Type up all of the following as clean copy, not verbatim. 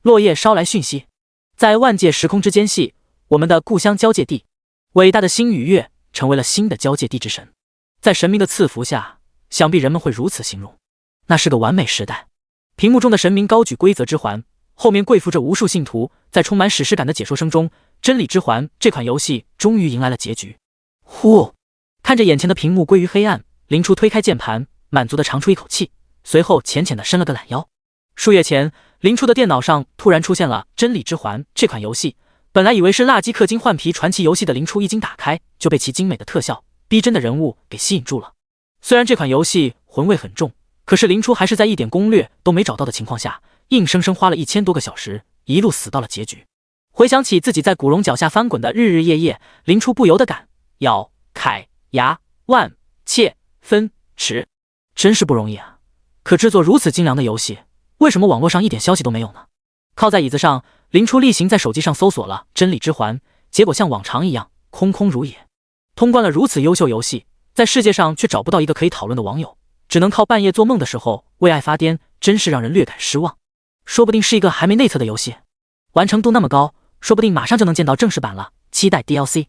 落叶捎来讯息，在万界时空之间系我们的故乡交界地，伟大的星与月成为了新的交界地之神。在神明的赐福下，想必人们会如此形容，那是个完美时代。屏幕中的神明高举规则之环，后面跪伏着无数信徒，在充满史诗感的解说声中，真理之环这款游戏终于迎来了结局。呼，看着眼前的屏幕归于黑暗，林初推开键盘，满足地长出一口气，随后浅浅地伸了个懒腰。数月前，林初的电脑上突然出现了真理之环这款游戏，本来以为是辣鸡氪金换皮传奇游戏的林初一经打开，就被其精美的特效、逼真的人物给吸引住了。虽然这款游戏魂味很重，可是林初还是在一点攻略都没找到的情况下，硬生生花了1000多个小时，一路死到了结局。回想起自己在古龙脚下翻滚的日日夜夜，林初不由得感咬、凯、牙、万、切、分、尺，真是不容易啊！可制作如此精良的游戏，为什么网络上一点消息都没有呢？靠在椅子上，林初例行在手机上搜索了真理之环，结果像往常一样空空如也。通关了如此优秀游戏，在世界上却找不到一个可以讨论的网友，只能靠半夜做梦的时候为爱发癫，真是让人略感失望。说不定是一个还没内测的游戏，完成度那么高，说不定马上就能见到正式版了，期待 DLC。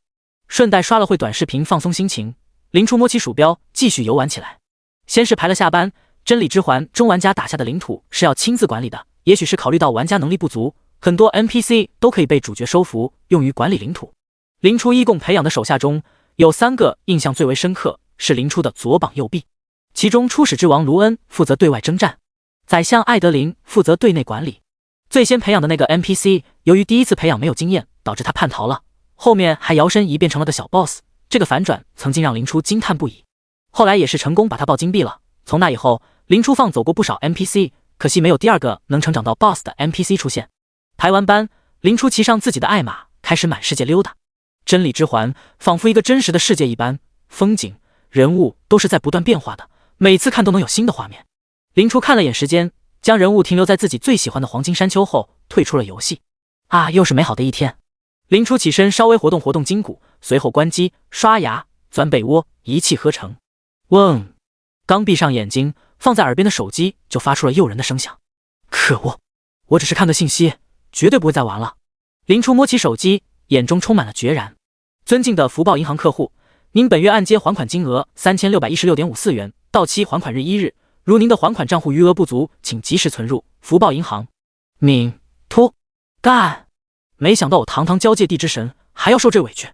顺带刷了会短视频放松心情，林初摸起鼠标继续游玩起来。先是排了下班，真理之环中玩家打下的领土是要亲自管理的，也许是考虑到玩家能力不足，很多 NPC 都可以被主角收服用于管理领土。林初一共培养的手下中有3个印象最为深刻，是林初的左膀右臂。其中初始之王卢恩负责对外征战，宰相艾德林负责对内管理。最先培养的那个 NPC 由于第一次培养没有经验，导致他叛逃了，后面还摇身一变成了个小 boss， 这个反转曾经让林初惊叹不已。后来也是成功把他爆金币了。从那以后，林初放走过不少 NPC， 可惜没有第2个能成长到 boss 的 NPC 出现。排完班，林初骑上自己的爱马，开始满世界溜达。真理之环仿佛一个真实的世界一般，风景、人物都是在不断变化的，每次看都能有新的画面。林初看了眼时间，将人物停留在自己最喜欢的黄金山丘后，退出了游戏。啊，又是美好的一天。林初起身稍微活动活动筋骨，随后关机、刷牙、钻被窝，一气呵成。嗡！刚闭上眼睛，放在耳边的手机就发出了诱人的声响。可恶，我只是看个信息，绝对不会再玩了。林初摸起手机，眼中充满了决然。尊敬的福报银行客户，您本月按揭还款金额3616.54元，到期还款日1日。如您的还款账户余额不足，请及时存入福报银行。敏突干！没想到我堂堂交界地之神还要受这委屈。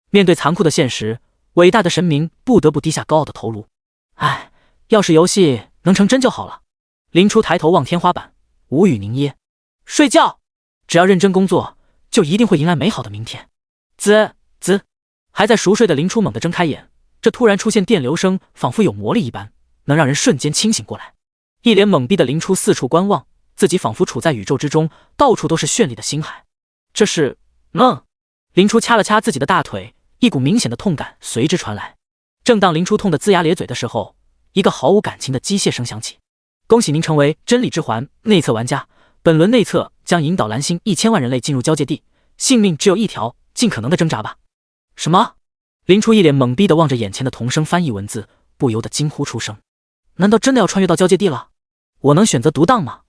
面对残酷的现实，伟大的神明不得不低下高傲的头颅。唉，要是游戏能成真就好了。林初抬头望天花板，无语凝噎。睡觉，只要认真工作，就一定会迎来美好的明天。滋滋，还在熟睡的林初猛地睁开眼，这突然出现电流声仿佛有魔力一般，能让人瞬间清醒过来。一脸懵逼的林初四处观望，自己仿佛处在宇宙之中，到处都是绚丽的星海。这是林初掐了掐自己的大腿，一股明显的痛感随之传来。正当林初痛得龇牙咧嘴的时候，一个毫无感情的机械声响起。恭喜您成为真理之环内测玩家，本轮内测将引导蓝星1000万人类进入交界地，性命只有一条，尽可能的挣扎吧。什么？林初一脸懵逼地望着眼前的同声翻译文字，不由得惊呼出声。难道真的要穿越到交界地了？我能选择独当吗？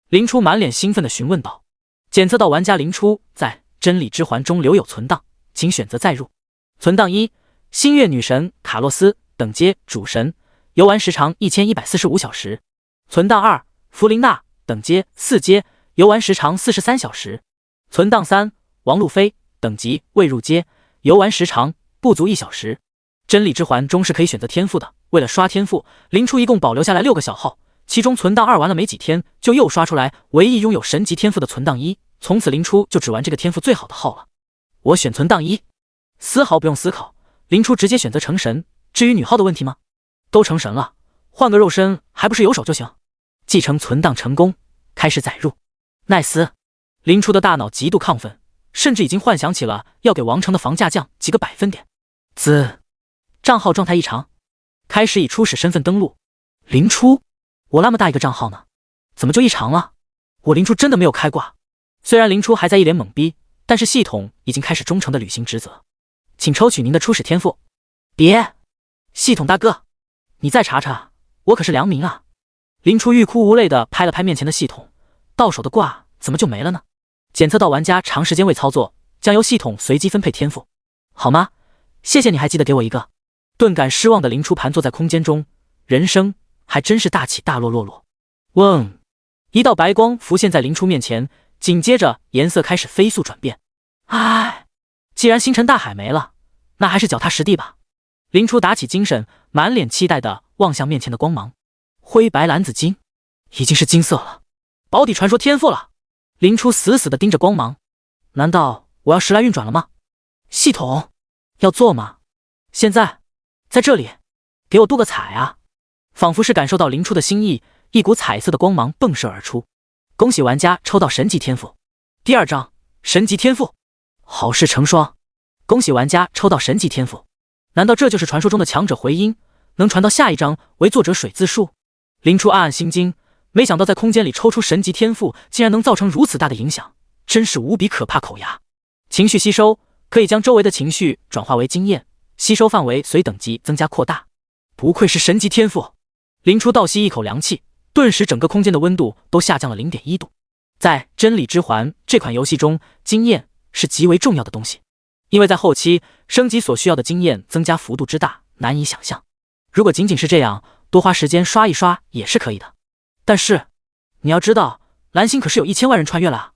林初满脸兴奋地询问道。检测到玩家林初在真理之环中留有存档，请选择再入。存档1：星月女神卡洛斯，等阶主神，游玩时长1145小时。存档2：弗琳娜，等阶4阶，游玩时长43小时。存档3：王路飞，等级未入阶，游玩时长不足1小时。真理之环中是可以选择天赋的，为了刷天赋，林初一共保留下来6个小号，其中存档2玩了没几天，就又刷出来唯一拥有神级天赋的存档1，从此林初就只玩这个天赋最好的号了。我选存档1，丝毫不用思考，林初直接选择成神。至于女号的问题吗？都成神了，换个肉身还不是有手就行。继承存档成功，开始载入。nice！ 林初的大脑极度亢奋，甚至已经幻想起了要给王城的房价降几个百分点。账号状态异常，开始以初始身份登录。林初，我那么大一个账号呢，怎么就异常了？我林初真的没有开挂。虽然林初还在一脸懵逼，但是系统已经开始忠诚的履行职责。请抽取您的初始天赋。别，系统大哥，你再查查，我可是良民啊！林初欲哭无泪的拍了拍面前的系统，到手的挂怎么就没了呢？检测到玩家长时间未操作，将由系统随机分配天赋。好吗？谢谢你还记得给我一个。顿感失望的林初盘坐在空间中，人生还真是大起大落落落。嗡！一道白光浮现在林初面前，紧接着颜色开始飞速转变。唉，既然星辰大海没了，那还是脚踏实地吧。林初打起精神，满脸期待地望向面前的光芒。灰白蓝紫金，已经是金色了，保底传说天赋了。林初死死地盯着光芒，难道我要时来运转了吗？系统，要做吗？现在，在这里，给我镀个彩啊！仿佛是感受到林初的心意，一股彩色的光芒迸射而出。恭喜玩家抽到神级天赋。第2章神级天赋，好事成双。恭喜玩家抽到神级天赋。难道这就是传说中的强者回音，能传到下一章为作者水自述？林初暗暗心惊，没想到在空间里抽出神级天赋，竟然能造成如此大的影响，真是无比可怕。口牙情绪吸收，可以将周围的情绪转化为经验，吸收范围随等级增加扩大。不愧是神级天赋。林初倒吸一口凉气，顿时整个空间的温度都下降了 0.1 度。在真理之环这款游戏中，经验是极为重要的东西，因为在后期升级所需要的经验增加幅度之大，难以想象。如果仅仅是这样，多花时间刷一刷也是可以的。但是你要知道，蓝星可是有1000万人穿越了啊！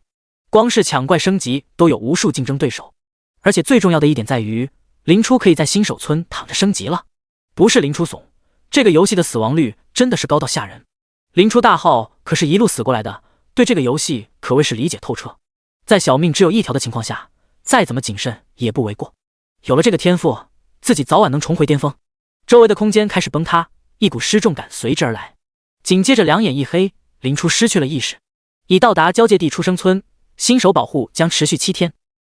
光是抢怪升级都有无数竞争对手，而且最重要的一点在于，林初可以在新手村躺着升级了。不是林初怂，这个游戏的死亡率真的是高到吓人。林初大号可是一路死过来的，对这个游戏可谓是理解透彻。在小命只有一条的情况下，再怎么谨慎也不为过。有了这个天赋，自己早晚能重回巅峰。周围的空间开始崩塌，一股失重感随之而来。紧接着两眼一黑，林初失去了意识。已到达交界地出生村，新手保护将持续7天。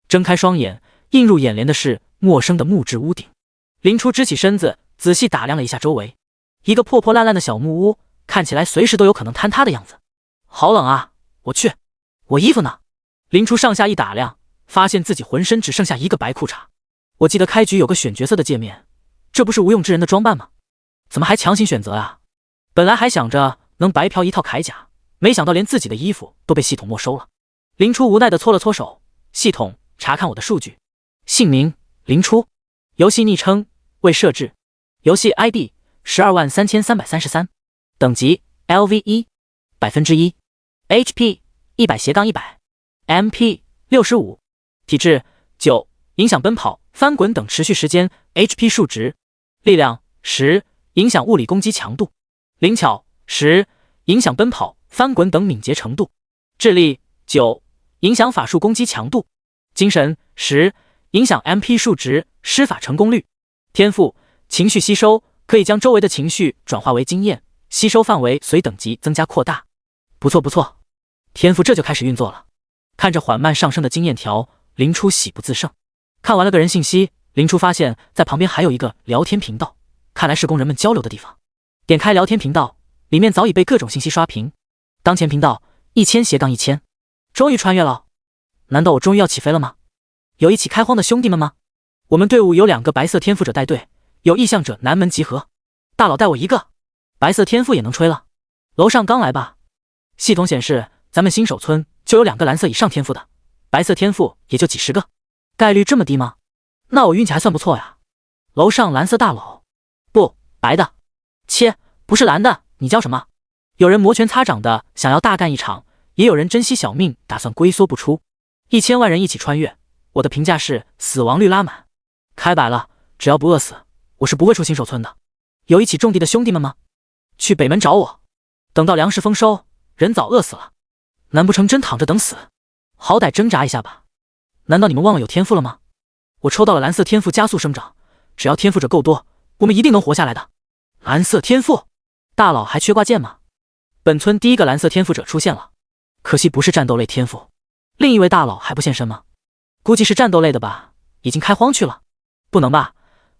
睁开双眼，映入眼帘的是陌生的木质屋顶。林初支起身子，仔细打量了一下周围，一个破破烂烂的小木屋，看起来随时都有可能坍塌的样子。好冷啊！我去，我衣服呢？林初上下一打量，发现自己浑身只剩下一个白裤衩。我记得开局有个选角色的界面，这不是无用之人的装扮吗？怎么还强行选择啊？本来还想着能白嫖一套铠甲，没想到连自己的衣服都被系统没收了。林初无奈地搓了搓手，系统查看我的数据，姓名林初，游戏昵称未设置，游戏 ID 123333，等级 LV1，1%， HP 100/100，MP 65，体质9，影响奔跑、翻滚等持续时间 ，HP 数值，力量10，影响物理攻击强度，灵巧10，影响奔跑、翻滚等敏捷程度，智力9，影响法术攻击强度，精神10，影响 MP 数值、施法成功率。天赋情绪吸收，可以将周围的情绪转化为经验，吸收范围随等级增加扩大。不错不错，天赋这就开始运作了。看着缓慢上升的经验条，林初喜不自胜。看完了个人信息，林初发现在旁边还有一个聊天频道，看来是供人们交流的地方。点开聊天频道，里面早已被各种信息刷屏。当前频道1000/1000，终于穿越了。难道我终于要起飞了吗？有一起开荒的兄弟们吗？我们队伍有2个白色天赋者带队，有意向者南门集合。大佬带我一个，白色天赋也能吹了。楼上刚来吧？系统显示咱们新手村就有2个蓝色以上天赋的，白色天赋也就几十个，概率这么低吗？那我运气还算不错呀。楼上蓝色大佬，不，白的。切，不是蓝的，你叫什么？有人摩拳擦掌的想要大干一场，也有人珍惜小命打算龟缩不出。1000万人一起穿越，我的评价是死亡率拉满。开摆了，只要不饿死，我是不会出新手村的。有一起种地的兄弟们吗？去北门找我。等到粮食丰收，人早饿死了，难不成真躺着等死？好歹挣扎一下吧。难道你们忘了有天赋了吗？我抽到了蓝色天赋加速生长，只要天赋者够多，我们一定能活下来的。蓝色天赋，大佬还缺挂件吗？本村第1个蓝色天赋者出现了，可惜不是战斗类天赋。另一位大佬还不现身吗？估计是战斗类的吧，已经开荒去了。不能吧，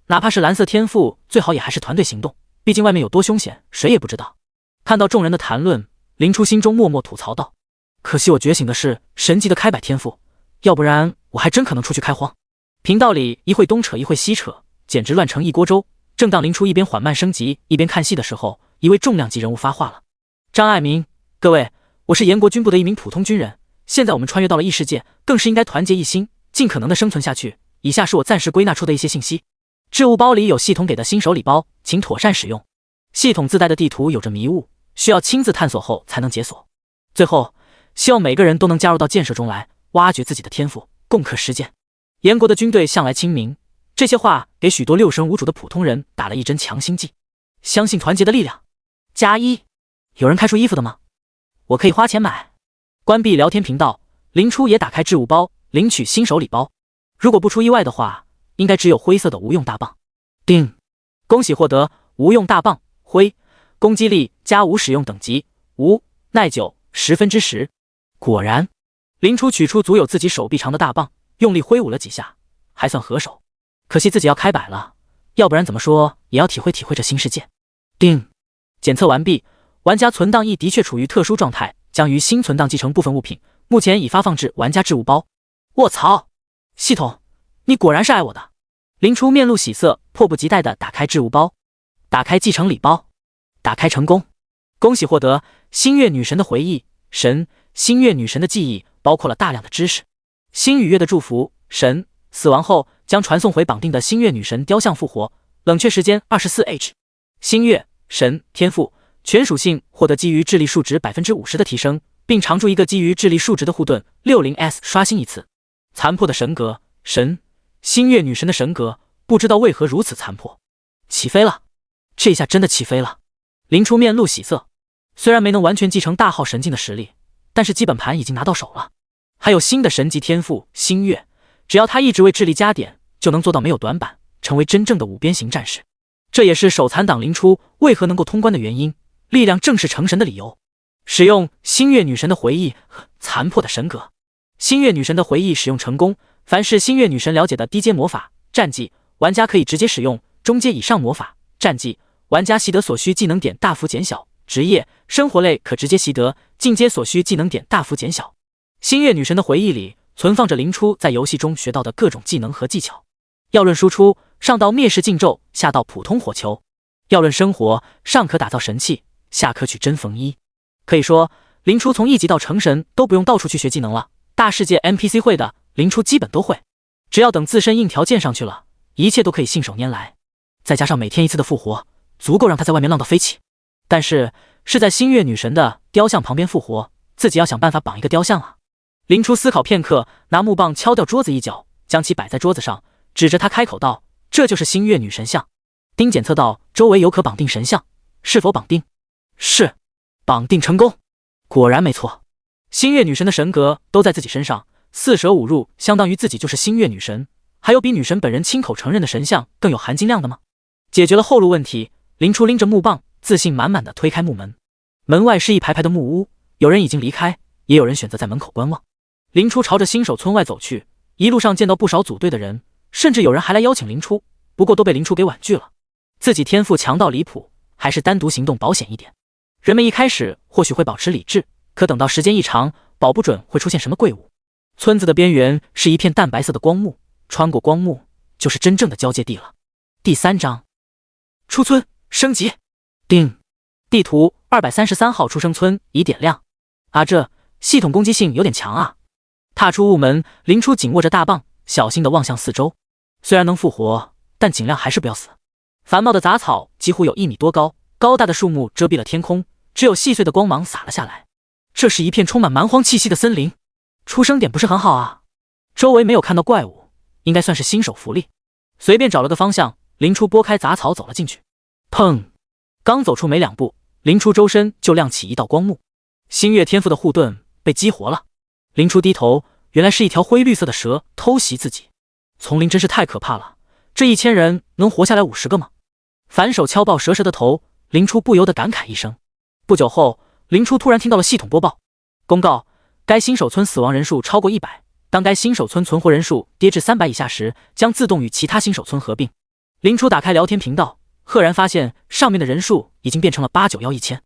哪怕是蓝色天赋，最好也还是团队行动，毕竟外面有多凶险，谁也不知道。看到众人的谈论，林初心中默默吐槽道：可惜我觉醒的是神级的开摆天赋，要不然我还真可能出去开荒。频道里一会东扯一会西扯，简直乱成一锅粥。正当林初一边缓慢升级一边看戏的时候，一位重量级人物发话了：张爱民，各位，我是严国军部的一名普通军人，现在我们穿越到了异世界，更是应该团结一心，尽可能的生存下去。以下是我暂时归纳出的一些信息。置物包里有系统给的新手礼包，请妥善使用。系统自带的地图有着迷雾，需要亲自探索后才能解锁。最后，希望每个人都能加入到建设中来，挖掘自己的天赋，共克时艰。燕国的军队向来亲民，这些话给许多六神无主的普通人打了一针强心剂。相信团结的力量。加一，有人开出衣服的吗？我可以花钱买。关闭聊天频道，林初也打开置物包，领取新手礼包。如果不出意外的话，应该只有灰色的无用大棒。叮，恭喜获得无用大棒，灰，攻击力加5使用等级，无，耐久10%。果然，林初取出足有自己手臂长的大棒，用力挥舞了几下，还算合手。可惜自己要开摆了，要不然怎么说也要体会体会这新世界。叮，检测完毕，玩家存档翼的确处于特殊状态，将于新存档继承部分物品，目前已发放至玩家置物包。卧槽，系统，你果然是爱我的。林初面露喜色，迫不及待地打开置物包，打开继承礼包，打开成功。恭喜获得星月女神的回忆神。星月女神的记忆包括了大量的知识。星与月的祝福神，死亡后将传送回绑定的星月女神雕像复活，冷却时间24H。星月神天赋，全属性获得基于智力数值 50% 的提升，并常驻一个基于智力数值的护盾 60S 刷新一次。残破的神格神，星月女神的神格不知道为何如此残破，起飞了，这下真的起飞了。林初面露喜色，虽然没能完全继承大号神境的实力，但是基本盘已经拿到手了。还有新的神级天赋星月，只要他一直为智力加点，就能做到没有短板，成为真正的五边形战士。这也是手残党林初为何能够通关的原因，力量正是成神的理由。使用星月女神的回忆残破的神格。星月女神的回忆使用成功，凡是星月女神了解的低阶魔法、战绩，玩家可以直接使用；中阶以上魔法、战绩，玩家习得所需技能点大幅减小；职业、生活类可直接习得，进阶所需技能点大幅减小。星月女神的回忆里存放着林初在游戏中学到的各种技能和技巧。要论输出，上到灭世禁咒，下到普通火球；要论生活，上可打造神器，下可取真缝衣。可以说，林初从1级到成神都不用到处去学技能了，大世界 NPC 会的，林初基本都会。只要等自身硬条件上去了，一切都可以信手拈来。再加上每天一次的复活，足够让他在外面浪到飞起。但是在星月女神的雕像旁边复活，自己要想办法绑一个雕像啊。林初思考片刻，拿木棒敲掉桌子一角，将其摆在桌子上，指着他开口道：“这就是星月女神像。”丁检测到周围有可绑定神像，是否绑定？是，绑定成功。果然没错，星月女神的神格都在自己身上，4舍5入相当于自己就是星月女神。还有比女神本人亲口承认的神像更有含金量的吗？解决了后路问题，林初拎着木棒，自信满满的推开木门。门外是一排排的木屋，有人已经离开，也有人选择在门口观望。林初朝着新手村外走去，一路上见到不少组队的人，甚至有人还来邀请林初，不过都被林初给婉拒了。自己天赋强到离谱，还是单独行动保险一点。人们一开始或许会保持理智，可等到时间一长，保不准会出现什么怪物。村子的边缘是一片淡白色的光幕，穿过光幕就是真正的交界地了。第3章，出村升级。叮，地图233号出生村已点亮。啊，这系统攻击性有点强啊。踏出屋门，林初紧握着大棒，小心地望向四周。虽然能复活，但尽量还是不要死。繁茂的杂草几乎有1米多高，高大的树木遮蔽了天空，只有细碎的光芒洒了下来。这是一片充满蛮荒气息的森林，出生点不是很好啊。周围没有看到怪物，应该算是新手福利。随便找了个方向，林初拨开杂草走了进去。砰！刚走出没2步，林初周身就亮起一道光幕，星月天赋的护盾被激活了。林初低头，原来是一条灰绿色的蛇偷袭自己。丛林真是太可怕了，这1000人能活下来50个吗？反手敲爆蛇的头，林初不由得感慨一声。不久后，林初突然听到了系统播报：公告，该新手村死亡人数超过100，当该新手村存活人数跌至300以下时，将自动与其他新手村合并。林初打开聊天频道，赫然发现上面的人数已经变成了8911000，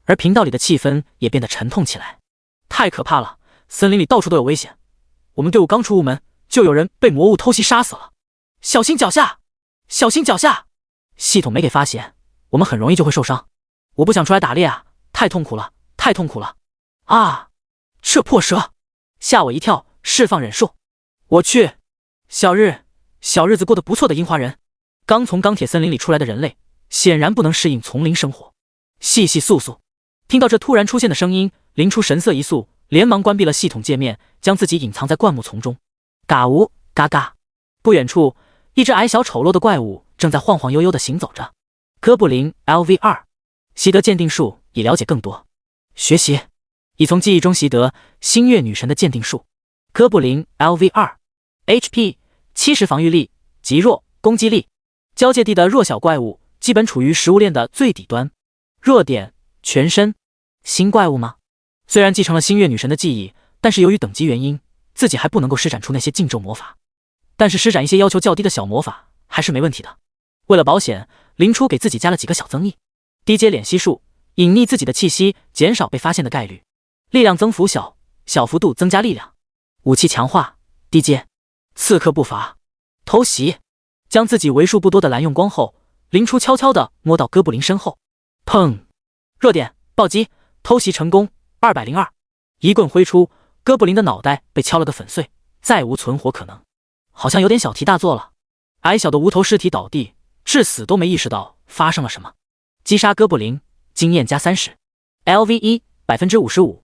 而频道里的气氛也变得沉痛起来。太可怕了，森林里到处都有危险。我们队伍刚出屋门，就有人被魔物偷袭杀死了。小心脚下，小心脚下！系统没给发现，我们很容易就会受伤。我不想出来打猎啊，太痛苦了，太痛苦了！啊，这破蛇！吓我一跳，释放忍术。我去，小日子过得不错的樱花人。刚从钢铁森林里出来的人类，显然不能适应丛林生活。细细簌簌，听到这突然出现的声音，林初神色一肃，连忙关闭了系统界面，将自己隐藏在灌木丛中。嘎呜嘎嘎，不远处，一只矮小丑陋的怪物正在晃晃悠悠地行走着。哥布林 LV2， 习得鉴定术以了解更多。学习，已从记忆中习得星月女神的鉴定术。哥布林 LV2， HP 70防御力，极弱攻击力。交界地的弱小怪物基本处于食物链的最底端。弱点：全身。新怪物吗？虽然继承了星月女神的记忆，但是由于等级原因，自己还不能够施展出那些禁咒魔法。但是施展一些要求较低的小魔法还是没问题的。为了保险，林初给自己加了几个小增益：低阶敛息术，隐匿自己的气息，减少被发现的概率；力量增幅小，小幅度增加力量；武器强化，低阶；刺客步伐，偷袭。将自己为数不多的蓝用光后，林初悄悄地摸到哥布林身后，砰！弱点：暴击，偷袭成功202。一棍挥出，哥布林的脑袋被敲了个粉碎，再无存活可能。好像有点小题大做了。矮小的无头尸体倒地，至死都没意识到发生了什么。击杀哥布林，经验加30。LV1 55%，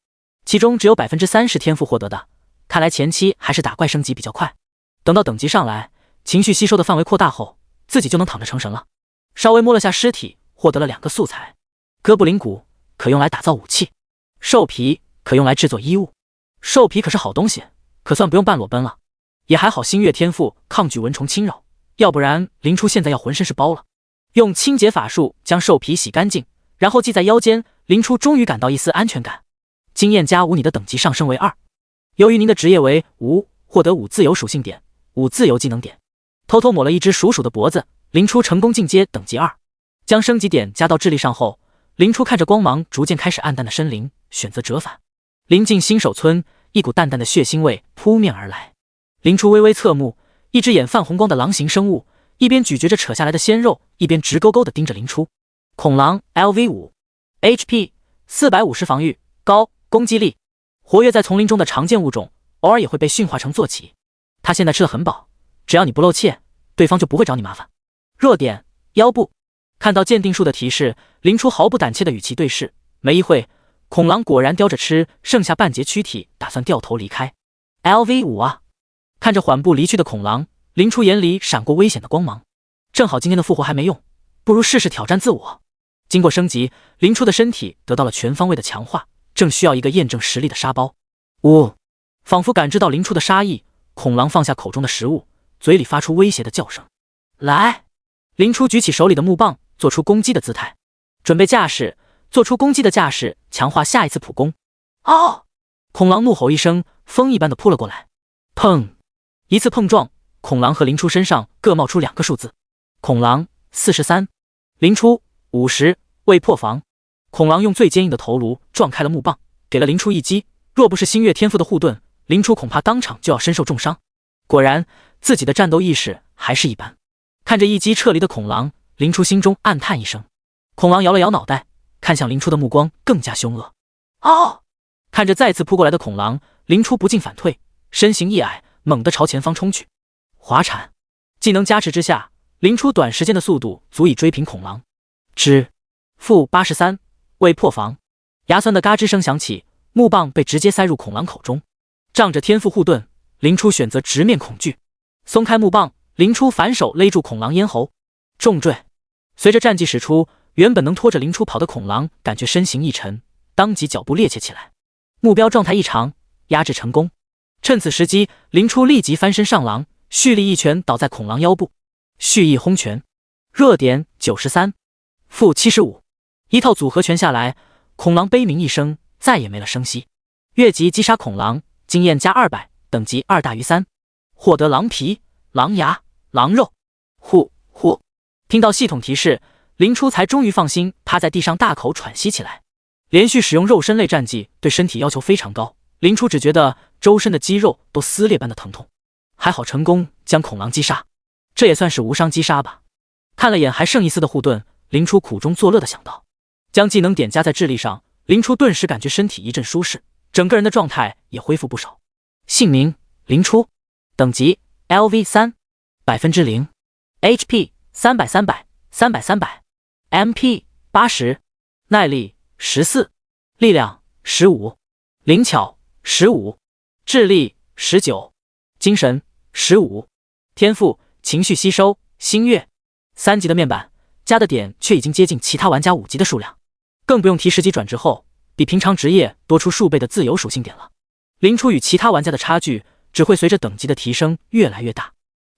其中只有30%天赋获得的，看来前期还是打怪升级比较快。等到等级上来，情绪吸收的范围扩大后，自己就能躺着成神了。稍微摸了下尸体，获得了2个素材：哥布林骨可用来打造武器，兽皮可用来制作衣物。兽皮可是好东西，可算不用半裸奔了。也还好星月天赋抗拒蚊虫侵扰，要不然林初现在要浑身是包了。用清洁法术将兽皮洗干净，然后系在腰间，林初终于感到一丝安全感。经验加5，你的等级上升为2。由于您的职业为无，获得5自由属性点，5自由技能点。偷偷抹了一只鼠鼠的脖子，林初成功进阶等级2。将升级点加到智力上后，林初看着光芒逐渐开始暗淡的森林，选择折返。临近新手村，一股淡淡的血腥味扑面而来。林初微微侧目，一只眼泛红光的狼形生物，一边咀嚼着扯下来的鲜肉，一边直勾勾地盯着林初。恐狼 LV5， HP 450防御，高攻击力。活跃在丛林中的常见物种，偶尔也会被驯化成坐骑。它现在吃得很饱，只要你不露怯，对方就不会找你麻烦。弱点：腰部。看到鉴定术的提示，林初毫不胆怯的与其对视。没一会，恐狼果然叼着吃剩下半截躯体，打算掉头离开。LV5 啊！看着缓步离去的恐狼，林初眼里闪过危险的光芒。正好今天的复活还没用，不如试试挑战自我。经过升级，林初的身体得到了全方位的强化，正需要一个验证实力的沙包。仿佛感知到林初的杀意，恐狼放下口中的食物，嘴里发出威胁的叫声。来！林初举起手里的木棒，做出攻击的姿态，准备架势，做出攻击的架势，强化下一次普攻。哦！恐狼怒吼一声，风一般的扑了过来。砰！一次碰撞，恐狼和林初身上各冒出2个数字。恐狼43，林初50，未破防。恐狼用最坚硬的头颅撞开了木棒，给了林初一击。若不是星月天赋的护盾，林初恐怕当场就要身受重伤。果然，自己的战斗意识还是一般。看着一击撤离的恐狼，林初心中暗叹一声。恐狼摇了摇脑袋，看向林初的目光更加凶恶。哦！看着再次扑过来的恐狼，林初不禁反退，身形一矮，猛地朝前方冲去。滑铲技能加持之下，林初短时间的速度足以追平恐狼。负83，未破防。牙酸的嘎吱声响起，木棒被直接塞入恐狼口中。仗着天赋护盾，林初选择直面恐惧。松开木棒，林初反手勒住恐狼咽喉，重坠。随着战技使出，原本能拖着林初跑的恐狼感觉身形一沉，当即脚步趔趄起来。目标状态异常，压制成功。趁此时机，林初立即翻身上狼，蓄力一拳倒在恐狼腰部，蓄意轰拳。弱点93，负75。一套组合拳下来，恐狼悲鸣一声，再也没了声息。越级击杀恐狼，经验加200，等级2大于3，获得狼皮、狼牙、狼肉。听到系统提示，林初才终于放心，趴在地上大口喘息起来。连续使用肉身类战技对身体要求非常高，林初只觉得周身的肌肉都撕裂般的疼痛。还好成功将恐狼击杀，这也算是无伤击杀吧。看了眼还剩一丝的护盾，林初苦中作乐的想到。将技能点加在智力上，林初顿时感觉身体一阵舒适，整个人的状态也恢复不少。姓名林初，等级 LV3，0%，HP 300，MP 80，耐力14，力量15，灵巧15，智力19，精神15，天赋情绪吸收星月，3级的面板加的点却已经接近其他玩家5级的数量，更不用提10级转职后比平常职业多出数倍的自由属性点了。林初与其他玩家的差距只会随着等级的提升越来越大。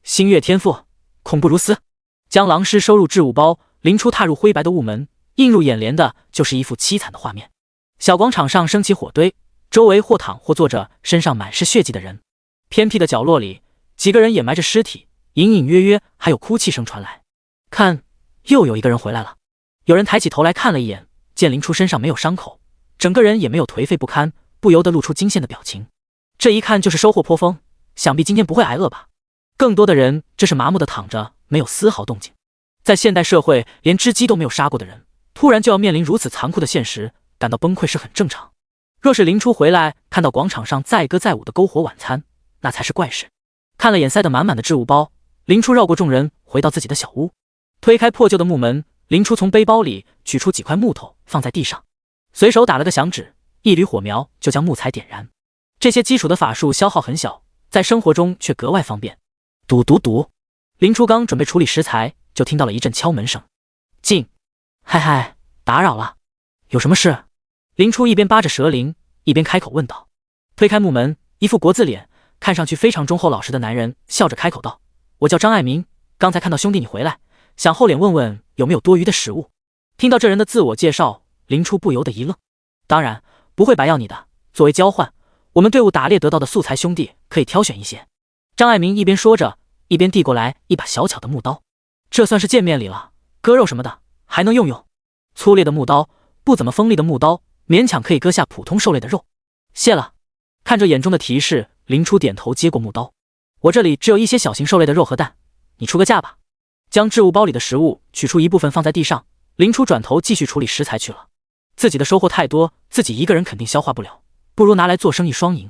星月天赋恐怖如斯，将狼尸收入置物包，林初踏入灰白的雾门，映入眼帘的就是一幅凄惨的画面。小广场上升起火堆，周围或躺或坐着身上满是血迹的人，偏僻的角落里几个人掩埋着尸体，隐隐约约还有哭泣声传来。看，又有一个人回来了。有人抬起头来看了一眼，见林初身上没有伤口，整个人也没有颓废不堪，不由得露出惊羡的表情。这一看就是收获颇丰，想必今天不会挨饿吧。更多的人这是麻木的躺着，没有丝毫动静。在现代社会，连只鸡都没有杀过的人，突然就要面临如此残酷的现实，感到崩溃是很正常。若是林初回来看到广场上载歌载舞的篝火晚餐，那才是怪事。看了眼塞得满满的置物包，林初绕过众人，回到自己的小屋，推开破旧的木门，林初从背包里取出几块木头放在地上，随手打了个响指，一缕火苗就将木材点燃。这些基础的法术消耗很小，在生活中却格外方便。嘟嘟嘟，林初刚准备处理食材，就听到了一阵敲门声。进。嗨嗨，打扰了，有什么事？林初一边扒着蛇鳞，一边开口问道。推开木门，一副国字脸，看上去非常忠厚老实的男人笑着开口道：我叫张爱民，刚才看到兄弟你回来，想厚脸问问有没有多余的食物。听到这人的自我介绍，林初不由得一愣。当然不会白要你的，作为交换，我们队伍打猎得到的素材，兄弟可以挑选一些。张爱民一边说着，一边递过来一把小巧的木刀。这算是见面礼了，割肉什么的还能用用。粗劣的木刀，不怎么锋利的木刀，勉强可以割下普通兽类的肉。谢了。看着眼中的提示，林初点头接过木刀。我这里只有一些小型兽类的肉和蛋，你出个价吧。将置物包里的食物取出一部分放在地上，林初转头继续处理食材去了。自己的收获太多，自己一个人肯定消化不了，不如拿来做生意双赢。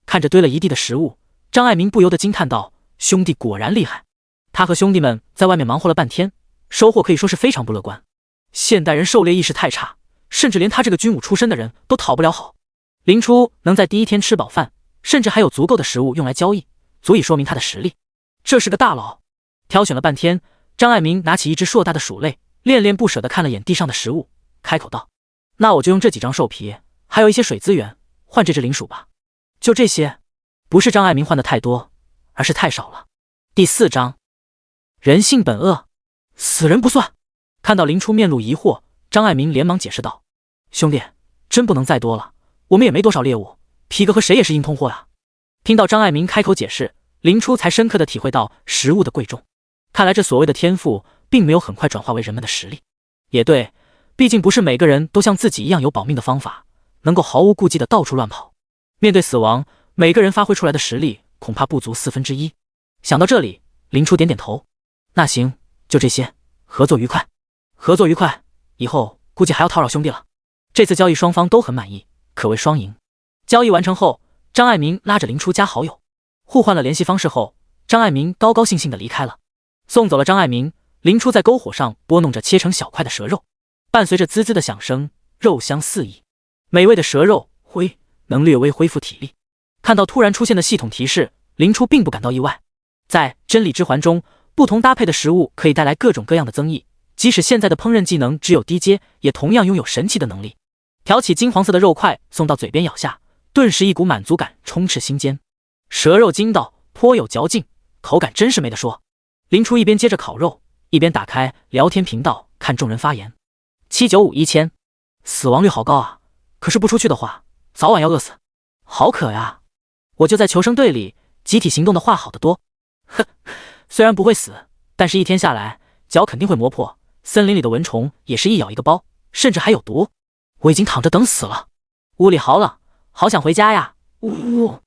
看着堆了一地的食物，张爱民不由得惊叹道：兄弟果然厉害。他和兄弟们在外面忙活了半天，收获可以说是非常不乐观。现代人狩猎意识太差，甚至连他这个军武出身的人都讨不了好。林初能在第一天吃饱饭，甚至还有足够的食物用来交易，足以说明他的实力。这是个大佬。挑选了半天，张爱民拿起一只硕大的鼠类，恋恋不舍地看了眼地上的食物，开口道：那我就用这几张兽皮，还有一些水资源换这只灵鼠吧。就这些？不是张爱民换的太多，而是太少了。第4章，人性本恶，死人不算。看到林初面露疑惑，张爱民连忙解释道：兄弟，真不能再多了，我们也没多少猎物，皮革和谁也是硬通货啊。听到张爱民开口解释，林初才深刻地体会到食物的贵重。看来这所谓的天赋并没有很快转化为人们的实力。也对，毕竟不是每个人都像自己一样有保命的方法，能够毫无顾忌地到处乱跑。面对死亡，每个人发挥出来的实力恐怕不足1/4。想到这里，林初点点头。那行，就这些，合作愉快。合作愉快，以后估计还要叨扰兄弟了。这次交易双方都很满意，可谓双赢。交易完成后，张爱民拉着林初加好友，互换了联系方式后，张爱民高高兴兴地离开了。送走了张爱民，林初在篝火上拨弄着切成小块的蛇肉，伴随着滋滋的响声，肉香四溢。美味的蛇肉能略微恢复体力。看到突然出现的系统提示，林初并不感到意外。在真理之环中，不同搭配的食物可以带来各种各样的增益，即使现在的烹饪技能只有低阶，也同样拥有神奇的能力。挑起金黄色的肉块送到嘴边咬下，顿时一股满足感充斥心间。蛇肉筋道，颇有嚼劲，口感真是没得说。林初一边接着烤肉，一边打开聊天频道看众人发言。7951000，死亡率好高啊，可是不出去的话早晚要饿死。好渴呀，我就在求生队里，集体行动的话好得多。哼，虽然不会死，但是一天下来脚肯定会磨破，森林里的蚊虫也是一咬一个包，甚至还有毒。我已经躺着等死了。屋里好冷，好想回家呀。呜呜。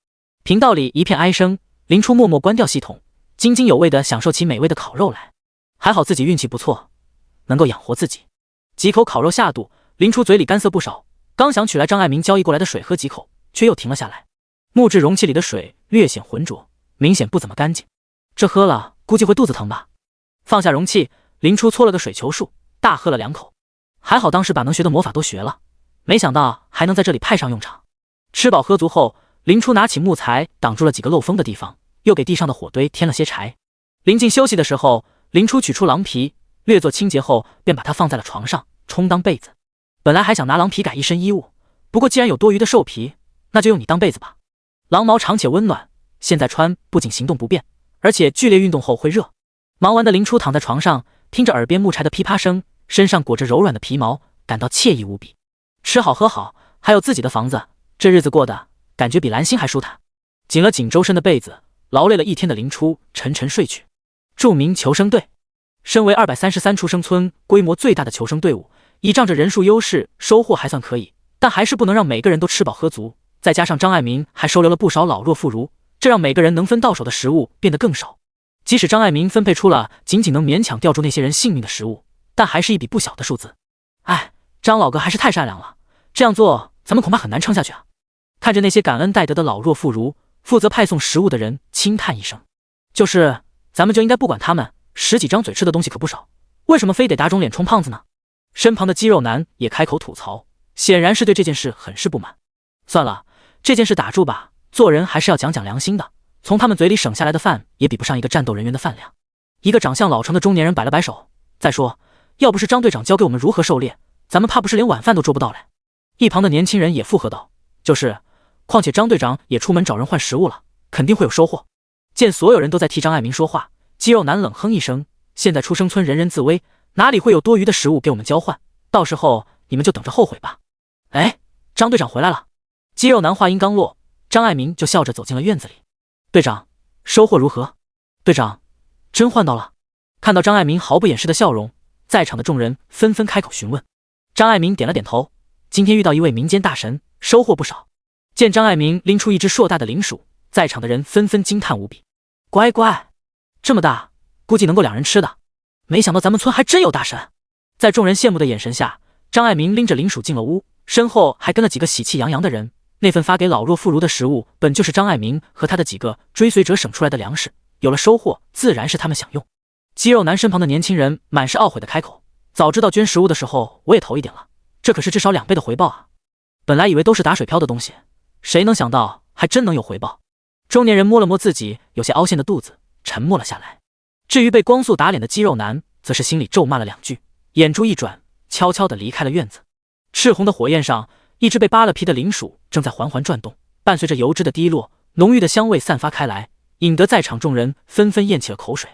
频道里一片哀声，林初默默关掉系统，津津有味地享受起美味的烤肉来。还好自己运气不错，能够养活自己。几口烤肉下肚，林初嘴里干涩不少，刚想取来张爱民交易过来的水喝几口，却又停了下来。木质容器里的水略显浑浊，明显不怎么干净，这喝了估计会肚子疼吧。放下容器，林初搓了个水球术，大喝了2口。还好当时把能学的魔法都学了，没想到还能在这里派上用场。吃饱喝足后，林初拿起木材挡住了几个漏风的地方，又给地上的火堆添了些柴。临近休息的时候，林初取出狼皮，略作清洁后便把它放在了床上，充当被子。本来还想拿狼皮改一身衣物，不过既然有多余的兽皮，那就用你当被子吧。狼毛长且温暖，现在穿不仅行动不便，而且剧烈运动后会热。忙完的林初躺在床上，听着耳边木柴的噼啪声，身上裹着柔软的皮毛，感到惬意无比。吃好喝好，还有自己的房子，这日子过得感觉比蓝星还舒坦。紧了紧周身的被子，劳累了一天的林初沉沉睡去。著名求生队，身为233出生村规模最大的求生队伍，倚仗着人数优势，收获还算可以，但还是不能让每个人都吃饱喝足。再加上张爱民还收留了不少老弱妇孺，这让每个人能分到手的食物变得更少。即使张爱民分配出了仅仅能勉强吊住那些人性命的食物，但还是一笔不小的数字。哎，张老哥还是太善良了，这样做咱们恐怕很难撑下去啊。看着那些感恩戴德的老弱妇孺，负责派送食物的人轻叹一声，咱们就应该不管他们，10几张嘴吃的东西可不少，为什么非得打肿脸充胖子呢？身旁的肌肉男也开口吐槽，显然是对这件事很是不满。算了，这件事打住吧，做人还是要讲讲良心的，从他们嘴里省下来的饭也比不上一个战斗人员的饭量。一个长相老成的中年人摆了摆手，再说，要不是张队长教给我们如何狩猎，咱们怕不是连晚饭都捉不到嘞。一旁的年轻人也附和道，况且张队长也出门找人换食物了，肯定会有收获。见所有人都在替张爱民说话，肌肉男冷哼一声，现在出生村人人自危，哪里会有多余的食物给我们交换，到时候你们就等着后悔吧。哎，张队长回来了。肌肉男话音刚落，张爱民就笑着走进了院子里。队长，收获如何？队长，真换到了。看到张爱民毫不掩饰的笑容，在场的众人纷纷开口询问。张爱民点了点头，今天遇到一位民间大神，收获不少。见张爱民拎出一只硕大的灵鼠，在场的人纷纷惊叹无比。乖乖，这么大，估计能够2人吃的。没想到咱们村还真有大神。在众人羡慕的眼神下，张爱民拎着灵鼠进了屋，身后还跟了几个喜气洋洋的人。那份发给老弱妇孺的食物，本就是张爱民和他的几个追随者省出来的粮食，有了收获，自然是他们享用。肌肉男身旁的年轻人满是懊悔的开口，早知道捐食物的时候我也投一点了，这可是至少2倍的回报啊。本来以为都是打水漂的东西，谁能想到还真能有回报。中年人摸了摸自己有些凹陷的肚子，沉默了下来。至于被光速打脸的肌肉男，则是心里咒骂了2句，眼珠一转，悄悄地离开了院子。赤红的火焰上，一只被扒了皮的灵鼠正在缓缓转动，伴随着油脂的滴落，浓郁的香味散发开来，引得在场众人纷纷咽起了口水。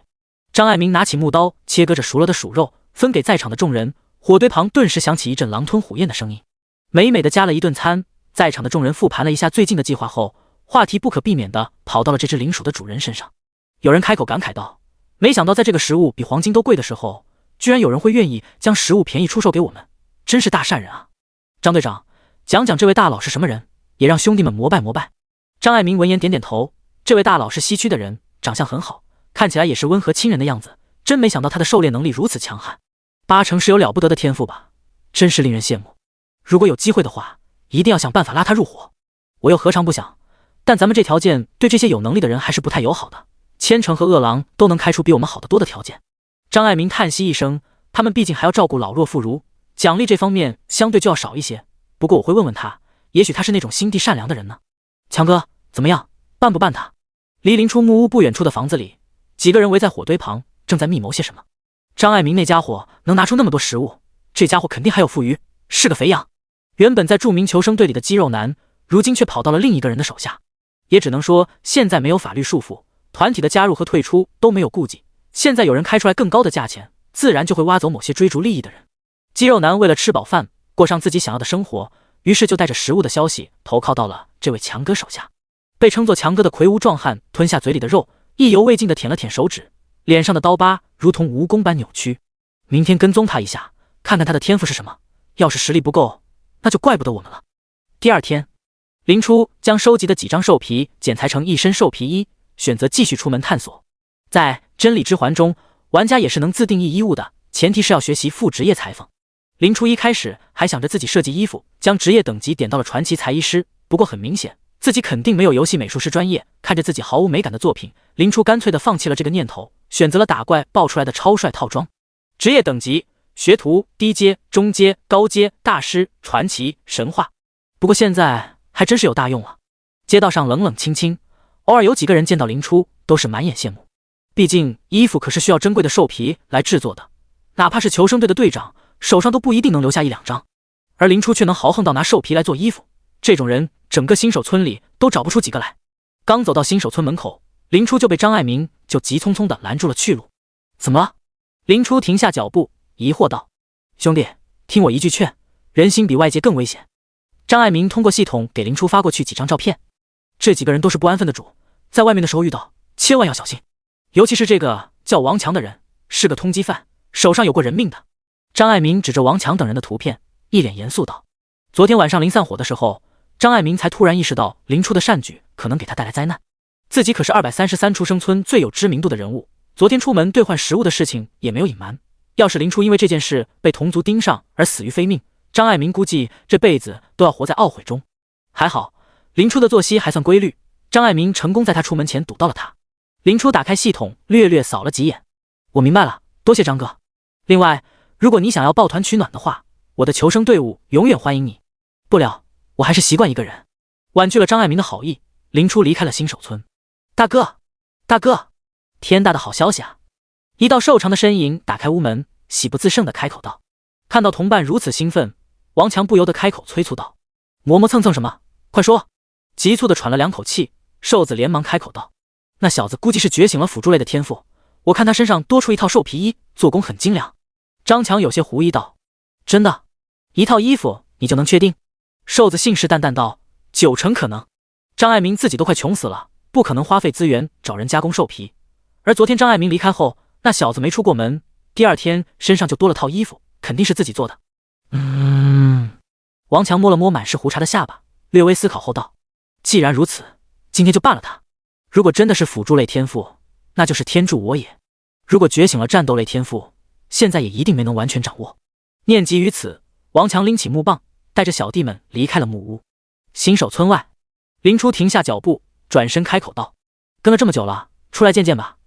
张爱民拿起木刀切割着熟了的鼠肉，分给在场的众人，火堆旁顿时响起一阵狼吞虎咽的声音。美美的加了一顿餐，在场的众人复盘了一下最近的计划后，话题不可避免地跑到了这只灵鼠的主人身上。有人开口感慨道，没想到在这个食物比黄金都贵的时候，居然有人会愿意将食物便宜出售给我们，真是大善人啊。张队长，讲讲这位大佬是什么人，也让兄弟们膜拜膜拜。张爱民闻言点点头，这位大佬是西区的人，长相很好，看起来也是温和亲人的样子，真没想到他的狩猎能力如此强悍，8成是有了不得的天赋吧，真是令人羡慕。如果有机会的话，一定要想办法拉他入伙。我又何尝不想，但咱们这条件对这些有能力的人还是不太友好的，千城和饿狼都能开出比我们好得多的条件。张爱民叹息一声，他们毕竟还要照顾老弱妇孺，奖励这方面相对就要少一些，不过我会问问他，也许他是那种心地善良的人呢。强哥，怎么样，办不办他？离林初木屋不远处的房子里，几个人围在火堆旁，正在密谋些什么。张爱民那家伙能拿出那么多食物，这家伙肯定还有富余，是个肥羊。原本在著名求生队里的肌肉男，如今却跑到了另一个人的手下。也只能说，现在没有法律束缚，团体的加入和退出都没有顾忌，现在有人开出来更高的价钱，自然就会挖走某些追逐利益的人。肌肉男为了吃饱饭，过上自己想要的生活，于是就带着食物的消息投靠到了这位强哥手下。被称作强哥的魁梧壮汉吞下嘴里的肉，意犹未尽地舔了舔手指，脸上的刀疤如同蜈蚣般扭曲。明天跟踪他一下，看看他的天赋是什么，要是实力不够，那就怪不得我们了。第二天，林初将收集的几张兽皮剪裁成一身兽皮衣，选择继续出门探索。在真理之环中，玩家也是能自定义衣物的，前提是要学习副职业裁缝。林初一开始还想着自己设计衣服，将职业等级点到了传奇裁衣师，不过很明显，自己肯定没有游戏美术师专业，看着自己毫无美感的作品，林初干脆的放弃了这个念头，选择了打怪爆出来的超帅套装。职业等级：学徒、低阶、中阶、高阶、大师、传奇、神话。不过现在还真是有大用了。街道上冷冷清清，偶尔有几个人见到林初都是满眼羡慕。毕竟衣服可是需要珍贵的兽皮来制作的，哪怕是求生队的队长手上都不一定能留下1-2张，而林初却能豪横到拿兽皮来做衣服，这种人整个新手村里都找不出几个来。刚走到新手村门口，林初就被张爱民就急匆匆地拦住了去路。怎么了？林初停下脚步，疑惑道：兄弟，听我一句劝，人心比外界更危险。张爱民通过系统给林初发过去几张照片，这几个人都是不安分的主，在外面的时候遇到千万要小心，尤其是这个叫王强的人，是个通缉犯，手上有过人命的。张爱民指着王强等人的图片，一脸严肃道：昨天晚上临散伙的时候，张爱民才突然意识到林初的善举可能给他带来灾难。自己可是233出生村最有知名度的人物，昨天出门兑换食物的事情也没有隐瞒。要是林初因为这件事被同族盯上而死于非命，张爱民估计这辈子都要活在懊悔中。还好林初的作息还算规律，张爱民成功在他出门前堵到了他。林初打开系统，略略扫了几眼。我明白了，多谢张哥。另外，如果你想要抱团取暖的话，我的求生队伍永远欢迎你。不了，我还是习惯一个人。婉拒了张爱民的好意，林初离开了新手村。大哥，大哥，天大的好消息啊！一道瘦长的身影打开屋门，喜不自胜地开口道。看到同伴如此兴奋，王强不由得开口催促道：磨磨蹭蹭什么？快说！急促地喘了2口气，瘦子连忙开口道：那小子估计是觉醒了辅助类的天赋，我看他身上多出一套兽皮衣，做工很精良。张强有些狐疑道：真的？1套衣服你就能确定？瘦子信誓旦旦道：9成可能。张爱民自己都快穷死了，不可能花费资源找人加工兽皮，而昨天张爱民离开后，那小子没出过门，第2天身上就多了套衣服，肯定是自己做的。王强摸了摸满是胡茬的下巴，略微思考后道：既然如此，今天就办了他。如果真的是辅助类天赋，那就是天助我也；如果觉醒了战斗类天赋，现在也一定没能完全掌握。念及于此，王强拎起木棒，带着小弟们离开了木屋。新手村外，林初停下脚步，转身开口道：跟了这么久了，出来见见吧。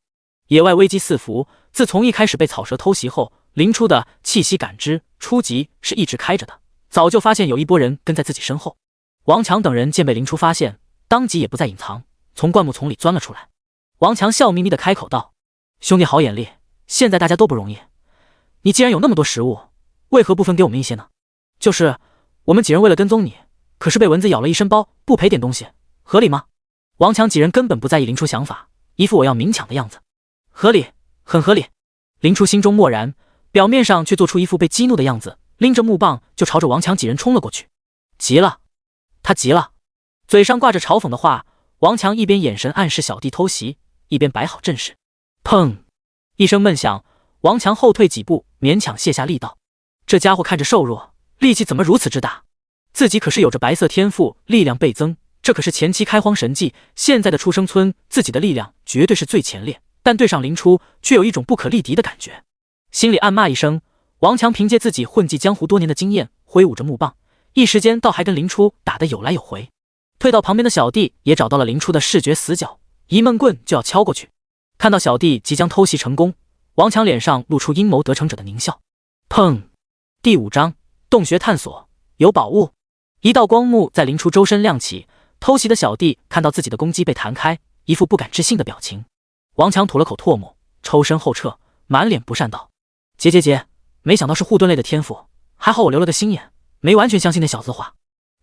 野外危机四伏，自从一开始被草蛇偷袭后，林初的气息感知初级是一直开着的，早就发现有一波人跟在自己身后。王强等人见被林初发现，当即也不再隐藏，从灌木丛里钻了出来。王强笑眯眯地开口道：兄弟好眼力，现在大家都不容易，你既然有那么多食物，为何不分给我们一些呢？就是我们几人为了跟踪你，可是被蚊子咬了一身包，不赔点东西，合理吗？王强几人根本不在意林初想法，一副我要明抢的样子。合理，很合理。林初心中默然，表面上却做出一副被激怒的样子，拎着木棒就朝着王强几人冲了过去。急了，他急了。嘴上挂着嘲讽的话，王强一边眼神暗示小弟偷袭，一边摆好阵势。砰！一声闷响，王强后退几步，勉强卸下力道。这家伙看着瘦弱，力气怎么如此之大？自己可是有着白色天赋，力量倍增，这可是前期开荒神技。现在的出生村，自己的力量绝对是最前列，但对上林初，却有一种不可力敌的感觉。心里暗骂一声，王强凭借自己混迹江湖多年的经验，挥舞着木棒，一时间倒还跟林初打得有来有回。退到旁边的小弟也找到了林初的视觉死角，一闷棍就要敲过去。看到小弟即将偷袭成功，王强脸上露出阴谋得逞者的狞笑。砰！第5章洞穴探索，有宝物。一道光幕在林初周身亮起，偷袭的小弟看到自己的攻击被弹开，一副不敢置信的表情。王强吐了口唾沫，抽身后撤，满脸不善道：结，没想到是护盾类的天赋，还好我留了个心眼，没完全相信那小子的话。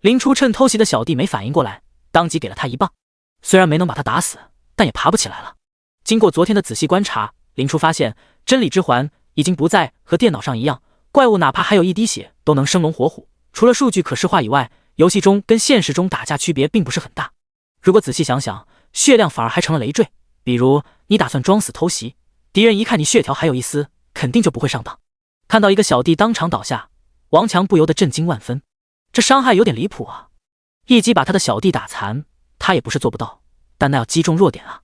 林初趁偷袭的小弟没反应过来，当即给了他一棒，虽然没能把他打死，但也爬不起来了。经过昨天的仔细观察，林初发现真理之环已经不再和电脑上一样，怪物哪怕还有一滴血都能生龙活虎，除了数据可视化以外，游戏中跟现实中打架区别并不是很大。如果仔细想想，血量反而还成了累赘。比如你打算装死偷袭，敌人一看你血条还有一丝，肯定就不会上当。看到一个小弟当场倒下，王强不由得震惊万分，这伤害有点离谱啊！一击把他的小弟打残，他也不是做不到，但那要击中弱点啊，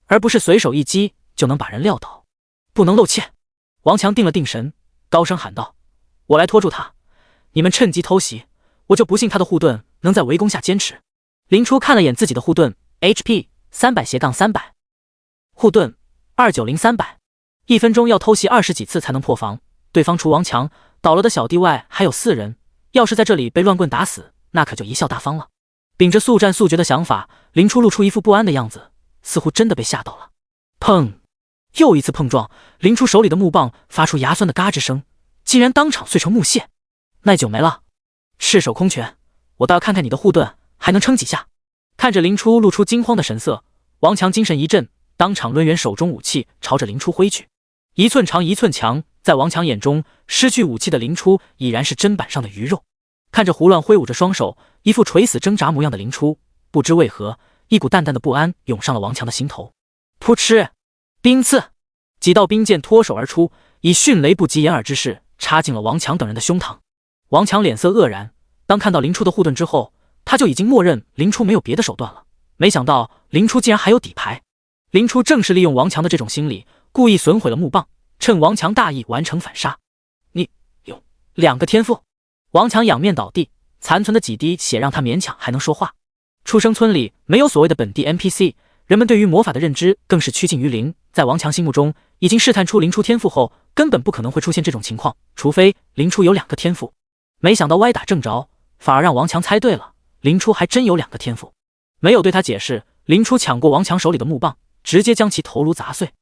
而不是随手一击就能把人撂倒。不能露怯！王强定了定神，高声喊道：我来拖住他，你们趁机偷袭，我就不信他的护盾能在围攻下坚持。林初看了眼自己的护盾 ，HP 300-300，护盾290-300，一分钟要偷袭20几次才能破防。对方除王强倒了的小弟外还有4人，要是在这里被乱棍打死，那可就贻笑大方了。秉着速战速决的想法，林初露出一副不安的样子，似乎真的被吓到了。砰！又一次碰撞，林初手里的木棒发出牙酸的嘎吱声，竟然当场碎成木屑。耐久没了，赤手空拳，我倒要看看你的护盾还能撑几下。看着林初露出惊慌的神色，王强精神一振，当场抡圆手中武器朝着林初挥去。1寸长1寸强，在王强眼中，失去武器的林初已然是砧板上的鱼肉。看着胡乱挥舞着双手，一副垂死挣扎模样的林初，不知为何，一股淡淡的不安涌上了王强的心头。噗嗤！冰刺！几道冰箭脱手而出，以迅雷不及掩耳之势插进了王强等人的胸膛。王强脸色愕然，当看到林初的护盾之后，他就已经默认林初没有别的手段了。没想到林初竟然还有底牌。林初正是利用王强的这种心理，故意损毁了木棒，趁王强大意完成反杀。你有2个天赋。王强仰面倒地，残存的几滴血让他勉强还能说话。出生村里没有所谓的本地 NPC， 人们对于魔法的认知更是趋近于零。在王强心目中，已经试探出林初天赋后，根本不可能会出现这种情况，除非林初有2个天赋。没想到歪打正着，反而让王强猜对了，林初还真有2个天赋。没有对他解释，林初抢过王强手里的木棒，直接将其头颅砸碎。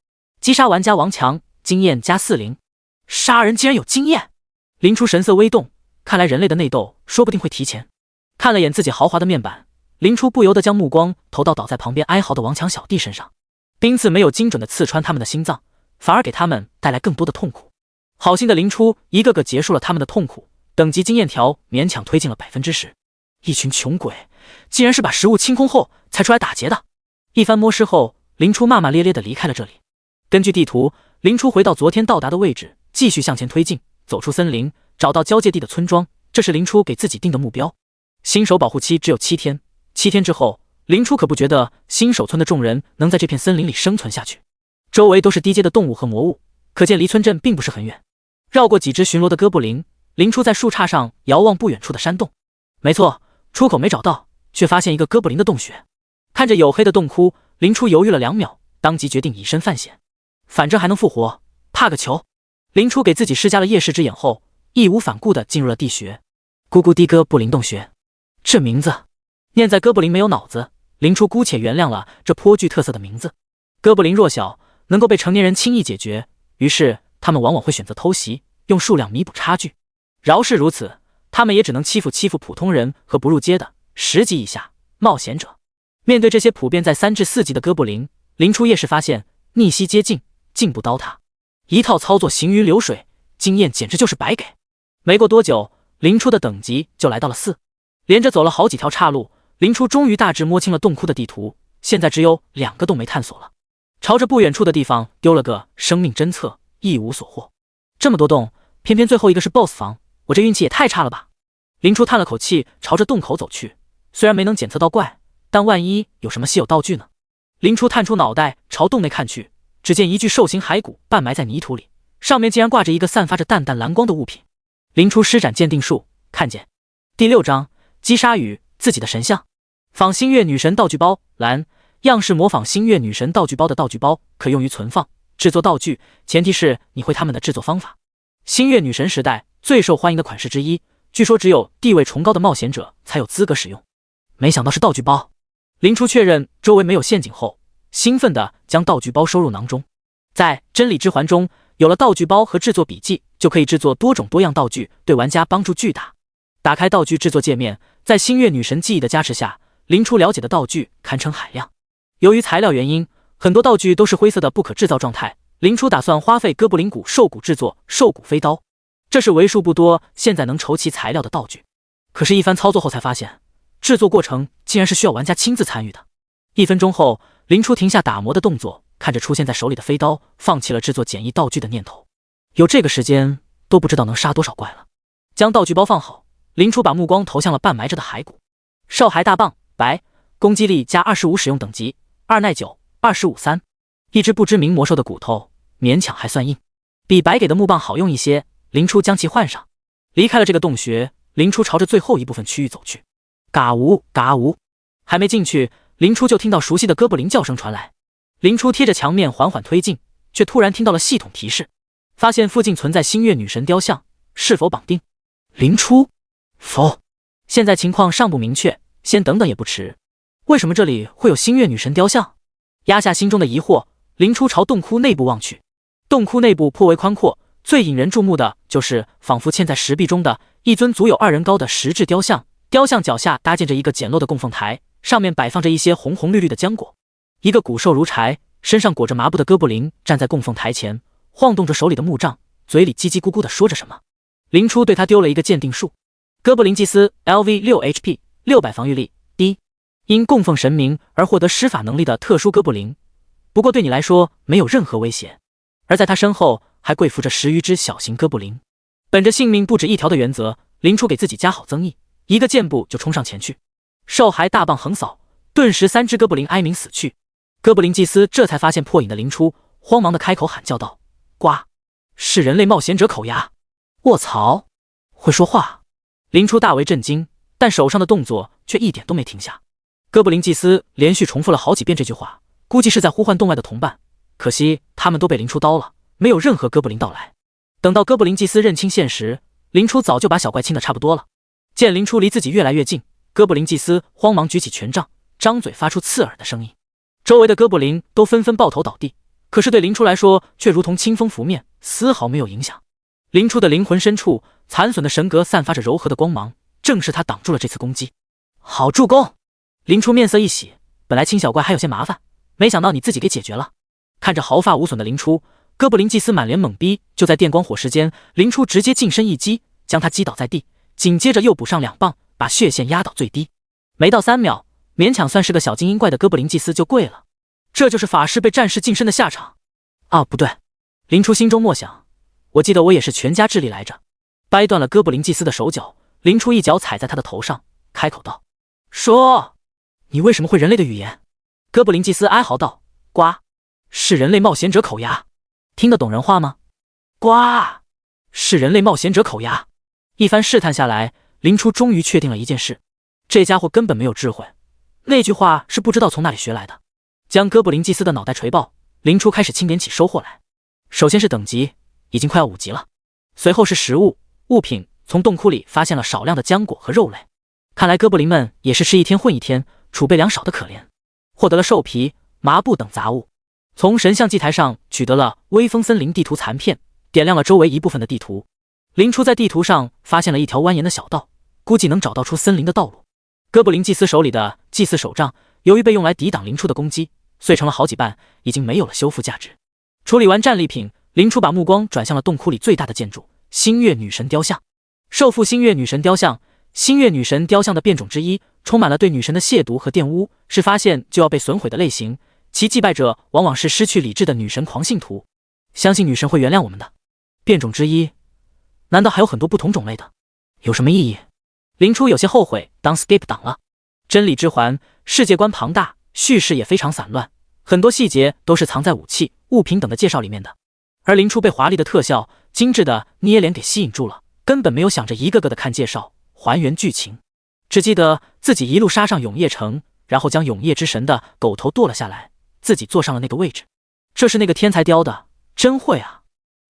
击杀玩家王强，经验加40。杀人竟然有经验！林初神色微动，看来人类的内斗说不定会提前。看了眼自己豪华的面板，林初不由得将目光投到倒在旁边哀嚎的王强小弟身上。冰刺没有精准的刺穿他们的心脏，反而给他们带来更多的痛苦。好心的林初一个个结束了他们的痛苦，等级经验条勉强推进了10%。一群穷鬼，竟然是把食物清空后才出来打劫的。一番摸尸后，林初骂骂咧咧地离开了这里。根据地图，林初回到昨天到达的位置，继续向前推进，走出森林，找到交界地的村庄，这是林初给自己定的目标。新手保护期只有7天，7天之后，林初可不觉得新手村的众人能在这片森林里生存下去。周围都是低阶的动物和魔物，可见离村镇并不是很远。绕过几只巡逻的哥布林，林初在树杈上遥望不远处的山洞。没错，出口没找到，却发现一个哥布林的洞穴。看着黝黑的洞窟，林初犹豫了2秒，当即决定以身犯险。反正还能复活，怕个球！林初给自己施加了夜视之眼后，义无反顾地进入了地穴。咕咕滴哥布林洞穴，这名字念在哥布林没有脑子，林初姑且原谅了这颇具特色的名字。哥布林弱小，能够被成年人轻易解决，于是他们往往会选择偷袭，用数量弥补差距。饶是如此，他们也只能欺负普通人和不入阶的10级以下冒险者。面对这些普遍在3至4级的哥布林，林初夜视发现逆袭接近，进步刀塔，一套操作行云流水，经验简直就是白给。没过多久，林初的等级就来到了4。连着走了好几条岔路，林初终于大致摸清了洞窟的地图，现在只有2个洞没探索了。朝着不远处的地方丢了个生命侦测，一无所获。这么多洞，偏偏最后一个是 BOSS 房，我这运气也太差了吧！林初叹了口气，朝着洞口走去。虽然没能检测到怪，但万一有什么稀有道具呢？林初探出脑袋朝洞内看去，只见一具兽形骸骨半埋在泥土里，上面竟然挂着一个散发着淡淡蓝光的物品。林初施展鉴定术，看见第6章击杀与自己的神像。仿星月女神道具包，蓝，样式模仿星月女神道具包的道具包，可用于存放、制作道具，前提是你会他们的制作方法。星月女神时代最受欢迎的款式之一，据说只有地位崇高的冒险者才有资格使用。没想到是道具包。林初确认周围没有陷阱后，兴奋地将道具包收入囊中。在真理之环中，有了道具包和制作笔记，就可以制作多种多样道具，对玩家帮助巨大。打开道具制作界面，在星月女神记忆的加持下，林初了解的道具堪称海量。由于材料原因，很多道具都是灰色的不可制造状态。林初打算花费哥布林骨兽骨制作兽骨飞刀，这是为数不多现在能筹齐材料的道具。可是，一番操作后才发现，制作过程竟然是需要玩家亲自参与的。1分钟后，林初停下打磨的动作，看着出现在手里的飞刀，放弃了制作简易道具的念头。有这个时间，都不知道能杀多少怪了。将道具包放好，林初把目光投向了半埋着的骸骨。少骸大棒，白，攻击力加25，使用等级2耐久25-3。一只不知名魔兽的骨头，勉强还算硬，比白给的木棒好用一些。林初将其换上，离开了这个洞穴。林初朝着最后一部分区域走去。嘎呜嘎呜，还没进去，林初就听到熟悉的哥布林叫声传来。林初贴着墙面缓缓推进，却突然听到了系统提示，发现附近存在星月女神雕像，是否绑定？林初，否，现在情况尚不明确，先等等也不迟。为什么这里会有星月女神雕像？压下心中的疑惑，林初朝洞窟内部望去。洞窟内部颇为宽阔，最引人注目的就是仿佛嵌在石壁中的一尊足有2人高的石质雕像，雕像脚下搭建着一个简陋的供奉台，上面摆放着一些红红绿绿的浆果。一个骨瘦如柴、身上裹着麻布的哥布林站在供奉台前，晃动着手里的木杖，嘴里叽叽咕咕地说着什么。林初对他丢了一个鉴定术：哥布林祭司 LV 6 HP 600防御力低，因供奉神明而获得施法能力的特殊哥布林，不过对你来说没有任何威胁。而在他身后还跪伏着10余只小型哥布林。本着性命不止一条的原则，林初给自己加好增益，一个箭步就冲上前去，兽骸大棒横扫，顿时3只哥布林哀鸣死去。哥布林祭司这才发现破影的林初，慌忙的开口喊叫道：“呱！是人类冒险者口牙！卧槽，会说话！”林初大为震惊，但手上的动作却一点都没停下。哥布林祭司连续重复了好几遍这句话，估计是在呼唤洞外的同伴，可惜他们都被林初刀了，没有任何哥布林到来。等到哥布林祭司认清现实，林初早就把小怪清得差不多了。见林初离自己越来越近，哥布林祭司慌忙举起权杖，张嘴发出刺耳的声音。周围的哥布林都纷纷抱头倒地，可是对林初来说却如同清风拂面，丝毫没有影响。林初的灵魂深处残损的神格散发着柔和的光芒，正是他挡住了这次攻击。好助攻！林初面色一喜，本来清小怪还有些麻烦，没想到你自己给解决了。看着毫发无损的林初，哥布林祭司满脸懵逼。就在电光火石间，林初直接近身一击，将他击倒在地，紧接着又补上2棒，把血线压到最低。没到3秒，勉强算是个小精英怪的哥布林祭司就跪了。这就是法师被战士近身的下场啊！不对，林初心中默想，我记得我也是全家之力来着。掰断了哥布林祭司的手脚，林初一脚踩在他的头上，开口道：“说，你为什么会人类的语言？”哥布林祭司哀嚎道：“呱，是人类冒险者口牙，听得懂人话吗？”“呱，是人类冒险者口牙。”一番试探下来，林初终于确定了一件事：这家伙根本没有智慧，那句话是不知道从哪里学来的。将哥布林祭司的脑袋锤爆，林初开始清点起收获来。首先是等级，已经快要5级了。随后是食物物品，从洞窟里发现了少量的浆果和肉类。看来哥布林们也是吃一天混一天，储备粮少得可怜。获得了兽皮、麻布等杂物。从神像祭台上取得了微风森林地图残片，点亮了周围一部分的地图。林初在地图上发现了一条蜿蜒的小道，估计能找到出森林的道路。哥布林祭司手里的祭祀手杖，由于被用来抵挡林初的攻击，碎成了好几瓣，已经没有了修复价值。处理完战利品，林初把目光转向了洞窟里最大的建筑——星月女神雕像。受缚星月女神雕像，星月女神雕像的变种之一，充满了对女神的亵渎和玷污，是发现就要被损毁的类型。其祭拜者往往是失去理智的女神狂信徒，相信女神会原谅我们的。变种之一，难道还有很多不同种类的？有什么意义？林初有些后悔当 skip 党了。真理之环，世界观庞大，叙事也非常散乱，很多细节都是藏在武器、物品等的介绍里面的。而林初被华丽的特效、精致的捏脸给吸引住了，根本没有想着一个个的看介绍、还原剧情，只记得自己一路杀上永夜城，然后将永夜之神的狗头剁了下来，自己坐上了那个位置。这是那个天才雕的，真会啊！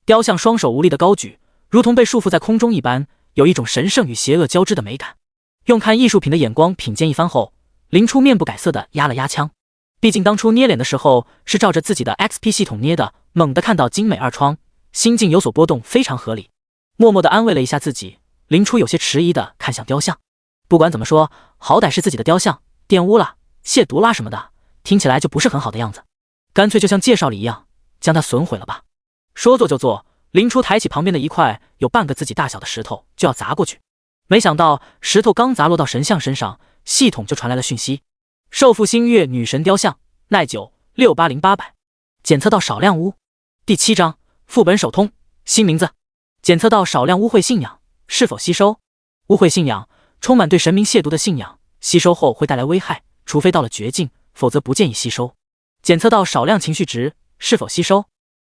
雕像双手无力的高举，如同被束缚在空中一般，有一种神圣与邪恶交织的美感。用看艺术品的眼光品鉴一番后，林初面不改色的压了压枪。毕竟当初捏脸的时候是照着自己的 XP 系统捏的，猛地看到精美2窗，心境有所波动，非常合理。默默地安慰了一下自己，林初有些迟疑地看向雕像。不管怎么说，好歹是自己的雕像，玷污了、亵渎啦什么的，听起来就不是很好的样子。干脆就像介绍里一样，将它损毁了吧。说做就做，林初抬起旁边的一块有半个自己大小的石头就要砸过去，没想到石头刚砸落到神像身上，系统就传来了讯息：受缚星月女神雕像，耐久680-800，检测到少量污。第7章副本首通，新名字。检测到少量污秽信仰，是否吸收？污秽信仰充满对神明亵渎的信仰，吸收后会带来危害，除非到了绝境，否则不建议吸收。检测到少量情绪值，是否吸收？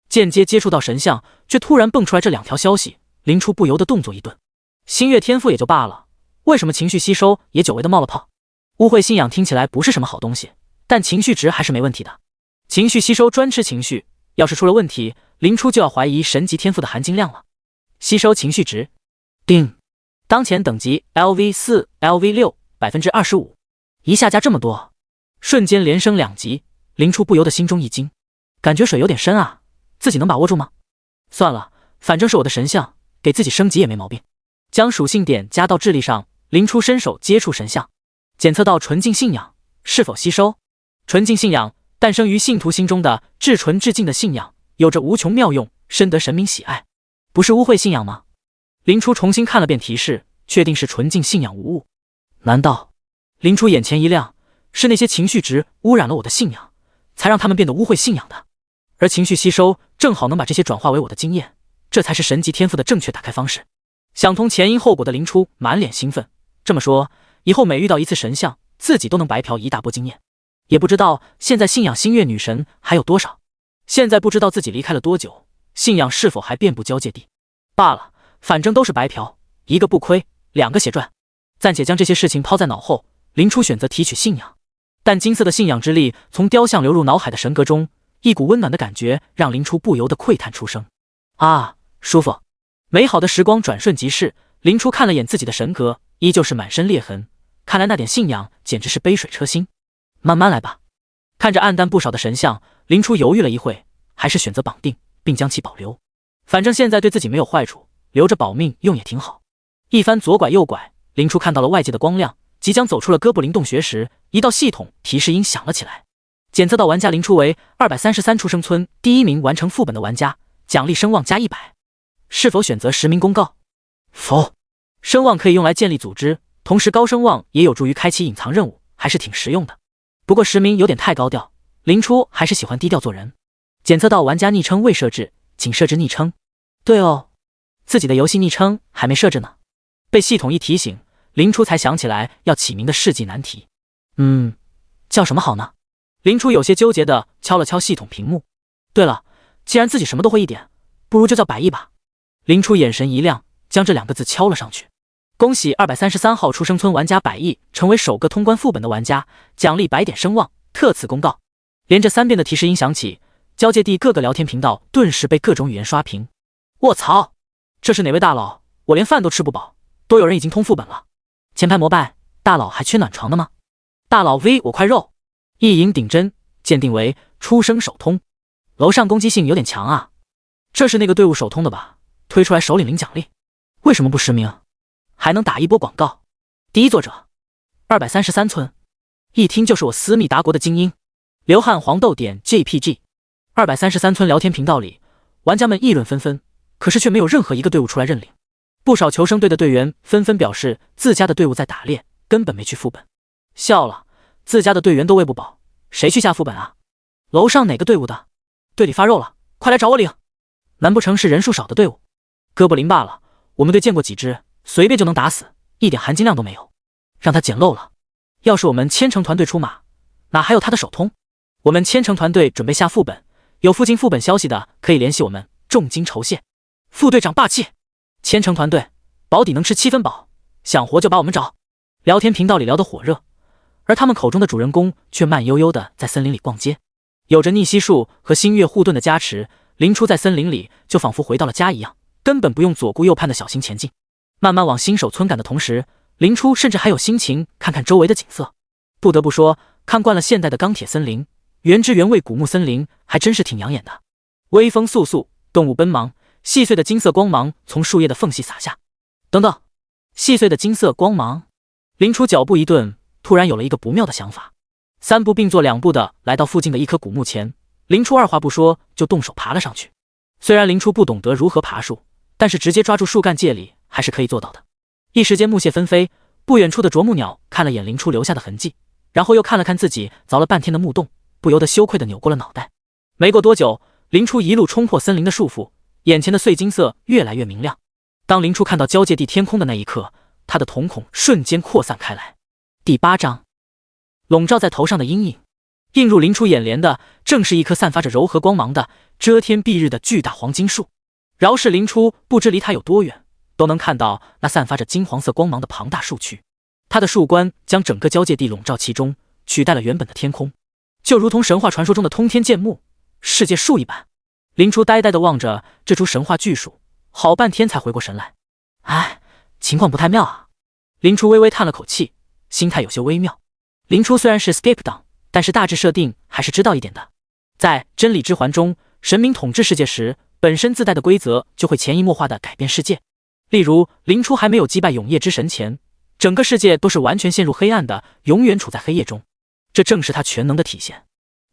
间接接触到神像，却突然蹦出来这2条消息，林初不由得动作一顿。星月天赋也就罢了，为什么情绪吸收也久违的冒了泡？污秽信仰听起来不是什么好东西，但情绪值还是没问题的。情绪吸收专吃情绪，要是出了问题，林初就要怀疑神级天赋的含金量了。吸收情绪值，定，当前等级 LV4、LV6，25%，一下加这么多，瞬间连升2级，林初不由得心中一惊，感觉水有点深啊，自己能把握住吗？算了，反正是我的神像，给自己升级也没毛病。将属性点加到智力上，林初伸手接触神像，检测到纯净信仰，是否吸收？纯净信仰诞生于信徒心中的至纯至净的信仰，有着无穷妙用，深得神明喜爱。不是污秽信仰吗？林初重新看了遍提示，确定是纯净信仰无误。难道？林初眼前一亮，是那些情绪值污染了我的信仰，才让他们变得污秽信仰的。而情绪吸收正好能把这些转化为我的经验，这才是神级天赋的正确打开方式。想通前因后果的林初满脸兴奋，这么说，以后每遇到一次神像，自己都能白嫖一大波经验。也不知道现在信仰星月女神还有多少，现在不知道自己离开了多久，信仰是否还遍布交界地。罢了，反正都是白嫖，一个不亏，2个血赚。暂且将这些事情抛在脑后，林初选择提取信仰。但金色的信仰之力从雕像流入脑海的神格中，一股温暖的感觉让林初不由得喟叹出声。啊，舒服！美好的时光转瞬即逝，林初看了眼自己的神格，依旧是满身裂痕，看来那点信仰简直是杯水车薪。慢慢来吧。看着暗淡不少的神像，林初犹豫了一会，还是选择绑定，并将其保留。反正现在对自己没有坏处，留着保命用也挺好。一番左拐右拐，林初看到了外界的光亮，即将走出了哥布林洞穴时，一道系统提示音响了起来。检测到玩家林初为233出生村第1名完成副本的玩家，奖励声望加100。是否选择实名公告？否。声望可以用来建立组织，同时高声望也有助于开启隐藏任务，还是挺实用的。不过实名有点太高调，林初还是喜欢低调做人。检测到玩家昵称未设置，请设置昵称。对哦，自己的游戏昵称还没设置呢。被系统一提醒，林初才想起来要起名的世纪难题。叫什么好呢？林初有些纠结地敲了敲系统屏幕。对了，既然自己什么都会一点，不如就叫百亿吧。林初眼神一亮，将这2个字敲了上去。恭喜233号出生村玩家百亿成为首个通关副本的玩家，奖励100点声望，特此公告。连着3遍的提示音响起，交界地各个聊天频道顿时被各种语言刷屏。卧槽，这是哪位大佬？我连饭都吃不饱，都有人已经通副本了。前排膜拜，大佬还缺暖床的吗？大佬 V 我块肉。一影顶针，鉴定为出生首通。楼上攻击性有点强啊。这是那个队伍首通的吧？推出来首领领奖励，为什么不实名？还能打一波广告。第一作者233村，一听就是我私密达国的精英。流汗黄豆点 JPG。233村聊天频道里，玩家们议论纷纷，可是却没有任何一个队伍出来认领。不少求生队的队员纷纷表示自家的队伍在打猎，根本没去副本。笑了，自家的队员都喂不饱，谁去下副本啊？楼上哪个队伍的？队里发肉了，快来找我领。难不成是人数少的队伍？哥布林罢了，我们队见过几只，随便就能打死，一点含金量都没有，让他捡漏了。要是我们千城团队出马，哪还有他的首通？我们千城团队准备下副本，有附近副本消息的可以联系我们，重金酬谢。副队长霸气！千城团队保底能吃7分饱，想活就把我们找。聊天频道里聊得火热，而他们口中的主人公却慢悠悠的在森林里逛街。有着逆息术和星月护盾的加持，林初在森林里就仿佛回到了家一样，根本不用左顾右盼的小心前进。慢慢往新手村赶的同时，林初甚至还有心情看看周围的景色。不得不说，看惯了现代的钢铁森林，原汁原味古木森林还真是挺养眼的。微风簌簌，动物奔忙，细碎的金色光芒从树叶的缝隙洒下。等等，细碎的金色光芒。林初脚步一顿，突然有了一个不妙的想法。3步并作2步的来到附近的一棵古木前，林初二话不说就动手爬了上去。虽然林初不懂得如何爬树，但是直接抓住树干借力还是可以做到的。一时间木屑纷飞，不远处的啄木鸟看了眼林初留下的痕迹，然后又看了看自己凿了半天的木洞，不由得羞愧地扭过了脑袋。没过多久，林初一路冲破森林的束缚，眼前的碎金色越来越明亮。当林初看到交界地天空的那一刻，他的瞳孔瞬间扩散开来。第8章，笼罩在头上的阴影。映入林初眼帘的正是一棵散发着柔和光芒的遮天蔽日的巨大黄金树。饶是林初不知离它有多远，都能看到那散发着金黄色光芒的庞大树躯。他的树冠将整个交界地笼罩其中，取代了原本的天空，就如同神话传说中的通天剑幕，世界树一般。林初呆呆地望着这株神话巨树，好半天才回过神来。哎，情况不太妙啊。林初微微叹了口气，心态有些微妙。林初虽然是 skip 党，但是大致设定还是知道一点的。在真理之环中，神明统治世界时，本身自带的规则就会潜移默化地改变世界。例如，林初还没有击败永夜之神前，整个世界都是完全陷入黑暗的，永远处在黑夜中，这正是他全能的体现。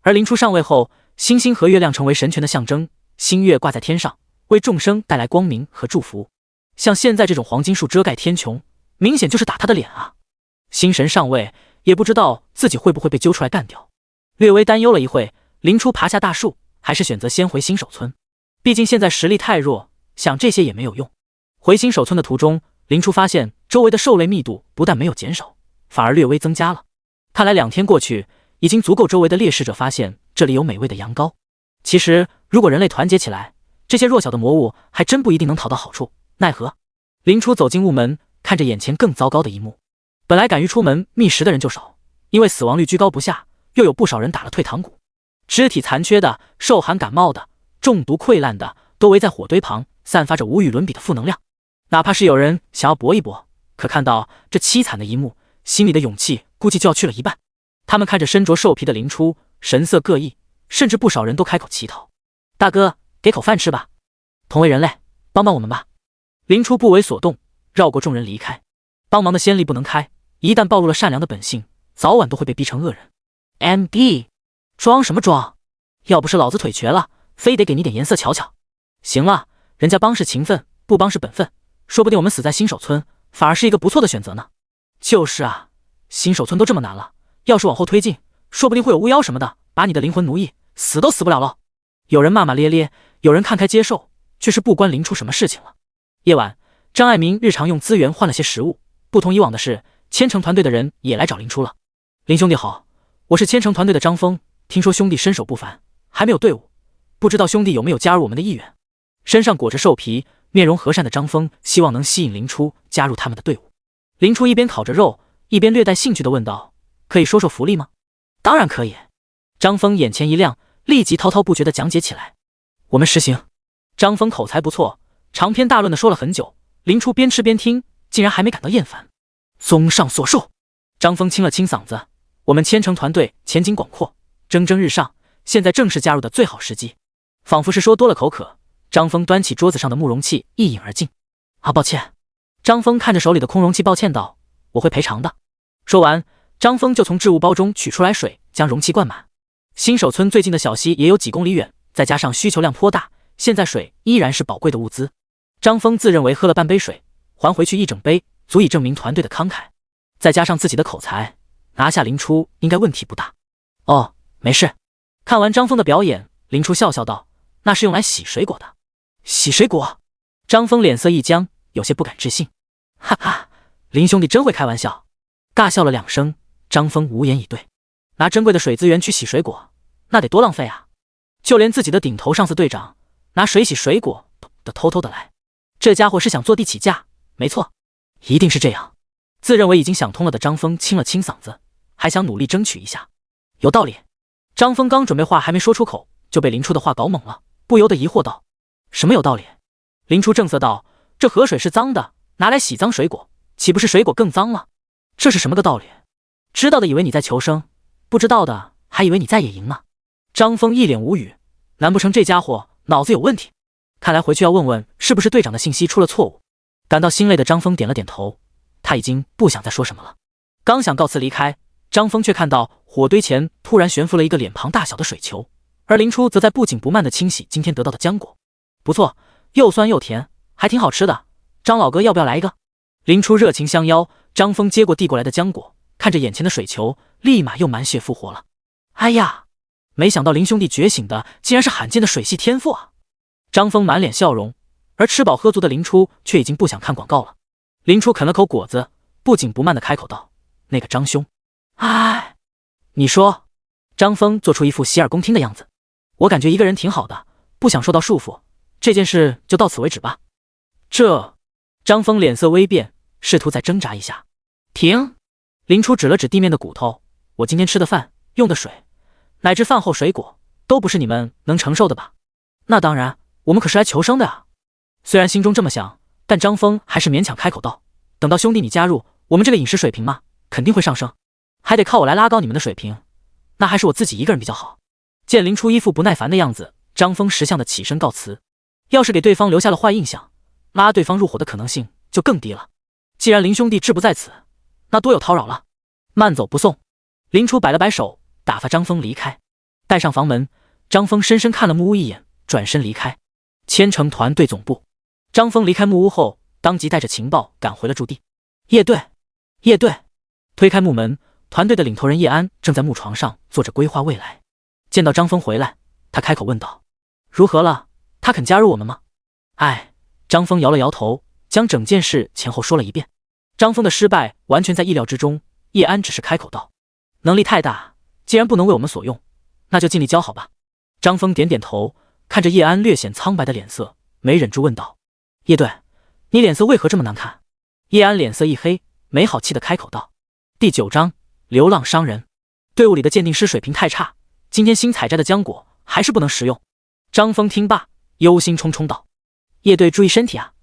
而林初上位后，星星和月亮成为神权的象征，星月挂在天上，为众生带来光明和祝福。像现在这种黄金树遮盖天穹，明显就是打他的脸啊！星神上位，也不知道自己会不会被揪出来干掉。略微担忧了一会，林初爬下大树，还是选择先回新手村。毕竟现在实力太弱，想这些也没有用。回新手村的途中，林初发现周围的兽类密度不但没有减少，反而略微增加了。看来2天过去，已经足够周围的猎食者发现这里有美味的羊羔。其实，如果人类团结起来，这些弱小的魔物还真不一定能讨到好处。奈何，林初走进雾门，看着眼前更糟糕的一幕。本来敢于出门觅食的人就少，因为死亡率居高不下，又有不少人打了退堂鼓。肢体残缺的、受寒感冒的、中毒溃烂的，都围在火堆旁，散发着无与伦比的负能量。哪怕是有人想要搏一搏，可看到这凄惨的一幕，心里的勇气估计就要去了一半。他们看着身着兽皮的林初，神色各异，甚至不少人都开口乞讨：“大哥，给口饭吃吧，同为人类，帮帮我们吧。”林初不为所动，绕过众人离开。帮忙的先例不能开，一旦暴露了善良的本性，早晚都会被逼成恶人。MD， 装什么装？要不是老子腿瘸了，非得给你点颜色瞧瞧。行了，人家帮是情分，不帮是本分，说不定我们死在新手村，反而是一个不错的选择呢。就是啊，新手村都这么难了，要是往后推进，说不定会有巫妖什么的把你的灵魂奴役，死都死不了喽。有人骂骂咧咧，有人看开接受，却是不关林初什么事情了。夜晚，张爱民日常用资源换了些食物，不同以往的是，千城团队的人也来找林初了。林兄弟好，我是千城团队的张峰，听说兄弟身手不凡，还没有队伍，不知道兄弟有没有加入我们的意愿？身上裹着兽皮，面容和善的张峰希望能吸引林初加入他们的队伍。林初一边烤着肉，一边略带兴趣地问道：“可以说说福利吗？”“当然可以。”张峰眼前一亮，立即滔滔不绝地讲解起来。“我们实行。”张峰口才不错，长篇大论地说了很久，林初边吃边听，竟然还没感到厌烦。综上所述，张峰清了清嗓子，我们千城团队前景广阔，蒸蒸日上，现在正是加入的最好时机。仿佛是说多了口渴，张峰端起桌子上的慕容器一饮而尽。“抱歉。”张峰看着手里的空容器抱歉道：“我会赔偿的。”说完，张峰就从置物包中取出来水，将容器灌满。新手村最近的小溪也有几公里远，再加上需求量颇大，现在水依然是宝贵的物资。张峰自认为喝了半杯水，还回去一整杯，足以证明团队的慷慨。再加上自己的口才，拿下林初应该问题不大。“哦，没事。”看完张峰的表演，林初笑笑道：“那是用来洗水果的。”“洗水果？”张峰脸色一僵，有些不敢置信。“哈哈，林兄弟真会开玩笑。”尬笑了2声，张峰无言以对。拿珍贵的水资源去洗水果，那得多浪费啊！就连自己的顶头上司队长拿水洗水果都偷偷的来，这家伙是想坐地起价。没错，一定是这样。自认为已经想通了的张峰清了清嗓子，还想努力争取一下。有道理。张峰刚准备话还没说出口，就被林初的话搞懵了，不由得疑惑道：“什么有道理？”林初正色道：“这河水是脏的，拿来洗脏水果，岂不是水果更脏了？这是什么个道理？知道的以为你在求生，不知道的还以为你在野营呢。”张峰一脸无语，难不成这家伙脑子有问题？看来回去要问问是不是队长的信息出了错误。感到心累的张峰点了点头，他已经不想再说什么了。刚想告辞离开，张峰却看到火堆前突然悬浮了一个脸庞大小的水球，而林初则在不紧不慢地清洗今天得到的浆果。不错，又酸又甜，还挺好吃的。张老哥要不要来一个？林初热情相邀，张峰接过递过来的浆果，看着眼前的水球，立马又满血复活了。哎呀，没想到林兄弟觉醒的竟然是罕见的水系天赋啊！张峰满脸笑容，而吃饱喝足的林初却已经不想看广告了。林初啃了口果子，不紧不慢地开口道：“那个张兄。”“哎，你说。”张峰做出一副洗耳恭听的样子。“我感觉一个人挺好的，不想受到束缚，这件事就到此为止吧。”这……张峰脸色微变，试图再挣扎一下。“停！”林初指了指地面的骨头，我今天吃的饭、用的水，乃至饭后水果，都不是你们能承受的吧？那当然，我们可是来求生的啊！虽然心中这么想，但张峰还是勉强开口道：“等到兄弟你加入，我们这个饮食水平嘛，肯定会上升，还得靠我来拉高你们的水平，那还是我自己一个人比较好。”见林初一副不耐烦的样子，张峰识相的起身告辞。要是给对方留下了坏印象，拉对方入伙的可能性就更低了。既然林兄弟志不在此，那多有叨扰了，慢走不送。林初摆了摆手，打发张峰离开。带上房门，张峰深深看了木屋一眼，转身离开。千城团队总部，张峰离开木屋后，当即带着情报赶回了驻地。叶队，叶队，推开木门，团队的领头人叶安正在木床上坐着规划未来。见到张峰回来，他开口问道：“如何了？他肯加入我们吗？”哎，张峰摇了摇头，将整件事前后说了一遍。张峰的失败完全在意料之中，叶安只是开口道：“能力太大，既然不能为我们所用，那就尽力教好吧。”张峰点点头，看着叶安略显苍白的脸色，没忍住问道：“叶队，你脸色为何这么难看？”叶安脸色一黑，没好气的开口道：“第9章，流浪商人。队伍里的鉴定师水平太差，今天新采摘的浆果还是不能食用。”张峰听罢，忧心忡忡道：“叶队注意身体啊！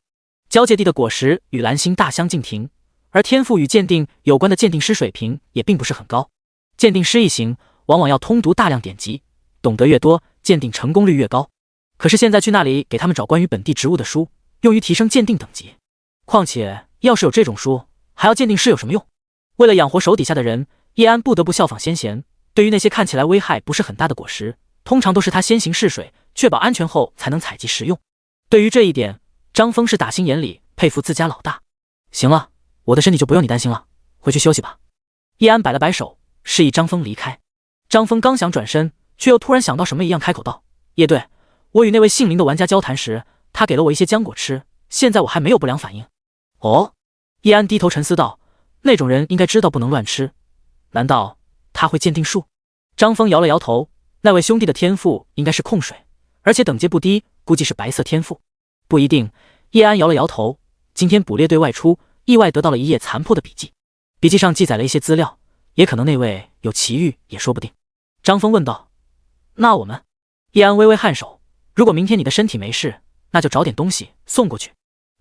交界地的果实与蓝星大相径庭，而天赋与鉴定有关的鉴定师水平也并不是很高。鉴定师一行往往要通读大量典籍，懂得越多，鉴定成功率越高。可是现在去那里给他们找关于本地植物的书，用于提升鉴定等级。况且要是有这种书，还要鉴定师有什么用？为了养活手底下的人，叶安不得不效仿先贤，对于那些看起来危害不是很大的果实，通常都是他先行试水，确保安全后才能采集食用。对于这一点，张峰是打心眼里佩服自家老大。行了，我的身体就不用你担心了，回去休息吧。叶安摆了摆手，示意张峰离开。张峰刚想转身，却又突然想到什么一样，开口道：“叶队，我与那位姓林的玩家交谈时，他给了我一些浆果吃，现在我还没有不良反应。”哦，叶安低头沉思道：“那种人应该知道不能乱吃，难道他会鉴定术？”张峰摇了摇头，那位兄弟的天赋应该是控水，而且等阶不低，估计是白色天赋。不一定。叶安摇了摇头，今天捕猎队外出，意外得到了一页残破的笔记，笔记上记载了一些资料，也可能那位有奇遇也说不定。张峰问道：“那我们？”叶安微微颔首：“如果明天你的身体没事，那就找点东西送过去，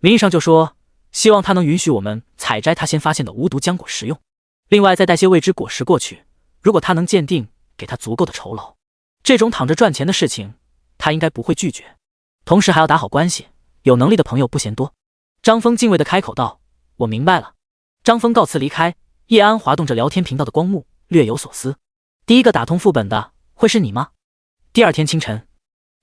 名义上就说希望他能允许我们采摘他先发现的无毒浆果食用，另外再带些未知果实过去，如果他能鉴定，给他足够的酬劳。这种躺着赚钱的事情，他应该不会拒绝。同时还要打好关系，有能力的朋友不嫌多。”张峰敬畏的开口道：“我明白了。”张峰告辞离开，叶安滑动着聊天频道的光幕，略有所思。第一个打通副本的会是你吗？第二天清晨，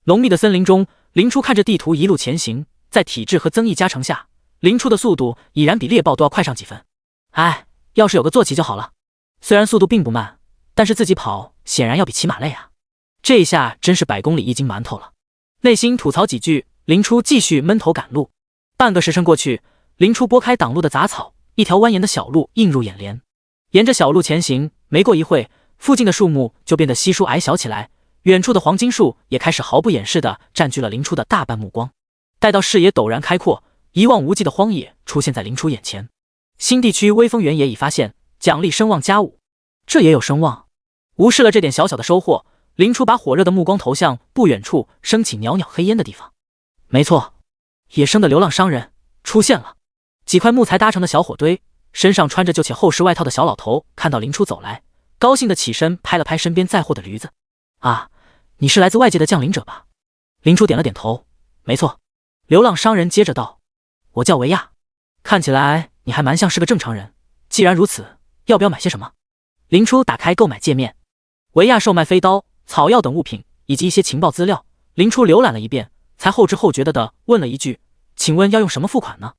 浓密的森林中，林初看着地图一路前行，在体质和增益加成下，林初的速度已然比猎豹都要快上几分。哎，要是有个坐骑就好了。虽然速度并不慢，但是自己跑显然要比骑马累啊。这一下真是100公里一斤馒头了。内心吐槽几句，林初继续闷头赶路。半个时辰过去，林初拨开挡路的杂草，一条蜿蜒的小路映入眼帘。沿着小路前行，没过一会，附近的树木就变得稀疏矮小起来，远处的黄金树也开始毫不掩饰地占据了林初的大半目光。待到视野陡然开阔，一望无际的荒野出现在林初眼前。新地区微风原野已发现，奖励声望+5，这也有声望。无视了这点小小的收获，林初把火热的目光投向不远处升起袅袅黑烟的地方。没错，野生的流浪商人出现了。几块木材搭成的小火堆，身上穿着旧且厚实外套的小老头看到林初走来，高兴地起身拍了拍身边载货的驴子。啊，你是来自外界的降临者吧？林初点了点头，没错。流浪商人接着道：“我叫维亚，看起来你还蛮像是个正常人。既然如此，要不要买些什么？”林初打开购买界面，维亚售卖飞刀、草药等物品以及一些情报资料。林初浏览了一遍，才后知后觉地问了一句：“请问要用什么付款呢？”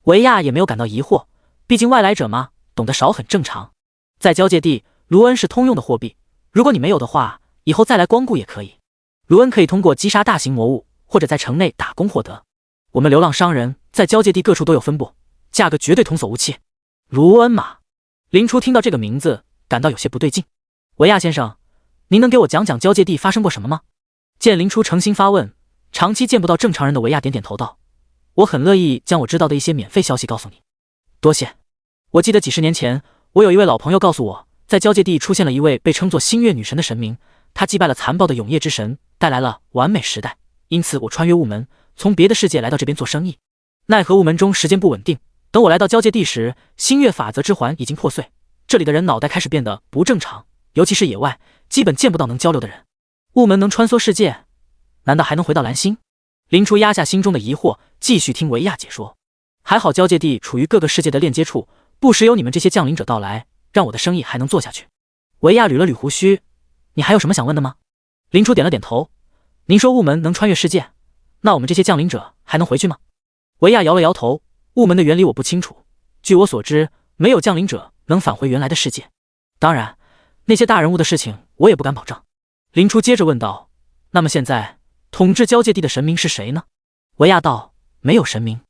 维亚也没有感到疑惑，毕竟外来者嘛，懂得少很正常。在交界地，卢恩是通用的货币，如果你没有的话，以后再来光顾也可以。卢恩可以通过击杀大型魔物或者在城内打工获得。我们流浪商人在交界地各处都有分布，价格绝对童叟无欺。卢恩嘛，林初听到这个名字感到有些不对劲。维亚先生，您能给我讲讲交界地发生过什么吗？见林初诚心发问，长期见不到正常人的维亚点点头道：“我很乐意将我知道的一些免费消息告诉你。多谢。我记得几十年前，我有一位老朋友告诉我，在交界地出现了一位被称作星月女神的神明，她击败了残暴的永夜之神，带来了完美时代。因此我穿越雾门，从别的世界来到这边做生意。奈何雾门中时间不稳定，等我来到交界地时，星月法则之环已经破碎，这里的人脑袋开始变得不正常，尤其是野外，基本见不到能交流的人。雾门能穿梭世界，难道还能回到蓝星？林初压下心中的疑惑，继续听维亚解说。还好交界地处于各个世界的链接处，不时有你们这些降临者到来，让我的生意还能做下去。维亚捋了捋胡须，你还有什么想问的吗？林初点了点头。您说雾门能穿越世界，那我们这些降临者还能回去吗？维亚摇了摇头，雾门的原理我不清楚，据我所知，没有降临者能返回原来的世界。当然，那些大人物的事情我也不敢保证。林初接着问道，那么现在统治交界地的神明是谁呢？维亚道，没有神明。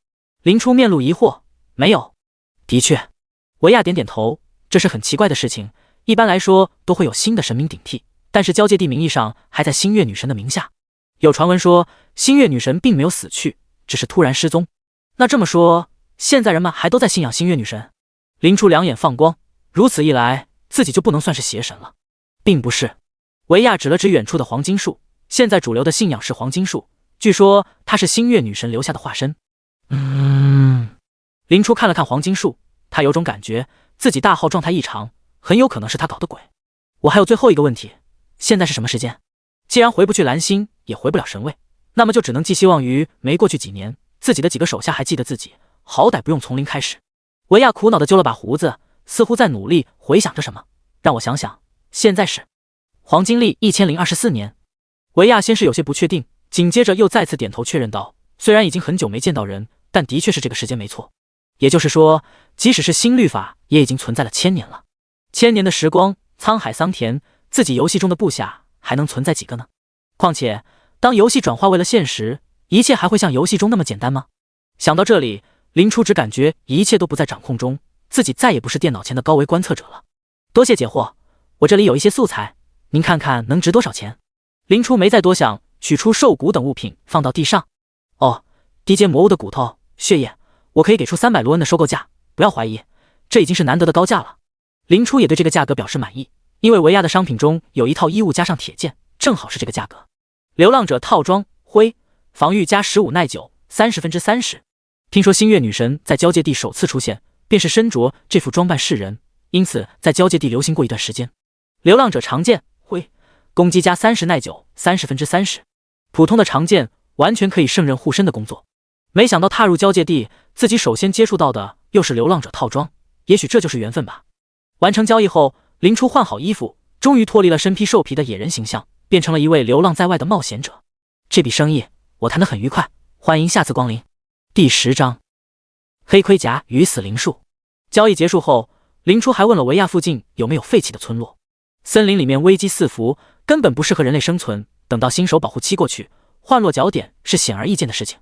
林初面露疑惑，没有？的确。维亚点点头，这是很奇怪的事情，一般来说都会有新的神明顶替，但是交界地名义上还在星月女神的名下。有传闻说星月女神并没有死去，只是突然失踪。那这么说，现在人们还都在信仰星月女神？林初两眼放光，如此一来，自己就不能算是邪神了。并不是。维亚指了指远处的黄金树，现在主流的信仰是黄金树，据说它是星月女神留下的化身。林初看了看黄金树，他有种感觉自己大号状态异常，很有可能是他搞的鬼。我还有最后一个问题，现在是什么时间？既然回不去蓝星，也回不了神位，那么就只能寄希望于没过去几年，自己的几个手下还记得自己，好歹不用从零开始。维亚苦恼地揪了把胡子，似乎在努力回想着什么。让我想想，现在是黄金历1024年。维亚先是有些不确定，紧接着又再次点头确认道，虽然已经很久没见到人，但的确是这个时间没错。也就是说，即使是新律法，也已经存在了1000年了。1000年的时光，沧海桑田，自己游戏中的部下还能存在几个呢？况且，当游戏转化为了现实，一切还会像游戏中那么简单吗？想到这里，林初只感觉一切都不在掌控中，自己再也不是电脑前的高维观测者了。多谢解惑，我这里有一些素材，您看看能值多少钱？林初没再多想，取出兽骨等物品放到地上。哦，低阶魔物的骨头、血液，我可以给出300卢恩的收购价，不要怀疑，这已经是难得的高价了。林初也对这个价格表示满意，因为维亚的商品中有一套衣物加上铁剑，正好是这个价格。流浪者套装灰，防御加15耐久30%。听说星月女神在交界地首次出现，便是身着这副装扮示人，因此在交界地流行过一段时间。流浪者长剑灰，攻击加30耐久30%。普通的长剑完全可以胜任护身的工作。没想到踏入交界地，自己首先接触到的又是流浪者套装，也许这就是缘分吧。完成交易后，林初换好衣服，终于脱离了身披兽皮的野人形象，变成了一位流浪在外的冒险者。这笔生意我谈得很愉快，欢迎下次光临。第10章，黑盔甲与死灵树。交易结束后，林初还问了维亚附近有没有废弃的村落。森林里面危机四伏，根本不适合人类生存，等到新手保护期过去，换落脚点是显而易见的事情。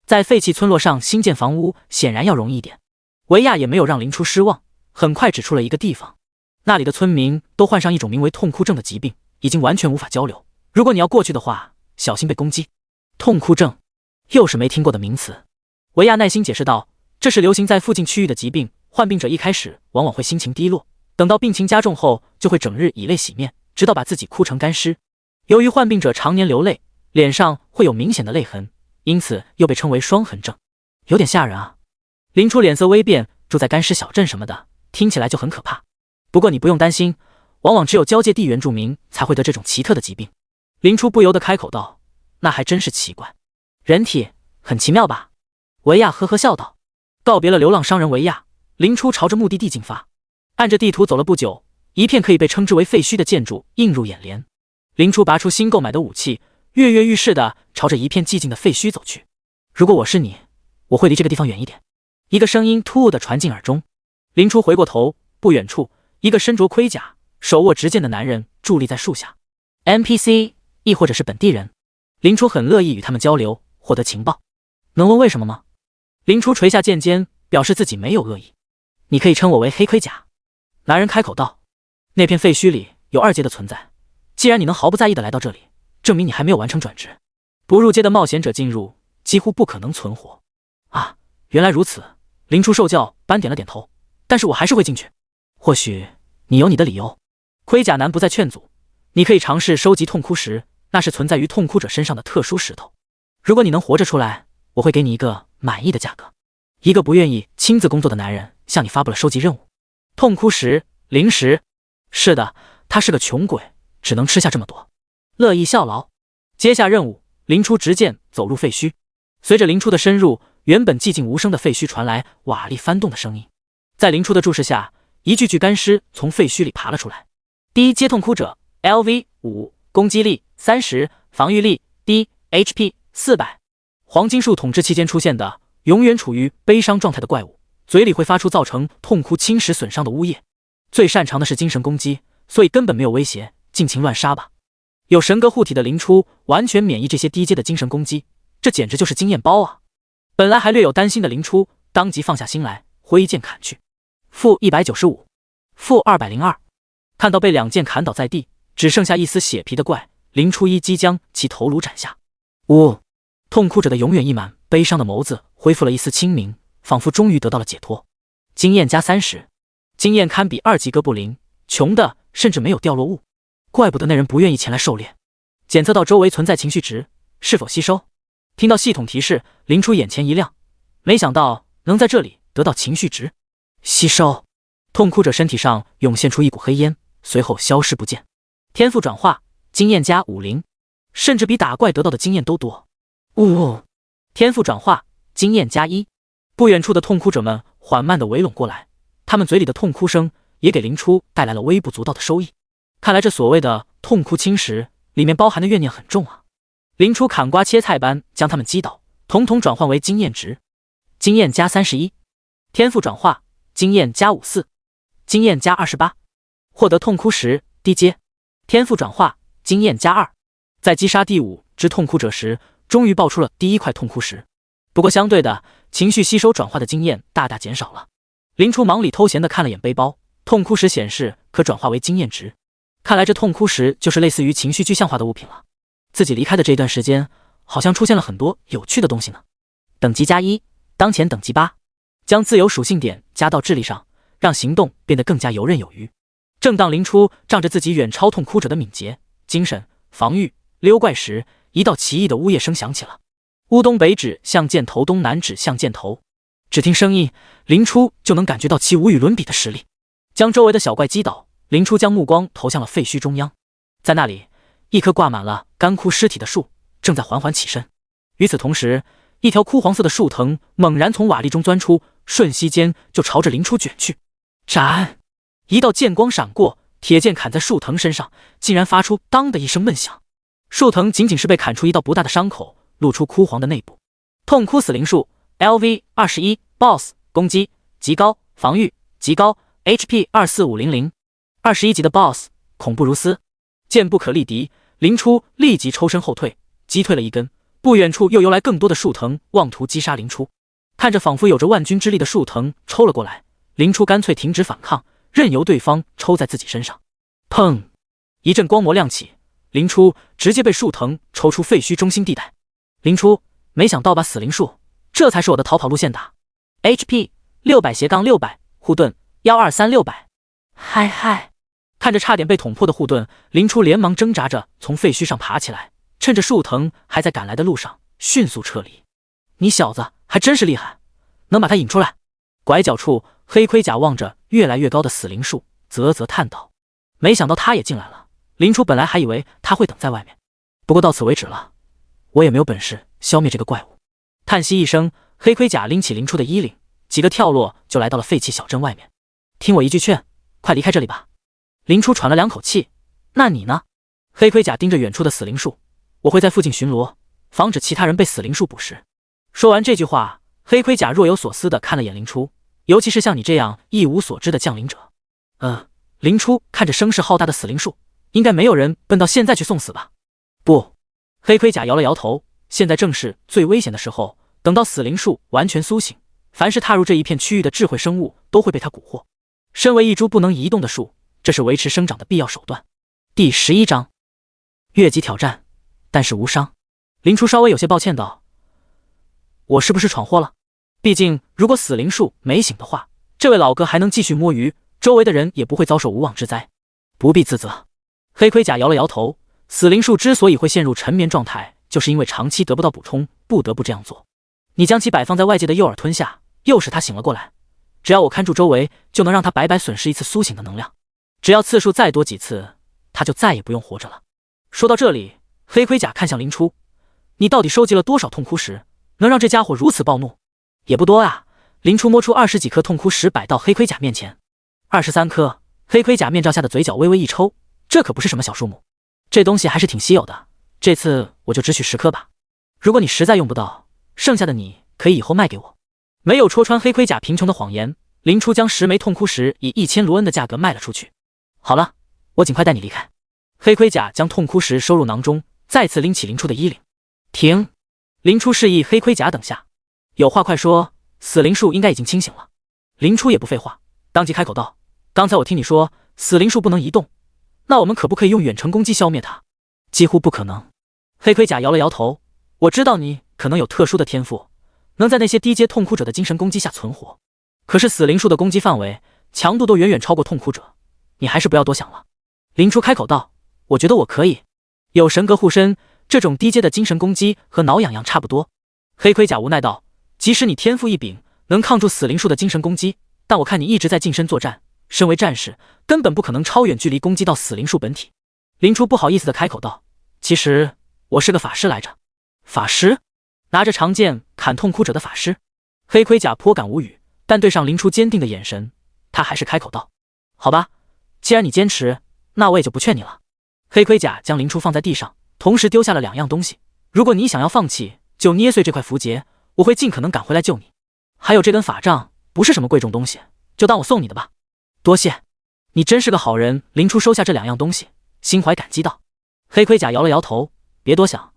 在废弃村落上新建房屋显然要容易一点。维亚也没有让林初失望，很快指出了一个地方，那里的村民都患上一种名为痛哭症的疾病，已经完全无法交流，如果你要过去的话，小心被攻击。痛哭症又是没听过的名词。维亚耐心解释道，这是流行在附近区域的疾病，患病者一开始往往会心情低落，等到病情加重后，就会整日以泪洗面，直到把自己哭成干尸。由于患病者常年流泪，脸上会有明显的泪痕，因此又被称为双痕症，有点吓人啊。林初脸色微变，住在干尸小镇什么的，听起来就很可怕。不过你不用担心，往往只有交界地原住民才会得这种奇特的疾病。林初不由得开口道，那还真是奇怪，人体很奇妙吧？维亚呵呵笑道。告别了流浪商人维亚，林初朝着目的地进发。按着地图走了不久，一片可以被称之为废墟的建筑映入眼帘。林初拔出新购买的武器，跃跃欲试地朝着一片寂静的废墟走去。如果我是你，我会离这个地方远一点。一个声音突兀地传进耳中。林初回过头，不远处，一个身着盔甲、手握执剑的男人伫立在树下。NPC 亦或者是本地人，林初很乐意与他们交流，获得情报。能问为什么吗？林初垂下剑尖，表示自己没有恶意。你可以称我为黑盔甲。男人开口道，那片废墟里有2阶的存在，既然你能毫不在意的来到这里，证明你还没有完成转职。不入阶的冒险者进入几乎不可能存活。啊，原来如此。林初受教般点了点头，但是我还是会进去。或许你有你的理由。盔甲男不再劝阻，你可以尝试收集痛哭石，那是存在于痛哭者身上的特殊石头。如果你能活着出来，我会给你一个满意的价格。一个不愿意亲自工作的男人向你发布了收集任务。痛哭石，零食。是的，他是个穷鬼，只能吃下这么多。乐意效劳。接下任务，林初执剑走入废墟。随着林初的深入，原本寂静无声的废墟传来瓦砾翻动的声音。在林初的注视下，一具具干尸从废墟里爬了出来。第一阶痛哭者 LV 5，攻击力30，防御力低 ，HP 400。黄金树统治期间出现的，永远处于悲伤状态的怪物，嘴里会发出造成痛哭侵蚀损伤的呜咽。最擅长的是精神攻击，所以根本没有威胁，尽情乱杀吧。有神格护体的林初完全免疫这些低阶的精神攻击，这简直就是经验包啊！本来还略有担心的林初，当即放下心来，挥剑砍去。-195，-202。看到被2剑砍倒在地，只剩下一丝血皮的怪，林初一击将其头颅斩下。痛哭者的永远溢满悲伤的眸子恢复了一丝清明，仿佛终于得到了解脱。经验+30，经验堪比2级哥布林，穷的甚至没有掉落物，怪不得那人不愿意前来狩猎。检测到周围存在情绪值，是否吸收？听到系统提示，林初眼前一亮，没想到能在这里得到情绪值。吸收。痛哭者身体上涌现出一股黑烟，随后消失不见。天赋转化，经验+50，甚至比打怪得到的经验都多。天赋转化，经验+1。不远处的痛哭者们缓慢地围拢过来，他们嘴里的痛哭声也给林初带来了微不足道的收益。看来这所谓的痛哭侵蚀里面包含的怨念很重啊。林初砍瓜切菜般将他们击倒，统统转换为经验值。经验+31，天赋转化，经验+54，经验+28。获得痛哭石，低阶。天赋转化，经验+2。在击杀第5只痛哭者时，终于爆出了第1块痛哭石。不过相对的，情绪吸收转化的经验大大减少了。林初忙里偷闲地看了眼背包，痛哭石显示可转化为经验值。看来这痛哭石就是类似于情绪具象化的物品了。自己离开的这一段时间，好像出现了很多有趣的东西呢。等级+1，当前等级8，将自由属性点加到智力上，让行动变得更加游刃有余。正当林初仗着自己远超痛哭者的敏捷、精神、防御溜怪时，一道奇异的呜咽声响起了。乌东北指向箭头，东南指向箭头。只听声音，林初就能感觉到其无与伦比的实力。将周围的小怪击倒，林初将目光投向了废墟中央，在那里，一棵挂满了干枯尸体的树正在缓缓起身。与此同时，一条枯黄色的树藤猛然从瓦砾中钻出，瞬息间就朝着林初卷去。斩！一道剑光闪过，铁剑砍在树藤身上，竟然发出当的一声闷响。树藤仅仅是被砍出一道不大的伤口，露出枯黄的内部。痛哭死灵树 LV 21 BOSS 攻击极高，防御极高， HP 24500。21级的 BOSS 恐怖如斯，剑不可力敌。林初立即抽身后退，击退了一根。不远处又游来更多的树藤，妄图击杀林初。看着仿佛有着万钧之力的树藤抽了过来，林初干脆停止反抗，任由对方抽在自己身上。砰！一阵光膜亮起，林初直接被树藤抽出废墟中心地带。林初没想到吧，死灵树，这才是我的逃跑路线打。HP 600-600，护盾123600。嗨嗨！看着差点被捅破的护盾，林初连忙挣扎着从废墟上爬起来，趁着树藤还在赶来的路上迅速撤离。你小子还真是厉害，能把他引出来。拐角处，黑盔甲望着越来越高的死灵树，啧啧叹道：没想到他也进来了。林初本来还以为他会等在外面，不过到此为止了，我也没有本事消灭这个怪物。叹息一声，黑盔甲拎起林初的衣领，几个跳落就来到了废弃小镇外面。听我一句劝，快离开这里吧。林初喘了2口气，那你呢？黑盔甲盯着远处的死灵树，我会在附近巡逻，防止其他人被死灵树捕食。说完这句话，黑盔甲若有所思地看了眼林初，尤其是像你这样一无所知的降临者。林初看着声势浩大的死灵树，应该没有人笨到现在去送死吧？不，黑盔甲摇了摇头，现在正是最危险的时候，等到死灵树完全苏醒，凡是踏入这一片区域的智慧生物都会被它蛊惑。身为一株不能移动的树，这是维持生长的必要手段。第11章，越级挑战，但是无伤。林初稍微有些抱歉道：我是不是闯祸了？毕竟如果死灵树没醒的话，这位老哥还能继续摸鱼，周围的人也不会遭受无妄之灾，不必自责。黑盔甲摇了摇头，死灵术之所以会陷入沉眠状态，就是因为长期得不到补充，不得不这样做。你将其摆放在外界的诱饵吞下，诱使他醒了过来。只要我看住周围，就能让他白白损失一次苏醒的能量。只要次数再多几次，他就再也不用活着了。说到这里，黑盔甲看向林初，你到底收集了多少痛哭石，能让这家伙如此暴怒？也不多啊。林初摸出20几颗痛哭石摆到黑盔甲面前。23颗。黑盔甲面罩下的嘴角微微一抽，这可不是什么小数目，这东西还是挺稀有的。这次我就只取10颗吧，如果你实在用不到，剩下的你可以以后卖给我。没有戳穿黑盔甲贫穷的谎言，林初将10枚痛哭石以1000卢恩的价格卖了出去。好了，我尽快带你离开。黑盔甲将痛哭石收入囊中，再次拎起林初的衣领。停！林初示意黑盔甲等下。有话快说，死灵术应该已经清醒了。林初也不废话，当即开口道：刚才我听你说死灵术不能移动，那我们可不可以用远程攻击消灭它？几乎不可能。黑盔甲摇了摇头，我知道你可能有特殊的天赋，能在那些低阶痛哭者的精神攻击下存活，可是死灵术的攻击范围、强度都远远超过痛哭者，你还是不要多想了。林初开口道：我觉得我可以，有神格护身，这种低阶的精神攻击和挠痒痒差不多。黑盔甲无奈道：即使你天赋异禀，能抗住死灵术的精神攻击，但我看你一直在近身作战，身为战士，根本不可能超远距离攻击到死灵术本体。林初不好意思地开口道：其实我是个法师来着。法师？拿着长剑砍痛哭者的法师？黑盔甲颇感无语，但对上林初坚定的眼神，他还是开口道：好吧，既然你坚持，那我也就不劝你了。黑盔甲将林初放在地上，同时丢下了2样东西。如果你想要放弃，就捏碎这块符节，我会尽可能赶回来救你。还有这根法杖，不是什么贵重东西，就当我送你的吧。多谢，你真是个好人。林初收下这2样东西，心怀感激道。黑盔甲摇了摇头，别多想，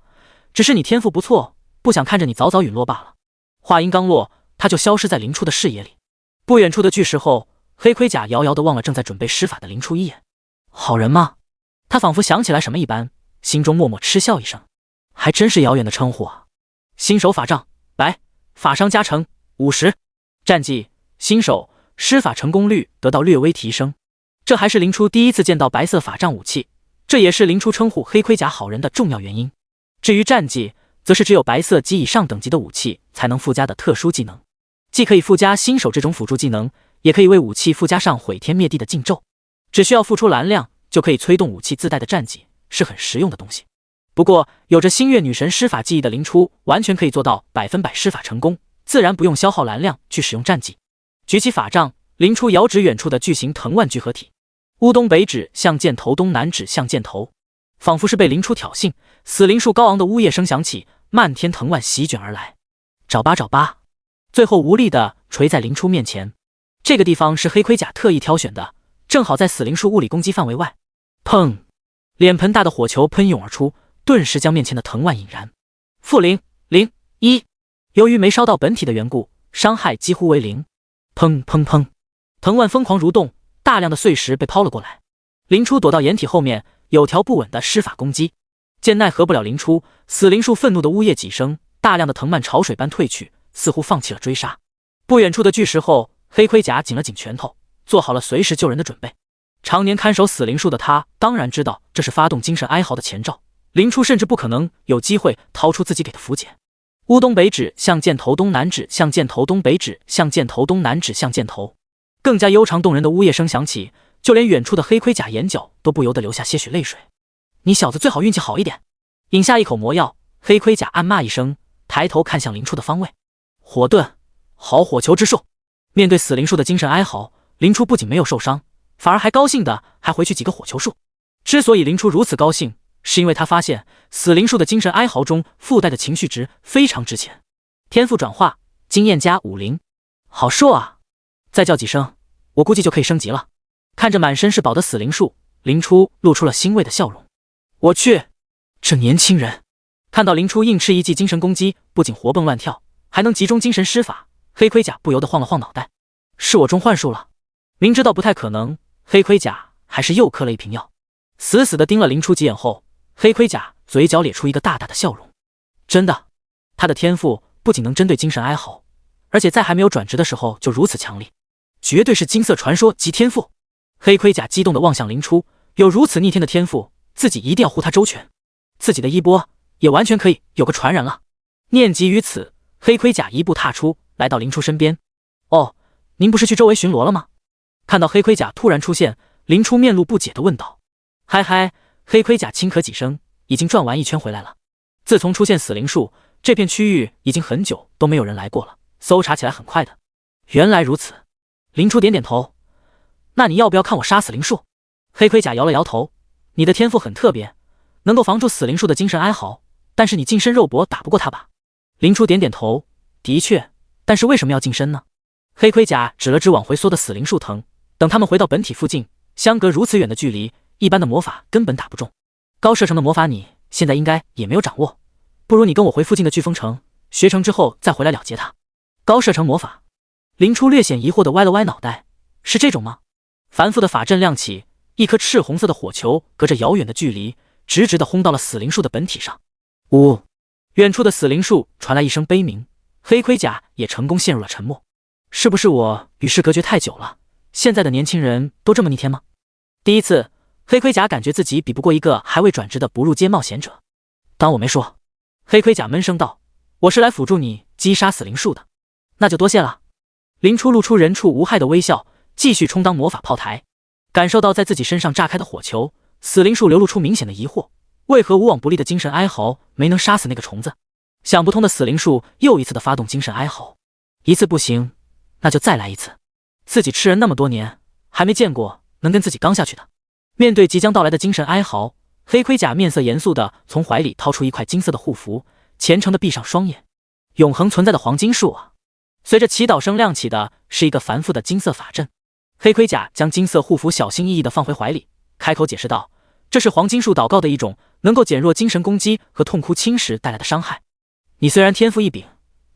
只是你天赋不错，不想看着你早早陨落罢了。话音刚落，他就消失在林初的视野里。不远处的巨石后，黑盔甲遥遥地望了正在准备施法的林初一眼。好人吗？他仿佛想起来什么一般，心中默默嗤笑一声，还真是遥远的称呼啊。新手法杖，白，法伤加成50，战绩新手，施法成功率得到略微提升。这还是林初第一次见到白色法杖武器，这也是林初称呼黑盔甲好人的重要原因。至于战绩，则是只有白色及以上等级的武器才能附加的特殊技能，既可以附加新手这种辅助技能，也可以为武器附加上毁天灭地的禁咒，只需要付出蓝量就可以催动武器自带的战绩，是很实用的东西。不过有着星月女神施法技艺的林初完全可以做到100%施法成功，自然不用消耗蓝量去使用战绩。举起法杖，林初遥指远处的巨型藤蔓聚合体，乌东北指向箭头，东南指向箭头。仿佛是被林初挑衅，死灵术高昂的呜咽声响起，漫天藤蔓席卷而来。找吧找吧，最后无力地垂在林初面前。这个地方是黑盔甲特意挑选的，正好在死灵术物理攻击范围外。砰！脸盆大的火球喷涌而出，顿时将面前的藤蔓引燃。负0、0、1，由于没烧到本体的缘故，伤害几乎为0。砰砰砰！藤蔓疯狂蠕动，大量的碎石被抛了过来。林初躲到掩体后面，有条不紊的施法攻击。见奈何不了林初，死灵术愤怒的呜咽几声，大量的藤蔓潮水般退去，似乎放弃了追杀。不远处的巨石后，黑盔甲紧了紧拳头，做好了随时救人的准备。常年看守死灵术的他，当然知道这是发动精神哀嚎的前兆。林初甚至不可能有机会掏出自己给的符解。乌东北指向箭头，东南指向箭头，东北指向箭头，东南指向箭头。更加悠长动人的呜咽声响起，就连远处的黑盔甲眼角都不由得流下些许泪水。你小子最好运气好一点。饮下一口魔药，黑盔甲暗骂一声，抬头看向林初的方位。火遁，好火球之术。面对死灵术的精神哀嚎，林初不仅没有受伤，反而还高兴的还回去几个火球术。之所以林初如此高兴，是因为他发现死灵术的精神哀嚎中附带的情绪值非常值钱。天赋转化，经验加50，好硕啊！再叫几声，我估计就可以升级了。看着满身是宝的死灵术，林初露出了欣慰的笑容。我去，这年轻人！看到林初硬吃一记精神攻击，不仅活蹦乱跳，还能集中精神施法，黑盔甲不由得晃了晃脑袋。是我中幻术了。明知道不太可能，黑盔甲还是又嗑了一瓶药，死死地盯了林初几眼后，黑盔甲嘴角咧出一个大大的笑容。真的，他的天赋不仅能针对精神哀嚎，而且在还没有转职的时候就如此强力。绝对是金色传说及天赋。黑盔甲激动地望向林初，有如此逆天的天赋，自己一定要护他周全。自己的衣钵也完全可以有个传人了。念及于此，黑盔甲一步踏出，来到林初身边。哦，您不是去周围巡逻了吗？看到黑盔甲突然出现，林初面露不解地问道。嗨嗨，黑盔甲轻咳几声，已经转完一圈回来了。自从出现死灵树，这片区域已经很久都没有人来过了，搜查起来很快的。原来如此。林初点点头。那你要不要看我杀死灵树？黑盔甲摇了摇头。你的天赋很特别，能够防住死灵树的精神哀嚎，但是你近身肉搏打不过他吧？林初点点头。的确，但是为什么要近身呢？黑盔甲指了指往回缩的死灵树藤，等他们回到本体附近，相隔如此远的距离，一般的魔法根本打不中。高射程的魔法你现在应该也没有掌握，不如你跟我回附近的飓风城，学成之后再回来了结他。高射程魔法？林初略显疑惑地歪了歪脑袋，是这种吗？繁复的法阵亮起，一颗赤红色的火球隔着遥远的距离，直直地轰到了死灵树的本体上。呜！远处的死灵树传来一声悲鸣，黑盔甲也成功陷入了沉默。是不是我与世隔绝太久了？现在的年轻人都这么逆天吗？第一次，黑盔甲感觉自己比不过一个还未转职的不入阶冒险者。当我没说。黑盔甲闷声道：“我是来辅助你击杀死灵树的。”那就多谢了。林初露出人畜无害的微笑，继续充当魔法炮台。感受到在自己身上炸开的火球，死灵树流露出明显的疑惑，为何无往不利的精神哀嚎没能杀死那个虫子？想不通的死灵树又一次的发动精神哀嚎。一次不行，那就再来一次。自己吃人那么多年，还没见过能跟自己刚下去的。面对即将到来的精神哀嚎，黑盔甲面色严肃地从怀里掏出一块金色的护符，虔诚地闭上双眼。永恒存在的黄金树啊！随着祈祷声亮起的是一个繁复的金色法阵。黑盔甲将金色护符小心翼翼地放回怀里，开口解释道：“这是黄金树祷告的一种，能够减弱精神攻击和痛哭侵蚀带来的伤害。你虽然天赋异禀，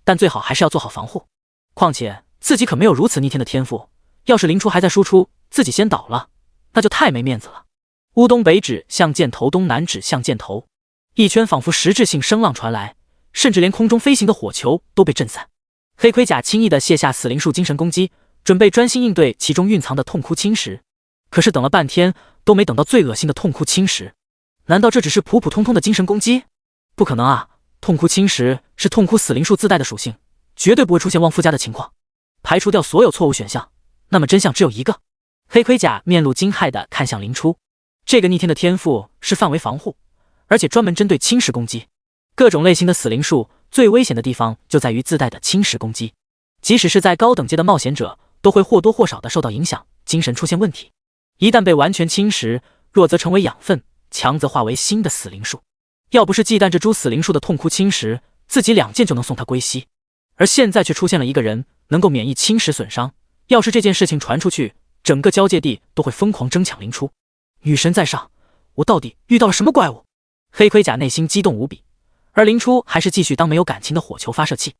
但最好还是要做好防护。况且自己可没有如此逆天的天赋，要是林初还在输出，自己先倒了，那就太没面子了。”乌东北指向箭头，东南指向箭头，一圈仿佛实质性声浪传来，甚至连空中飞行的火球都被震散。黑盔甲轻易地卸下死灵树精神攻击，准备专心应对其中蕴藏的痛哭侵蚀。可是等了半天都没等到最恶心的痛哭侵蚀，难道这只是普普通通的精神攻击？不可能啊！痛哭侵蚀是痛哭死灵树自带的属性，绝对不会出现旺附加的情况。排除掉所有错误选项，那么真相只有一个。黑盔甲面露惊骇地看向林初，这个逆天的天赋是范围防护，而且专门针对侵蚀攻击。各种类型的死灵树最危险的地方就在于自带的侵蚀攻击，即使是在高等阶的冒险者都会或多或少的受到影响，精神出现问题。一旦被完全侵蚀，弱则成为养分，强则化为新的死灵树。要不是忌惮这株死灵树的痛哭侵蚀，自己2剑就能送他归西。而现在却出现了一个人能够免疫侵蚀损伤，要是这件事情传出去，整个交界地都会疯狂争抢林初。女神在上，我到底遇到了什么怪物？黑盔甲内心激动无比，而林初还是继续当没有感情的火球发射器。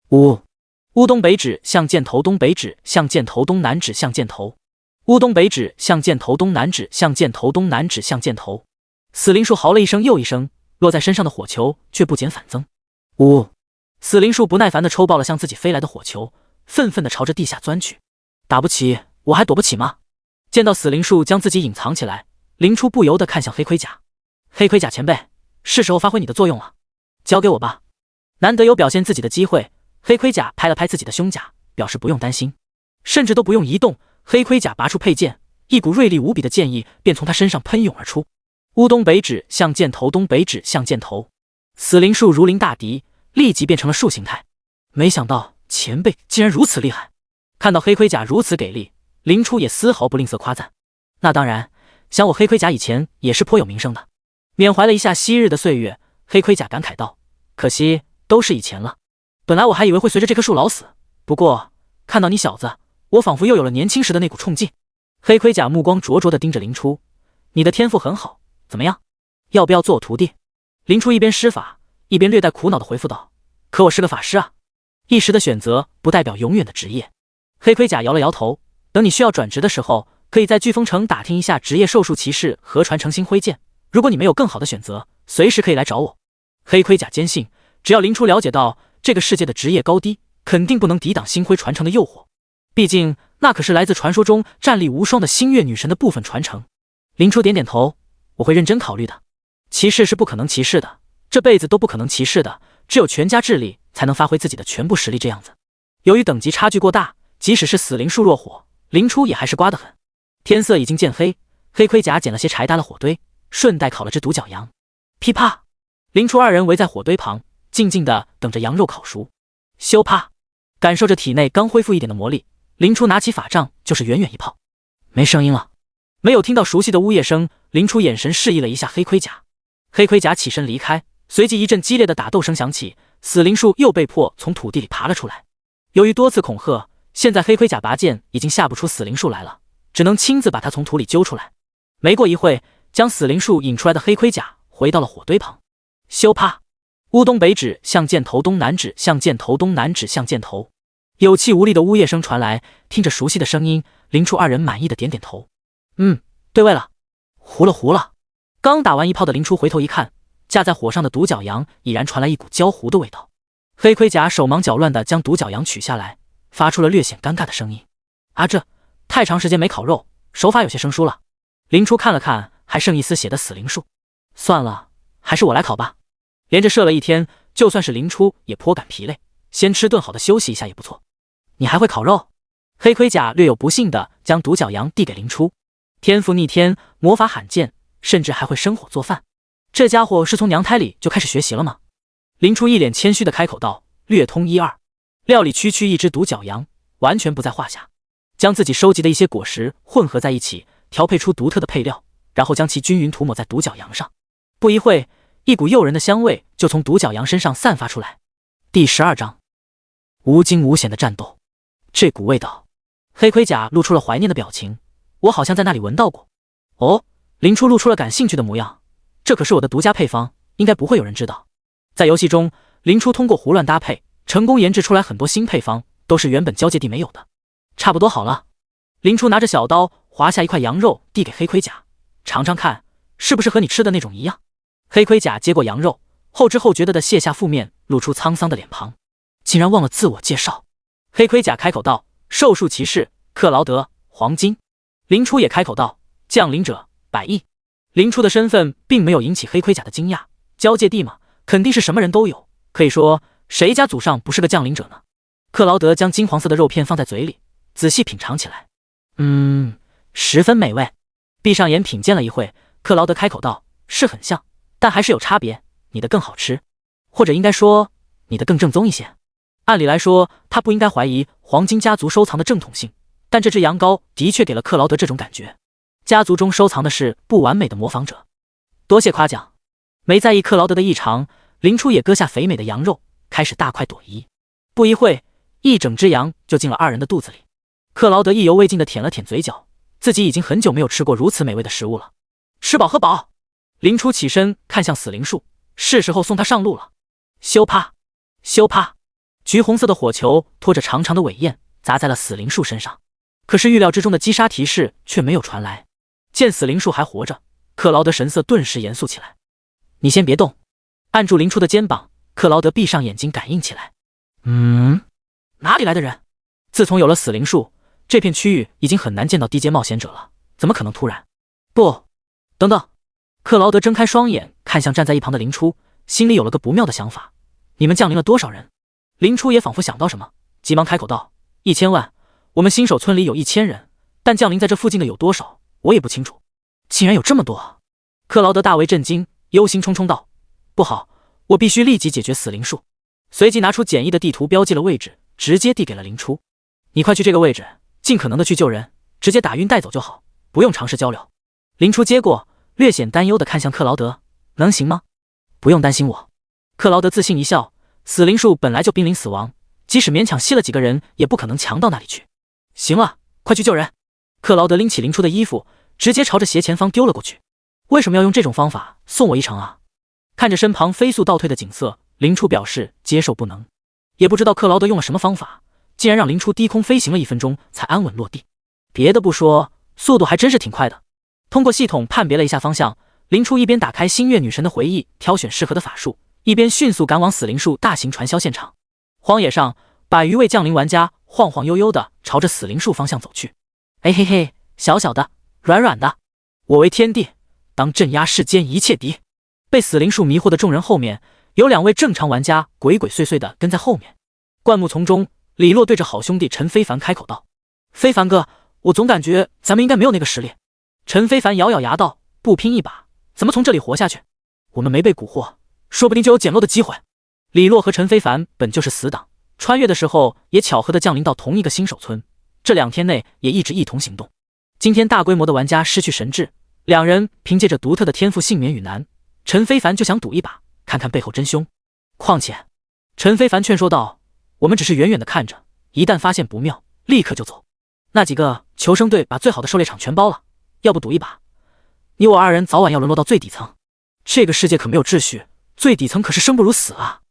乌东北指向箭头，东北指向箭头，东南指向箭头。乌东北指向箭头，东南指向箭头，东南指向箭头。死灵树嚎了一声又一声，落在身上的火球却不减反增。死灵树不耐烦地抽爆了向自己飞来的火球，愤愤地朝着地下钻去。打不起我还躲不起吗？见到死灵树将自己隐藏起来，林初不由得看向黑盔甲。黑盔甲前辈，是时候发挥你的作用了，交给我吧。难得有表现自己的机会，黑盔甲拍了拍自己的胸甲，表示不用担心，甚至都不用移动。黑盔甲拔出佩剑，一股锐利无比的剑意便从他身上喷涌而出。乌东北指向箭头，东北指向箭头。死灵树如临大敌，立即变成了树形态。没想到前辈竟然如此厉害！看到黑盔甲如此给力，林初也丝毫不吝啬夸赞。那当然，想我黑盔甲以前也是颇有名声的。缅怀了一下昔日的岁月，黑盔甲感慨道：“可惜都是以前了。本来我还以为会随着这棵树老死，不过看到你小子，我仿佛又有了年轻时的那股冲劲。”黑盔甲目光灼灼地盯着林初：“你的天赋很好，怎么样？要不要做我徒弟？”林初一边施法，一边略带苦恼地回复道：“可我是个法师啊，一时的选择不代表永远的职业。”黑盔甲摇了摇头：“等你需要转职的时候，可以在飓风城打听一下职业兽术骑士和传承星辉剑。如果你没有更好的选择，随时可以来找我。”黑盔甲坚信，只要林初了解到这个世界的职业高低，肯定不能抵挡星辉传承的诱惑。毕竟那可是来自传说中战力无双的星月女神的部分传承。林初点点头，我会认真考虑的。骑士是不可能骑士的，这辈子都不可能骑士的，只有全家智力才能发挥自己的全部实力这样子。由于等级差距过大，即使是死灵术若火，林初也还是刮得很。天色已经渐黑，黑盔甲捡了些柴搭了火堆，顺带烤了只独角羊。噼啪，林初二人围在火堆旁，静静地等着羊肉烤熟。咻啪，感受着体内刚恢复一点的魔力，林初拿起法杖就是远远一炮。没声音了，没有听到熟悉的呜咽声。林初眼神示意了一下黑盔甲，黑盔甲起身离开，随即一阵激烈的打斗声响起，死灵术又被迫从土地里爬了出来。由于多次恐吓，现在黑盔甲拔剑已经吓不出死灵术来了，只能亲自把他从土里揪出来。没过一会，将死灵术引出来的黑盔甲回到了火堆旁。咻啪，乌东北指向箭头，东南指向箭头，东南指向箭头。有气无力的呜咽声传来，听着熟悉的声音，林初二人满意的点点头。对位了，糊了。刚打完一炮的林初回头一看，架在火上的独角羊已然传来一股焦糊的味道。黑盔甲手忙脚乱地将独角羊取下来，发出了略显尴尬的声音。这太长时间没烤肉，手法有些生疏了。林初看了看还剩一丝血的死灵术，算了，还是我来烤吧。连着射了一天，就算是林初也颇感疲累，先吃顿好的休息一下也不错。你还会烤肉？黑盔甲略有不幸地将独角羊递给林初。天赋逆天，魔法罕见，甚至还会生火做饭。这家伙是从娘胎里就开始学习了吗？林初一脸谦虚地开口道，略通一二。料理区区一只独角羊，完全不在话下。将自己收集的一些果实混合在一起，调配出独特的配料，然后将其均匀涂抹在独角羊上。不一会，一股诱人的香味就从独角羊身上散发出来。第12章，无惊无险的战斗。这股味道，黑盔甲露出了怀念的表情，我好像在那里闻到过。哦，林初露出了感兴趣的模样，这可是我的独家配方，应该不会有人知道。在游戏中，林初通过胡乱搭配，成功研制出来很多新配方，都是原本交界地没有的。差不多好了，林初拿着小刀划下一块羊肉递给黑盔甲，尝尝看，是不是和你吃的那种一样？黑盔甲接过羊肉，后知后觉地卸下负面，露出沧桑的脸庞，竟然忘了自我介绍。黑盔甲开口道，兽术骑士克劳德，黄金。林初也开口道，降临者100亿。林初的身份并没有引起黑盔甲的惊讶，交界地嘛，肯定是什么人都有，可以说谁家祖上不是个降临者呢？克劳德将金黄色的肉片放在嘴里，仔细品尝起来。十分美味。闭上眼品鉴了一会，克劳德开口道，是很像，但还是有差别，你的更好吃，或者应该说你的更正宗一些。按理来说，他不应该怀疑黄金家族收藏的正统性，但这只羊羔的确给了克劳德这种感觉。家族中收藏的是不完美的模仿者。多谢夸奖。没在意克劳德的异常，林初也割下肥美的羊肉，开始大快朵颐。不一会，一整只羊就进了二人的肚子里。克劳德意犹未尽地舔了舔嘴角，自己已经很久没有吃过如此美味的食物了。吃饱喝饱。林初起身看向死灵树，是时候送他上路了。咻啪，咻啪，橘红色的火球拖着长长的尾焰砸在了死灵树身上，可是预料之中的击杀提示却没有传来。见死灵树还活着，克劳德神色顿时严肃起来。你先别动。按住林初的肩膀，克劳德闭上眼睛感应起来。哪里来的人？自从有了死灵树，这片区域已经很难见到低阶冒险者了，怎么可能突然？不，等等。克劳德睁开双眼看向站在一旁的林初，心里有了个不妙的想法。你们降临了多少人？林初也仿佛想到什么，急忙开口道：1000万。我们新手村里有1000人，但降临在这附近的有多少，我也不清楚。竟然有这么多！克劳德大为震惊，忧心忡忡道：不好，我必须立即解决死灵树。随即拿出简易的地图标记了位置，直接递给了林初。你快去这个位置，尽可能的去救人，直接打晕带走就好，不用尝试交流。林初接过，略显担忧的看向克劳德，能行吗？不用担心我。克劳德自信一笑，死灵树本来就濒临死亡，即使勉强吸了几个人，也不可能强到那里去。行了，快去救人。克劳德拎起林初的衣服，直接朝着斜前方丢了过去。为什么要用这种方法送我一程啊？看着身旁飞速倒退的景色，林初表示接受不能。也不知道克劳德用了什么方法，竟然让林初低空飞行了1分钟才安稳落地。别的不说，速度还真是挺快的。通过系统判别了一下方向，林初一边打开星月女神的回忆，挑选适合的法术，一边迅速赶往死灵树大型传销现场。荒野上，100余位降临玩家晃晃悠悠地朝着死灵树方向走去。哎嘿嘿，小小的，软软的，我为天地，当镇压世间一切敌。被死灵树迷惑的众人后面，有2位正常玩家鬼鬼祟祟地跟在后面。灌木丛中，李洛对着好兄弟陈非凡开口道：“非凡哥，我总感觉咱们应该没有那个实力。”陈非凡咬咬牙道：“不拼一把，怎么从这里活下去？我们没被蛊惑，说不定就有捡漏的机会。”李洛和陈非凡本就是死党，穿越的时候也巧合地降临到同一个新手村，这2天内也一直一同行动。今天大规模的玩家失去神智，2人凭借着独特的天赋幸免与难，陈非凡就想赌一把，看看背后真凶。况且，陈非凡劝说道：“我们只是远远地看着，一旦发现不妙，立刻就走。那几个求生队把最好的狩猎场全包了，要不赌一把？你我2人早晚要沦落到最底层，这个世界可没有秩序，最底层可是生不如死啊！”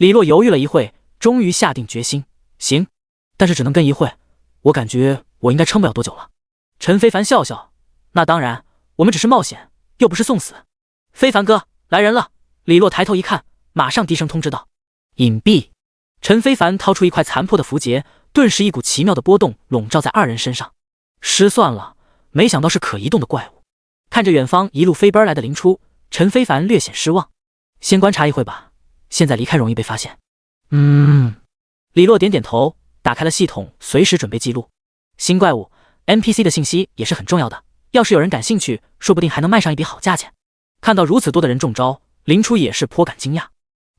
李洛犹豫了一会，终于下定决心：“行，但是只能跟一会，我感觉我应该撑不了多久了。”陈非凡笑笑：“那当然，我们只是冒险，又不是送死。”非凡哥，来人了！李洛抬头一看，马上低声通知道：“隐蔽！”陈非凡掏出一块残破的符节，顿时一股奇妙的波动笼罩在2人身上。失算了，没想到是可移动的怪物。看着远方一路飞奔来的灵初，陈非凡略显失望：“先观察一会吧，现在离开容易被发现。”李洛点点头，打开了系统，随时准备记录新怪物。NPC 的信息也是很重要的，要是有人感兴趣，说不定还能卖上一笔好价钱。看到如此多的人中招，灵初也是颇感惊讶，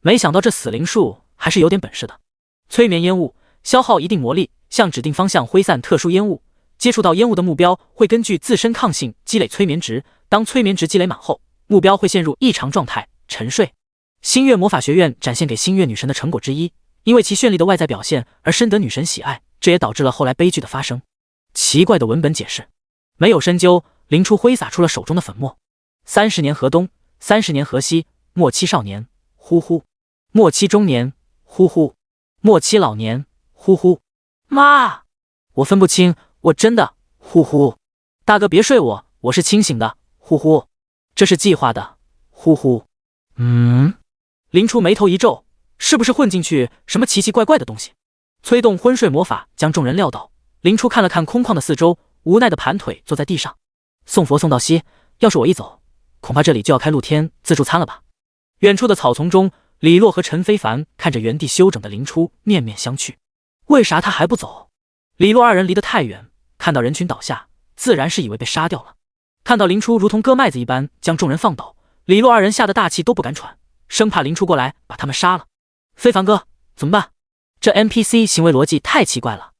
没想到这死灵树还是有点本事的。催眠烟雾，消耗一定魔力，向指定方向挥散特殊烟雾，接触到烟雾的目标会根据自身抗性积累催眠值，当催眠值积累满后，目标会陷入异常状态沉睡。星月魔法学院展现给星月女神的成果之一，因为其绚丽的外在表现而深得女神喜爱，这也导致了后来悲剧的发生。奇怪的文本解释，没有深究，灵初挥洒出了手中的粉末。30年河东，30年河西，末期少年，呼呼；末期中年，呼呼；末期老年，呼呼。妈，我分不清，我真的，呼呼。大哥别睡我，我是清醒的，呼呼。这是计划的，呼呼。灵初眉头一皱，是不是混进去什么奇奇怪怪的东西？催动昏睡魔法将众人撂倒。灵初看了看空旷的四周，无奈的盘腿坐在地上。送佛送到西，要是我一走，恐怕这里就要开露天自助餐了吧。远处的草丛中，李洛和陈非凡看着原地休整的灵初，面面相觑。为啥他还不走？李洛2人离得太远，看到人群倒下，自然是以为被杀掉了。看到灵初如同割麦子一般将众人放倒，李洛2人吓得大气都不敢喘，生怕灵初过来把他们杀了。非凡哥，怎么办？这 NPC 行为逻辑太奇怪了。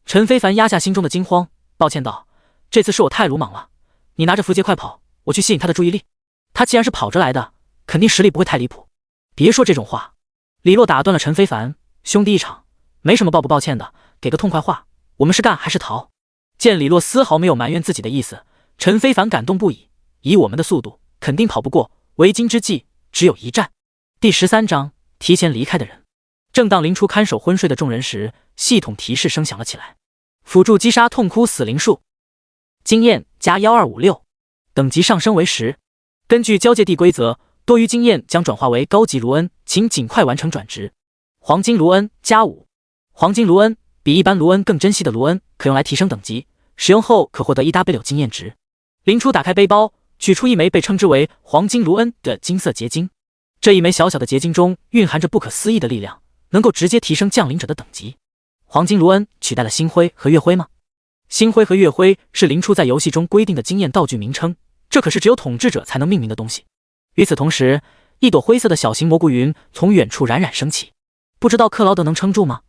陈非凡压下心中的惊慌，抱歉道：“这次是我太鲁莽了，你拿着符节快跑，我去吸引他的注意力。他既然是跑着来的，肯定实力不会太离谱。”别说这种话，李洛打断了陈非凡：“兄弟一场，没什么抱不抱歉的，给个痛快话，我们是干还是逃？”见李洛丝毫没有埋怨自己的意思，陈非凡感动不已：“以我们的速度，肯定跑不过，为今之计只有一战。”第13章，提前离开的人。正当灵初看守昏睡的众人时，系统提示声响了起来：辅助击杀痛哭死灵树，经验加1256，等级上升为10。根据交界地规则，多余经验将转化为高级卢恩，请尽快完成转职。黄金卢恩加5，黄金卢恩比一般卢恩更珍惜的卢恩，可用来提升等级，使用后可获得 1W 经验值。灵初打开背包，取出一枚被称之为黄金卢恩的金色结晶。这一枚小小的结晶中蕴含着不可思议的力量，能够直接提升降临者的等级。黄金卢恩取代了星辉和月辉吗？星辉和月辉是灵初在游戏中规定的经验道具名称，这可是只有统治者才能命名的东西。与此同时，一朵灰色的小型蘑菇云从远处冉冉升起，不知道克劳德能撑住吗？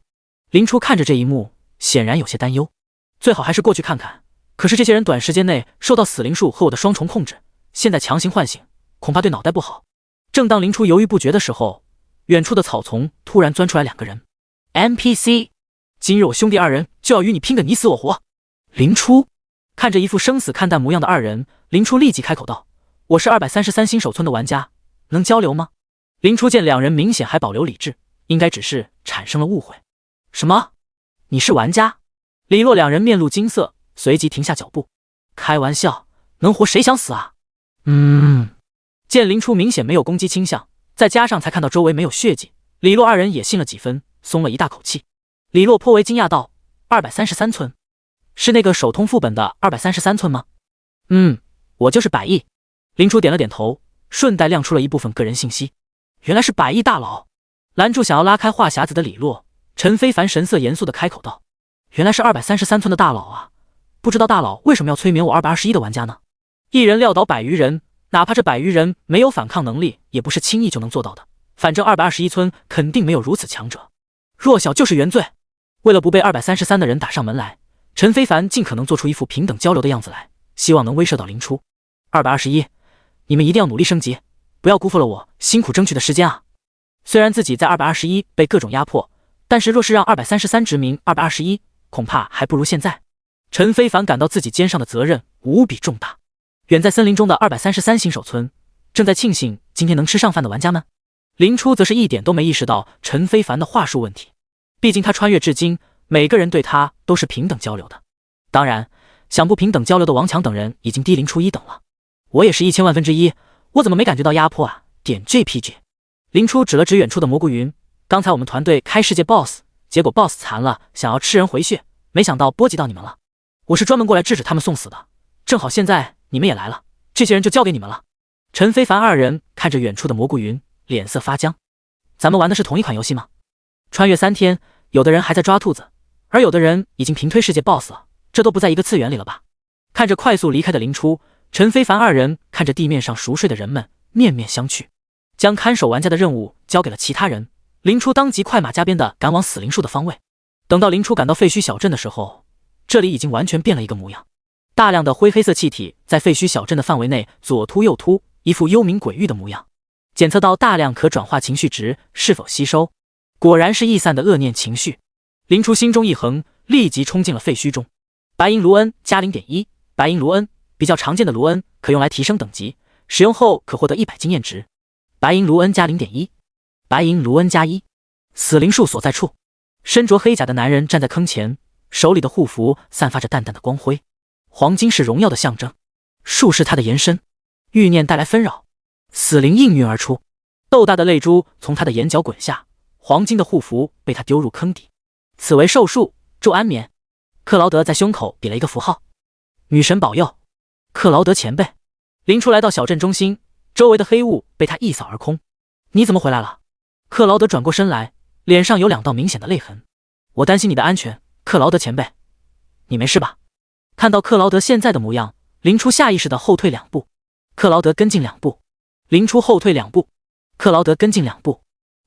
灵初看着这一幕，显然有些担忧，最好还是过去看看。可是这些人短时间内受到死灵术和我的双重控制，现在强行唤醒，恐怕对脑袋不好。正当灵初犹豫不决的时候，远处的草丛突然钻出来2个人。NPC， 今日我兄弟2人就要与你拼个你死我活。灵初看着一副生死看淡模样的2人，灵初立即开口道：“我是233新手村的玩家，能交流吗？”灵初见2人明显还保留理智，应该只是产生了误会。什么？你是玩家？李洛2人面露惊色，随即停下脚步。开玩笑，能活谁想死啊？见灵初明显没有攻击倾向，再加上才看到周围没有血迹，李洛2人也信了几分，松了一大口气。李洛颇为惊讶道：“ 233村，是那个手通副本的233村吗？我就是百亿。林初点了点头，顺带亮出了一部分个人信息。原来是百亿大佬。拦住想要拉开话匣子的李洛，陈非凡神色严肃地开口道：“原来是233村的大佬啊！不知道大佬为什么要催眠我221的玩家呢？一人撂倒100余人，哪怕这100余人没有反抗能力，也不是轻易就能做到的。反正221村肯定没有如此强者，弱小就是原罪。”为了不被233的人打上门来，陈非凡尽可能做出一副平等交流的样子来，希望能威慑到林初。221，你们一定要努力升级，不要辜负了我辛苦争取的时间啊！虽然自己在221被各种压迫，但是若是让233殖民221，恐怕还不如现在。陈非凡感到自己肩上的责任无比重大。远在森林中的233新手村正在庆幸今天能吃上饭的玩家们，林初则是一点都没意识到陈非凡的话术问题。毕竟他穿越至今，每个人对他都是平等交流的。当然，想不平等交流的王强等人已经低林初1等了。我也是1000万分之一，我怎么没感觉到压迫啊？点 JPG。林初指了指远处的蘑菇云，刚才我们团队开世界 BOSS， 结果 BOSS 残了，想要吃人回血，没想到波及到你们了。我是专门过来制止他们送死的，正好现在你们也来了，这些人就交给你们了。陈非凡二人看着远处的蘑菇云，脸色发僵。咱们玩的是同一款游戏吗？穿越3天，有的人还在抓兔子，而有的人已经平推世界 BOSS 了，这都不在一个次元里了吧？看着快速离开的林初，陈非凡二人看着地面上熟睡的人们，面面相觑。将看守玩家的任务交给了其他人，林初当即快马加鞭地赶往死灵树的方位。等到林初赶到废墟小镇的时候，这里已经完全变了一个模样。大量的灰黑色气体在废墟小镇的范围内左突右突，一副幽冥鬼域的模样。检测到大量可转化情绪值，是否吸收？果然是易散的恶念情绪。林初心中一横，立即冲进了废墟中。白银卢恩加 0.1， 白银卢恩比较常见的卢恩，可用来提升等级，使用后可获得100经验值。白银卢恩加 0.1， 白银卢恩加1。死灵树所在处，身着黑甲的男人站在坑前，手里的护符散发着淡淡的光辉。黄金是荣耀的象征，树是他的延伸，欲念带来纷扰，死灵应运而出，豆大的泪珠从他的眼角滚下，黄金的护符被他丢入坑底。此为寿树，祝安眠。克劳德在胸口比了一个符号，女神保佑。克劳德前辈。林初来到小镇中心，周围的黑雾被他一扫而空。你怎么回来了？克劳德转过身来，脸上有2道明显的泪痕。我担心你的安全，克劳德前辈，你没事吧？看到克劳德现在的模样，林初下意识地后退2步。克劳德跟进2步，林初后退2步，克劳德跟进2步。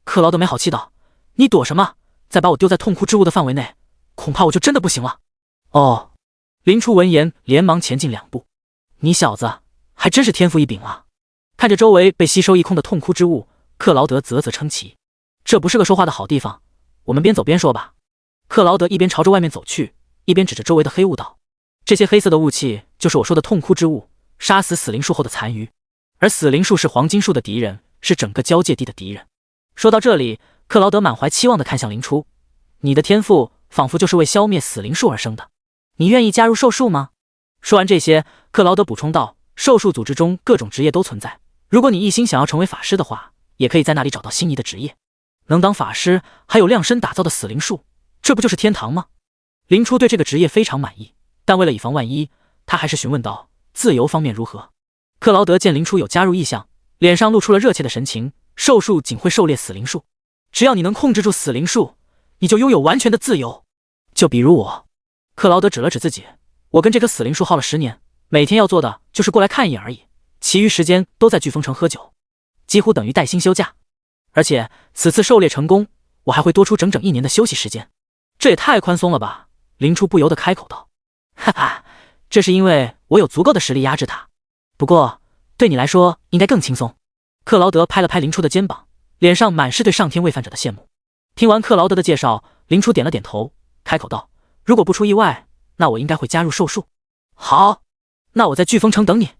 克劳德没好气道：“你躲什么？再把我丢在痛哭之物的范围内，恐怕我就真的不行了。”哦，林初闻言连忙前进2步。你小子还真是天赋异禀啊！看着周围被吸收一空的痛哭之物，克劳德啧啧称奇。这不是个说话的好地方，我们边走边说吧。克劳德一边朝着外面走去，一边指着周围的黑雾道：“这些黑色的雾气就是我说的痛哭之物，杀死死灵树后的残余。而死灵树是黄金树的敌人，是整个交界地的敌人。”说到这里，克劳德满怀期望地看向林初：“你的天赋仿佛就是为消灭死灵树而生的，你愿意加入兽术吗？”说完这些，克劳德补充道：“兽术组织中各种职业都存在，如果你一心想要成为法师的话，也可以在那里找到心仪的职业。能当法师，还有量身打造的死灵树，这不就是天堂吗？”林初对这个职业非常满意，但为了以防万一，他还是询问道：“自由方面如何？”克劳德见林初有加入意向，脸上露出了热切的神情。兽术仅会狩猎死灵树，只要你能控制住死灵树，你就拥有完全的自由。就比如我。克劳德指了指自己：“我跟这棵死灵树耗了10年，每天要做的就是过来看一眼而已，其余时间都在飓风城喝酒，几乎等于带薪休假。而且此次狩猎成功，我还会多出整整1年的休息时间。这也太宽松了吧？”林初不由得开口道：“哈哈，这是因为我有足够的实力压制他。不过对你来说应该更轻松。”克劳德拍了拍林初的肩膀，脸上满是对上天喂饭者的羡慕。听完克劳德的介绍，林初点了点头，开口道：“如果不出意外，那我应该会加入兽术。”“好，那我在飓风城等你。”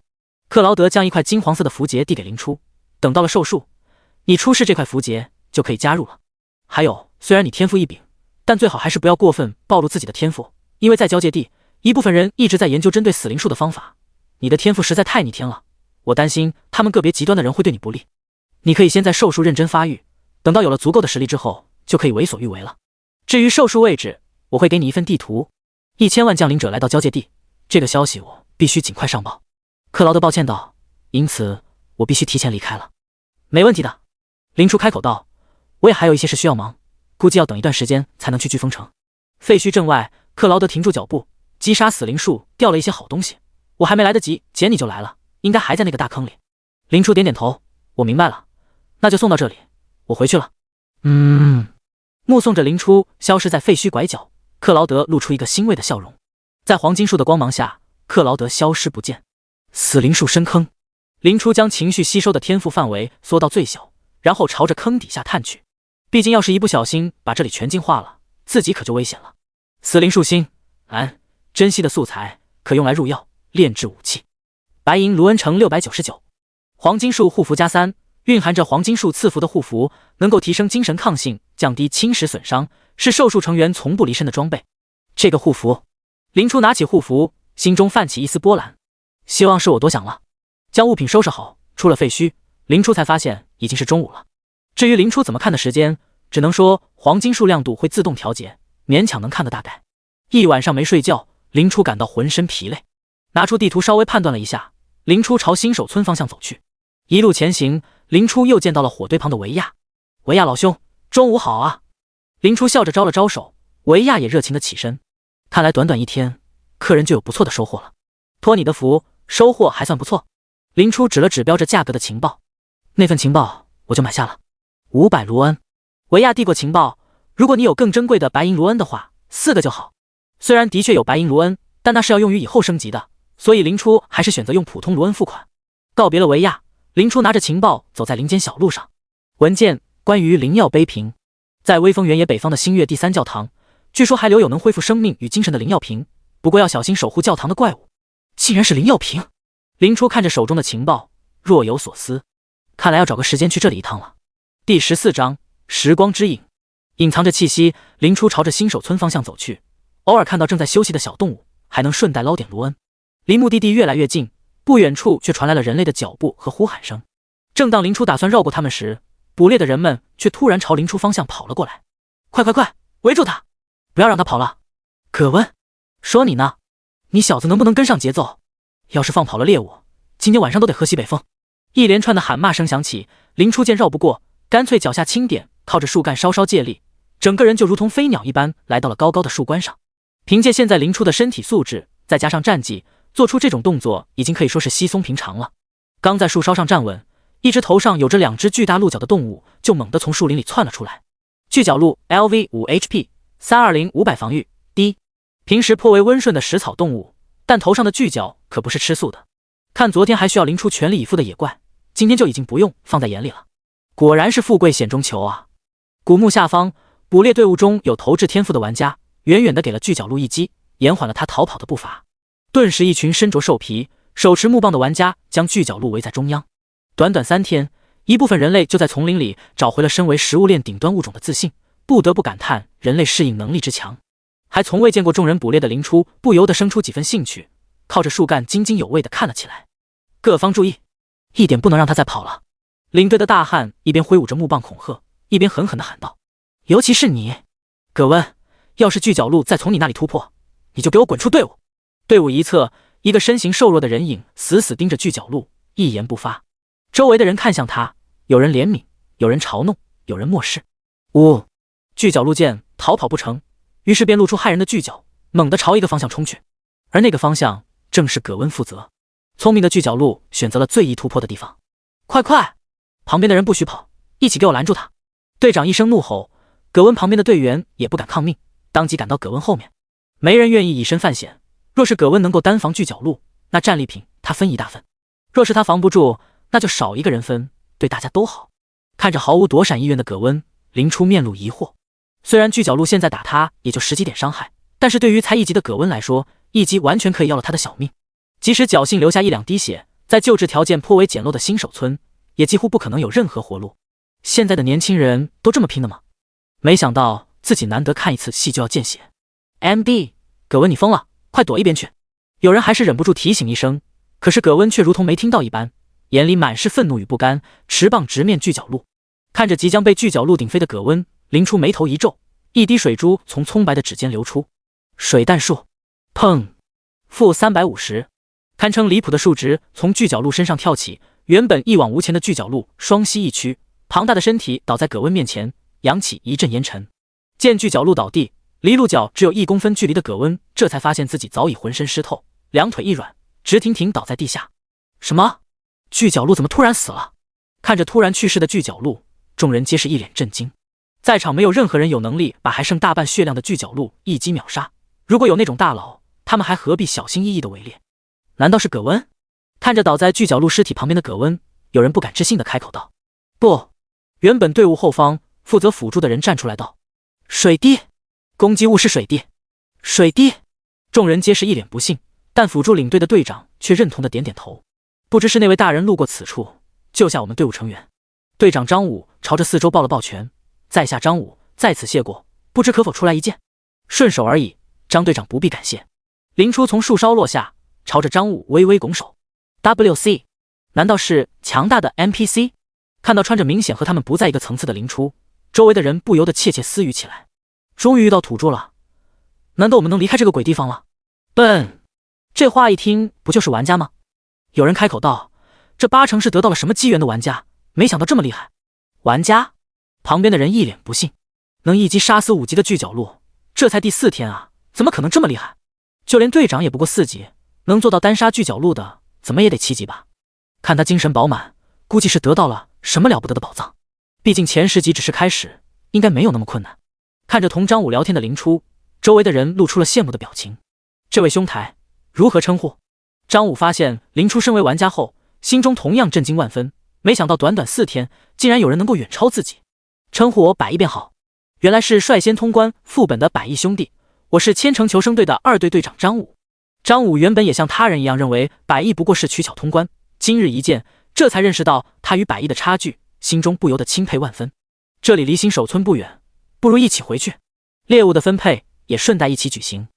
克劳德将一块金黄色的符节递给林初，等到了兽术，你出示这块符节就可以加入了。还有，虽然你天赋异禀，但最好还是不要过分暴露自己的天赋，因为在交界地，一部分人一直在研究针对死灵树的方法。你的天赋实在太逆天了，我担心他们个别极端的人会对你不利。你可以先在兽术认真发育，等到有了足够的实力之后，就可以为所欲为了。至于兽术位置，我会给你一份地图，1000万降临者来到交界地，这个消息我必须尽快上报。克劳德抱歉道，因此我必须提前离开了。没问题的，林初开口道，我也还有一些事需要忙，估计要等一段时间才能去飓风城。废墟镇外，克劳德停住脚步，击杀死灵树掉了一些好东西，我还没来得及捡你就来了，应该还在那个大坑里。林初点点头，我明白了，那就送到这里，我回去了。目送着林初消失在废墟拐角，克劳德露出一个欣慰的笑容。在黄金树的光芒下，克劳德消失不见。死灵树深坑，林初将情绪吸收的天赋范围缩到最小，然后朝着坑底下探去。毕竟要是一不小心把这里全净化了，自己可就危险了。死灵树心，珍稀的素材可用来入药、炼制武器。白银卢恩城699，黄金树护符加3，蕴含着黄金树赐福的护符，能够提升精神抗性，降低侵蚀损伤，是兽术成员从不离身的装备。这个护符，林初拿起护符，心中泛起一丝波澜。希望是我多想了。将物品收拾好，出了废墟，林初才发现已经是中午了。至于林初怎么看的时间，只能说黄金树亮度会自动调节，勉强能看个大概。一晚上没睡觉，林初感到浑身疲累。拿出地图稍微判断了一下，林初朝新手村方向走去。一路前行，林初又见到了火堆旁的维亚。维亚老兄，中午好啊！林初笑着招了招手，维亚也热情地起身。看来短短一天，客人就有不错的收获了。托你的福，收获还算不错。林初指了指标着价格的情报，那份情报我就买下了，500卢恩。维亚递过情报，如果你有更珍贵的白银卢恩的话，4个就好。虽然的确有白银卢恩，但那是要用于以后升级的，所以林初还是选择用普通卢恩付款。告别了维亚，林初拿着情报走在林间小路上。文件关于灵药杯瓶，在威风原野北方的星月第3教堂，据说还留有能恢复生命与精神的灵药瓶，不过要小心守护教堂的怪物。竟然是灵药瓶！林初看着手中的情报，若有所思。看来要找个时间去这里一趟了。第14章时光之影。隐藏着气息，林初朝着新手村方向走去，偶尔看到正在休息的小动物，还能顺带捞点卢恩。离目的地越来越近，不远处却传来了人类的脚步和呼喊声。正当林初打算绕过他们时，捕猎的人们却突然朝林初方向跑了过来。快，围住他，不要让他跑了。葛温，说你呢，你小子能不能跟上节奏？要是放跑了猎物，今天晚上都得喝西北风。一连串的喊骂声响起，林初见绕不过，干脆脚下轻点，靠着树干稍稍借力，整个人就如同飞鸟一般来到了高高的树冠上。凭借现在林初的身体素质，再加上战绩，做出这种动作已经可以说是稀松平常了。刚在树梢上站稳，一只头上有着2只巨大鹿角的动物就猛地从树林里窜了出来。巨角鹿 LV 5 HP，320 500防御低，平时颇为温顺的食草动物，但头上的巨角可不是吃素的。看昨天还需要林初全力以赴的野怪，今天就已经不用放在眼里了。果然是富贵险中求啊！古墓下方，捕猎队伍中有投掷天赋的玩家，远远地给了巨角鹿一击，延缓了他逃跑的步伐。顿时一群身着兽皮、手持木棒的玩家将巨角鹿围在中央。短短3天，一部分人类就在丛林里找回了身为食物链顶端物种的自信，不得不感叹人类适应能力之强。还从未见过众人捕猎的林初不由得生出几分兴趣，靠着树干津津有味地看了起来。各方注意，一点不能让他再跑了！领队的大汉一边挥舞着木棒恐吓，一边狠狠地喊道：“尤其是你，葛温，要是巨角鹿再从你那里突破，你就给我滚出队伍！”队伍一侧，一个身形瘦弱的人影死死盯着巨角鹿，一言不发。周围的人看向他，有人怜悯，有人嘲弄，有人漠视。巨角鹿见逃跑不成，于是便露出骇人的巨角，猛地朝一个方向冲去，而那个方向正是葛温负责。聪明的巨角鹿选择了最易突破的地方。快！旁边的人不许跑，一起给我拦住他！队长一声怒吼，葛温旁边的队员也不敢抗命，当即赶到葛温后面。没人愿意以身犯险，若是葛温能够单防巨角鹿，那战利品他分一大份；若是他防不住，那就少一个人分，对大家都好。看着毫无躲闪意愿的葛温，林初面露疑惑。虽然巨角鹿现在打他也就10几点伤害，但是对于才1级的葛温来说，一击完全可以要了他的小命。即使侥幸留下1、2滴血，在救治条件颇为简陋的新手村，也几乎不可能有任何活路。现在的年轻人都这么拼的吗？没想到自己难得看一次戏就要见血。MD， 葛温你疯了，快躲一边去！有人还是忍不住提醒一声，可是葛温却如同没听到一般，眼里满是愤怒与不甘，持棒直面巨角鹿。看着即将被巨角鹿顶飞的葛温，林初眉头一皱，一滴水珠从葱白的指尖流出。水弹术，砰！负350，堪称离谱的数值从巨角鹿身上跳起，原本一往无前的巨角鹿双膝一屈，庞大的身体倒在葛温面前，扬起一阵烟尘。见巨角鹿倒地，离鹿角只有1公分距离的葛温这才发现自己早已浑身湿透，两腿一软，直挺挺倒在地下。什么？巨角鹿怎么突然死了？看着突然去世的巨角鹿，众人皆是一脸震惊。在场没有任何人有能力把还剩大半血量的巨角鹿一击秒杀，如果有那种大佬，他们还何必小心翼翼的围猎？难道是葛温？看着倒在巨角鹿尸体旁边的葛温，有人不敢置信的开口道：“不！”原本队伍后方负责辅助的人站出来道：“水滴，攻击物是水滴，水滴！”众人皆是一脸不信，但辅助领队的队长却认同的点点头。不知是那位大人路过此处，救下我们队伍成员。队长张武朝着四周抱了抱拳，在下张武在此谢过，不知可否出来一见？顺手而已，张队长不必感谢。林初从树梢落下，朝着张武微微拱手。WC， 难道是强大的 NPC？ 看到穿着明显和他们不在一个层次的林初，周围的人不由得窃窃私语起来。终于遇到土著了，难道我们能离开这个鬼地方了？笨，这话一听不就是玩家吗？有人开口道，这八成是得到了什么机缘的玩家，没想到这么厉害。玩家？旁边的人一脸不信，能一击杀死5级的巨角鹿，这才第4天啊，怎么可能这么厉害？就连队长也不过4级，能做到单杀巨角鹿的，怎么也得7级吧？看他精神饱满，估计是得到了什么了不得的宝藏。毕竟前10级只是开始，应该没有那么困难。看着同张武聊天的林初，周围的人露出了羡慕的表情。这位兄台，如何称呼？张武发现林初身为玩家后，心中同样震惊万分，没想到短短4天，竟然有人能够远超自己。称呼我百亿便好。原来是率先通关副本的百亿兄弟，我是千城求生队的2队队长张武。张武原本也像他人一样认为百亿不过是取巧通关，今日一见，这才认识到他与百亿的差距，心中不由得钦佩万分。这里离新手村不远，不如一起回去，猎物的分配也顺带一起举行。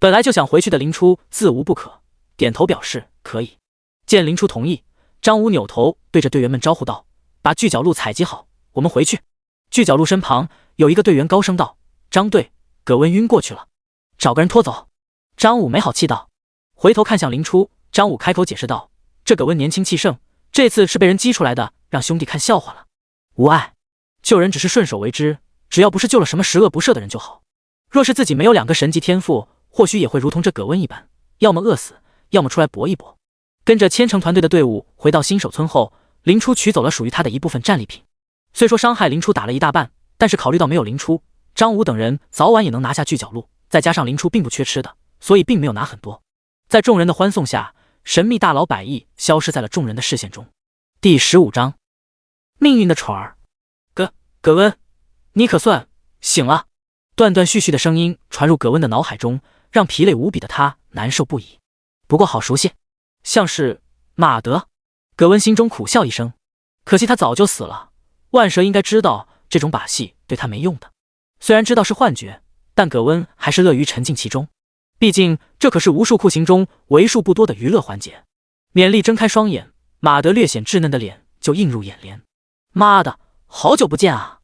本来就想回去的林初自无不可，点头表示可以。见林初同意，张武扭头对着队员们招呼道：“把巨角鹿采集好，我们回去。”巨角鹿身旁有一个队员高声道：“张队，葛温晕过去了，找个人拖走。”张武没好气道，回头看向林初，张武开口解释道：“这葛温年轻气盛，这次是被人激出来的，让兄弟看笑话了。无碍，救人只是顺手为之，只要不是救了什么十恶不赦的人就好。若是自己没有2个神级天赋，或许也会如同这葛温一般，要么饿死，要么出来搏一搏。”跟着千城团队的队伍回到新手村后，林初取走了属于他的一部分战利品。虽说伤害林初打了一大半，但是考虑到没有林初，张武等人早晚也能拿下巨角鹿，再加上林初并不缺吃的，所以并没有拿很多。在众人的欢送下，神秘大佬百亿消失在了众人的视线中。第15章，命运的宠儿。葛温，你可算醒了！断断续续的声音传入葛温的脑海中，让疲累无比的他难受不已。不过好熟悉，像是马德。葛温心中苦笑一声，可惜他早就死了。万蛇应该知道这种把戏对他没用的，虽然知道是幻觉，但葛温还是乐于沉浸其中。毕竟这可是无数酷刑中为数不多的娱乐环节。勉力睁开双眼，马德略显稚嫩的脸就映入眼帘。妈的，好久不见啊！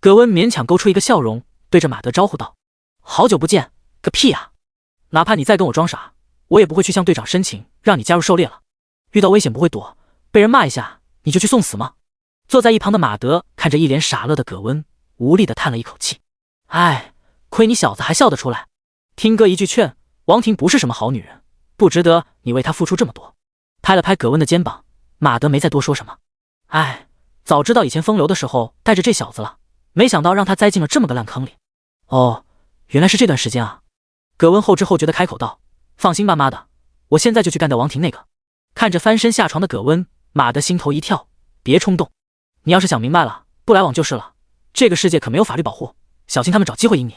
葛温勉强勾出一个笑容，对着马德招呼道：“好久不见个屁啊！哪怕你再跟我装傻，我也不会去向队长申请让你加入狩猎了。遇到危险不会躲，被人骂一下你就去送死吗？”坐在一旁的马德看着一脸傻乐的葛温，无力地叹了一口气：“哎，亏你小子还笑得出来。听哥一句劝，王婷不是什么好女人，不值得你为她付出这么多。”拍了拍葛温的肩膀，马德没再多说什么。哎，早知道以前风流的时候带着这小子了，没想到让他栽进了这么个烂坑里。哦，原来是这段时间啊。葛温后知后觉地开口道：“放心吧，妈的，我现在就去干掉王婷那个。”看着翻身下床的葛温，马德心头一跳：“别冲动，你要是想明白了，不来往就是了。这个世界可没有法律保护，小心他们找机会赢你。”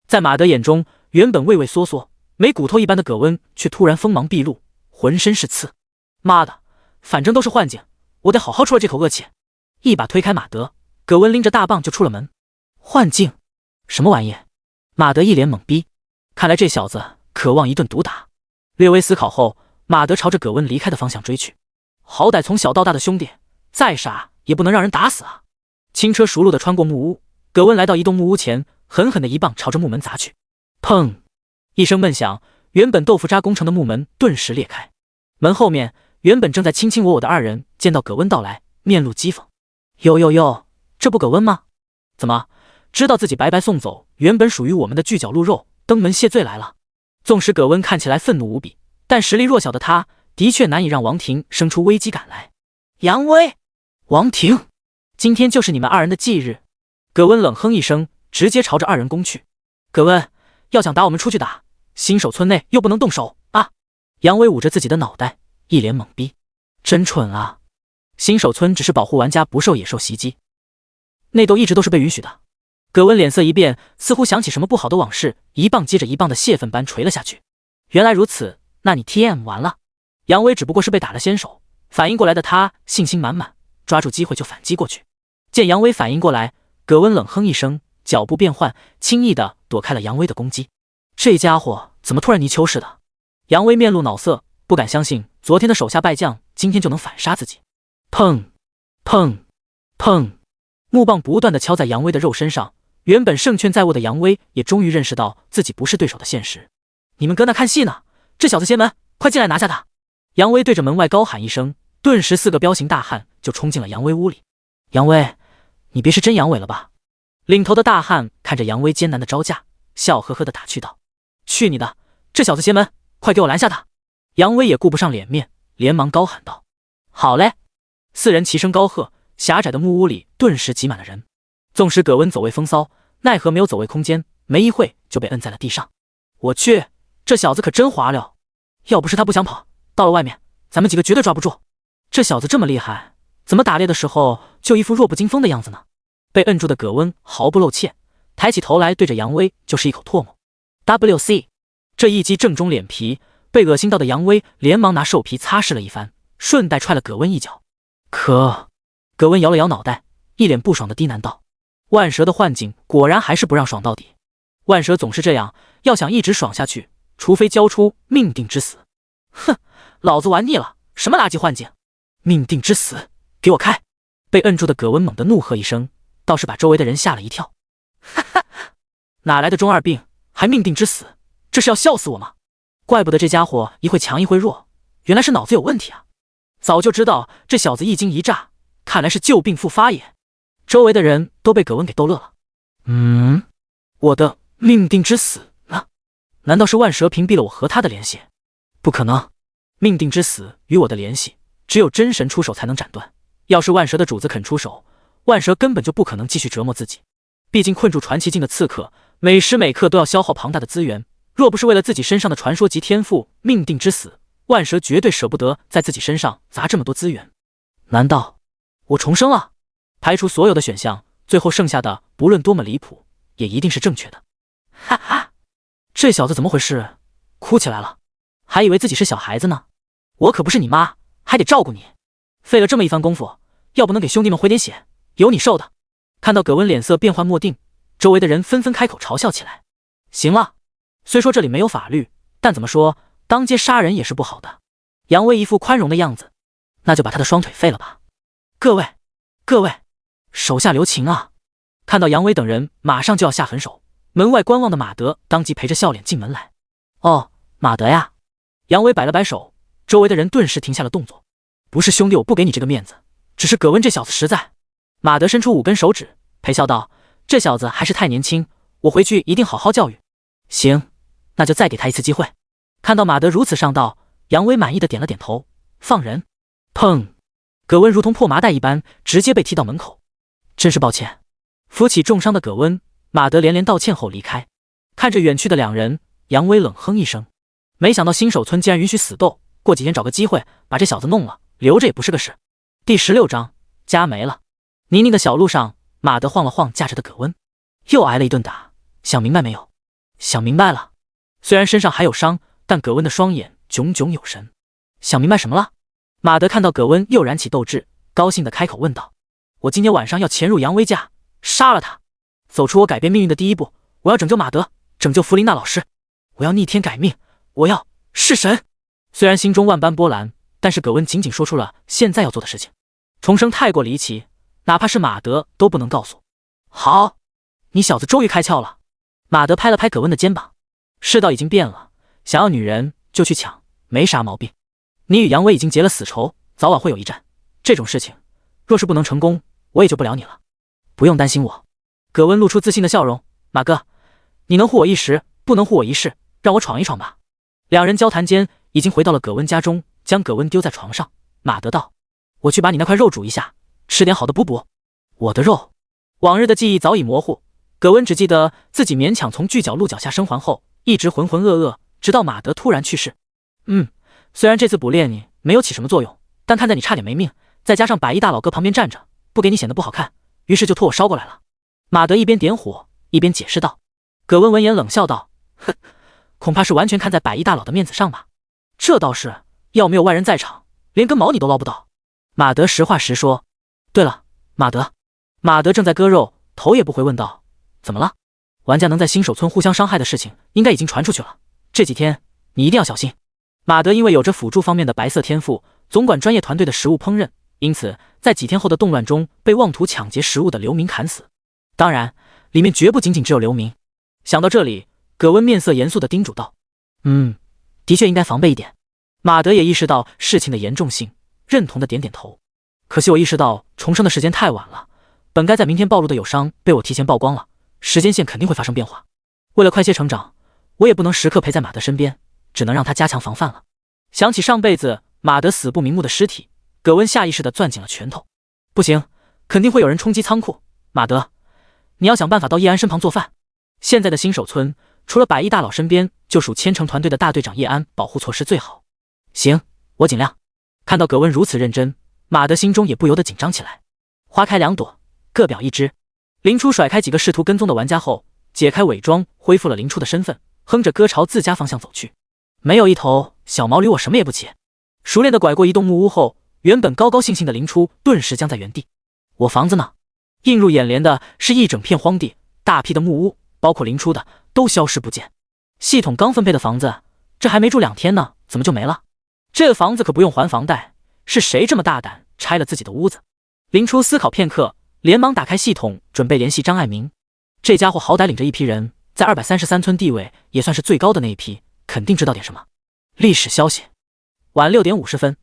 在马德眼中，原本畏畏缩缩、没骨头一般的葛温却突然锋芒毕露，浑身是刺。妈的，反正都是幻境，我得好好出了这口恶气。一把推开马德，葛温拎着大棒就出了门。幻境？什么玩意？马德一脸懵逼，看来这小子渴望一顿毒打。略微思考后，马德朝着葛温离开的方向追去。好歹从小到大的兄弟，再傻也不能让人打死啊！轻车熟路地穿过木屋，葛温来到一栋木屋前，狠狠的一棒朝着木门砸去。砰！一声闷响，原本豆腐渣工程的木门顿时裂开。门后面，原本正在卿卿我我的二人见到葛温到来，面露讥讽。哟，这不葛温吗？怎么知道自己白白送走原本属于我们的巨角鹿肉，登门谢罪来了？纵使葛温看起来愤怒无比，但实力弱小的他的确难以让王庭生出危机感来。杨威，王庭，今天就是你们二人的忌日。葛温冷哼一声，直接朝着二人攻去。葛温，要想打我们出去打，新手村内又不能动手啊！杨威捂着自己的脑袋，一脸懵逼。真蠢啊！新手村只是保护玩家不受野兽袭击，内斗一直都是被允许的。葛温脸色一变，似乎想起什么不好的往事，一棒接着一棒的泄愤般捶了下去。原来如此，那你 TM 完了。杨威只不过是被打了先手，反应过来的他信心满满，抓住机会就反击过去。见杨威反应过来，葛温冷哼一声，脚步变换，轻易的躲开了杨威的攻击。这家伙怎么突然泥鳅似的？杨威面露恼色，不敢相信昨天的手下败将今天就能反杀自己。砰砰砰！木棒不断的敲在杨威的肉身上，原本胜券在握的杨威也终于认识到自己不是对手的现实。你们搁那看戏呢？这小子邪门，快进来拿下他！杨威对着门外高喊一声，顿时4个彪形大汉就冲进了杨威屋里。杨威，你别是真阳痿了吧？领头的大汉看着杨威艰难的招架，笑呵呵的打趣道：去你的，这小子邪门，快给我拦下他！杨威也顾不上脸面，连忙高喊道：好嘞！4人齐声高喝，狭窄的木屋里顿时挤满了人。纵使葛温走位风骚，奈何没有走位空间，没一会就被摁在了地上。我去，这小子可真滑溜！要不是他不想跑，到了外面咱们几个绝对抓不住。这小子这么厉害，怎么打猎的时候就一副弱不禁风的样子呢？被摁住的葛温毫不露怯，抬起头来对着杨威就是一口唾沫。WC！ 这一击正中脸皮，被恶心到的杨威连忙拿兽皮擦拭了一番，顺带踹了葛温一脚。可葛温摇了摇脑袋，一脸不爽的低喃道：万蛇的幻境果然还是不让爽到底。万蛇总是这样，要想一直爽下去，除非交出命定之死。哼，老子玩腻了，什么垃圾幻境？命定之死，给我开！被摁住的葛温猛地怒喝一声，倒是把周围的人吓了一跳。哈哈，哪来的中二病，还命定之死？这是要笑死我吗？怪不得这家伙一会强一会弱，原来是脑子有问题啊！早就知道这小子一惊一乍，看来是旧病复发也。周围的人都被葛温给逗乐了。我的命定之死呢？难道是万蛇屏蔽了我和他的联系？不可能，命定之死与我的联系只有真神出手才能斩断。要是万蛇的主子肯出手，万蛇根本就不可能继续折磨自己。毕竟困住传奇境的刺客，每时每刻都要消耗庞大的资源，若不是为了自己身上的传说级天赋命定之死，万蛇绝对舍不得在自己身上砸这么多资源。难道我重生了？排除所有的选项，最后剩下的不论多么离谱，也一定是正确的。哈哈，这小子怎么回事？哭起来了，还以为自己是小孩子呢。我可不是你妈，还得照顾你。费了这么一番功夫，要不能给兄弟们回点血，有你受的。看到葛温脸色变幻莫定，周围的人纷纷开口嘲笑起来。行了，虽说这里没有法律，但怎么说，当街杀人也是不好的。杨威一副宽容的样子，那就把他的双腿废了吧。各位，手下留情啊！看到杨威等人马上就要下狠手，门外观望的马德当即陪着笑脸进门来。哦，马德呀！杨威摆了摆手，周围的人顿时停下了动作。不是兄弟我不给你这个面子，只是葛温这小子实在……马德伸出5根手指，陪笑道：这小子还是太年轻，我回去一定好好教育。行，那就再给他一次机会。看到马德如此上道，杨威满意的点了点头，放人。砰！葛温如同破麻袋一般，直接被踢到门口。真是抱歉。扶起重伤的葛温，马德连连道歉后离开。看着远去的2人，杨威冷哼一声，没想到新手村竟然允许死斗，过几天找个机会把这小子弄了，留着也不是个事。第16章，家没了。泥泞的小路上，马德晃了晃架着的葛温，又挨了一顿打，想明白没有？想明白了。虽然身上还有伤，但葛温的双眼炯炯有神。想明白什么了？马德看到葛温又燃起斗志，高兴地开口问道：我今天晚上要潜入杨威家，杀了他，走出我改变命运的第一步。我要拯救马德，拯救弗琳娜老师，我要逆天改命，我要弑神。虽然心中万般波澜，但是葛温仅仅说出了现在要做的事情。重生太过离奇，哪怕是马德都不能告诉。好，你小子终于开窍了。马德拍了拍葛温的肩膀，世道已经变了，想要女人就去抢，没啥毛病。你与杨威已经结了死仇，早晚会有一战。这种事情，若是不能成功，我也救不了你了。不用担心我。葛温露出自信的笑容。马哥，你能护我一时，不能护我一世，让我闯一闯吧。两人交谈间，已经回到了葛温家中，将葛温丢在床上。马德道：我去把你那块肉煮一下，吃点好的补补。我的肉？往日的记忆早已模糊，葛温只记得自己勉强从巨角鹿脚下生还后，一直浑浑噩噩，直到马德突然去世。虽然这次捕猎你没有起什么作用，但看在你差点没命，再加上百亿大佬搁旁边站着，不给你显得不好看，于是就托我捎过来了。马德一边点火一边解释道。葛温闻言冷笑道：哼，恐怕是完全看在百亿大佬的面子上吧。这倒是，要没有外人在场，连根毛你都捞不到。马德实话实说。对了，马德正在割肉，头也不回问道：怎么了？玩家能在新手村互相伤害的事情应该已经传出去了，这几天你一定要小心。马德因为有着辅助方面的白色天赋，总管专业团队的食物烹饪，因此在几天后的动乱中被妄图抢劫食物的流民砍死。当然，里面绝不仅仅只有流民。想到这里，葛温面色严肃地叮嘱道：的确应该防备一点。马德也意识到事情的严重性，认同地点点头。可惜我意识到重生的时间太晚了，本该在明天暴露的友伤被我提前曝光了，时间线肯定会发生变化。为了快些成长，我也不能时刻陪在马德身边，只能让他加强防范了。想起上辈子马德死不瞑目的尸体，葛温下意识地攥紧了拳头。不行，肯定会有人冲击仓库。马德，你要想办法到叶安身旁做饭。现在的新手村，除了百亿大佬身边，就属千城团队的大队长叶安保护措施最好。行，我尽量。看到葛温如此认真，马德心中也不由得紧张起来。花开两朵，各表一枝。林初甩开几个试图跟踪的玩家后，解开伪装，恢复了林初的身份，哼着歌朝自家方向走去。没有一头小毛驴，我什么也不起。熟练地拐过一栋木屋后，原本高高兴兴的林初顿时僵在原地。我房子呢？映入眼帘的是一整片荒地，大批的木屋，包括林初的，都消失不见。系统刚分配的房子，这还没住2天呢，怎么就没了？这个房子可不用还房贷，是谁这么大胆拆了自己的屋子？林初思考片刻，连忙打开系统，准备联系张爱民。这家伙好歹领着一批人，在233村地位也算是最高的那一批，肯定知道点什么。历史消息：晚6点50分，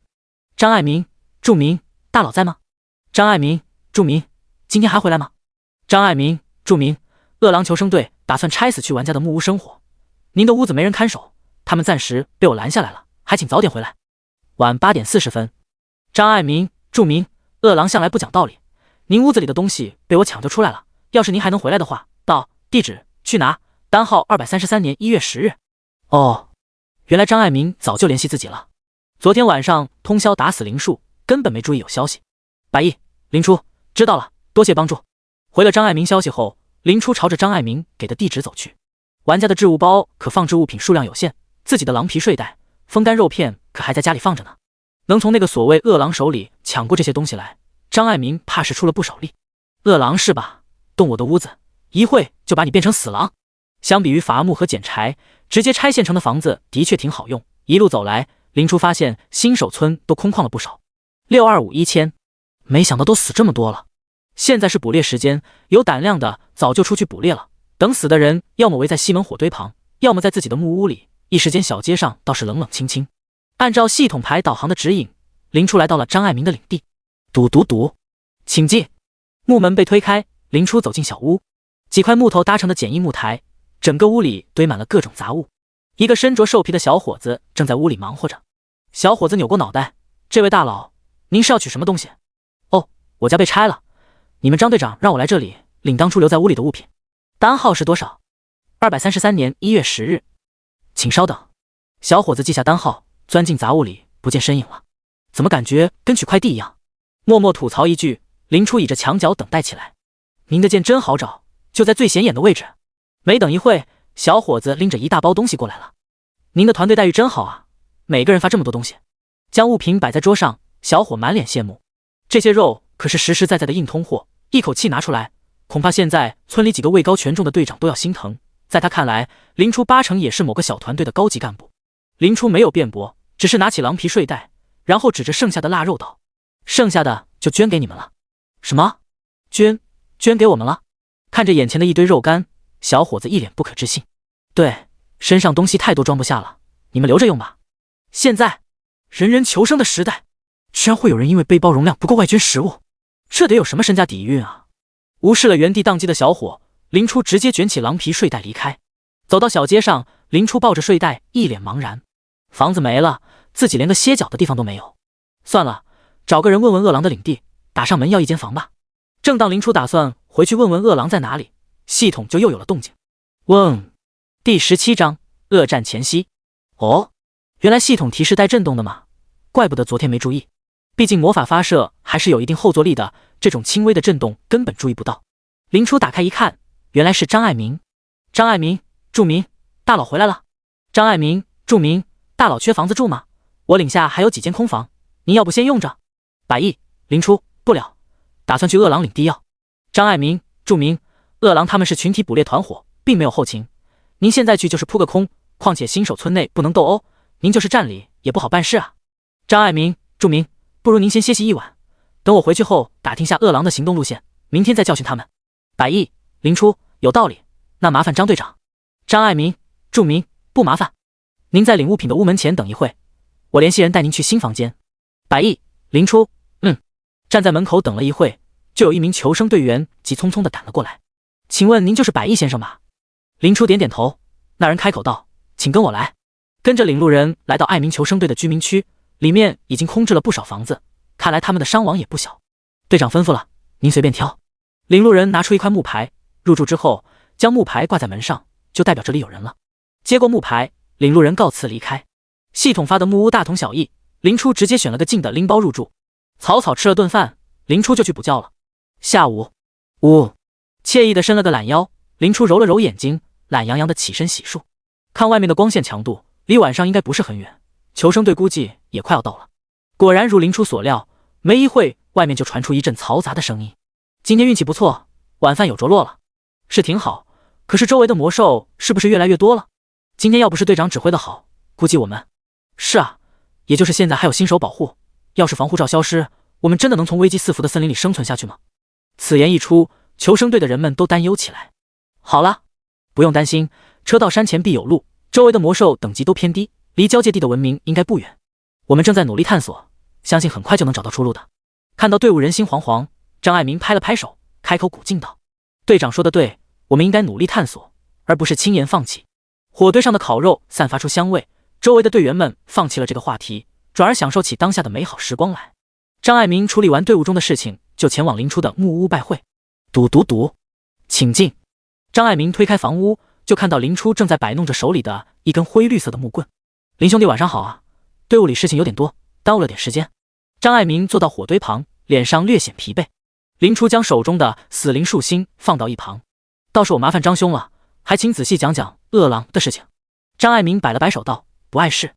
张爱民，注明大佬在吗？张爱民，注明今天还回来吗？张爱民，注明饿狼求生队打算拆死去玩家的木屋生火，您的屋子没人看守，他们暂时被我拦下来了，还请早点回来。晚8点40分，张爱民，注明饿狼向来不讲道理，您屋子里的东西被我抢救出来了，要是您还能回来的话，到地址去拿，单号233年1月10日。哦，原来张爱民早就联系自己了。昨天晚上通宵打死林树，根本没注意有消息。百亿，林初，知道了，多谢帮助。回了张爱民消息后，林初朝着张爱民给的地址走去。玩家的置物包可放置物品数量有限，自己的狼皮睡袋、风干肉片可还在家里放着呢。能从那个所谓饿狼手里抢过这些东西来，张爱民怕是出了不少力。饿狼是吧？动我的屋子，一会就把你变成死狼。相比于伐木和捡柴，直接拆现成的房子的确挺好用。一路走来，林初发现新手村都空旷了不少。6251000，没想到都死这么多了。现在是捕猎时间，有胆量的早就出去捕猎了，等死的人要么围在西门火堆旁，要么在自己的木屋里。一时间小街上倒是冷冷清清。按照系统牌导航的指引，林初来到了张爱民的领地。嘟嘟嘟，请进。木门被推开，林初走进小屋。几块木头搭成的简易木台，整个屋里堆满了各种杂物。一个身着兽皮的小伙子正在屋里忙活着。小伙子扭过脑袋：这位大佬，您是要取什么东西？哦，我家被拆了，你们张队长让我来这里领当初留在屋里的物品。单号是多少？233年1月10日。请稍等。小伙子记下单号，钻进杂物里，不见身影了。怎么感觉跟取快递一样？默默吐槽一句，林初倚着墙角等待起来。您的剑真好找，就在最显眼的位置。没等一会，小伙子拎着一大包东西过来了。您的团队待遇真好啊，每个人发这么多东西。将物品摆在桌上，小伙满脸羡慕。这些肉可是实实在在的硬通货，一口气拿出来，恐怕现在村里几个位高权重的队长都要心疼。在他看来，林初8成也是某个小团队的高级干部。林初没有辩驳，只是拿起狼皮睡袋，然后指着剩下的腊肉道：剩下的就捐给你们了。什么？捐给我们了？看着眼前的一堆肉干，小伙子一脸不可置信。对，身上东西太多装不下了，你们留着用吧。现在人人求生的时代，居然会有人因为背包容量不够外捐食物，这得有什么身家底蕴啊！无视了原地宕机的小伙，林初直接卷起狼皮睡袋离开。走到小街上，林初抱着睡袋，一脸茫然。房子没了，自己连个歇脚的地方都没有。算了，找个人问问饿狼的领地，打上门要一间房吧。正当林初打算回去问问饿狼在哪里，系统就又有了动静。嗡，第17章恶战前夕。哦，原来系统提示带震动的嘛，怪不得昨天没注意。毕竟魔法发射还是有一定后坐力的，这种轻微的震动根本注意不到。林初打开一看，原来是张爱民。张爱民，注明大佬回来了。张爱民，注明大佬缺房子住吗？我领下还有几间空房，您要不先用着。百亿，林初，不了，打算去饿狼领地要。张爱民，注明饿狼他们是群体捕猎团伙，并没有后勤，您现在去就是扑个空，况且新手村内不能斗殴，您就是占理也不好办事啊。张爱民，注明不如您先歇息一晚，等我回去后打听下饿狼的行动路线，明天再教训他们。百亿，林初，有道理，那麻烦张队长。张爱民，注明不麻烦，您在领物品的屋门前等一会，我联系人带您去新房间。百亿，林初，站在门口等了一会，就有一名求生队员急匆匆地赶了过来。请问您就是百亿先生吧？林初点点头，那人开口道，请跟我来。跟着领路人来到爱民求生队的居民区，里面已经空置了不少房子，看来他们的伤亡也不小。队长吩咐了，您随便挑。领路人拿出一块木牌，入住之后将木牌挂在门上，就代表这里有人了。接过木牌，领路人告辞离开。系统发的木屋大同小异，林初直接选了个近的拎包入住。草草吃了顿饭，林初就去补觉了。下午，惬意的伸了个懒腰，林初揉了揉眼睛，懒洋洋的起身洗漱。看外面的光线强度，离晚上应该不是很远，求生队估计也快要到了。果然如林初所料，没一会外面就传出一阵嘈杂的声音。今天运气不错，晚饭有着落了，是挺好，可是周围的魔兽是不是越来越多了？今天要不是队长指挥的好，估计我们……是啊，也就是现在还有新手保护，要是防护罩消失，我们真的能从危机四伏的森林里生存下去吗？此言一出，求生队的人们都担忧起来。好了，不用担心，车到山前必有路，周围的魔兽等级都偏低，离交界地的文明应该不远。我们正在努力探索，相信很快就能找到出路的。看到队伍人心惶惶，张爱民拍了拍手，开口鼓劲道：队长说的对，我们应该努力探索，而不是轻言放弃。火堆上的烤肉散发出香味，周围的队员们放弃了这个话题，转而享受起当下的美好时光来。张爱民处理完队伍中的事情，就前往林初的木屋拜会。嘟，请进。张爱民推开房屋，就看到林初正在摆弄着手里的一根灰绿色的木棍。林兄弟晚上好啊，队伍里事情有点多，耽误了点时间。张爱民坐到火堆旁，脸上略显疲惫。林初将手中的死灵树心放到一旁，倒是我麻烦张兄了，还请仔细讲讲饿狼的事情。张爱民摆了摆手道，不碍事。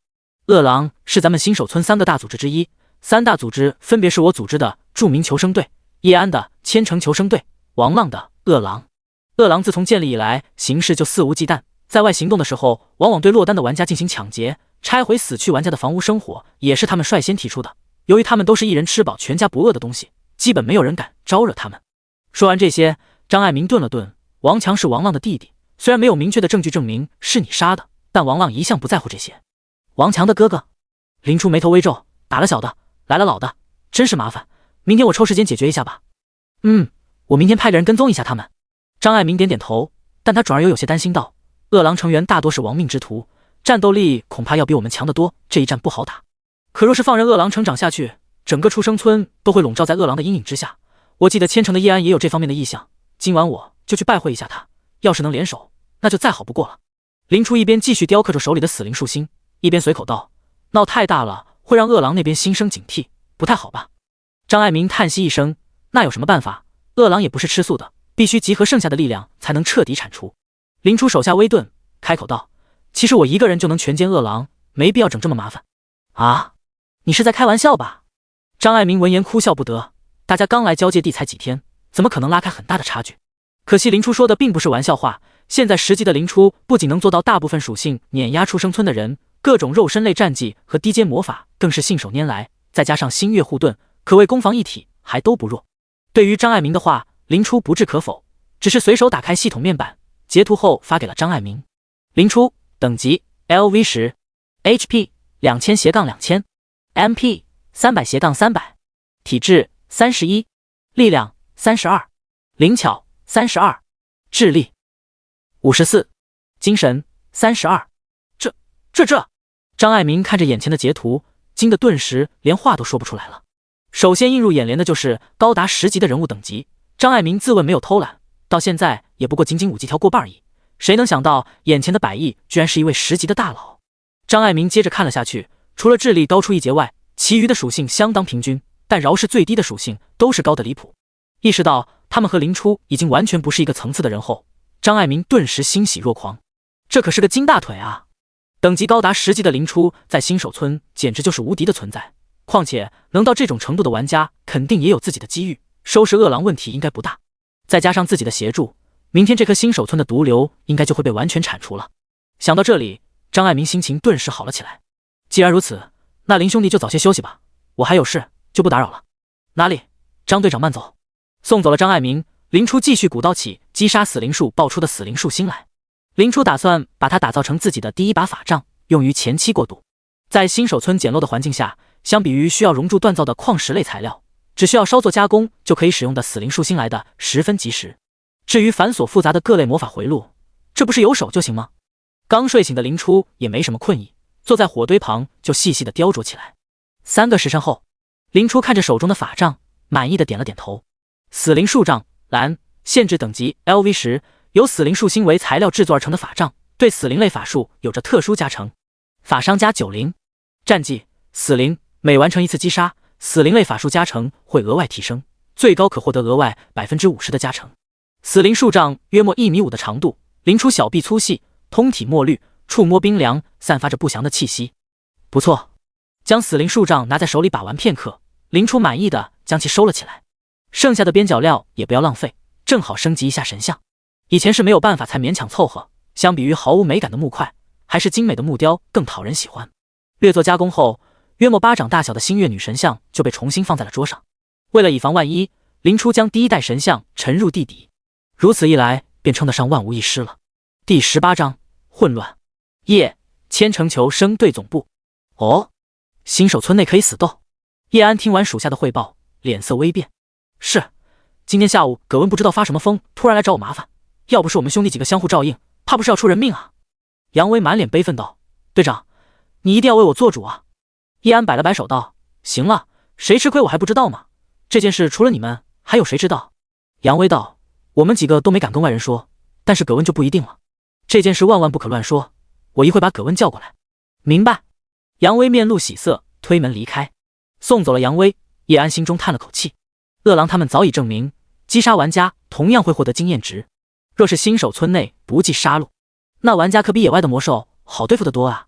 饿狼是咱们新手村3个大组织之一，三大组织分别是我组织的著名求生队、叶安的千城求生队、王浪的饿狼。饿狼自从建立以来，行事就肆无忌惮，在外行动的时候，往往对落单的玩家进行抢劫，拆毁死去玩家的房屋生活，也是他们率先提出的。由于他们都是一人吃饱全家不饿的东西，基本没有人敢招惹他们。说完这些，张爱民顿了顿，王强是王浪的弟弟，虽然没有明确的证据证明是你杀的，但王浪一向不在乎这些。王强的哥哥。林初眉头微皱，打了小的，来了老的，真是麻烦，明天我抽时间解决一下吧。我明天派个人跟踪一下他们。张爱民点点头，但他转而又有些担心道，饿狼成员大多是亡命之徒，战斗力恐怕要比我们强得多，这一战不好打。可若是放任饿狼成长下去，整个出生村都会笼罩在饿狼的阴影之下。我记得千城的叶安也有这方面的意向，今晚我就去拜会一下他，要是能联手，那就再好不过了。林初一边继续雕刻着手里的死灵树心，一边随口道，闹太大了，会让饿狼那边心生警惕，不太好吧？张爱民叹息一声，那有什么办法，饿狼也不是吃素的，必须集合剩下的力量才能彻底铲除。林初手下微顿，开口道，其实我一个人就能全歼饿狼，没必要整这么麻烦。啊，你是在开玩笑吧？张爱民闻言哭笑不得，大家刚来交界地才几天，怎么可能拉开很大的差距？可惜林初说的并不是玩笑话，现在实际的林初不仅能做到大部分属性碾压出生村的人，各种肉身类战技和低阶魔法更是信手拈来，再加上星月护盾，可谓攻防一体，还都不弱。对于张爱民的话，林初不置可否，只是随手打开系统面板，截图后发给了张爱民。林初，等级 LV10 ，HP 2000-2000 ，MP 300-300，体质31，力量32，灵巧32，智力54，精神32。这！张爱民看着眼前的截图，惊得顿时连话都说不出来了。首先映入眼帘的就是高达10级的人物等级。张爱民自问没有偷懒，到现在也不过仅5级条过半而已。谁能想到眼前的百亿居然是一位10级的大佬？张爱民接着看了下去，除了智力高出1节外，其余的属性相当平均，但饶是最低的属性都是高的离谱。意识到他们和林初已经完全不是一个层次的人后，张爱民顿时欣喜若狂。这可是个金大腿啊！等级高达10级的林初在新手村简直就是无敌的存在，况且能到这种程度的玩家肯定也有自己的机遇，收拾饿狼问题应该不大。再加上自己的协助，明天这颗新手村的毒瘤应该就会被完全铲除了。想到这里，张爱民心情顿时好了起来。既然如此，那林兄弟就早些休息吧，我还有事，就不打扰了。哪里，张队长慢走。送走了张爱民，林初继续鼓捣起击杀死灵树爆出的死灵树心来。林初打算把它打造成自己的第一把法杖，用于前期过渡。在新手村简陋的环境下，相比于需要熔铸锻造的矿石类材料，只需要稍作加工就可以使用的死灵树心来的十分及时。至于繁琐复杂的各类魔法回路，这不是有手就行吗？刚睡醒的林初也没什么困意，坐在火堆旁就细细的雕琢起来。3个时辰后，林初看着手中的法杖，满意的点了点头。死灵树杖，蓝，限制等级 LV10，由死灵树心为材料制作而成的法杖，对死灵类法术有着特殊加成。法伤加90，战绩死灵，每完成一次击杀，死灵类法术加成会额外提升，最高可获得额外 50% 的加成。死灵树杖约莫1.5米的长度，林初小臂粗细，通体墨绿，触摸冰凉，散发着不祥的气息。不错，将死灵树杖拿在手里把玩片刻，林初满意的将其收了起来。剩下的边角料也不要浪费，正好升级一下神像。以前是没有办法才勉强凑合，相比于毫无美感的木块，还是精美的木雕更讨人喜欢。略作加工后，约莫巴掌大小的星月女神像就被重新放在了桌上。为了以防万一，林初将第一代神像沉入地底，如此一来便称得上万无一失了。第18章混乱。夜，千城球生队总部。哦，新手村内可以死斗。叶安听完属下的汇报，脸色微变。是，今天下午葛温不知道发什么疯，突然来找我麻烦，要不是我们兄弟几个相互照应，怕不是要出人命啊。杨威满脸悲愤道：队长，你一定要为我做主啊。叶安摆了摆手道：行了，谁吃亏我还不知道吗？这件事除了你们还有谁知道？杨威道：我们几个都没敢跟外人说，但是葛温就不一定了，这件事万万不可乱说，我一会把葛温叫过来。明白。杨威面露喜色，推门离开。送走了杨威，叶安心中叹了口气。饿狼他们早已证明，击杀玩家同样会获得经验值。若是新手村内不计杀戮，那玩家可比野外的魔兽好对付得多啊。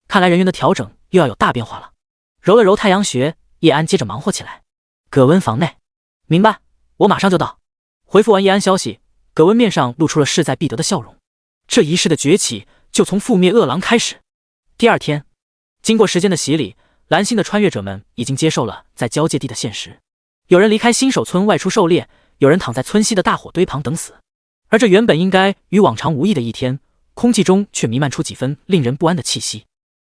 看来人员的调整又要有大变化了。揉了揉太阳穴，叶安接着忙活起来。葛温房内。明白，我马上就到。回复完叶安消息，葛温面上露出了势在必得的笑容。这一世的崛起就从覆灭饿狼开始。第二天，经过时间的洗礼，蓝星的穿越者们已经接受了在交界地的现实。有人离开新手村外出狩猎，有人躺在村西的大火堆旁等死。而这原本应该与往常无异的一天，空气中却弥漫出几分令人不安的气息。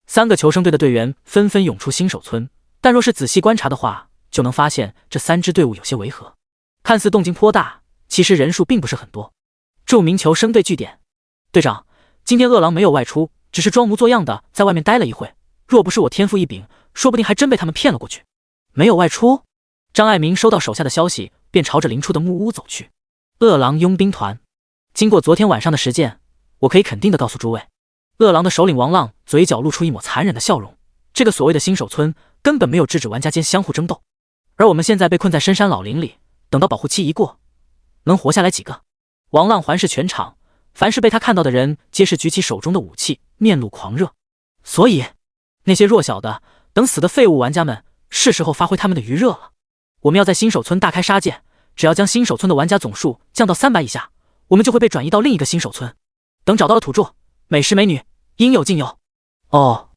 3个求生队的队员纷纷涌出新手村，但若是仔细观察的话，就能发现这3支队伍有些违和。看似动静颇大，其实人数并不是很多。著名求生队据点。队长，今天饿狼没有外出，只是装模作样的在外面待了一会，若不是我天赋异禀，说不定还真被他们骗了过去。没有外出？张爱民收到手下的消息，便朝着林初的木屋走去。饿狼佣兵团。经过昨天晚上的实践，我可以肯定的告诉诸位，饿狼的首领王浪嘴角露出一抹残忍的笑容。这个所谓的新手村根本没有制止玩家间相互争斗，而我们现在被困在深山老林里，等到保护期一过，能活下来几个？王浪环视全场，凡是被他看到的人皆是举起手中的武器，面露狂热。所以那些弱小的等死的废物玩家们，是时候发挥他们的余热了。我们要在新手村大开杀戒，只要将新手村的玩家总数降到300以下，我们就会被转移到另一个新手村。等找到了土著，美食美女应有尽有。哦，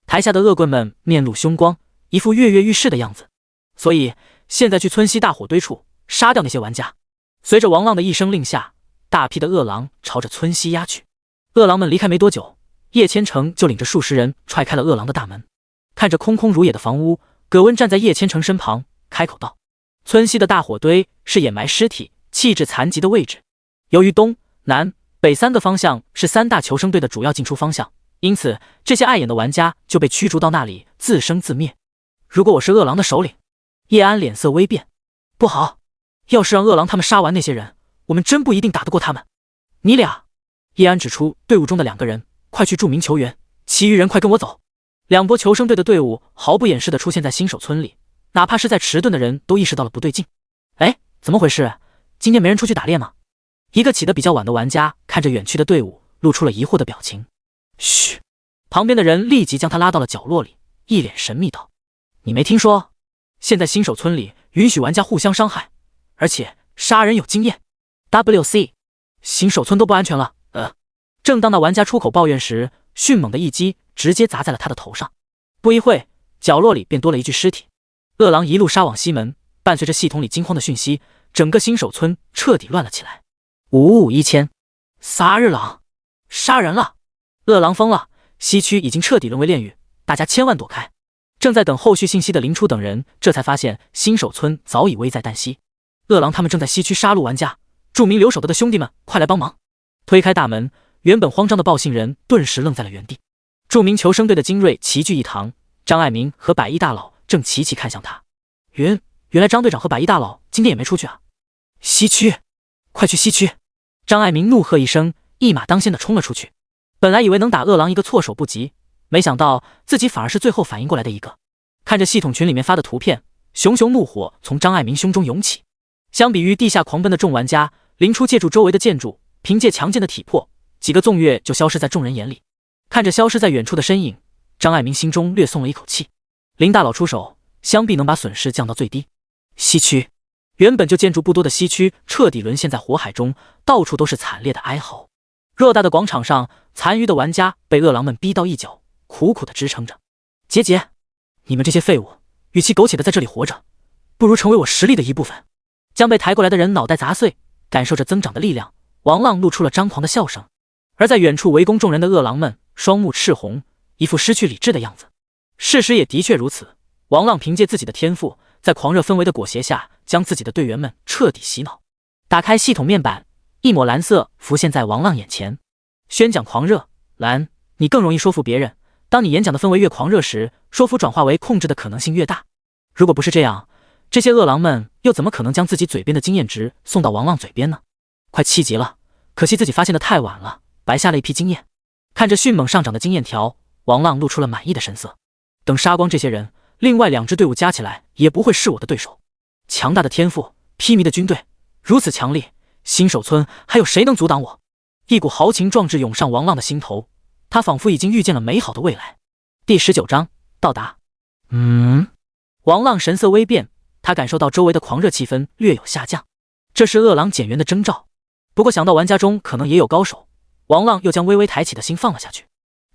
台下的恶棍们面露凶光，一副跃跃欲试的样子。所以现在去村西大火堆处杀掉那些玩家。随着王浪的一声令下，大批的恶狼朝着村西压去。恶狼们离开没多久，叶千成就领着数十人踹开了恶狼的大门。看着空空如也的房屋，葛温站在叶千成身旁，开口道：“村西的大火堆是掩埋尸体、弃置残疾的位置。由于东南北3个方向是3大求生队的主要进出方向，因此这些碍眼的玩家就被驱逐到那里自生自灭。如果我是恶狼的首领……”叶安脸色微变：“不好，要是让恶狼他们杀完那些人，我们真不一定打得过他们。你俩……”叶安指出队伍中的2个人：“快去注明求援，其余人快跟我走。”2波求生队的队伍毫不掩饰地出现在新手村里，哪怕是在迟钝的人都意识到了不对劲。哎，怎么回事？今天没人出去打猎吗？一个起得比较晚的玩家看着远去的队伍，露出了疑惑的表情。嘘！旁边的人立即将他拉到了角落里，一脸神秘道：“你没听说，现在新手村里允许玩家互相伤害，而且杀人有经验。WC， 新手村都不安全了。”正当那玩家出口抱怨时，迅猛的一击直接砸在了他的头上。不一会，角落里便多了一具尸体。恶狼一路杀往西门，伴随着系统里惊慌的讯息，整个新手村彻底乱了起来。551千，撒日狼杀人了！恶狼疯了！西区已经彻底沦为炼狱，大家千万躲开！正在等后续信息的林初等人这才发现新手村早已危在旦夕，恶狼他们正在西区杀戮玩家。著名留守的兄弟们，快来帮忙！推开大门，原本慌张的报信人顿时愣在了原地。著名求生队的精锐齐聚一堂，张爱民和百亿大佬正齐齐看向他。原来张队长和百亿大佬今天也没出去啊！西区，快去西区！张爱民怒喝一声，一马当先的冲了出去。本来以为能打恶狼一个措手不及，没想到自己反而是最后反应过来的一个。看着系统群里面发的图片，熊熊怒火从张爱民胸中涌起。相比于地下狂奔的众玩家，林初借助周围的建筑，凭借强健的体魄，几个纵跃就消失在众人眼里。看着消失在远处的身影，张爱民心中略松了一口气。林大佬出手，想必能把损失降到最低。西区，原本就建筑不多的西区彻底沦陷在火海中，到处都是惨烈的哀嚎。偌大的广场上，残余的玩家被恶狼们逼到一角，苦苦的支撑着。结，你们这些废物，与其苟且的在这里活着，不如成为我实力的一部分。将被抬过来的人脑袋砸碎，感受着增长的力量，王浪露出了张狂的笑声。而在远处围攻众人的恶狼们双目赤红，一副失去理智的样子。事实也的确如此，王浪凭借自己的天赋，在狂热氛围的裹挟下，将自己的队员们彻底洗脑。打开系统面板，一抹蓝色浮现在王浪眼前。宣讲狂热，蓝，你更容易说服别人。当你演讲的氛围越狂热时，说服转化为控制的可能性越大。如果不是这样，这些恶狼们又怎么可能将自己嘴边的经验值送到王浪嘴边呢？快气急了，可惜自己发现的太晚了，白下了一批经验。看着迅猛上涨的经验条，王浪露出了满意的神色。等杀光这些人，另外2支队伍加起来也不会是我的对手。强大的天赋，披靡的军队，如此强力，新手村还有谁能阻挡我？一股豪情壮志涌上王浪的心头，他仿佛已经预见了美好的未来。第19章到达。王浪神色微变，他感受到周围的狂热气氛略有下降，这是恶狼减员的征兆。不过想到玩家中可能也有高手，王浪又将微微抬起的心放了下去。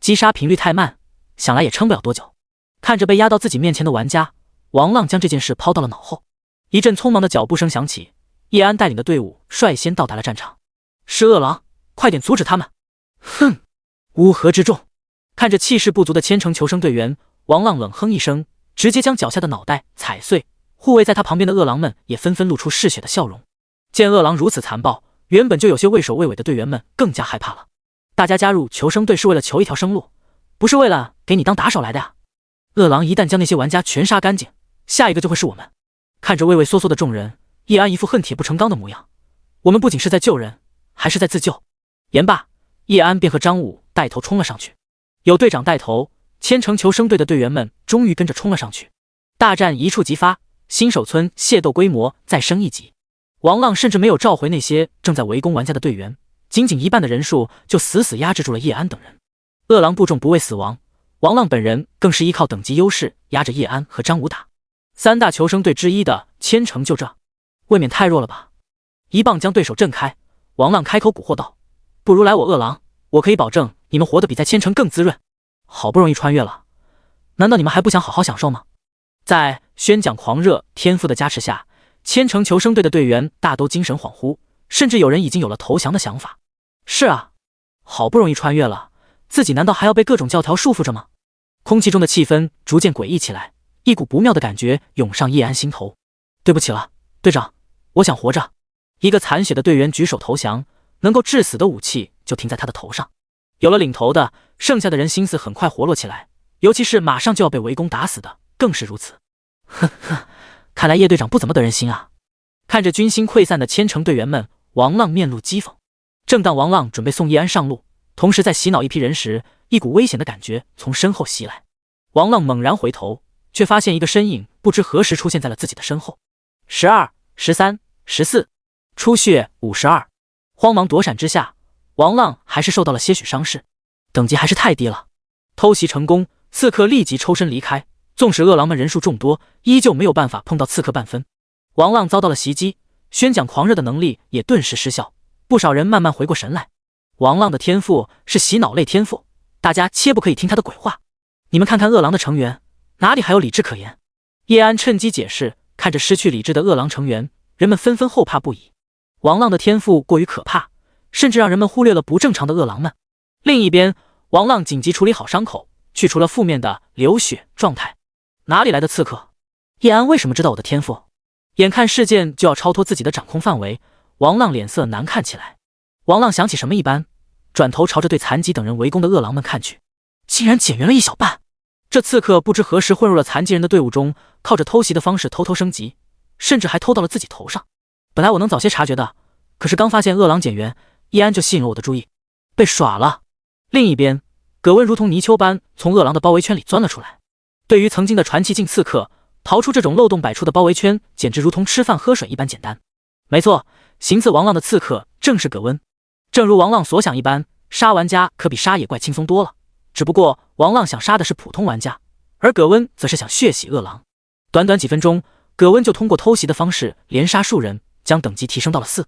击杀频率太慢，想来也撑不了多久。看着被压到自己面前的玩家，王浪将这件事抛到了脑后。一阵匆忙的脚步声响起，叶安带领的队伍率先到达了战场。是恶狼，快点阻止他们！哼！乌合之众。看着气势不足的千城求生队员，王浪冷哼一声，直接将脚下的脑袋踩碎。护卫在他旁边的恶狼们也纷纷露出嗜血的笑容。见恶狼如此残暴，原本就有些畏首畏尾的队员们更加害怕了。大家加入求生队是为了求一条生路，不是为了给你当打手来的呀！恶狼一旦将那些玩家全杀干净，下一个就会是我们。看着畏畏缩缩的众人，叶安一副恨铁不成钢的模样。我们不仅是在救人，还是在自救。言罢，叶安便和张武带头冲了上去。有队长带头，千城求生队的队员们终于跟着冲了上去。大战一触即发，新手村械斗规模再升一级。王浪甚至没有召回那些正在围攻玩家的队员，仅仅一半的人数就死死压制住了叶安等人。恶狼部众不畏死亡，王浪本人更是依靠等级优势压着叶安和张武打。3大求生队之一的千城就这，未免太弱了吧？一棒将对手震开，王浪开口蛊惑道：“不如来我恶狼，我可以保证你们活得比在千城更滋润。好不容易穿越了，难道你们还不想好好享受吗？”在宣讲狂热天赋的加持下，千城求生队的队员大都精神恍惚，甚至有人已经有了投降的想法。是啊，好不容易穿越了，自己难道还要被各种教条束缚着吗？空气中的气氛逐渐诡异起来，一股不妙的感觉涌上叶安心头。对不起了，队长，我想活着。一个残血的队员举手投降，能够致死的武器就停在他的头上。有了领头的，剩下的人心思很快活络起来，尤其是马上就要被围攻打死的，更是如此。呵呵，看来叶队长不怎么得人心啊。看着军心溃散的千城队员们，王浪面露讥讽。正当王浪准备送叶安上路，同时在洗脑一批人时，一股危险的感觉从身后袭来。王浪猛然回头，却发现一个身影不知何时出现在了自己的身后。12、13、14，出血52。慌忙躲闪之下，王浪还是受到了些许伤势，等级还是太低了。偷袭成功，刺客立即抽身离开，纵使恶狼们人数众多，依旧没有办法碰到刺客半分。王浪遭到了袭击，宣讲狂热的能力也顿时失效，不少人慢慢回过神来。王浪的天赋是洗脑类天赋，大家切不可以听他的鬼话。你们看看恶狼的成员，哪里还有理智可言？叶安趁机解释，看着失去理智的恶狼成员，人们纷纷后怕不已。王浪的天赋过于可怕，甚至让人们忽略了不正常的恶狼们。另一边，王浪紧急处理好伤口，去除了负面的流血状态。哪里来的刺客？叶安为什么知道我的天赋？眼看事件就要超脱自己的掌控范围，王浪脸色难看起来。王浪想起什么一般，转头朝着对残疾等人围攻的恶狼们看去，竟然减员了一小半。这刺客不知何时混入了残疾人的队伍中，靠着偷袭的方式偷偷升级，甚至还偷到了自己头上。本来我能早些察觉的，可是刚发现恶狼减员，叶安就吸引了我的注意，被耍了。另一边，葛温如同泥鳅般从恶狼的包围圈里钻了出来。对于曾经的传奇境刺客，逃出这种漏洞百出的包围圈，简直如同吃饭喝水一般简单。没错，行刺王浪的刺客正是葛温。正如王浪所想一般，杀玩家可比杀野怪轻松多了。只不过王浪想杀的是普通玩家，而葛温则是想血洗恶狼。短短几分钟，葛温就通过偷袭的方式连杀数人，将等级提升到了4。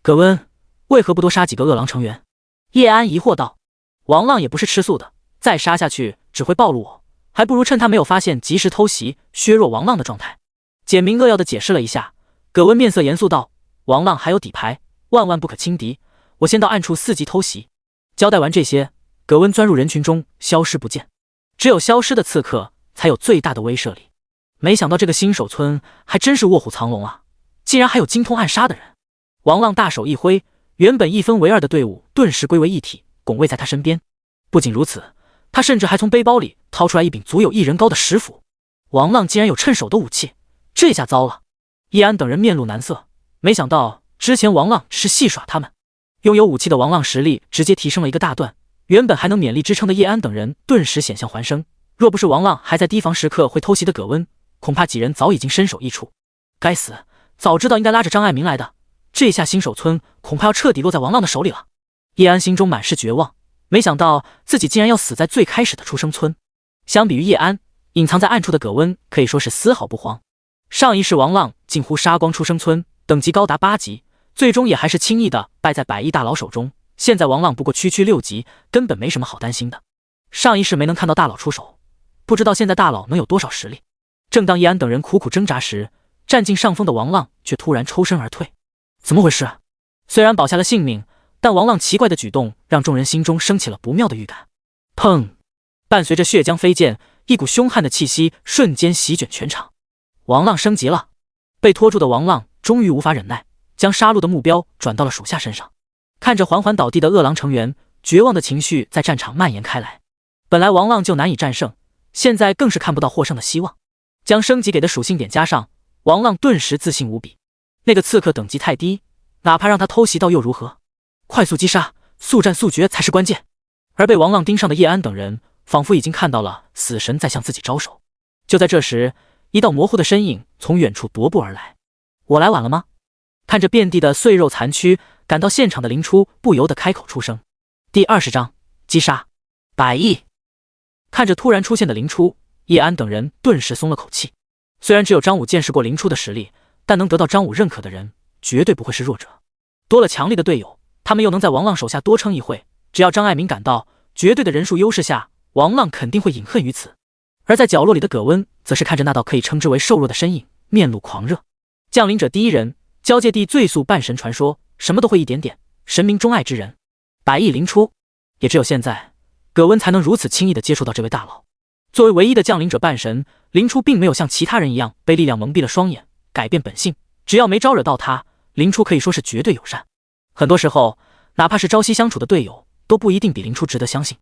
葛温为何不多杀几个恶狼成员？叶安疑惑道。王浪也不是吃素的，再杀下去只会暴露我，还不如趁他没有发现及时偷袭，削弱王浪的状态。简明扼要的解释了一下，葛温面色严肃道：王浪还有底牌，万万不可轻敌，我先到暗处4级偷袭。交代完这些，葛温钻入人群中消失不见。只有消失的刺客才有最大的威慑力。没想到这个新手村还真是卧虎藏龙啊，竟然还有精通暗杀的人。王浪大手一挥，原本一分为二的队伍顿时归为一体，拱卫在他身边。不仅如此，他甚至还从背包里掏出来一柄足有1人高的石斧。王浪竟然有趁手的武器，这下糟了。叶安等人面露难色，没想到之前王浪只是戏耍他们。拥有武器的王浪实力直接提升了一个大段，原本还能勉力支撑的叶安等人顿时险象环生。若不是王浪还在提防时刻会偷袭的葛温，恐怕几人早已经身首异处。该死，早知道应该拉着张爱民来的，这下新手村恐怕要彻底落在王浪的手里了。叶安心中满是绝望，没想到自己竟然要死在最开始的出生村。相比于叶安，隐藏在暗处的葛温可以说是丝毫不慌。上一世王浪近乎杀光出生村，等级高达8级，最终也还是轻易的败在百亿大佬手中。现在王浪不过区6级，根本没什么好担心的。上一世没能看到大佬出手，不知道现在大佬能有多少实力。正当叶安等人苦苦挣扎时，占尽上风的王浪却突然抽身而退。怎么回事？虽然保下了性命，但王浪奇怪的举动让众人心中升起了不妙的预感。砰！伴随着血浆飞溅，一股凶悍的气息瞬间席卷全场。王浪升级了。被拖住的王浪终于无法忍耐，将杀戮的目标转到了属下身上。看着缓缓倒地的恶狼成员，绝望的情绪在战场蔓延开来。本来王浪就难以战胜，现在更是看不到获胜的希望。将升级给的属性点加上，王浪顿时自信无比。那个刺客等级太低，哪怕让他偷袭到又如何？快速击杀，速战速决才是关键。而被王浪盯上的叶安等人，仿佛已经看到了死神在向自己招手。就在这时，一道模糊的身影从远处踱步而来。我来晚了吗？看着遍地的碎肉残躯，赶到现场的林初不由得开口出声。第20章击杀100亿。看着突然出现的林初，叶安等人顿时松了口气。虽然只有张武见识过林初的实力，但能得到张武认可的人绝对不会是弱者。多了强力的队友，他们又能在王浪手下多撑一会，只要张爱民赶到，绝对的人数优势下，王浪肯定会饮恨于此。而在角落里的葛温则是看着那道可以称之为瘦弱的身影，面露狂热。降临者第一人，交界地最速半神传说，什么都会一点点，神明钟爱之人。百亿灵出，也只有现在，葛温才能如此轻易地接触到这位大佬。作为唯一的降临者半神，灵出并没有像其他人一样被力量蒙蔽了双眼，改变本性。只要没招惹到他，灵出可以说是绝对友善。很多时候，哪怕是朝夕相处的队友，都不一定比灵出值得相信。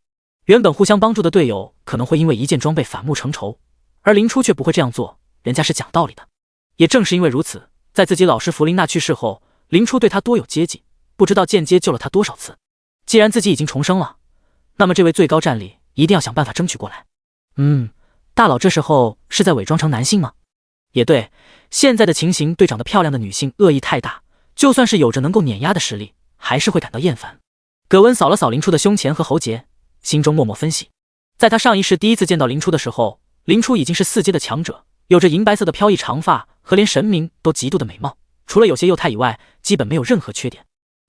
原本互相帮助的队友，可能会因为一件装备反目成仇，而灵出却不会这样做，人家是讲道理的。也正是因为如此，在自己老师弗琳娜去世后，灵出对他多有接近，不知道间接救了他多少次。既然自己已经重生了，那么这位最高战力一定要想办法争取过来。大佬这时候是在伪装成男性吗？也对，现在的情形对长得漂亮的女性恶意太大，就算是有着能够碾压的实力，还是会感到厌烦。葛温扫了扫灵出的胸前和喉结，心中默默分析。在他上一世第一次见到灵出的时候，灵出已经是4阶的强者，有着银白色的飘逸长发和连神明都极度的美貌，除了有些幼态以外，基本没有任何缺点。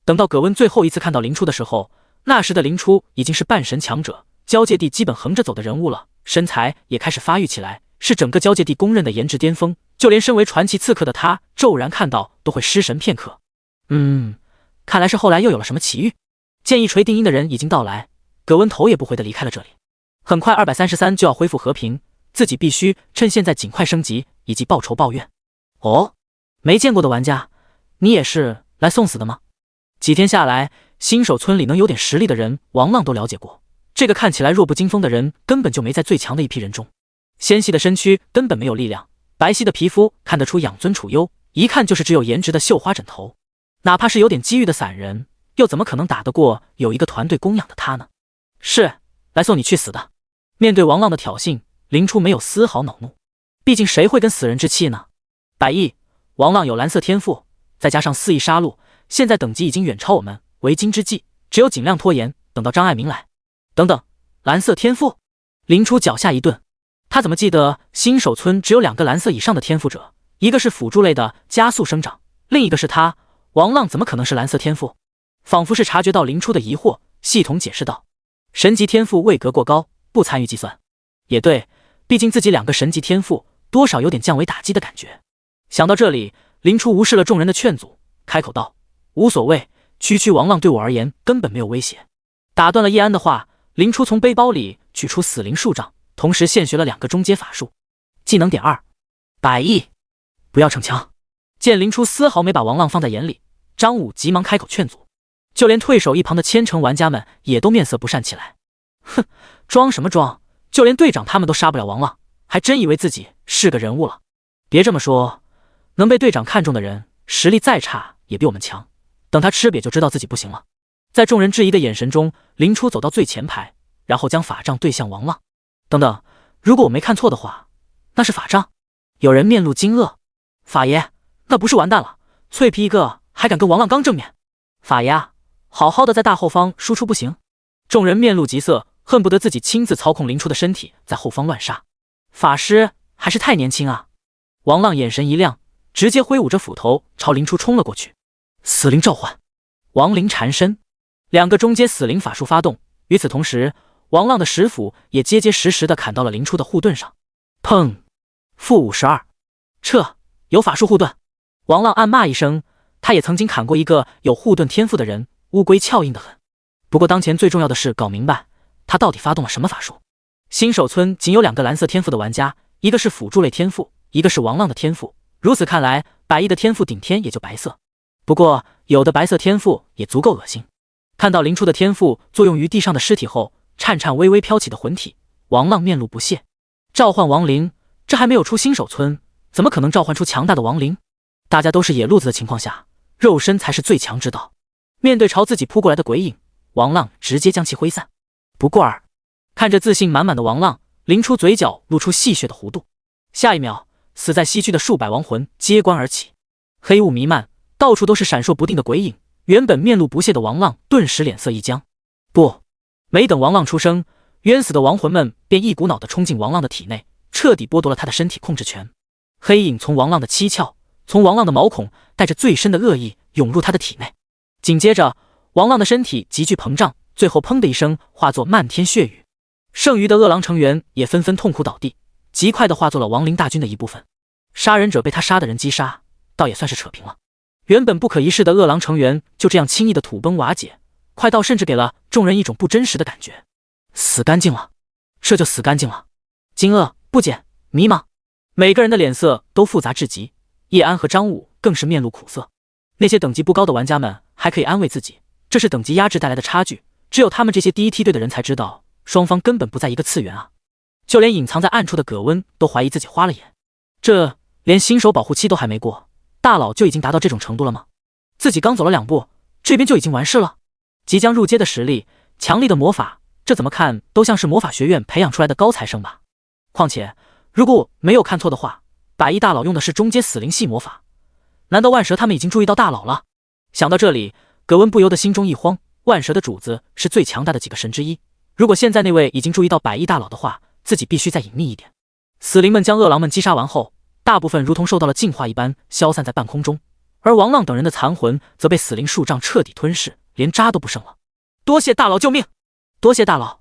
等到葛温最后一次看到灵出的时候，那时的灵出已经是半神强者，交界地基本横着走的人物了，身材也开始发育起来，是整个交界地公认的颜值巅峰，就连身为传奇刺客的他骤然看到都会失神片刻。看来是后来又有了什么奇遇。见一锤定音的人已经到来，葛温头也不回地离开了这里。很快233就要恢复和平，自己必须趁现在尽快升级以及报仇报怨。哦，没见过的玩家，你也是来送死的吗？几天下来，新手村里能有点实力的人，王浪都了解过。这个看起来弱不禁风的人，根本就没在最强的一批人中。纤细的身躯根本没有力量，白皙的皮肤看得出养尊处优，一看就是只有颜值的绣花枕头。哪怕是有点机遇的散人，又怎么可能打得过有一个团队供养的他呢？是来送你去死的。面对王浪的挑衅，灵出没有丝毫恼怒，毕竟谁会跟死人置气呢？百亿，王浪有蓝色天赋，再加上肆意杀戮，现在等级已经远超我们，为今之计只有尽量拖延，等到张爱民来。等等，蓝色天赋？灵出脚下一顿，他怎么记得新手村只有2个蓝色以上的天赋者，一个是辅助类的加速生长，另一个是他，王浪怎么可能是蓝色天赋？仿佛是察觉到灵出的疑惑，系统解释道：神级天赋位格过高，不参与计算。也对，毕竟自己2个神级天赋，多少有点降维打击的感觉。想到这里，灵出无视了众人的劝阻，开口道：无所谓，区王浪对我而言根本没有威胁。打断了叶安的话，灵出从背包里取出死灵术杖，同时现学了2个中阶法术。技能点2，百亿，不要逞强。见灵出丝毫没把王浪放在眼里，张武急忙开口劝阻，就连退守一旁的千城玩家们也都面色不善起来。哼，装什么装？就连队长他们都杀不了王浪，还真以为自己是个人物了？别这么说，能被队长看中的人，实力再差也比我们强。等他吃瘪就知道自己不行了。在众人质疑的眼神中，灵出走到最前排，然后将法杖对向王浪。等等，如果我没看错的话，那是法杖？有人面露惊愕。法爷，那不是完蛋了？脆皮一个还敢跟王浪刚正面？法爷啊，好好的在大后方输出不行？众人面露急色，恨不得自己亲自操控灵出的身体在后方乱杀。法师还是太年轻啊！王浪眼神一亮，直接挥舞着斧头朝灵出冲了过去。死灵召唤，亡灵缠身，2个中阶死灵法术发动。与此同时，王浪的石斧也结结实实地砍到了灵出的护盾上。砰！负52，撤！有法术护盾。王浪暗骂一声，他也曾经砍过一个有护盾天赋的人，乌龟翘硬得很。不过当前最重要的是搞明白他到底发动了什么法术。新手村仅有2个蓝色天赋的玩家，一个是辅助类天赋，一个是王浪的天赋。如此看来，百亿的天赋顶天也就白色。不过有的白色天赋也足够恶心。看到灵出的天赋作用于地上的尸体后，颤颤巍巍飘起的魂体，王浪面露不屑。召唤亡灵，这还没有出新手村，怎么可能召唤出强大的亡灵？大家都是野路子的情况下，肉身才是最强之道。面对朝自己扑过来的鬼影，王浪直接将其挥散。不过看着自信满满的王浪，灵出嘴角露出戏谑的弧度。下一秒，死在西区的数百亡魂接关而起，黑雾弥漫，到处都是闪烁不定的鬼影。原本面露不屑的王浪顿时脸色一僵。不，没等王浪出声，冤死的亡魂们便一股脑地冲进王浪的体内，彻底剥夺了他的身体控制权。黑影从王浪的七窍，从王浪的毛孔，带着最深的恶意涌入他的体内。紧接着，王浪的身体急剧膨胀，最后砰的一声化作漫天血雨。剩余的恶狼成员也纷纷痛苦倒地，极快地化作了亡灵大军的一部分。杀人者被他杀的人击杀，倒也算是扯平了。原本不可一世的恶狼成员就这样轻易的土崩瓦解，快到甚至给了众人一种不真实的感觉。死干净了，这就死干净了。惊愕、不解、迷茫，每个人的脸色都复杂至极。叶安和张武更是面露苦涩。那些等级不高的玩家们还可以安慰自己，这是等级压制带来的差距，只有他们这些第一梯队的人才知道，双方根本不在一个次元啊！就连隐藏在暗处的葛温都怀疑自己花了眼，这连新手保护期都还没过，大佬就已经达到这种程度了吗？自己刚走了2步，这边就已经完事了。即将入阶的实力，强力的魔法，这怎么看都像是魔法学院培养出来的高材生吧。况且如果我没有看错的话，百亿大佬用的是中阶死灵系魔法，难道万蛇他们已经注意到大佬了？想到这里，葛温不由得心中一慌。万蛇的主子是最强大的几个神之一，如果现在那位已经注意到百亿大佬的话，自己必须再隐秘一点。死灵们将恶狼们击杀完后，大部分如同受到了净化一般消散在半空中，而王浪等人的残魂则被死灵数丈彻底吞噬，连渣都不剩了。多谢大佬救命！多谢大佬！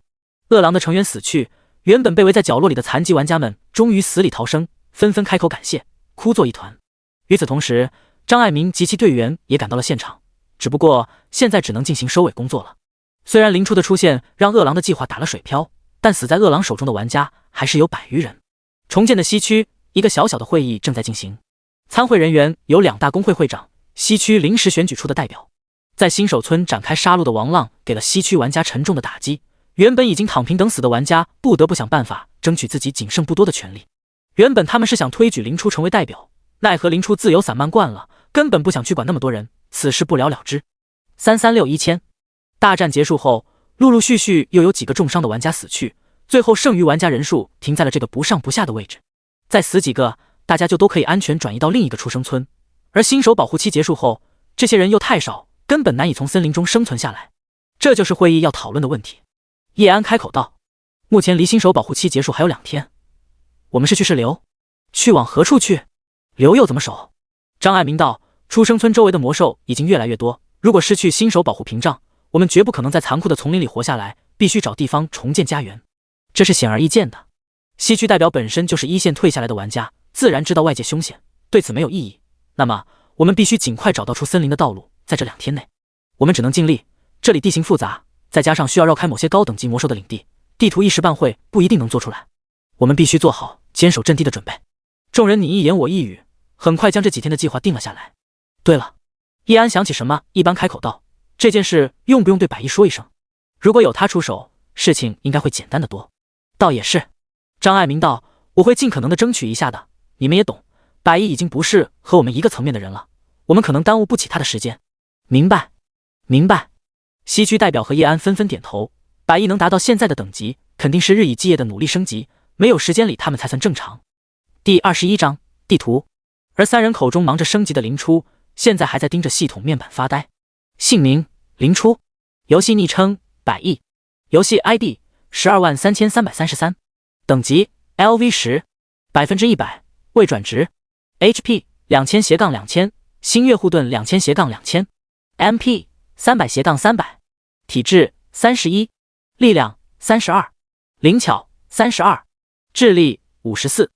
恶狼的成员死去，原本被围在角落里的残疾玩家们终于死里逃生，纷纷开口感谢，哭作一团。与此同时，张爱民及其队员也赶到了现场，只不过现在只能进行收尾工作了。虽然灵初的出现让恶狼的计划打了水漂，但死在恶狼手中的玩家还是有100余人。重建的西区，一个小小的会议正在进行，参会人员有2大工会会长，西区临时选举出的代表。在新手村展开杀戮的王浪给了西区玩家沉重的打击，原本已经躺平等死的玩家不得不想办法争取自己仅剩不多的权利。原本他们是想推举灵初成为代表，奈何灵初自由散漫惯了，根本不想去管那么多人，此事不了了之。3361000。大战结束后，陆陆续续又有几个重伤的玩家死去，最后剩余玩家人数停在了这个不上不下的位置。再死几个，大家就都可以安全转移到另一个出生村。而新手保护期结束后，这些人又太少，根本难以从森林中生存下来。这就是会议要讨论的问题。叶安开口道：目前离新手保护期结束还有2天，我们是去是留？去往何处去？留又怎么守？张爱民道：出生村周围的魔兽已经越来越多，如果失去新手保护屏障，我们绝不可能在残酷的丛林里活下来，必须找地方重建家园，这是显而易见的。西区代表本身就是一线退下来的玩家，自然知道外界凶险，对此没有异议。那么我们必须尽快找到出森林的道路，在这2天内，我们只能尽力。这里地形复杂，再加上需要绕开某些高等级魔兽的领地，地图一时半会不一定能做出来，我们必须做好坚守阵地的准备。众人你一言我一语，很快将这几天的计划定了下来。对了，叶安想起什么，一般开口道：这件事用不用对百亿说一声？如果有他出手，事情应该会简单得多。倒也是，张爱民道：我会尽可能的争取一下的，你们也懂，百亿已经不是和我们一个层面的人了，我们可能耽误不起他的时间。明白，明白。西区代表和叶安纷纷点头，百亿能达到现在的等级，肯定是日以继夜的努力升级，没有时间里他们才算正常。第21章地图。而3人口中忙着升级的灵初，现在还在盯着系统面板发呆。姓名：灵初，游戏昵称：百亿，游戏 ID： 123333，等级 LV10， 100%，未转职， HP 2000-2000，星月护盾2000-2000， MP 300-300，体质31，力量32，灵巧32，智力54，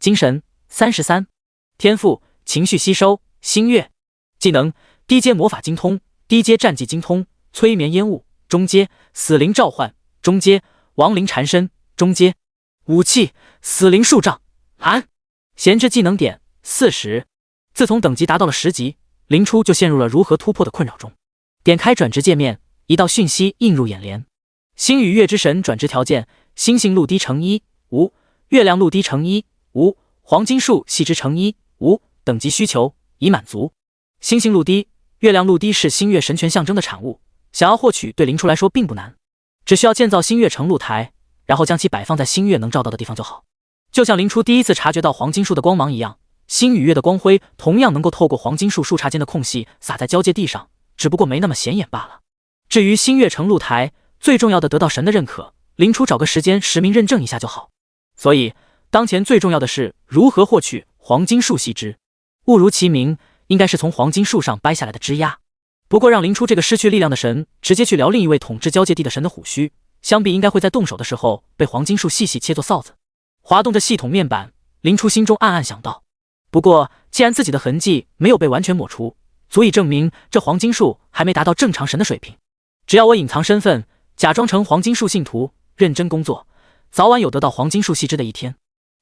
精神33，天赋情绪吸收星月，技能低阶魔法精通，低阶战技精通，催眠烟雾中阶，死灵召唤中阶，亡灵缠身中阶，武器死灵数丈闲置技能点40。自从等级达到了10级，灵初就陷入了如何突破的困扰中。点开转职界面，一道讯息映入眼帘：星与月之神转职条件：星星陆低乘1无，月亮陆低乘1无，黄金树系之乘1无，等级需求已满足。星星陆低、月亮陆低是星月神权象征的产物，想要获取对灵初来说并不难，只需要建造星月城露台，然后将其摆放在星月能照到的地方就好。就像灵初第一次察觉到黄金树的光芒一样，星与月的光辉同样能够透过黄金树树杈间的空隙洒在交界地上，只不过没那么显眼罢了。至于星月城露台，最重要的得到神的认可，灵初找个时间实名认证一下就好。所以当前最重要的是如何获取黄金树细枝，物如其名，应该是从黄金树上掰下来的枝丫。不过让灵初这个失去力量的神直接去撩另一位统治交界地的神的虎须，想必应该会在动手的时候被黄金树细细切作臊子。滑动着系统面板，灵初心中暗暗想到。不过既然自己的痕迹没有被完全抹除，足以证明这黄金树还没达到正常神的水平。只要我隐藏身份，假装成黄金树信徒，认真工作，早晚有得到黄金树细枝的一天。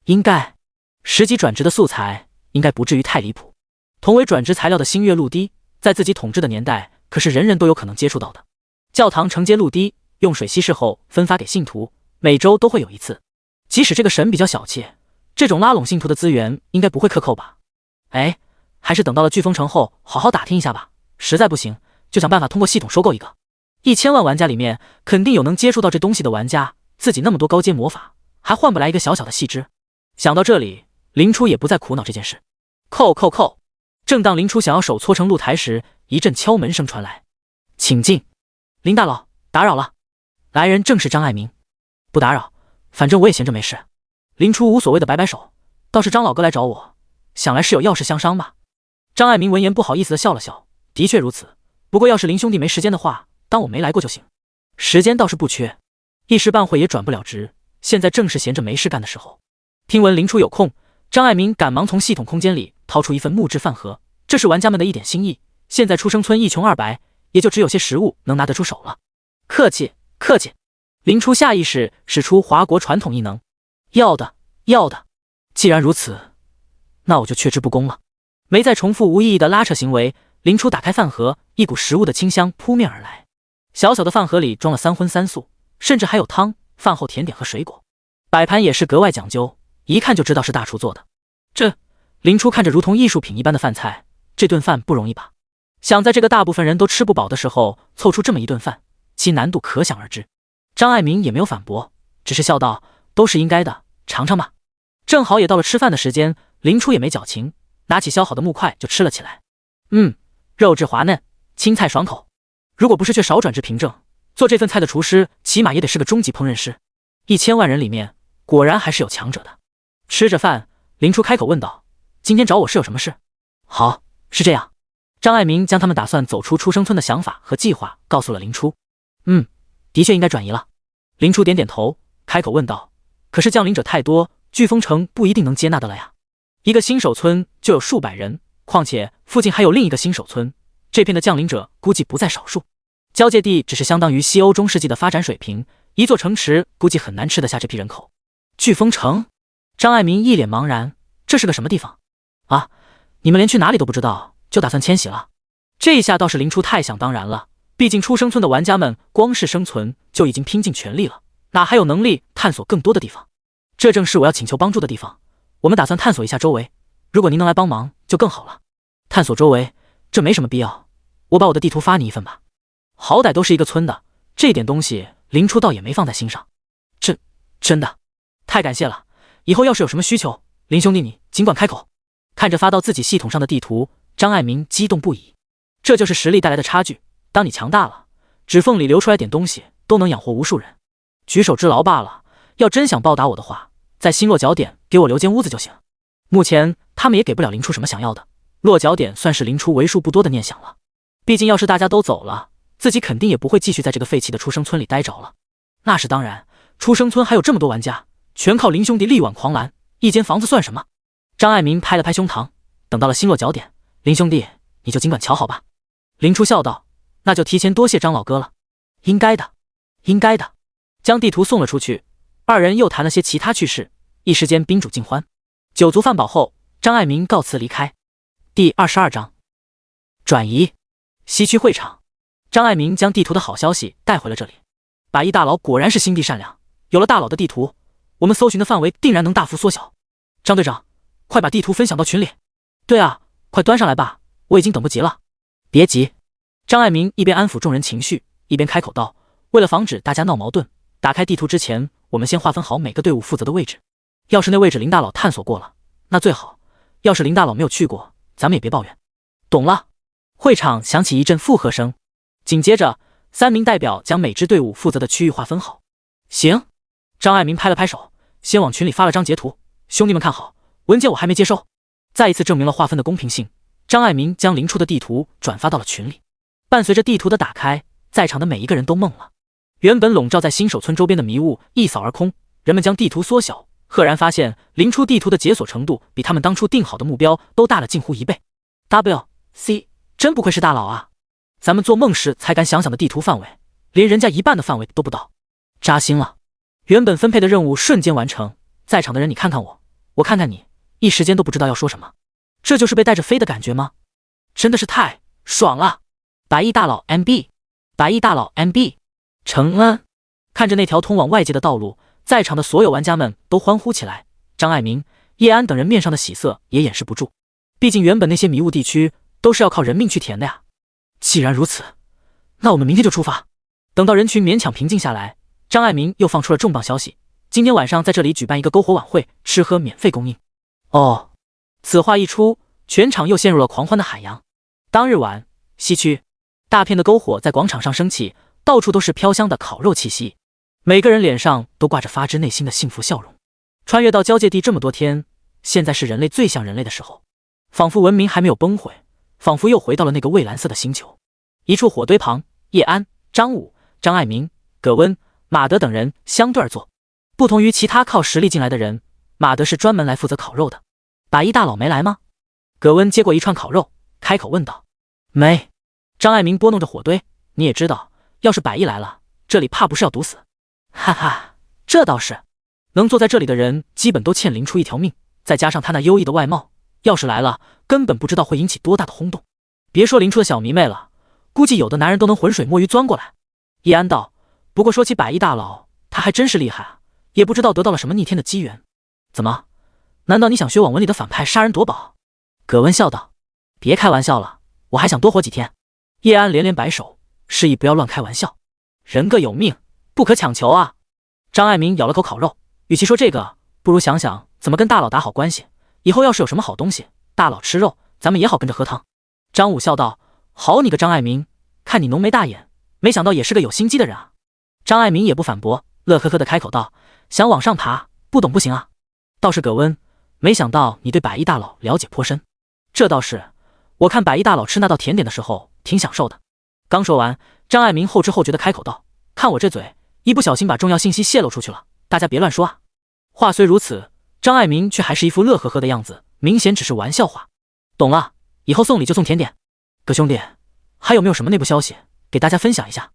应该10级转职的素材应该不至于太离谱。同为转职材料的星月露滴，在自己统治的年代，可是人人都有可能接触到的。教堂承接露滴，用水稀释后分发给信徒，每周都会有一次。即使这个神比较小气，这种拉拢信徒的资源应该不会克扣吧？哎，还是等到了飓风城后好好打听一下吧。实在不行，就想办法通过系统收购一个。1000万玩家里面肯定有能接触到这东西的玩家，自己那么多高阶魔法，还换不来一个小小的细枝。想到这里，林初也不再苦恼这件事。叩叩叩！正当林初想要手搓成露台时，一阵敲门声传来。请进。林大佬，打扰了。来人正是张爱民。不打扰，反正我也闲着没事。林初无所谓的摆摆手，倒是张老哥来找我，想来是有要事相商吧。张爱民闻言不好意思的笑了笑，的确如此，不过要是林兄弟没时间的话，当我没来过就行。时间倒是不缺，一时半会也转不了职，现在正是闲着没事干的时候。听闻林初有空，张爱民赶忙从系统空间里掏出一份木质饭盒，这是玩家们的一点心意。现在出生村一穷二白，也就只有些食物能拿得出手了。客气客气。林初下意识使出华国传统异能，要的要的。既然如此，那我就却之不恭了。没再重复无意义的拉扯行为，林初打开饭盒，一股食物的清香扑面而来。小小的饭盒里装了3荤3素，甚至还有汤、饭后甜点和水果，摆盘也是格外讲究，一看就知道是大厨做的。林初看着如同艺术品一般的饭菜，这顿饭不容易吧？想在这个大部分人都吃不饱的时候凑出这么一顿饭，其难度可想而知。张爱民也没有反驳，只是笑道：“都是应该的，尝尝吧。”正好也到了吃饭的时间，林初也没矫情，拿起削好的木块就吃了起来。肉质滑嫩，青菜爽口。如果不是缺少转职凭证，做这份菜的厨师起码也得是个中级烹饪师。1000万人里面，果然还是有强者的。吃着饭，林初开口问道：“今天找我是有什么事？”好，是这样。张爱民将他们打算走出出生村的想法和计划告诉了林初。的确应该转移了。林初点点头，开口问道：“可是降临者太多，飓风城不一定能接纳的了呀。一个新手村就有数百人，况且附近还有另一个新手村，这片的降临者估计不在少数。交界地只是相当于西欧中世纪的发展水平，一座城池估计很难吃得下这批人口。飓风城？”张爱民一脸茫然，这是个什么地方啊？你们连去哪里都不知道，就打算迁徙了？这一下倒是林初太想当然了。毕竟出生村的玩家们光是生存就已经拼尽全力了，哪还有能力探索更多的地方？这正是我要请求帮助的地方。我们打算探索一下周围，如果您能来帮忙就更好了。探索周围，这没什么必要，我把我的地图发你一份吧。好歹都是一个村的，这点东西林初倒也没放在心上。真的，太感谢了。以后要是有什么需求，林兄弟你尽管开口。看着发到自己系统上的地图，张爱民激动不已。这就是实力带来的差距。当你强大了，指缝里流出来点东西都能养活无数人，举手之劳罢了。要真想报答我的话，在新落脚点给我留间屋子就行。目前他们也给不了林初什么想要的，落脚点算是林初为数不多的念想了。毕竟要是大家都走了，自己肯定也不会继续在这个废弃的出生村里待着了。那是当然，出生村还有这么多玩家，全靠林兄弟力挽狂澜，一间房子算什么？张爱民拍了拍胸膛，等到了新落脚点，林兄弟你就尽管瞧好吧。林初笑道：“那就提前多谢张老哥了。”应该的，应该的。将地图送了出去，二人又谈了些其他趣事，一时间宾主尽欢。酒足饭饱后，张爱民告辞离开。第22章转移。西区会场，张爱民将地图的好消息带回了这里。百亿大佬果然是心地善良，有了大佬的地图，我们搜寻的范围定然能大幅缩小。张队长，快把地图分享到群里。对啊，快端上来吧，我已经等不及了。别急。张爱民一边安抚众人情绪，一边开口道：“为了防止大家闹矛盾，打开地图之前，我们先划分好每个队伍负责的位置。要是那位置林大佬探索过了，那最好；要是林大佬没有去过，咱们也别抱怨。”懂了。会场响起一阵附和声，紧接着3名代表将每支队伍负责的区域划分好。行。张爱民拍了拍手，先往群里发了张截图，兄弟们看好，文件我还没接收。再一次证明了划分的公平性，张爱民将林初的地图转发到了群里。伴随着地图的打开，在场的每一个人都懵了。原本笼罩在新手村周边的迷雾一扫而空，人们将地图缩小，赫然发现林初地图的解锁程度比他们当初定好的目标都大了近乎1倍。WC 真不愧是大佬啊！咱们做梦时才敢想想的地图范围，连人家一半的范围都不到，扎心了。原本分配的任务瞬间完成，在场的人你看看我，我看看你，一时间都不知道要说什么。这就是被带着飞的感觉吗？真的是太爽了！白衣大佬 MB， 白衣大佬 MB， 承恩。看着那条通往外界的道路，在场的所有玩家们都欢呼起来。张爱民、叶安等人面上的喜色也掩饰不住，毕竟原本那些迷雾地区都是要靠人命去填的呀。既然如此，那我们明天就出发。等到人群勉强平静下来，张爱民又放出了重磅消息：今天晚上在这里举办一个篝火晚会，吃喝免费供应。哦，此话一出，全场又陷入了狂欢的海洋。当日晚，西区大片的篝火在广场上升起，到处都是飘香的烤肉气息，每个人脸上都挂着发自内心的幸福笑容。穿越到交界地这么多天，现在是人类最像人类的时候，仿佛文明还没有崩毁，仿佛又回到了那个蔚蓝色的星球。一处火堆旁，叶安、张武、张爱民、葛温、马德等人相对而坐。不同于其他靠实力进来的人，马德是专门来负责烤肉的。白衣大佬没来吗？葛温接过一串烤肉，开口问道。没。张爱民拨弄着火堆，你也知道，要是百亿来了，这里怕不是要毒死。哈哈，这倒是。能坐在这里的人基本都欠林初一条命，再加上他那优异的外貌，要是来了，根本不知道会引起多大的轰动。别说林初的小迷妹了，估计有的男人都能浑水摸鱼钻过来。叶安道，不过说起百亿大佬，他还真是厉害啊，也不知道得到了什么逆天的机缘。怎么？难道你想学网文里的反派杀人夺宝？葛温笑道，别开玩笑了，我还想多活几天。叶安连连摆手，示意不要乱开玩笑，人各有命，不可强求啊。张爱民咬了口烤肉，与其说这个，不如想想怎么跟大佬打好关系，以后要是有什么好东西，大佬吃肉，咱们也好跟着喝汤。张武笑道，好你个张爱民，看你浓眉大眼，没想到也是个有心机的人啊。张爱民也不反驳，乐呵呵的开口道，想往上爬，不懂不行啊。倒是葛温，没想到你对百亿大佬了解颇深。这倒是，我看百亿大佬吃那道甜点的时候挺享受的。刚说完，张爱民后知后觉的开口道，看我这嘴，一不小心把重要信息泄露出去了，大家别乱说啊。话虽如此，张爱民却还是一副乐呵呵的样子，明显只是玩笑话。懂了，以后送礼就送甜点。葛兄弟，还有没有什么内部消息给大家分享一下？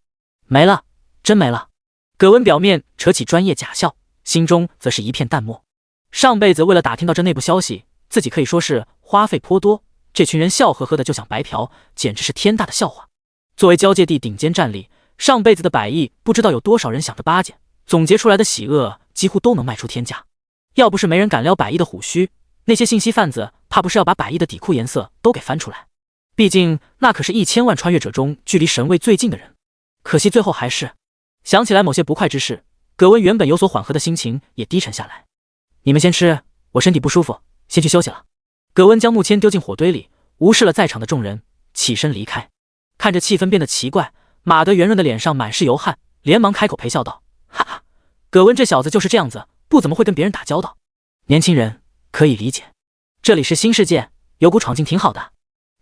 没了，真没了。葛温表面扯起专业假笑，心中则是一片淡漠。上辈子为了打听到这内部消息，自己可以说是花费颇多，这群人笑呵呵的就想白嫖，简直是天大的笑话。作为交界地顶尖战力，上辈子的百亿不知道有多少人想着巴结，总结出来的喜恶几乎都能卖出天价。要不是没人敢撩百亿的虎须，那些信息贩子怕不是要把百亿的底裤颜色都给翻出来。毕竟那可是1000万穿越者中距离神位最近的人。可惜最后还是想起来某些不快之事，葛温原本有所缓和的心情也低沉下来。你们先吃，我身体不舒服，先去休息了。葛温将木签丢进火堆里，无视了在场的众人，起身离开。看着气氛变得奇怪，马德圆润的脸上满是油汗，连忙开口陪笑道，哈哈，葛温这小子就是这样子，不怎么会跟别人打交道。年轻人可以理解，这里是新世界，有股闯劲挺好的。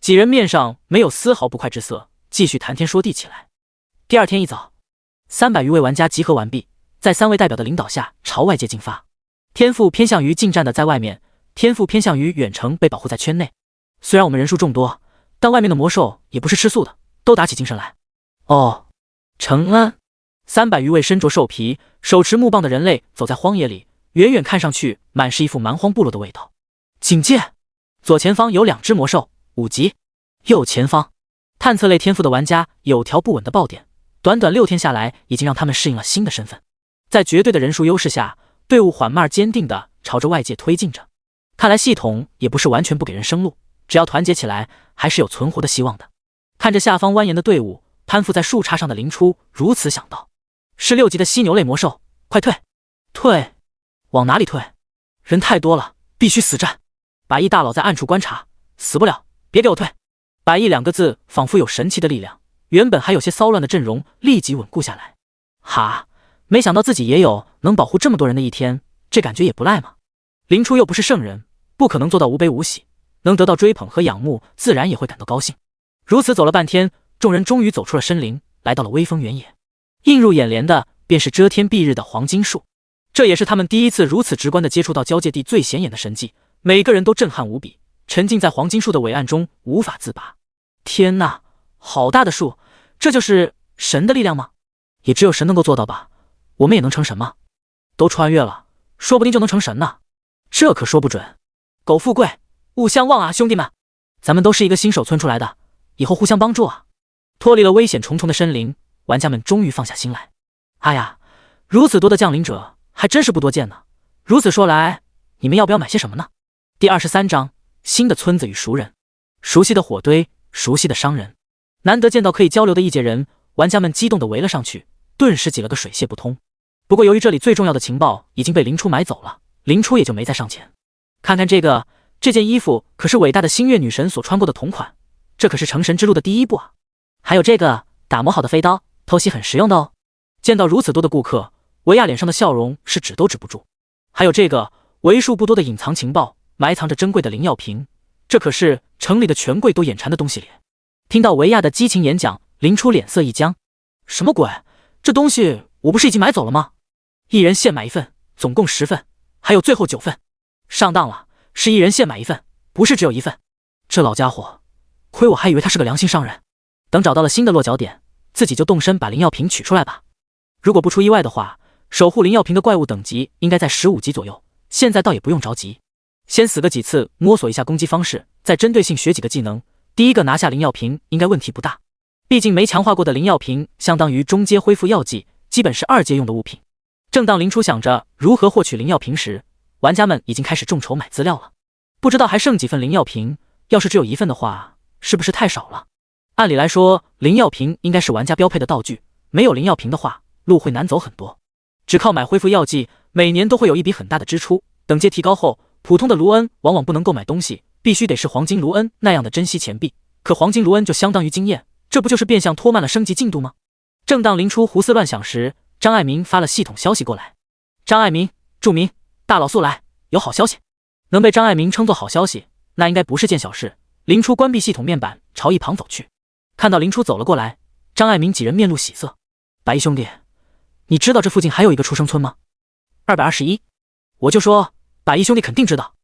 几人面上没有丝毫不快之色，继续谈天说地起来。第二天一早，300余位玩家集合完毕，在3位代表的领导下朝外界进发。天赋偏向于近战的在外面，天赋偏向于远程被保护在圈内。虽然我们人数众多，但外面的魔兽也不是吃素的，都打起精神来。哦，承恩。300余位身着兽皮、手持木棒的人类走在荒野里，远远看上去满是一副蛮荒部落的味道。警戒！左前方有2只魔兽，5级。右前方，探测类天赋的玩家有条不紊的爆点，短短6天下来，已经让他们适应了新的身份。在绝对的人数优势下，队伍缓慢而坚定地朝着外界推进着。看来系统也不是完全不给人生路，只要团结起来，还是有存活的希望的。看着下方蜿蜒的队伍，攀附在树杈上的林初如此想到。是6级的犀牛类魔兽，快退！退？往哪里退？人太多了，必须死战！百亿大佬在暗处观察，死不了，别给我退！百亿2个字仿佛有神奇的力量，原本还有些骚乱的阵容立即稳固下来。哈，没想到自己也有能保护这么多人的一天，这感觉也不赖嘛。林初又不是圣人，不可能做到无悲无喜，能得到追捧和仰慕，自然也会感到高兴。如此走了半天，众人终于走出了森林，来到了微风原野。映入眼帘的便是遮天蔽日的黄金树，这也是他们第一次如此直观地接触到交界地最显眼的神迹，每个人都震撼无比，沉浸在黄金树的伟岸中无法自拔。天哪，好大的树，这就是神的力量吗？也只有神能够做到吧？我们也能成神吗？都穿越了，说不定就能成神呢。这可说不准。苟富贵，勿相忘啊，兄弟们！咱们都是一个新手村出来的，以后互相帮助啊！脱离了危险重重的森林，玩家们终于放下心来。哎呀，如此多的降临者，还真是不多见呢。如此说来，你们要不要买些什么呢？第23章，新的村子与熟人。熟悉的火堆，熟悉的商人，难得见到可以交流的异界人，玩家们激动地围了上去，顿时挤了个水泄不通。不过由于这里最重要的情报已经被林初买走了，林初也就没再上前。看看这个，这件衣服可是伟大的星月女神所穿过的同款，这可是成神之路的第一步啊！还有这个打磨好的飞刀，偷袭很实用的哦。见到如此多的顾客，维亚脸上的笑容是止都止不住。还有这个为数不多的隐藏情报，埋藏着珍贵的灵药瓶，这可是城里的权贵都眼馋的东西咧。听到维亚的激情演讲，林初脸色一僵，什么鬼？这东西我不是已经买走了吗？一人限买1份，总共10份，还有最后9份。上当了，是一人限买1份，不是只有1份。这老家伙，亏我还以为他是个良心商人。等找到了新的落脚点，自己就动身把灵药瓶取出来吧。如果不出意外的话，守护灵药瓶的怪物等级应该在15级左右，现在倒也不用着急，先死个几次，摸索一下攻击方式，再针对性学几个技能。第一个拿下灵药瓶应该问题不大，毕竟没强化过的灵药瓶相当于中阶恢复药剂，基本是2阶用的物品。正当林初想着如何获取灵药瓶时，玩家们已经开始众筹买资料了。不知道还剩几份灵药瓶，要是只有1份的话，是不是太少了？按理来说，灵药瓶应该是玩家标配的道具，没有灵药瓶的话，路会难走很多。只靠买恢复药剂，每年都会有一笔很大的支出。等阶提高后，普通的卢恩往往不能购买东西，必须得是黄金卢恩那样的珍稀钱币。可黄金卢恩就相当于经验，这不就是变相拖慢了升级进度吗？正当林初胡思乱想时，张爱民发了系统消息过来。张爱民，注明大老速来，有好消息。能被张爱民称作好消息，那应该不是件小事。林初关闭系统面板，朝一旁走去。看到林初走了过来，张爱民几人面露喜色。白衣兄弟，你知道这附近还有一个出生村吗？221。我就说白衣兄弟肯定知道。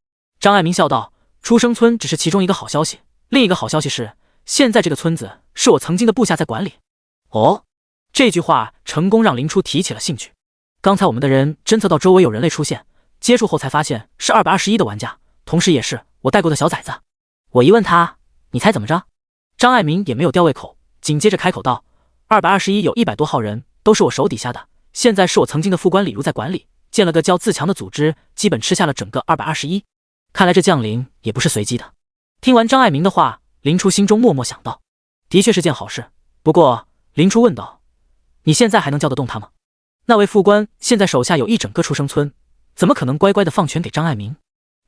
张爱民笑道，出生村只是其中一个好消息，另一个好消息是，现在这个村子是我曾经的部下在管理。哦，这句话成功让林初提起了兴趣。刚才我们的人侦测到周围有人类出现，接触后才发现是221的玩家，同时也是我带过的小崽子。我一问他，你猜怎么着？张爱民也没有吊胃口，紧接着开口道，221有100多号人，都是我手底下的，现在是我曾经的副官李如在管理，建了个叫自强的组织，基本吃下了整个221。看来这降临也不是随机的。听完张爱民的话，林初心中默默想到，的确是件好事。不过林初问道，你现在还能叫得动他吗？那位副官现在手下有一整个出生村，怎么可能乖乖的放权给张爱民？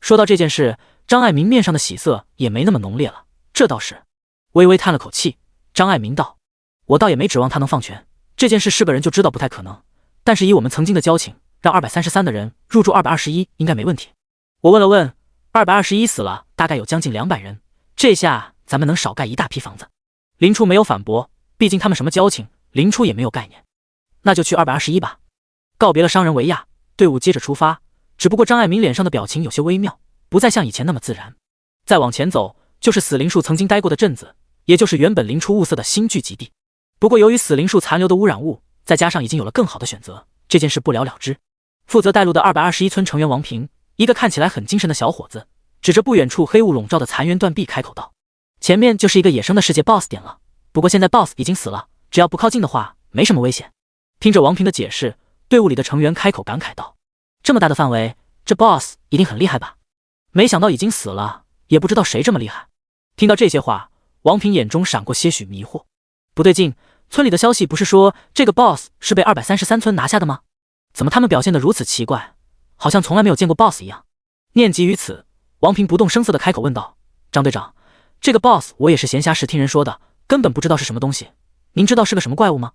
说到这件事，张爱民面上的喜色也没那么浓烈了，这倒是微微叹了口气。张爱民道，我倒也没指望他能放权，这件事是个人就知道不太可能，但是以我们曾经的交情，让233的人入住221应该没问题。我问了问，221死了大概有将近200人，这下咱们能少盖一大批房子。林初没有反驳，毕竟他们什么交情，林初也没有概念。那就去221吧。告别了商人维亚，队伍接着出发，只不过张爱民脸上的表情有些微妙，不再像以前那么自然。再往前走，就是死灵树曾经待过的镇子，也就是原本林初物色的新聚集地。不过由于死灵树残留的污染物，再加上已经有了更好的选择，这件事不了了之。负责带路的221村成员王平，一个看起来很精神的小伙子，指着不远处黑雾笼罩的残垣断壁开口道，前面就是一个野生的世界 BOSS 点了，不过现在 BOSS 已经死了，只要不靠近的话没什么危险。听着王平的解释，队伍里的成员开口感慨道，这么大的范围，这 BOSS 一定很厉害吧？没想到已经死了，也不知道谁这么厉害。听到这些话，王平眼中闪过些许迷惑。不对劲，村里的消息不是说这个 BOSS 是被233村拿下的吗？怎么他们表现得如此奇怪，好像从来没有见过 BOSS 一样。念及于此，王平不动声色地开口问道，张队长，这个 BOSS 我也是闲暇时听人说的，根本不知道是什么东西，您知道是个什么怪物吗？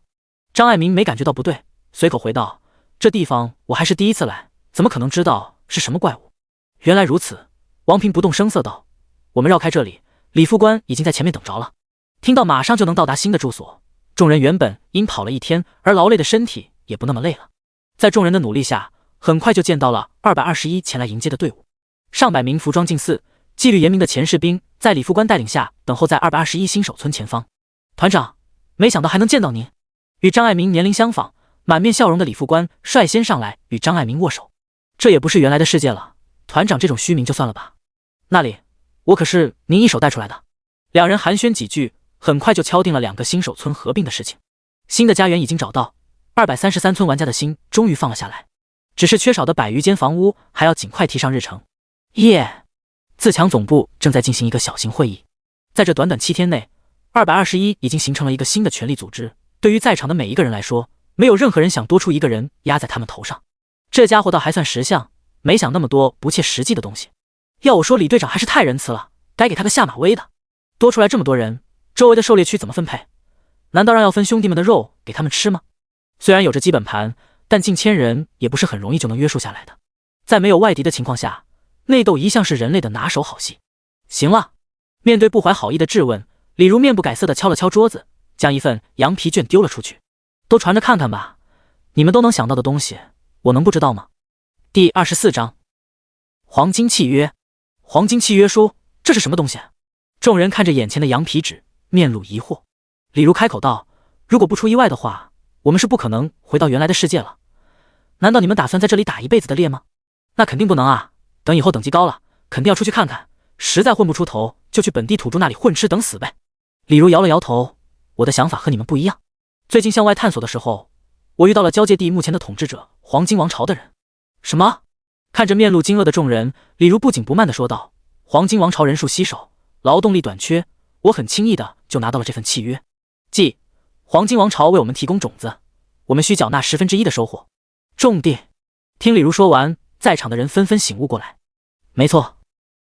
张爱民没感觉到不对，随口回道，这地方我还是第一次来，怎么可能知道是什么怪物？原来如此，王平不动声色道，我们绕开这里，李副官已经在前面等着了。听到马上就能到达新的住所，众人原本因跑了一天而劳累的身体也不那么累了。在众人的努力下，很快就见到了221前来迎接的队伍。上百名服装近似、纪律严明的前士兵在李副官带领下等候在221新手村前方。团长，没想到还能见到您。与张爱民年龄相仿，满面笑容的李副官率先上来与张爱民握手。这也不是原来的世界了，团长这种虚名就算了吧。那里，我可是您一手带出来的。两人寒暄几句，很快就敲定了2个新手村合并的事情。新的家园已经找到，233村玩家的心终于放了下来，只是缺少的100余间房屋还要尽快提上日程。耶！自强总部正在进行一个小型会议，在这短短7天内，221已经形成了一个新的权力组织。对于在场的每一个人来说，没有任何人想多出一个人压在他们头上。这家伙倒还算识相，没想那么多不切实际的东西。要我说，李队长还是太仁慈了，该给他个下马威的。多出来这么多人，周围的狩猎区怎么分配？难道让要分兄弟们的肉给他们吃吗？虽然有着基本盘，但近千人也不是很容易就能约束下来的。在没有外敌的情况下，内斗一向是人类的拿手好戏。行了，面对不怀好意的质问，李如面不改色地敲了敲桌子，将一份羊皮卷丢了出去。都传着看看吧，你们都能想到的东西，我能不知道吗？第24章，黄金契约。黄金契约书，这是什么东西？众人看着眼前的羊皮纸，面露疑惑。李如开口道：“如果不出意外的话，我们是不可能回到原来的世界了。难道你们打算在这里打一辈子的猎吗？那肯定不能啊！等以后等级高了，肯定要出去看看，实在混不出头，就去本地土著那里混吃等死呗。”李如摇了摇头：“我的想法和你们不一样。最近向外探索的时候，我遇到了交界地目前的统治者黄金王朝的人。”什么？看着面露惊愕的众人，李如不紧不慢地说道：“黄金王朝人数稀少，劳动力短缺，我很轻易的就拿到了这份契约。即黄金王朝为我们提供种子，我们需缴纳1/10的收获。种地。”听李如说完，在场的人纷纷醒悟过来。没错，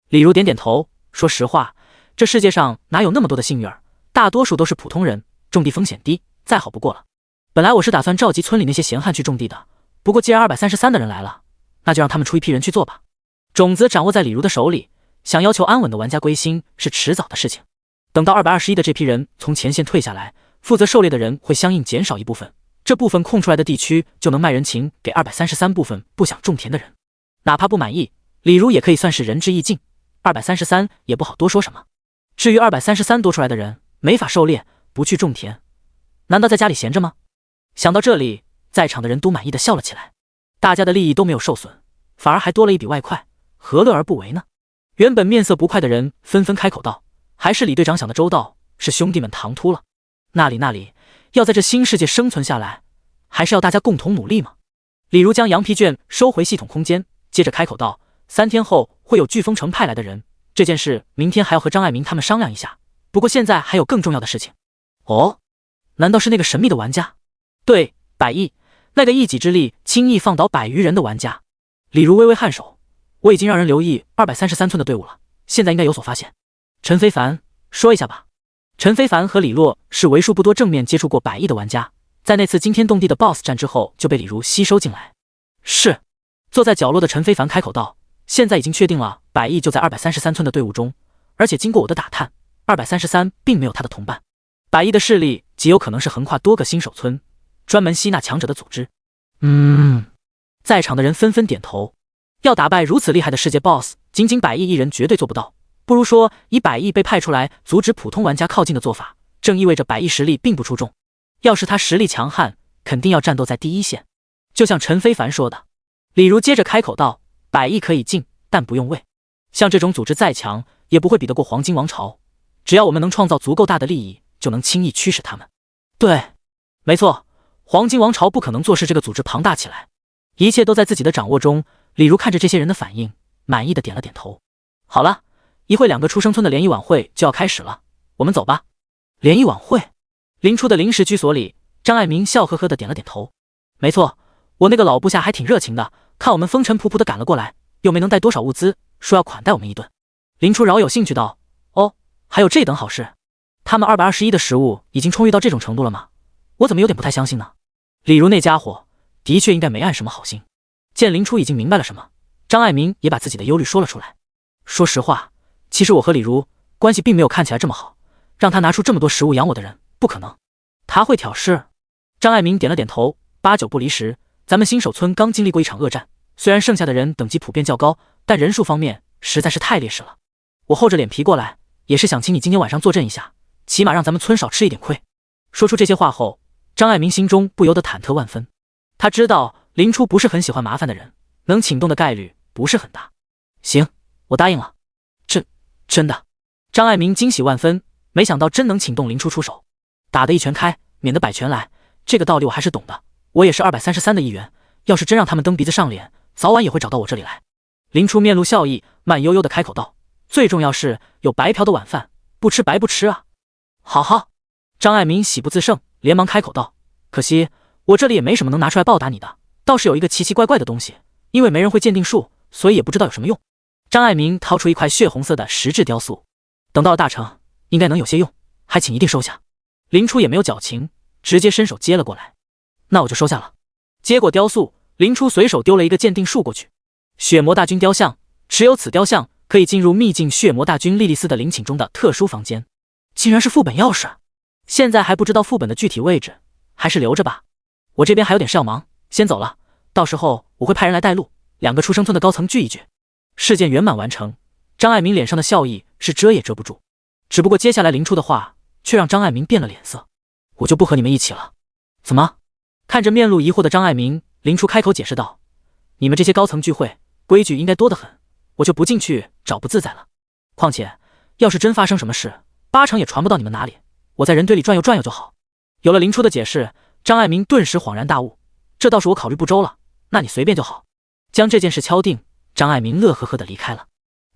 李如点点头，说实话，这世界上哪有那么多的幸运儿，大多数都是普通人，种地风险低，再好不过了。本来我是打算召集村里那些闲汉去种地的，不过既然233的人来了，那就让他们出一批人去做吧。种子掌握在李如的手里，想要求安稳的玩家归心是迟早的事情。等到221的这批人从前线退下来，负责狩猎的人会相应减少一部分，这部分空出来的地区就能卖人情给233部分不想种田的人。哪怕不满意，李如也可以算是仁至义尽，233也不好多说什么。至于233多出来的人，没法狩猎，不去种田，难道在家里闲着吗？想到这里，在场的人都满意的笑了起来。大家的利益都没有受损，反而还多了一笔外快，何乐而不为呢？原本面色不快的人纷纷开口道：“还是李队长想的周到，是兄弟们唐突了。那里，要在这新世界生存下来，还是要大家共同努力嘛。”李如将羊皮卷收回系统空间，接着开口道：“3天后会有飓风城派来的人，这件事明天还要和张爱民他们商量一下。不过现在还有更重要的事情。”哦，难道是那个神秘的玩家？对，100亿，那个一己之力轻易放倒100余人的玩家。李如微微颔首，我已经让人留意233村的队伍了，现在应该有所发现。陈非凡，说一下吧。陈非凡和李洛是为数不多正面接触过100亿的玩家，在那次惊天动地的 BOSS 战之后就被李如吸收进来。是。坐在角落的陈非凡开口道：“现在已经确定了，100亿就在233村的队伍中，而且经过我的打探，233并没有他的同伴。100亿的势力极有可能是横跨多个新手村，专门吸纳强者的组织。”在场的人纷纷点头。要打败如此厉害的世界 BOSS， 仅100亿一人绝对做不到。不如说，以100亿被派出来阻止普通玩家靠近的做法，正意味着100亿实力并不出众。要是他实力强悍，肯定要战斗在第一线。就像陈非凡说的。李如接着开口道：“100亿可以进，但不用喂。像这种组织再强，也不会比得过黄金王朝。只要我们能创造足够大的利益，就能轻易驱使他们。”对，没错，黄金王朝不可能坐视这个组织庞大起来，一切都在自己的掌握中。李如看着这些人的反应，满意的点了点头。好了，一会2个出生村的联谊晚会就要开始了，我们走吧。联谊晚会？临出的临时居所里，张爱民笑呵呵的点了点头。没错，我那个老部下还挺热情的，看我们风尘仆仆的赶了过来，又没能带多少物资，说要款待我们一顿。林初饶有兴趣道：“哦，还有这等好事？他们221的食物已经充裕到这种程度了吗？我怎么有点不太相信呢？”李如那家伙的确应该没安什么好心。见林初已经明白了什么，张爱民也把自己的忧虑说了出来。说实话，其实我和李如关系并没有看起来这么好，让他拿出这么多食物养我的人不可能。他会挑事？张爱民点了点头，8九不离十。咱们新手村刚经历过一场恶战，虽然剩下的人等级普遍较高，但人数方面实在是太劣势了。我厚着脸皮过来，也是想请你今天晚上坐镇一下，起码让咱们村少吃一点亏。说出这些话后，张爱民心中不由得忐忑万分。他知道林初不是很喜欢麻烦的人，能请动的概率不是很大。行，我答应了。真的？张爱民惊喜万分，没想到真能请动林初出手。打得一拳开，免得百拳来，这个道理我还是懂的。我也是233的一员，要是真让他们蹬鼻子上脸，早晚也会找到我这里来。林初面露笑意，慢悠悠的开口道：最重要是有白嫖的晚饭，不吃白不吃啊。好。张爱民喜不自胜，连忙开口道：可惜我这里也没什么能拿出来报答你的，倒是有一个奇奇怪怪的东西，因为没人会鉴定术，所以也不知道有什么用。张爱民掏出一块血红色的石质雕塑，等到了大成，应该能有些用，还请一定收下。林初也没有矫情，直接伸手接了过来。那我就收下了。接过雕塑，林初随手丢了一个鉴定术过去。血魔大军雕像，持有此雕像可以进入秘境血魔大军莉莉丝的陵寝中的特殊房间。竟然是副本钥匙，现在还不知道副本的具体位置，还是留着吧。我这边还有点事要忙，先走了，到时候我会派人来带路，2个出生村的高层聚一聚。事件圆满完成，张爱民脸上的笑意是遮也遮不住，只不过接下来林初的话却让张爱民变了脸色。我就不和你们一起了。怎么？看着面露疑惑的张爱民，林初开口解释道：你们这些高层聚会规矩应该多得很，我就不进去找不自在了。况且要是真发生什么事，8成也传不到你们哪里，我在人堆里转悠转悠就好。有了林初的解释，张爱民顿时恍然大悟，这倒是我考虑不周了，那你随便就好。将这件事敲定，张爱民乐呵呵地离开了。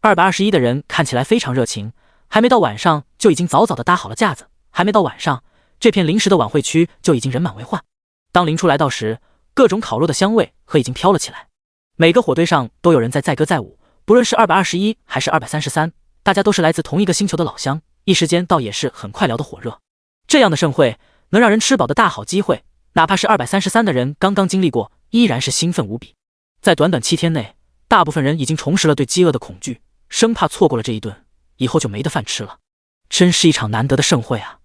221的人看起来非常热情，还没到晚上就已经早早地搭好了架子，还没到晚上，这片临时的晚会区就已经人满为患。当林初来到时，各种烤肉的香味和已经飘了起来，每个火堆上都有人在载歌载舞，不论是221还是233，大家都是来自同一个星球的老乡，一时间倒也是很快聊得火热。这样的盛会能让人吃饱的大好机会，哪怕是233的人刚刚经历过，依然是兴奋无比。在短短7天内，大部分人已经重拾了对饥饿的恐惧，生怕错过了这一顿，以后就没得饭吃了。真是一场难得的盛会啊！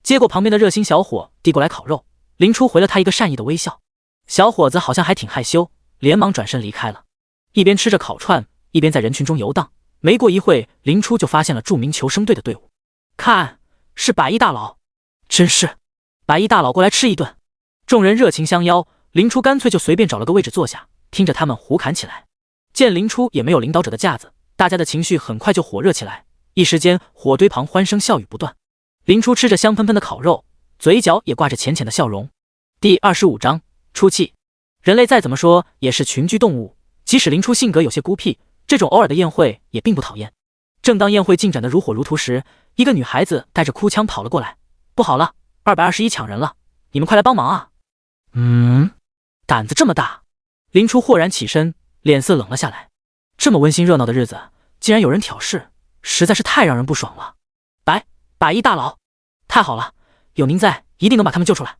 接过旁边的热心小伙递过来烤肉，林初回了他一个善意的微笑。小伙子好像还挺害羞，连忙转身离开了。一边吃着烤串，一边在人群中游荡。没过一会，林初就发现了著名求生队的队伍。看，是百亿大佬，真是百亿大佬过来吃一顿。众人热情相邀，林初干脆就随便找了个位置坐下，听着他们胡侃起来。见林初也没有领导者的架子，大家的情绪很快就火热起来，一时间火堆旁欢声笑语不断。林初吃着香喷喷的烤肉，嘴角也挂着浅浅的笑容。第25章出气。人类再怎么说也是群居动物，即使林初性格有些孤僻，这种偶尔的宴会也并不讨厌。正当宴会进展得如火如荼时，一个女孩子带着哭腔跑了过来。不好了，221抢人了，你们快来帮忙啊！胆子这么大。林初豁然起身，脸色冷了下来。这么温馨热闹的日子，竟然有人挑事，实在是太让人不爽了。百亿大佬，太好了，有您在，一定能把他们救出来。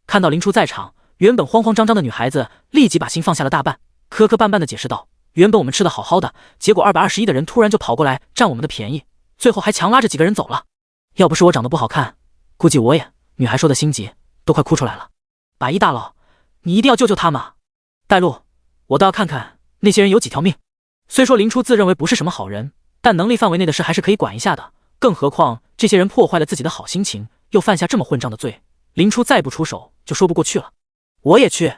看到林初在场，原本慌慌张张的女孩子立即把心放下了大半，磕磕绊绊地解释道：原本我们吃得好好的，结果221的人突然就跑过来占我们的便宜，最后还强拉着几个人走了。要不是我长得不好看，估计我也……女孩说的心急，都快哭出来了。百亿大佬，你一定要救救他们啊！带路，我倒要看看那些人有几条命。虽说林初自认为不是什么好人，但能力范围内的事还是可以管一下的，更何况这些人破坏了自己的好心情，又犯下这么混账的罪，林初再不出手就说不过去了。我也去。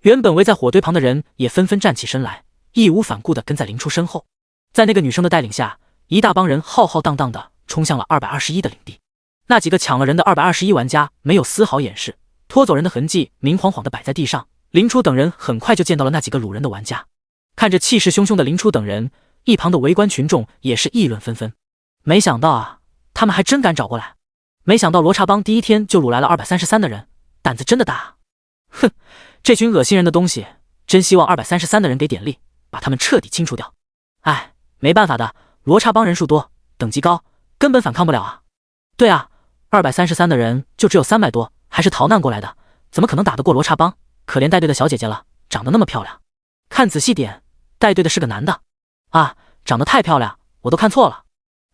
原本围在火堆旁的人也纷纷站起身来，义无反顾地跟在林初身后。在那个女生的带领下，一大帮人浩浩荡荡地冲向了221的领地。那几个抢了人的221玩家没有丝毫掩饰，拖走人的痕迹明晃晃地摆在地上。林初等人很快就见到了那几个掳人的玩家。看着气势汹汹的林初等人，一旁的围观群众也是议论纷纷。没想到啊，他们还真敢找过来。没想到罗刹帮第一天就掳来了233的人，胆子真的大。哼，这群恶心人的东西，真希望233的人给点力，把他们彻底清除掉。哎，没办法的，罗刹帮人数多，等级高，根本反抗不了啊。对啊，233的人就只有300多，还是逃难过来的，怎么可能打得过罗刹帮？可怜带队的小姐姐了，长得那么漂亮。看仔细点，带队的是个男的。啊，长得太漂亮，我都看错了。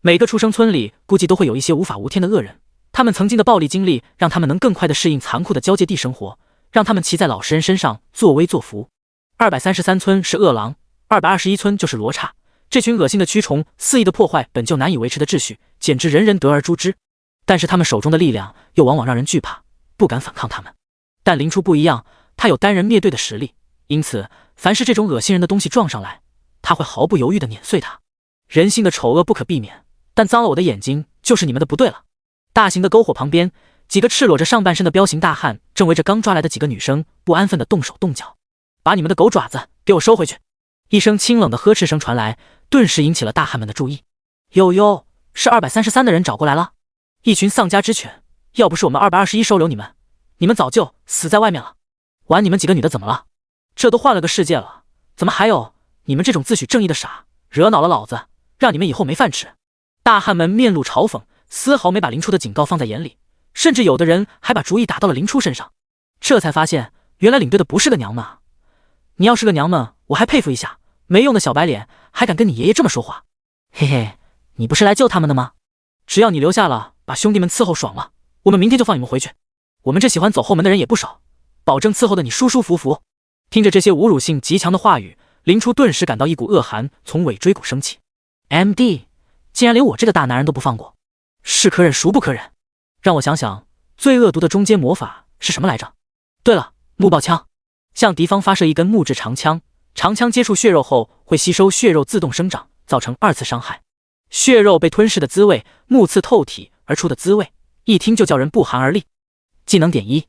每个出生村里估计都会有一些无法无天的恶人，他们曾经的暴力经历让他们能更快地适应残酷的交界地生活，让他们骑在老实人身上作威作福。233村是恶狼，221村就是罗刹，这群恶心的蛆虫肆意的破坏本就难以维持的秩序，简直人人得而诛之。但是他们手中的力量又往往让人惧怕，不敢反抗他们。但林初不一样，他有单人灭队的实力，因此凡是这种恶心人的东西撞上来，他会毫不犹豫地碾碎它。人性的丑恶不可避免，但脏了我的眼睛就是你们的不对了。大型的篝火旁边，几个赤裸着上半身的彪形大汉正围着刚抓来的几个女生不安分地动手动脚。把你们的狗爪子给我收回去！一声清冷的呵斥声传来，顿时引起了大汉们的注意。哟哟，是233的人找过来了。一群丧家之犬，要不是我们221收留你们，你们早就死在外面了。玩你们几个女的怎么了？这都换了个世界了，怎么还有你们这种自诩正义的傻，惹恼了老子，让你们以后没饭吃。大汉们面露嘲讽，丝毫没把林初的警告放在眼里，甚至有的人还把主意打到了林初身上。这才发现原来领队的不是个娘们啊！你要是个娘们，我还佩服一下，没用的小白脸还敢跟你爷爷这么说话。嘿嘿，你不是来救他们的吗？只要你留下了，把兄弟们伺候爽了，我们明天就放你们回去。我们这喜欢走后门的人也不少，保证伺候的你舒舒服服。听着这些侮辱性极强的话语，林初顿时感到一股恶寒从尾椎骨升起。MD， 竟然连我这个大男人都不放过，是可忍孰不可忍。让我想想，最恶毒的中阶魔法是什么来着？对了，木爆枪。向敌方发射一根木质长枪，长枪接触血肉后会吸收血肉自动生长，造成2次伤害。血肉被吞噬的滋味，木刺透体而出的滋味，一听就叫人不寒而栗。技能点1。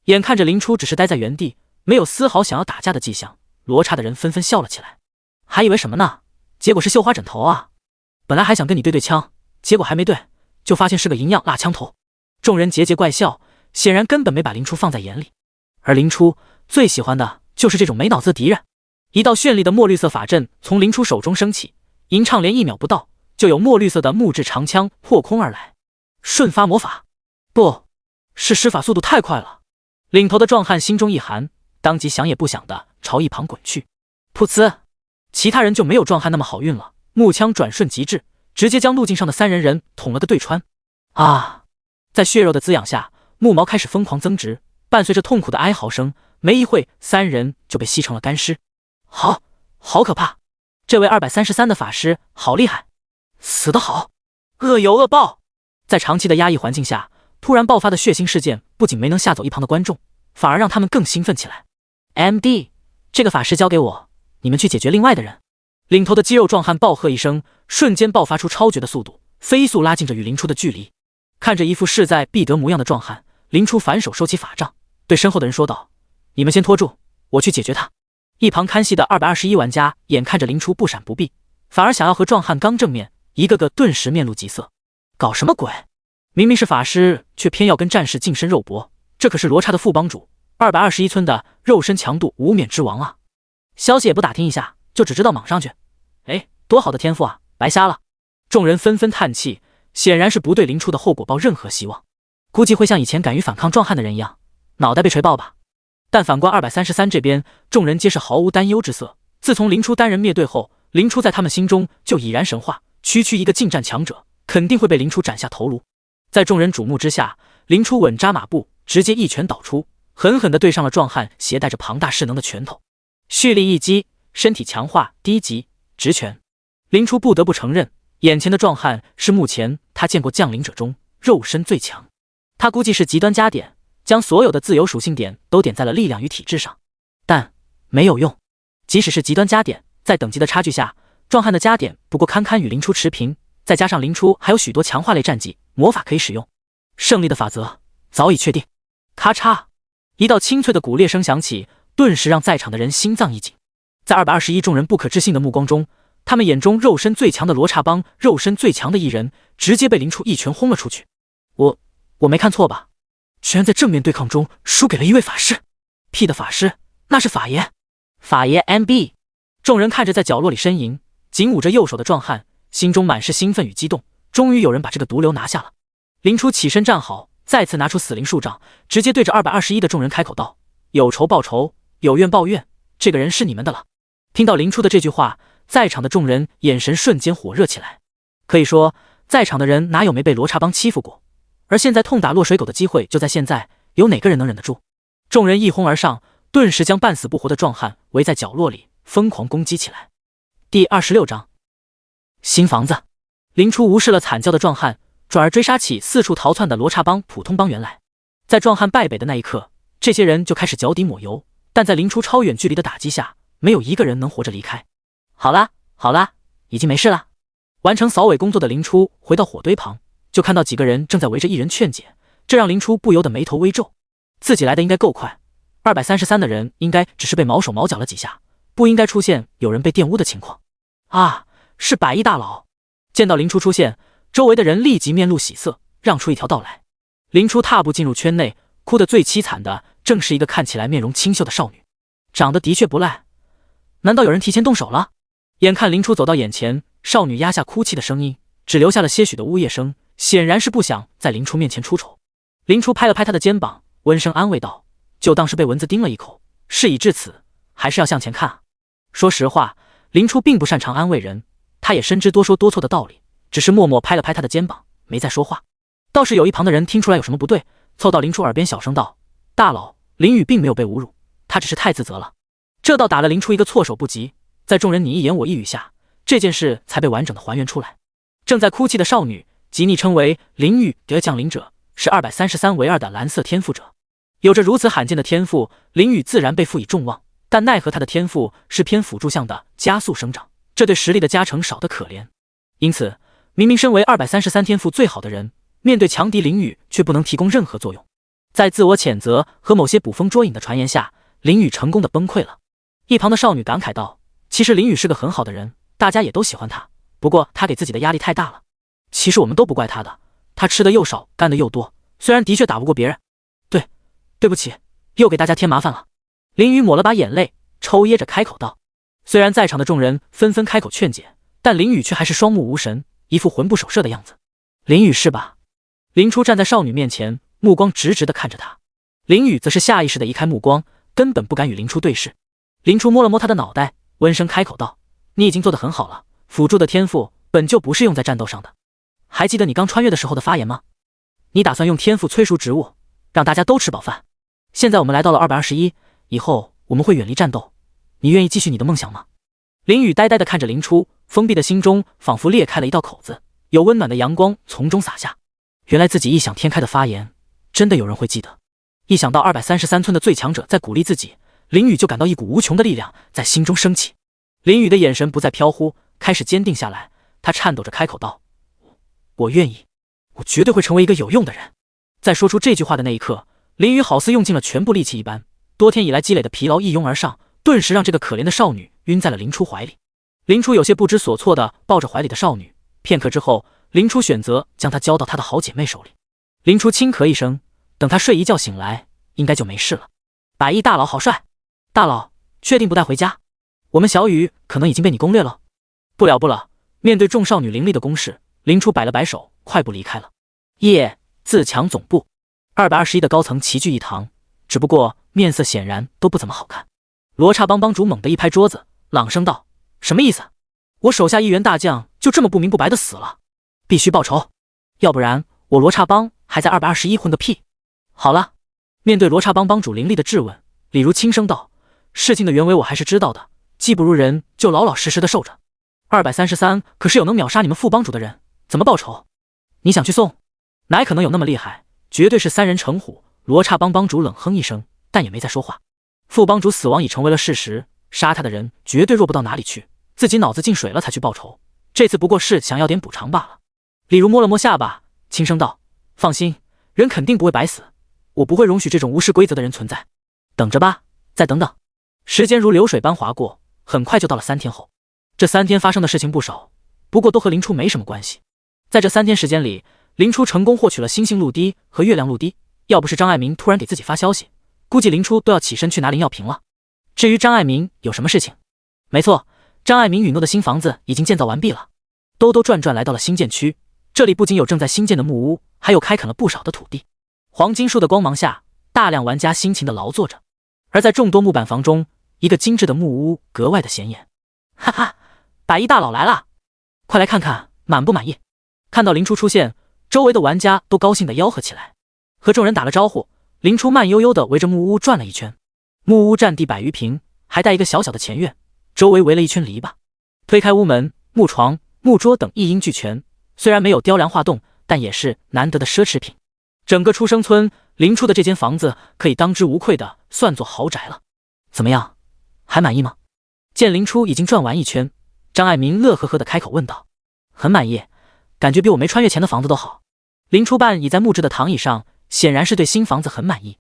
眼看着林初只是待在原地，没有丝毫想要打架的迹象，罗刹的人纷纷笑了起来。还以为什么呢？结果是绣花枕头啊！本来还想跟你对对枪，结果还没对，就发现是个银样蜡枪头。众人桀桀怪笑，显然根本没把林初放在眼里。而林初最喜欢的就是这种没脑子的敌人。一道绚丽的墨绿色法阵从林初手中升起，吟唱连1秒不到，就有墨绿色的木质长枪破空而来。瞬发魔法，不是施法速度太快了。领头的壮汉心中一寒，当即想也不想的朝一旁滚去。噗呲，其他人就没有壮汉那么好运了，木枪转瞬即至，直接将路径上的3人捅了个对穿。啊！在血肉的滋养下，木毛开始疯狂增值，伴随着痛苦的哀嚎声，没一会3人就被吸成了干尸。好可怕！这位233的法师好厉害，死得好，恶有恶报。在长期的压抑环境下，突然爆发的血腥事件不仅没能吓走一旁的观众，反而让他们更兴奋起来。MD， 这个法师交给我，你们去解决另外的人。领头的肌肉壮汉暴喝一声，瞬间爆发出超绝的速度，飞速拉近着与林初的距离。看着一副势在必得模样的壮汉，林初反手收起法杖，对身后的人说道：“你们先拖住，我去解决他。”一旁看戏的221玩家眼看着林初不闪不避，反而想要和壮汉刚正面，一个个顿时面露急色。搞什么鬼？明明是法师，却偏要跟战士近身肉搏，这可是罗刹的副帮主221村的肉身强度无冕之王啊！消息也不打听一下，就只知道莽上去，哎，多好的天赋啊，白瞎了！众人纷纷叹气，显然是不对林初的后果抱任何希望，估计会像以前敢于反抗壮汉的人一样，脑袋被锤爆吧。但反观233这边，众人皆是毫无担忧之色。自从林初单人灭队后，林初在他们心中就已然神话，区区一个近战强者，肯定会被林初斩下头颅。在众人瞩目之下，林初稳扎马步，直接一拳导出，狠狠地对上了壮汉携带着庞大势能的拳头。蓄力一击，身体强化低级直拳。林初不得不承认，眼前的壮汉是目前他见过降临者中肉身最强。他估计是极端加点，将所有的自由属性点都点在了力量与体质上，但没有用。即使是极端加点，在等级的差距下，壮汉的加点不过堪堪与林初持平，再加上林初还有许多强化类战绩魔法可以使用，胜利的法则早已确定。咔嚓，一道清脆的骨裂声响起，顿时让在场的人心脏一紧。在221众人不可置信的目光中，他们眼中肉身最强的罗刹帮肉身最强的一人直接被林初一拳轰了出去。我没看错吧？居然在正面对抗中输给了一位法师！屁的法师，那是法爷！法爷 MB！ 众人看着在角落里呻吟、紧捂着右手的壮汉，心中满是兴奋与激动。终于有人把这个毒瘤拿下了。林初起身站好，再次拿出死灵树杖，直接对着221的众人开口道：“有仇报仇，有怨报怨，这个人是你们的了。”听到林初的这句话，在场的众人眼神瞬间火热起来。可以说，在场的人哪有没被罗刹帮欺负过？而现在痛打落水狗的机会就在现在，有哪个人能忍得住？众人一哄而上，顿时将半死不活的壮汉围在角落里疯狂攻击起来。第26章，新房子。林初无视了惨叫的壮汉，转而追杀起四处逃窜的罗刹帮普通帮员来。在壮汉败北的那一刻，这些人就开始脚底抹油，但在林初超远距离的打击下，没有一个人能活着离开。好啦好啦，已经没事了。完成扫尾工作的林初回到火堆旁，就看到几个人正在围着一人劝解，这让林初不由得眉头微皱。自己来的应该够快，233的人应该只是被毛手毛脚了几下，不应该出现有人被玷污的情况。啊，是百亿大佬！见到林初出现，周围的人立即面露喜色，让出一条道来。林初踏步进入圈内，哭得最凄惨的正是一个看起来面容清秀的少女，长得的确不赖。难道有人提前动手了？眼看林初走到眼前，少女压下哭泣的声音，只留下了些许的呜咽声，显然是不想在林初面前出丑。林初拍了拍她的肩膀，温声安慰道：“就当是被蚊子叮了一口，事已至此，还是要向前看啊。”说实话，林初并不擅长安慰人，他也深知多说多错的道理，只是默默拍了拍他的肩膀，没再说话。倒是有一旁的人听出来有什么不对，凑到林初耳边小声道：“大佬，林雨并没有被侮辱，他只是太自责了。”这倒打了林初一个措手不及，在众人你一言我一语下，这件事才被完整的还原出来。正在哭泣的少女即昵称为林雨的降临者，是233为2的蓝色天赋者。有着如此罕见的天赋，林雨自然被赋以众望，但奈何他的天赋是偏辅助项的加速生长，这对实力的加成少得可怜。因此明明身为233天赋最好的人，面对强敌林雨却不能提供任何作用。在自我谴责和某些捕风捉影的传言下，林雨成功的崩溃了。一旁的少女感慨道：“其实林雨是个很好的人，大家也都喜欢他，不过他给自己的压力太大了。其实我们都不怪他的，他吃的又少，干的又多，虽然的确打不过别人。对不起，又给大家添麻烦了。”林雨抹了把眼泪，抽噎着开口道。虽然在场的众人纷纷开口劝解，但林雨却还是双目无神，一副魂不守舍的样子。林雨是吧？林初站在少女面前，目光直直地看着她。林雨则是下意识地移开目光，根本不敢与林初对视。林初摸了摸她的脑袋，温声开口道：“你已经做得很好了，辅助的天赋本就不是用在战斗上的。还记得你刚穿越的时候的发言吗？你打算用天赋催熟植物，让大家都吃饱饭。现在我们来到了221，以后我们会远离战斗，你愿意继续你的梦想吗？”林雨呆呆地看着林初，封闭的心中仿佛裂开了一道口子，有温暖的阳光从中洒下。原来自己异想天开的发言，真的有人会记得。一想到233村的最强者在鼓励自己，林雨就感到一股无穷的力量在心中升起。林雨的眼神不再飘忽，开始坚定下来。他颤抖着开口道：“我愿意，我绝对会成为一个有用的人。”在说出这句话的那一刻，林雨好似用尽了全部力气一般，多天以来积累的疲劳一拥而上，顿时让这个可怜的少女晕在了林初怀里。林初有些不知所措地抱着怀里的少女，片刻之后，林初选择将她交到她的好姐妹手里。林初轻咳一声，等她睡一觉醒来，应该就没事了。百亿大佬好帅！大佬，确定不带回家？我们小雨可能已经被你攻略了。不了，面对众少女凌厉的攻势，林初摆了摆手，快步离开了。自强总部221的高层齐聚一堂，只不过面色显然都不怎么好看。罗刹帮帮主猛地一拍桌子，朗声道：“什么意思？我手下一员大将就这么不明不白的死了，必须报仇，要不然我罗刹帮还在221混个屁！”好了，面对罗刹帮帮主凌厉的质问，李如轻声道：“事情的原委我还是知道的，技不如人就老老实实的受着。233可是有能秒杀你们副帮主的人，怎么报仇？你想去送？哪可能有那么厉害，绝对是3人成虎。”罗刹帮帮主冷哼一声，但也没再说话。副帮主死亡已成为了事实，杀他的人绝对弱不到哪里去，自己脑子进水了才去报仇，这次不过是想要点补偿罢了。李如摸了摸下巴，轻声道：“放心，人肯定不会白死，我不会容许这种无视规则的人存在。等着吧，再等等。”时间如流水般划过，很快就到了3天后。这3天发生的事情不少，不过都和林初没什么关系。在这3天时间里，林初成功获取了星星露滴和月亮露滴，要不是张爱民突然给自己发消息，估计林初都要起身去拿灵药瓶了。至于张爱民有什么事情，没错，张爱民允诺的新房子已经建造完毕了。兜兜转转来到了新建区，这里不仅有正在新建的木屋，还有开垦了不少的土地。黄金树的光芒下，大量玩家辛勤地劳作着，而在众多木板房中，一个精致的木屋格外的显眼。哈哈，百亿大佬来了，快来看看满不满意。看到林初出现，周围的玩家都高兴地吆喝起来。和众人打了招呼，林初慢悠悠地围着木屋转了一圈。木屋占地100余平，还带一个小小的前院，周围围了一圈篱笆。推开屋门，木床、木桌等一应俱全，虽然没有雕梁画栋，但也是难得的奢侈品。整个出生村林初的这间房子可以当之无愧的算作豪宅了。怎么样，还满意吗？见林初已经转完一圈，张爱民乐呵呵的开口问道。很满意，感觉比我没穿越前的房子都好。林初半倚在木质的躺椅上，显然是对新房子很满意。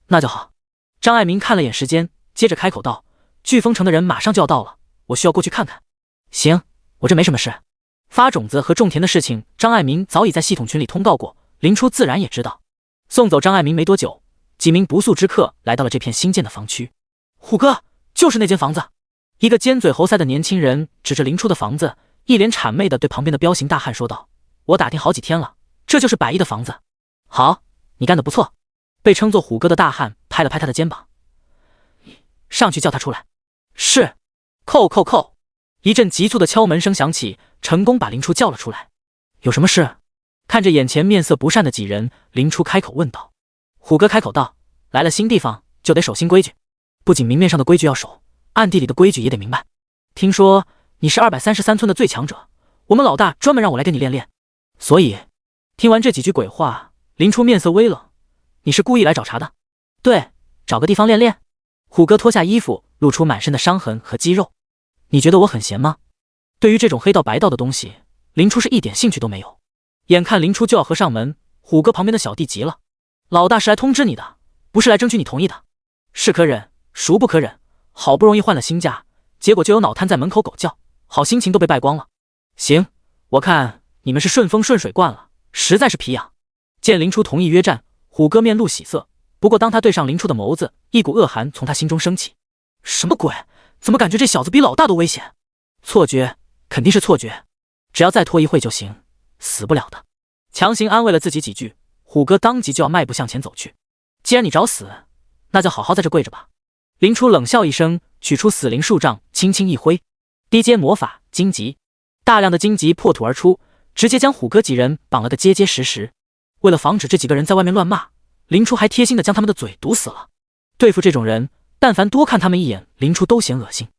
那就好。张爱民看了眼时间，接着开口道，飓风城的人马上就要到了，我需要过去看看。行，我这没什么事。发种子和种田的事情张爱民早已在系统群里通告过，林初自然也知道。送走张爱民没多久，几名不速之客来到了这片新建的房区。虎哥，就是那间房子。一个尖嘴猴腮的年轻人指着林初的房子，一脸谄媚地对旁边的彪形大汉说道，我打听好几天了，这就是百亿的房子。好，你干得不错。被称作虎哥的大汉拍了拍他的肩膀，上去叫他出来。是。叩叩叩，一阵急促的敲门声响起，成功把林初叫了出来。有什么事？看着眼前面色不善的几人，林初开口问道。虎哥开口道，来了新地方就得守新规矩，不仅明面上的规矩要守，暗地里的规矩也得明白。听说你是233村的最强者，我们老大专门让我来跟你练练。所以听完这几句鬼话，林初面色微冷。你是故意来找茬的？对，找个地方练练。虎哥脱下衣服，露出满身的伤痕和肌肉。你觉得我很闲吗？对于这种黑道白道的东西，林初是一点兴趣都没有。眼看林初就要合上门，虎哥旁边的小弟急了，老大是来通知你的，不是来争取你同意的。是可忍，孰不可忍，好不容易换了新家，结果就有脑瘫在门口狗叫，好心情都被败光了。行，我看你们是顺风顺水惯了，实在是皮痒。见林初同意约战，虎哥面露喜色，不过当他对上林初的眸子，一股恶寒从他心中升起。什么鬼？怎么感觉这小子比老大都危险？错觉，肯定是错觉，只要再拖一会就行，死不了的。强行安慰了自己几句，虎哥当即就要迈步向前走去。既然你找死，那就好好在这跪着吧。林初冷笑一声，取出死灵树杖，轻轻一挥，低阶魔法荆棘，大量的荆棘破土而出，直接将虎哥几人绑了个结结实实。为了防止这几个人在外面乱骂，林初还贴心的将他们的嘴堵死了。对付这种人，但凡多看他们一眼，林初都嫌恶心。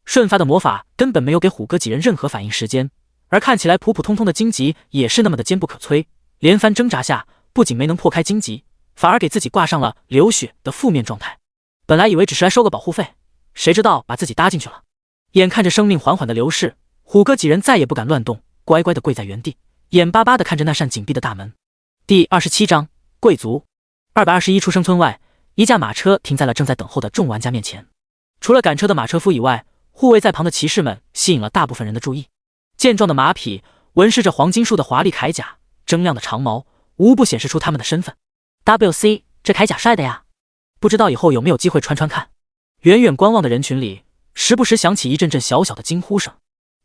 瞬发的魔法根本没有给虎哥几人任何反应时间，而看起来普普通通的荆棘也是那么的坚不可摧。连番挣扎下，不仅没能破开荆棘，反而给自己挂上了流血的负面状态。本来以为只是来收个保护费，谁知道把自己搭进去了。眼看着生命缓缓的流逝，虎哥几人再也不敢乱动，乖乖的跪在原地，眼巴巴的看着那扇紧闭的大门。第27章贵族。221出生村外，一架马车停在了正在等候的众玩家面前。除了赶车的马车夫以外，护卫在旁的骑士们吸引了大部分人的注意。健壮的马匹，纹饰着黄金树的华丽铠甲，铮亮的长矛，无不显示出他们的身份。WC， 这铠甲帅的呀，不知道以后有没有机会穿穿看。远远观望的人群里，时不时响起一阵阵小小的惊呼声。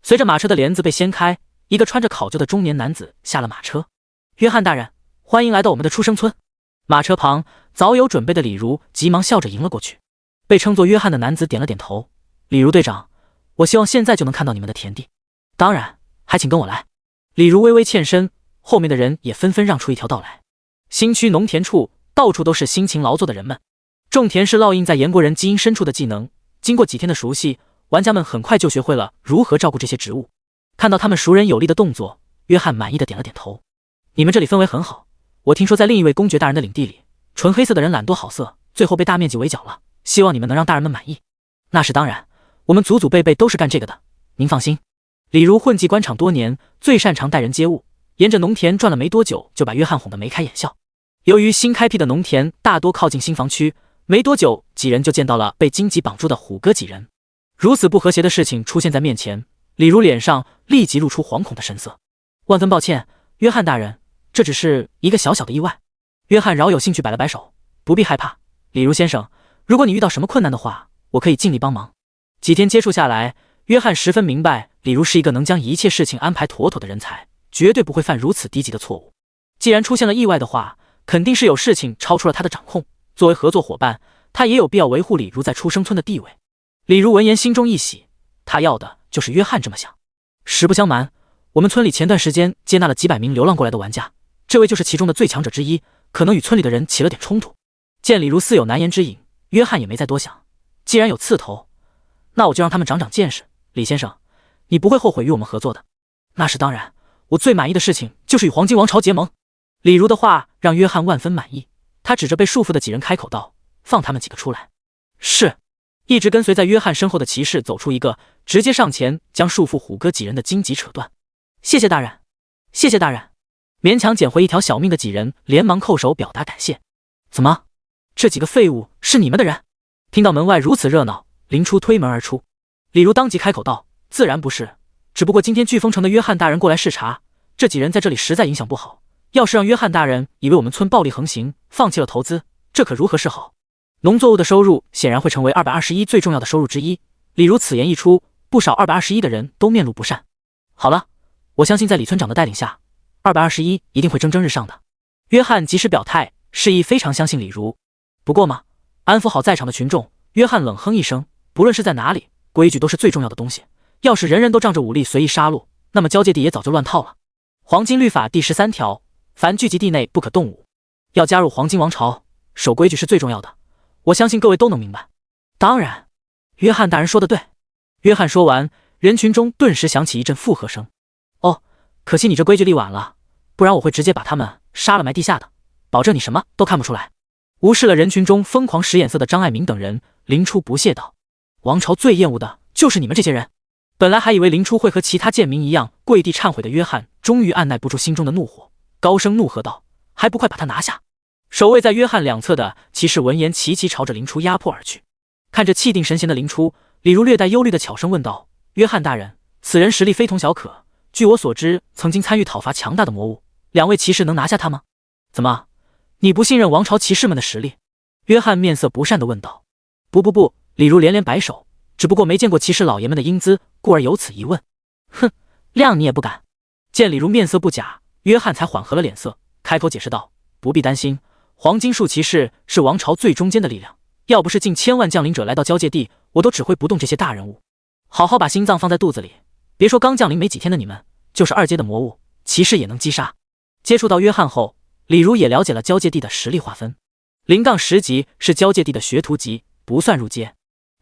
随着马车的帘子被掀开，一个穿着考究的中年男子下了马车。约翰大人，欢迎来到我们的出生村。马车旁早有准备的李如急忙笑着迎了过去。被称作约翰的男子点了点头。李如队长，我希望现在就能看到你们的田地。当然，还请跟我来。李如微微欠身，后面的人也纷纷让出一条道来。新区农田处到处都是辛勤劳作的人们。种田是烙印在炎国人基因深处的技能，经过几天的熟悉，玩家们很快就学会了如何照顾这些植物。看到他们熟人有力的动作，约翰满意的点了点头。你们这里氛围很好，我听说在另一位公爵大人的领地里，纯黑色的人懒惰好色，最后被大面积围剿了，希望你们能让大人们满意。那是当然，我们祖祖辈辈都是干这个的，您放心。李如混迹官场多年，最擅长待人接物，沿着农田转了没多久，就把约翰哄得眉开眼笑。由于新开辟的农田大多靠近新房区，没多久几人就见到了被荆棘绑住的虎哥几人。如此不和谐的事情出现在面前，李如脸上立即露出惶恐的神色。万分抱歉，约翰大人，这只是一个小小的意外。约翰饶有兴趣摆了摆手，不必害怕，李如先生，如果你遇到什么困难的话，我可以尽力帮忙。几天接触下来，约翰十分明白李如是一个能将一切事情安排妥妥的人才，绝对不会犯如此低级的错误。既然出现了意外的话，肯定是有事情超出了他的掌控，作为合作伙伴，他也有必要维护李如在出生村的地位。李如闻言心中一喜，他要的就是约翰这么想。实不相瞒，我们村里前段时间接纳了几百名流浪过来的玩家，这位就是其中的最强者之一，可能与村里的人起了点冲突。见李如似有难言之隐，约翰也没再多想，既然有刺头，那我就让他们长长见识。李先生，你不会后悔与我们合作的。那是当然，我最满意的事情就是与黄金王朝结盟。李儒的话让约翰万分满意，他指着被束缚的几人开口道：“放他们几个出来。”是。一直跟随在约翰身后的骑士走出一个，直接上前将束缚虎哥几人的荆棘扯断。谢谢大人，谢谢大人。勉强捡回一条小命的几人连忙叩首表达感谢。怎么，这几个废物是你们的人？听到门外如此热闹，林初推门而出。李儒当即开口道：“自然不是，只不过今天飓风城的约翰大人过来视察，这几人在这里实在影响不好。要是让约翰大人以为我们村暴力横行，放弃了投资，这可如何是好？农作物的收入显然会成为221最重要的收入之一。”李儒此言一出，不少221的人都面露不善。好了，我相信在李村长的带领下，221一定会蒸蒸日上的。约翰及时表态，示意非常相信李儒。不过嘛，安抚好在场的群众，约翰冷哼一声，不论是在哪里，规矩都是最重要的东西。要是人人都仗着武力随意杀戮，那么交界地也早就乱套了。黄金律法第13条，凡聚集地内不可动武。要加入黄金王朝，守规矩是最重要的。我相信各位都能明白。当然，约翰大人说的对。约翰说完，人群中顿时响起一阵附和声。哦，可惜你这规矩立晚了，不然我会直接把他们杀了埋地下的，保证你什么都看不出来。无视了人群中疯狂使眼色的张爱民等人，林初不屑道：“王朝最厌恶的就是你们这些人。”本来还以为林初会和其他贱民一样跪地忏悔的约翰，终于按耐不住心中的怒火，高声怒喝道：“还不快把他拿下！”守卫在约翰两侧的骑士闻言齐齐朝着林初压迫而去。看着气定神闲的林初，李儒略带忧虑的巧声问道：“约翰大人，此人实力非同小可，据我所知曾经参与讨伐强大的魔物，两位骑士能拿下他吗？怎么，你不信任王朝骑士们的实力？”约翰面色不善地问道。不，李儒连连摆手，只不过没见过骑士老爷们的英姿，故而有此疑问。哼，谅你也不敢。见李儒面色不假，约翰才缓和了脸色，开口解释道：“不必担心，黄金树骑士是王朝最中坚的力量，要不是近千万将领者来到交界地，我都只会不动这些大人物。好好把心脏放在肚子里，别说刚降临没几天的你们，就是2阶的魔物，骑士也能击杀。”接触到约翰后，李儒也了解了交界地的实力划分。0-10级是交界地的学徒级，不算入阶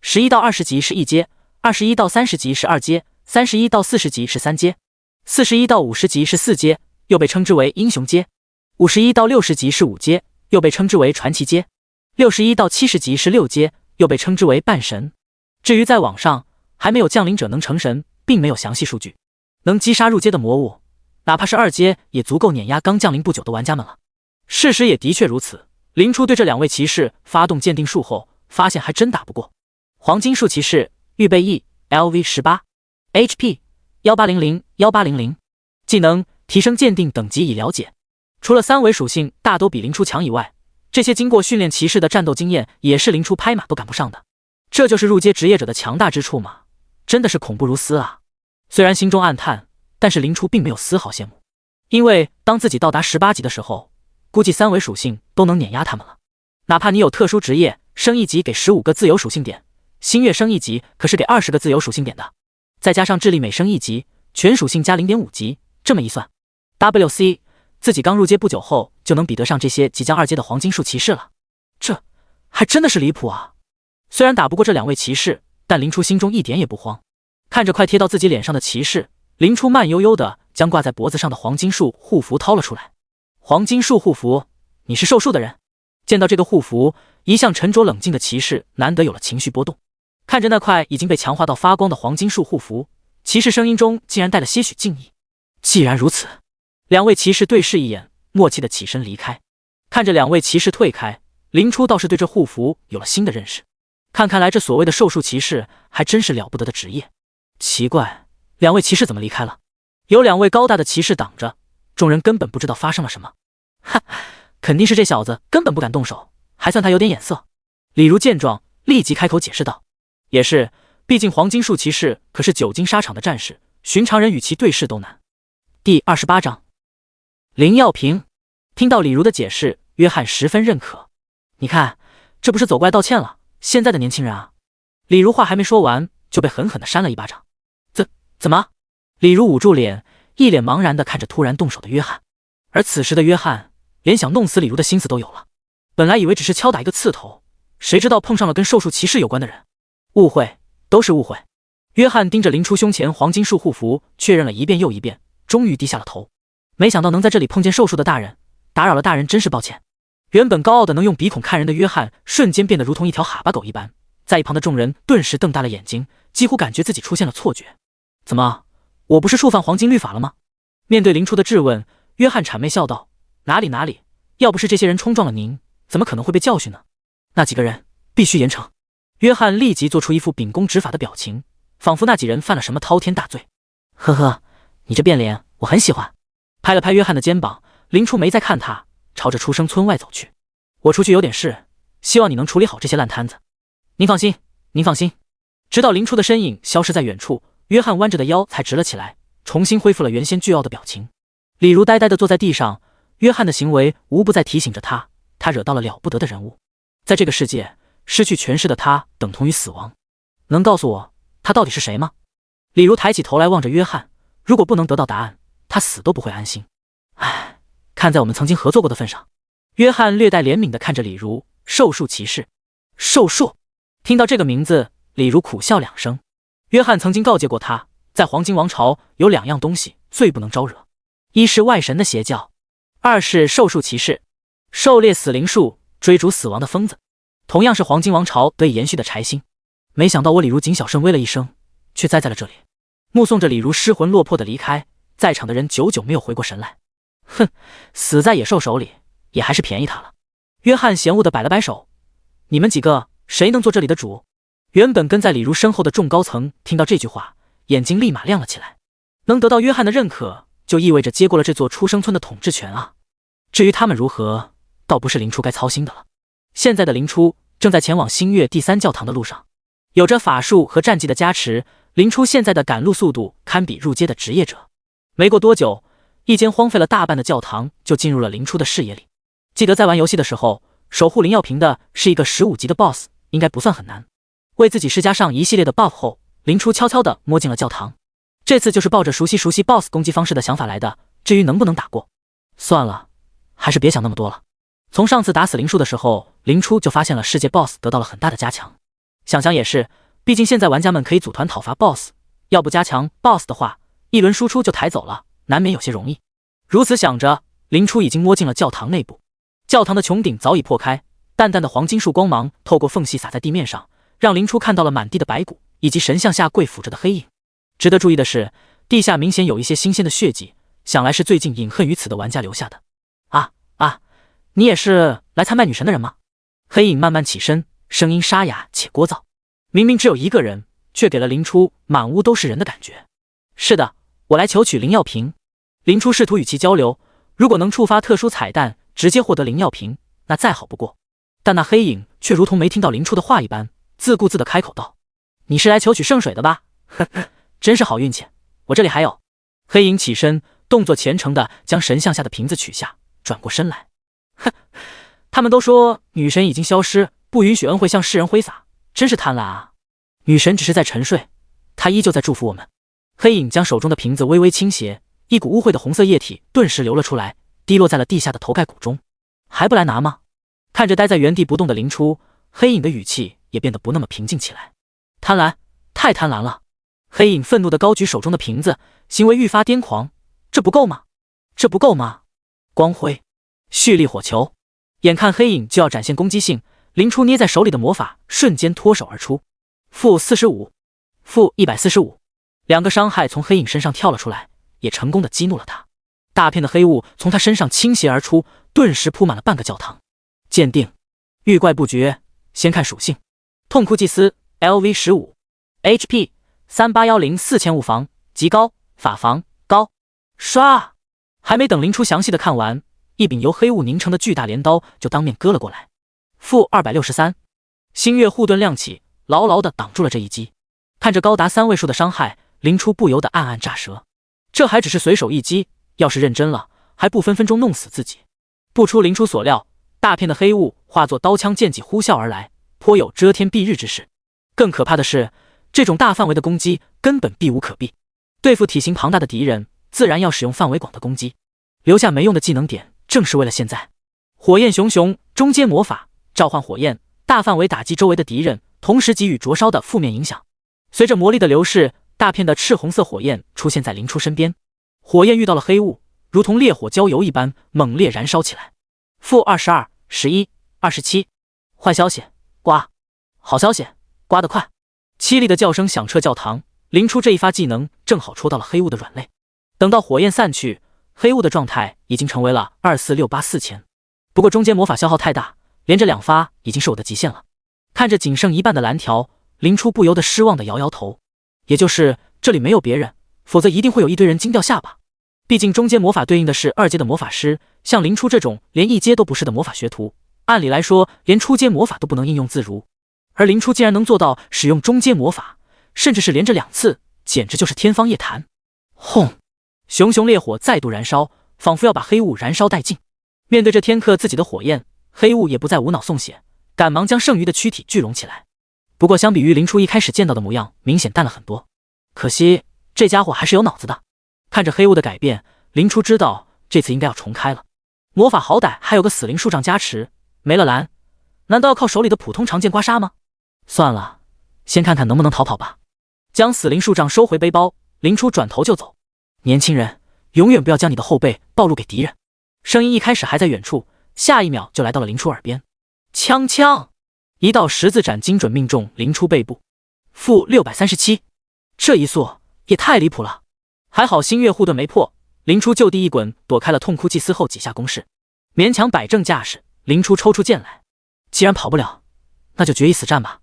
；11到20级是1阶；21到30级是2阶；31到40级是3阶；41到50级是4阶，又被称之为英雄阶；51到60级是5阶，又被称之为传奇阶；61到70级是6阶，又被称之为半神。至于在网上，还没有降临者能成神，并没有详细数据。能击杀入阶的魔物，哪怕是2阶，也足够碾压刚降临不久的玩家们了。事实也的确如此。林初对这两位骑士发动鉴定术后，发现还真打不过。黄金树骑士，预备役 LV18 HP 1800 技能提升鉴定等级已了解。除了3维属性大都比林初强以外，这些经过训练骑士的战斗经验也是林初拍马都赶不上的。这就是入阶职业者的强大之处嘛，真的是恐怖如斯啊。虽然心中暗叹，但是林初并没有丝毫羡慕，因为当自己到达18级的时候，估计3维属性都能碾压他们了。哪怕你有特殊职业，升一级给15个自由属性点，星月升一级可是给20个自由属性点的，再加上智力每升一级，全属性加 0.5 级，这么一算 WC 自己刚入阶不久后就能比得上这些即将2阶的黄金树骑士了，这还真的是离谱啊。虽然打不过这两位骑士，但林初心中一点也不慌。看着快贴到自己脸上的骑士，林初慢悠悠地将挂在脖子上的黄金树护符掏了出来。黄金树护符，你是受术的人？见到这个护符，一向沉着冷静的骑士难得有了情绪波动。看着那块已经被强化到发光的黄金树护符，骑士声音中竟然带了些许敬意。既然如此，两位骑士对视一眼，默契的起身离开。看着两位骑士退开，林初倒是对这护符有了新的认识。看来这所谓的兽术骑士还真是了不得的职业。奇怪，两位骑士怎么离开了？有2位高大的骑士挡着，众人根本不知道发生了什么。哈，肯定是这小子根本不敢动手，还算他有点眼色。李儒见状，立即开口解释道：“也是，毕竟黄金树骑士可是久经沙场的战士，寻常人与其对视都难。”第28章，林耀平。听到李儒的解释，约翰十分认可。你看，这不是走过来道歉了？现在的年轻人啊！李儒话还没说完，就被狠狠地扇了一巴掌。怎么？李儒捂住脸，一脸茫然地看着突然动手的约翰。而此时的约翰连想弄死李儒的心思都有了。本来以为只是敲打一个刺头，谁知道碰上了跟兽术骑士有关的人。误会，都是误会。约翰盯着林初胸前黄金束护符，确认了一遍又一遍，终于低下了头。没想到能在这里碰见寿数的大人，打扰了大人，真是抱歉。原本高傲的能用鼻孔看人的约翰，瞬间变得如同一条哈巴狗一般，在一旁的众人顿时瞪大了眼睛，几乎感觉自己出现了错觉。怎么，我不是触犯黄金律法了吗？面对林初的质问，约翰谄媚笑道：哪里哪里，要不是这些人冲撞了您，怎么可能会被教训呢？那几个人必须严惩。约翰立即做出一副秉公执法的表情，仿佛那几人犯了什么滔天大罪。呵呵，你这变脸我很喜欢。拍了拍约翰的肩膀，林初没再看他，朝着出生村外走去。我出去有点事，希望你能处理好这些烂摊子。您放心，您放心。直到林初的身影消失在远处，约翰弯着的腰才直了起来，重新恢复了原先倨傲的表情。李如呆呆地坐在地上，约翰的行为无不在提醒着他，他惹到了了不得的人物。在这个世界，失去权势的他等同于死亡。能告诉我他到底是谁吗？李如抬起头来望着约翰，如果不能得到答案，他死都不会安心。唉，看在我们曾经合作过的份上。约翰略带怜悯地看着李如，寿数骑士。寿数，听到这个名字，李如苦笑两声。约翰曾经告诫过他，在黄金王朝有2样东西最不能招惹，一是外神的邪教，二是寿数骑士，狩猎死灵术，追逐死亡的疯子，同样是黄金王朝得以延续的柴薪。没想到我李如谨小慎微了一声，却栽在了这里。目送着李如失魂落魄的离开，在场的人久久没有回过神来。哼，死在野兽手里，也还是便宜他了。约翰嫌恶地摆了摆手，你们几个谁能做这里的主？原本跟在李如身后的众高层听到这句话，眼睛立马亮了起来。能得到约翰的认可，就意味着接过了这座出生村的统治权啊。至于他们如何，倒不是林初该操心的了。现在的林初正在前往星月第3教堂的路上，有着法术和战绩的加持，林初现在的赶路速度堪比入阶的职业者。没过多久，一间荒废了大半的教堂就进入了林初的视野里。记得在玩游戏的时候，守护灵药瓶的是一个15级的 BOSS， 应该不算很难。为自己施加上一系列的 buff 后，林初悄悄地摸进了教堂。这次就是抱着熟悉 BOSS 攻击方式的想法来的，至于能不能打过，算了，还是别想那么多了。从上次打死灵树的时候，林初就发现了世界 BOSS 得到了很大的加强。想想也是，毕竟现在玩家们可以组团讨伐 BOSS， 要不加强 BOSS 的话，一轮输出就抬走了，难免有些容易。如此想着，林初已经摸进了教堂内部。教堂的穹顶早已破开，淡淡的黄金束光芒透过缝隙洒在地面上，让林初看到了满地的白骨以及神像下跪俯着的黑影。值得注意的是，地下明显有一些新鲜的血迹，想来是最近饮恨于此的玩家留下的。你也是来参拜女神的人吗？黑影慢慢起身，声音沙哑且聒噪。明明只有一个人，却给了林初满屋都是人的感觉。是的，我来求取灵药瓶。林初试图与其交流，如果能触发特殊彩蛋，直接获得灵药瓶，那再好不过。但那黑影却如同没听到林初的话一般，自顾自地开口道：你是来求取圣水的吧？呵呵，真是好运气，我这里还有。黑影起身，动作虔诚地将神像下的瓶子取下，转过身来。哼，他们都说女神已经消失，不允许恩惠向世人挥洒，真是贪婪啊！女神只是在沉睡，她依旧在祝福我们。黑影将手中的瓶子微微倾斜，一股污秽的红色液体顿时流了出来，滴落在了地下的头盖骨中。还不来拿吗？看着待在原地不动的林初，黑影的语气也变得不那么平静起来。贪婪，太贪婪了！黑影愤怒地高举手中的瓶子，行为愈发癫狂。这不够吗？这不够吗？光辉，蓄力火球。眼看黑影就要展现攻击性，林初捏在手里的魔法瞬间脱手而出。-45，-145，两个伤害从黑影身上跳了出来，也成功的激怒了他。大片的黑雾从他身上倾斜而出，顿时铺满了半个教堂。鉴定，遇怪不绝，先看属性。痛哭祭司 LV15 HP 381045防极高，法防高。刷！还没等林初详细的看完，一柄由黑雾凝成的巨大镰刀就当面割了过来。-263，星月护盾亮起，牢牢地挡住了这一击。看着高达3位数的伤害，林初不由得暗暗炸舌。这还只是随手一击，要是认真了，还不分分钟弄死自己。不出林初所料，大片的黑雾化作刀枪剑戟呼啸而来，颇有遮天蔽日之势。更可怕的是，这种大范围的攻击根本避无可避。对付体型庞大的敌人，自然要使用范围广的攻击。留下没用的技能点，正是为了现在。火焰熊熊中阶魔法，召唤火焰，大范围打击周围的敌人，同时给予灼烧的负面影响。随着魔力的流逝，大片的赤红色火焰出现在林初身边。火焰遇到了黑雾，如同烈火浇油一般猛烈燃烧起来。-22、11、27。坏消息，刮！好消息，刮得快！凄厉的叫声响彻教堂。林初这一发技能正好戳到了黑雾的软肋。等到火焰散去，黑雾的状态已经成为了24684千。不过中间魔法消耗太大，连着2发已经是我的极限了。看着仅剩一半的蓝条，林初不由得失望地摇摇头。也就是这里没有别人，否则一定会有一堆人惊掉下巴。毕竟中间魔法对应的是2阶的魔法师，像林初这种连1阶都不是的魔法学徒，按理来说连初阶魔法都不能应用自如。而林初竟然能做到使用中阶魔法，甚至是连着2次，简直就是天方夜谭。轰！熊熊烈火再度燃烧，仿佛要把黑雾燃烧殆尽。面对这天克自己的火焰，黑雾也不再无脑送血，赶忙将剩余的躯体聚拢起来。不过相比于林初一开始见到的模样，明显淡了很多。可惜这家伙还是有脑子的。看着黑雾的改变，林初知道这次应该要重开了。魔法好歹还有个死灵树杖加持，没了蓝，难道要靠手里的普通长剑刮痧吗？算了，先看看能不能逃跑吧。将死灵树杖收回背包，林初转头就走。年轻人，永远不要将你的后背暴露给敌人。声音一开始还在远处，下一秒就来到了林初耳边。锵锵，一道十字斩精准命中林初背部。-637，这一速也太离谱了。还好星月护盾没破，林初就地一滚躲开了痛哭祭司后几下攻势，勉强摆正架势。林初抽出剑来，既然跑不了，那就决一死战吧。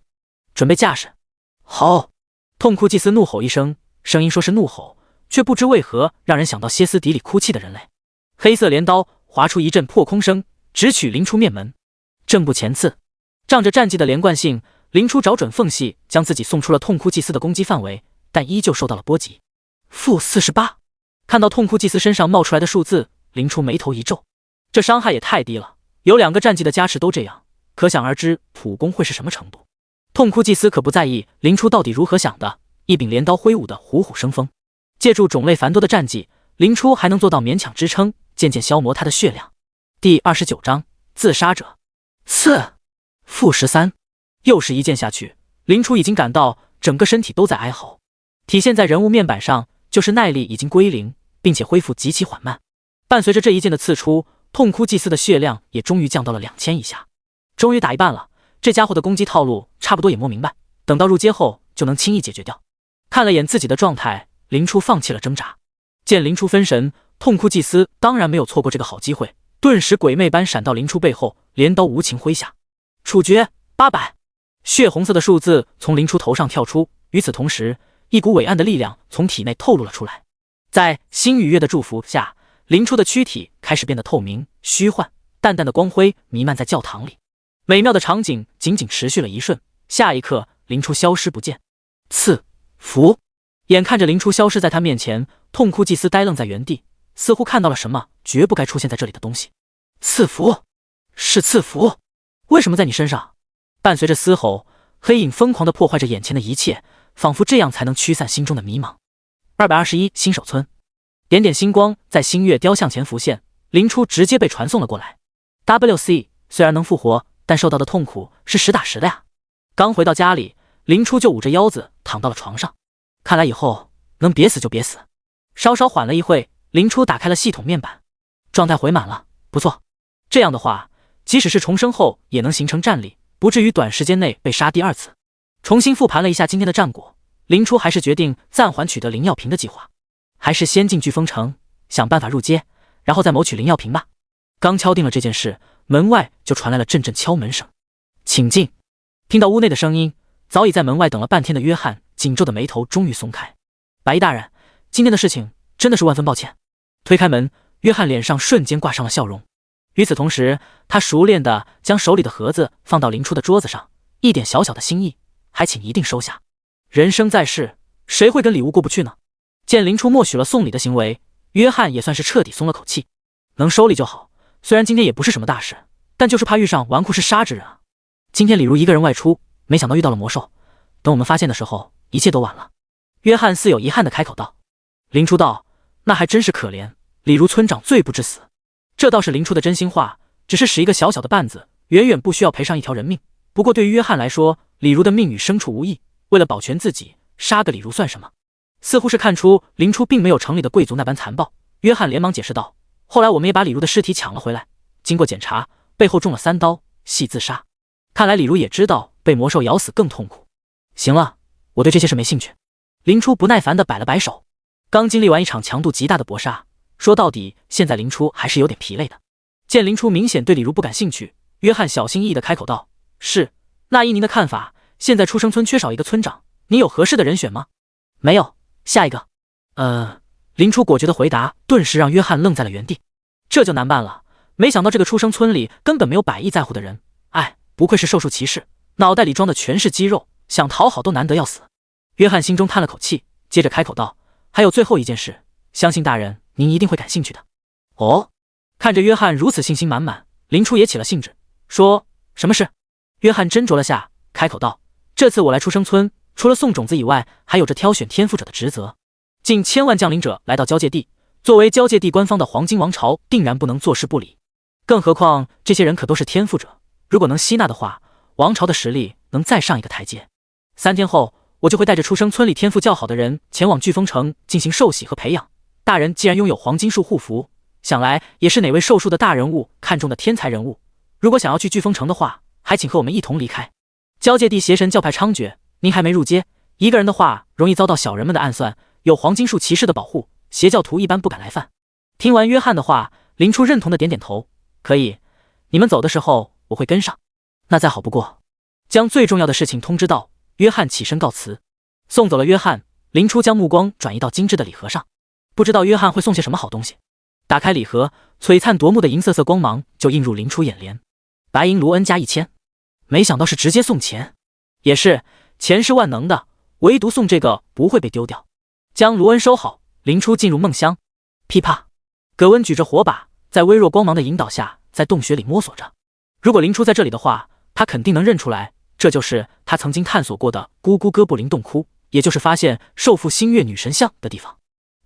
准备架势。好！痛哭祭司怒吼一声，声音说是怒吼，却不知为何让人想到歇斯底里哭泣的人类。黑色镰刀划出一阵破空声，直取林初面门。正步前刺，仗着战技的连贯性，林初找准缝隙，将自己送出了痛哭祭司的攻击范围，但依旧受到了波及。-48。看到痛哭祭司身上冒出来的数字，林初眉头一皱，这伤害也太低了，有2个战技的加持都这样，可想而知普攻会是什么程度。痛哭祭司可不在意林初到底如何想的，一柄镰刀挥舞的虎虎生风。借助种类繁多的战技，林初还能做到勉强支撑，渐渐消磨他的血量。第29章自杀者。刺-13。又是一剑下去，林初已经感到整个身体都在哀嚎，体现在人物面板上就是耐力已经归零，并且恢复极其缓慢。伴随着这一剑的刺出，痛哭祭司的血量也终于降到了2000以下。终于打一半了，这家伙的攻击套路差不多也摸明白，等到入阶后就能轻易解决掉。看了眼自己的状态，林初放弃了挣扎。见林初分神，痛哭祭司当然没有错过这个好机会，顿时鬼魅般闪到林初背后，镰刀无情挥下。处决800。血红色的数字从林初头上跳出，与此同时，一股伟岸的力量从体内透露了出来。在星与月的祝福下，林初的躯体开始变得透明虚幻，淡淡的光辉弥漫在教堂里。美妙的场景仅仅持续了一瞬，下一刻林初消失不见。赐福。眼看着林初消失在他面前，痛哭祭司呆愣在原地，似乎看到了什么绝不该出现在这里的东西。赐福？是赐福？为什么在你身上？伴随着嘶吼，黑影疯狂地破坏着眼前的一切，仿佛这样才能驱散心中的迷茫。221新手村，点点星光在星月雕像前浮现，林初直接被传送了过来。WC 虽然能复活，但受到的痛苦是实打实的呀。刚回到家里，林初就捂着腰子躺到了床上，看来以后能别死就别死。稍稍缓了一会，林初打开了系统面板，状态回满了，不错。这样的话，即使是重生后也能形成战力，不至于短时间内被杀第2次。重新复盘了一下今天的战果，林初还是决定暂缓取得灵药瓶的计划，还是先进飓风城想办法入阶，然后再谋取灵药瓶吧。刚敲定了这件事，门外就传来了阵阵敲门声。请进。听到屋内的声音，早已在门外等了半天的约翰紧皱的眉头终于松开。白衣大人，今天的事情真的是万分抱歉。推开门，约翰脸上瞬间挂上了笑容。与此同时，他熟练地将手里的盒子放到林初的桌子上，一点小小的心意，还请一定收下。人生在世，谁会跟礼物过不去呢？见林初默许了送礼的行为，约翰也算是彻底松了口气。能收礼就好，虽然今天也不是什么大事，但就是怕遇上纨绔是杀之人啊。今天李如一个人外出，没想到遇到了魔兽，等我们发现的时候，一切都晚了。约翰似有遗憾地开口道。林初道：那还真是可怜，李如村长罪不至死。这倒是林初的真心话，只是使一个小小的绊子，远远不需要赔上一条人命。不过对于约翰来说，李如的命与牲畜无异，为了保全自己，杀个李如算什么？似乎是看出林初并没有城里的贵族那般残暴，约翰连忙解释道：“后来我们也把李如的尸体抢了回来，经过检查，背后中了3刀，系自杀。看来李如也知道被魔兽咬死更痛苦。行了，我对这些事没兴趣。”林初不耐烦地摆了摆手，刚经历完一场强度极大的搏杀，说到底，现在林初还是有点疲累的。见林初明显对李如不感兴趣，约翰小心翼翼地开口道：“是，那依您的看法，现在出生村缺少一个村长，您有合适的人选吗？”“没有，下一个。”林初果决的回答顿时让约翰愣在了原地。这就难办了，没想到这个出生村里根本没有百亿在乎的人。哎，不愧是兽术骑士，脑袋里装的全是肌肉，想讨好都难得要死。约翰心中叹了口气，接着开口道：“还有最后一件事，相信大人您一定会感兴趣的。”“哦？”看着约翰如此信心满满，林初也起了兴致，说：“什么事？”约翰斟酌了下，开口道：“这次我来出生村，除了送种子以外，还有着挑选天赋者的职责。近千万降临者来到交界地，作为交界地官方的黄金王朝，定然不能坐视不理。更何况这些人可都是天赋者，如果能吸纳的话，王朝的实力能再上一个台阶。3天后，我就会带着出生村里天赋较好的人前往飓风城进行受洗和培养。大人既然拥有黄金树护符，想来也是哪位受术的大人物看中的天才人物。如果想要去飓风城的话，还请和我们一同离开。交界地邪神教派猖獗，您还没入阶，一个人的话容易遭到小人们的暗算，有黄金树骑士的保护，邪教徒一般不敢来犯。”听完约翰的话，林初认同的点点头：“可以，你们走的时候我会跟上。”那再好不过。将最重要的事情通知到，约翰起身告辞。送走了约翰，林初将目光转移到精致的礼盒上，不知道约翰会送些什么好东西。打开礼盒，璀璨夺目的银色光芒就映入林初眼帘。白银卢恩加1000，没想到是直接送钱。也是，钱是万能的，唯独送这个不会被丢掉。将卢恩收好，林初进入梦乡。噼啪，葛温举着火把，在微弱光芒的引导下，在洞穴里摸索着。如果林初在这里的话，他肯定能认出来，这就是他曾经探索过的咕咕哥布林洞窟，也就是发现受缚星月女神像的地方。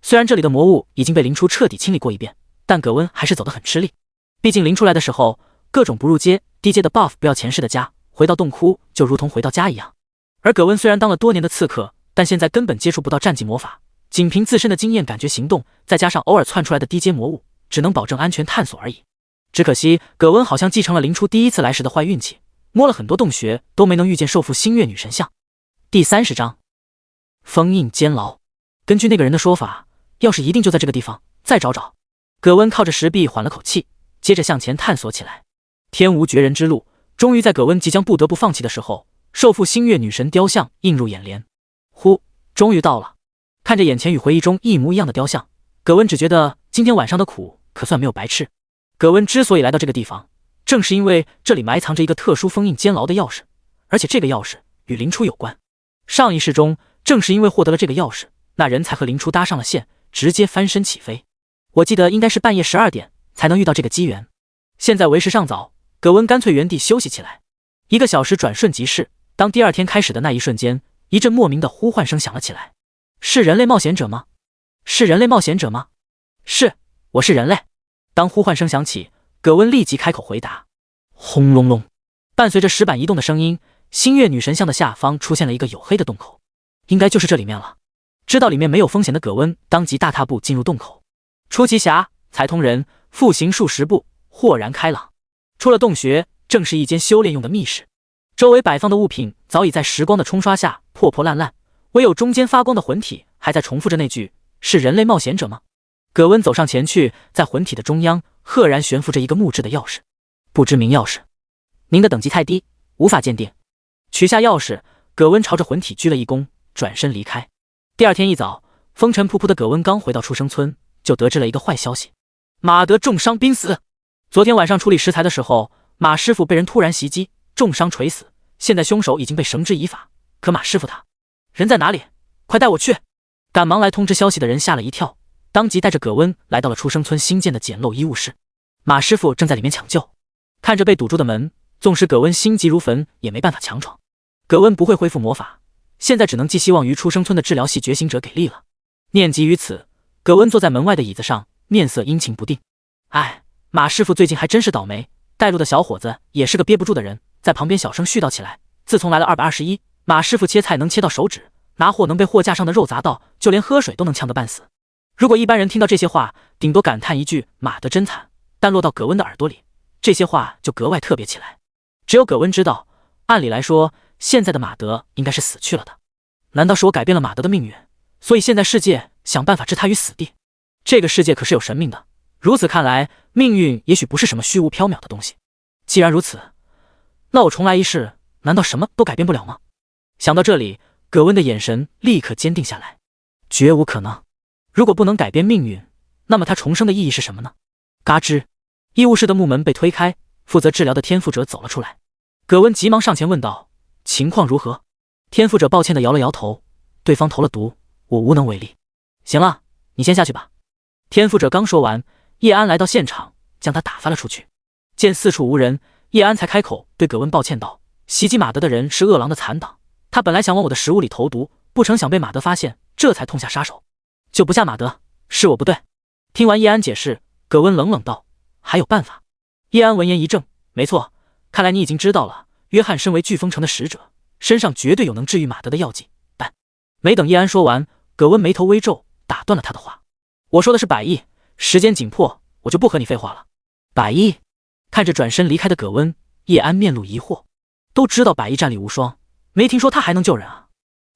虽然这里的魔物已经被林初彻底清理过一遍，但葛温还是走得很吃力。毕竟林初来的时候，各种不入阶、低阶的 buff 不要前世的家，回到洞窟就如同回到家一样。而葛温虽然当了多年的刺客，但现在根本接触不到战技魔法，仅凭自身的经验感觉行动，再加上偶尔窜出来的低阶魔物，只能保证安全探索而已。只可惜葛温好像继承了林初第一次来时的坏运气，摸了很多洞穴都没能遇见受缚星月女神像。第30章封印监牢。根据那个人的说法，钥匙一定就在这个地方，再找找。葛温靠着石壁缓了口气，接着向前探索起来。天无绝人之路，终于在葛温即将不得不放弃的时候，受缚星月女神雕像映入眼帘。呼，终于到了。看着眼前与回忆中一模一样的雕像，葛温只觉得今天晚上的苦可算没有白吃。葛温之所以来到这个地方，正是因为这里埋藏着一个特殊封印监牢的钥匙，而且这个钥匙与林初有关。上一世中，正是因为获得了这个钥匙，那人才和林初搭上了线，直接翻身起飞。我记得应该是半夜12点才能遇到这个机缘。现在为时尚早，葛温干脆原地休息起来。1个小时转瞬即逝，当第2天开始的那一瞬间，一阵莫名的呼唤声响了起来。是人类冒险者吗？是人类冒险者吗？是，我是人类。当呼唤声响起，葛温立即开口回答。轰隆隆，伴随着石板移动的声音，星月女神像的下方出现了一个黝黑的洞口，应该就是这里面了。知道里面没有风险的葛温当即大踏步进入洞口。出奇侠，才通人，复行数10步，豁然开朗。出了洞穴，正是一间修炼用的密室，周围摆放的物品早已在时光的冲刷下破破烂烂，唯有中间发光的魂体还在重复着那句：是人类冒险者吗？葛温走上前去，在魂体的中央赫然悬浮着一个木质的钥匙，不知名钥匙。您的等级太低，无法鉴定。取下钥匙，葛温朝着魂体鞠了一躬，转身离开。第2天一早，风尘仆仆的葛温刚回到出生村，就得知了一个坏消息：马德重伤濒死。昨天晚上处理食材的时候，马师傅被人突然袭击，重伤垂死，现在凶手已经被绳之以法。可马师傅他人在哪里？快带我去！赶忙来通知消息的人吓了一跳，当即带着葛温来到了出生村新建的简陋医务室。马师傅正在里面抢救，看着被堵住的门，纵使葛温心急如焚，也没办法强闯。葛温不会恢复魔法，现在只能寄希望于出生村的治疗系觉醒者给力了。念及于此，葛温坐在门外的椅子上，面色阴晴不定。哎，马师傅最近还真是倒霉，带路的小伙子也是个憋不住的人，在旁边小声絮叨起来。自从来了221，马师傅切菜能切到手指，拿货能被货架上的肉砸到，就连喝水都能呛得半死。如果一般人听到这些话，顶多感叹一句马德真惨，但落到葛温的耳朵里，这些话就格外特别起来。只有葛温知道，按理来说，现在的马德应该是死去了的。难道是我改变了马德的命运，所以现在世界想办法置他于死地？这个世界可是有神明的，如此看来，命运也许不是什么虚无缥缈的东西。既然如此，那我重来一世，难道什么都改变不了吗？想到这里，葛温的眼神立刻坚定下来，绝无可能。如果不能改变命运，那么他重生的意义是什么呢？嘎吱，医务室的木门被推开，负责治疗的天赋者走了出来。葛温急忙上前问道：“情况如何？”天赋者抱歉地摇了摇头：“对方投了毒，我无能为力。”行了，你先下去吧。天赋者刚说完，叶安来到现场，将他打发了出去。见四处无人，叶安才开口对葛温抱歉道：“袭击马德的人是恶狼的残党，他本来想往我的食物里投毒，不成想被马德发现，这才痛下杀手。救不下马德，是我不对。”听完叶安解释，葛温冷冷道：“还有办法？”叶安闻言一怔：“没错，看来你已经知道了，约翰身为飓风城的使者，身上绝对有能治愈马德的药剂。但……”没等叶安说完，葛温眉头微皱，打断了他的话：“我说的是百亿，时间紧迫，我就不和你废话了。”百亿？看着转身离开的葛温，叶安面露疑惑。都知道百亿战力无双，没听说他还能救人啊。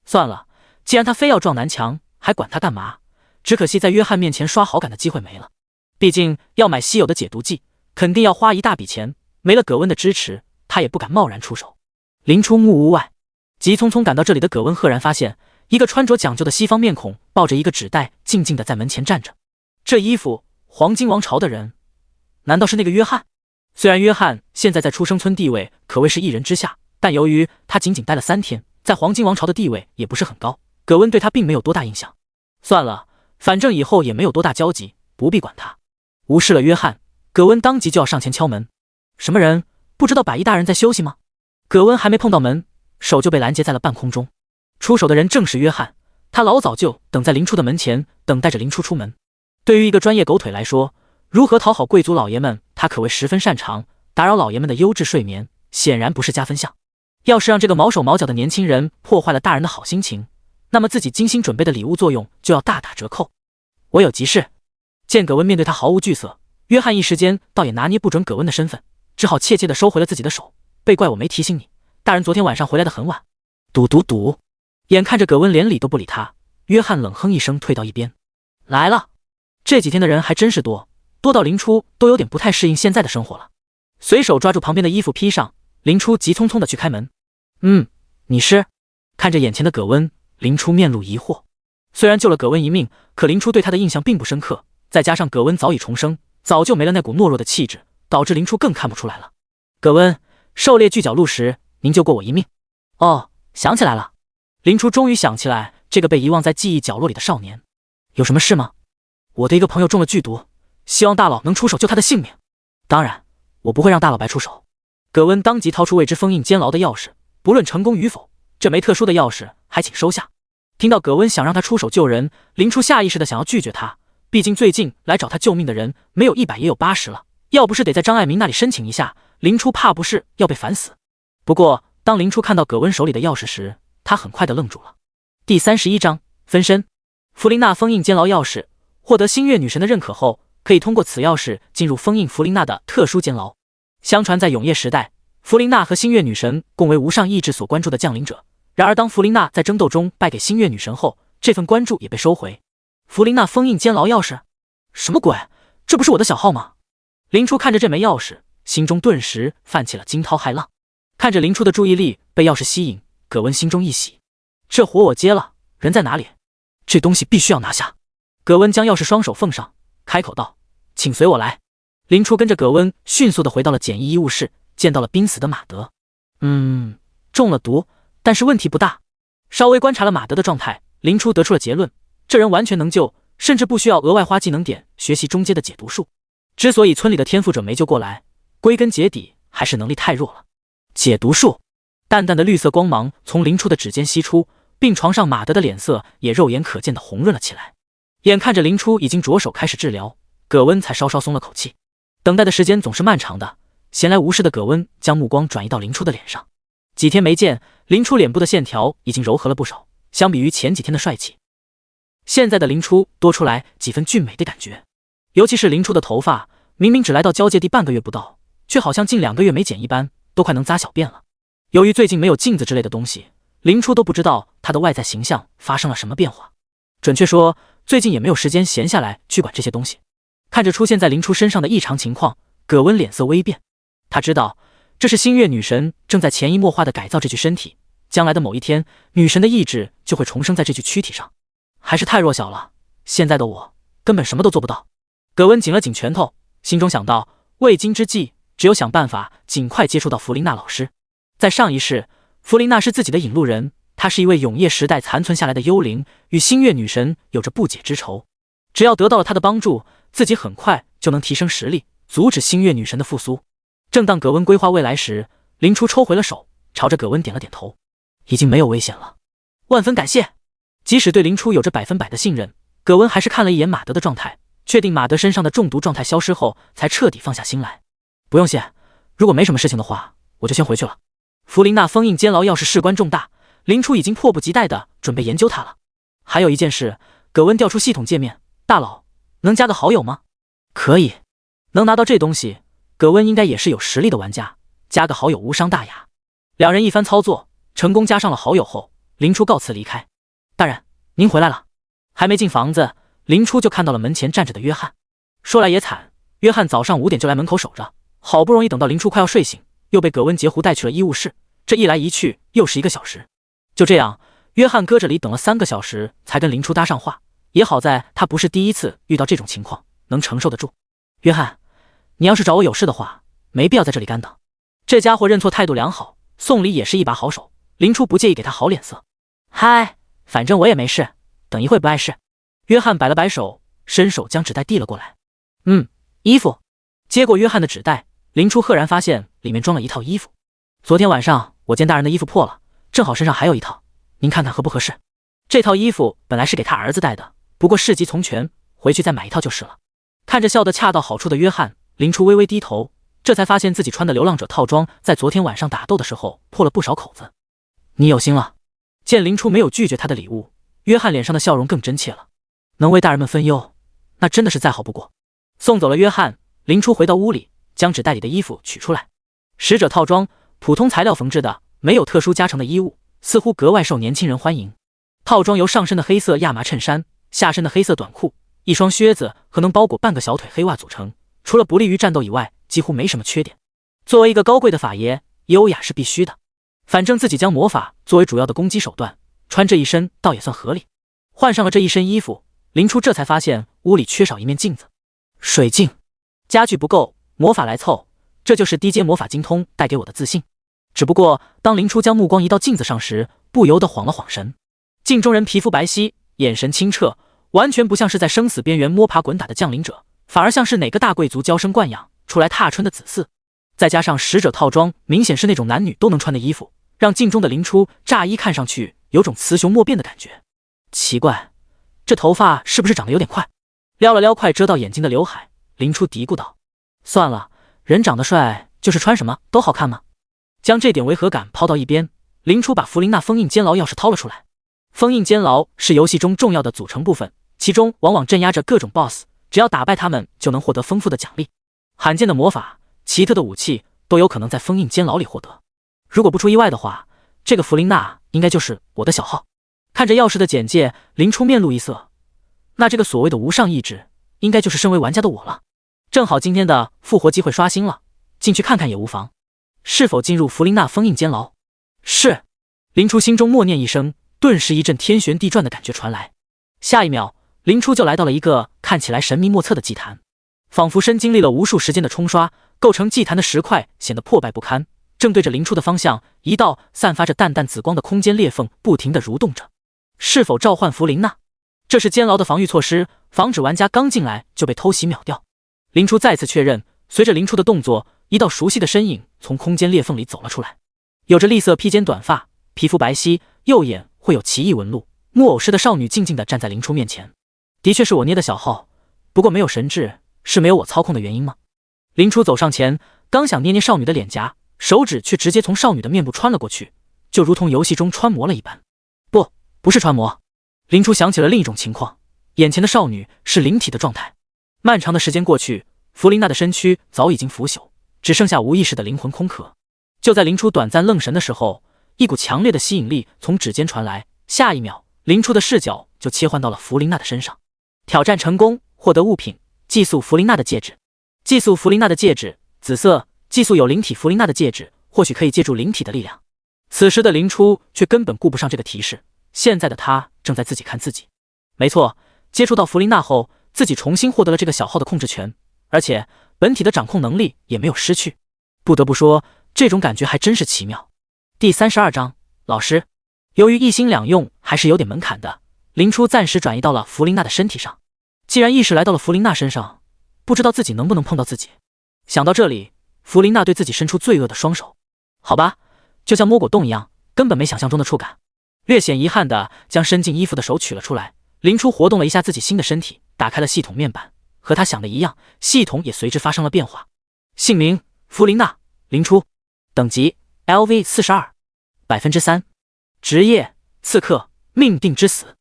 算了，既然他非要撞南墙，还管他干嘛？只可惜在约翰面前刷好感的机会没了。毕竟要买稀有的解毒剂，肯定要花一大笔钱，没了葛温的支持，他也不敢贸然出手。林出木屋外，急匆匆赶到这里的葛温赫然发现，一个穿着讲究的西方面孔抱着一个纸袋，静静地在门前站着。这衣服，黄金王朝的人，难道是那个约翰？虽然约翰现在在出生村地位可谓是一人之下，但由于他仅仅待了3天，在黄金王朝的地位也不是很高，葛温对他并没有多大印象。算了，反正以后也没有多大交集，不必管他。无视了约翰，葛温当即就要上前敲门。什么人？不知道百亿大人在休息吗？葛温还没碰到门，手就被拦截在了半空中。出手的人正是约翰，他老早就等在林初的门前，等待着林初出门。对于一个专业狗腿来说，如何讨好贵族老爷们，他可谓十分擅长。打扰老爷们的优质睡眠，显然不是加分项。要是让这个毛手毛脚的年轻人破坏了大人的好心情，那么自己精心准备的礼物作用就要大打折扣。我有急事。见葛温面对他毫无惧色，约翰一时间倒也拿捏不准葛温的身份，只好怯怯地收回了自己的手。被怪我没提醒你，大人昨天晚上回来的很晚。赌。眼看着葛温连理都不理他，约翰冷哼一声，退到一边。来了，这几天的人还真是多到林初都有点不太适应现在的生活了。随手抓住旁边的衣服披上，林初急匆匆地去开门。你是？看着眼前的葛温，林初面露疑惑。虽然救了葛温一命，可林初对他的印象并不深刻，再加上葛温早已重生，早就没了那股懦弱的气质，导致林初更看不出来了。葛温，狩猎巨角鹿时您救过我一命。哦，想起来了。林初终于想起来这个被遗忘在记忆角落里的少年。有什么事吗？我的一个朋友中了剧毒，希望大佬能出手救他的性命。当然，我不会让大佬白出手。葛温当即掏出为之封印监牢的钥匙，不论成功与否，这枚特殊的钥匙还请收下。听到葛温想让他出手救人，林初下意识的想要拒绝他，毕竟最近来找他救命的人没有100也有80了，要不是得在张爱民那里申请一下，林初怕不是要被烦死。不过当林初看到葛温手里的钥匙时，他很快的愣住了。第31章分身。弗琳娜封印监牢钥匙，获得星月女神的认可后，可以通过此钥匙进入封印弗琳娜的特殊监牢。相传在永夜时代，弗琳娜和星月女神共为无上意志所关注的降临者。然而当弗琳娜在争斗中败给星月女神后，这份关注也被收回。弗琳娜封印监牢钥匙？什么鬼？这不是我的小号吗？林初看着这枚钥匙，心中顿时泛起了惊涛骇浪。看着林初的注意力被钥匙吸引，葛温心中一喜，这活我接了。人在哪里？这东西必须要拿下。葛温将钥匙双手奉上，开口道：“请随我来。”林初跟着葛温迅速地回到了简易医务室，见到了濒死的马德。中了毒，但是问题不大。稍微观察了马德的状态，林初得出了结论，这人完全能救，甚至不需要额外花技能点学习中阶的解毒术。之所以村里的天赋者没救过来，归根结底还是能力太弱了。解毒术，淡淡的绿色光芒从林初的指尖吸出，病床上马德的脸色也肉眼可见的红润了起来。眼看着林初已经着手开始治疗，葛温才稍稍松了口气。等待的时间总是漫长的，闲来无事的葛温将目光转移到林初的脸上。几天没见，林初脸部的线条已经柔和了不少，相比于前几天的帅气，现在的林初多出来几分俊美的感觉。尤其是林初的头发，明明只来到交界地半个月不到，却好像近2个月没剪一般，都快能扎小辫了。由于最近没有镜子之类的东西，林初都不知道她的外在形象发生了什么变化。准确说，最近也没有时间闲下来去管这些东西。看着出现在林初身上的异常情况，葛温脸色微变。他知道这是星月女神正在潜移默化地改造这具身体，将来的某一天，女神的意志就会重生在这具躯体上。还是太弱小了，现在的我根本什么都做不到。葛温紧了紧拳头，心中想到，未今之计，只有想办法尽快接触到弗琳娜老师。在上一世，弗琳娜是自己的引路人，她是一位永夜时代残存下来的幽灵，与星月女神有着不解之仇。只要得到了她的帮助，自己很快就能提升实力，阻止星月女神的复苏。正当葛温规划未来时，林初抽回了手，朝着葛温点了点头。已经没有危险了，万分感谢。即使对林初有着100%的信任，葛温还是看了一眼马德的状态，确定马德身上的中毒状态消失后，才彻底放下心来。不用谢，如果没什么事情的话，我就先回去了。弗琳娜封印监牢要是事关重大，林初已经迫不及待地准备研究它了。还有一件事，葛温调出系统界面，大佬，能加个好友吗？可以，能拿到这东西，葛温应该也是有实力的玩家，加个好友无伤大雅。两人一番操作，成功加上了好友后，林初告辞离开。大人，您回来了。还没进房子，林初就看到了门前站着的约翰。说来也惨，约翰早上5点就来门口守着，好不容易等到林初快要睡醒，又被葛温截胡带去了医务室，这一来一去又是1个小时。就这样，约翰搁这里等了3个小时才跟林初搭上话，也好在他不是第一次遇到这种情况，能承受得住。约翰，你要是找我有事的话，没必要在这里干等。这家伙认错态度良好，送礼也是一把好手，林初不介意给他好脸色。嗨，反正我也没事，等一会不碍事。约翰摆了摆手，伸手将纸袋递了过来。衣服。接过约翰的纸袋，林初赫然发现里面装了一套衣服。昨天晚上我见大人的衣服破了，正好身上还有一套，您看看合不合适？这套衣服本来是给他儿子带的，不过事急从权，回去再买一套就是了。看着笑得恰到好处的约翰，林初微微低头，这才发现自己穿的流浪者套装在昨天晚上打斗的时候破了不少口子。你有心了。见林初没有拒绝他的礼物，约翰脸上的笑容更真切了。能为大人们分忧，那真的是再好不过。送走了约翰，林初回到屋里，将纸袋里的衣服取出来。使者套装，普通材料缝制的，没有特殊加成的衣物，似乎格外受年轻人欢迎。套装由上身的黑色亚麻衬衫、下身的黑色短裤、一双靴子和能包裹半个小腿黑袜组成，除了不利于战斗以外，几乎没什么缺点。作为一个高贵的法爷，优雅是必须的。反正自己将魔法作为主要的攻击手段，穿这一身倒也算合理。换上了这一身衣服，林初这才发现屋里缺少一面镜子。水镜，家具不够，魔法来凑，这就是低阶魔法精通带给我的自信。只不过当林初将目光移到镜子上时，不由得晃了晃神。镜中人皮肤白皙，眼神清澈，完全不像是在生死边缘摸爬滚打的降临者，反而像是哪个大贵族娇生惯养出来踏春的子嗣。再加上使者套装，明显是那种男女都能穿的衣服，让镜中的林初乍一看上去有种雌雄莫辨的感觉。奇怪，这头发是不是长得有点快？撩了撩快遮到眼睛的刘海，林初嘀咕道：算了，人长得帅就是穿什么都好看嘛。将这点违和感抛到一边，林初把弗琳娜封印监牢钥匙掏了出来。封印监牢是游戏中重要的组成部分，其中往往镇压着各种 BOSS， 只要打败他们就能获得丰富的奖励。罕见的魔法、奇特的武器都有可能在封印监牢里获得。如果不出意外的话，这个弗琳娜应该就是我的小号。看着钥匙的简介，林初面露一色，那这个所谓的无上意志，应该就是身为玩家的我了。正好今天的复活机会刷新了，进去看看也无妨。是否进入弗琳娜封印监牢？是。林初心中默念一声，顿时一阵天旋地转的感觉传来。下一秒，林初就来到了一个看起来神秘莫测的祭坛，仿佛深经历了无数时间的冲刷，构成祭坛的石块显得破败不堪。正对着林初的方向，一道散发着淡淡紫光的空间裂缝不停地蠕动着。是否召唤弗琳娜？这是监牢的防御措施，防止玩家刚进来就被偷袭秒掉。林初再次确认，随着林初的动作，一道熟悉的身影从空间裂缝里走了出来。有着栗色披肩短发，皮肤白皙，右眼会有奇异纹路，木偶似的少女静静地站在林初面前。的确是我捏的小号，不过没有神智，是没有我操控的原因吗？林初走上前，刚想捏捏少女的脸颊，手指却直接从少女的面部穿了过去，就如同游戏中穿模了一般。不，不是传魔。林初想起了另一种情况，眼前的少女是灵体的状态。漫长的时间过去，弗琳娜的身躯早已经腐朽，只剩下无意识的灵魂空壳。就在林初短暂愣神的时候，一股强烈的吸引力从指尖传来，下一秒，林初的视角就切换到了弗琳娜的身上。挑战成功，获得物品：寄宿弗琳娜的戒指。寄宿弗琳娜的戒指，紫色。寄宿有灵体弗琳娜的戒指，或许可以借助灵体的力量。此时的林初却根本顾不上这个提示，现在的他正在自己看自己。没错，接触到弗琳娜后，自己重新获得了这个小号的控制权，而且本体的掌控能力也没有失去。不得不说，这种感觉还真是奇妙。第32章，老师。由于一心两用还是有点门槛的，林初暂时转移到了弗琳娜的身体上。既然意识来到了弗琳娜身上，不知道自己能不能碰到自己。想到这里，弗琳娜对自己伸出罪恶的双手。好吧，就像摸果冻一样，根本没想象中的触感。略显遗憾的将伸进衣服的手取了出来，林初活动了一下自己新的身体，打开了系统面板。和他想的一样，系统也随之发生了变化。姓名：弗琳娜，林初。等级 LV42%，3%。职业：刺客，命定之死。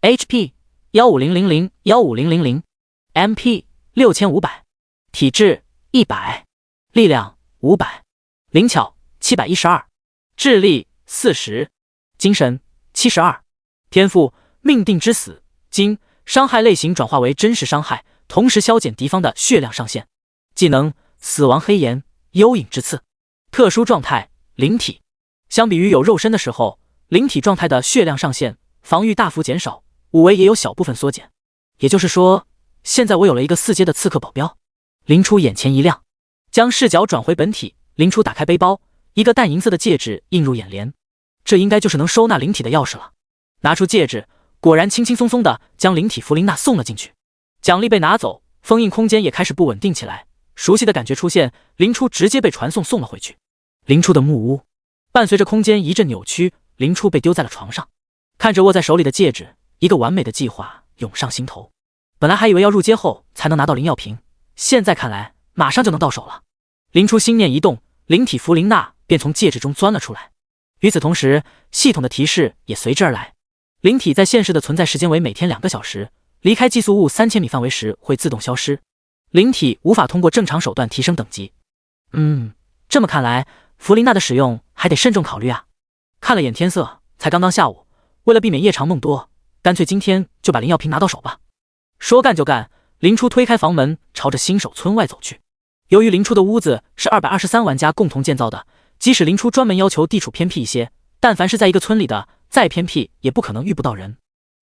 HP 15000，15000。MP 6500。体质100。力量500。灵巧712。智力40。精神72。天赋：命定之死，经伤害类型转化为真实伤害，同时消减敌方的血量上限。技能：死亡黑炎，幽影之刺。特殊状态：灵体。相比于有肉身的时候，灵体状态的血量上限、防御大幅减少，武维也有小部分缩减。也就是说，现在我有了一个4阶的刺客保镖。林初眼前一亮，将视角转回本体。林初打开背包，一个淡银色的戒指映入眼帘，这应该就是能收纳灵体的钥匙了。拿出戒指，果然轻轻松松的将灵体弗琳娜送了进去。奖励被拿走，封印空间也开始不稳定起来。熟悉的感觉出现，林初直接被传送了回去。林初的木屋伴随着空间一阵扭曲，林初被丢在了床上，看着握在手里的戒指，一个完美的计划涌上心头。本来还以为要入阶后才能拿到灵药瓶，现在看来马上就能到手了。林初心念一动，灵体弗琳娜便从戒指中钻了出来。与此同时，系统的提示也随之而来。灵体在现实的存在时间为每天2个小时，离开寄宿物3000米范围时会自动消失。灵体无法通过正常手段提升等级。这么看来，弗琳娜的使用还得慎重考虑啊。看了眼天色，才刚刚下午，为了避免夜长梦多，干脆今天就把灵药瓶拿到手吧。说干就干，林初推开房门，朝着新手村外走去。由于林初的屋子是223玩家共同建造的，即使林初专门要求地处偏僻一些，但凡是在一个村里的，再偏僻也不可能遇不到人。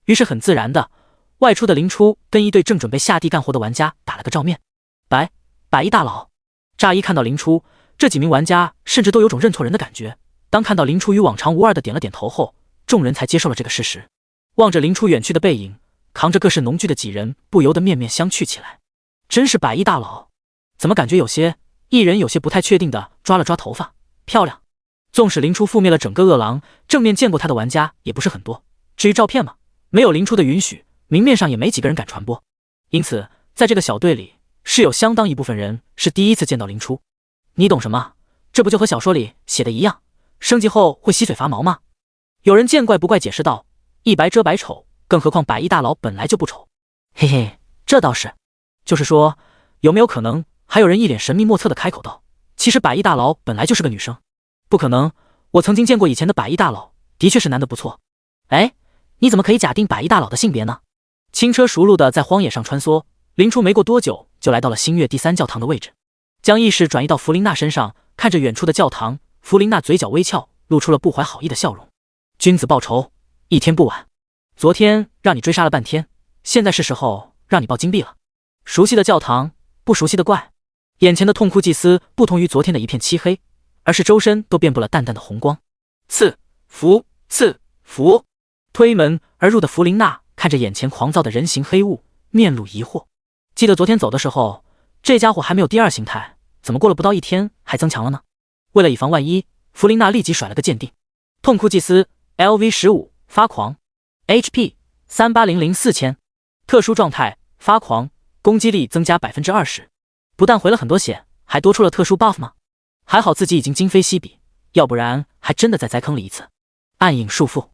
于是很自然的，外出的林初跟一对正准备下地干活的玩家打了个照面。百亿大佬。乍一看到林初，这几名玩家甚至都有种认错人的感觉。当看到林初与往常无二的点了点头后，众人才接受了这个事实。望着林初远去的背影，扛着各式农具的几人不由得面面相觑起来。真是百亿大佬，怎么感觉一人有些不太确定的抓了抓头发。漂亮。纵使林初覆灭了整个恶狼，正面见过他的玩家也不是很多。至于照片嘛，没有林初的允许，明面上也没几个人敢传播。因此，在这个小队里，是有相当一部分人是第一次见到林初。你懂什么？这不就和小说里写的一样，升级后会吸嘴拔毛吗？有人见怪不怪解释道：一白遮百丑，更何况百亿大佬本来就不丑。嘿嘿，这倒是。就是说，有没有可能还有人一脸神秘莫测的开口道：其实百亿大佬本来就是个女生。不可能，我曾经见过以前的百亿大佬，的确是男的不错。哎，你怎么可以假定百亿大佬的性别呢？轻车熟路的在荒野上穿梭，林初没过多久就来到了星月第3教堂的位置，将意识转移到弗琳娜身上，看着远处的教堂，弗琳娜嘴角微翘，露出了不怀好意的笑容。君子报仇，一天不晚。昨天让你追杀了半天，现在是时候让你报金币了。熟悉的教堂，不熟悉的怪。眼前的痛哭祭司不同于昨天的一片漆黑，而是周身都遍布了淡淡的红光。刺符，推门而入的弗琳娜看着眼前狂躁的人形黑雾，面露疑惑。记得昨天走的时候，这家伙还没有第2形态，怎么过了不到1天还增强了呢？为了以防万一，弗琳娜立即甩了个鉴定。痛哭祭司 LV15 发狂， HP 38004000。特殊状态发狂，攻击力增加 20%。 不但回了很多血，还多出了特殊 buff 吗？还好自己已经今非昔比，要不然还真的在栽坑里一次。暗影束缚，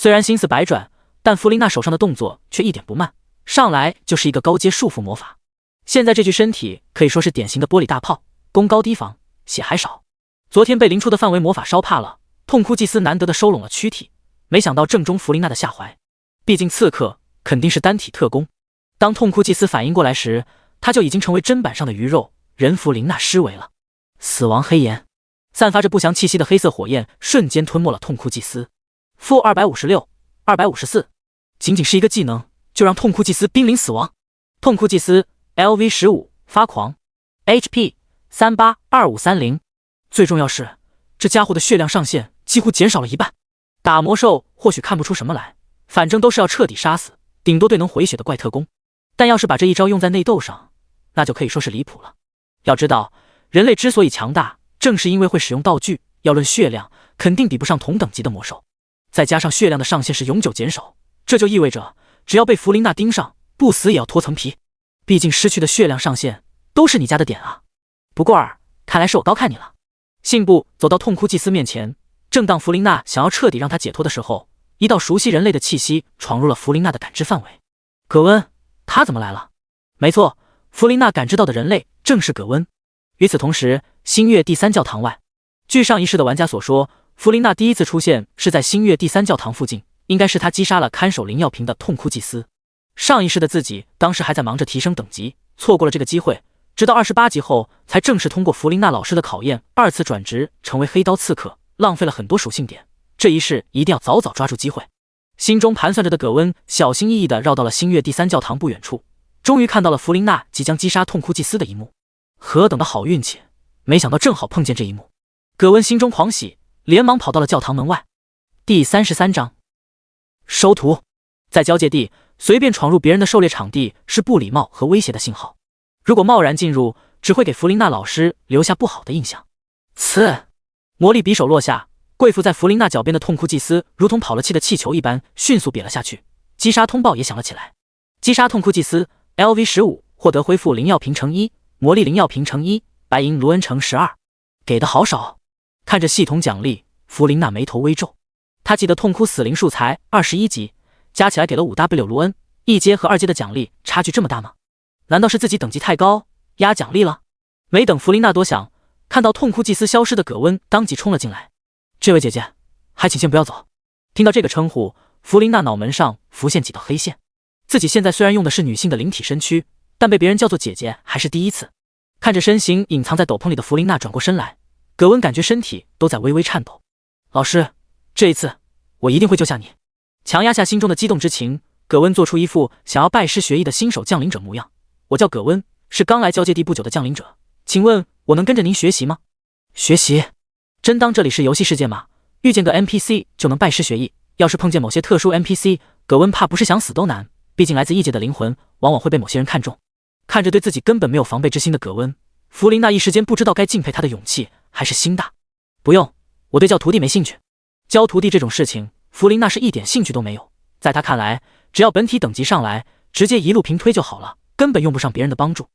虽然心思百转，但弗琳娜手上的动作却一点不慢，上来就是一个高阶束缚魔法。现在这具身体可以说是典型的玻璃大炮，攻高低防，血还少。昨天被灵出的范围魔法烧怕了，痛哭祭司难得的收拢了躯体，没想到正中弗琳娜的下怀。毕竟刺客肯定是单体特工。当痛哭祭司反应过来时，他就已经成为砧板上的鱼肉，人弗琳娜施为了。死亡黑炎，散发着不祥气息的黑色火焰瞬间吞没了痛哭祭司。负256、254，仅仅是一个技能就让痛哭祭司濒临死亡。痛哭祭司 LV15 发狂 ，HP 382530。最重要是，这家伙的血量上限几乎减少了一半。打魔兽或许看不出什么来，反正都是要彻底杀死，顶多对能回血的怪特工。但要是把这一招用在内斗上，那就可以说是离谱了。要知道，人类之所以强大，正是因为会使用道具。要论血量，肯定比不上同等级的魔兽。再加上血量的上限是永久减少，这就意味着只要被弗琳娜盯上，不死也要脱层皮。毕竟失去的血量上限都是你家的点啊。不过看来是我高看你了。信步走到痛哭祭司面前，正当弗琳娜想要彻底让他解脱的时候，一道熟悉人类的气息闯入了弗琳娜的感知范围。葛温，他怎么来了？没错，弗琳娜感知到的人类正是葛温。与此同时，星月第三教堂外，据上一世的玩家所说，弗琳娜第一次出现是在星月第三教堂附近，应该是他击杀了看守灵药瓶的痛哭祭司。上一世的自己当时还在忙着提升等级，错过了这个机会，直到28级后才正式通过弗琳娜老师的考验，二次转职成为黑刀刺客，浪费了很多属性点。这一世一定要早早抓住机会。心中盘算着的葛温小心翼翼地绕到了星月第三教堂不远处，终于看到了弗琳娜即将击杀痛哭祭司的一幕。何等的好运气，没想到正好碰见这一幕。葛温心中狂喜，连忙跑到了教堂门外。第33章收徒。在交界地随便闯入别人的狩猎场地是不礼貌和威胁的信号，如果贸然进入，只会给弗琳娜老师留下不好的印象。呲！魔力匕首落下，跪伏在弗琳娜脚边的痛哭祭司如同跑了气的气球一般迅速瘪了下去，击杀通报也响了起来。击杀痛哭祭司 LV15， 获得恢复灵药瓶乘1，魔力灵药瓶乘1，白银卢恩乘12。给的好少。看着系统奖励，弗琳娜眉头微皱。她记得痛哭死灵术才21级，加起来给了 5W 卢恩，1阶和2阶的奖励差距这么大吗？难道是自己等级太高压奖励了？没等弗琳娜多想，看到痛哭祭司消失的葛温当即冲了进来。这位姐姐，还请先不要走。听到这个称呼，弗琳娜脑门上浮现几道黑线。自己现在虽然用的是女性的灵体身躯，但被别人叫做姐姐还是第一次。看着身形隐藏在斗篷里的弗琳娜转过身来，葛温感觉身体都在微微颤抖。老师，这一次我一定会救下你。强压下心中的激动之情，葛温做出一副想要拜师学艺的新手降临者模样。我叫葛温，是刚来交界地不久的降临者，请问我能跟着您学习吗？学习？真当这里是游戏世界吗？遇见个 NPC 就能拜师学艺？要是碰见某些特殊 NPC， 葛温怕不是想死都难。毕竟来自异界的灵魂往往会被某些人看中。看着对自己根本没有防备之心的葛温，弗琳娜一时间不知道该敬佩他的勇气还是心大。不用，我对教徒弟没兴趣。教徒弟这种事情，弗琳娜是一点兴趣都没有。在她看来，只要本体等级上来，直接一路平推就好了，根本用不上别人的帮助。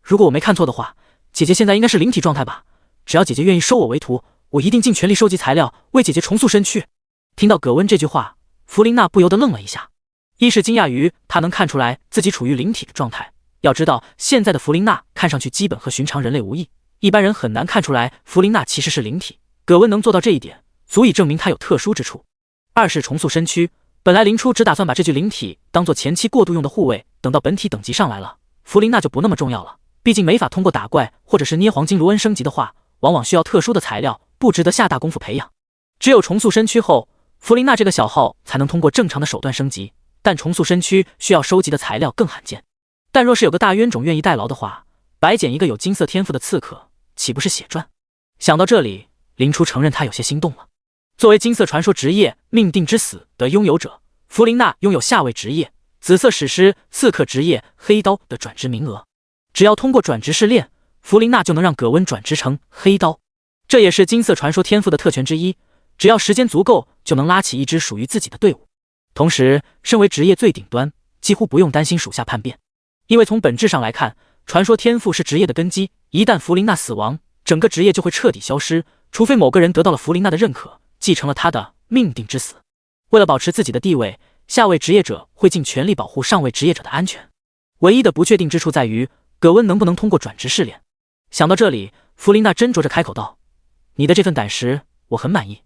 如果我没看错的话，姐姐现在应该是灵体状态吧？只要姐姐愿意收我为徒，我一定尽全力收集材料，为姐姐重塑身躯。听到葛温这句话，弗琳娜不由得愣了一下。一是惊讶于他能看出来自己处于灵体的状态，要知道现在的弗琳娜看上去基本和寻常人类无异，一般人很难看出来弗琳娜其实是灵体。葛温能做到这一点，足以证明他有特殊之处。二是重塑身躯，本来灵初只打算把这具灵体当做前期过渡用的护卫，等到本体等级上来了，弗琳娜就不那么重要了。毕竟没法通过打怪或者是捏黄金卢恩升级的话，往往需要特殊的材料，不值得下大功夫培养。只有重塑身躯后，弗琳娜这个小号才能通过正常的手段升级，但重塑身躯需要收集的材料更罕见。但若是有个大冤种愿意代劳的话，白捡一个有金色天赋的刺客，岂不是血赚？想到这里，灵初承认他有些心动了。作为金色传说职业命定之死的拥有者，弗琳娜拥有下位职业紫色史诗刺客职业黑刀的转职名额。只要通过转职试炼，弗琳娜就能让葛温转职成黑刀。这也是金色传说天赋的特权之一，只要时间足够，就能拉起一支属于自己的队伍。同时，身为职业最顶端，几乎不用担心属下叛变，因为从本质上来看，传说天赋是职业的根基。一旦弗琳娜死亡，整个职业就会彻底消失，除非某个人得到了弗琳娜的认可，继承了他的命定之死。为了保持自己的地位，下位职业者会尽全力保护上位职业者的安全。唯一的不确定之处在于，葛温能不能通过转职试炼。想到这里，弗琳娜斟酌着开口道：“你的这份胆识，我很满意。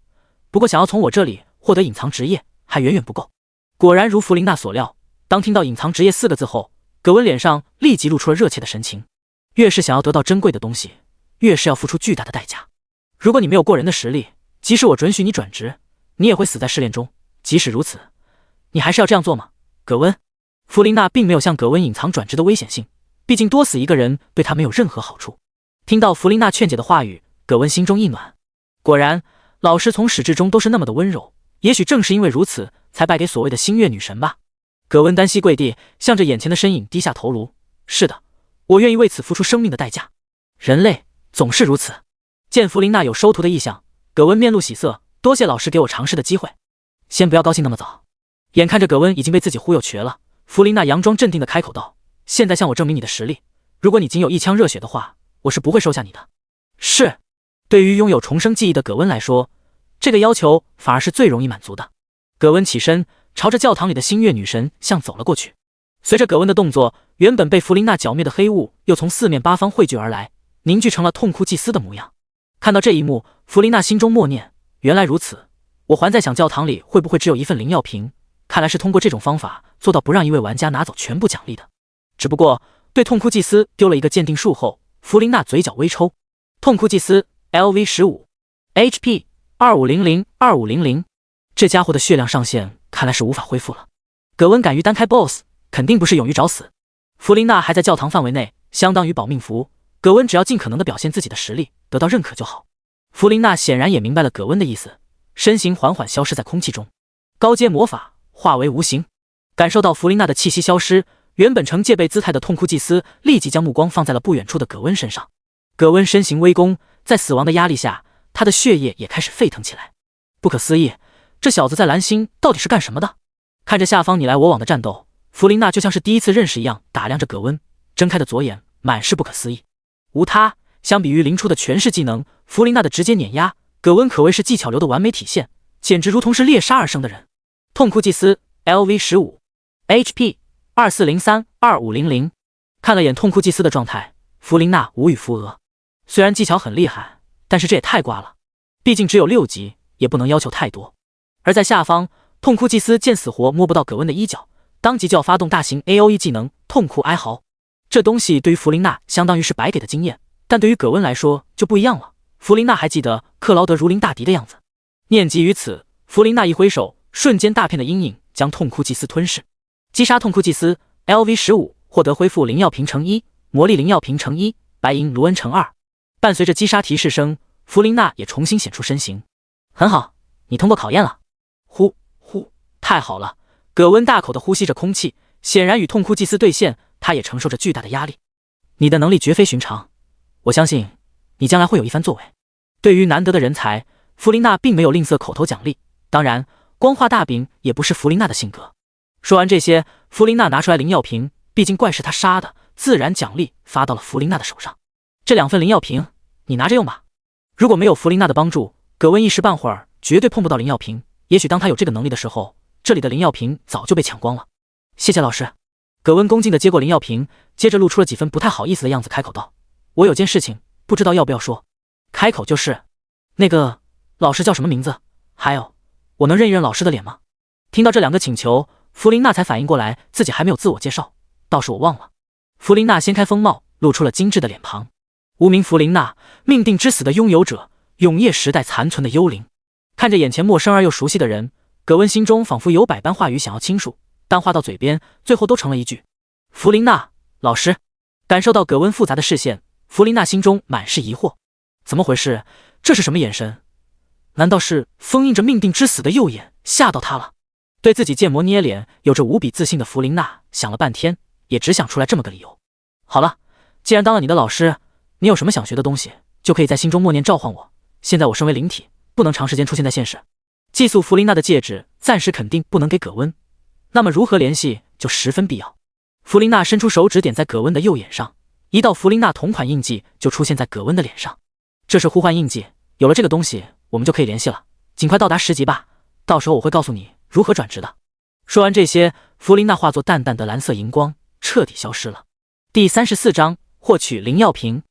不过，想要从我这里获得隐藏职业，还远远不够。”果然如弗琳娜所料，当听到隐藏职业4个字后，葛温脸上立即露出了热切的神情。越是想要得到珍贵的东西，越是要付出巨大的代价。如果你没有过人的实力，即使我准许你转职，你也会死在试炼中。即使如此，你还是要这样做吗，葛温？弗琳娜并没有向葛温隐藏转职的危险性，毕竟多死一个人对他没有任何好处。听到弗琳娜劝解的话语，葛温心中一暖。果然，老师从始至终都是那么的温柔，也许正是因为如此，才败给所谓的星月女神吧。葛温单膝跪地，向着眼前的身影低下头颅。是的，我愿意为此付出生命的代价。人类总是如此。见弗琳娜有收徒的意向，葛温面露喜色，多谢老师给我尝试的机会。先不要高兴那么早。眼看着葛温已经被自己忽悠瘸了，弗琳娜佯装镇定的开口道：“现在向我证明你的实力。如果你仅有一腔热血的话，我是不会收下你的。”是。对于拥有重生记忆的葛温来说，这个要求反而是最容易满足的。葛温起身，朝着教堂里的星月女神向走了过去。随着葛温的动作，原本被弗琳娜剿灭的黑雾又从四面八方汇聚而来，凝聚成了痛哭祭司的模样。看到这一幕，弗琳娜心中默念：原来如此，我还在想教堂里会不会只有一份灵药瓶，看来是通过这种方法做到不让一位玩家拿走全部奖励的。只不过对痛哭祭司丢了一个鉴定术后，弗琳娜嘴角微抽。痛哭祭司 LV15 HP 2500，这家伙的血量上限看来是无法恢复了。葛温敢于单开 BOSS， 肯定不是勇于找死。弗琳娜还在教堂范围内，相当于保命符，葛温只要尽可能的表现自己的实力，得到认可就好。弗琳娜显然也明白了葛温的意思，身形缓缓消失在空气中，高阶魔法化为无形。感受到弗琳娜的气息消失，原本呈戒备姿态的痛哭祭司立即将目光放在了不远处的葛温身上。葛温身形微弓，在死亡的压力下，他的血液也开始沸腾起来。不可思议，这小子在蓝星到底是干什么的？看着下方你来我往的战斗，弗琳娜就像是第一次认识一样打量着葛温，睁开的左眼满是不可思议。无他，相比于灵出的权势技能，弗琳娜的直接碾压，葛温可谓是技巧流的完美体现，简直如同是猎杀而生的人。痛哭祭司 LV15 HP 2403-2500。看了眼痛哭祭司的状态，弗琳娜无语扶额。虽然技巧很厉害，但是这也太挂了，毕竟只有6级，也不能要求太多。而在下方，痛哭祭司见死活摸不到葛温的衣角，当即就要发动大型 AOE 技能痛哭哀嚎。这东西对于弗琳娜相当于是白给的经验，但对于葛温来说就不一样了。弗琳娜还记得克劳德如临大敌的样子，念及于此，弗琳娜一挥手，瞬间大片的阴影将痛哭祭司吞噬。击杀痛哭祭司 LV15， 获得恢复灵药瓶乘1，魔力灵药瓶乘1，白银卢恩乘2。伴随着击杀提示声，弗琳娜也重新显出身形。很好，你通过考验了。呼呼，太好了！葛温大口地呼吸着空气，显然与痛哭祭司对线，他也承受着巨大的压力。你的能力绝非寻常，我相信你将来会有一番作为。对于难得的人才，弗琳娜并没有吝啬口头奖励，当然，光画大饼也不是弗琳娜的性格。说完这些，弗琳娜拿出来灵药瓶，毕竟怪是她杀的，自然奖励发到了弗琳娜的手上。这2份灵药瓶，你拿着用吧。如果没有弗琳娜的帮助，葛温一时半会儿绝对碰不到灵药瓶。也许当他有这个能力的时候，这里的灵药瓶早就被抢光了。谢谢老师。葛温恭敬地接过灵药瓶，接着露出了几分不太好意思的样子，开口道：“我有件事情，不知道要不要说。”开口就是。那个老师叫什么名字？还有，我能认一认老师的脸吗？听到这2个请求，弗琳娜才反应过来自己还没有自我介绍，倒是我忘了。弗琳娜掀开风帽，露出了精致的脸庞。无名弗琳娜，命定之死的拥有者，永夜时代残存的幽灵。看着眼前陌生而又熟悉的人，葛温心中仿佛有百般话语想要倾诉，但话到嘴边，最后都成了一句：“弗琳娜，老师。”感受到葛温复杂的视线，弗琳娜心中满是疑惑，怎么回事？这是什么眼神？难道是封印着命定之死的右眼吓到他了？对自己建模捏脸有着无比自信的弗琳娜想了半天，也只想出来这么个理由。好了，既然当了你的老师，你有什么想学的东西，就可以在心中默念召唤我。现在我身为灵体，不能长时间出现在现实。寄宿弗琳娜的戒指暂时肯定不能给葛温，那么如何联系就十分必要。弗琳娜伸出手指点在葛温的右眼上，一道弗琳娜同款印记就出现在葛温的脸上。这是呼唤印记，有了这个东西，我们就可以联系了。尽快到达10级吧，到时候我会告诉你如何转职的。说完这些，弗琳娜化作淡淡的蓝色荧光，彻底消失了。第34章获取灵药瓶。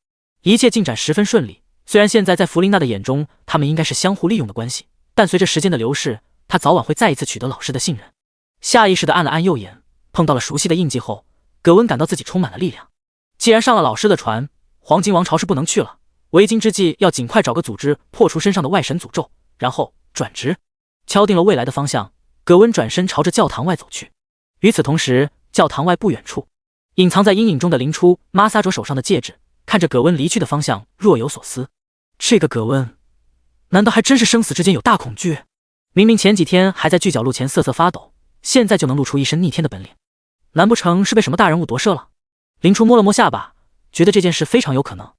一切进展十分顺利，虽然现在在弗琳娜的眼中，他们应该是相互利用的关系，但随着时间的流逝，他早晚会再一次取得老师的信任。下意识地按了按右眼，碰到了熟悉的印记后，葛温感到自己充满了力量。既然上了老师的船，黄金王朝是不能去了，为今之计要尽快找个组织破除身上的外神诅咒，然后转职。敲定了未来的方向，葛温转身朝着教堂外走去。与此同时，教堂外不远处，隐藏在阴影中的林初摩挲着手上的戒指，看着葛温离去的方向，若有所思。这个葛温，难道还真是生死之间有大恐惧？明明前几天还在巨角鹿前瑟瑟发抖，现在就能露出一身逆天的本领，难不成是被什么大人物夺舍了？林初摸了摸下巴，觉得这件事非常有可能。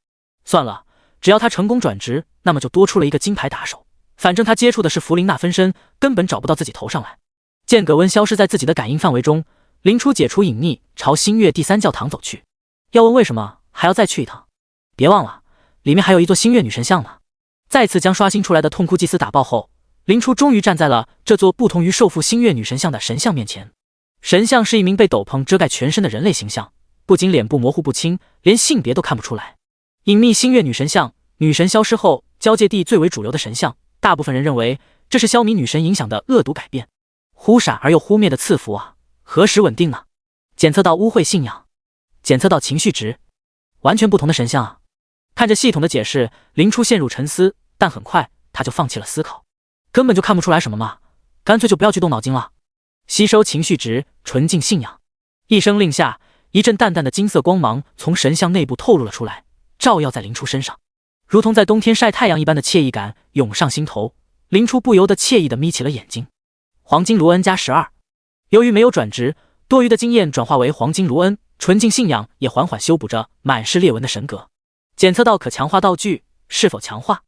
算了，只要他成功转职，那么就多出了一个金牌打手。反正他接触的是弗琳娜分身，根本找不到自己头上来。见葛温消失在自己的感应范围中，林初解除隐匿，朝星月第3教堂走去。要问为什么还要再去一趟？别忘了，里面还有一座星月女神像呢。再次将刷新出来的痛哭祭司打爆后，林初终于站在了这座不同于受缚星月女神像的神像面前。神像是一名被斗篷遮盖全身的人类形象，不仅脸部模糊不清，连性别都看不出来。隐秘星月女神像，女神消失后，交界地最为主流的神像，大部分人认为这是消弭女神影响的恶毒改变。忽闪而又忽灭的赐福啊，何时稳定呢？检测到污秽信仰，检测到情绪值，完全不同的神像啊！看着系统的解释，林初陷入沉思，但很快他就放弃了思考，根本就看不出来什么嘛，干脆就不要去动脑筋了。吸收情绪值，纯净信仰。一声令下，一阵淡淡的金色光芒从神像内部透露了出来，照耀在林初身上，如同在冬天晒太阳一般的惬意感涌上心头。林初不由得惬意地眯起了眼睛。黄金卢恩加12，由于没有转职，多余的经验转化为黄金卢恩，纯净信仰也缓缓修补着满是裂纹的神格。检测到可强化道具，是否强化？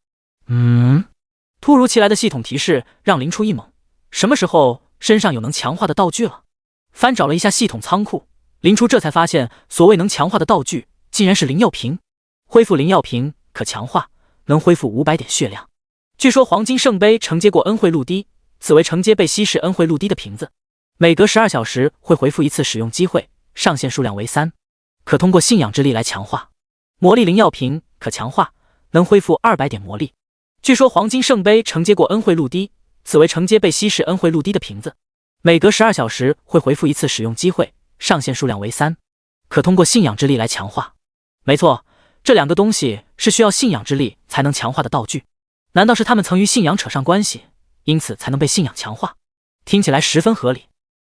突如其来的系统提示让林初一懵，什么时候身上有能强化的道具了？翻找了一下系统仓库，林初这才发现所谓能强化的道具竟然是灵药瓶。恢复灵药瓶可强化，能恢复500点血量。据说黄金圣杯承接过恩惠露滴，此为承接被稀释恩惠露滴的瓶子，每隔12小时会回复一次使用机会，上限数量为3，可通过信仰之力来强化。魔力灵药瓶可强化，能恢复200点魔力。据说黄金圣杯承接过恩惠露滴，此为承接被稀释恩惠露滴的瓶子，每隔12小时会回复一次使用机会，上限数量为3，可通过信仰之力来强化。没错，这两个东西是需要信仰之力才能强化的道具。难道是他们曾与信仰扯上关系，因此才能被信仰强化？听起来十分合理。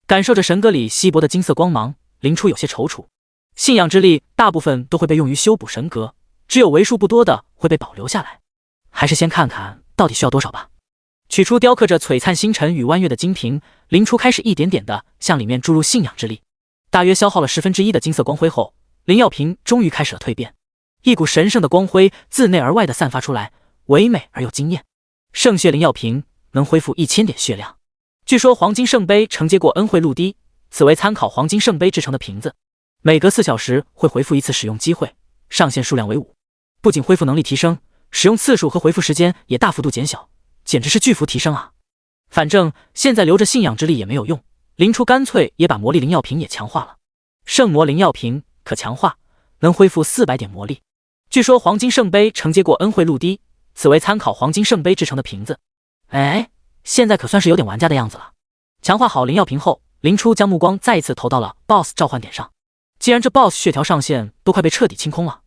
感受着神格里稀薄的金色光芒，林初有些踌躇。信仰之力大部分都会被用于修补神格，只有为数不多的会被保留下来。还是先看看到底需要多少吧。取出雕刻着璀璨星辰与弯月的金瓶，林初开始一点点的向里面注入信仰之力。大约消耗了1/10的金色光辉后，灵药瓶终于开始了蜕变，一股神圣的光辉自内而外的散发出来，唯美而又惊艳。圣血灵药瓶能恢复1000点血量。据说黄金圣杯承接过恩惠露滴，此为参考黄金圣杯制成的瓶子，每隔4小时会回复一次使用机会，上限数量为5。不仅恢复能力提升，使用次数和回复时间也大幅度减小，简直是巨幅提升啊！反正现在留着信仰之力也没有用，林初干脆也把魔力灵药瓶也强化了。圣魔灵药瓶可强化，能恢复400点魔力。据说黄金圣杯承接过恩惠露滴，此为参考黄金圣杯制成的瓶子。现在可算是有点玩家的样子了。强化好灵药瓶后，林初将目光再一次投到了 BOSS 召唤点上。既然这 BOSS 血条上限都快被彻底清空了，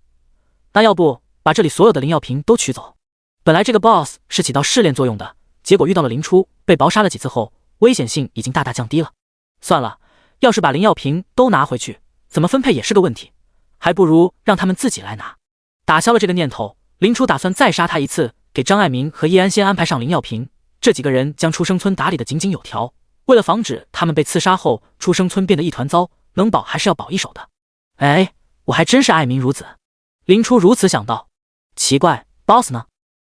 那要不把这里所有的灵药瓶都取走？本来这个 BOSS 是起到试炼作用的，结果遇到了林初，被薄杀了几次后，危险性已经大大降低了。算了，要是把灵药瓶都拿回去，怎么分配也是个问题，还不如让他们自己来拿。打消了这个念头，林初打算再杀他一次，给张爱民和叶安先安排上灵药瓶。这几个人将出生村打理得井井有条，为了防止他们被刺杀后出生村变得一团糟，能保还是要保一手的。我还真是爱民如子。林初如此想到。奇怪 ，BOSS 呢？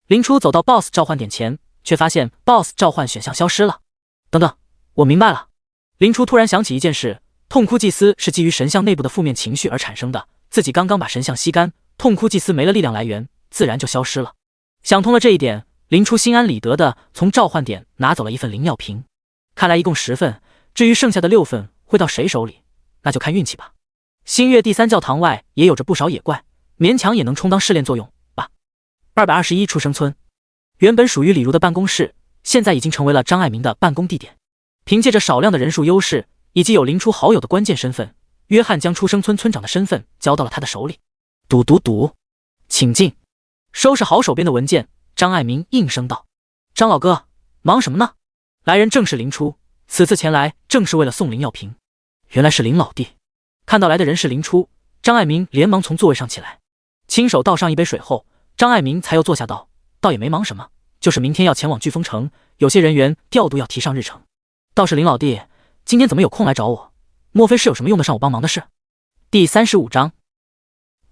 林初走到 BOSS 召唤点前，却发现 BOSS 召唤选项消失了。等等，我明白了。林初突然想起一件事，痛哭祭司是基于神像内部的负面情绪而产生的，自己刚刚把神像吸干，痛哭祭司没了力量来源，自然就消失了。想通了这一点，林初心安理得的从召唤点拿走了一份灵药瓶。看来一共10份，至于剩下的6份会到谁手里，那就看运气吧。星月第3教堂外也有着不少野怪，勉强也能充当试炼作用吧。221出生村原本属于李如的办公室，现在已经成为了张爱民的办公地点。凭借着少量的人数优势以及有林初好友的关键身份，约翰将出生村村长的身份交到了他的手里。嘟，请进。收拾好手边的文件，张爱民应声道：“张老哥，忙什么呢？”来人正是林初，此次前来正是为了送林药瓶。原来是林老弟。看到来的人是林初，张爱民连忙从座位上起来，亲手倒上一杯水后，张爱民才又坐下道：“倒也没忙什么，就是明天要前往飓风城，有些人员调度要提上日程。倒是林老弟，今天怎么有空来找我？莫非是有什么用得上我帮忙的事？”第35章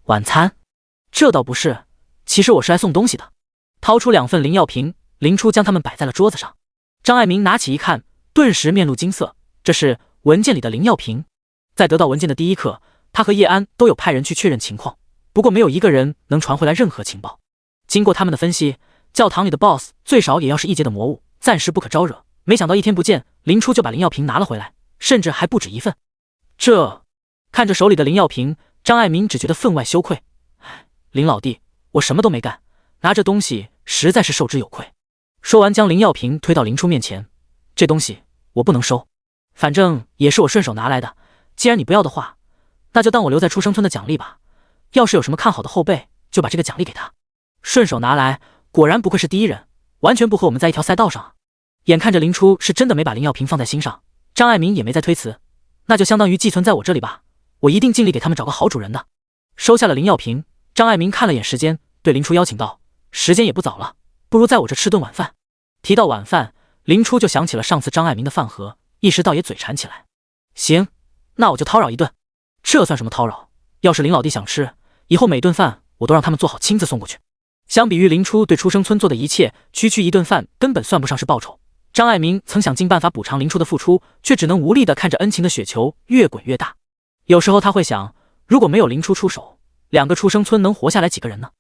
晚餐。这倒不是，其实我是来送东西的。掏出2份林药瓶，林初将它们摆在了桌子上。张爱民拿起一看，顿时面露惊色，这是文件里的林药瓶。在得到文件的第一刻，他和叶安都有派人去确认情况，不过没有一个人能传回来任何情报。经过他们的分析，教堂里的 BOSS 最少也要是1阶的魔物，暂时不可招惹。没想到1天不见，林初就把林药瓶拿了回来，甚至还不止1份。看着手里的林药瓶，张爱民只觉得分外羞愧。林老弟，我什么都没干，拿这东西实在是受之有愧。说完，将林药瓶推到林初面前：“这东西我不能收，反正也是我顺手拿来的。既然你不要的话，那就当我留在出生村的奖励吧。要是有什么看好的后辈，就把这个奖励给他。”顺手拿来，果然不愧是第一人，完全不和我们在一条赛道上啊！眼看着林初是真的没把林药瓶放在心上，张爱民也没再推辞：“那就相当于寄存在我这里吧，我一定尽力给他们找个好主人的。”收下了林药瓶，张爱民看了眼时间，对林初邀请道：“时间也不早了，不如在我这吃顿晚饭。”提到晚饭，林初就想起了上次张爱民的饭盒，一时倒也嘴馋起来。行，那我就叨扰一顿。这算什么叨扰？要是林老弟想吃，以后每顿饭我都让他们做好亲自送过去。相比于林初对出生村做的一切，区区一顿饭根本算不上是报酬。张爱民曾想尽办法补偿林初的付出，却只能无力地看着恩情的雪球越滚越大。有时候他会想，如果没有林初出手，2个出生村能活下来几个人呢？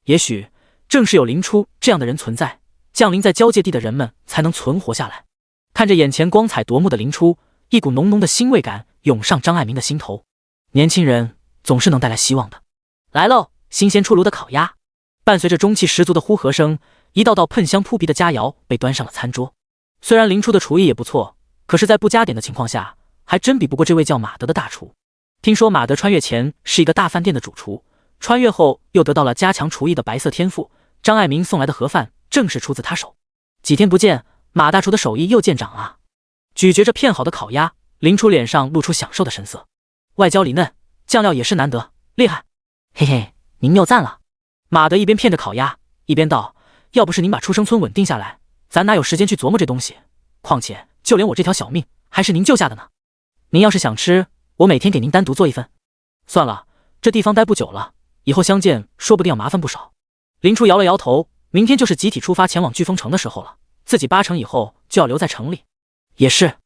也许正是有林初这样的人存在，降临在交界地的人们才能存活下来。看着眼前光彩夺目的林初，一股浓浓的欣慰感涌上张爱民的心头。年轻人总是能带来希望的。来喽，新鲜出炉的烤鸭。伴随着中气十足的呼喝声，一道道喷香扑鼻的佳肴被端上了餐桌。虽然林初的厨艺也不错，可是在不加点的情况下，还真比不过这位叫马德的大厨。听说马德穿越前是一个大饭店的主厨，穿越后又得到了加强厨艺的白色天赋，张爱民送来的盒饭正是出自他手。几天不见，马大厨的手艺又见长啊！咀嚼着片好的烤鸭，林初脸上露出享受的神色，外焦里嫩，酱料也是难得，厉害！嘿嘿，您又赞了。马德一边片着烤鸭，一边道：“要不是您把出生村稳定下来，咱哪有时间去琢磨这东西？况且就连我这条小命，还是您救下的呢。您要是想吃，我每天给您单独做一份。算了，这地方待不久了，以后相见说不定要麻烦不少。”林初摇了摇头，明天就是集体出发前往飓风城的时候了，自己8成以后就要留在城里。也是。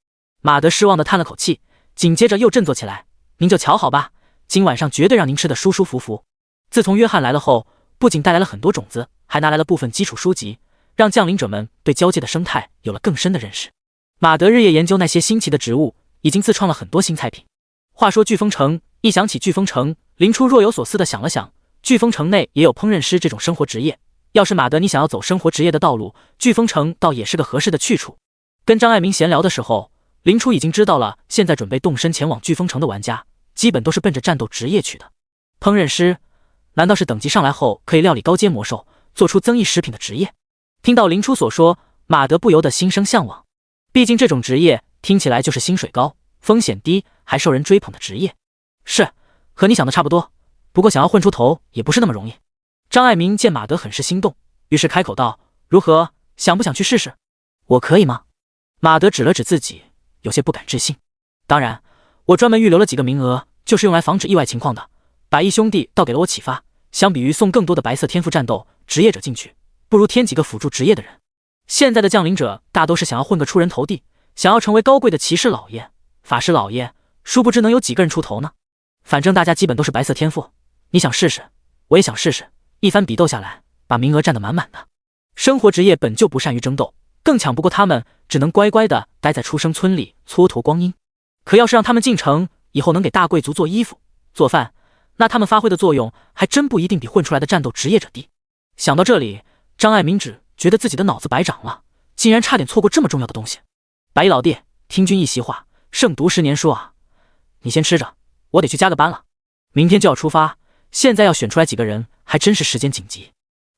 马德失望地叹了口气，紧接着又振作起来：“您就瞧好吧，今晚上绝对让您吃得舒舒服服。”自从约翰来了后，不仅带来了很多种子，还拿来了部分基础书籍，让降临者们对交界的生态有了更深的认识。马德日夜研究那些新奇的植物，已经自创了很多新菜品。话说飓风城，一想起飓风城，林初若有所思地想了想，飓风城内也有烹饪师这种生活职业，要是马德你想要走生活职业的道路，飓风城倒也是个合适的去处。跟张爱民闲聊的时候，林初已经知道了，现在准备动身前往飓风城的玩家，基本都是奔着战斗职业去的。烹饪师难道是等级上来后可以料理高阶魔兽，做出增益食品的职业？听到林初所说，马德不由得心生向往。毕竟这种职业听起来就是薪水高、风险低，还受人追捧的职业。是，和你想的差不多，不过想要混出头也不是那么容易。张爱民见马德很是心动，于是开口道：“如何，想不想去试试？我可以吗？”马德指了指自己，有些不敢置信。当然，我专门预留了几个名额，就是用来防止意外情况的。百亿兄弟倒给了我启发，相比于送更多的白色天赋战斗职业者进去，不如添几个辅助职业的人。现在的降临者大都是想要混个出人头地，想要成为高贵的骑士老爷、法师老爷，殊不知能有几个人出头呢？反正大家基本都是白色天赋，你想试试，我也想试试，一番比斗下来，把名额占得满满的。生活职业本就不善于争斗，更抢不过他们，只能乖乖的待在出生村里蹉跎光阴。可要是让他们进城，以后能给大贵族做衣服、做饭，那他们发挥的作用还真不一定比混出来的战斗职业者低。想到这里，张爱民只觉得自己的脑子白长了，竟然差点错过这么重要的东西。白衣老弟，听君一席话，胜读10年书啊！你先吃着，我得去加个班了，明天就要出发，现在要选出来几个人，还真是时间紧急。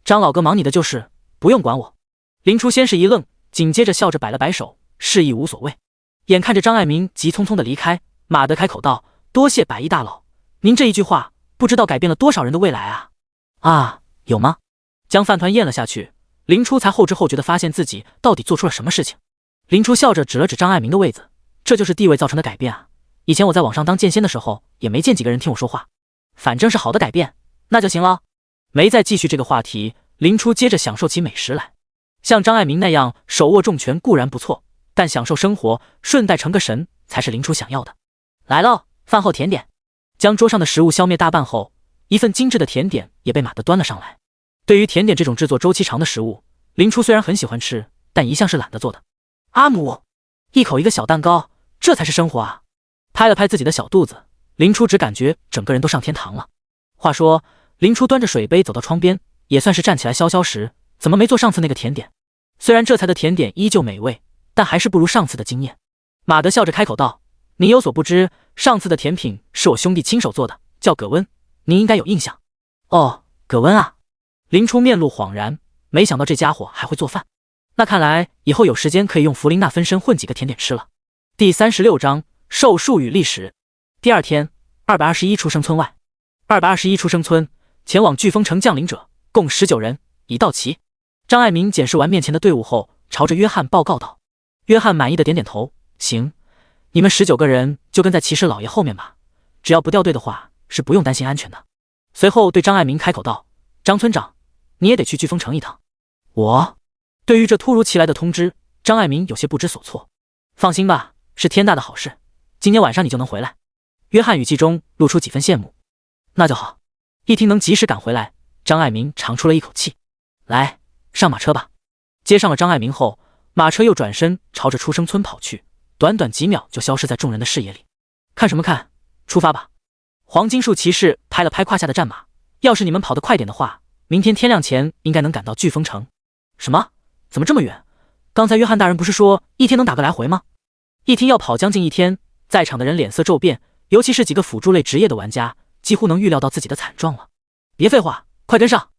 张老哥忙你的就是，不用管我。林初先是一愣，紧接着笑着摆了摆手，示意无所谓。眼看着张爱民急匆匆的离开，马德开口道：“多谢百衣大佬，您这一句话，不知道改变了多少人的未来啊！”啊，有吗？将饭团咽了下去，林初才后知后觉的发现自己到底做出了什么事情。林初笑着指了指张爱民的位子，这就是地位造成的改变啊！以前我在网上当剑仙的时候，也没见几个人听我说话，反正是好的改变，那就行了。没再继续这个话题，林初接着享受起美食来。像张爱民那样手握重权固然不错，但享受生活，顺带成个神才是林初想要的。来喽，饭后甜点。将桌上的食物消灭大半后，一份精致的甜点也被马德端了上来。对于甜点这种制作周期长的食物，林初虽然很喜欢吃，但一向是懒得做的。阿姆，一口一个小蛋糕，这才是生活啊！拍了拍自己的小肚子，林初只感觉整个人都上天堂了。话说，林初端着水杯走到窗边，也算是站起来消消食。怎么没做上次那个甜点？虽然这才的甜点依旧美味，但还是不如上次的惊艳。马德笑着开口道：“您有所不知，上次的甜品是我兄弟亲手做的，叫葛温，您应该有印象。”哦，葛温啊！林初面露恍然，没想到这家伙还会做饭。那看来以后有时间可以用弗琳娜分身混几个甜点吃了。第36章授术与历史。第二天，221出生村外，221出生村前往飓风城降临者共19人，已到齐。张爱民检视完面前的队伍后，朝着约翰报告道。约翰满意的点点头，行，你们19个人就跟在骑士老爷后面吧，只要不掉队的话，是不用担心安全的。随后对张爱民开口道：“张村长，你也得去飓风城一趟。”我对于这突如其来的通知，张爱民有些不知所措。放心吧，是天大的好事，今天晚上你就能回来。约翰语气中露出几分羡慕。那就好。一听能及时赶回来，张爱民长出了一口气。来，上马车吧。接上了张爱民后，马车又转身朝着出生村跑去，短短几秒就消失在众人的视野里。看什么看，出发吧。黄金树骑士拍了拍胯下的战马，要是你们跑得快点的话，明天天亮前应该能赶到飓风城。什么？怎么这么远？刚才约翰大人不是说一天能打个来回吗？一听要跑将近一天，在场的人脸色骤变，尤其是几个辅助类职业的玩家，几乎能预料到自己的惨状了。别废话，快跟上！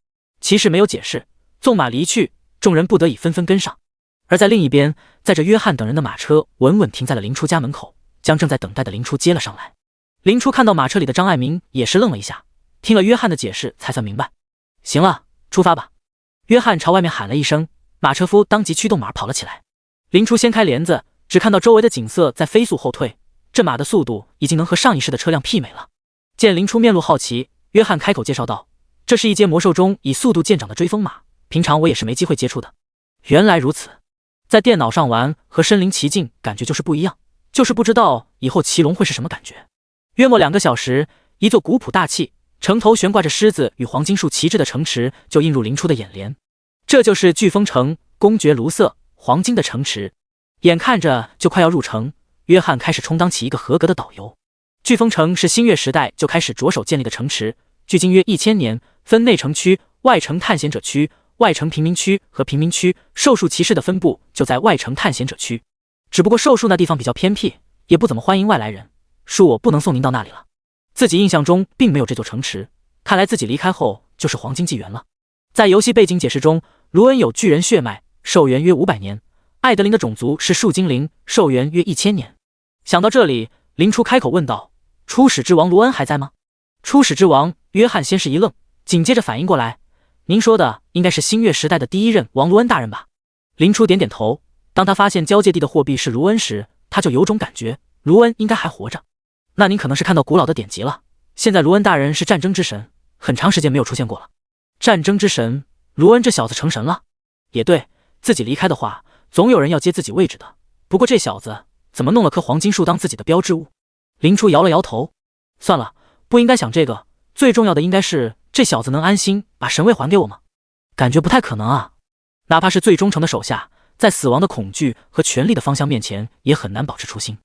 骑士没有解释，纵马离去，众人不得已纷纷跟上。而在另一边，载着约翰等人的马车稳稳停在了林初家门口，将正在等待的林初接了上来。林初看到马车里的张爱民，也是愣了一下，听了约翰的解释才算明白。行了，出发吧。约翰朝外面喊了一声，马车夫当即驱动马跑了起来。林初掀开帘子，只看到周围的景色在飞速后退，这马的速度已经能和上一世的车辆媲美了。见林初面露好奇，约翰开口介绍道：“这是一阶魔兽中以速度见长的追风马，平常我也是没机会接触的。”原来如此，在电脑上玩和身临其境感觉就是不一样，就是不知道以后骑龙会是什么感觉。约莫2个小时，一座古朴大气、城头悬挂着狮子与黄金树旗帜的城池就映入林初的眼帘。这就是飓风城，公爵卢瑟，黄金的城池。眼看着就快要入城，约翰开始充当起一个合格的导游。飓风城是新月时代就开始着手建立的城池，距今约1000年，分内城区、外城探险者区、外城平民区和平民区。兽术骑士的分布就在外城探险者区，只不过兽术那地方比较偏僻，也不怎么欢迎外来人，恕我不能送您到那里了。自己印象中并没有这座城池，看来自己离开后就是黄金纪元了。在游戏背景解释中，卢恩有巨人血脉，寿元约500年；艾德琳的种族是树精灵，寿元约1000年。想到这里，林初开口问道：“初始之王卢恩还在吗？”初始之王，约翰先是一愣，紧接着反应过来：“您说的应该是新月时代的第一任王卢恩大人吧？”林初点点头。当他发现交界地的货币是卢恩时，他就有种感觉，卢恩应该还活着。那您可能是看到古老的典籍了。现在卢恩大人是战争之神，很长时间没有出现过了。战争之神，卢恩这小子成神了。也对，自己离开的话，总有人要接自己位置的。不过这小子怎么弄了棵黄金树当自己的标志物？林初摇了摇头，算了，不应该想这个。最重要的应该是这小子能安心把神位还给我吗？感觉不太可能啊。哪怕是最忠诚的手下，在死亡的恐惧和权力的方向面前，也很难保持初心。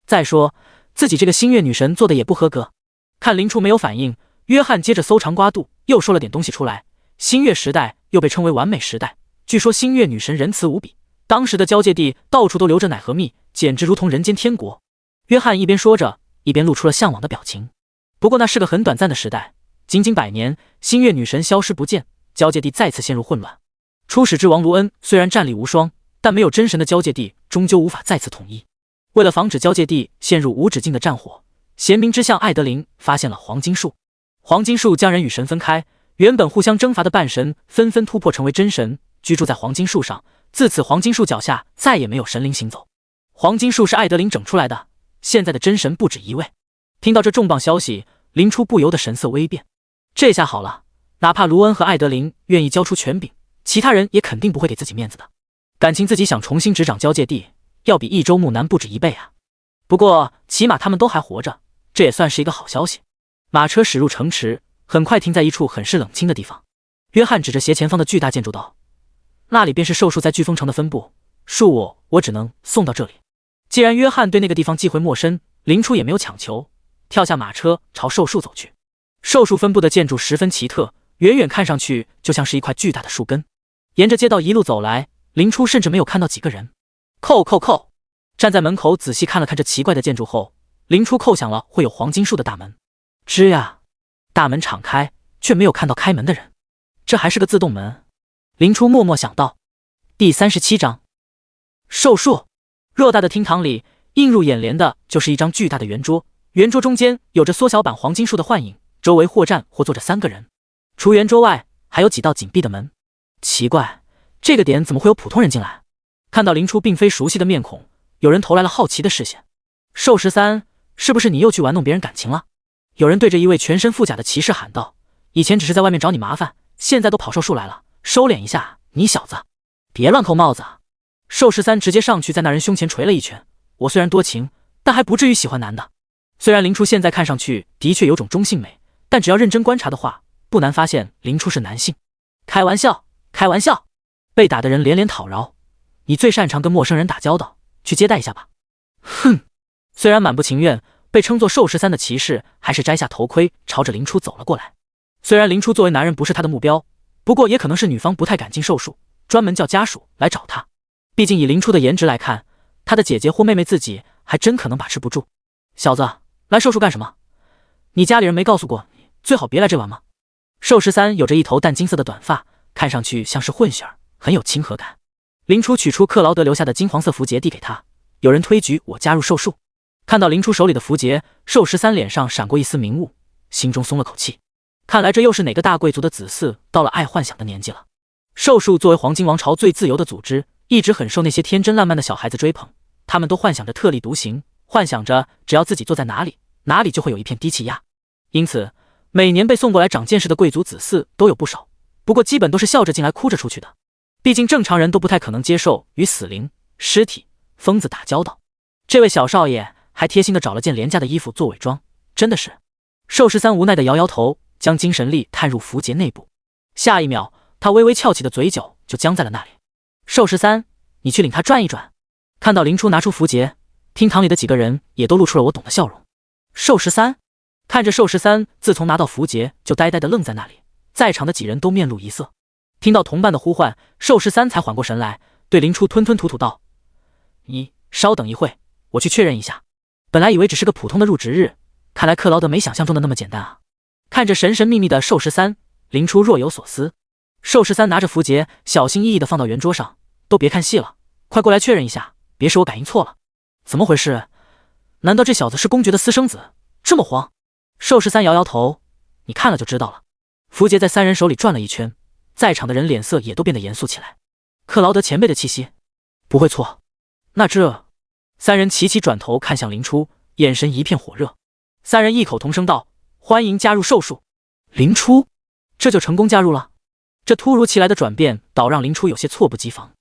再说，自己这个星月女神做的也不合格。看林初没有反应，约翰接着搜肠刮肚，又说了点东西出来。星月时代又被称为完美时代，据说星月女神仁慈无比，当时的交界地到处都流着奶和蜜，简直如同人间天国。约翰一边说着，一边露出了向往的表情。不过那是个很短暂的时代，仅仅100年，星月女神消失不见，交界地再次陷入混乱。初始之王卢恩虽然战力无双，但没有真神的交界地终究无法再次统一。为了防止交界地陷入无止境的战火，贤明之相艾德林发现了黄金树。黄金树将人与神分开，原本互相征伐的半神纷纷突破成为真神，居住在黄金树上。自此黄金树脚下再也没有神灵行走。黄金树是艾德林整出来的，现在的真神不止一位。听到这重磅消息，林初不由得神色微变。这下好了，哪怕卢恩和艾德林愿意交出权柄，其他人也肯定不会给自己面子的。感情自己想重新执掌交界地，要比一周目难不止1倍啊。不过起码他们都还活着，这也算是一个好消息。马车驶入城池，很快停在一处很是冷清的地方。约翰指着斜前方的巨大建筑道：“那里便是兽树在飓风城的分部，恕我只能送到这里。”既然约翰对那个地方忌讳陌生，林初也没有强求，跳下马车朝兽树走去。兽树分部的建筑十分奇特，远远看上去就像是一块巨大的树根。沿着街道一路走来，林初甚至没有看到几个人。叩叩叩！站在门口仔细看了看这奇怪的建筑后，林初叩响了会有黄金树的大门。吱呀，大门敞开，却没有看到开门的人。这还是个自动门。林初默默想到。第37章，兽树。偌大的厅堂里，映入眼帘的就是一张巨大的圆桌，圆桌中间有着缩小版黄金树的幻影，周围或站或坐着3个人。除圆桌外，还有几道紧闭的门。奇怪，这个点怎么会有普通人进来？看到林初并非熟悉的面孔，有人投来了好奇的视线。兽13，是不是你又去玩弄别人感情了？有人对着一位全身覆甲的骑士喊道：“以前只是在外面找你麻烦，现在都跑兽树来了，收敛一下，你小子，别乱扣帽子。”兽13直接上去在那人胸前捶了一拳：“我虽然多情，但还不至于喜欢男的。”虽然林初现在看上去的确有种中性美，但只要认真观察的话，不难发现林初是男性。开玩笑，开玩笑！被打的人连连讨饶：“你最擅长跟陌生人打交道，去接待一下吧。”哼！虽然满不情愿，被称作兽13的骑士还是摘下头盔，朝着林初走了过来。虽然林初作为男人不是他的目标，不过也可能是女方不太敢进兽树，专门叫家属来找他。毕竟以林初的颜值来看，他的姐姐或妹妹自己还真可能把持不住。小子，来兽树干什么？你家里人没告诉过你，最好别来这玩吗？兽13有着一头淡金色的短发，看上去像是混血儿，很有亲和感。林初取出克劳德留下的金黄色符节递给他，有人推举我加入兽树。看到林初手里的符节，兽13脸上闪过一丝明悟，心中松了口气。看来这又是哪个大贵族的子嗣到了爱幻想的年纪了。兽树作为黄金王朝最自由的组织，一直很受那些天真烂漫的小孩子追捧，他们都幻想着特立独行，幻想着只要自己坐在哪里，哪里就会有一片低气压。因此每年被送过来长见识的贵族子嗣都有不少，不过基本都是笑着进来哭着出去的。毕竟正常人都不太可能接受与死灵、尸体、疯子打交道。这位小少爷还贴心的找了件廉价的衣服做伪装，真的是。兽13无奈的摇摇头，将精神力探入符节内部。下一秒，他微微翘起的嘴角就僵在了那里。兽13，你去领他转一转。看到林初拿出符节，厅堂里的几个人也都露出了我懂的笑容。兽13，看着兽13自从拿到符节就呆呆的愣在那里，在场的几人都面露疑色。听到同伴的呼唤，兽13才缓过神来，对林初吞吞吐吐道：“你稍等一会，我去确认一下。本来以为只是个普通的入职日，看来克劳德没想象中的那么简单啊。”看着神神秘秘的兽13，林初若有所思。兽13拿着符节，小心翼翼地放到圆桌上，都别看戏了，快过来确认一下，别是我感应错了。怎么回事？难道这小子是公爵的私生子？这么慌？兽13摇摇头，你看了就知道了。符节在3人手里转了一圈，在场的人脸色也都变得严肃起来。克劳德前辈的气息，不会错。那这？3人齐齐转头看向林初，眼神一片火热。3人异口同声道：“欢迎加入兽树。”林初，这就成功加入了？这突如其来的转变倒让林初有些猝不及防，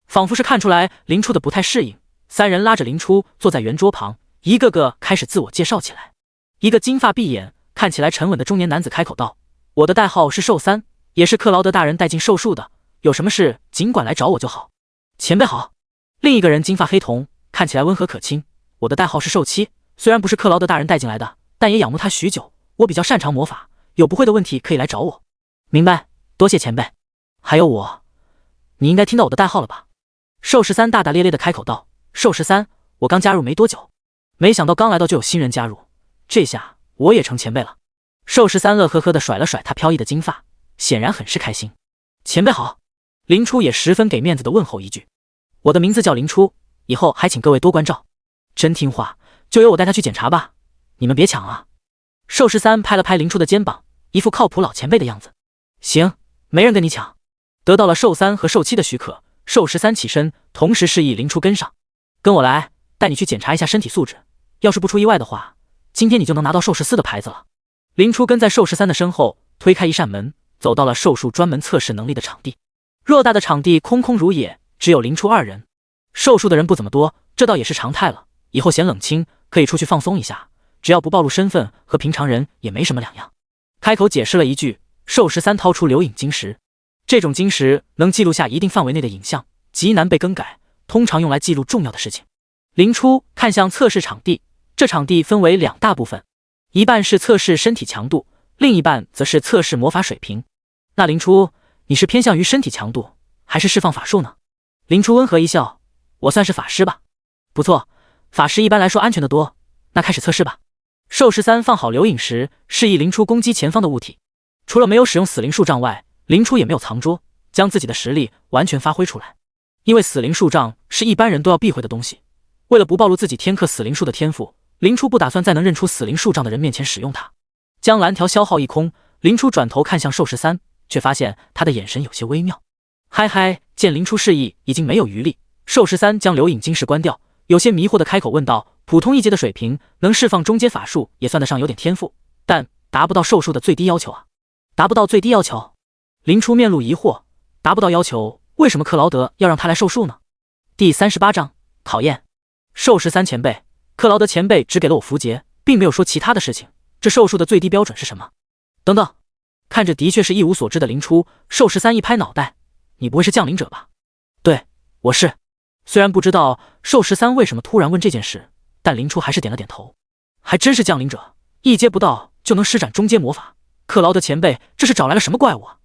仿佛是看出来林初的不太适应。3人拉着林初坐在圆桌旁，一个个开始自我介绍起来。一个金发碧眼、看起来沉稳的中年男子开口道：“我的代号是兽3，也是克劳德大人带进兽树的，有什么事尽管来找我就好。”前辈好。另一个人金发黑瞳，看起来温和可亲。我的代号是兽七，虽然不是克劳德大人带进来的，但也仰慕他许久。我比较擅长魔法，有不会的问题可以来找我。明白，多谢前辈。还有我，你应该听到我的代号了吧？兽13大大咧咧的开口道。兽13，我刚加入没多久，没想到刚来到就有新人加入，这下我也成前辈了。兽13乐呵呵的甩了甩他飘逸的金发，显然很是开心。前辈好。林初也十分给面子的问候一句。我的名字叫林初，以后还请各位多关照。真听话，就由我带他去检查吧，你们别抢啊。兽13拍了拍林初的肩膀，一副靠谱老前辈的样子。行，没人跟你抢。得到了兽3和兽7的许可，兽13起身，同时示意林初跟上。跟我来，带你去检查一下身体素质，要是不出意外的话，今天你就能拿到兽14的牌子了。林初跟在兽13的身后，推开一扇门，走到了兽术专门测试能力的场地。偌大的场地空空如也，只有林初2人。兽术的人不怎么多，这倒也是常态了。以后嫌冷清，可以出去放松一下，只要不暴露身份，和平常人也没什么两样。开口解释了一句，兽13掏出留影晶石。这种晶石能记录下一定范围内的影像，极难被更改，通常用来记录重要的事情。林初看向测试场地，这场地分为2大部分，一半是测试身体强度，另一半则是测试魔法水平。那林初，你是偏向于身体强度，还是释放法术呢？林初温和一笑，我算是法师吧。不错，法师一般来说安全得多，那开始测试吧。兽13放好留影石，示意林初攻击前方的物体。除了没有使用死灵术杖外，林初也没有藏拙，将自己的实力完全发挥出来。因为死灵术杖是一般人都要避讳的东西，为了不暴露自己天克死灵术的天赋，林初不打算在能认出死灵术杖的人面前使用它。将蓝条消耗一空，林初转头看向兽13，却发现他的眼神有些微妙。嗨嗨，见林初示意已经没有余力，兽13将留影晶石关掉，有些迷惑的开口问道：普通1阶的水平能释放中阶法术也算得上有点天赋，但达不到兽术的最低要求啊。达不到最低要求？林初面露疑惑，达不到要求，为什么克劳德要让他来授术呢？第38章考验。兽13前辈，克劳德前辈只给了我符节，并没有说其他的事情，这授术的最低标准是什么？等等，看着的确是一无所知的林初，兽13一拍脑袋，你不会是降临者吧？对，我是。虽然不知道兽13为什么突然问这件事，但林初还是点了点头。还真是降临者，1阶不到就能施展中阶魔法，克劳德前辈这是找来了什么怪物啊？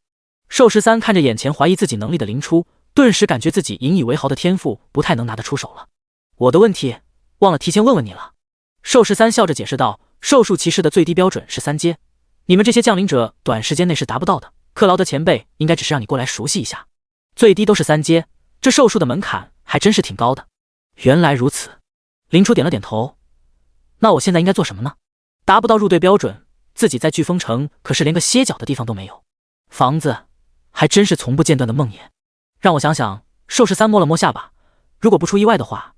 兽13看着眼前怀疑自己能力的林初，顿时感觉自己引以为豪的天赋不太能拿得出手了。我的问题忘了提前问问你了。兽13笑着解释道，兽术骑士的最低标准是3阶，你们这些降临者短时间内是达不到的，克劳德前辈应该只是让你过来熟悉一下。最低都是3阶，这兽术的门槛还真是挺高的。原来如此。林初点了点头。那我现在应该做什么呢？达不到入队标准，自己在飓风城可是连个歇脚的地方都没有，房子还真是从不间断的梦魇。让我想想。兽13摸了摸下巴，如果不出意外的话，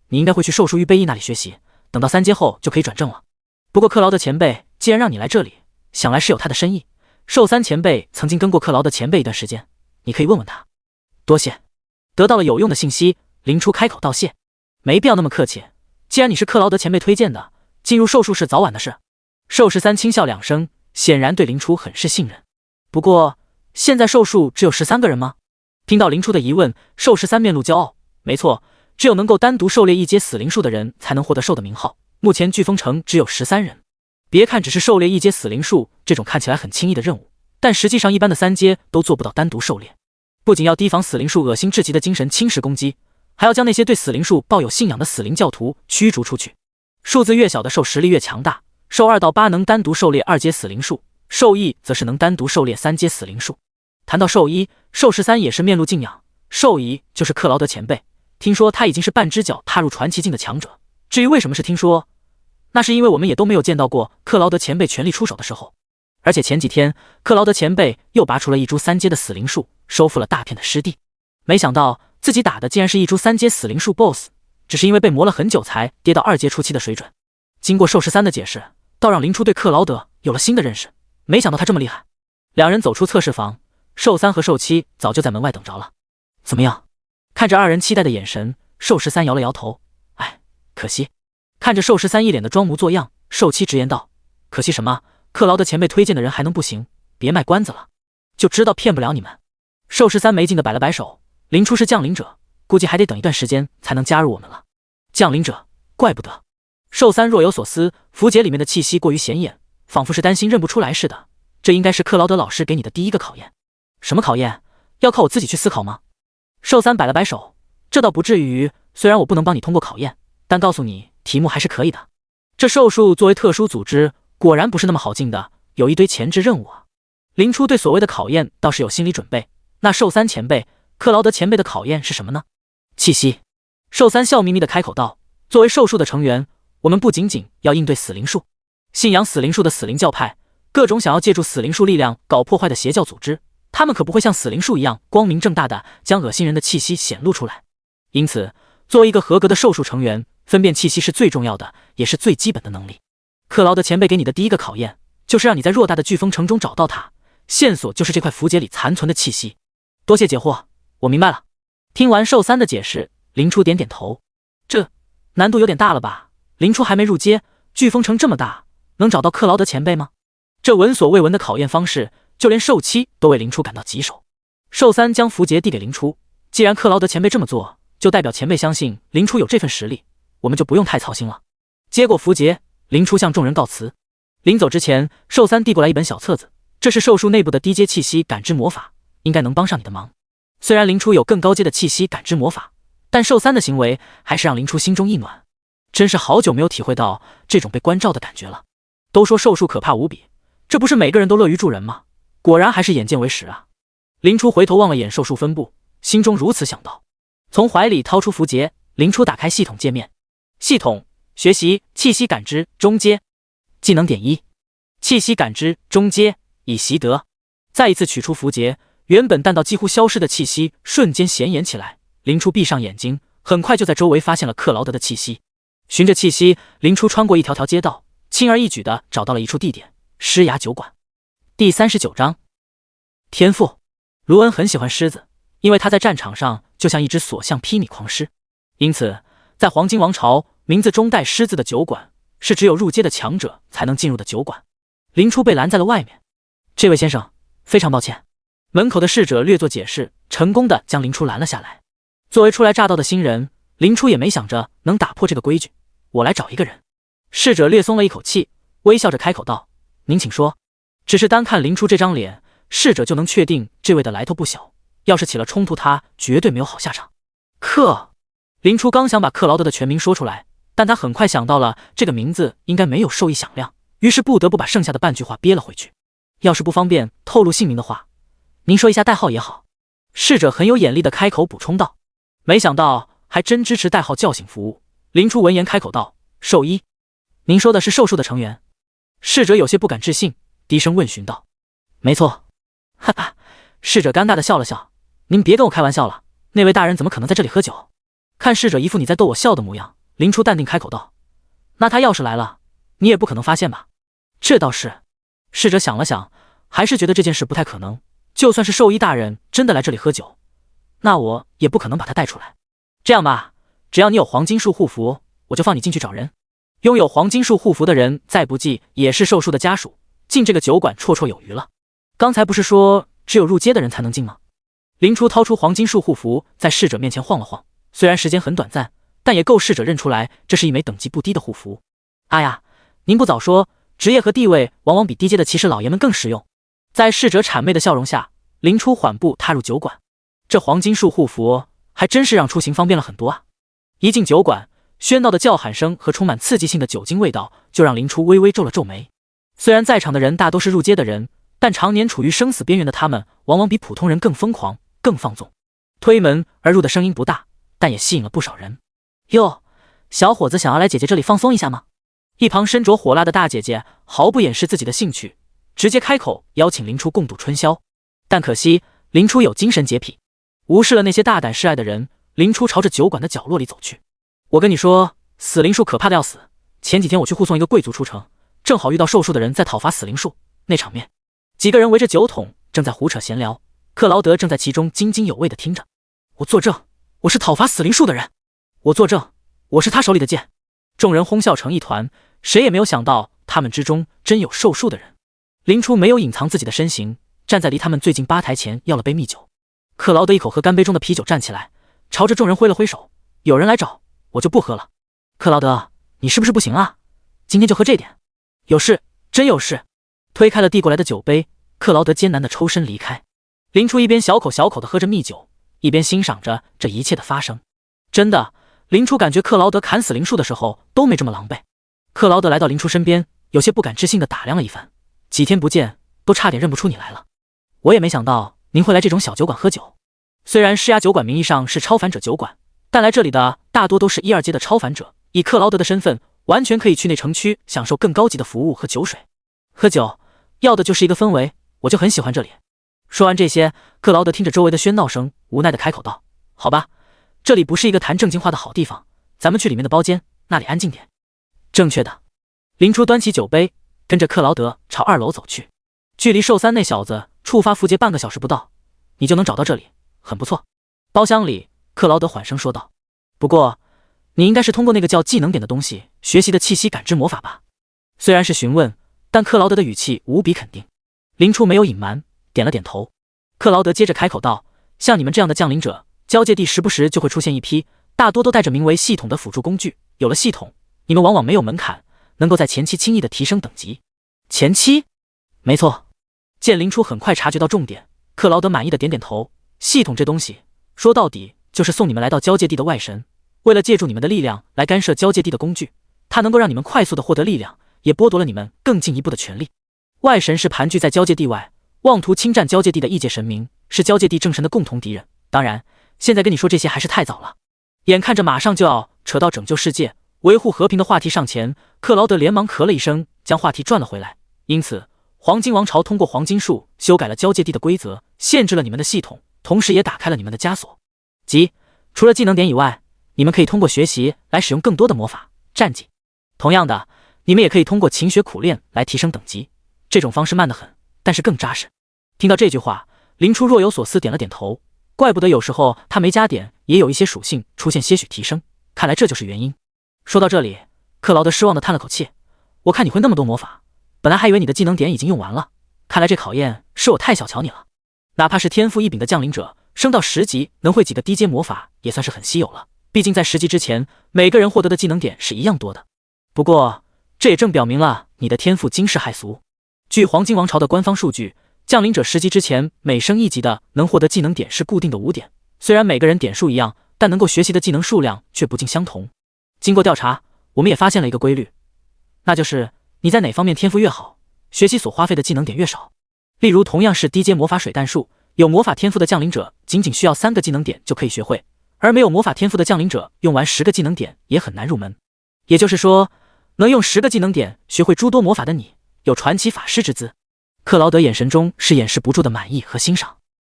你应该会去兽术预备役那里学习，等到3阶后就可以转正了。不过克劳德前辈既然让你来这里，想来是有他的深意。兽3前辈曾经跟过克劳德前辈一段时间，你可以问问他。多谢。得到了有用的信息，林初开口道谢。没必要那么客气，既然你是克劳德前辈推荐的，进入兽术是早晚的事。兽13轻笑2声，显然对林初很是信任。不过现在兽术只有13个人吗？听到林初的疑问，兽13面露骄傲。没错，只有能够单独狩猎1阶死灵术的人才能获得兽的名号，目前飓风城只有13人。别看只是狩猎1阶死灵术这种看起来很轻易的任务，但实际上一般的3阶都做不到单独狩猎。不仅要提防死灵术恶心至极的精神侵蚀攻击，还要将那些对死灵术抱有信仰的死灵教徒驱逐出去。数字越小的兽实力越强大，兽2到8能单独狩猎2阶死灵术，兽1则是能单独狩猎3阶死灵术。谈到兽1，兽13也是面露敬仰。兽1就是克劳德前辈，听说他已经是半只脚踏入传奇境的强者。至于为什么是听说，那是因为我们也都没有见到过克劳德前辈全力出手的时候。而且前几天克劳德前辈又拔出了一株3阶的死灵术，收复了大片的湿地。没想到自己打的竟然是一株3阶死灵术 BOSS， 只是因为被磨了很久才跌到2阶初期的水准。经过兽13的解释，倒让林初对克劳德有了新的认识，没想到他这么厉害。两人走出测试房，兽3和兽7早就在门外等着了。怎么样？看着2人期待的眼神，兽13摇了摇头，哎，可惜。看着兽13一脸的装模作样，兽7直言道，可惜什么？克劳德前辈推荐的人还能不行？别卖关子了，就知道骗不了你们。兽13没劲的摆了摆手，林初是降临者，估计还得等一段时间才能加入我们了。降临者，怪不得。寿三若有所思，符节里面的气息过于显眼，仿佛是担心认不出来似的。这应该是克劳德老师给你的第一个考验。什么考验？要靠我自己去思考吗？寿三摆了摆手，这倒不至于，虽然我不能帮你通过考验，但告诉你，题目还是可以的。这寿数作为特殊组织，果然不是那么好进的，有一堆前置任务啊。林初对所谓的考验倒是有心理准备，那寿三前辈、克劳德前辈的考验是什么呢？气息。寿三笑眯眯地开口道：“作为寿数的成员，我们不仅仅要应对死灵术，信仰死灵术的死灵教派，各种想要借助死灵术力量搞破坏的邪教组织，他们可不会像死灵术一样光明正大的将恶心人的气息显露出来。因此，作为一个合格的寿数成员，分辨气息是最重要的，也是最基本的能力。克劳德前辈给你的第一个考验，就是让你在偌大的飓风城中找到它，线索就是这块符节里残存的气息。多谢解惑，我明白了。”听完寿三的解释，林初点点头。这难度有点大了吧？林初还没入阶，飓风城这么大，能找到克劳德前辈吗？这闻所未闻的考验方式，就连寿七都为林初感到棘手。寿三将符节递给林初，既然克劳德前辈这么做，就代表前辈相信林初有这份实力，我们就不用太操心了。接过符节，林初向众人告辞。临走之前，寿三递过来一本小册子，这是寿数内部的低阶气息感知魔法，应该能帮上你的忙。虽然林初有更高阶的气息感知魔法，但寿三的行为还是让林初心中一暖，真是好久没有体会到这种被关照的感觉了。都说寿数可怕无比，这不是每个人都乐于助人吗？果然还是眼见为实啊。林初回头望了眼寿数分部，心中如此想到。从怀里掏出符节，林初打开系统界面。系统学习气息感知中阶，技能点1，气息感知中阶已习得。再一次取出符节，原本淡到几乎消失的气息瞬间显眼起来。林初闭上眼睛，很快就在周围发现了克劳德的气息。循着气息，林初穿过一条条街道，轻而易举地找到了一处地点——狮牙酒馆。第39章天赋。卢恩很喜欢狮子，因为他在战场上就像一只所向披靡狂狮，因此在黄金王朝，名字中带狮子的酒馆是只有入阶的强者才能进入的酒馆。林初被拦在了外面。这位先生，非常抱歉。门口的侍者略作解释，成功的将林初拦了下来。作为初来乍到的新人，林初也没想着能打破这个规矩。我来找一个人。侍者略松了一口气，微笑着开口道：“您请说。”只是单看林初这张脸，侍者就能确定这位的来头不小。要是起了冲突，他绝对没有好下场。林初刚想把克劳德的全名说出来，但他很快想到了这个名字应该没有受益响亮，于是不得不把剩下的半句话憋了回去。要是不方便透露姓名的话，您说一下代号也好。侍者很有眼力的开口补充道。没想到还真支持代号叫醒服务。林初闻言开口道：“兽医，您说的是兽术的成员？”侍者有些不敢置信，低声问询道：“没错。”哈哈，侍者尴尬的笑了笑：“您别跟我开玩笑了，那位大人怎么可能在这里喝酒？”看侍者一副你在逗我笑的模样，林初淡定开口道：“那他要是来了，你也不可能发现吧？”这倒是。侍者想了想，还是觉得这件事不太可能。就算是兽医大人真的来这里喝酒，那我也不可能把他带出来。这样吧，只要你有黄金树护符，我就放你进去找人。拥有黄金树护符的人，再不济也是寿数的家属，进这个酒馆绰绰有余了。刚才不是说只有入阶的人才能进吗？林初掏出黄金树护符，在侍者面前晃了晃，虽然时间很短暂，但也够侍者认出来这是一枚等级不低的护符。哎呀，您不早说，职业和地位往往比低阶的骑士老爷们更实用。在侍者谄媚的笑容下，林初缓步踏入酒馆。这黄金树护符还真是让出行方便了很多啊！一进酒馆，喧闹的叫喊声和充满刺激性的酒精味道就让林初微微皱了皱眉。虽然在场的人大都是入阶的人，但常年处于生死边缘的他们往往比普通人更疯狂、更放纵。推门而入的声音不大，但也吸引了不少人。哟，小伙子想要来姐姐这里放松一下吗？一旁身着火辣的大姐姐毫不掩饰自己的兴趣，直接开口邀请林初共度春宵。但可惜林初有精神洁癖，无视了那些大胆示爱的人，林初朝着酒馆的角落里走去。我跟你说，死灵术可怕的要死。前几天我去护送一个贵族出城，正好遇到寿数的人在讨伐死灵术，那场面，几个人围着酒桶正在胡扯闲聊，克劳德正在其中津津有味地听着。我作证，我是讨伐死灵术的人。我作证，我是他手里的剑。众人哄笑成一团，谁也没有想到他们之中真有寿数的人。林初没有隐藏自己的身形，站在离他们最近吧台前要了杯蜜酒。克劳德一口喝干杯中的啤酒，站起来，朝着众人挥了挥手，有人来找，我就不喝了。克劳德，你是不是不行啊？今天就喝这点。有事，真有事。推开了递过来的酒杯，克劳德艰难地抽身离开。林初一边小口小口地喝着蜜酒，一边欣赏着这一切的发生。真的，林初感觉克劳德砍死林树的时候都没这么狼狈。克劳德来到林初身边，有些不敢置信地打量了一番，几天不见，都差点认不出你来了。我也没想到您会来这种小酒馆喝酒。虽然狮牙酒馆名义上是超凡者酒馆，但来这里的大多都是1、2阶的超凡者，以克劳德的身份，完全可以去内城区享受更高级的服务和酒水。喝酒要的就是一个氛围，我就很喜欢这里。说完这些，克劳德听着周围的喧闹声，无奈地开口道：好吧，这里不是一个谈正经话的好地方，咱们去里面的包间，那里安静点。正确的。林初端起酒杯，跟着克劳德朝2楼走去。距离寿三那小子触发符节半个小时不到，你就能找到这里，很不错。包厢里，克劳德缓声说道。不过你应该是通过那个叫技能点的东西学习的气息感知魔法吧？虽然是询问，但克劳德的语气无比肯定。林初没有隐瞒，点了点头。克劳德接着开口道：像你们这样的降临者，交界地时不时就会出现一批，大多都带着名为系统的辅助工具。有了系统，你们往往没有门槛，能够在前期轻易的提升等级。前期？没错。见林初很快察觉到重点，克劳德满意的点点头。系统这东西，说到底就是送你们来到交界地的外神，为了借助你们的力量来干涉交界地的工具，它能够让你们快速的获得力量，也剥夺了你们更进一步的权利。外神是盘踞在交界地外，妄图侵占交界地的异界神明，是交界地正神的共同敌人。当然，现在跟你说这些还是太早了。眼看着马上就要扯到拯救世界、维护和平的话题上前，克劳德连忙咳了一声，将话题转了回来。因此，黄金王朝通过黄金术修改了交界地的规则，限制了你们的系统，同时也打开了你们的枷锁。即除了技能点以外，你们可以通过学习来使用更多的魔法、战绩。同样的，你们也可以通过勤学苦练来提升等级。这种方式慢得很，但是更扎实。听到这句话，林初若有所思，点了点头。怪不得有时候他没加点，也有一些属性出现些许提升，看来这就是原因。说到这里，克劳德失望地叹了口气。我看你会那么多魔法，本来还以为你的技能点已经用完了，看来这考验是我太小瞧你了。哪怕是天赋异禀的降临者，升到10级能会几个低阶魔法也算是很稀有了，毕竟在10级之前，每个人获得的技能点是一样多的。不过这也正表明了你的天赋惊世骇俗。据黄金王朝的官方数据，降临者10级之前每升1级的能获得技能点是固定的5点，虽然每个人点数一样，但能够学习的技能数量却不尽相同。经过调查，我们也发现了一个规律，那就是你在哪方面天赋越好，学习所花费的技能点越少。例如同样是低阶魔法水弹术，有魔法天赋的降临者仅仅需要3个技能点就可以学会，而没有魔法天赋的降临者用完10个技能点也很难入门。也就是说，能用10个技能点学会诸多魔法的你，有传奇法师之姿。克劳德眼神中是掩饰不住的满意和欣赏。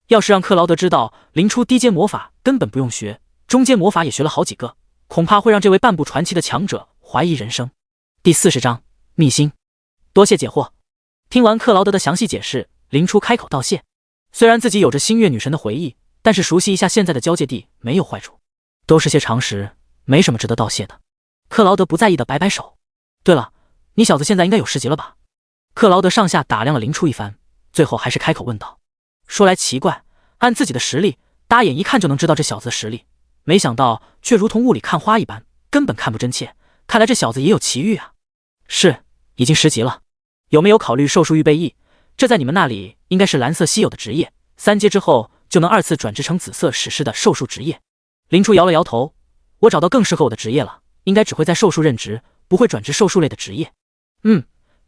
要是让克劳德知道林初低阶魔法根本不用学，中阶魔法也学了好几个，恐怕会让这位半步传奇的强者怀疑人生。第40章秘辛，多谢解惑。听完克劳德的详细解释，林初开口道谢。虽然自己有着星月女神的回忆，但是熟悉一下现在的交界地没有坏处，都是些常识，没什么值得道谢的。克劳德不在意的摆摆手。对了，你小子现在应该有10级了吧？克劳德上下打量了林初一番，最后还是开口问道。说来奇怪，按自己的实力，搭眼一看就能知道这小子的实力，没想到却如同雾里看花一般，根本看不真切。看来这小子也有奇遇啊。是，已经10级了。有没有考虑兽术预备役？这在你们那里应该是蓝色稀有的职业，3阶之后就能2次转职成紫色史诗的兽术职业。林初摇了摇头，我找到更适合我的职业了，应该只会在兽术任职，不会转职兽术类的职业。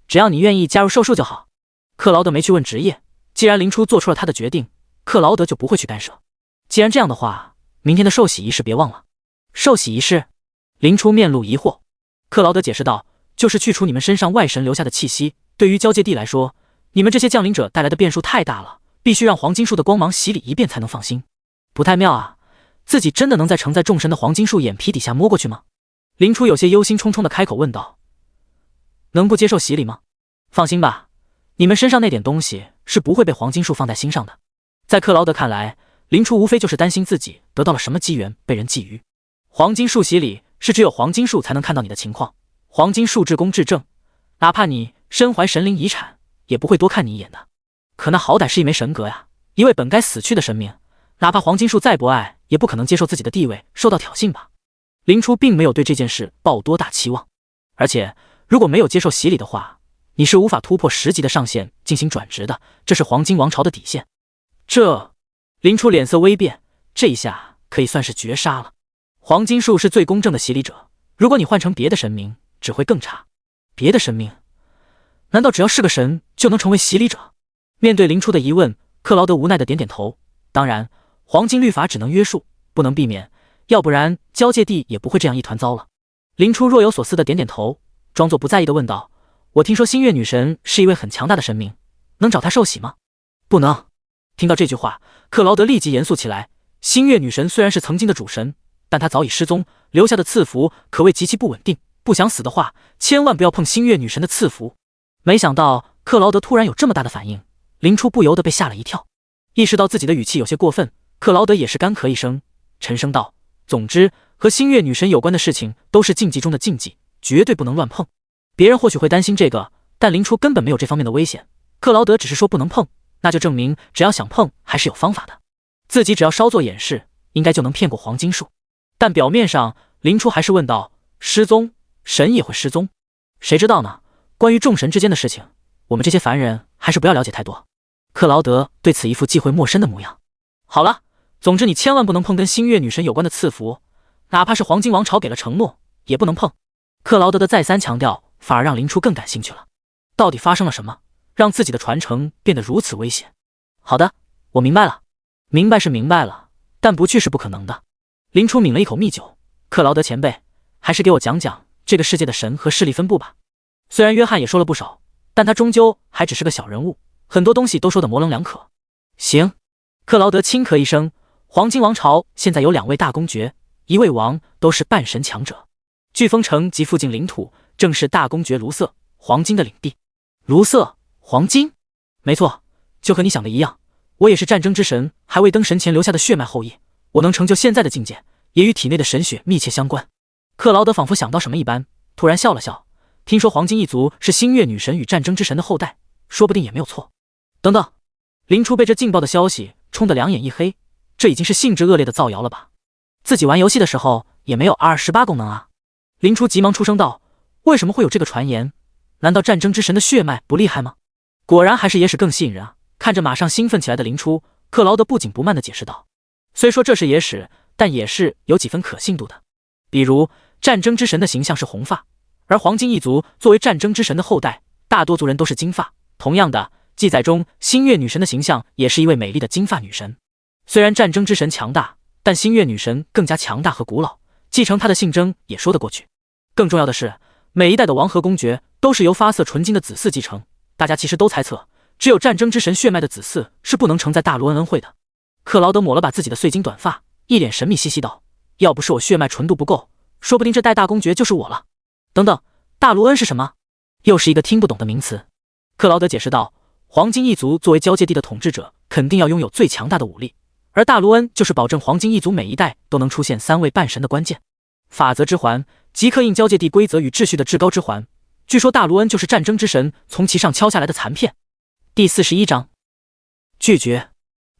只要你愿意加入兽术就好。克劳德没去问职业，既然林初做出了他的决定，克劳德就不会去干涉。既然这样的话，明天的受洗仪式别忘了。受洗仪式？林初面露疑惑。克劳德解释道，就是去除你们身上外神留下的气息。对于交界地来说，你们这些降临者带来的变数太大了，必须让黄金树的光芒洗礼一遍才能放心。不太妙啊，自己真的能在承载众神的黄金树眼皮底下摸过去吗？林初有些忧心忡忡的开口问道。能不接受洗礼吗？放心吧，你们身上那点东西是不会被黄金树放在心上的。在克劳德看来，林初无非就是担心自己得到了什么机缘被人觊觎。黄金树洗礼是只有黄金树才能看到你的情况，黄金树至公至正，哪怕你身怀神灵遗产，也不会多看你一眼的。可那好歹是一枚神格呀，一位本该死去的神明，哪怕黄金树再不爱，也不可能接受自己的地位受到挑衅吧。林初并没有对这件事抱多大期望，而且如果没有接受洗礼的话，你是无法突破10级的上限进行转职的，这是黄金王朝的底线。林初脸色微变，这一下可以算是绝杀了。黄金树是最公正的洗礼者，如果你换成别的神明，只会更差。别的神明？难道只要是个神就能成为洗礼者？面对林初的疑问，克劳德无奈的点点头。当然，黄金律法只能约束，不能避免，要不然交界地也不会这样一团糟了。林初若有所思的点点头，装作不在意的问道：我听说星月女神是一位很强大的神明，能找她受洗吗？不能。听到这句话，克劳德立即严肃起来。星月女神虽然是曾经的主神，但她早已失踪，留下的赐符可谓极其不稳定，不想死的话，千万不要碰星月女神的赐符。没想到克劳德突然有这么大的反应，林初不由得被吓了一跳。意识到自己的语气有些过分，克劳德也是干咳一声，沉声道：总之，和星月女神有关的事情都是禁忌中的禁忌，绝对不能乱碰。别人或许会担心这个，但林初根本没有这方面的危险。克劳德只是说不能碰，那就证明只要想碰还是有方法的。自己只要稍作掩饰，应该就能骗过黄金树。但表面上，林初还是问道：失踪，神也会失踪？谁知道呢？关于众神之间的事情，我们这些凡人还是不要了解太多。克劳德对此一副忌讳陌生的模样。好了，总之你千万不能碰跟星月女神有关的赐符，哪怕是黄金王朝给了承诺，也不能碰。克劳德的再三强调，反而让林初更感兴趣了。到底发生了什么，让自己的传承变得如此危险？好的，我明白了。明白是明白了，但不去是不可能的。林初抿了一口蜜酒。克劳德前辈，还是给我讲讲这个世界的神和势力分布吧。虽然约翰也说了不少，但他终究还只是个小人物，很多东西都说得模棱两可。行。克劳德轻咳一声。黄金王朝现在有2位大公爵，1位王，都是半神强者。飓风城及附近领土正是大公爵卢瑟，黄金的领地。卢瑟，黄金？没错，就和你想的一样，我也是战争之神还未登神前留下的血脉后裔，我能成就现在的境界，也与体内的神血密切相关。克劳德仿佛想到什么一般，突然笑了笑。听说黄金一族是星月女神与战争之神的后代，说不定也没有错。等等，林初被这劲爆的消息冲得两眼一黑，这已经是性质恶劣的造谣了吧？自己玩游戏的时候也没有 R18 功能啊！林初急忙出声道：为什么会有这个传言？难道战争之神的血脉不厉害吗？果然还是野史更吸引人啊！看着马上兴奋起来的林初，克劳德不紧不慢地解释道：虽说这是野史，但也是有几分可信度的。比如战争之神的形象是红发，而黄金一族作为战争之神的后代，大多族人都是金发。同样的，记载中星月女神的形象也是一位美丽的金发女神。虽然战争之神强大，但星月女神更加强大和古老，继承她的性征也说得过去。更重要的是，每一代的王和公爵都是由发色纯金的子嗣继承，大家其实都猜测，只有战争之神血脉的子嗣是不能承载大卢恩恩惠的。克劳德抹了把自己的碎金短发，一脸神秘兮兮道：要不是我血脉纯度不够，说不定这代大公爵就是我了。等等，大卢恩是什么？又是一个听不懂的名词。克劳德解释道：黄金一族作为交界地的统治者，肯定要拥有最强大的武力，而大卢恩就是保证黄金一族每一代都能出现3位半神的关键。法则之环，即刻印交界地规则与秩序的至高之环，据说大卢恩就是战争之神从其上敲下来的残片。第41章，拒绝。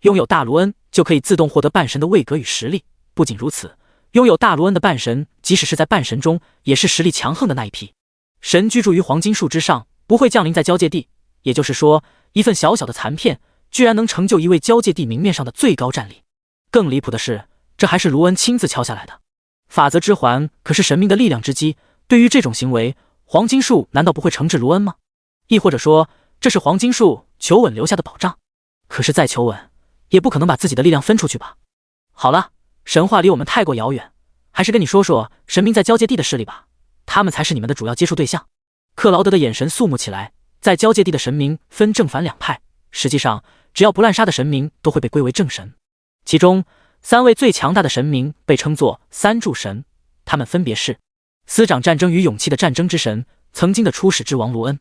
拥有大卢恩就可以自动获得半神的位格与实力，不仅如此，拥有大卢恩的半神，即使是在半神中，也是实力强横的那一批。神居住于黄金树之上，不会降临在交界地，也就是说，一份小小的残片，居然能成就一位交界地明面上的最高战力。更离谱的是，这还是卢恩亲自敲下来的。法则之环可是神明的力量之基，对于这种行为，黄金树难道不会惩治卢恩吗？亦或者说，这是黄金树求稳留下的保障？可是再求稳，也不可能把自己的力量分出去吧。好了，神话离我们太过遥远，还是跟你说说神明在交界地的势力吧，他们才是你们的主要接触对象。克劳德的眼神肃穆起来，在交界地的神明分正反两派，实际上只要不滥杀的神明都会被归为正神。其中3位最强大的神明被称作三柱神，他们分别是司掌战争与勇气的战争之神，曾经的初始之王卢恩；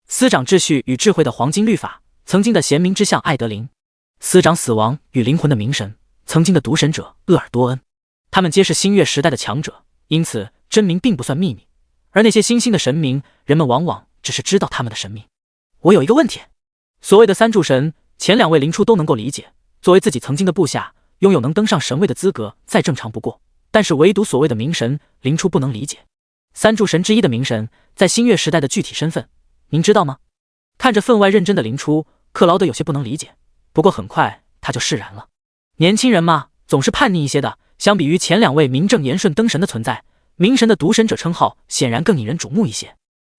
司掌秩序与智慧的黄金律法，曾经的贤明之相艾德林；司掌死亡与灵魂的冥神，曾经的毒神者厄尔多恩。他们皆是星月时代的强者，因此真名并不算秘密，而那些新兴的神明，人们往往只是知道他们的神名。我有一个问题，所谓的三柱神，前2位林初都能够理解，作为自己曾经的部下，拥有能登上神位的资格再正常不过，但是唯独所谓的明神，灵初不能理解。三柱神之一的明神，在新月时代的具体身份，您知道吗？看着分外认真的灵初，克劳德有些不能理解，不过很快他就释然了。年轻人嘛，总是叛逆一些的。相比于前2位名正言顺登神的存在，明神的独神者称号显然更引人瞩目一些。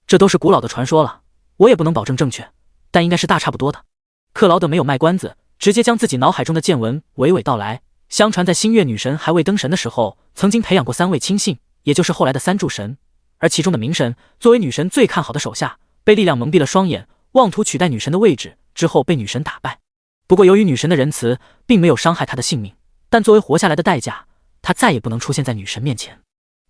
这都是古老的传说了，我也不能保证正确，但应该是大差不多的。克劳德没有卖关子，直接将自己脑海中的见闻娓娓道来。相传在星月女神还未登神的时候，曾经培养过3位亲信，也就是后来的3柱神，而其中的明神作为女神最看好的手下，被力量蒙蔽了双眼，妄图取代女神的位置，之后被女神打败。不过由于女神的仁慈，并没有伤害她的性命，但作为活下来的代价，她再也不能出现在女神面前。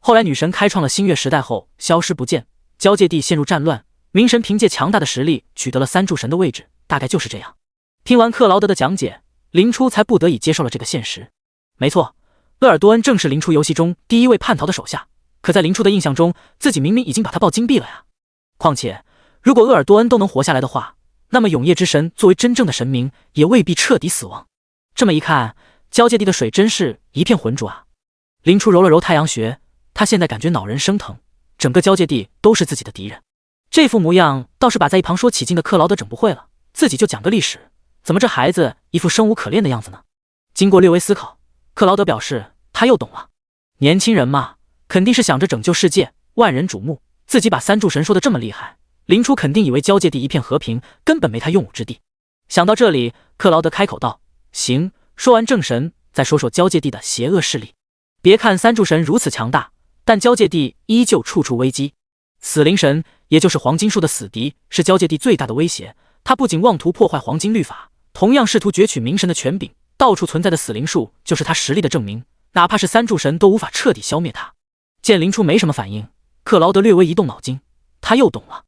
后来女神开创了新月时代后消失不见，交界地陷入战乱，明神凭借强大的实力取得了3柱神的位置，大概就是这样。听完克劳德的讲解，灵初才不得已接受了这个现实。没错，鄂尔多恩正是灵初游戏中第1位叛逃的手下，可在灵初的印象中，自己明明已经把他抱金币了呀。况且如果鄂尔多恩都能活下来的话，那么永夜之神作为真正的神明，也未必彻底死亡。这么一看，交界地的水真是一片浑浊啊。灵初揉了揉太阳穴，他现在感觉脑仁生疼，整个交界地都是自己的敌人。这副模样倒是把在一旁说起劲的克劳德整不会了，自己就讲个历史，怎么这孩子一副生无可恋的样子呢？经过略微思考，克劳德表示他又懂了。年轻人嘛，肯定是想着拯救世界，万人瞩目，自己把3柱神说的这么厉害，灵初肯定以为交界地一片和平，根本没他用武之地。想到这里，克劳德开口道：行，说完正神，再说说交界地的邪恶势力。别看3柱神如此强大，但交界地依旧处处危机。死灵神，也就是黄金树的死敌，是交界地最大的威胁。他不仅妄图破坏黄金律法，同样试图攫取明神的权柄。到处存在的死灵树就是他实力的证明，哪怕是3柱神都无法彻底消灭他。见灵初没什么反应，克劳德略微一动脑筋，他又懂了。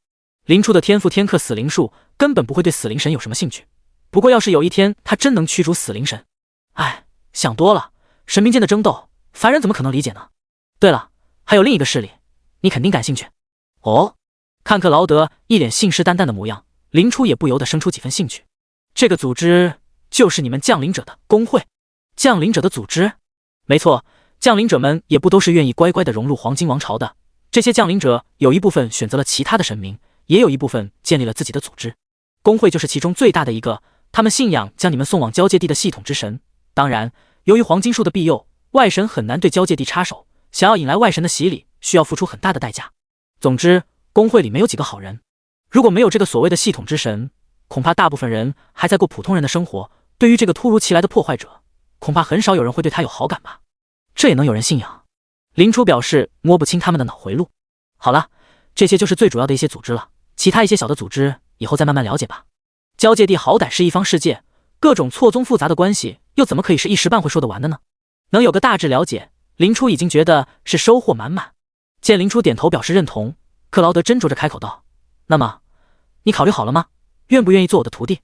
灵初的天赋天克死灵树，根本不会对死灵神有什么兴趣。不过要是有一天他真能驱逐死灵神，想多了，神明间的争斗，凡人怎么可能理解呢？对了，还有另一个势力，你肯定感兴趣。哦，看克劳德一脸信誓旦旦的模样，灵初也不由得生出几分兴趣。这个组织就是你们降临者的工会。降临者的组织？没错，降临者们也不都是愿意乖乖的融入黄金王朝的。这些降临者有一部分选择了其他的神明，也有一部分建立了自己的组织。工会就是其中最大的一个，他们信仰将你们送往交界地的系统之神。当然，由于黄金树的庇佑，外神很难对交界地插手，想要引来外神的洗礼，需要付出很大的代价。总之，工会里没有几个好人。如果没有这个所谓的系统之神，恐怕大部分人还在过普通人的生活。对于这个突如其来的破坏者，恐怕很少有人会对他有好感吧。这也能有人信仰？灵初表示摸不清他们的脑回路。好了，这些就是最主要的一些组织了，其他一些小的组织以后再慢慢了解吧。交界地好歹是一方世界，各种错综复杂的关系又怎么可以是一时半会说得完的呢？能有个大致了解，灵初已经觉得是收获满满。见灵初点头表示认同，克劳德斟酌着开口道：那么你考虑好了吗？愿不愿意做我的徒弟？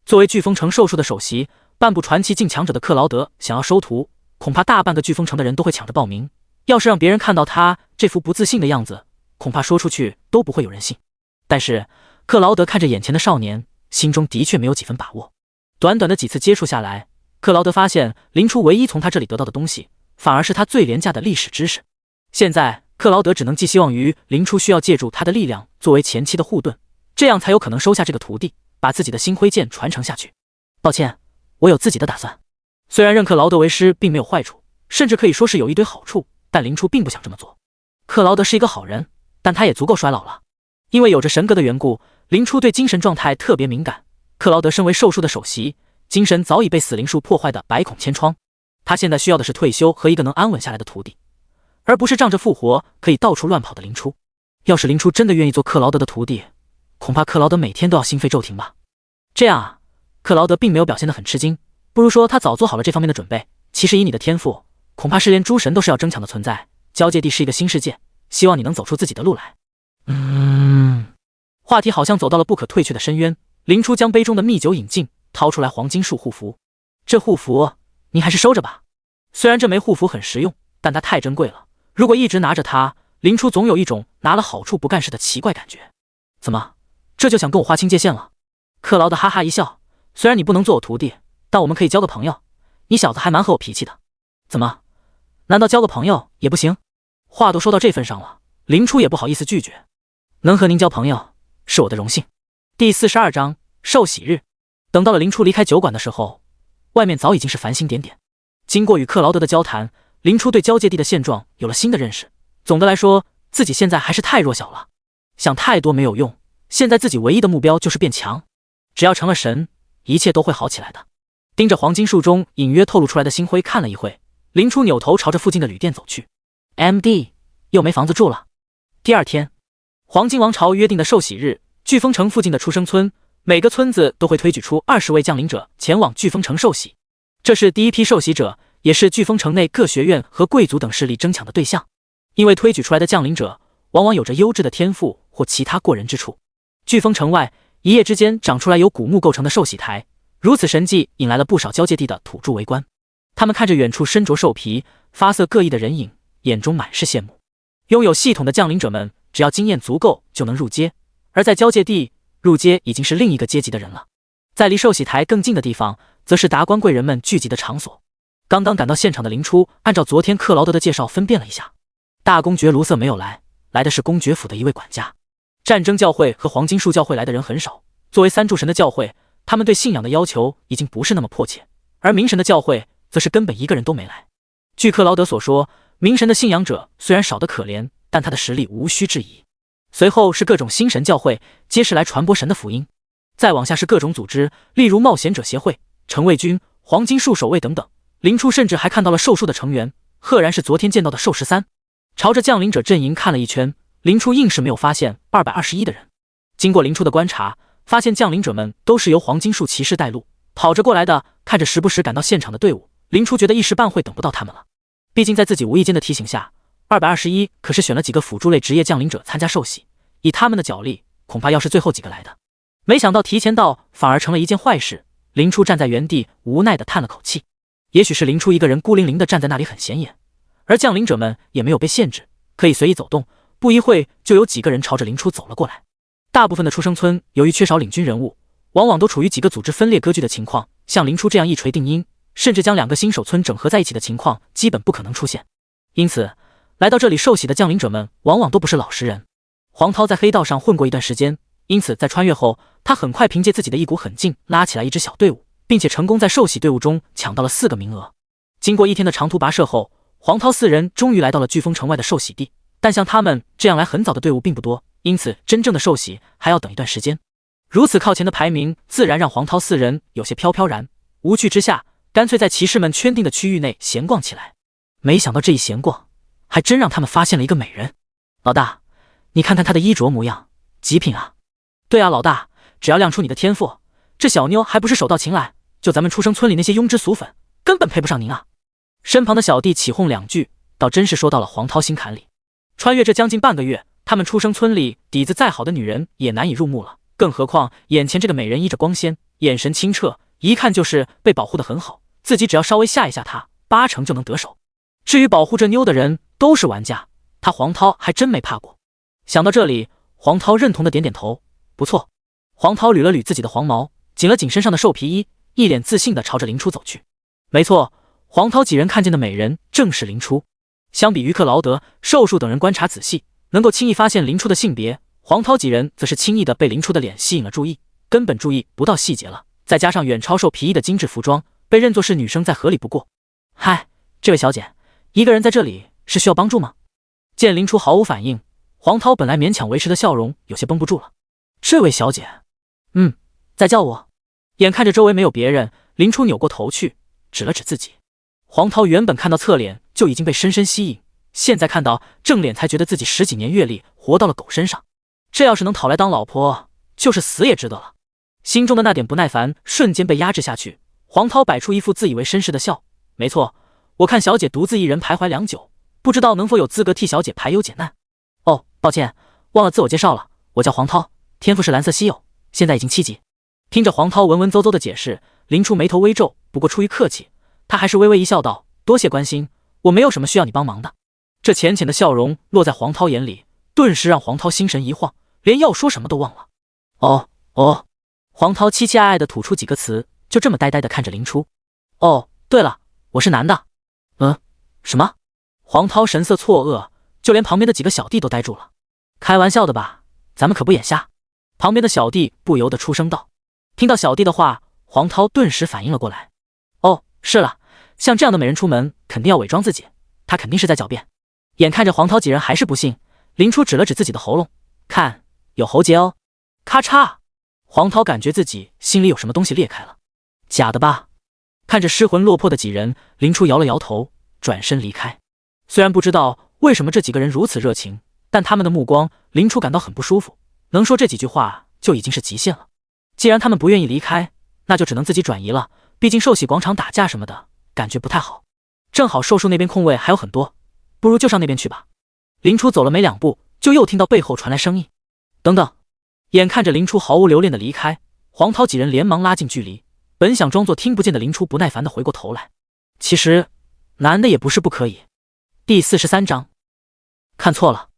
作为飓风城寿数的首席，半部传奇境强者的克劳德想要收徒，恐怕大半个飓风城的人都会抢着报名。要是让别人看到他这副不自信的样子，恐怕说出去都不会有人信。但是克劳德看着眼前的少年，心中的确没有几分把握。短短的几次接触下来，克劳德发现灵初唯一从他这里得到的东西，反而是他最廉价的历史知识。现在克劳德只能寄希望于灵初需要借助他的力量作为前期的护盾，这样才有可能收下这个徒弟，把自己的星辉剑传承下去。抱歉，我有自己的打算。虽然认克劳德为师并没有坏处，甚至可以说是有一堆好处，但灵初并不想这么做。克劳德是一个好人，但他也足够衰老了。因为有着神格的缘故，灵初对精神状态特别敏感。克劳德身为寿数的首席，精神早已被死灵术破坏的百孔千疮。他现在需要的是退休和一个能安稳下来的徒弟，而不是仗着复活可以到处乱跑的灵初。要是灵初真的愿意做克劳德的徒弟，恐怕克劳德每天都要心肺骤停吧。这样啊，克劳德并没有表现得很吃惊，不如说他早做好了这方面的准备。其实以你的天赋，恐怕是连诸神都是要争抢的存在。交界地是一个新世界，希望你能走出自己的路来。话题好像走到了不可退却的深渊。灵初将杯中的蜜酒饮尽，掏出来黄金树护符。这护符你还是收着吧，虽然这枚护符很实用，但它太珍贵了。如果一直拿着它，灵初总有一种拿了好处不干事的奇怪感觉。怎么，这就想跟我划清界限了？克劳德哈哈一笑，虽然你不能做我徒弟，但我们可以交个朋友。你小子还蛮和我脾气的，怎么？难道交个朋友也不行？话都说到这份上了，林初也不好意思拒绝。能和您交朋友是我的荣幸。第42章受喜日。等到了林初离开酒馆的时候，外面早已经是繁星点点。经过与克劳德的交谈，林初对交界地的现状有了新的认识。总的来说，自己现在还是太弱小了，想太多没有用。现在自己唯一的目标就是变强，只要成了神，一切都会好起来的。盯着黄金树中隐约透露出来的星辉看了一会，林初扭头朝着附近的旅店走去。MD 又没房子住了。第二天，黄金王朝约定的受喜日，飓风城附近的出生村，每个村子都会推举出20位降临者前往飓风城受喜。这是第一批受喜者，也是飓风城内各学院和贵族等势力争抢的对象。因为推举出来的降临者往往有着优质的天赋或其他过人之处。飓风城外一夜之间长出来由古木构成的受喜台，如此神迹引来了不少交界地的土著围观。他们看着远处身着兽皮、发色各异的人影，眼中满是羡慕。拥有系统的降临者们，只要经验足够就能入阶，而在交界地入阶已经是另一个阶级的人了。在离受喜台更近的地方，则是达官贵人们聚集的场所。刚刚赶到现场的林初，按照昨天克劳德的介绍分辨了一下，大公爵卢瑟没有来，来的是公爵府的一位管家。战争教会和黄金树教会来的人很少，作为三柱神的教会，他们对信仰的要求已经不是那么迫切，而冥神的教会则是根本一个人都没来。据克劳德所说，冥神的信仰者虽然少得可怜，但他的实力无需质疑。随后是各种新神教会，皆是来传播神的福音。再往下是各种组织，例如冒险者协会、城卫军、黄金树守卫等等。林初甚至还看到了兽术的成员，赫然是昨天见到的兽13。朝着降临者阵营看了一圈，林初硬是没有发现221的人。经过林初的观察，发现降临者们都是由黄金树骑士带路跑着过来的。看着时不时赶到现场的队伍，林初觉得一时半会等不到他们了。毕竟在自己无意间的提醒下，221可是选了几个辅助类职业降临者参加受洗，以他们的脚力，恐怕要是最后几个来的。没想到提前到反而成了一件坏事。林初站在原地无奈地叹了口气。也许是林初一个人孤零零地站在那里很显眼，而降临者们也没有被限制，可以随意走动。不一会就有几个人朝着林初走了过来。大部分的出生村由于缺少领军人物，往往都处于几个组织分裂割据的情况，像林初这样一锤定音，甚至将2个新手村整合在一起的情况基本不可能出现。因此来到这里受洗的降临者们往往都不是老实人。黄涛在黑道上混过一段时间，因此在穿越后，他很快凭借自己的一股狠劲拉起来一支小队伍，并且成功在受洗队伍中抢到了4个名额。经过一天的长途跋涉后，黄涛4人终于来到了飓风城外的受洗地。但像他们这样来很早的队伍并不多，因此真正的受洗还要等一段时间。如此靠前的排名自然让黄涛4人有些飘飘然，无趣之下干脆在骑士们圈定的区域内闲逛起来。没想到这一闲逛还真让他们发现了一个美人。老大，你看看她的衣着模样，极品啊。对啊，老大，只要亮出你的天赋，这小妞还不是手到擒来，就咱们出生村里那些庸脂俗粉根本配不上您啊。身旁的小弟起哄2句，倒真是说到了黄涛心坎里。穿越这将近半个月，他们出生村里底子再好的女人也难以入目了，更何况眼前这个美人衣着光鲜，眼神清澈，一看就是被保护得很好，自己只要稍微吓一下她，8成就能得手。至于保护这妞的人都是玩家，他黄涛还真没怕过。想到这里，黄涛认同的点点头，不错。黄涛捋了捋自己的黄毛，紧了紧身上的兽皮衣，一脸自信地朝着林初走去。没错，黄涛几人看见的美人正是林初。相比于克劳德、寿树等人观察仔细，能够轻易发现林初的性别，黄涛几人则是轻易的被林初的脸吸引了注意，根本注意不到细节了。再加上远超兽皮衣的精致服装，被认作是女生再合理不过。嗨，这位小姐，一个人在这里是需要帮助吗？见林初毫无反应，黄涛本来勉强维持的笑容有些绷不住了。这位小姐，在叫我。眼看着周围没有别人，林初扭过头去，指了指自己。黄涛原本看到侧脸就已经被深深吸引，现在看到正脸才觉得自己10几年阅历活到了狗身上。这要是能讨来当老婆，就是死也值得了。心中的那点不耐烦瞬间被压制下去，黄涛摆出一副自以为绅士的笑。没错，我看小姐独自一人徘徊良久，不知道能否有资格替小姐排忧解难。哦，抱歉，忘了自我介绍了，我叫黄涛，天赋是蓝色稀有，现在已经7级。听着黄涛文文绉绉的解释，林初眉头微皱，不过出于客气，他还是微微一笑道：多谢关心，我没有什么需要你帮忙的。这浅浅的笑容落在黄涛眼里，顿时让黄涛心神一晃，连要说什么都忘了。黄涛期期爱爱地吐出几个词，就这么呆呆地看着林初。哦，对了，我是男的。什么？黄涛神色错愕，就连旁边的几个小弟都呆住了。开玩笑的吧，咱们可不眼瞎。旁边的小弟不由得出声道。听到小弟的话，黄涛顿时反应了过来。哦，是了，像这样的美人出门，肯定要伪装自己，他肯定是在狡辩。眼看着黄涛几人还是不信，林初指了指自己的喉咙，看，有喉结哦。咔嚓，黄涛感觉自己心里有什么东西裂开了。假的吧？看着失魂落魄的几人，林初摇了摇头，转身离开。虽然不知道为什么这几个人如此热情，但他们的目光林初感到很不舒服，能说这几句话就已经是极限了。既然他们不愿意离开，那就只能自己转移了，毕竟寿喜广场打架什么的感觉不太好。正好寿树那边空位还有很多，不如就上那边去吧。林初走了没2步，就又听到背后传来声音。等等！眼看着林初毫无留恋的离开，黄涛几人连忙拉近距离，本想装作听不见的林初不耐烦的回过头来。其实男的也不是不可以。第43章，看错了，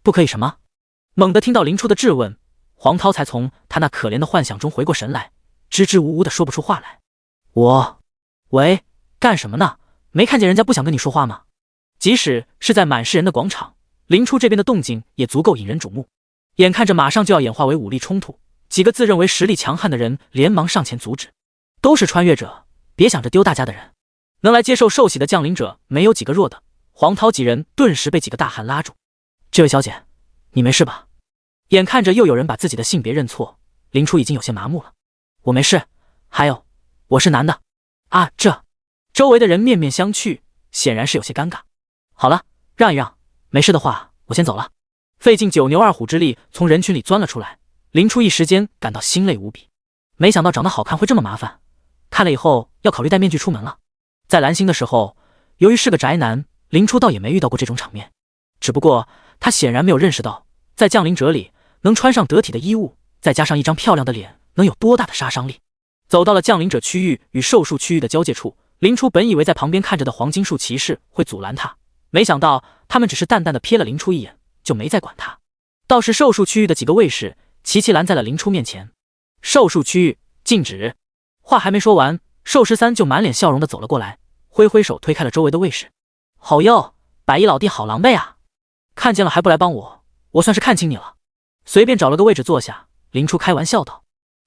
不可以什么？猛地听到林初的质问，黄涛才从他那可怜的幻想中回过神来，支支吾吾的说不出话来。喂，干什么呢？没看见人家不想跟你说话吗？即使是在满是人的广场，林初这边的动静也足够引人瞩目。眼看着马上就要演化为武力冲突，几个自认为实力强悍的人连忙上前阻止。都是穿越者，别想着丢大家的人。能来接受寿喜的降临者没有几个弱的。黄涛几人顿时被几个大汉拉住。这位小姐，你没事吧？眼看着又有人把自己的性别认错，林初已经有些麻木了。我没事，还有，我是男的。啊，周围的人面面相觑，显然是有些尴尬。好了，让一让，没事的话，我先走了。费尽9牛2虎之力从人群里钻了出来，林初一时间感到心累无比。没想到长得好看会这么麻烦，看了以后要考虑戴面具出门了。在蓝星的时候，由于是个宅男，林初倒也没遇到过这种场面，只不过他显然没有认识到，在降临者里能穿上得体的衣物，再加上一张漂亮的脸，能有多大的杀伤力。走到了降临者区域与兽术区域的交界处，林初本以为在旁边看着的黄金树骑士会阻拦他，没想到他们只是淡淡的瞥了林初一眼，就没再管他。倒是兽术区域的几个卫士齐齐拦在了林初面前。兽术区域禁止。话还没说完，兽13就满脸笑容的走了过来，挥挥手推开了周围的卫士。好哟，百亿老弟好狼狈啊！看见了还不来帮我，我算是看清你了。随便找了个位置坐下，林初开玩笑道：“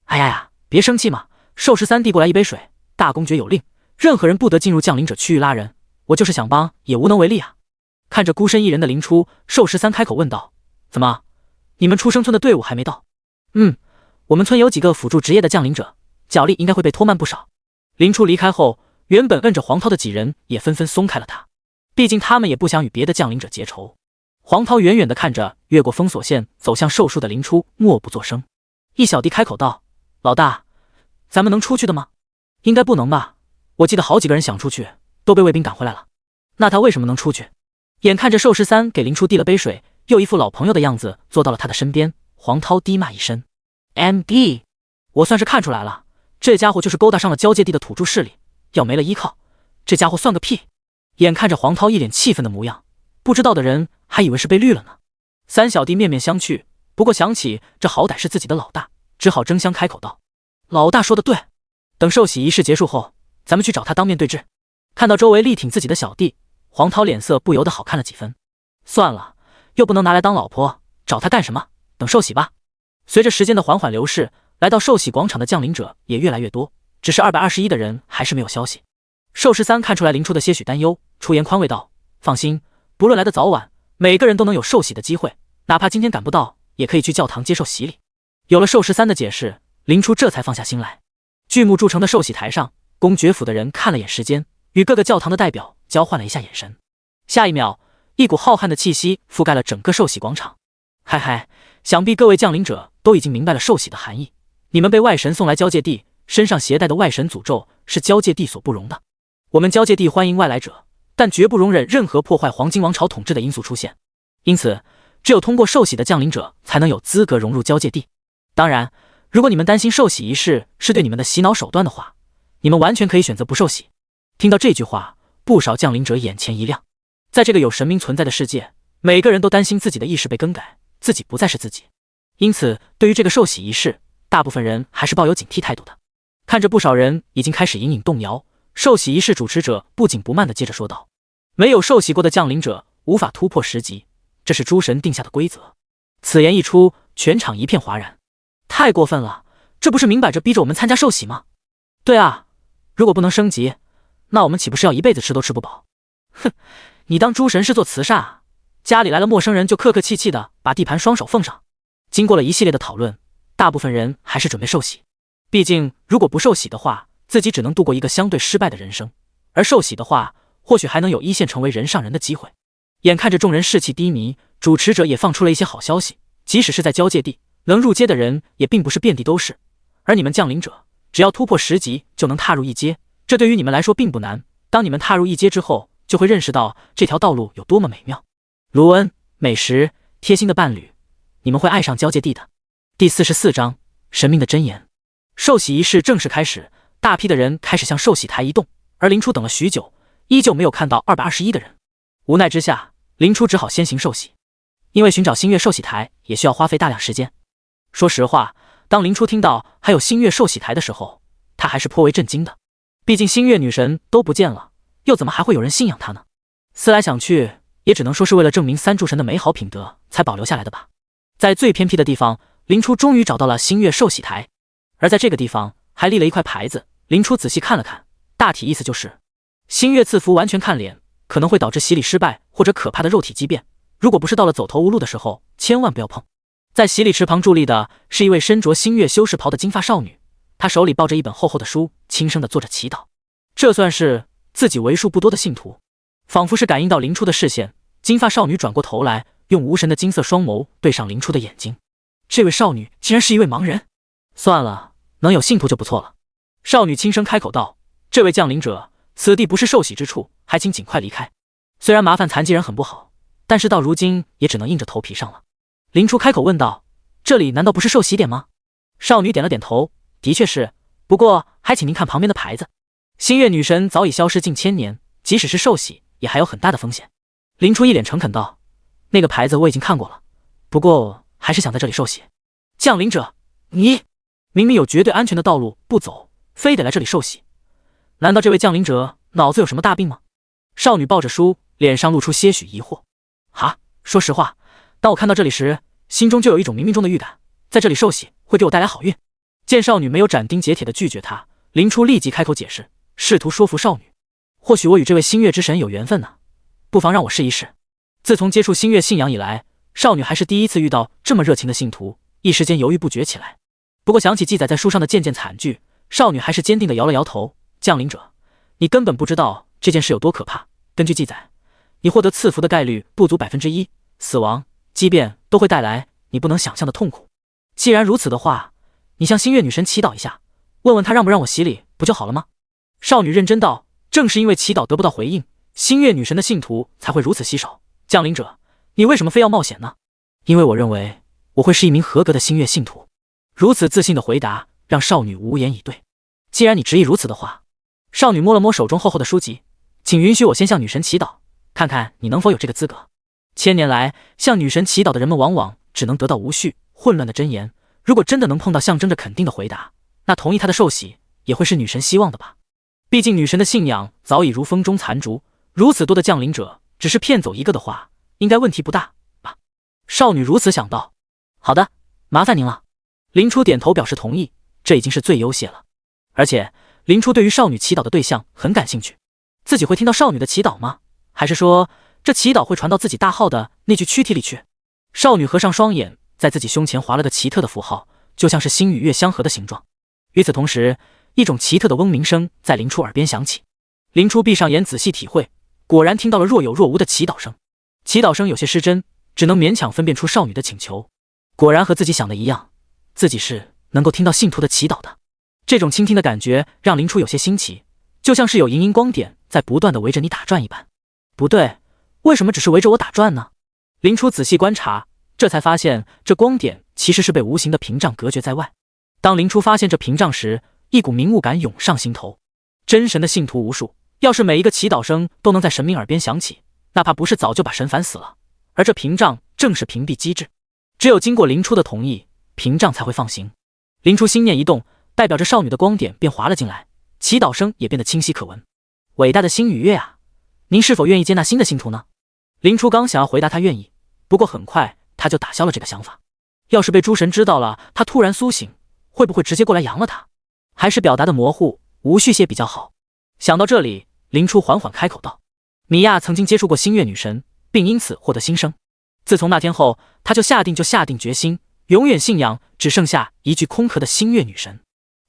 哎呀，别生气嘛，兽13递过来一杯水，大公爵有令，任何人不得进入降临者区域拉人，我就是想帮也无能为力啊。”看着孤身一人的林初，兽13开口问道：“怎么，你们出生村的队伍还没到？”“我们村有几个辅助职业的降临者，脚力应该会被拖慢不少。”林初离开后，原本摁着黄涛的几人也纷纷松开了他，毕竟他们也不想与别的降临者结仇。黄涛远远地看着越过封锁线走向兽树的林初，默不作声。一小弟开口道：“老大，咱们能出去的吗？”“应该不能吧，我记得好几个人想出去，都被卫兵赶回来了。”“那他为什么能出去？”眼看着兽13给林初递了杯水，又一副老朋友的样子坐到了他的身边，黄涛低骂一声 ：“MD！ 我算是看出来了，这家伙就是勾搭上了交界地的土著势力，要没了依靠，这家伙算个屁！”眼看着黄涛一脸气愤的模样，不知道的人还以为是被绿了呢。三小弟面面相觑，不过想起这好歹是自己的老大，只好争相开口道：“老大说的对，等寿喜仪式结束后，咱们去找他当面对质。”看到周围力挺自己的小弟，黄涛脸色不由得好看了几分。算了，又不能拿来当老婆，找他干什么？等寿喜吧。随着时间的缓缓流逝，来到寿喜广场的降临者也越来越多，只是221的人还是没有消息。兽13看出来林初的些许担忧，出言宽慰道：“放心，不论来的早晚，每个人都能有受洗的机会，哪怕今天赶不到，也可以去教堂接受洗礼。”有了兽13的解释，林初这才放下心来。巨木铸成的寿喜台上，公爵府的人看了眼时间，与各个教堂的代表交换了一下眼神。下一秒，一股浩瀚的气息覆盖了整个寿喜广场。嗨，想必各位降临者都已经明白了寿喜的含义。你们被外神送来交界地，身上携带的外神诅咒是交界地所不容的。我们交界地欢迎外来者，但绝不容忍任何破坏黄金王朝统治的因素出现。因此，只有通过受洗的降临者才能有资格融入交界地。当然，如果你们担心受洗仪式是对你们的洗脑手段的话，你们完全可以选择不受洗。听到这句话，不少降临者眼前一亮。在这个有神明存在的世界，每个人都担心自己的意识被更改，自己不再是自己。因此，对于这个受洗仪式，大部分人还是抱有警惕态度的。看着不少人已经开始隐隐动摇，受洗仪式主持者不紧不慢地接着说道：“没有受洗过的降临者无法突破10级，这是诸神定下的规则。”此言一出，全场一片哗然。太过分了，这不是明摆着逼着我们参加受洗吗？对啊，如果不能升级，那我们岂不是要一辈子吃都吃不饱？哼，你当诸神是做慈善啊？家里来了陌生人就客客气气的把地盘双手奉上。经过了一系列的讨论，大部分人还是准备受洗。毕竟如果不受洗的话，自己只能度过一个相对失败的人生，而受洗的话，或许还能有一线成为人上人的机会。眼看着众人士气低迷，主持者也放出了一些好消息，即使是在交界地，能入阶的人也并不是遍地都是，而你们降临者只要突破10级就能踏入一阶，这对于你们来说并不难。当你们踏入一阶之后，就会认识到这条道路有多么美妙。卢恩、美食、贴心的伴侣，你们会爱上交界地的。第44章神明的箴言。受洗仪式正式开始，大批的人开始向受洗台移动，而林初等了许久，依旧没有看到221的人。无奈之下，林初只好先行受洗，因为寻找星月受洗台也需要花费大量时间。说实话，当林初听到还有星月受洗台的时候，他还是颇为震惊的。毕竟星月女神都不见了，又怎么还会有人信仰她呢？思来想去，也只能说是为了证明三柱神的美好品德才保留下来的吧。在最偏僻的地方，林初终于找到了星月受洗台，而在这个地方还立了一块牌子。林初仔细看了看，大体意思就是星月赐福完全看脸，可能会导致洗礼失败或者可怕的肉体畸变，如果不是到了走投无路的时候，千万不要碰。在洗礼池旁伫立的是一位身着星月修士袍的金发少女，她手里抱着一本厚厚的书，轻声地做着祈祷。这算是自己为数不多的信徒。仿佛是感应到林初的视线，金发少女转过头来，用无神的金色双眸对上林初的眼睛。这位少女竟然是一位盲人。算了，能有信徒就不错了。少女轻声开口道：“这位降临者，此地不是受洗之处，还请尽快离开。虽然麻烦残疾人很不好，但是到如今也只能硬着头皮上了。”林初开口问道：“这里难道不是受洗点吗？”少女点了点头：“的确是，不过还请您看旁边的牌子。星月女神早已消失近1000年，即使是受洗，也还有很大的风险。”林初一脸诚恳道：“那个牌子我已经看过了，不过还是想在这里受洗。”降临者，你明明有绝对安全的道路不走，非得来这里受洗，难道这位降临者脑子有什么大病吗？少女抱着书，脸上露出些许疑惑。哈，说实话，当我看到这里时，心中就有一种冥冥中的预感，在这里受洗会给我带来好运。见少女没有斩钉截铁地拒绝她，林初立即开口解释，试图说服少女：“或许我与这位星月之神有缘分呢，不妨让我试一试。”自从接触星月信仰以来，少女还是第一次遇到这么热情的信徒，一时间犹豫不决起来。不过想起记载在书上的件件惨剧，少女还是坚定地摇了摇头：“降临者，你根本不知道这件事有多可怕。根据记载，你获得赐福的概率不足1%，死亡、畸变都会带来你不能想象的痛苦。既然如此的话，你向星月女神祈祷一下，问问她让不让我洗礼，不就好了吗？”少女认真道：“正是因为祈祷得不到回应，星月女神的信徒才会如此稀少。降临者，你为什么非要冒险呢？”“因为我认为我会是一名合格的星月信徒。”如此自信的回答让少女无言以对。既然你执意如此的话，少女摸了摸手中厚厚的书籍，请允许我先向女神祈祷，看看你能否有这个资格。千年来，向女神祈祷的人们往往只能得到无序、混乱的箴言，如果真的能碰到象征着肯定的回答，那同意她的受洗也会是女神希望的吧。毕竟女神的信仰早已如风中残烛，如此多的降临者，只是骗走一个的话，应该问题不大吧。少女如此想到。好的，麻烦您了。林初点头表示同意，这已经是最优谢了。而且林初对于少女祈祷的对象很感兴趣，自己会听到少女的祈祷吗？还是说这祈祷会传到自己大号的那具躯体里去？少女合上双眼，在自己胸前划了个奇特的符号，就像是星与月相合的形状。与此同时，一种奇特的嗡鸣声在林初耳边响起。林初闭上眼仔细体会，果然听到了若有若无的祈祷声。祈祷声有些失真，只能勉强分辨出少女的请求。果然和自己想的一样，自己是能够听到信徒的祈祷的。这种倾听的感觉让林初有些新奇，就像是有莹莹光点在不断的围着你打转一般。不对，为什么只是围着我打转呢？林初仔细观察，这才发现这光点其实是被无形的屏障隔绝在外。当林初发现这屏障时，一股明悟感涌上心头。真神的信徒无数，要是每一个祈祷声都能在神明耳边响起，哪怕不是早就把神烦死了。而这屏障正是屏蔽机制，只有经过林初的同意，屏障才会放行。林初心念一动，代表着少女的光点便滑了进来，祈祷声也变得清晰可闻。伟大的星与月啊，您是否愿意接纳新的信徒呢？林初刚想要回答他愿意，不过很快他就打消了这个想法。要是被诸神知道了他突然苏醒，会不会直接过来扬了他？还是表达的模糊无序些比较好。想到这里，林初缓缓开口道：米娅曾经接触过星月女神，并因此获得新生。自从那天后，他就下定决心，永远信仰只剩下一具空壳的星月女神。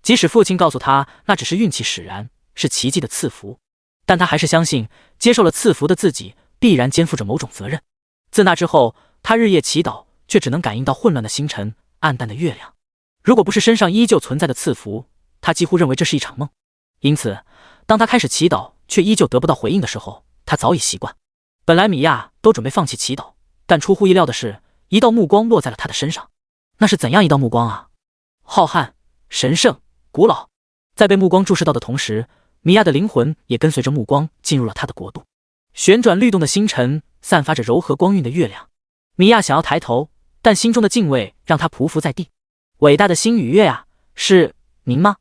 即使父亲告诉他那只是运气使然，是奇迹的赐福，但他还是相信接受了赐福的自己必然肩负着某种责任。自那之后，他日夜祈祷，却只能感应到混乱的星辰、暗淡的月亮。如果不是身上依旧存在的赐福，他几乎认为这是一场梦。因此当他开始祈祷却依旧得不到回应的时候，他早已习惯。本来米娅都准备放弃祈祷，但出乎意料的是，一道目光落在了他的身上。那是怎样一道目光啊？浩瀚、神圣、古老。在被目光注视到的同时，米娅的灵魂也跟随着目光进入了他的国度。旋转律动的星辰，散发着柔和光晕的月亮。米娅想要抬头，但心中的敬畏让她匍匐在地。伟大的星与月啊，是您吗？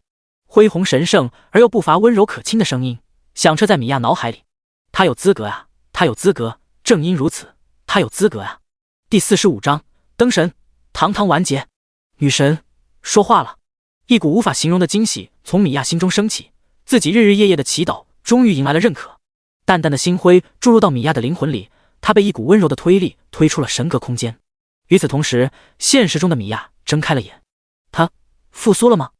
恢宏神圣而又不乏温柔可亲的声音响彻在米娅脑海里。他有资格啊，他有资格，正因如此，他有资格啊。第45章灯神，堂堂完结。女神说话了。一股无法形容的惊喜从米娅心中升起，自己日日夜夜的祈祷终于迎来了认可。淡淡的星辉注入到米娅的灵魂里，她被一股温柔的推力推出了神格空间。与此同时，现实中的米娅睁开了眼。她复苏了吗？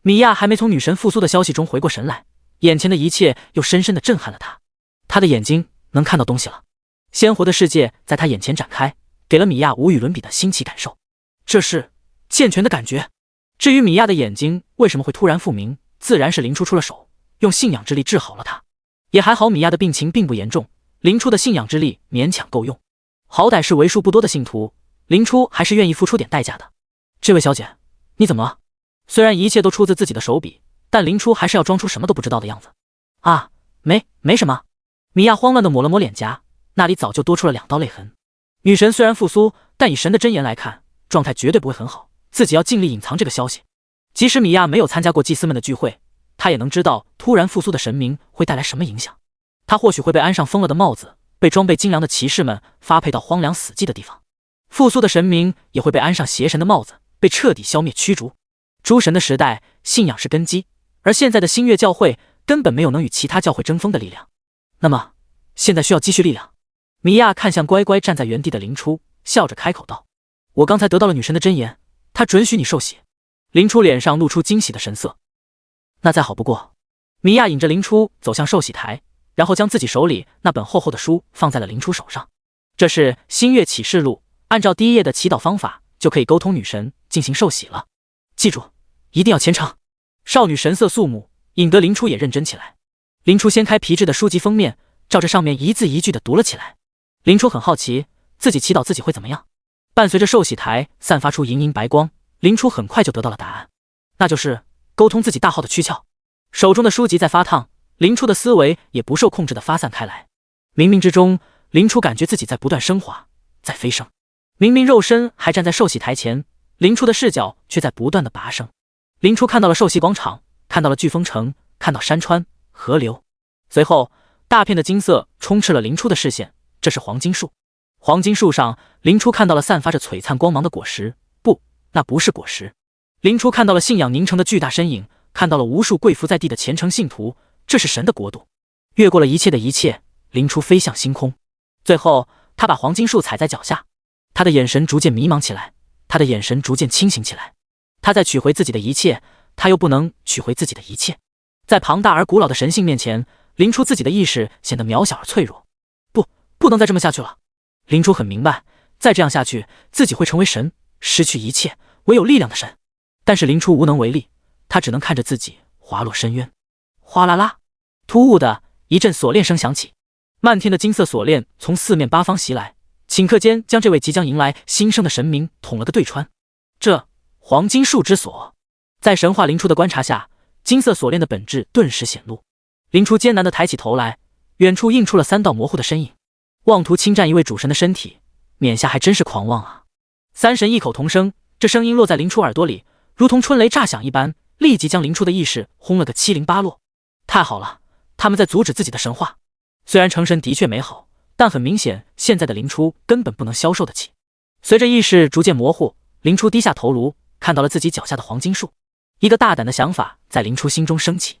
米娅还没从女神复苏的消息中回过神来，眼前的一切又深深地震撼了她。她的眼睛能看到东西了，鲜活的世界在她眼前展开，给了米娅无与伦比的新奇感受。这是健全的感觉。至于米娅的眼睛为什么会突然复明，自然是林初出了手，用信仰之力治好了她。也还好米娅的病情并不严重，林初的信仰之力勉强够用。好歹是为数不多的信徒，林初还是愿意付出点代价的。这位小姐，你怎么了？虽然一切都出自自己的手笔，但林初还是要装出什么都不知道的样子。啊，没什么。米娅慌乱地抹了抹脸颊，那里早就多出了2道泪痕。女神虽然复苏，但以神的真言来看，状态绝对不会很好，自己要尽力隐藏这个消息。即使米娅没有参加过祭司们的聚会，她也能知道突然复苏的神明会带来什么影响。她或许会被安上疯了的帽子，被装备精良的骑士们发配到荒凉死寂的地方。复苏的神明也会被安上邪神的帽子，被彻底消灭驱逐。诸神的时代，信仰是根基，而现在的星月教会根本没有能与其他教会争锋的力量。那么现在需要积蓄力量。米娅看向乖乖站在原地的林初，笑着开口道：我刚才得到了女神的真言，她准许你受洗。林初脸上露出惊喜的神色。那再好不过。米娅引着林初走向受洗台，然后将自己手里那本厚厚的书放在了林初手上。这是星月启示录，按照第1页的祈祷方法就可以沟通女神进行受洗了。记住，一定要虔诚。少女神色肃穆，引得林初也认真起来。林初掀开皮质的书籍封面，照着上面一字一句地读了起来。林初很好奇，自己祈祷自己会怎么样。伴随着受洗台散发出莹莹白光，林初很快就得到了答案，那就是沟通自己大号的躯壳。手中的书籍在发烫，林初的思维也不受控制地发散开来。冥冥之中，林初感觉自己在不断升华，在飞升。明明肉身还站在受洗台前，林初的视角却在不断地拔升。林初看到了受洗广场，看到了飓风城，看到山川河流。随后大片的金色充斥了林初的视线，这是黄金树。黄金树上，林初看到了散发着璀璨光芒的果实，不，那不是果实。林初看到了信仰凝成的巨大身影，看到了无数跪伏在地的虔诚信徒，这是神的国度。越过了一切的一切，林初飞向星空。最后他把黄金树踩在脚下，他的眼神逐渐迷茫起来，他的眼神逐渐清醒起来。他在取回自己的一切，他又不能取回自己的一切。在庞大而古老的神性面前，林初自己的意识显得渺小而脆弱。不能再这么下去了。林初很明白，再这样下去，自己会成为神，失去一切，唯有力量的神。但是林初无能为力，他只能看着自己滑落深渊。哗啦啦，突兀的一阵锁链声响起，漫天的金色锁链从四面八方袭来，顷刻间将这位即将迎来新生的神明捅了个对穿。这黄金树之锁，在神话林初的观察下，金色锁链的本质顿时显露。林初艰难地抬起头来，远处映出了3道模糊的身影。妄图侵占一位主神的身体，眼下还真是狂妄啊！3神异口同声，这声音落在林初耳朵里，如同春雷炸响一般，立即将林初的意识轰了个七零八落。太好了，他们在阻止自己的神话。虽然成神的确美好，但很明显，现在的林初根本不能消受得起。随着意识逐渐模糊，林初低下头颅，看到了自己脚下的黄金树。一个大胆的想法在林初心中升起：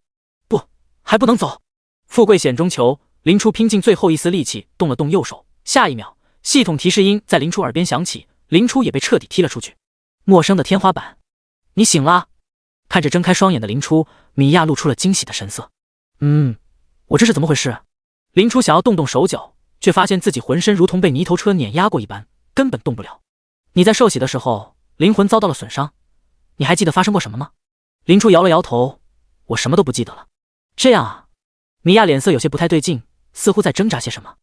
不，还不能走！富贵险中求，林初拼尽最后一丝力气，动了动右手。下一秒，系统提示音在林初耳边响起，林初也被彻底踢了出去。陌生的天花板，你醒了？看着睁开双眼的林初，米娅露出了惊喜的神色。我这是怎么回事？林初想要动动手脚，却发现自己浑身如同被泥头车碾压过一般，根本动不了。你在受洗的时候，灵魂遭到了损伤，你还记得发生过什么吗？林初摇了摇头，我什么都不记得了。这样啊，米娅脸色有些不太对劲，似乎在挣扎些什么，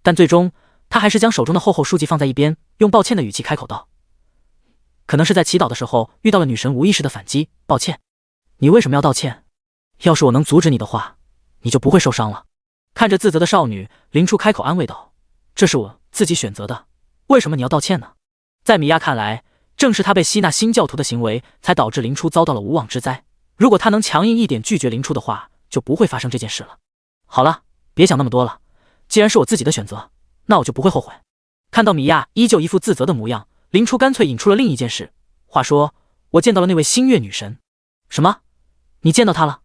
但最终她还是将手中的厚厚书籍放在一边，用抱歉的语气开口道：可能是在祈祷的时候遇到了女神无意识的反击，抱歉。你为什么要道歉？要是我能阻止你的话，你就不会受伤了。看着自责的少女，林初开口安慰道：这是我自己选择的，为什么你要道歉呢？在米娅看来，正是她被吸纳新教徒的行为，才导致林初遭到了无妄之灾。如果她能强硬一点拒绝林初的话，就不会发生这件事了。好了，别想那么多了，既然是我自己的选择，那我就不会后悔。看到米娅依旧一副自责的模样，林初干脆引出了另一件事。话说，我见到了那位星月女神。什么？你见到她了？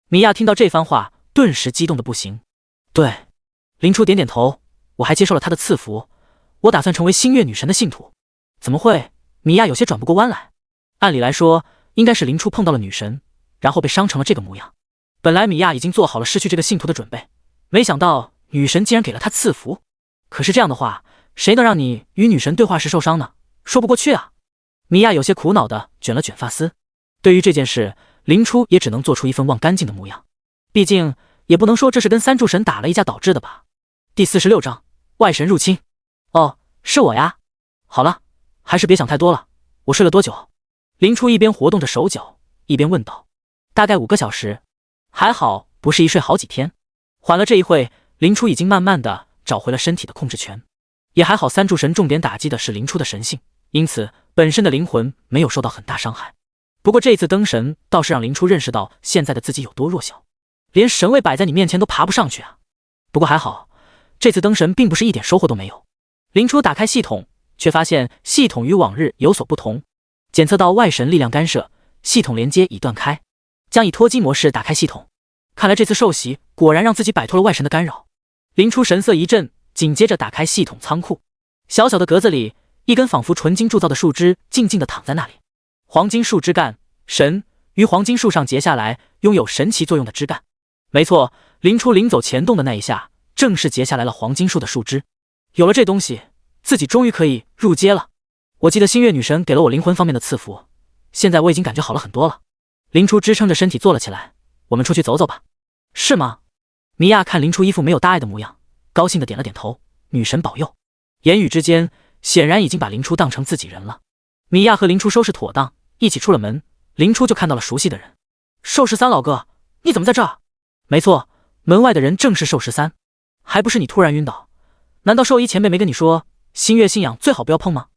米娅听到这番话，顿时激动的不行。对，林初点点头，我还接受了她的赐福，我打算成为星月女神的信徒。怎么会？米娅有些转不过弯来。按理来说，应该是林初碰到了女神，然后被伤成了这个模样。本来米娅已经做好了失去这个信徒的准备，没想到女神竟然给了她赐福。可是这样的话，谁能让你与女神对话时受伤呢？说不过去啊。米娅有些苦恼地卷了卷发丝。对于这件事，林初也只能做出一份忘干净的模样。毕竟也不能说这是跟三柱神打了一架导致的吧。第46章外神入侵。哦，是我呀。好了，还是别想太多了。我睡了多久？林初一边活动着手脚，一边问道。大概5个小时。还好不是一睡好几天。缓了这一会，林初已经慢慢地找回了身体的控制权。也还好三柱神重点打击的是林初的神性，因此本身的灵魂没有受到很大伤害。不过这次登神倒是让林初认识到现在的自己有多弱小，连神位摆在你面前都爬不上去啊。不过还好，这次登神并不是一点收获都没有。林初打开系统，却发现系统与往日有所不同。检测到外神力量干涉，系统连接已断开，将以脱机模式打开系统。看来这次受洗果然让自己摆脱了外神的干扰。林初神色一震，紧接着打开系统仓库。小小的格子里，一根仿佛纯金铸造的树枝静静地躺在那里。黄金树枝干，神于黄金树上结下来，拥有神奇作用的枝干。没错，林初临走前动的那一下，正是结下来了黄金树的树枝。有了这东西，自己终于可以入阶了。我记得星月女神给了我灵魂方面的赐福，现在我已经感觉好了很多了。林初支撑着身体坐了起来，我们出去走走吧。是吗？米娅看林初一副没有大碍的模样，高兴的点了点头。女神保佑。言语之间显然已经把林初当成自己人了。米娅和林初收拾妥当，一起出了门。林初就看到了熟悉的人。寿13老哥，你怎么在这儿？没错，门外的人正是寿13。还不是你突然晕倒？难道兽医前辈没跟你说星月信仰最好不要碰吗？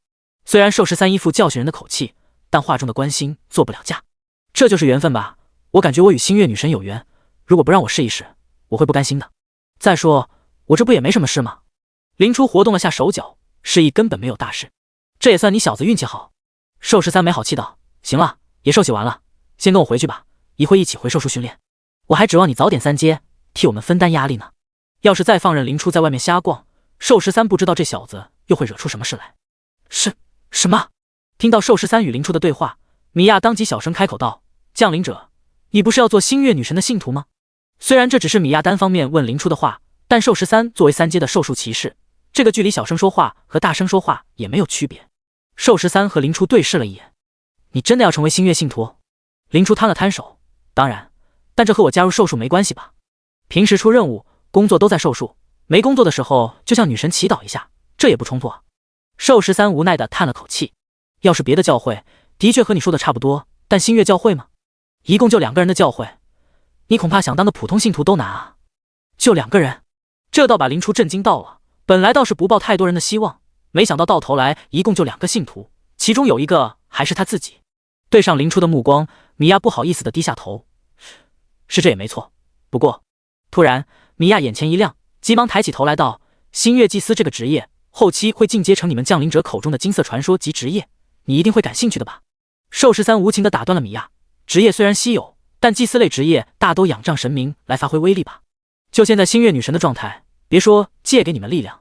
虽然寿13一副教训人的口气，但话中的关心做不了假。这就是缘分吧，我感觉我与星月女神有缘，如果不让我试一试，我会不甘心的。再说我这不也没什么事吗？林初活动了下手脚，示意根本没有大事。这也算你小子运气好。寿13没好气道。行了，也受洗完了，先跟我回去吧，一会一起回兽术训练。我还指望你早点3阶，替我们分担压力呢。要是再放任林初在外面瞎逛，寿13不知道这小子又会惹出什么事来。什么？听到寿13与林初的对话，米娅当即小声开口道：降临者，你不是要做星月女神的信徒吗？虽然这只是米娅单方面问林初的话，但寿13作为3阶的兽术骑士，这个距离小声说话和大声说话也没有区别。寿13和林初对视了一眼。你真的要成为星月信徒？林初摊了摊手。当然，但这和我加入兽术没关系吧？平时出任务工作都在兽术，没工作的时候就向女神祈祷一下，这也不冲突啊。寿13无奈地叹了口气。要是别的教会，的确和你说的差不多，但星月教会吗？一共就2个人的教会，你恐怕想当个普通信徒都难啊。就2个人，这倒把林初震惊到了。本来倒是不抱太多人的希望，没想到到头来一共就2个信徒，其中有一个还是他自己。对上林初的目光，米娅不好意思地低下头。是这也没错，不过突突然，米娅眼前一亮，急忙抬起头来道：“星月祭司这个职业，后期会进阶成你们降临者口中的金色传说及职业，你一定会感兴趣的吧？”寿13无情地打断了米娅：“职业虽然稀有，但祭司类职业大都仰仗神明来发挥威力吧？就现在星月女神的状态，别说借给你们力量，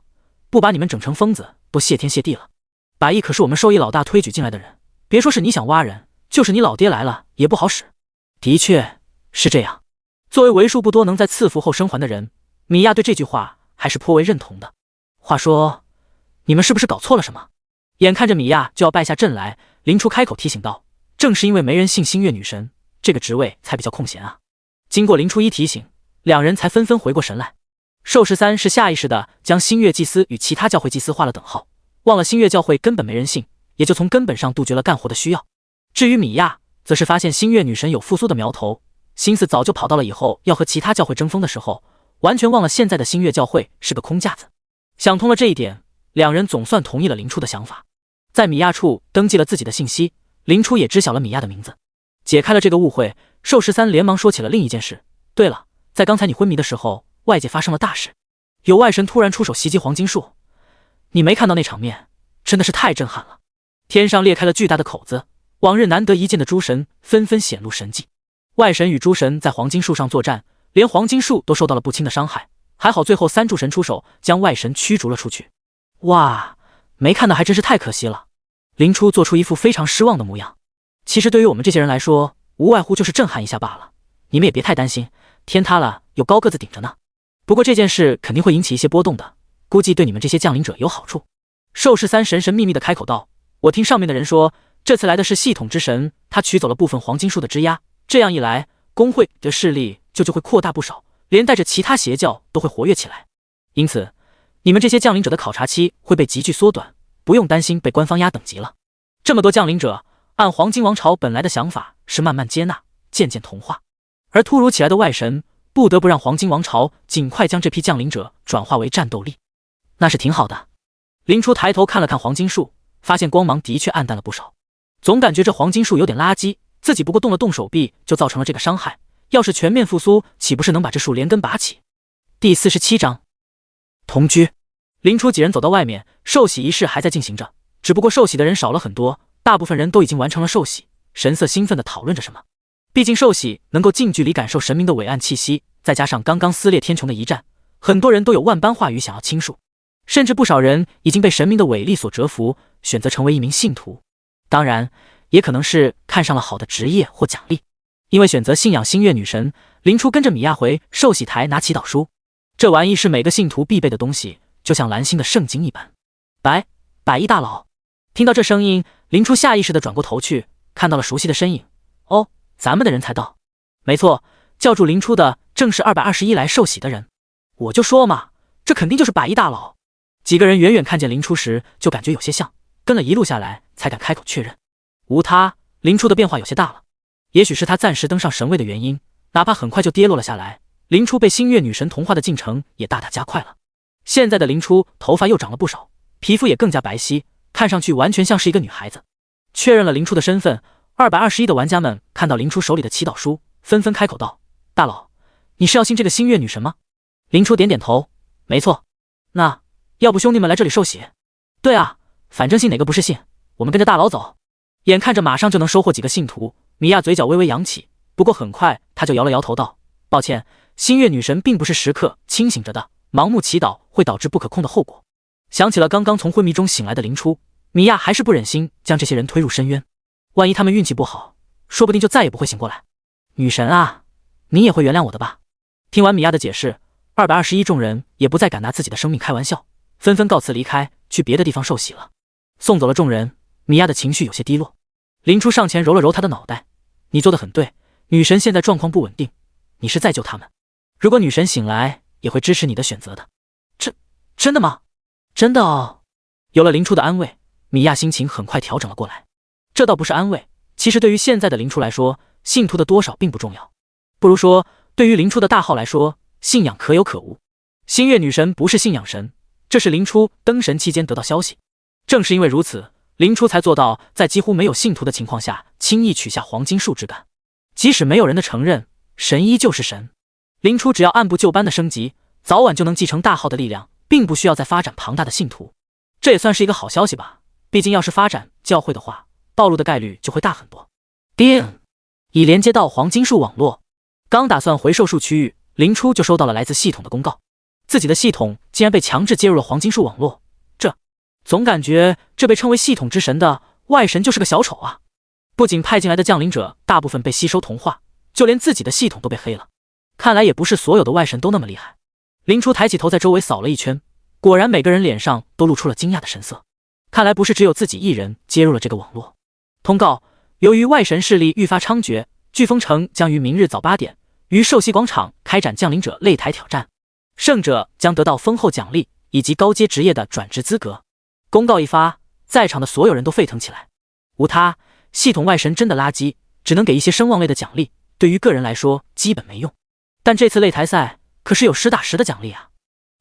不把你们整成疯子都谢天谢地了。百亿可是我们兽医老大推举进来的人，别说是你想挖人，就是你老爹来了也不好使。”的确是这样。作为为数不多能在赐福后生还的人，米娅对这句话还是颇为认同的。话说，你们是不是搞错了什么？眼看着米娅就要败下阵来，林初开口提醒道：“正是因为没人信星月女神，这个职位才比较空闲啊。”经过林初一提醒，两人才纷纷回过神来。寿13是下意识地将星月祭司与其他教会祭司画了等号，忘了星月教会根本没人信，也就从根本上杜绝了干活的需要。至于米娅，则是发现星月女神有复苏的苗头，心思早就跑到了以后要和其他教会争锋的时候，完全忘了现在的星月教会是个空架子。想通了这一点，两人总算同意了林初的想法。在米娅处登记了自己的信息，林初也知晓了米娅的名字。解开了这个误会，寿13连忙说起了另一件事：“对了，在刚才你昏迷的时候，外界发生了大事，有外神突然出手袭击黄金树，你没看到那场面，真的是太震撼了。天上裂开了巨大的口子，往日难得一见的诸神纷纷显露神迹。外神与诸神在黄金树上作战，连黄金树都受到了不轻的伤害，还好最后三柱神出手将外神驱逐了出去。哇，没看到还真是太可惜了。”林初做出一副非常失望的模样。其实对于我们这些人来说，无外乎就是震撼一下罢了，你们也别太担心，天塌了有高个子顶着呢。不过这件事肯定会引起一些波动的，估计对你们这些降临者有好处。寿13神神秘秘地开口道：“我听上面的人说，这次来的是系统之神，他取走了部分黄金树的枝丫，这样一来，工会的势力就会扩大不少，连带着其他邪教都会活跃起来。因此，你们这些降临者的考察期会被急剧缩短，不用担心被官方压等级了。这么多降临者，按黄金王朝本来的想法是慢慢接纳，渐渐同化，而突如其来的外神，不得不让黄金王朝尽快将这批降临者转化为战斗力，那是挺好的。”林初抬头看了看黄金树，发现光芒的确暗淡了不少，总感觉这黄金树有点垃圾，自己不过动了动手臂就造成了这个伤害，要是全面复苏，岂不是能把这树连根拔起？第47章同居。林初几人走到外面，受洗仪式还在进行着，只不过受洗的人少了很多，大部分人都已经完成了受洗，神色兴奋地讨论着什么。毕竟受洗能够近距离感受神明的伟岸气息，再加上刚刚撕裂天穹的一战，很多人都有万般话语想要倾诉，甚至不少人已经被神明的伟力所折服，选择成为一名信徒。当然，也可能是看上了好的职业或奖励。因为选择信仰星月女神，林初跟着米娅回受洗台拿祈祷书，这玩意是每个信徒必备的东西，就像蓝星的圣经一般。百亿大佬。听到这声音，林初下意识地转过头去，看到了熟悉的身影。哦，咱们的人才到。没错，叫住林初的正是221来受洗的人。我就说嘛，这肯定就是百亿大佬。几个人远远看见林初时，就感觉有些像，跟了一路下来，才敢开口确认。无他，林初的变化有些大了。也许是他暂时登上神位的原因，哪怕很快就跌落了下来，林初被星月女神同化的进程也大大加快了。现在的林初头发又长了不少，皮肤也更加白皙，看上去完全像是一个女孩子。确认了林初的身份，221的玩家们看到林初手里的祈祷书，纷纷开口道：“大佬，你是要信这个星月女神吗？”林初点点头：“没错。那要不兄弟们来这里受洗？”“对啊，反正信哪个不是信，我们跟着大佬走。”眼看着马上就能收获几个信徒，米娅嘴角微微扬起，不过很快她就摇了摇头道：“抱歉，星月女神并不是时刻清醒着的，盲目祈祷会导致不可控的后果。”想起了刚刚从昏迷中醒来的林初，米娅还是不忍心将这些人推入深渊，万一他们运气不好，说不定就再也不会醒过来。女神啊，你也会原谅我的吧？听完米娅的解释，221众人也不再敢拿自己的生命开玩笑，纷纷告辞离开，去别的地方受洗了。送走了众人，米娅的情绪有些低落。林初上前揉了揉她的脑袋：“你做得很对，女神现在状况不稳定，你是在救他们。如果女神醒来，也会支持你的选择的。”真的吗？真的哦。有了林初的安慰，米娅心情很快调整了过来。这倒不是安慰，其实对于现在的林初来说，信徒的多少并不重要，不如说对于林初的大号来说，信仰可有可无。星月女神不是信仰神，这是林初登神期间得到消息。正是因为如此，林初才做到在几乎没有信徒的情况下轻易取下黄金树枝干。即使没有人的承认，神依旧是神。林初只要按部就班的升级，早晚就能继承大号的力量，并不需要再发展庞大的信徒。这也算是一个好消息吧，毕竟要是发展教会的话，暴露的概率就会大很多。叮，已连接到黄金树网络。刚打算回兽树区域，林初就收到了来自系统的公告，自己的系统竟然被强制接入了黄金树网络。总感觉这被称为系统之神的外神就是个小丑啊！不仅派进来的降临者大部分被吸收同化，就连自己的系统都被黑了。看来也不是所有的外神都那么厉害。林初抬起头在周围扫了一圈，果然每个人脸上都露出了惊讶的神色。看来不是只有自己一人接入了这个网络。通告：由于外神势力愈发猖獗，飓风城将于明日早8点于寿禧广场开展降临者擂台挑战，胜者将得到丰厚奖励以及高阶职业的转职资格。公告一发，在场的所有人都沸腾起来。无他，系统外神真的垃圾，只能给一些声望类的奖励，对于个人来说基本没用。但这次擂台赛可是有实打实的奖励啊！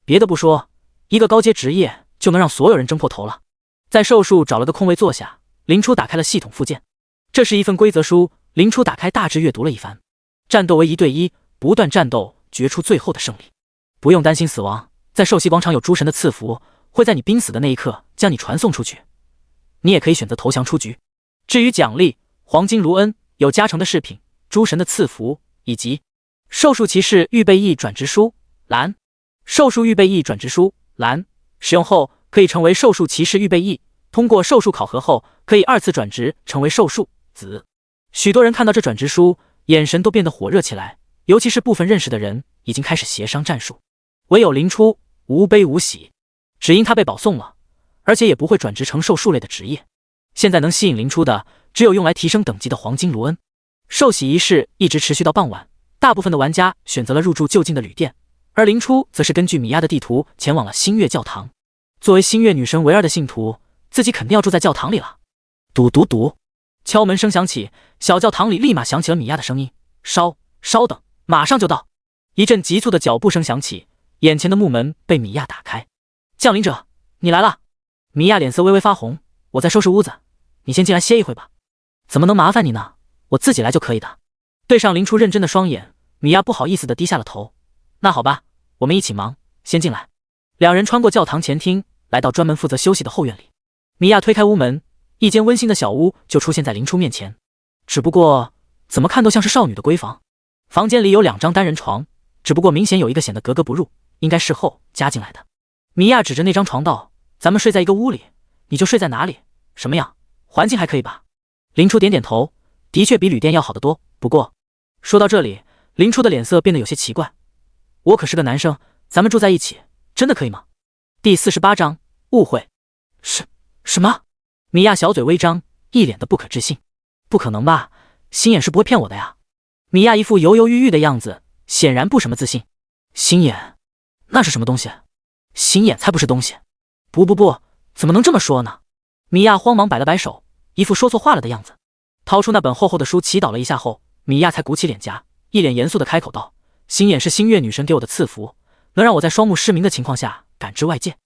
别的不说，一个高阶职业就能让所有人争破头了。在兽树找了个空位坐下，林初打开了系统附件，这是一份规则书。林初打开大致阅读了一番，战斗为1对1，不断战斗，决出最后的胜利。不用担心死亡，在寿禧广场有诸神的赐福，会在你濒死的那一刻将你传送出去。你也可以选择投降出局。至于奖励，黄金卢恩有加成的饰品、诸神的赐福以及兽树骑士预备役转职书蓝。兽树预备役转职书蓝，使用后可以成为兽树骑士预备役，通过兽树考核后可以2次转职成为兽树紫。许多人看到这转职书，眼神都变得火热起来，尤其是部分认识的人已经开始协商战术。唯有林初无悲无喜，只因他被保送了，而且也不会转职成兽树类的职业。现在能吸引林初的，只有用来提升等级的黄金卢恩。受洗仪式一直持续到傍晚，大部分的玩家选择了入住就近的旅店，而林初则是根据米娅的地图前往了星月教堂。作为星月女神唯二的信徒，自己肯定要住在教堂里了。嘟嘟嘟，敲门声响起，小教堂里立马响起了米娅的声音：“稍等，马上就到。”一阵急促的脚步声响起，眼前的木门被米娅打开。降临者，你来了。米娅脸色微微发红，我在收拾屋子，你先进来歇一会吧。怎么能麻烦你呢？我自己来就可以的。对上林初认真的双眼，米娅不好意思地低下了头。那好吧，我们一起忙，先进来。两人穿过教堂前厅，来到专门负责休息的后院里。米娅推开屋门，一间温馨的小屋就出现在林初面前，只不过怎么看都像是少女的闺房。房间里有2张单人床，只不过明显有一个显得格格不入，应该事后加进来的。米娅指着那张床道：“咱们睡在一个屋里，你就睡在哪里？什么样？环境还可以吧？”林初点点头，的确比旅店要好得多。不过说到这里，林初的脸色变得有些奇怪。我可是个男生，咱们住在一起，真的可以吗？第48章误会。什么？米娅小嘴微张，一脸的不可置信。不可能吧，星眼是不会骗我的呀。米娅一副犹犹豫豫的样子，显然不什么自信。星眼？那是什么东西？星眼才不是东西。不，怎么能这么说呢？米娅慌忙摆了摆手，一副说错话了的样子。掏出那本厚厚的书，祈祷了一下后，米娅才鼓起脸颊，一脸严肃地开口道：“星眼是星月女神给我的赐福，能让我在双目失明的情况下感知外界。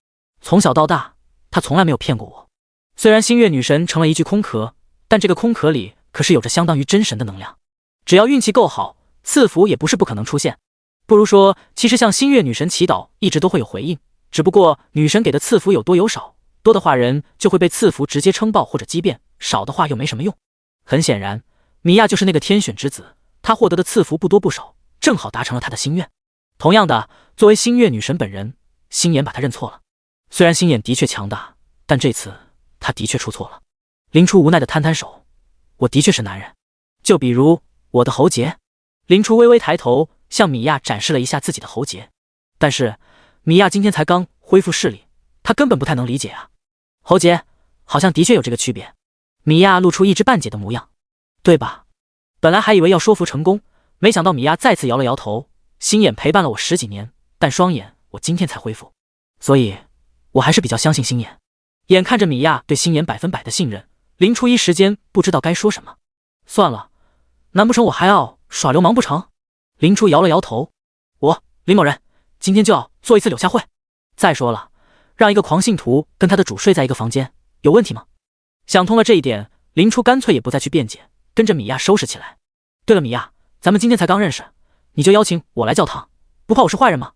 从小到大，她从来没有骗过我。虽然星月女神成了一具空壳，但这个空壳里可是有着相当于真神的能量。只要运气够好，赐福也不是不可能出现。不如说，其实向星月女神祈祷一直都会有回应，只不过女神给的赐福有多有少，多的话人就会被赐福直接撑爆或者击变，少的话又没什么用。很显然，米娅就是那个天选之子，她获得的赐福不多不少，正好达成了她的心愿。同样的，作为星月女神本人，星眼把她认错了。虽然星眼的确强大，但这次她的确出错了。林初无奈地摊摊手：“我的确是男人，就比如我的喉结。”林初微微抬头，向米娅展示了一下自己的喉结。但是米娅今天才刚恢复视力，她根本不太能理解啊。喉结好像的确有这个区别。米娅露出一知半解的模样，对吧？本来还以为要说服成功，没想到米娅再次摇了摇头。星眼陪伴了我10几年，但双眼我今天才恢复，所以我还是比较相信星眼。眼看着米娅对星眼100%的信任，林初一时间不知道该说什么。算了，难不成我还要耍流氓不成？林初摇了摇头，我林某人今天就要做一次柳下惠。再说了，让一个狂信徒跟他的主睡在一个房间，有问题吗？想通了这一点，林初干脆也不再去辩解，跟着米娅收拾起来。对了，米娅，咱们今天才刚认识，你就邀请我来教堂，不怕我是坏人吗？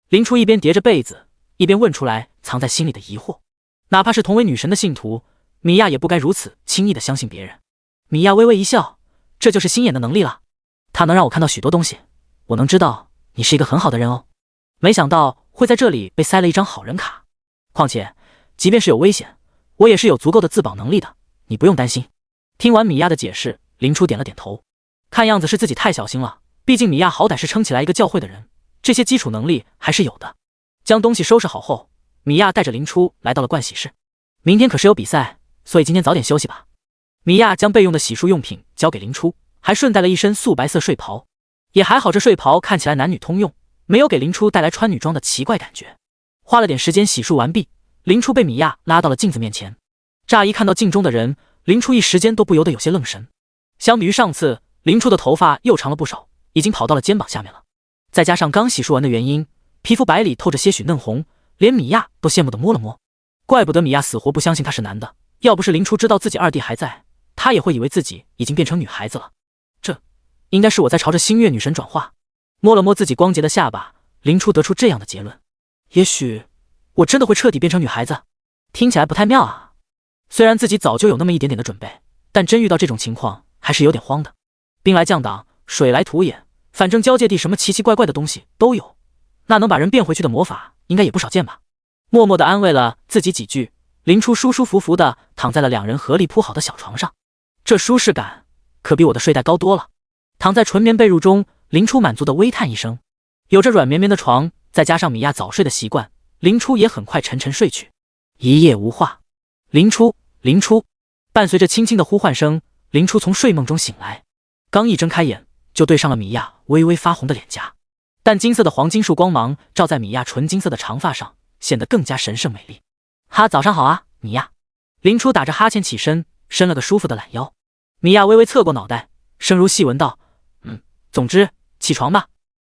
林初一边叠着被子，一边问出来藏在心里的疑惑。哪怕是同为女神的信徒，米娅也不该如此轻易的相信别人。米娅微微一笑，这就是心眼的能力了。它能让我看到许多东西，我能知道你是一个很好的人哦。没想到会在这里被塞了一张好人卡。况且，即便是有危险，我也是有足够的自保能力的，你不用担心。听完米娅的解释，林初点了点头。看样子是自己太小心了，毕竟米娅好歹是撑起来一个教会的人，这些基础能力还是有的。将东西收拾好后，米娅带着林初来到了盥洗室。明天可是有比赛，所以今天早点休息吧。米娅将备用的洗漱用品交给林初，还顺带了一身素白色睡袍。也还好这睡袍看起来男女通用，没有给林初带来穿女装的奇怪感觉。花了点时间洗漱完毕，林初被米娅拉到了镜子面前。乍一看到镜中的人，林初一时间都不由得有些愣神。相比于上次，林初的头发又长了不少，已经跑到了肩膀下面了。再加上刚洗漱完的原因，皮肤白里透着些许嫩红，连米娅都羡慕地摸了摸。怪不得米娅死活不相信他是男的，要不是林初知道自己二弟还在，他也会以为自己已经变成女孩子了。这应该是我在朝着星月女神转化。摸了摸自己光洁的下巴，林初得出这样的结论：也许我真的会彻底变成女孩子。听起来不太妙啊。虽然自己早就有那么一点点的准备，但真遇到这种情况还是有点慌的。兵来将挡，水来土掩，反正交界地什么奇奇怪怪的东西都有，那能把人变回去的魔法应该也不少见吧。默默地安慰了自己几句，林初舒舒服服地躺在了两人合力铺好的小床上。这舒适感可比我的睡袋高多了。躺在纯棉被褥中，林初满足地微叹一声。有着软绵绵的床，再加上米娅早睡的习惯，林初也很快沉沉睡去。一夜无话。林初，林初，伴随着轻轻的呼唤声，林初从睡梦中醒来。刚一睁开眼，就对上了米娅微微发红的脸颊。淡金色的黄金束光芒照在米娅纯金色的长发上，显得更加神圣美丽。哈，早上好啊，米娅。林初打着哈欠起身，伸了个舒服的懒腰。米娅微微侧过脑袋，声如细纹道：总之起床吧。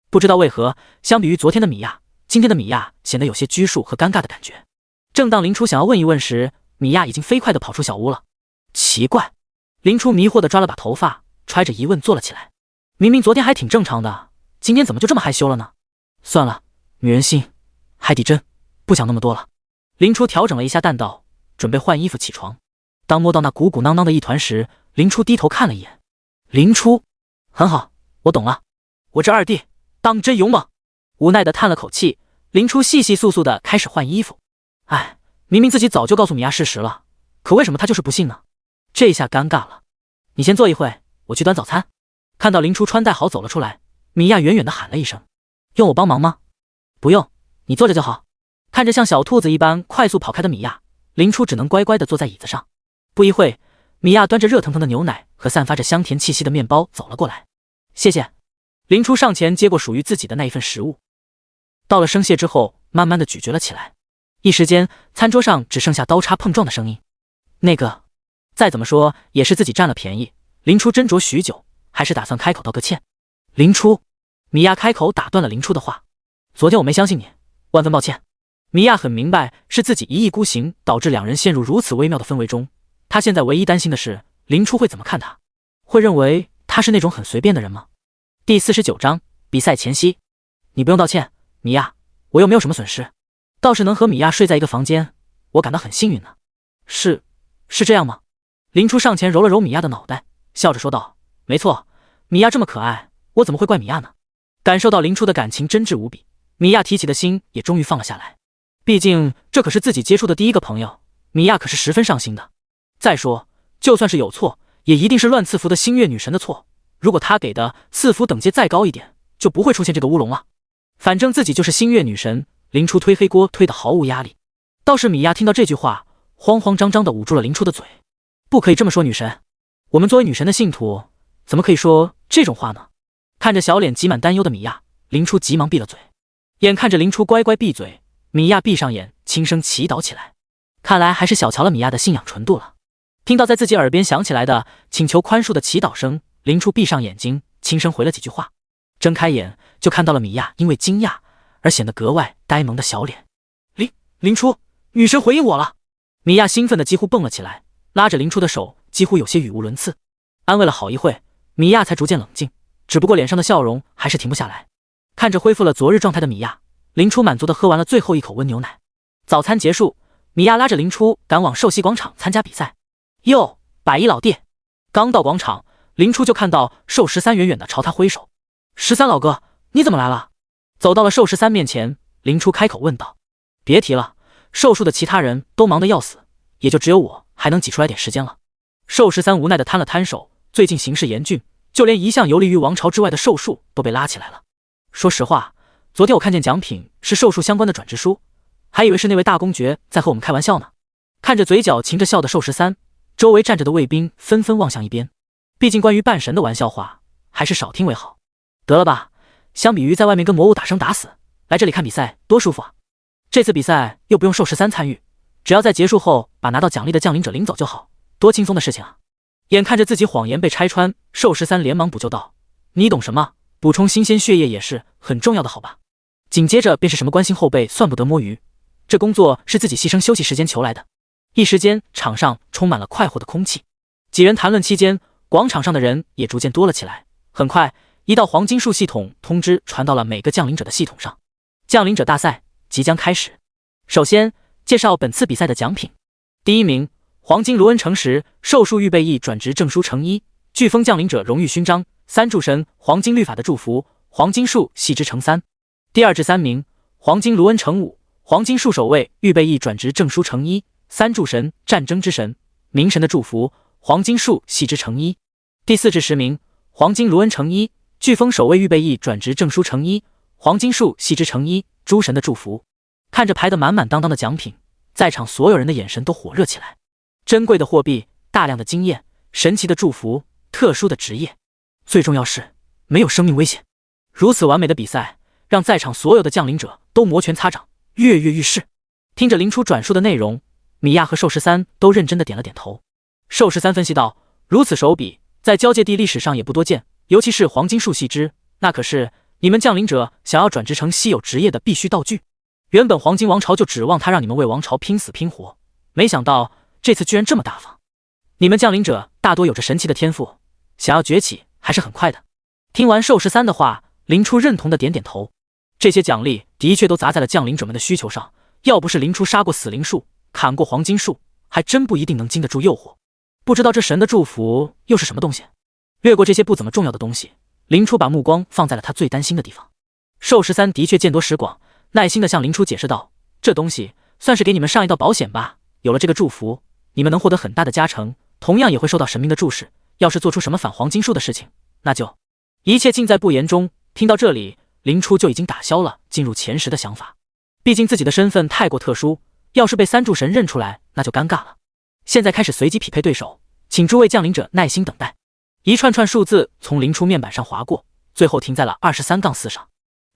不知道为何，相比于昨天的米娅，今天的米娅显得有些拘束和尴尬的感觉。正当林初想要问一问时，米娅已经飞快地跑出小屋了。奇怪，林初迷惑地抓了把头发，揣着疑问坐了起来。明明昨天还挺正常的，今天怎么就这么害羞了呢？算了，女人心，海底针，不想那么多了。林初调整了一下弹道，准备换衣服起床。当摸到那鼓鼓囊囊的一团时，林初低头看了一眼。林初，很好，我懂了，我这二弟当真勇猛。无奈地叹了口气，林初细细簌簌地开始换衣服。哎，明明自己早就告诉米娅事实了，可为什么她就是不信呢？这下尴尬了。你先坐一会，我去端早餐。看到林初穿戴好走了出来，米娅远远地喊了一声：用我帮忙吗？不用，你坐着就好。看着像小兔子一般快速跑开的米娅，林初只能乖乖地坐在椅子上。不一会，米娅端着热腾腾的牛奶和散发着香甜气息的面包走了过来。谢谢。林初上前接过属于自己的那一份食物，到了生蟹之后，慢慢地咀嚼了起来。一时间，餐桌上只剩下刀叉碰撞的声音。那个，再怎么说也是自己占了便宜。林初斟酌许久，还是打算开口道个歉。林初，米娅开口打断了林初的话。昨天我没相信你，万分抱歉。米娅很明白是自己一意孤行导致两人陷入如此微妙的氛围中。她现在唯一担心的是林初会怎么看她，会认为她是那种很随便的人吗？第49章比赛前夕。你不用道歉，米娅，我又没有什么损失，倒是能和米娅睡在一个房间，我感到很幸运呢。是这样吗？林初上前揉了揉米娅的脑袋，笑着说道：没错，米娅这么可爱，我怎么会怪米娅呢？感受到林初的感情真挚无比，米娅提起的心也终于放了下来。毕竟这可是自己接触的第一个朋友，米娅可是十分上心的。再说，就算是有错，也一定是乱赐福的星月女神的错。如果她给的赐福等阶再高一点，就不会出现这个乌龙了。反正自己就是星月女神，林初推黑锅推得毫无压力。倒是米娅听到这句话，慌慌张张地捂住了林初的嘴。不可以这么说，女神，我们作为女神的信徒，怎么可以说这种话呢？看着小脸挤满担忧的米娅，林初急忙闭了嘴。眼看着林初乖乖闭嘴，米娅闭上眼，轻声祈祷起来。看来还是小瞧了米娅的信仰纯度了。听到在自己耳边响起来的请求宽恕的祈祷声，林初闭上眼睛，轻声回了几句话。睁开眼，就看到了米娅因为惊讶而显得格外呆萌的小脸。林初，女神回应我了！米娅兴奋的几乎蹦了起来，拉着林初的手，几乎有些语无伦次。安慰了好一会，米娅才逐渐冷静，只不过脸上的笑容还是停不下来。看着恢复了昨日状态的米娅，林初满足地喝完了最后一口温牛奶。早餐结束，米娅拉着林初赶往寿禧广场参加比赛。哟，百亿老弟！刚到广场，林初就看到寿13远远地朝他挥手。13老哥，你怎么来了？走到了寿13面前，林初开口问道。别提了，寿数的其他人都忙得要死，也就只有我还能挤出来点时间了。寿13无奈地摊了摊手，最近形势严峻，就连一向游离于王朝之外的寿数都被拉起来了。说实话，昨天我看见奖品是寿数相关的转职书，还以为是那位大公爵在和我们开玩笑呢。看着嘴角噙着笑的寿13，周围站着的卫兵纷纷望向一边，毕竟关于半神的玩笑话还是少听为好。得了吧，相比于在外面跟魔物打生打死，来这里看比赛多舒服啊！这次比赛又不用寿13参与，只要在结束后把拿到奖励的降临者领走就好，多轻松的事情啊！眼看着自己谎言被拆穿，寿13连忙补救道：“你懂什么？补充新鲜血液也是很重要的，好吧？”紧接着便是什么关心后辈算不得摸鱼，这工作是自己牺牲休息时间求来的。一时间，场上充满了快活的空气。几人谈论期间，广场上的人也逐渐多了起来。很快，一道黄金树系统通知传到了每个降临者的系统上，降临者大赛即将开始。首先介绍本次比赛的奖品。第一名，黄金卢恩城石寿数预备役转职证书乘1，飓风降临者荣誉勋章，3柱神黄金律法的祝福，黄金树系之乘3。第二至3名，黄金卢恩城5黄金树守卫预备役转职证书乘1，3柱神战争之神冥神的祝福，黄金树系之乘1。第4至10名，黄金卢恩城1飓风守卫预备役转职证书乘1，黄金树系之乘1，诸神的祝福。看着排得满满当当的奖品，在场所有人的眼神都火热起来。珍贵的货币，大量的经验，神奇的祝福，特殊的职业，最重要是没有生命危险。如此完美的比赛，让在场所有的降临者都摩拳擦掌，跃跃欲试。听着林初转述的内容，米娅和寿13都认真的点了点头。寿13分析道：“如此手笔，在交界地历史上也不多见，尤其是黄金树系之，那可是你们降临者想要转职成稀有职业的必须道具。原本黄金王朝就指望他让你们为王朝拼死拼活，没想到这次居然这么大方。你们降临者大多有着神奇的天赋，想要崛起还是很快的。”听完寿13的话，林初认同的点点头。这些奖励的确都砸在了降临者们的需求上，要不是林初杀过死灵树，砍过黄金树，还真不一定能经得住诱惑。不知道这神的祝福又是什么东西？略过这些不怎么重要的东西，林初把目光放在了他最担心的地方。寿13的确见多识广，耐心地向林初解释道：“这东西算是给你们上一道保险吧，有了这个祝福，你们能获得很大的加成，同样也会受到神明的注视。要是做出什么反黄金树的事情，那就……一切尽在不言中。”听到这里，林初就已经打消了进入前10的想法。毕竟自己的身份太过特殊，要是被3柱神认出来，那就尴尬了。现在开始随机匹配对手，请诸位降临者耐心等待。一串串数字从林初面板上划过，最后停在了23-4上。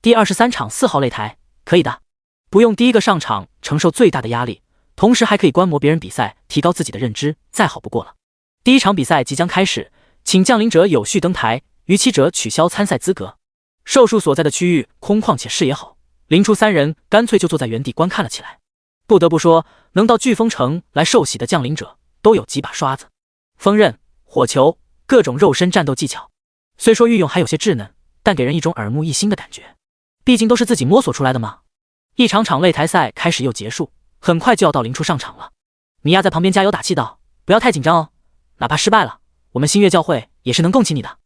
第23场4号擂台，可以的。不用第一个上场承受最大的压力，同时还可以观摩别人比赛，提高自己的认知，再好不过了。第一场比赛即将开始，请降临者有序登台，逾期者取消参赛资格。寿数所在的区域空旷且视野好，林初3人干脆就坐在原地观看了起来。不得不说，能到飓风城来受洗的降临者都有几把刷子，锋刃、火球，各种肉身战斗技巧。虽说运用还有些稚嫩，但给人一种耳目一新的感觉。毕竟都是自己摸索出来的嘛。一场擂台赛开始又结束，很快就要到林初上场了。米娅在旁边加油打气道：“不要太紧张哦，哪怕失败了，我们星月教会也是能供起你的。”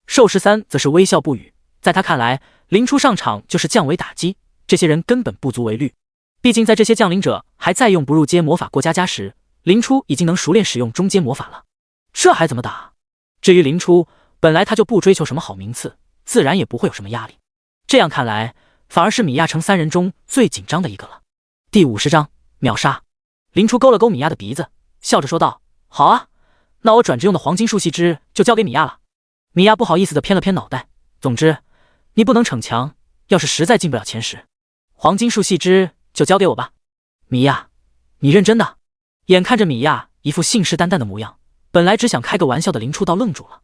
寿13则是微笑不语，在他看来，林初上场就是降维打击，这些人根本不足为虑。毕竟在这些降临者还在用不入阶魔法过家时，林初已经能熟练使用中阶魔法了，这还怎么打？至于林初，本来他就不追求什么好名次，自然也不会有什么压力。这样看来，反而是米娅城3人中最紧张的一个了。第50章秒杀。林初勾了勾米娅的鼻子，笑着说道：“好啊，那我转职用的黄金树系之就交给米娅了。”米娅不好意思地偏了偏脑袋，总之你不能逞强，要是实在进不了前10，黄金树系之就交给我吧。米娅，你认真的？眼看着米娅一副信誓旦旦的模样，本来只想开个玩笑的林初倒愣住了。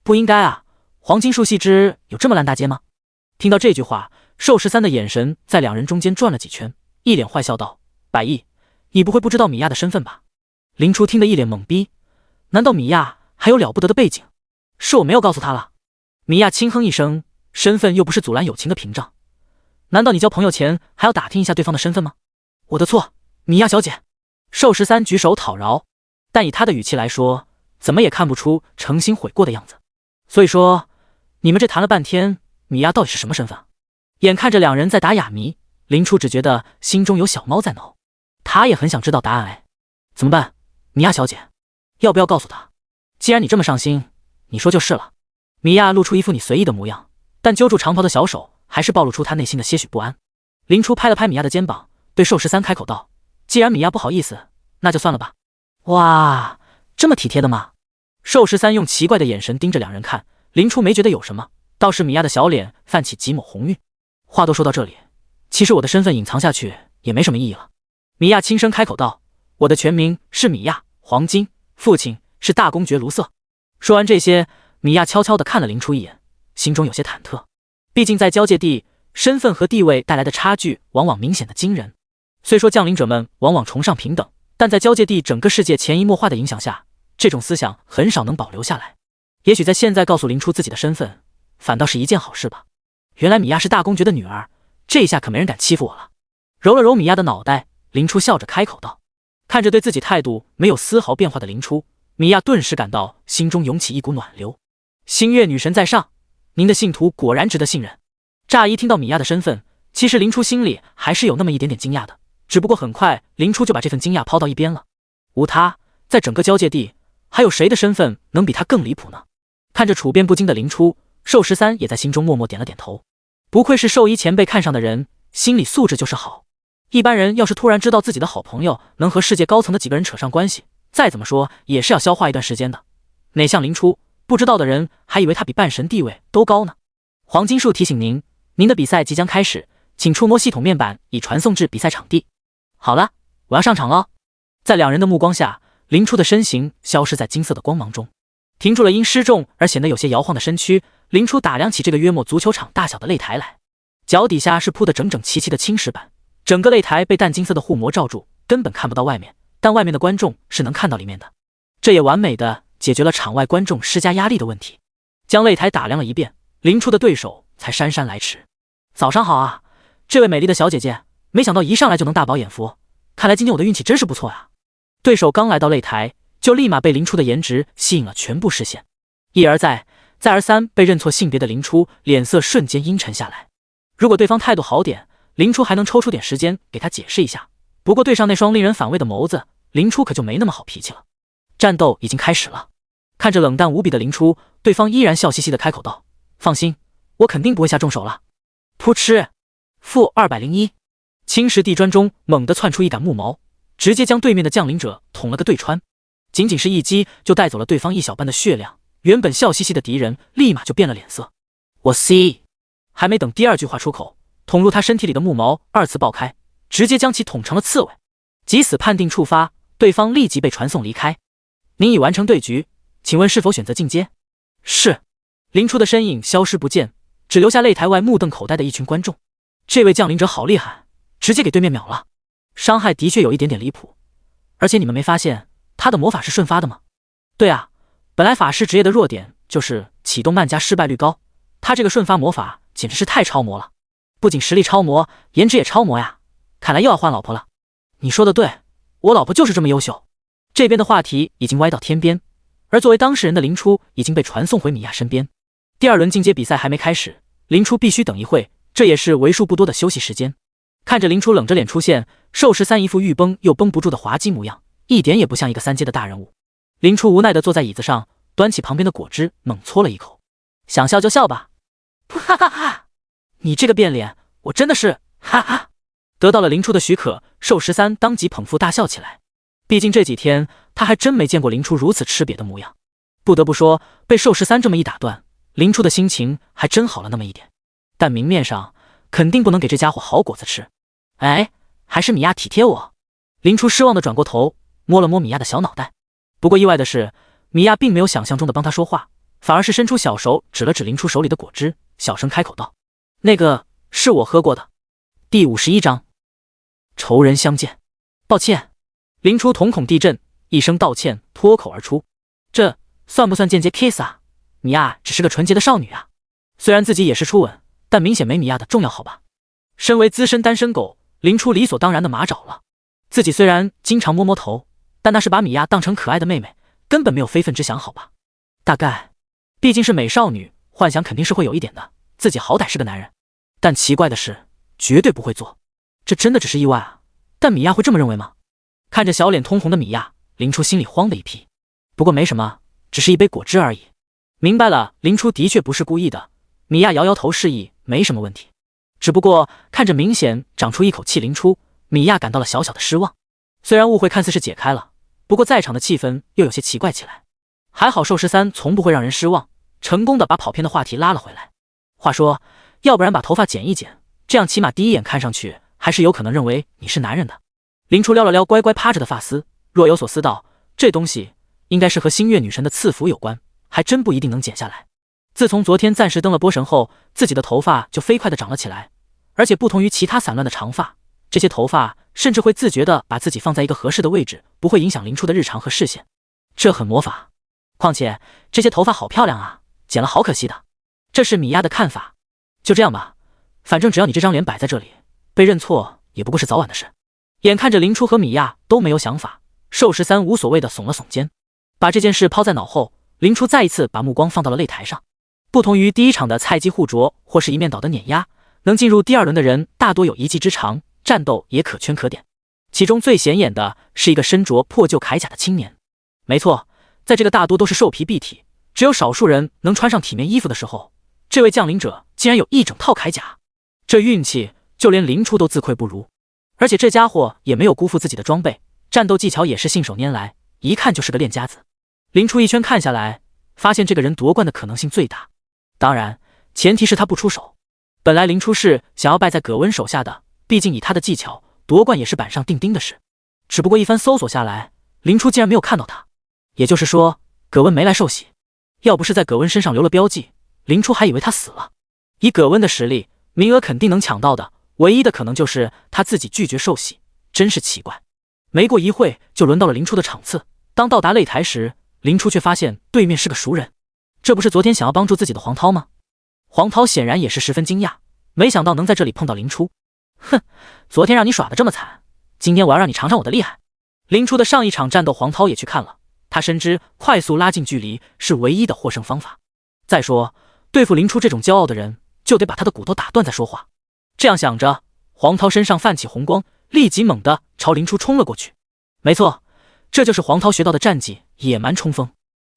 不应该啊，黄金树系之有这么烂大街吗？听到这句话，寿13的眼神在2人中间转了几圈，一脸坏笑道：“百亿，你不会不知道米娅的身份吧？”林初听得一脸懵逼，难道米娅还有了不得的背景？是我没有告诉他了？米娅轻哼一声，身份又不是阻拦友情的屏障，难道你交朋友前还要打听一下对方的身份吗？我的错，米娅小姐。寿13举手讨饶，但以他的语气来说，怎么也看不出诚心悔过的样子。所以说，你们这谈了半天，米娅到底是什么身份啊？眼看着两人在打哑谜，林初只觉得心中有小猫在挠，他也很想知道答案。哎，怎么办？米娅小姐，要不要告诉他？既然你这么上心，你说就是了。米娅露出一副你随意的模样，但揪住长袍的小手还是暴露出她内心的些许不安。林初拍了拍米娅的肩膀，对寿13开口道：既然米娅不好意思，那就算了吧。哇，这么体贴的吗？寿13用奇怪的眼神盯着两人看，林初没觉得有什么，倒是米娅的小脸泛起几抹红晕。话都说到这里，其实我的身份隐藏下去也没什么意义了。米娅轻声开口道：我的全名是米娅黄金，父亲是大公爵卢瑟。说完这些，米娅悄悄地看了林初一眼，心中有些忐忑。毕竟在交界地，身份和地位带来的差距往往明显的惊人。虽说降临者们往往崇尚平等，但在交界地整个世界潜移默化的影响下，这种思想很少能保留下来。也许在现在告诉林初自己的身份，反倒是一件好事吧。原来米娅是大公爵的女儿，这下可没人敢欺负我了。揉了揉米娅的脑袋，林初笑着开口道。看着对自己态度没有丝毫变化的林初，米娅顿时感到心中涌起一股暖流。星月女神在上，您的信徒果然值得信任。乍一听到米娅的身份，其实林初心里还是有那么一点点惊讶的，只不过很快林初就把这份惊讶抛到一边了。无他，在整个交界地，还有谁的身份能比他更离谱呢？看着处变不惊的林初，寿13也在心中默默点了点头。不愧是寿衣前辈看上的人，心理素质就是好。一般人要是突然知道自己的好朋友能和世界高层的几个人扯上关系，再怎么说也是要消化一段时间的。哪像林初，不知道的人还以为他比半神地位都高呢。黄金树提醒您，您的比赛即将开始，请触摸系统面板已传送至比赛场地。好了，我要上场了。在两人的目光下，林初的身形消失在金色的光芒中，停住了因失重而显得有些摇晃的身躯。林初打量起这个约莫足球场大小的擂台来，脚底下是铺得整整齐齐的青石板，整个擂台被淡金色的护膜罩住，根本看不到外面，但外面的观众是能看到里面的。这也完美的解决了场外观众施加压力的问题。将擂台打量了一遍，林初的对手才姗姗来迟。早上好啊，这位美丽的小姐姐，没想到一上来就能大饱眼福，看来今天我的运气真是不错呀。对手刚来到擂台，就立马被林初的颜值吸引了全部视线。一而再，再而三被认错性别的林初脸色瞬间阴沉下来。如果对方态度好点，林初还能抽出点时间给他解释一下，不过对上那双令人反胃的眸子，林初可就没那么好脾气了。战斗已经开始了，看着冷淡无比的林初，对方依然笑嘻嘻的开口道：放心，我肯定不会下重手了。噗嗤，负201。青石地砖中猛地窜出一杆木矛，直接将对面的降临者捅了个对穿。仅仅是一击就带走了对方一小半的血量，原本笑嘻嘻的敌人立马就变了脸色。我 C， 还没等第二句话出口，捅入他身体里的木矛二次爆开，直接将其捅成了刺猬。即死判定触发，对方立即被传送离开。您已完成对局，请问是否选择进阶？是。林初的身影消失不见，只留下擂台外目瞪口呆的一群观众。这位降临者好厉害，直接给对面秒了。伤害的确有一点点离谱，而且你们没发现他的魔法是瞬发的吗？对啊，本来法师职业的弱点就是启动慢加失败率高，他这个瞬发魔法简直是太超模了，不仅实力超模，颜值也超模呀，看来又要换老婆了。你说的对，我老婆就是这么优秀。这边的话题已经歪到天边，而作为当事人的林初已经被传送回米娅身边。第二轮进阶比赛还没开始，林初必须等一会，这也是为数不多的休息时间。看着林初冷着脸出现，寿13一副欲崩又绷不住的滑稽模样，一点也不像一个3阶的大人物。林初无奈地坐在椅子上，端起旁边的果汁猛啜了一口。想笑就笑吧。哈哈哈，你这个变脸，我真的是哈哈。得到了林初的许可，寿13当即捧腹大笑起来。毕竟这几天他还真没见过林初如此吃瘪的模样。不得不说，被寿13这么一打断，林初的心情还真好了那么一点。但明面上肯定不能给这家伙好果子吃。哎，还是米娅体贴我。林初失望地转过头，摸了摸米娅的小脑袋。不过意外的是，米娅并没有想象中的帮他说话，反而是伸出小手指了指林初手里的果汁，小声开口道：那个是我喝过的。第51章仇人相见。抱歉。林初瞳孔地震，一声道歉脱口而出。这算不算间接 kiss 啊？米娅只是个纯洁的少女啊。虽然自己也是初吻，但明显没米娅的重要，好吧？身为资深单身狗，林初理所当然的麻找了。自己虽然经常摸摸头，但那是把米娅当成可爱的妹妹，根本没有非分之想，好吧？大概，毕竟是美少女，幻想肯定是会有一点的。自己好歹是个男人，但奇怪的是，绝对不会做。这真的只是意外啊！但米娅会这么认为吗？看着小脸通红的米娅，林初心里慌的一批。不过没什么，只是一杯果汁而已。明白了，林初的确不是故意的。米娅摇摇头示意没什么问题。只不过看着明显长出一口气林初，米娅感到了小小的失望。虽然误会看似是解开了，不过在场的气氛又有些奇怪起来。还好寿13从不会让人失望，成功的把跑偏的话题拉了回来。话说，要不然把头发剪一剪，这样起码第一眼看上去还是有可能认为你是男人的。林初撩了撩乖乖趴着的发丝，若有所思道：这东西应该是和星月女神的赐福有关，还真不一定能剪下来。自从昨天暂时登了波神后，自己的头发就飞快的长了起来，而且不同于其他散乱的长发，这些头发甚至会自觉的把自己放在一个合适的位置，不会影响林初的日常和视线。这很魔法。况且这些头发好漂亮啊，剪了好可惜的。这是米娅的看法。就这样吧，反正只要你这张脸摆在这里，被认错也不过是早晚的事。眼看着林初和米娅都没有想法，寿13无所谓的耸了耸肩，把这件事抛在脑后。林初再一次把目光放到了擂台上。不同于第一场的菜鸡互啄或是一面倒的碾压，能进入第二轮的人大多有一技之长，战斗也可圈可点。其中最显眼的是一个身着破旧铠甲的青年。没错，在这个大多都是兽皮蔽体，只有少数人能穿上体面衣服的时候，这位降临者竟然有一整套铠甲。这运气就连林初都自愧不如。而且这家伙也没有辜负自己的装备，战斗技巧也是信手拈来，一看就是个练家子。林初一圈看下来，发现这个人夺冠的可能性最大。当然，前提是他不出手。本来林初是想要败在葛温手下的，毕竟以他的技巧，夺冠也是板上钉钉的事。只不过一番搜索下来，林初竟然没有看到他。也就是说，葛温没来受洗。要不是在葛温身上留了标记，林初还以为他死了。以葛温的实力，名额肯定能抢到的，唯一的可能就是他自己拒绝受洗，真是奇怪。没过一会就轮到了林初的场次。当到达擂台时，林初却发现对面是个熟人。这不是昨天想要帮助自己的黄涛吗？黄涛显然也是十分惊讶，没想到能在这里碰到林初。哼，昨天让你耍得这么惨，今天我要让你尝尝我的厉害。林初的上一场战斗黄涛也去看了，他深知快速拉近距离是唯一的获胜方法。再说对付林初这种骄傲的人，就得把他的骨头打断再说话。这样想着，黄涛身上泛起红光，立即猛地朝林初冲了过去。没错，这就是黄涛学到的战技野蛮冲锋。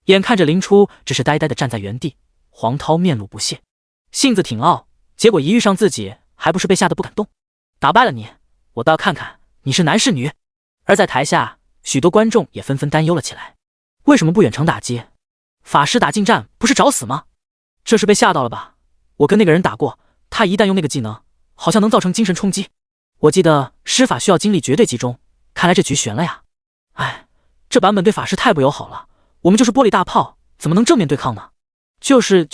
眼看着林初只是呆呆地站在原地，黄涛面露不屑，性子挺傲，结果一遇上自己，还不是被吓得不敢动。打败了你，我倒要看看你是男是女。而在台下，许多观众也纷纷担忧了起来，为什么不远程打击？法师打近战不是找死吗？这是被吓到了吧？我跟那个人打过，他一旦用那个技能，好像能造成精神冲击。我记得施法需要精力绝对集中，看来这局悬了呀。哎，这版本对法师太不友好了，我们就是玻璃大炮，怎么能正面对抗呢？就是，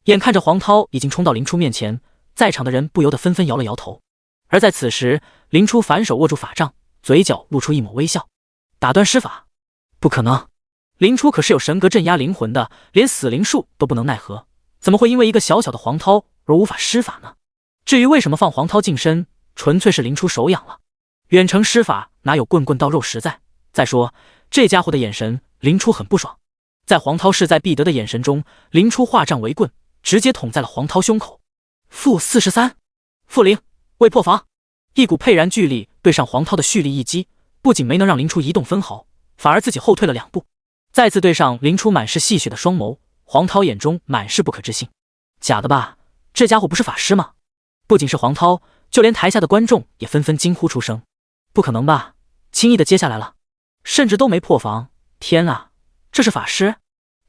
眼看着黄涛已经冲到林初面前，在场的人不由得纷纷摇了摇头。而在此时，林初反手握住法杖，嘴角露出一抹微笑。打断施法？不可能！林初可是有神格镇压灵魂的，连死灵术都不能奈何，怎么会因为一个小小的黄涛而无法施法呢？至于为什么放黄涛近身，纯粹是林初手痒了。远程施法哪有棍棍到肉实在？再说这家伙的眼神，林初很不爽。在黄涛势在必得的眼神中，林初化杖为棍，直接捅在了黄涛胸口。负43，负0，未破防。一股沛然巨力对上黄涛的蓄力一击，不仅没能让林初移动分毫，反而自己后退了2步。再次对上林初满是戏谑的双眸，黄涛眼中满是不可置信。假的吧？这家伙不是法师吗？不仅是黄涛，就连台下的观众也纷纷惊呼出声。不可能吧？轻易的接下来了，甚至都没破防。天啊，这是法师？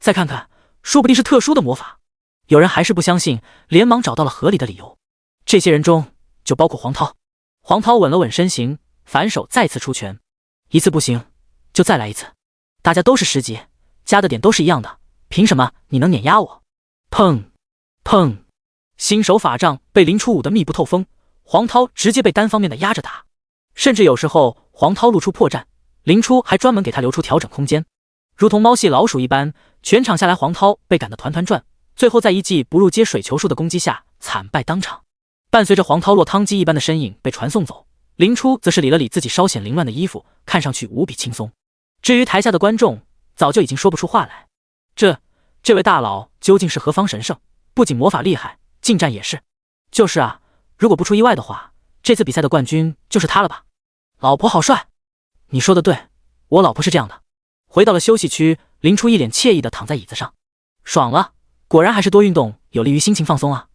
再看看，说不定是特殊的魔法。有人还是不相信，连忙找到了合理的理由。这些人中就包括黄涛。黄涛稳了稳身形，反手再次出拳。一次不行，就再来一次。大家都是10级，加的点都是一样的，凭什么你能碾压我？砰砰！新手法杖被林初舞得密不透风，黄涛直接被单方面的压着打。甚至有时候黄涛露出破绽，林初还专门给他留出调整空间。如同猫戏老鼠一般，全场下来黄涛被赶得团团转，最后在一记不入接水球术的攻击下惨败当场。伴随着黄涛落汤鸡一般的身影被传送走，林初则是理了理自己稍显凌乱的衣服，看上去无比轻松。至于台下的观众，早就已经说不出话来。这位大佬究竟是何方神圣？不仅魔法厉害，近战也是。就是啊，如果不出意外的话，这次比赛的冠军就是他了吧？老婆好帅！你说的对，我老婆是这样的。回到了休息区，林初一脸惬意地躺在椅子上，爽了，果然还是多运动有利于心情放松啊。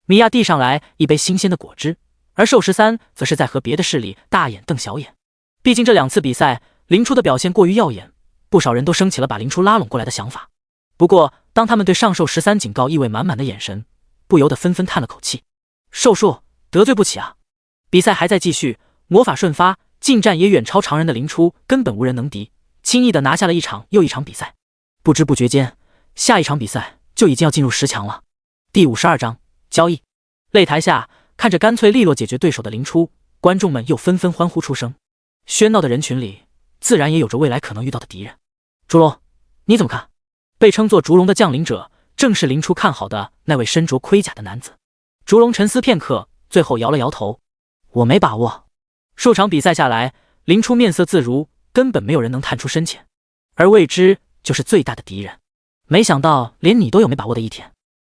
米娅递上来一杯新鲜的果汁，而寿13则是在和别的势力大眼瞪小眼。毕竟这2次比赛，林初的表现过于耀眼，不少人都升起了把林初拉拢过来的想法。不过，当他们对上寿13警告意味满满的眼神，不由得纷纷叹了口气：“寿叔，得罪不起啊！”比赛还在继续，魔法瞬发，近战也远超常人的林初根本无人能敌，轻易地拿下了一场又一场比赛。不知不觉间，下一场比赛就已经要进入10强了。第52章交易。擂台下看着干脆利落解决对手的林初，观众们又纷纷欢呼出声。喧闹的人群里，自然也有着未来可能遇到的敌人。烛龙，你怎么看？被称作烛龙的降临者，正是林初看好的那位身着盔甲的男子。烛龙沉思片刻，最后摇了摇头：“我没把握。”数场比赛下来，林初面色自如，根本没有人能探出深浅，而未知就是最大的敌人。没想到连你都有没把握的一天。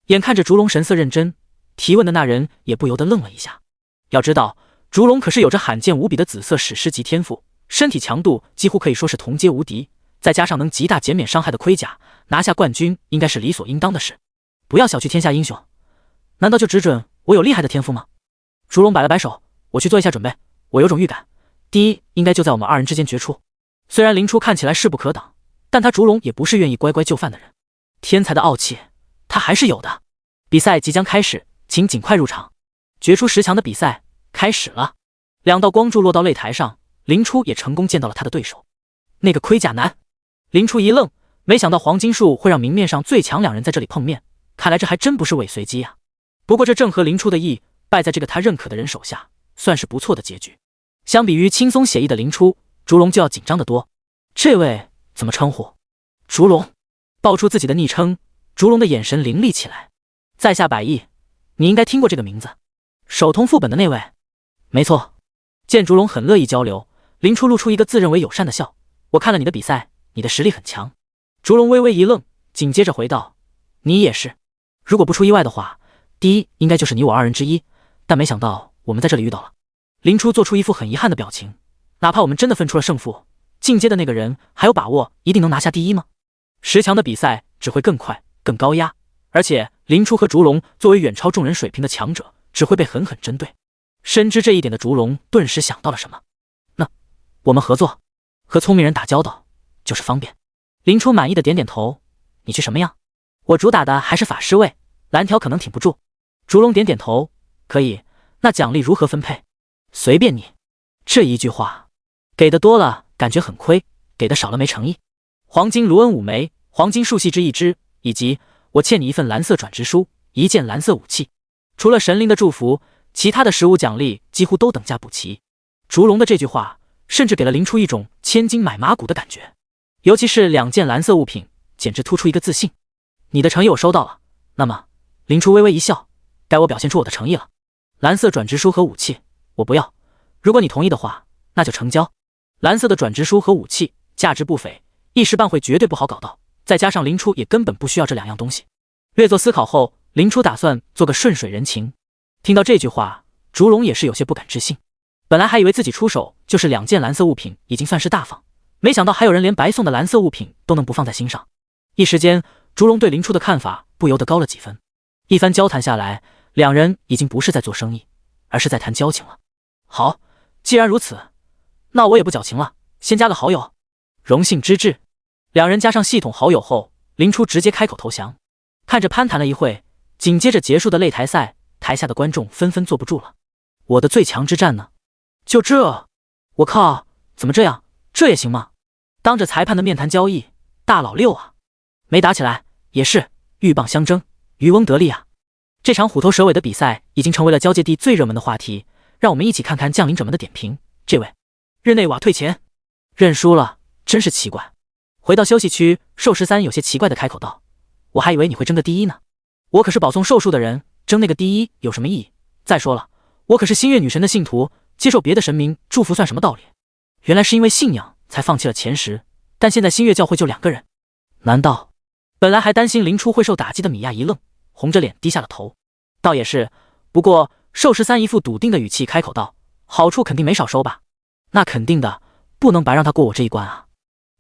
眼看着烛龙神色认真，提问的那人也不由得愣了一下。要知道，烛龙可是有着罕见无比的紫色史诗级天赋，身体强度几乎可以说是同阶无敌，再加上能极大减免伤害的盔甲，拿下冠军应该是理所应当的事。不要小觑天下英雄，难道就只准我有厉害的天赋吗？烛龙摆了摆手，我去做一下准备。我有种预感，第一应该就在我们2人之间决出。虽然林初看起来势不可挡，但他烛龙也不是愿意乖乖就范的人，天才的傲气他还是有的。比赛即将开始，请尽快入场。决出10强的比赛开始了。2道光柱落到擂台上，林初也成功见到了他的对手，那个盔甲男。林初一愣，没想到黄金树会让明面上最强2人在这里碰面，看来这还真不是伪随机啊。不过这正合林初的意，败在这个他认可的人手下，算是不错的结局。相比于轻松写意的林初，烛龙就要紧张得多。这位怎么称呼？烛龙。报出自己的昵称，烛龙的眼神凌厉起来。在下百亿，你应该听过这个名字，手通副本的那位。没错。见烛龙很乐意交流，林初露出一个自认为友善的笑。我看了你的比赛，你的实力很强。烛龙微微一愣，紧接着回道：你也是。如果不出意外的话，第一应该就是你我2人之一，但没想到我们在这里遇到了。林初做出一副很遗憾的表情，哪怕我们真的分出了胜负，进阶的那个人还有把握一定能拿下第一吗？10强的比赛只会更快更高压，而且林初和烛龙作为远超众人水平的强者，只会被狠狠针对。深知这一点的烛龙顿时想到了什么，那我们合作，和聪明人打交道就是方便。林初满意的点点头，你去什么样？我主打的还是法师位，蓝条可能挺不住。烛龙点点头，可以，那奖励如何分配？随便你。这一句话给的多了感觉很亏，给的少了没诚意。黄金卢恩5枚，黄金树细枝1支，以及我欠你一份蓝色转职书，1件蓝色武器。除了神灵的祝福，其他的实物奖励几乎都等价补齐。烛龙的这句话甚至给了林初一种千金买马骨的感觉，尤其是2件蓝色物品，简直突出一个自信。你的诚意我收到了。那么林初微微一笑，该我表现出我的诚意了。蓝色转职书和武器我不要，如果你同意的话，那就成交。蓝色的转职书和武器价值不菲，一时半会绝对不好搞到，再加上林初也根本不需要这2样东西。略作思考后，林初打算做个顺水人情。听到这句话，烛龙也是有些不敢置信。本来还以为自己出手就是2件蓝色物品已经算是大方，没想到还有人连白送的蓝色物品都能不放在心上。一时间，烛龙对林初的看法不由得高了几分。一番交谈下来，2人已经不是在做生意，而是在谈交情了。好，既然如此，那我也不矫情了，先加个好友。荣幸之至。2人加上系统好友后，林初直接开口投降。看着攀谈了一会，紧接着结束的擂台赛，台下的观众纷纷坐不住了。我的最强之战呢？就这？我靠，怎么这样？这也行吗？当着裁判的面谈交易，大佬溜啊！没打起来也是鹬蚌相争，渔翁得利啊！这场虎头蛇尾的比赛已经成为了交界地最热门的话题，让我们一起看看降临者们的点评。这位，日内瓦退钱，认输了，真是奇怪。回到休息区，寿13有些奇怪的开口道：“我还以为你会争个第一呢。”我可是保送寿数的人，争那个第一有什么意义？再说了，我可是星月女神的信徒，接受别的神明祝福算什么道理？原来是因为信仰才放弃了前十，但现在星月教会就2个人，难道……本来还担心林初会受打击的米娅一愣，红着脸低下了头。倒也是，不过寿13一副笃定的语气开口道：“好处肯定没少收吧？”那肯定的，不能白让他过我这一关啊！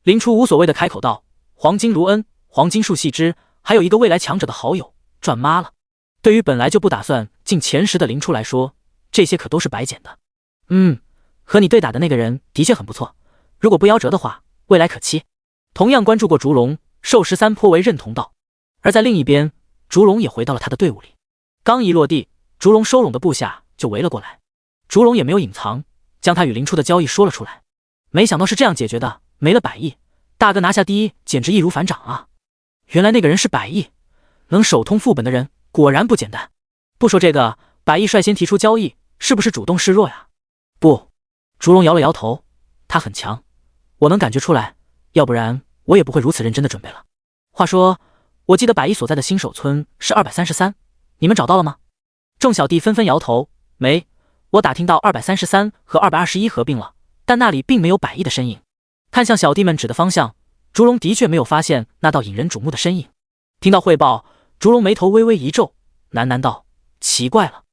林初无所谓的开口道：“黄金卢恩、黄金树细枝，还有一个未来强者的好友，赚妈了！”对于本来就不打算进前10的林初来说，这些可都是白捡的。和你对打的那个人的确很不错，如果不夭折的话，未来可期。同样关注过烛龙，寿13颇为认同道。而在另一边，烛龙也回到了他的队伍里。刚一落地，烛龙收拢的部下就围了过来。烛龙也没有隐藏，将他与林初的交易说了出来。没想到是这样解决的，没了100亿，大哥拿下第一简直易如反掌啊！原来那个人是100亿，能手通副本的人果然不简单。不说这个，100亿率先提出交易，是不是主动示弱呀？不，烛龙摇了摇头，他很强，我能感觉出来，要不然我也不会如此认真的准备了。话说，我记得100亿所在的新手村是233，你们找到了吗？众小弟纷纷摇头，没，我打听到233和221合并了，但那里并没有100亿的身影。看向小弟们指的方向，烛龙的确没有发现那道引人瞩目的身影。听到汇报，烛龙眉头微微一皱，喃喃道：“奇怪了。”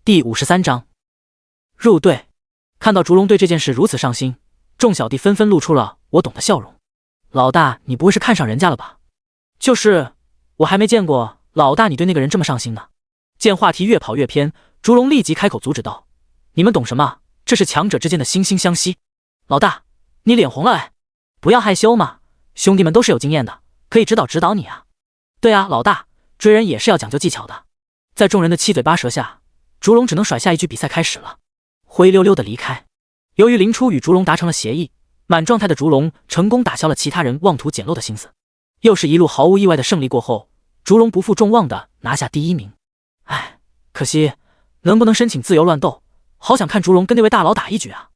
第53章入队。看到烛龙对这件事如此上心，众小弟纷纷露出了我懂的笑容。老大，你不会是看上人家了吧？就是，我还没见过老大你对那个人这么上心呢。见话题越跑越偏，烛龙立即开口阻止道：“你们懂什么？这是强者之间的惺惺相惜。老大，你脸红了哎，不要害羞嘛，兄弟们都是有经验的，可以指导指导你啊。”对啊，老大，追人也是要讲究技巧的。在众人的七嘴八舌下，烛龙只能甩下一句：“比赛开始了。”灰溜溜的离开。由于林初与烛龙达成了协议，满状态的烛龙成功打消了其他人妄图捡漏的心思。又是一路毫无意外的胜利过后，烛龙不负众望的拿下第1名。哎，可惜，能不能申请自由乱斗？好想看烛龙跟那位大佬打一局啊！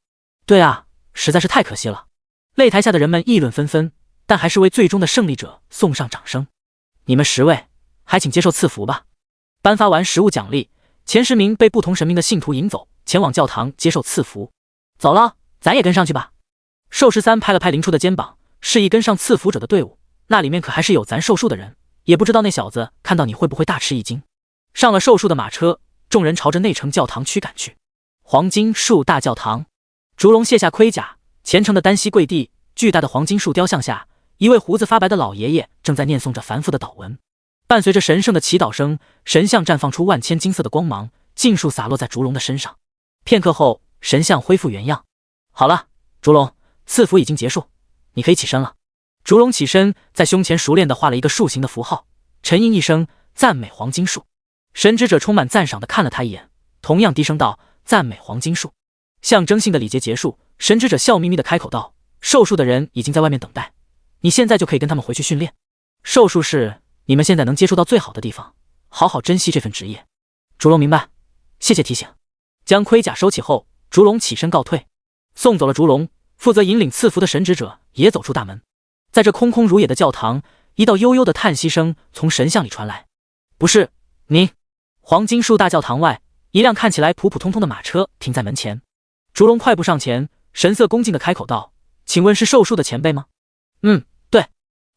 对啊，实在是太可惜了。擂台下的人们议论纷纷，但还是为最终的胜利者送上掌声。你们10位，还请接受赐福吧。颁发完实物奖励，前10名被不同神明的信徒引走，前往教堂接受赐福。走了，咱也跟上去吧。寿13拍了拍林初的肩膀，示意跟上赐福者的队伍。那里面可还是有咱寿数的人，也不知道那小子看到你会不会大吃一惊。上了寿数的马车，众人朝着内城教堂区赶去。黄金树大教堂，烛龙卸下盔甲，虔诚的单膝跪地。巨大的黄金树雕像下，一位胡子发白的老爷爷正在念诵着繁复的祷文。伴随着神圣的祈祷声，神像绽放出万千金色的光芒，尽数洒落在烛龙的身上。片刻后，神像恢复原样。好了，烛龙，赐福已经结束，你可以起身了。烛龙起身，在胸前熟练地画了一个树形的符号，沉吟一声，赞美黄金树。神职者充满赞赏地看了他一眼，同样低声道：“赞美黄金树。”象征性的礼节结束，神职者笑眯眯地开口道：“寿数的人已经在外面等待，你现在就可以跟他们回去训练。寿数是你们现在能接触到最好的地方，好好珍惜这份职业。”烛龙明白，谢谢提醒。将盔甲收起后，烛龙起身告退。送走了烛龙，负责引领赐福的神职者也走出大门。在这空空如也的教堂，一道悠悠的叹息声从神像里传来：“不是，您。”黄金树大教堂外，一辆看起来普普通通的马车停在门前。烛龙快步上前，神色恭敬地开口道：“请问是寿数的前辈吗？”“对。”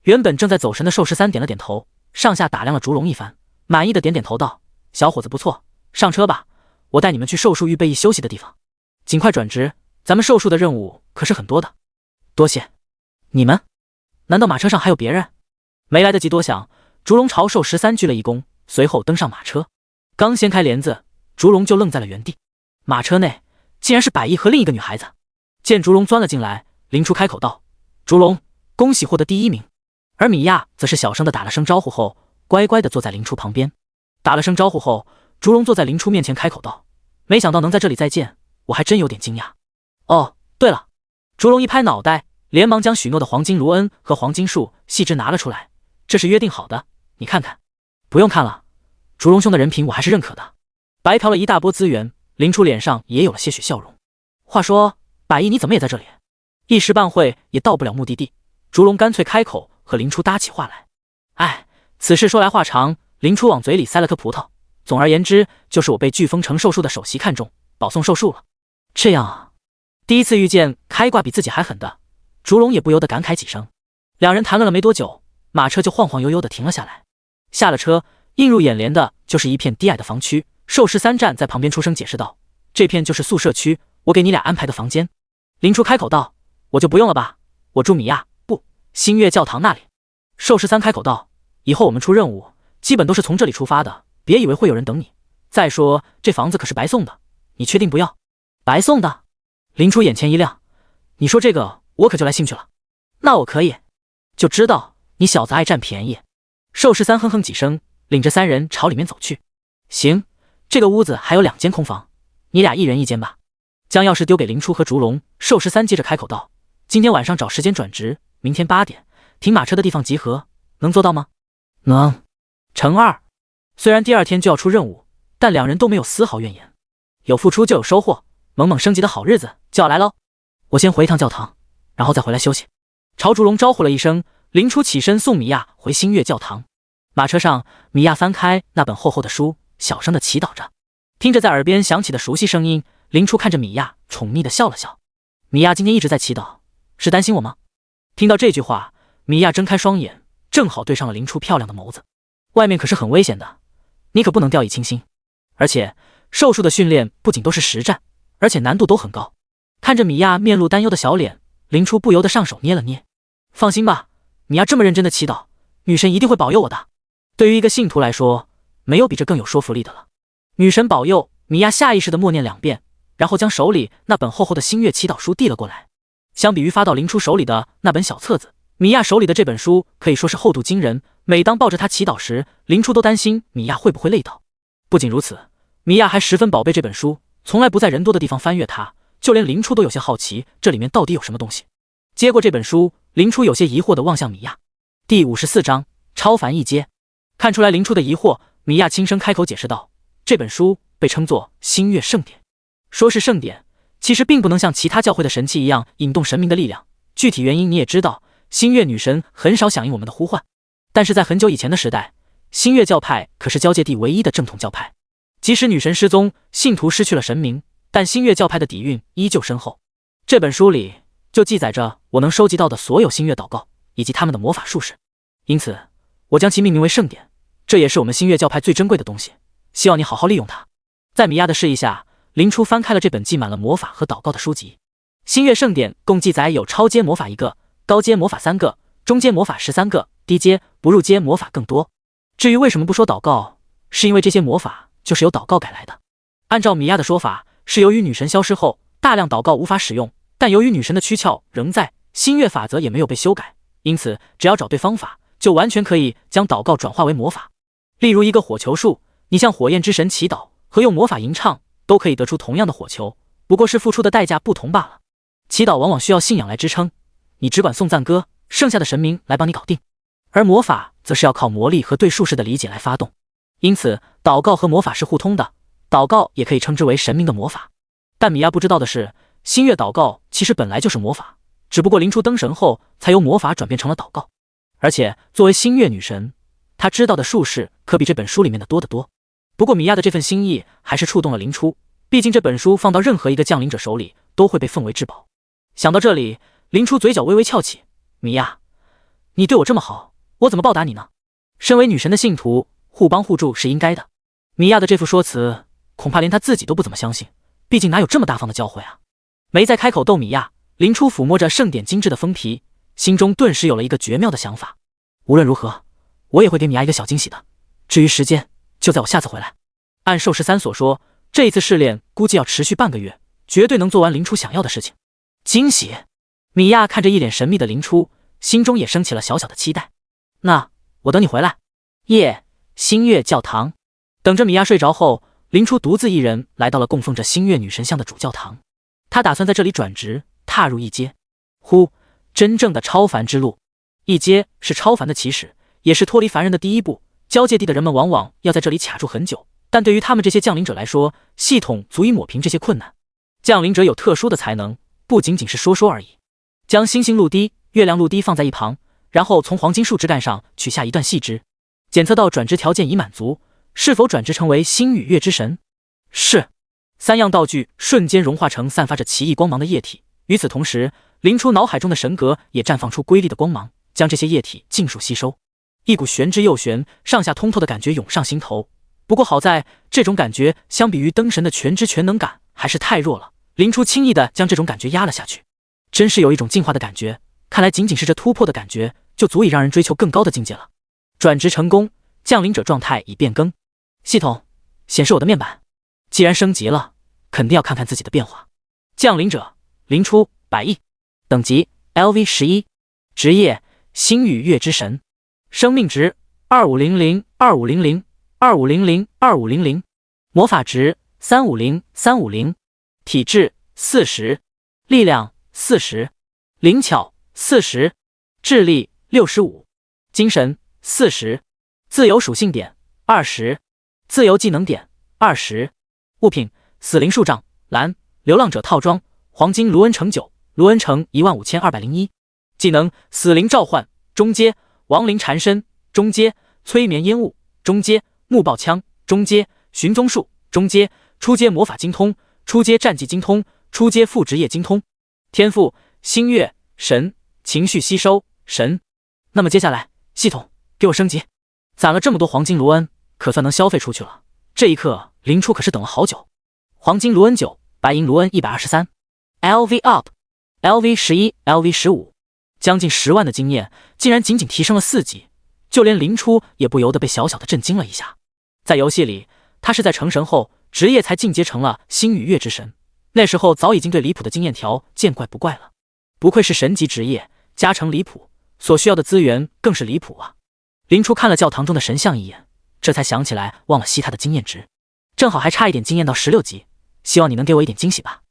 原本正在走神的寿13点了点头，上下打量了烛龙一番，满意的点点头道：“小伙子不错，上车吧，我带你们去寿数预备役休息的地方。尽快转职，咱们寿数的任务可是很多的。”“多谢。”“你们？难道马车上还有别人？”没来得及多想，烛龙朝寿13鞠了一躬，随后登上马车。刚掀开帘子，烛龙就愣在了原地。马车内竟然是百亿和另一个女孩子。见烛龙钻了进来，林初开口道：“烛龙，恭喜获得第1名。”而米娅则是小声的打了声招呼后，乖乖的坐在林初旁边。打了声招呼后，烛龙坐在林初面前开口道：“没想到能在这里再见，我还真有点惊讶。哦，对了。”烛龙一拍脑袋，连忙将许诺的黄金卢恩和黄金树细枝拿了出来，“这是约定好的，你看看。”“不用看了，烛龙兄的人品我还是认可的。”白嫖了一大波资源，林初脸上也有了些许笑容。话说，百亿你怎么也在这里？一时半会也到不了目的地，烛龙干脆开口和林初搭起话来。“哎，此事说来话长，林初往嘴里塞了颗葡萄。总而言之，就是我被飓风城寿树的首席看中，保送寿树了。这样啊，第一次遇见开挂比自己还狠的，烛龙也不由得感慨几声。两人谈论了没多久，马车就晃晃悠悠地停了下来。下了车，映入眼帘的就是一片低矮的房区。寿13站在旁边出声解释道：“这片就是宿舍区，我给你俩安排的房间。”林初开口道：“我就不用了吧，我住米亚不星月教堂那里。”寿13开口道：“以后我们出任务，基本都是从这里出发的，别以为会有人等你。再说这房子可是白送的，你确定不要？”白送的？林初眼前一亮，你说这个我可就来兴趣了。那我可以，就知道你小子爱占便宜。寿13哼哼几声，领着三人朝里面走去。行，这个屋子还有2间空房，你俩一人一间吧。将钥匙丢给林初和烛龙，寿13接着开口道：“今天晚上找时间转职，明天8点停马车的地方集合，能做到吗？”能。乘2。虽然第2天就要出任务，但两人都没有丝毫怨言。有付出就有收获，猛猛升级的好日子就要来喽。我先回一趟教堂，然后再回来休息。朝烛龙招呼了一声，林初起身送米娅回星月教堂。马车上，米娅翻开那本厚厚的书，小声的祈祷着。听着在耳边响起的熟悉声音，林初看着米娅，宠溺的笑了笑。米娅今天一直在祈祷，是担心我吗？听到这句话，米娅睁开双眼，正好对上了林初漂亮的眸子。外面可是很危险的，你可不能掉以轻心。而且兽术的训练不仅都是实战，而且难度都很高。看着米娅面露担忧的小脸，林初不由得上手捏了捏。放心吧，米娅这么认真的祈祷，女神一定会保佑我的。对于一个信徒来说，没有比这更有说服力的了。女神保佑，米娅下意识的默念2遍，然后将手里那本厚厚的星月祈祷书递了过来。相比于发到林初手里的那本小册子，米娅手里的这本书可以说是厚度惊人。每当抱着它祈祷时，林初都担心米娅会不会累到。不仅如此，米娅还十分宝贝这本书，从来不在人多的地方翻阅它，就连林初都有些好奇这里面到底有什么东西。接过这本书，林初有些疑惑地望向米娅。第54章超凡一阶。看出来林初的疑惑，米娅轻声开口解释道：“这本书被称作星月圣典。说是圣典，其实并不能像其他教会的神器一样引动神明的力量。具体原因你也知道，星月女神很少响应我们的呼唤。但是在很久以前的时代，星月教派可是交界地唯一的正统教派。即使女神失踪，信徒失去了神明，但星月教派的底蕴依旧深厚。这本书里就记载着我能收集到的所有星月祷告以及他们的魔法术士，因此我将其命名为圣典。这也是我们星月教派最珍贵的东西，希望你好好利用它。”在米娅的示意下，林初翻开了这本记满了魔法和祷告的书籍。星月圣典共记载有超阶魔法1个，高阶魔法3个，中阶魔法13个，低阶不入阶魔法更多。至于为什么不说祷告，是因为这些魔法就是由祷告改来的。按照米娅的说法，是由于女神消失后，大量祷告无法使用，但由于女神的躯壳仍在，星月法则也没有被修改，因此只要找对方法，就完全可以将祷告转化为魔法。例如一个火球术，你向火焰之神祈祷和用魔法吟唱都可以得出同样的火球，不过是付出的代价不同罢了。祈祷往往需要信仰来支撑，你只管颂赞歌，剩下的神明来帮你搞定。而魔法则是要靠魔力和对术士的理解来发动，因此祷告和魔法是互通的，祷告也可以称之为神明的魔法。但米娅不知道的是，星月祷告其实本来就是魔法，只不过林初登神后才由魔法转变成了祷告。而且作为星月女神，她知道的术士可比这本书里面的多得多。不过米娅的这份心意还是触动了林初，毕竟这本书放到任何一个降临者手里都会被奉为至宝。想到这里，林初嘴角微微翘起：“米娅，你对我这么好，我怎么报答你呢？身为女神的信徒，互帮互助是应该的。”米娅的这副说辞，恐怕连她自己都不怎么相信，毕竟哪有这么大方的教诲啊？没再开口逗米娅，林初抚摸着圣典精致的封皮，心中顿时有了一个绝妙的想法。无论如何，我也会给米娅一个小惊喜的。至于时间，就在我下次回来。按寿13所说，这一次试炼估计要持续半个月，绝对能做完林初想要的事情。惊喜！米娅看着一脸神秘的林初，心中也升起了小小的期待。那我等你回来。夜，星月教堂。等着米娅睡着后，林初独自一人来到了供奉着星月女神像的主教堂。他打算在这里转职，踏入一阶。真正的超凡之路。一阶是超凡的起始，也是脱离凡人的第一步。交界地的人们往往要在这里卡住很久，但对于他们这些降临者来说，系统足以抹平这些困难。降临者有特殊的才能，不仅仅是说说而已。将星星露滴、月亮露滴放在一旁，然后从黄金树枝干上取下一段细枝，检测到转职条件已满足，是否转职成为星与月之神？是。3样道具瞬间融化成散发着奇异光芒的液体。与此同时，灵初脑海中的神格也绽放出瑰丽的光芒，将这些液体尽数吸收。一股玄之又玄、上下通透的感觉涌上心头。不过好在，这种感觉相比于灯神的全知全能感还是太弱了。灵初轻易地将这种感觉压了下去。真是有一种进化的感觉，看来仅仅是这突破的感觉，就足以让人追求更高的境界了。转职成功，降临者状态已变更。系统显示我的面板，既然升级了，肯定要看看自己的变化。降临者灵初100亿，等级 LV11，职业星与月之神，生命值2500250025002500，魔法值350，体质40，力量40，灵巧40，智力65，精神40，自由属性点20，自由技能点20，物品死灵树杖蓝，流浪者套装黄金卢恩城9，卢恩城15201，技能死灵召唤中阶，亡灵缠身中阶，催眠烟雾中阶，木爆枪中阶，寻踪术中阶，初阶魔法精通，初阶战技精通，初阶副职业精通。天赋星月神，情绪吸收神。那么接下来系统给我升级。攒了这么多黄金卢恩，可算能消费出去了。这一刻灵初可是等了好久。黄金卢恩9，白银卢恩123， LV up LV11 LV15， 将近10万的经验竟然仅仅提升了4级，就连灵初也不由得被小小的震惊了一下。在游戏里，他是在成神后职业才进阶成了星与月之神，那时候早已经对离谱的经验条见怪不怪了。不愧是神级职业，加成离谱，所需要的资源更是离谱啊。灵初看了教堂中的神像一眼，这才想起来忘了吸他的经验值，正好还差一点经验到16级，希望你能给我一点惊喜吧。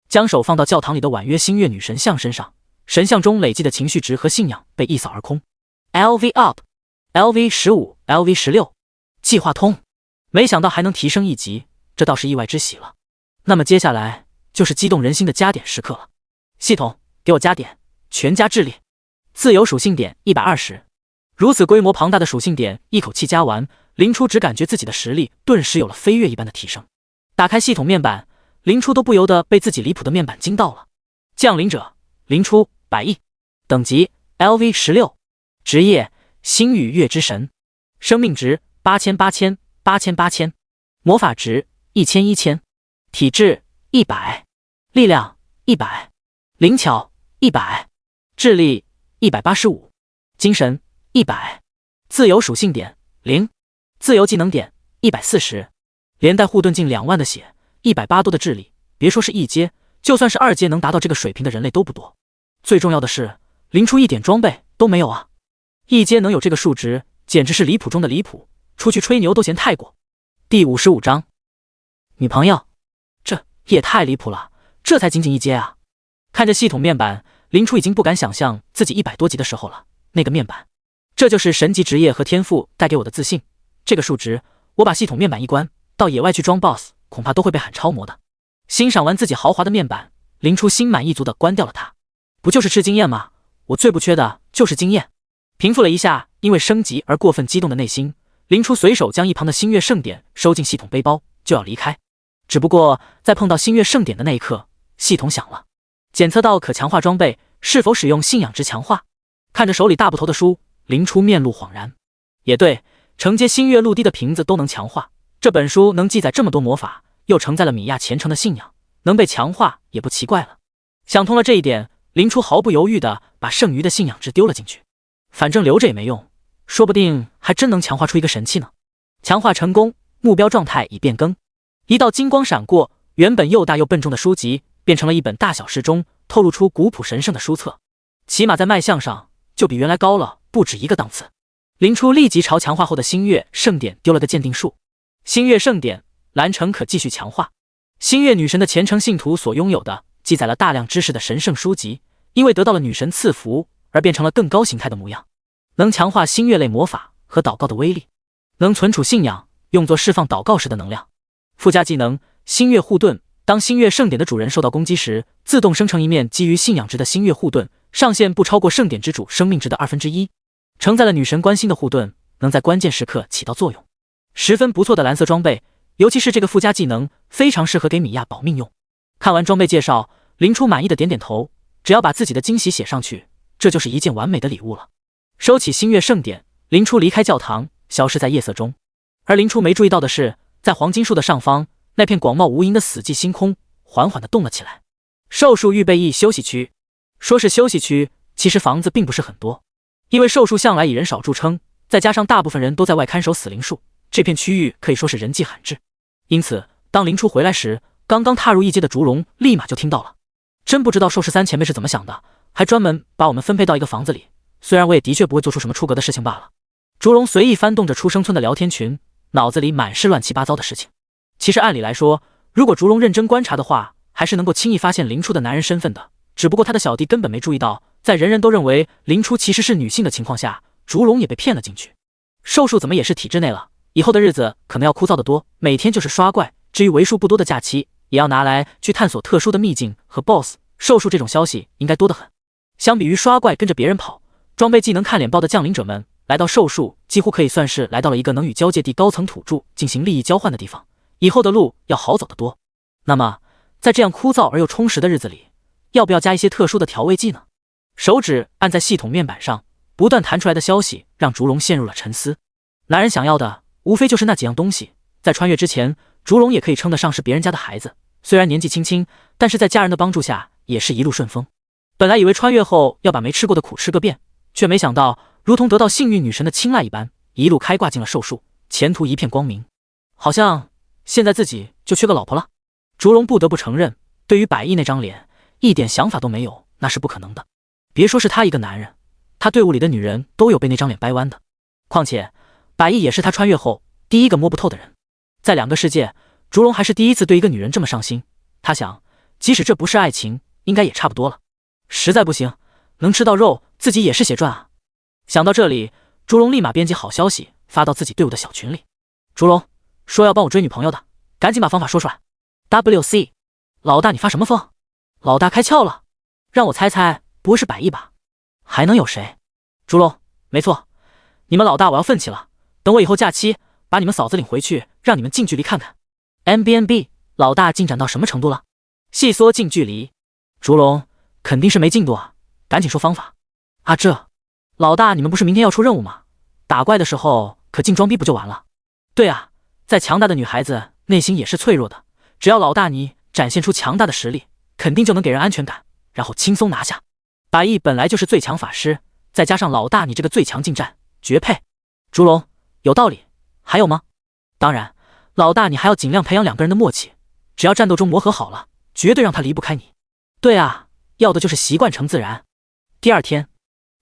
将手放到教堂里的婉约星月女神像身上，神像中累积的情绪值和信仰被一扫而空。LV up LV15 LV16， 计划通，没想到还能提升1级，这倒是意外之喜了。那么接下来就是激动人心的加点时刻了。系统给我加点，全加智力，自由属性点120。如此规模庞大的属性点一口气加完，灵初只感觉自己的实力顿时有了飞跃一般的提升。打开系统面板，灵初都不由得被自己离谱的面板惊到了。降临者灵初100亿，等级 LV16， 职业星与月之神，生命值8000，魔法值1000，体质100，力量100，灵巧100，智力185，精神100，自由属性点0，自由技能点140，连带护盾近2万的血，180多的智力，别说是1阶，就算是2阶能达到这个水平的人类都不多。最重要的是，灵初一点装备都没有啊！1阶能有这个数值，简直是离谱中的离谱，出去吹牛都嫌太过。第55章，女朋友，这也太离谱了，这才仅仅1阶啊！看着系统面板，灵初已经不敢想象自己100多级的时候了。那个面板，这就是神级职业和天赋带给我的自信。这个数值，我把系统面板一关，到野外去装 BOSS， 恐怕都会被喊超模的。欣赏完自己豪华的面板，灵初心满意足地关掉了它。不就是吃经验吗？我最不缺的就是经验。平复了一下因为升级而过分激动的内心，灵初随手将一旁的星月圣典收进系统背包，就要离开。只不过在碰到星月圣典的那一刻，系统响了，检测到可强化装备，是否使用信仰值强化。看着手里大部头的书，灵初面露恍然。也对，承接星月陆地的瓶子都能强化，这本书能记载这么多魔法，又承载了米娅虔诚的信仰，能被强化也不奇怪了。想通了这一点，灵初毫不犹豫地把剩余的信仰值丢了进去。反正留着也没用，说不定还真能强化出一个神器呢。强化成功，目标状态已变更。一道金光闪过，原本又大又笨重的书籍变成了一本大小适中、透露出古朴神圣的书册，起码在卖相上就比原来高了不止一个档次。灵初立即朝强化后的星月圣典丢了个鉴定术。星月圣典蓝城可继续强化。星月女神的虔诚信徒所拥有的记载了大量知识的神圣书籍，因为得到了女神赐福而变成了更高形态的模样，能强化星月类魔法和祷告的威力，能存储信仰，用作释放祷告时的能量。附加技能星月护盾，当星月圣典的主人受到攻击时，自动生成一面基于信仰值的星月护盾，上限不超过圣典之主生命值的1/2。承载了女神关心的护盾，能在关键时刻起到作用。十分不错的蓝色装备，尤其是这个附加技能，非常适合给米娅保命用。看完装备介绍，林初满意的点点头，只要把自己的惊喜写上去，这就是一件完美的礼物了。收起星月盛典，林初离开教堂，消失在夜色中。而林初没注意到的是，在黄金树的上方，那片广袤无垠的死寂星空缓缓地动了起来。兽树预备役休息区，说是休息区，其实房子并不是很多，因为兽树向来以人少著称，再加上大部分人都在外看守死灵树，这片区域可以说是人迹罕至。因此，当林初回来时，刚刚踏入一阶的烛龙立马就听到了。真不知道寿13前辈是怎么想的，还专门把我们分配到一个房子里。虽然我也的确不会做出什么出格的事情罢了。烛龙随意翻动着出生村的聊天群，脑子里满是乱七八糟的事情。其实按理来说，如果烛龙认真观察的话，还是能够轻易发现林初的男人身份的。只不过他的小弟根本没注意到，在人人都认为林初其实是女性的情况下，烛龙也被骗了进去。寿树怎么也是体制内了，以后的日子可能要枯燥得多，每天就是刷怪，至于为数不多的假期，也要拿来去探索特殊的秘境和 BOSS。寿树这种消息应该多得很。相比于刷怪跟着别人跑，装备技能看脸爆的降临者们来到寿树，几乎可以算是来到了一个能与交界地高层土著进行利益交换的地方，以后的路要好走得多。那么在这样枯燥而又充实的日子里，要不要加一些特殊的调味剂呢？手指按在系统面板上，不断弹出来的消息让烛龙陷入了沉思。男人想要的无非就是那几样东西，在穿越之前，烛龙也可以称得上是别人家的孩子，虽然年纪轻轻，但是在家人的帮助下也是一路顺风。本来以为穿越后要把没吃过的苦吃个遍，却没想到如同得到幸运女神的青睐一般，一路开挂进了寿树，前途一片光明。好像现在自己就缺个老婆了。烛龙不得不承认，对于百亿那张脸一点想法都没有，那是不可能的。别说是他一个男人，他队伍里的女人都有被那张脸掰弯的。况且百亿也是他穿越后第一个摸不透的人。在两个世界，烛龙还是第一次对一个女人这么上心。他想，即使这不是爱情，应该也差不多了。实在不行，能吃到肉，自己也是血赚啊。想到这里，烛龙立马编辑好消息发到自己队伍的小群里。烛龙说要帮我追女朋友的，赶紧把方法说出来。WC， 老大你发什么疯？老大开窍了，让我猜猜，不会是百亿吧？还能有谁？烛龙，没错，你们老大我要奋起了，等我以后假期把你们嫂子领回去，让你们近距离看看。MBNB， 老大进展到什么程度了？细缩近距离。烛龙肯定是没进度啊，赶紧说方法。啊老大你们不是明天要出任务吗？打怪的时候可进装逼不就完了？对啊，再强大的女孩子内心也是脆弱的，只要老大你展现出强大的实力，肯定就能给人安全感，然后轻松拿下。百亿本来就是最强法师，再加上老大你这个最强近战，绝配。烛龙有道理，还有吗？当然，老大你还要尽量培养两个人的默契，只要战斗中磨合好了，绝对让他离不开你。对啊，要的就是习惯成自然。第二天，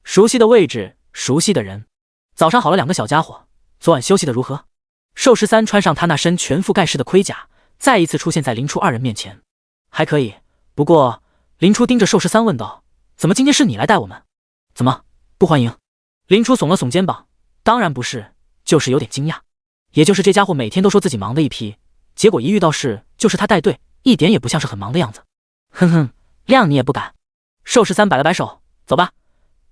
熟悉的位置，熟悉的人。早上好了，两个小家伙，昨晚休息的如何？寿13穿上他那身全覆盖式的盔甲，再一次出现在林初二人面前。还可以，不过林初盯着寿13问道：怎么今天是你来带我们？怎么不欢迎？林初耸了耸肩膀，当然不是，就是有点惊讶。也就是这家伙每天都说自己忙的一批，结果一遇到事就是他带队，一点也不像是很忙的样子。哼哼，谅你也不敢。寿13摆了摆手，走吧，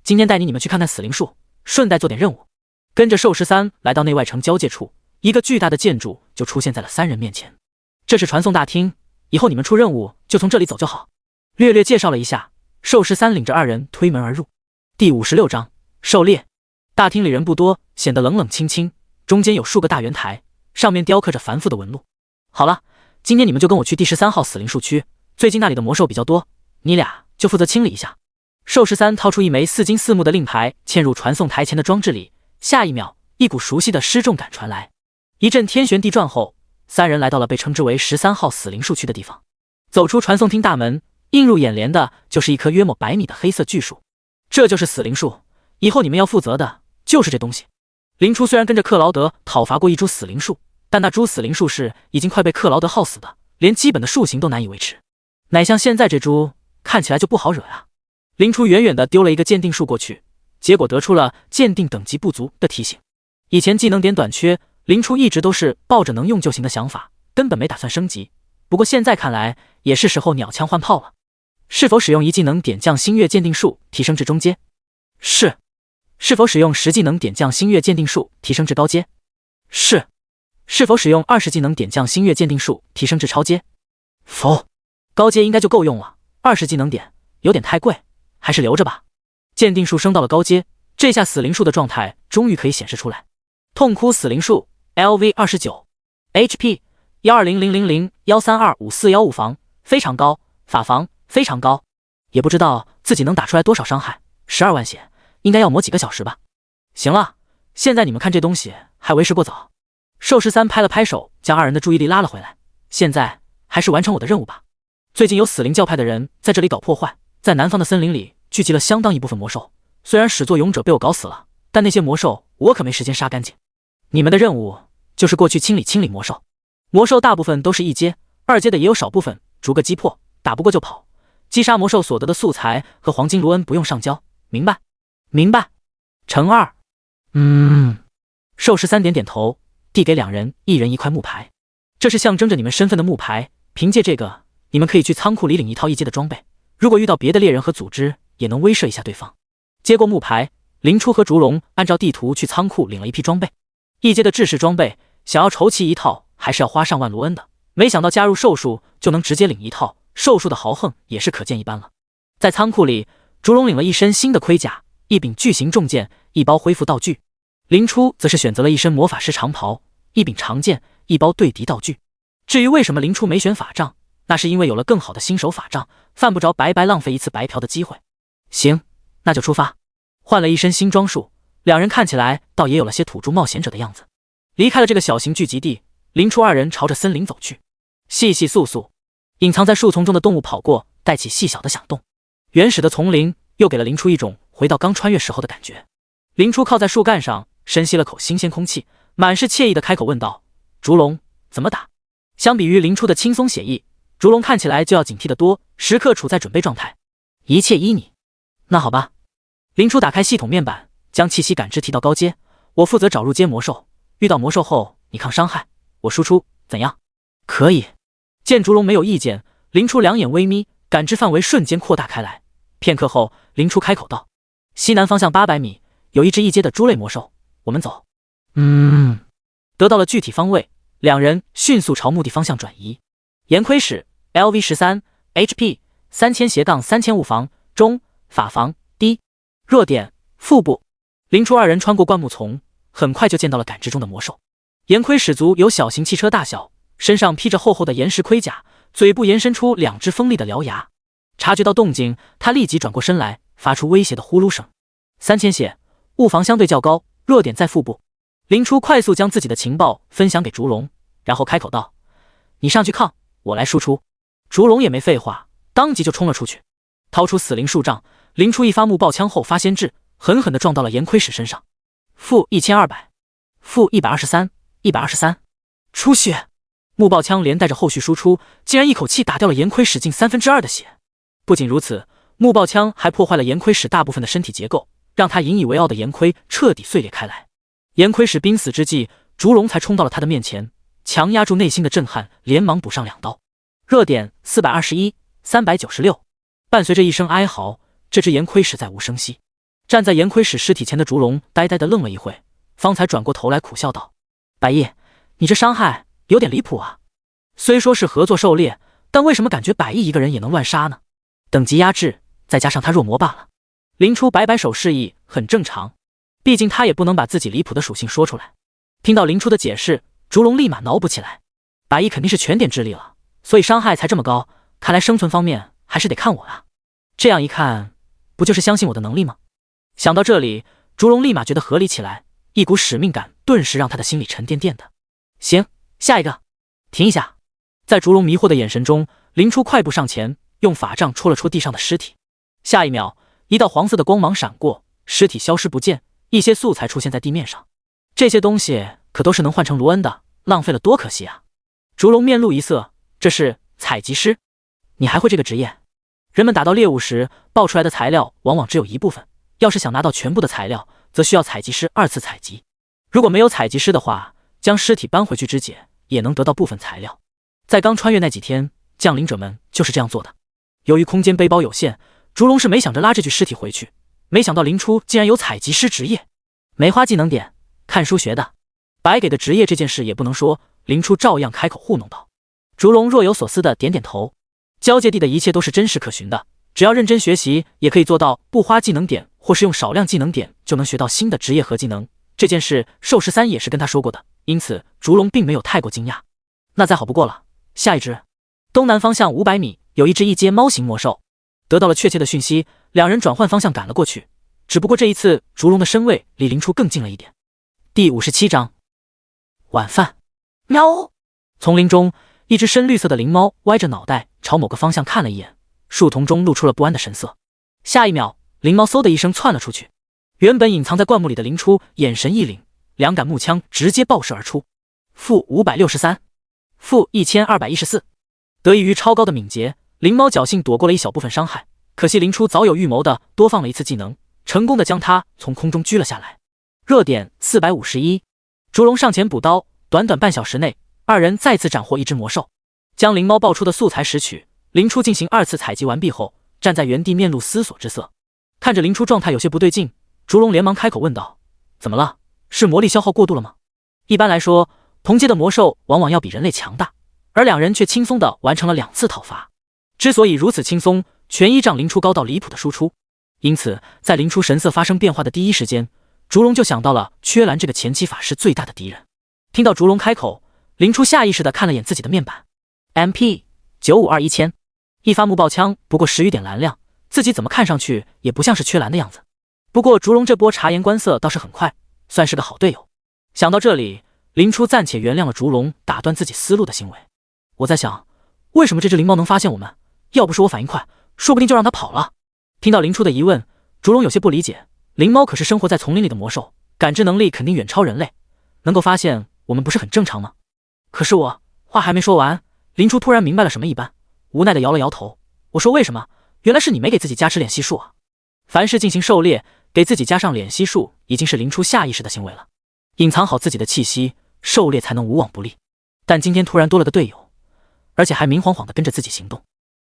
今天带你们去看看死灵树，顺带做点任务。跟着寿13来到内外城交界处，一个巨大的建筑就出现在了三人面前。这是传送大厅，以后你们出任务就从这里走就好。略略介绍了一下，寿13领着二人推门而入。第56章狩猎。大厅里人不多，显得冷冷清清，中间有数个大圆台，上面雕刻着繁复的纹路。好了，今天你们就跟我去第13号死灵树区，最近那里的魔兽比较多，你俩就负责清理一下。寿13掏出一枚四金四木的令牌，嵌入传送台前的装置里，下一秒，一股熟悉的失重感传来。一阵天旋地转后，三人来到了被称之为13号死灵树区的地方。走出传送厅大门，映入眼帘的就是一棵约莫100米的黑色巨树。这就是死灵树，以后你们要负责的就是这东西。林初虽然跟着克劳德讨伐过一株死灵树，但那株死灵树是已经快被克劳德耗死的，连基本的树形都难以维持，哪像现在这株看起来就不好惹啊。林初远远地丢了一个鉴定术过去，结果得出了鉴定等级不足的提醒。以前技能点短缺，林初一直都是抱着能用就行的想法，根本没打算升级。不过现在看来也是时候鸟枪换炮了。是否使用一技能点将星月鉴定术提升至中阶？是。是否使用10技能点将星月鉴定术提升至高阶？是。是否使用20技能点将星月鉴定术提升至超阶？否。高阶应该就够用了，20技能点有点太贵，还是留着吧。鉴定术升到了高阶，这下死灵术的状态终于可以显示出来。痛哭死灵术 LV 29 HP 1200001325415防非常高，法防非常高，也不知道自己能打出来多少伤害，12万血，应该要磨几个小时吧。行了，现在你们看这东西还为时过早。寿师3拍了拍手，将2人的注意力拉了回来。现在还是完成我的任务吧。最近有死灵教派的人在这里搞破坏，在南方的森林里聚集了相当一部分魔兽，虽然始作俑者被我搞死了，但那些魔兽我可没时间杀干净。你们的任务就是过去清理魔兽。魔兽大部分都是1阶、2阶的，也有少部分逐个击破，打不过就跑。击杀魔兽所得的素材和黄金卢恩不用上交，明白？明白。乘2。寿师3点点头，递给2人1人1块木牌，这是象征着你们身份的木牌，凭借这个你们可以去仓库里领一套1阶的装备，如果遇到别的猎人和组织也能威慑一下对方。接过木牌，林初和烛龙按照地图去仓库领了一批装备，1阶的制式装备想要筹齐一套还是要花上万卢恩的，没想到加入兽术就能直接领一套，兽术的豪横也是可见一斑了。在仓库里，烛龙领了一身新的盔甲、1柄巨型重剑、1包恢复道具，林初则是选择了一身魔法师长袍、1柄长剑、1包对敌道具。至于为什么林初没选法杖，那是因为有了更好的新手法杖，犯不着白白浪费一次白嫖的机会。行，那就出发。换了一身新装束，2人看起来倒也有了些土著冒险者的样子。离开了这个小型聚集地，林初2人朝着森林走去。细细簌簌，隐藏在树丛中的动物跑过，带起细小的响动。原始的丛林又给了林初一种回到刚穿越时候的感觉。林初靠在树干上，深吸了口新鲜空气，满是惬意的开口问道：烛龙怎么打？相比于林初的轻松写意，烛龙看起来就要警惕得多，时刻处在准备状态。一切依你。那好吧。林初打开系统面板，将气息感知提到高阶，我负责找入阶魔兽，遇到魔兽后你抗伤害，我输出，怎样？可以。见烛龙没有意见，林初2眼微眯，感知范围瞬间扩大开来。片刻后，林初开口道：西南方向800米有一只1阶的猪类魔兽，我们走。得到了具体方位，2人迅速朝目的方向转移。岩盔使 LV 13 HP 3000-3000物防中，法防低。弱点腹部。林初2人穿过灌木丛，很快就见到了感知中的魔兽。岩盔使族有小型汽车大小，身上披着厚厚的岩石盔甲，嘴部延伸出2只锋利的獠牙。察觉到动静，他立即转过身来，发出威胁的呼噜声。3000血，物防相对较高，弱点在腹部。林初快速将自己的情报分享给烛龙，然后开口道：你上去抗，我来输出。烛龙也没废话，当即就冲了出去，掏出死灵术杖，林初一发木爆枪后发先至，狠狠地撞到了岩盔使身上。负1200，负123， 123，出血！木爆枪连带着后续输出，竟然一口气打掉了岩盔使近2/3的血。不仅如此，木爆枪还破坏了岩盔使大部分的身体结构，让他引以为傲的岩盔彻底碎裂开来。岩盔使濒死之际，烛龙才冲到了他的面前，强压住内心的震撼，连忙补上2刀。热点421 396。伴随着一声哀嚎，这只岩盔使再无声息。站在岩盔使尸体前的烛龙呆呆地愣了一会，方才转过头来苦笑道：白毅，你这伤害有点离谱啊。虽说是合作狩猎，但为什么感觉百亿一个人也能乱杀呢？等级压制，再加上他弱魔罢了。林初摆摆手示意，很正常，毕竟他也不能把自己离谱的属性说出来。听到林初的解释，烛龙立马脑补起来，百亿肯定是全点智力了，所以伤害才这么高，看来生存方面还是得看我啊。这样一看，不就是相信我的能力吗？想到这里，烛龙立马觉得合理起来，一股使命感顿时让他的心里沉甸甸的。行，下一个。停一下。在烛龙迷惑的眼神中，林初快步上前，用法杖戳了戳地上的尸体。下一秒，一道黄色的光芒闪过，尸体消失不见，一些素材出现在地面上。这些东西可都是能换成卢恩的，浪费了多可惜啊！烛龙面露一色，这是采集师？你还会这个职业？人们打到猎物时，爆出来的材料往往只有一部分，要是想拿到全部的材料，则需要采集师2次采集。如果没有采集师的话，将尸体搬回去肢解，也能得到部分材料。在刚穿越那几天，将领者们就是这样做的。由于空间背包有限，烛龙是没想着拉这具尸体回去，没想到林初竟然有采集师职业。梅花技能点，看书学的，白给的职业这件事也不能说，林初照样开口糊弄道。烛龙若有所思的点点头，交界地的一切都是真实可循的，只要认真学习，也可以做到不花技能点，或是用少量技能点就能学到新的职业和技能。这件事寿13也是跟他说过的，因此烛龙并没有太过惊讶。那再好不过了，下一只。东南方向500米有一只一阶猫形魔兽，得到了确切的讯息，两人转换方向赶了过去。只不过这一次烛龙的身位离林初更近了一点。第57章晚饭。喵！丛林中，一只深绿色的灵猫歪着脑袋朝某个方向看了一眼，树丛中露出了不安的神色。下一秒，灵猫嗖的一声窜了出去。原本隐藏在灌木里的林初眼神一凛，两杆木枪直接爆射而出。-563，-1214。得益于超高的敏捷，灵猫侥幸躲过了一小部分伤害。可惜林初早有预谋的多放了一次技能，成功的将它从空中狙了下来。热点451。烛龙上前补刀，短短半小时内，二人再次斩获一只魔兽。将灵猫爆出的素材拾取，林初进行2次采集完毕后，站在原地面露思索之色。看着林初状态有些不对劲，烛龙连忙开口问道：“怎么了？是魔力消耗过度了吗？”一般来说，同阶的魔兽往往要比人类强大，而两人却轻松地完成了2次讨伐。之所以如此轻松，全依仗林初高到离谱的输出。因此，在林初神色发生变化的第一时间，烛龙就想到了缺兰这个前期法师最大的敌人。听到烛龙开口，林初下意识地看了眼自己的面板 ，MP9521000，一发木爆枪不过10余点蓝量，自己怎么看上去也不像是缺蓝的样子。不过烛龙这波察言观色倒是很快，算是个好队友。想到这里，林初暂且原谅了烛龙打断自己思路的行为。我在想，为什么这只灵猫能发现我们？要不是我反应快，说不定就让它跑了。听到林初的疑问，烛龙有些不理解，灵猫可是生活在丛林里的魔兽，感知能力肯定远超人类，能够发现我们不是很正常吗？可是我话还没说完，林初突然明白了什么一般，无奈的摇了摇头。我说为什么？原来是你没给自己加持敛息术啊。凡是进行狩猎，给自己加上敛息术已经是林初下意识的行为了，隐藏好自己的气息，狩猎才能无往不利。但今天突然多了个队友，而且还明晃晃的跟着自己行动。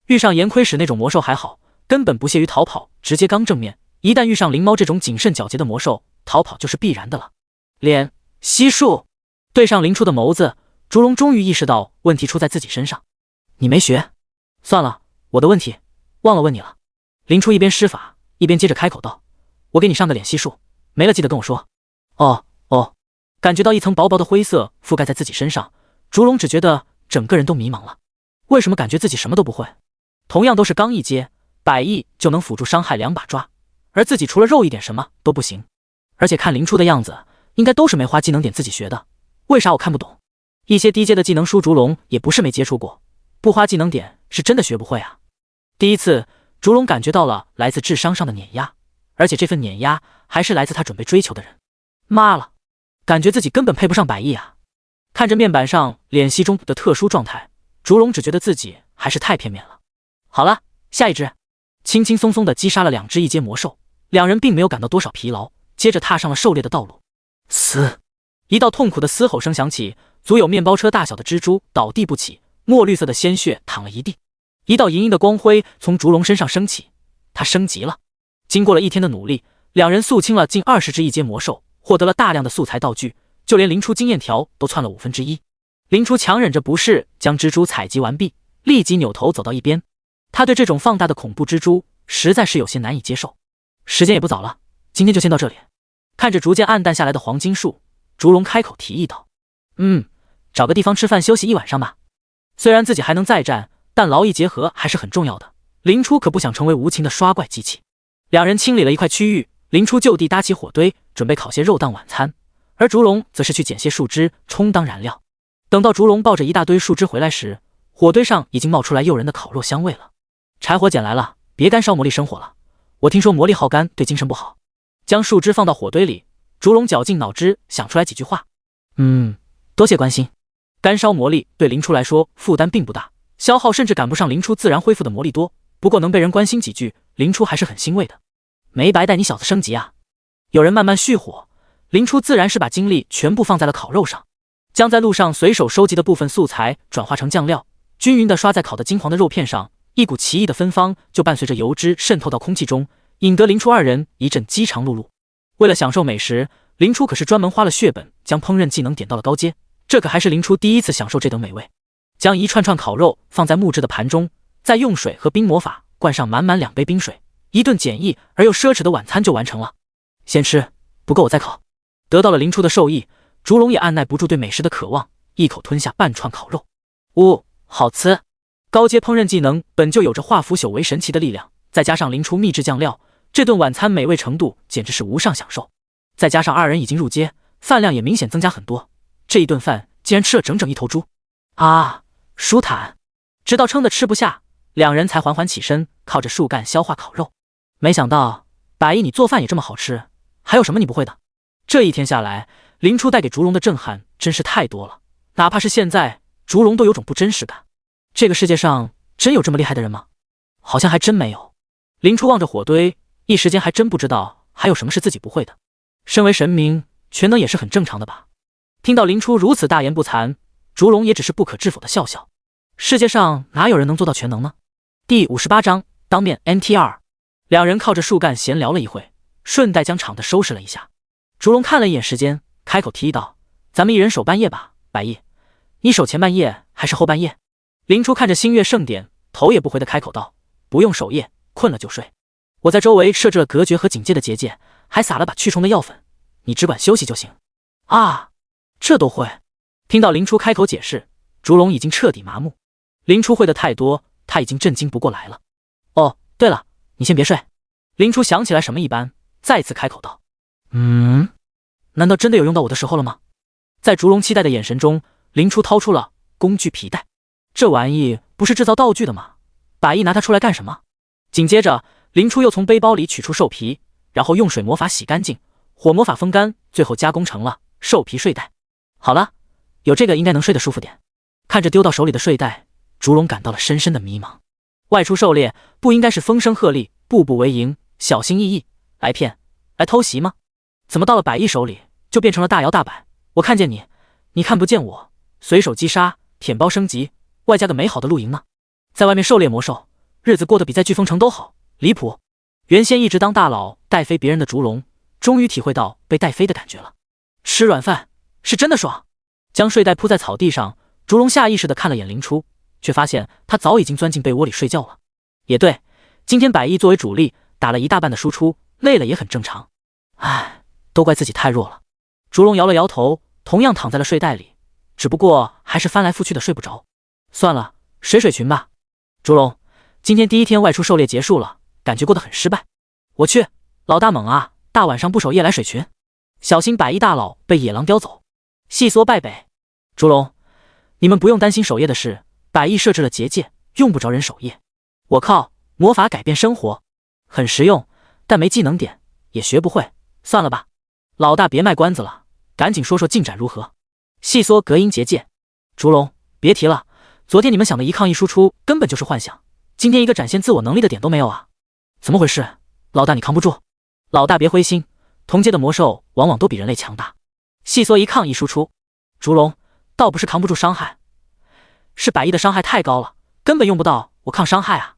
遇上岩盔使那种魔兽还好，根本不屑于逃跑，直接刚正面。一旦遇上灵猫这种谨慎狡黠的魔兽，逃跑就是必然的了。敛息术对上林初的眸子，烛龙终于意识到问题出在自己身上。你没学？算了，我的问题，忘了问你了。林初一边施法，一边接着开口道：“我给你上个敛息术，没了记得跟我说。”哦，感觉到一层薄薄的灰色覆盖在自己身上，烛龙只觉得整个人都迷茫了。为什么感觉自己什么都不会？同样都是刚一阶，100亿就能辅助伤害2把抓，而自己除了肉一点什么都不行。而且看林初的样子，应该都是没花技能点自己学的，为啥我看不懂？一些低阶的技能书烛龙也不是没接触过，不花技能点是真的学不会啊。第一次，烛龙感觉到了来自智商上的碾压，而且这份碾压还是来自他准备追求的人。妈了，感觉自己根本配不上100亿啊！看着面板上敛息中的特殊状态，烛龙只觉得自己还是太片面了。好了，下一只。轻轻松松地击杀了2只一阶魔兽，两人并没有感到多少疲劳，接着踏上了狩猎的道路。嘶！一道痛苦的嘶吼声响起，足有面包车大小的蜘蛛倒地不起，墨绿色的鲜血淌了一地。一道莹莹的光辉从烛龙身上升起，他升级了。经过了1天的努力，两人肃清了近20只一阶魔兽，获得了大量的素材道具，就连灵初经验条都窜了1/5。灵初强忍着不适将蜘蛛采集完毕，立即扭头走到一边。他对这种放大的恐怖蜘蛛实在是有些难以接受。时间也不早了，今天就先到这里。看着逐渐暗淡下来的黄金树，烛龙开口提议道：“找个地方吃饭休息一晚上吧。虽然自己还能再战，但劳逸结合还是很重要的。林初可不想成为无情的刷怪机器。”两人清理了一块区域，林初就地搭起火堆，准备烤些肉当晚餐，而烛龙则是去捡些树枝充当燃料。等到烛龙抱着一大堆树枝回来时，火堆上已经冒出来诱人的烤肉香味了。柴火捡来了，别干烧魔力生火了，我听说魔力耗干对精神不好。将树枝放到火堆里，烛龙绞尽脑汁想出来几句话。多谢关心。干烧魔力对林初来说负担并不大，消耗甚至赶不上林初自然恢复的魔力多，不过能被人关心几句，林初还是很欣慰的。没白带你小子升级啊！有人慢慢续火，林初自然是把精力全部放在了烤肉上，将在路上随手收集的部分素材转化成酱料，均匀地刷在烤得金黄的肉片上，一股奇异的芬芳就伴随着油脂渗透到空气中，引得林初二人一阵饥肠辘辘。为了享受美食，林初可是专门花了血本将烹饪技能点到了高阶，这可还是林初第一次享受这等美味。将一串串烤肉放在木质的盘中，再用水和冰魔法灌上满满2杯冰水，一顿简易而又奢侈的晚餐就完成了。先吃，不够我再烤。得到了林初的授意，烛龙也按耐不住对美食的渴望，一口吞下半串烤肉。好吃！高阶烹饪技能本就有着化腐朽为神奇的力量，再加上林初秘制酱料，这顿晚餐美味程度简直是无上享受。再加上2人已经入阶，饭量也明显增加很多，这一顿饭竟然吃了整整1头猪啊！舒坦！直到撑得吃不下，2人才缓缓起身，靠着树干消化烤肉。没想到百亿你做饭也这么好吃，还有什么你不会的？这一天下来，林初带给烛龙的震撼真是太多了，哪怕是现在，烛龙都有种不真实感。这个世界上真有这么厉害的人吗？好像还真没有。林初望着火堆，一时间还真不知道还有什么是自己不会的。身为神明，全能也是很正常的吧？听到林初如此大言不惭，烛龙也只是不可置否的笑笑。世界上哪有人能做到全能呢？第58章当面 NTR。 2人靠着树干闲聊了一会，顺带将场子收拾了一下。烛龙看了一眼时间，开口提议道：咱们一人守半夜吧，百亿，你守前半夜还是后半夜？林初看着星月盛典，头也不回的开口道：不用守夜，困了就睡。我在周围设置了隔绝和警戒的结界，还撒了把驱虫的药粉，你只管休息就行。啊，这都会？听到林初开口解释，烛龙已经彻底麻木。林初会的太多，他已经震惊不过来了。哦，对了，你先别睡。林初想起来什么一般，再次开口道：难道真的有用到我的时候了吗？在烛龙期待的眼神中，林初掏出了工具皮带。这玩意不是制造道具的吗？百亿拿它出来干什么？紧接着，林初又从背包里取出兽皮，然后用水魔法洗干净，火魔法风干，最后加工成了兽皮睡袋。好了，有这个应该能睡得舒服点。看着丢到手里的睡袋，烛龙感到了深深的迷茫。外出狩猎不应该是风声鹤唳，步步为营，小心翼翼，来骗来偷袭吗？怎么到了百亿手里就变成了大摇大摆？我看见你，你看不见我，随手击杀，舔包升级，外加个美好的露营呢。在外面狩猎魔兽，日子过得比在飓风城都好，离谱！原先一直当大佬带飞别人的烛龙，终于体会到被带飞的感觉了。吃软饭是真的爽。将睡袋铺在草地上，烛龙下意识地看了眼林初，却发现他早已经钻进被窝里睡觉了。也对，今天百亿作为主力打了一大半的输出，累了也很正常。唉，都怪自己太弱了。烛龙摇了摇头，同样躺在了睡袋里，只不过还是翻来覆去的睡不着。算了，水群吧。烛龙，今天第一天外出狩猎结束了，感觉过得很失败。我去，老大猛啊，大晚上不守夜来水群，小心百亿大佬被野狼叼走。细缩败北。烛龙，你们不用担心守夜的事，百亿设置了结界，用不着人守夜。我靠，魔法改变生活，很实用，但没技能点，也学不会，算了吧。老大别卖关子了，赶紧说说进展如何。细缩隔音结界。烛龙，别提了，昨天你们想的一抗一输出根本就是幻想，今天一个展现自我能力的点都没有啊！怎么回事？老大你扛不住？老大别灰心，同阶的魔兽往往都比人类强大。细缩一抗一输出。烛龙，倒不是扛不住伤害，是百亿的伤害太高了，根本用不到我抗伤害啊！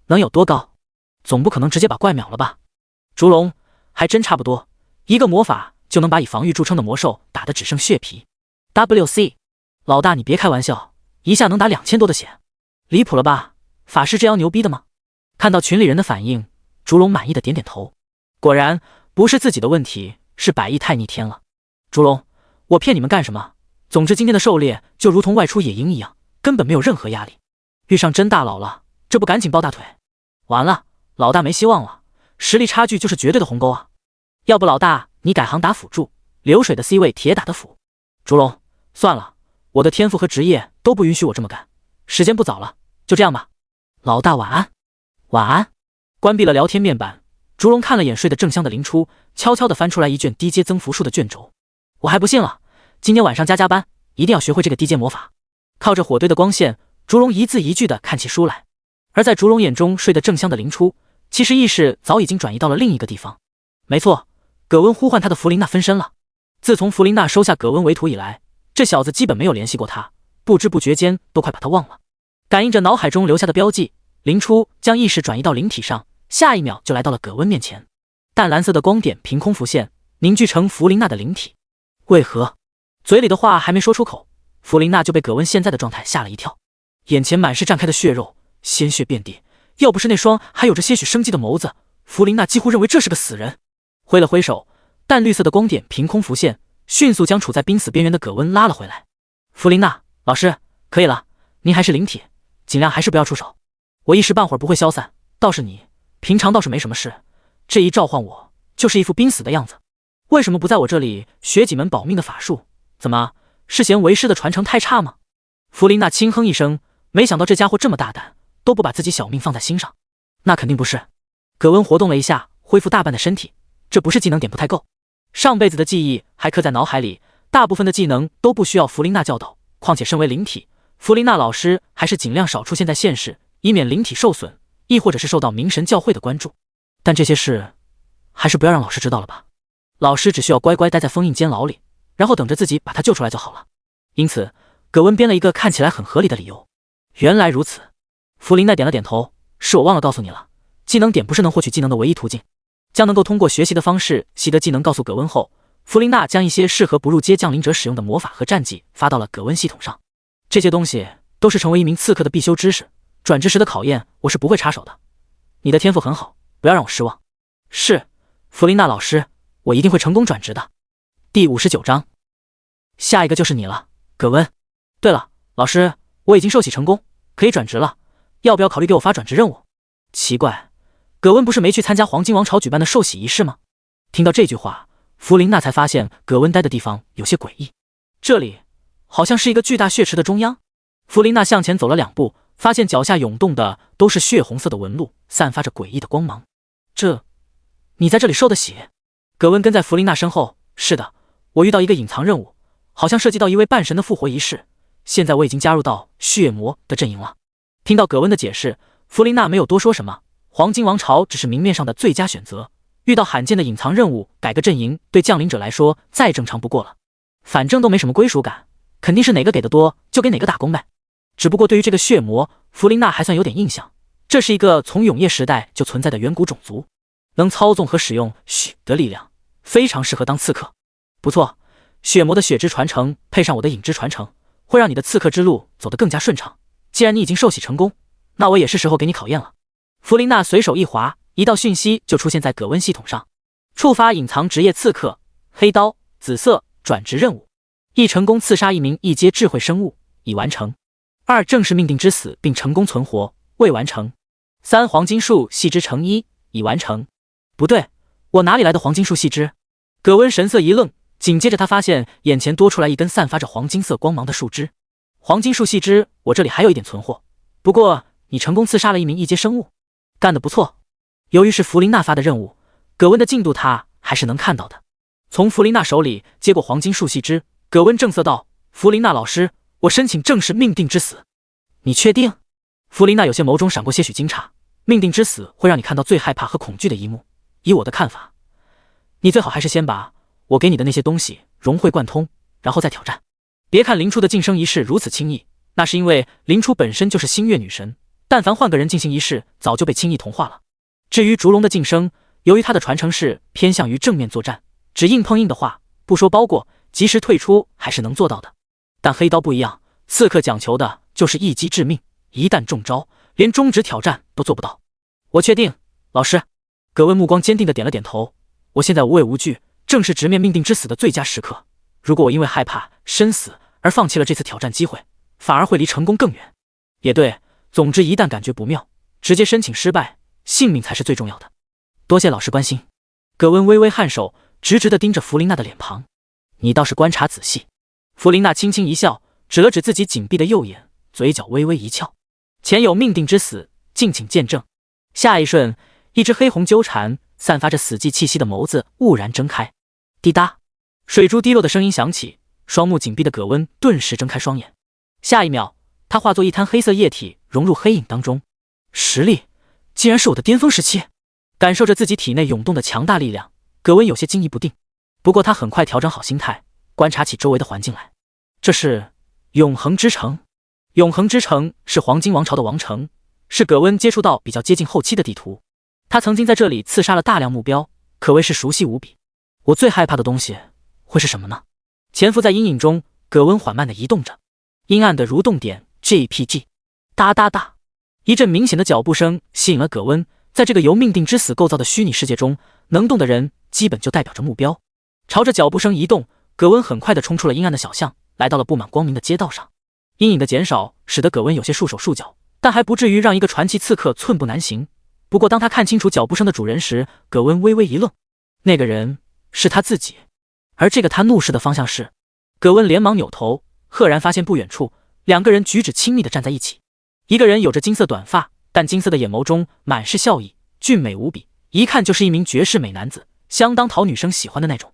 能有多高？总不可能直接把怪秒了吧？烛龙，还真差不多，一个魔法就能把以防御著称的魔兽打得只剩血皮。WC， 老大你别开玩笑，一下能打2000多的血，离谱了吧？法师这妖牛逼的吗？看到群里人的反应，烛龙满意的点点头。果然不是自己的问题，是百亿太逆天了。烛龙，我骗你们干什么？总之今天的狩猎就如同外出野营一样，根本没有任何压力。遇上真大佬了，这不赶紧抱大腿？完了，老大没希望了，实力差距就是绝对的鸿沟啊！要不老大你改行打辅助，流水的 C 位铁打的辅。烛龙，算了，我的天赋和职业都不允许我这么干。时间不早了，就这样吧。老大晚安。晚安。关闭了聊天面板，烛龙看了眼睡得正香的林初，悄悄地翻出来一卷低阶增幅术的卷轴。我还不信了，今天晚上加班，一定要学会这个低阶魔法。靠着火堆的光线，烛龙一字一句地看起书来。而在烛龙眼中睡得正香的林初，其实意识早已经转移到了另一个地方。没错，葛温呼唤他的弗琳娜分身了。自从弗琳娜收下葛温为徒以来，这小子基本没有联系过他，不知不觉间都快把他忘了。感应着脑海中留下的标记，林初将意识转移到灵体上，下一秒就来到了葛温面前。淡蓝色的光点凭空浮现，凝聚成弗琳娜的灵体。为何？嘴里的话还没说出口，弗琳娜就被葛温现在的状态吓了一跳，眼前满是绽开的血肉，鲜血遍地。要不是那双还有着些许生机的眸子，弗琳娜几乎认为这是个死人。挥了挥手，淡绿色的光点凭空浮现，迅速将处在濒死边缘的葛温拉了回来。弗琳娜老师，可以了，您还是灵体，尽量还是不要出手。我一时半会儿不会消散，倒是你，平常倒是没什么事，这一召唤我，就是一副濒死的样子。为什么不在我这里学几门保命的法术？怎么，是嫌为师的传承太差吗？弗琳娜轻哼一声，没想到这家伙这么大胆，都不把自己小命放在心上。那肯定不是。葛温活动了一下，恢复大半的身体，这不是技能点不太够，上辈子的记忆还刻在脑海里，大部分的技能都不需要弗琳娜教导。况且身为灵体，弗琳娜老师还是尽量少出现在现世，以免灵体受损，亦或者是受到明神教会的关注。但这些事还是不要让老师知道了吧。老师只需要乖乖待在封印监牢里，然后等着自己把他救出来就好了。因此葛温编了一个看起来很合理的理由。原来如此。弗琳娜点了点头，是我忘了告诉你了，技能点不是能获取技能的唯一途径。将能够通过学习的方式习得技能告诉葛温后，弗琳娜将一些适合不入阶降临者使用的魔法和战技发到了葛温系统上。这些东西都是成为一名刺客的必修知识，转职时的考验我是不会插手的。你的天赋很好，不要让我失望。是，弗琳娜老师，我一定会成功转职的。第59章，下一个就是你了，葛温。对了，老师，我已经受洗成功，可以转职了，要不要考虑给我发转职任务？奇怪，葛温不是没去参加黄金王朝举办的受洗仪式吗？听到这句话，弗琳娜才发现葛温待的地方有些诡异，这里好像是一个巨大血池的中央。弗琳娜向前走了2步，发现脚下涌动的都是血红色的纹路，散发着诡异的光芒。你在这里受的洗？葛温跟在弗琳娜身后。是的，我遇到一个隐藏任务，好像涉及到一位半神的复活仪式，现在我已经加入到血魔的阵营了。听到葛温的解释，弗琳娜没有多说什么，黄金王朝只是明面上的最佳选择，遇到罕见的隐藏任务改个阵营对降临者来说再正常不过了，反正都没什么归属感，肯定是哪个给的多就给哪个打工呗。只不过对于这个血魔，弗琳娜还算有点印象，这是一个从永夜时代就存在的远古种族，能操纵和使用血的力量，非常适合当刺客。不错，血魔的血之传承配上我的影之传承，会让你的刺客之路走得更加顺畅。既然你已经受洗成功，那我也是时候给你考验了。弗琳娜随手一划，一道讯息就出现在葛温系统上：触发隐藏职业刺客，黑刀，紫色，转职任务，已成功刺杀一名1阶智慧生物，已完成。2正式命定之死并成功存活，未完成。3黄金树细枝成衣，已完成。不对，我哪里来的黄金树细枝？葛温神色一愣，紧接着他发现眼前多出来一根散发着黄金色光芒的树枝。黄金树细枝，我这里还有一点存货，不过你成功刺杀了一名1阶生物，干得不错。由于是弗琳娜发的任务，葛温的进度他还是能看到的。从弗琳娜手里接过黄金树细枝，葛温正色道：弗琳娜老师，我申请正式命定之死。你确定？弗琳娜有些眸中闪过些许惊诧，命定之死会让你看到最害怕和恐惧的一幕，以我的看法，你最好还是先把我给你的那些东西融会贯通，然后再挑战。别看林初的晋升仪式如此轻易，那是因为林初本身就是星月女神，但凡换个人进行仪式，早就被轻易同化了。至于烛龙的晋升，由于他的传承是偏向于正面作战，只硬碰硬的话，不说包过，及时退出还是能做到的。但黑刀不一样，刺客讲求的就是一击致命，一旦中招，连终止挑战都做不到。我确定，老师。葛温目光坚定地点了点头。我现在无畏无惧，正是直面命定之死的最佳时刻。如果我因为害怕生死而放弃了这次挑战机会，反而会离成功更远。也对，总之一旦感觉不妙，直接申请失败，性命才是最重要的。多谢老师关心。葛温微微颔首，直直地盯着弗琳娜的脸庞。你倒是观察仔细。弗琳娜轻轻一笑，指了指自己紧闭的右眼，嘴角微微一翘。前有命定之死，敬请见证。下一瞬，一只黑红纠缠、散发着死寂气息的眸子兀然睁开。滴答，水珠滴落的声音响起，双目紧闭的葛温顿时睁开双眼。下一秒，他化作一滩黑色液体，融入黑影当中。实力竟然是我的巅峰时期！感受着自己体内涌动的强大力量，葛温有些惊疑不定。不过他很快调整好心态，观察起周围的环境来。这是永恒之城。永恒之城是黄金王朝的王城，是葛温接触到比较接近后期的地图。他曾经在这里刺杀了大量目标，可谓是熟悉无比。我最害怕的东西会是什么呢？潜伏在阴影中，葛温缓慢地移动着，阴暗的蠕动点 JPG， 哒哒哒，一阵明显的脚步声吸引了葛温。在这个由命定之死构造的虚拟世界中，能动的人基本就代表着目标。朝着脚步声移动，葛温很快地冲出了阴暗的小巷，来到了布满光明的街道上。阴影的减少使得葛温有些束手束脚，但还不至于让一个传奇刺客寸步难行。不过当他看清楚脚步声的主人时，葛温微微一愣，那个人是他自己，而这个他怒视的方向是……葛温连忙扭头，赫然发现不远处两个人举止亲密地站在一起。一个人有着金色短发，但金色的眼眸中满是笑意，俊美无比，一看就是一名绝世美男子，相当讨女生喜欢的那种。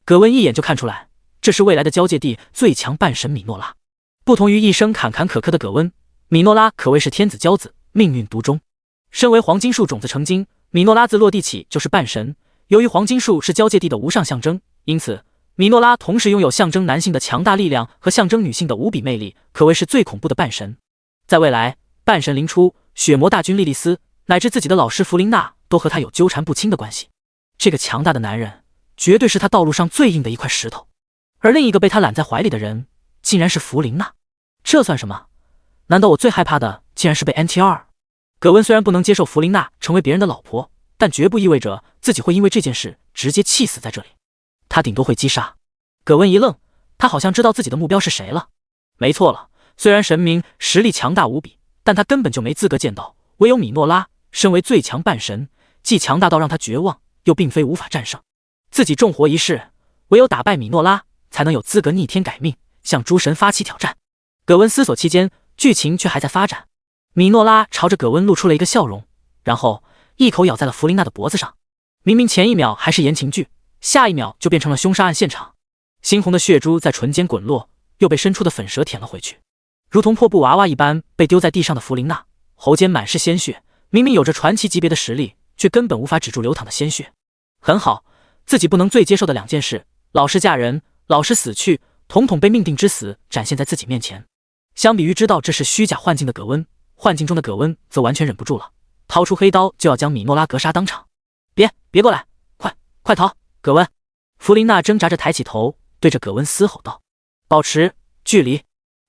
葛温一眼就看出来，这是未来的交界地最强半神米诺拉。不同于一生坎坎坷坷的葛温，米诺拉可谓是天子骄子，命运独钟。身为黄金树种子成精，米诺拉自落地起就是半神。由于黄金树是交界地的无上象征，因此米诺拉同时拥有象征男性的强大力量和象征女性的无比魅力，可谓是最恐怖的半神。在未来，半神灵出，血魔大军莉莉丝乃至自己的老师弗琳娜都和他有纠缠不清的关系。这个强大的男人绝对是他道路上最硬的一块石头，而另一个被他揽在怀里的人竟然是弗琳娜。这算什么？难道我最害怕的竟然是被 NTR？ 葛温虽然不能接受弗琳娜成为别人的老婆，但绝不意味着自己会因为这件事直接气死在这里。他顶多会击杀。葛温一愣，他好像知道自己的目标是谁了。没错了，虽然神明实力强大无比，但他根本就没资格见到。唯有米诺拉身为最强半神，既强大到让他绝望，又并非无法战胜。自己重活一世，唯有打败米诺拉，才能有资格逆天改命，向诸神发起挑战。葛温思索期间，剧情却还在发展。米诺拉朝着葛温露出了一个笑容，然后一口咬在了弗琳娜的脖子上。明明前一秒还是言情剧，下一秒就变成了凶杀案现场。猩红的血珠在唇间滚落，又被伸出的粉舌舔了回去，如同破布娃娃一般被丢在地上的弗琳娜，喉间满是鲜血。明明有着传奇级别的实力，却根本无法止住流淌的鲜血。很好，自己不能最接受的两件事：老师嫁人，老师死去，统统被命定之死展现在自己面前。相比于知道这是虚假幻境的葛温，幻境中的葛温则完全忍不住了，掏出黑刀就要将米诺拉格杀当场。别过来，快逃！葛温！弗琳娜挣扎着抬起头，对着葛温嘶吼道：“保持距离！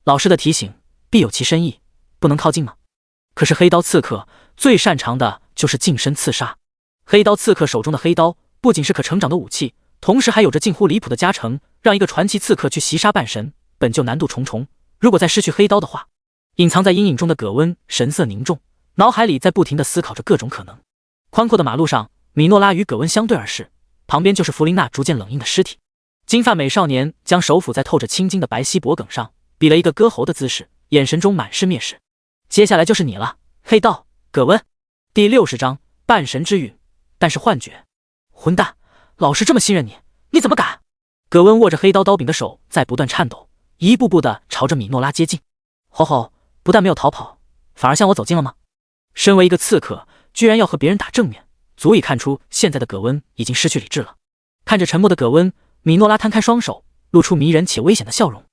老师的提醒必有其深意，不能靠近吗？”可是黑刀刺客最擅长的就是近身刺杀。黑刀刺客手中的黑刀不仅是可成长的武器，同时还有着近乎离谱的加成，让一个传奇刺客去袭杀半神，本就难度重重。如果再失去黑刀的话，隐藏在阴影中的葛温神色凝重，脑海里在不停地思考着各种可能。宽阔的马路上，米诺拉与葛温相对而视，旁边就是弗琳娜逐渐冷硬的尸体。金发美少年将手抚在透着青筋的白皙脖颈上，比了一个割喉的姿势，眼神中满是蔑视。接下来就是你了，黑道葛温。第60章半神之陨，但是幻觉。混蛋，老师这么信任你，你怎么敢？葛温握着黑刀刀柄的手在不断颤抖，一步步的朝着米诺拉接近。吼吼，不但没有逃跑，反而向我走近了吗？身为一个刺客，居然要和别人打正面，足以看出现在的葛温已经失去理智了。看着沉默的葛温，米诺拉摊开双手，露出迷人且危险的笑容。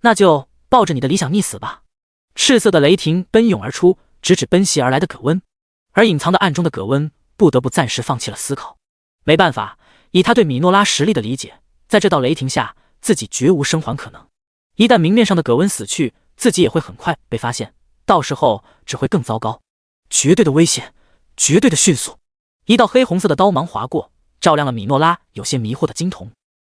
那就抱着你的理想溺死吧！赤色的雷霆奔涌而出，直指奔袭而来的葛温。而隐藏在暗中的葛温不得不暂时放弃了思考。没办法，以他对米诺拉实力的理解，在这道雷霆下，自己绝无生还可能。一旦明面上的葛温死去，自己也会很快被发现，到时候只会更糟糕。绝对的危险，绝对的迅速。一道黑红色的刀芒划过，照亮了米诺拉有些迷惑的金瞳。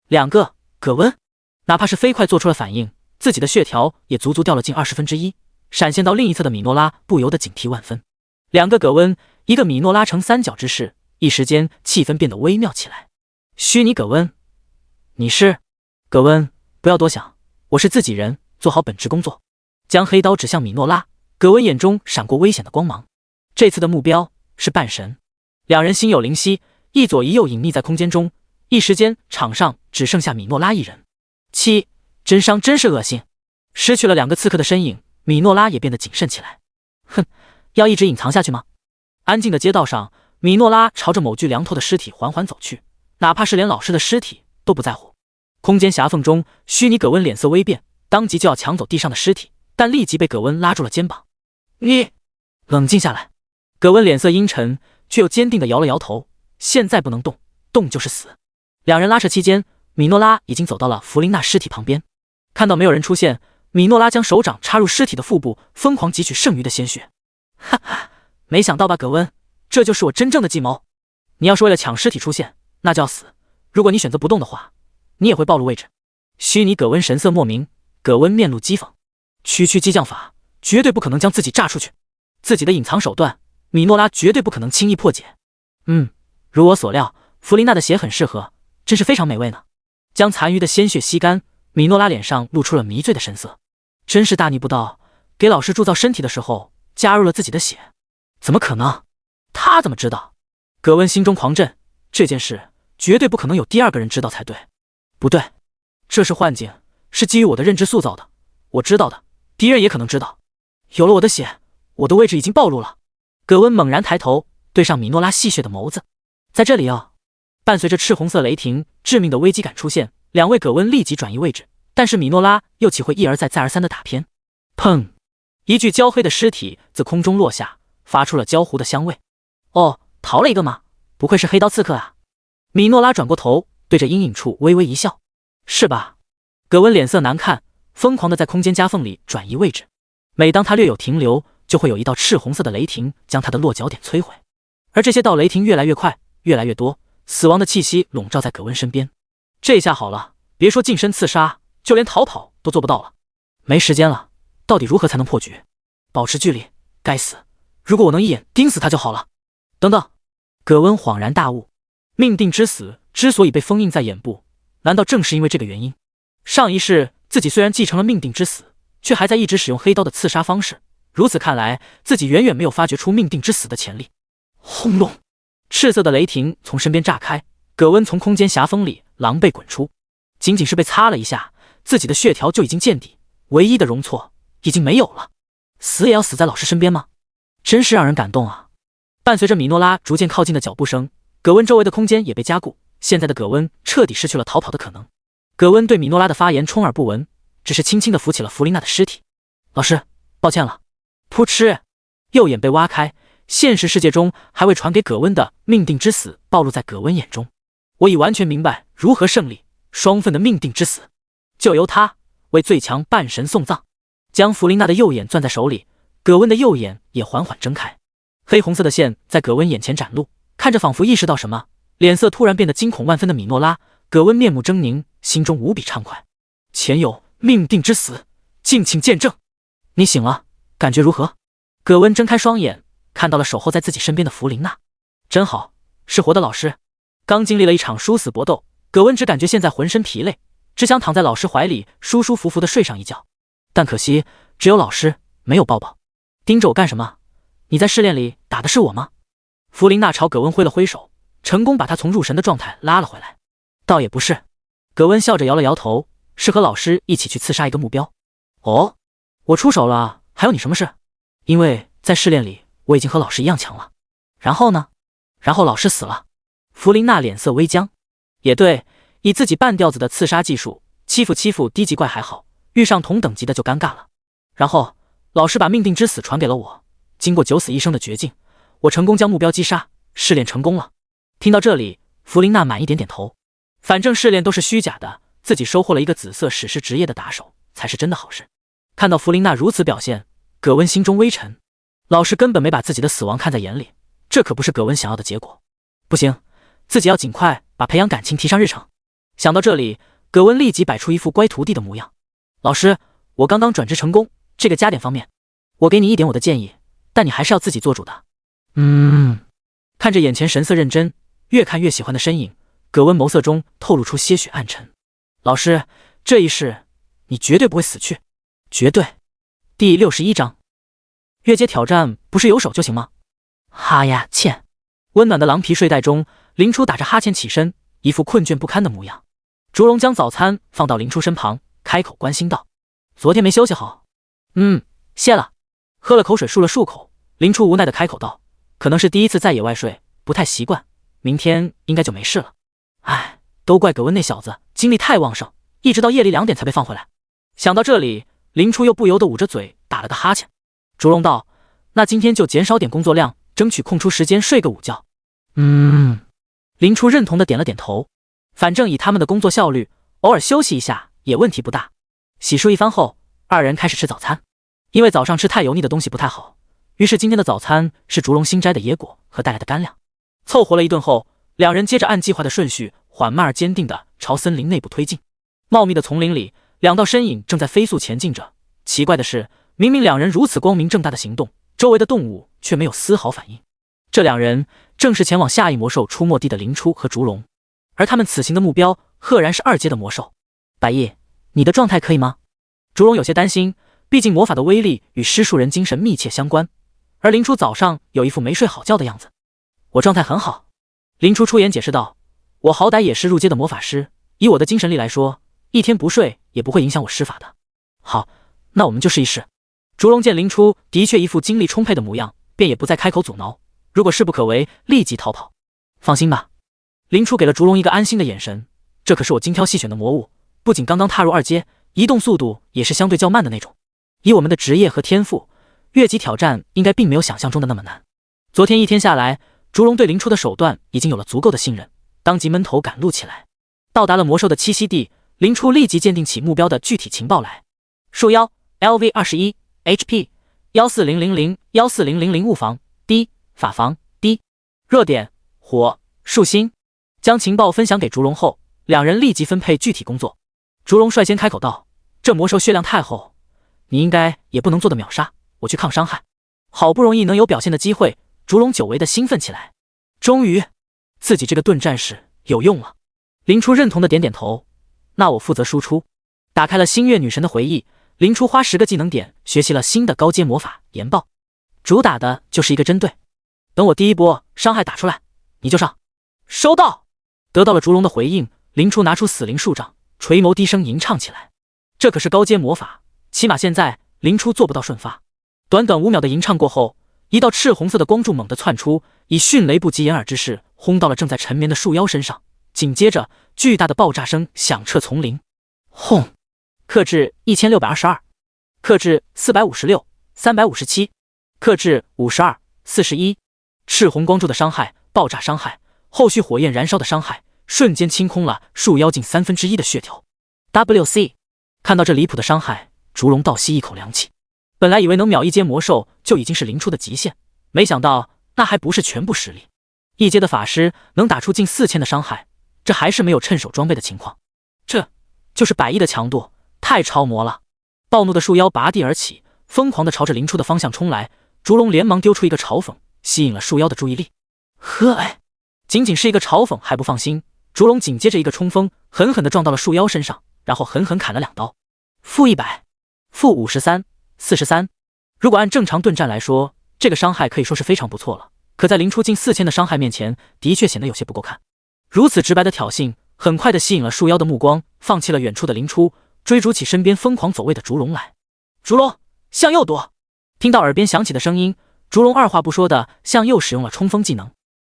两个葛温，哪怕是飞快做出了反应，自己的血条也足足掉了近1/20。闪现到另一侧的米诺拉不由得警惕万分。两个葛温，一个米诺拉成三角之势，一时间气氛变得微妙起来。虚拟葛温，你是？葛温，不要多想，我是自己人，做好本职工作。将黑刀指向米诺拉，葛温眼中闪过危险的光芒。这次的目标是半神。两人心有灵犀，一左一右隐匿在空间中，一时间场上只剩下米诺拉一人。真伤真是恶心。失去了两个刺客的身影，米诺拉也变得谨慎起来。哼，要一直隐藏下去吗？安静的街道上，米诺拉朝着某具凉透的尸体缓缓走去，哪怕是连老师的尸体都不在乎。空间狭缝中，虚拟葛温脸色微变，当即就要抢走地上的尸体，但立即被葛温拉住了肩膀。你冷静下来。葛温脸色阴沉，却又坚定地摇了摇头。现在不能动，动就是死。两人拉扯期间，米诺拉已经走到了弗琳娜尸体旁边。看到没有人出现，米诺拉将手掌插入尸体的腹部，疯狂汲取剩余的鲜血。哈哈，没想到吧，葛温，这就是我真正的计谋。你要是为了抢尸体出现，那就要死。如果你选择不动的话，你也会暴露位置。虚拟葛温神色莫名，葛温面露讥讽。区区激将法，绝对不可能将自己炸出去。自己的隐藏手段，米诺拉绝对不可能轻易破解。如我所料，弗琳娜的血很适合，真是非常美味呢。将残余的鲜血吸干，米诺拉脸上露出了迷醉的神色。真是大逆不道，给老师铸造身体的时候加入了自己的血。怎么可能？他怎么知道？葛温心中狂震，这件事绝对不可能有第二个人知道才对。不对，这是幻境，是基于我的认知塑造的。我知道的，敌人也可能知道。有了我的血，我的位置已经暴露了。葛温猛然抬头，对上米诺拉戏谑的眸子。在这里哦！伴随着赤红色雷霆，致命的危机感出现，两位葛温立即转移位置，但是米诺拉又岂会一而再再而三的打偏？砰！一具焦黑的尸体自空中落下，发出了焦糊的香味。哦，逃了一个吗？不愧是黑刀刺客啊！米诺拉转过头，对着阴影处微微一笑。是吧？葛温脸色难看，疯狂的在空间夹缝里转移位置。每当他略有停留，就会有一道赤红色的雷霆将他的落脚点摧毁。而这些道雷霆越来越快，越来越多，死亡的气息笼罩在葛温身边。这下好了，别说近身刺杀，就连逃跑都做不到了。没时间了，到底如何才能破局？保持距离。该死，如果我能一眼盯死他就好了。等等，葛温恍然大悟，命定之死之所以被封印在眼部，难道正是因为这个原因？上一世自己虽然继承了命定之死，却还在一直使用黑刀的刺杀方式。如此看来，自己远远没有发掘出命定之死的潜力。轰隆！赤色的雷霆从身边炸开，葛温从空间狭缝里狼狈滚出。仅仅是被擦了一下，自己的血条就已经见底，唯一的容错已经没有了。死也要死在老师身边吗？真是让人感动啊！伴随着米诺拉逐渐靠近的脚步声，葛温周围的空间也被加固。现在的葛温彻底失去了逃跑的可能。葛温对米诺拉的发言充耳不闻，只是轻轻地扶起了弗琳娜的尸体。老师，抱歉了。噗嗤，右眼被挖开，现实世界中还未传给葛温的命定之死暴露在葛温眼中。我已完全明白如何胜利，双份的命定之死，就由他为最强半神送葬。将弗琳娜的右眼攥在手里，葛温的右眼也缓缓睁开。黑红色的线在葛温眼前展露，看着仿佛意识到什么，脸色突然变得惊恐万分的米诺拉，葛温面目狰狞，心中无比畅快。前有命定之死，敬请见证。你醒了，感觉如何？葛温睁开双眼，看到了守候在自己身边的弗琳娜。真好，是活的老师。刚经历了一场殊死搏斗，葛温只感觉现在浑身疲累，只想躺在老师怀里舒舒服服地睡上一觉。但可惜只有老师，没有抱抱。盯着我干什么？你在试炼里打的是我吗？弗琳娜朝葛温挥了挥手，成功把他从入神的状态拉了回来。倒也不是。葛温笑着摇了摇头，是和老师一起去刺杀一个目标。哦，我出手了，还有你什么事？因为在试炼里我已经和老师一样强了。然后呢？然后老师死了。弗琳娜脸色微僵。也对，以自己半吊子的刺杀技术，欺负低级怪还好，遇上同等级的就尴尬了。然后老师把命定之死传给了我，经过九死一生的绝境，我成功将目标击杀，试炼成功了。听到这里，弗琳娜满意点点头。反正试炼都是虚假的，自己收获了一个紫色史诗职业的打手，才是真的好事。看到弗琳娜如此表现，葛温心中微沉。老师根本没把自己的死亡看在眼里，这可不是葛温想要的结果。不行，自己要尽快把培养感情提上日程。想到这里，葛温立即摆出一副乖徒弟的模样。老师，我刚刚转职成功，这个加点方面，我给你一点我的建议，但你还是要自己做主的。看着眼前神色认真，越看越喜欢的身影，葛温眸色中透露出些许暗沉。老师，这一世你绝对不会死去，绝对。第61章，越阶挑战不是有手就行吗？哈呀欠。温暖的狼皮睡袋中，林初打着哈欠起身，一副困倦不堪的模样。烛龙将早餐放到林初身旁，开口关心道：昨天没休息好？谢了。喝了口水漱了漱口，林初无奈的开口道：可能是第一次在野外睡，不太习惯，明天应该就没事了。唉，都怪葛温那小子精力太旺盛，一直到夜里2点才被放回来。想到这里，林初又不由得捂着嘴打了个哈欠。烛龙道：那今天就减少点工作量，争取空出时间睡个午觉。林初认同的点了点头，反正以他们的工作效率，偶尔休息一下也问题不大。洗漱一番后，二人开始吃早餐。因为早上吃太油腻的东西不太好，于是今天的早餐是竹笼新摘的野果和带来的干粮。凑合了一顿后，两人接着按计划的顺序缓慢而坚定地朝森林内部推进。茂密的丛林里，两道身影正在飞速前进着。奇怪的是，明明两人如此光明正大的行动，周围的动物却没有丝毫反应。这两人正是前往下一魔兽出没地的林初和竹笼，而他们此行的目标赫然是2阶的魔兽。白夜，你的状态可以吗？竹笼有些担心，毕竟魔法的威力与施术人精神密切相关，而林初早上有一副没睡好觉的样子。我状态很好，林初出言解释道，我好歹也是入阶的魔法师，以我的精神力来说，一天不睡也不会影响我施法的。好，那我们就试一试。竹笼见林初的确一副精力充沛的模样，便也不再开口阻挠，如果势不可为，立即逃跑。放心吧。林初给了竹笼一个安心的眼神，这可是我精挑细选的魔物，不仅刚刚踏入2阶，移动速度也是相对较慢的那种。以我们的职业和天赋，越级挑战应该并没有想象中的那么难。昨天一天下来，竹笼对林初的手段已经有了足够的信任，当即闷头赶路起来。到达了魔兽的栖息地，林初立即鉴定起目标的具体情报来。树妖 LV21 HP 14000 物防低，法防低，热点火树心。将情报分享给竹笼后，两人立即分配具体工作。竹笼率先开口道，这魔兽血量太厚，你应该也不能做的秒杀，我去抗伤害。好不容易能有表现的机会，竹笼久违的兴奋起来，终于自己这个盾战士有用了。林初认同的点点头，那我负责输出。打开了星月女神的回忆，林初花10个技能点学习了新的高阶魔法研爆，主打的就是一个针对。等我第一波伤害打出来，你就上。收到。得到了竹笼的回应，林初拿出死灵术杖，垂眸低声吟唱起来。这可是高阶魔法，起码现在林初做不到瞬发。短短5秒的吟唱过后，一道赤红色的光柱猛地窜出，以迅雷不及掩耳之势轰到了正在沉眠的树妖身上。紧接着，巨大的爆炸声响彻丛林。轰！克制1622，克制456、357，克制52、41。赤红光柱的伤害，爆炸伤害，后续火焰燃烧的伤害，瞬间清空了树妖近1/3的血条。WC， 看到这离谱的伤害，竹笼倒吸一口凉气。本来以为能秒1阶魔兽就已经是林初的极限，没想到那还不是全部实力。1阶的法师能打出近4000的伤害，这还是没有趁手装备的情况，这就是110的强度，太超模了。暴怒的树妖拔地而起，疯狂地朝着林初的方向冲来。竹笼连忙丢出一个嘲讽，吸引了树妖的注意力。仅仅是一个嘲讽还不放心，竹笼紧接着一个冲锋，狠狠地撞到了树妖身上，然后狠狠砍了2刀。-100、-53、43。如果按正常盾战来说，这个伤害可以说是非常不错了，可在林初近4000的伤害面前，的确显得有些不够看。如此直白的挑衅，很快地吸引了树妖的目光，放弃了远处的林初，追逐起身边疯狂走位的竹笼来。竹笼，向右躲！听到耳边响起的声音，竹笼二话不说的向右使用了冲锋技能。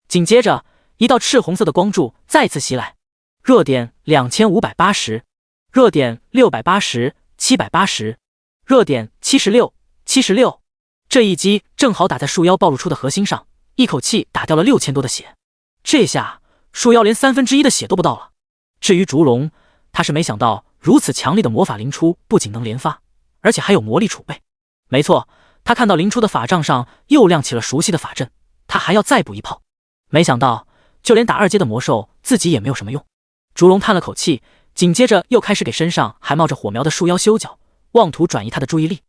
紧接着，一道赤红色的光柱再次袭来，热点2580，热点680、780，热点76。这一击正好打在树妖暴露出的核心上，一口气打掉了6000多的血。这下树妖连1/3的血都不到了。至于竹笼，他是没想到如此强力的魔法林初不仅能连发，而且还有魔力储备。没错，他看到林初的法杖上又亮起了熟悉的法阵，他还要再补一炮。没想到就连打2阶的魔兽自己也没有什么用。竹笼叹了口气，紧接着又开始给身上还冒着火苗的树妖修脚，妄图转移他的注意力。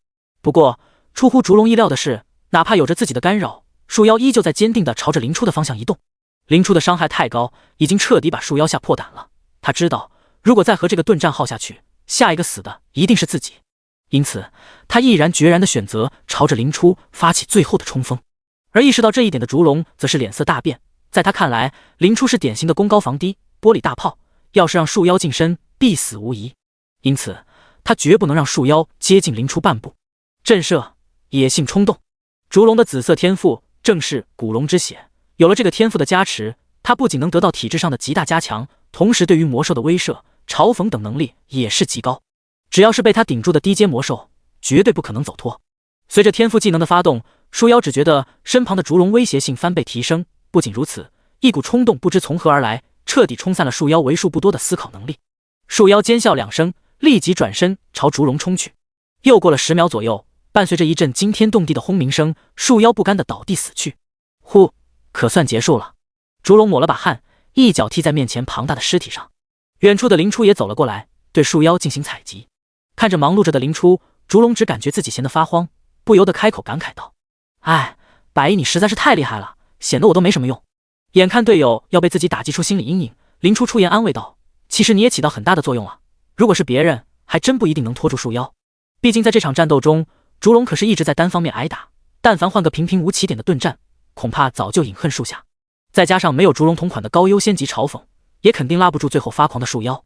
不过出乎竹笼意料的是，哪怕有着自己的干扰，树妖依旧在坚定地朝着林初的方向移动。林初的伤害太高，已经彻底把树妖吓破胆了。他知道，如果再和这个盾战耗下去，下一个死的一定是自己。因此，他毅然决然地选择朝着林初发起最后的冲锋。而意识到这一点的竹笼则是脸色大变，在他看来，林初是典型的攻高防低，玻璃大炮，要是让树妖近身，必死无疑。因此，他绝不能让树妖接近林初半步。震慑，野性冲动。竹笼的紫色天赋正是古龙之血，有了这个天赋的加持，他不仅能得到体质上的极大加强，同时对于魔兽的威慑、嘲讽等能力也是极高。只要是被他顶住的低阶魔兽，绝对不可能走脱。随着天赋技能的发动，树妖只觉得身旁的烛龙威胁性翻倍提升。不仅如此，一股冲动不知从何而来，彻底冲散了树妖为数不多的思考能力。树妖尖笑两声，立即转身朝烛龙冲去。又过了10秒左右，伴随着一阵惊天动地的轰鸣声，树妖不甘地倒地死去。呼，可算结束了。烛龙抹了把汗，一脚踢在面前庞大的尸体上。远处的灵初也走了过来，对树妖进行采集。看着忙碌着的灵初，烛龙只感觉自己闲得发慌，不由得开口感慨道：“哎，百亿你实在是太厉害了，显得我都没什么用。”眼看队友要被自己打击出心理阴影，灵初出言安慰道：“其实你也起到很大的作用了，如果是别人，还真不一定能拖住树妖。毕竟在这场战斗中，烛龙可是一直在单方面挨打，但凡换个平平无奇点的盾战，恐怕早就饮恨树下。再加上没有烛龙同款的高优先级嘲讽，也肯定拉不住最后发狂的树妖。”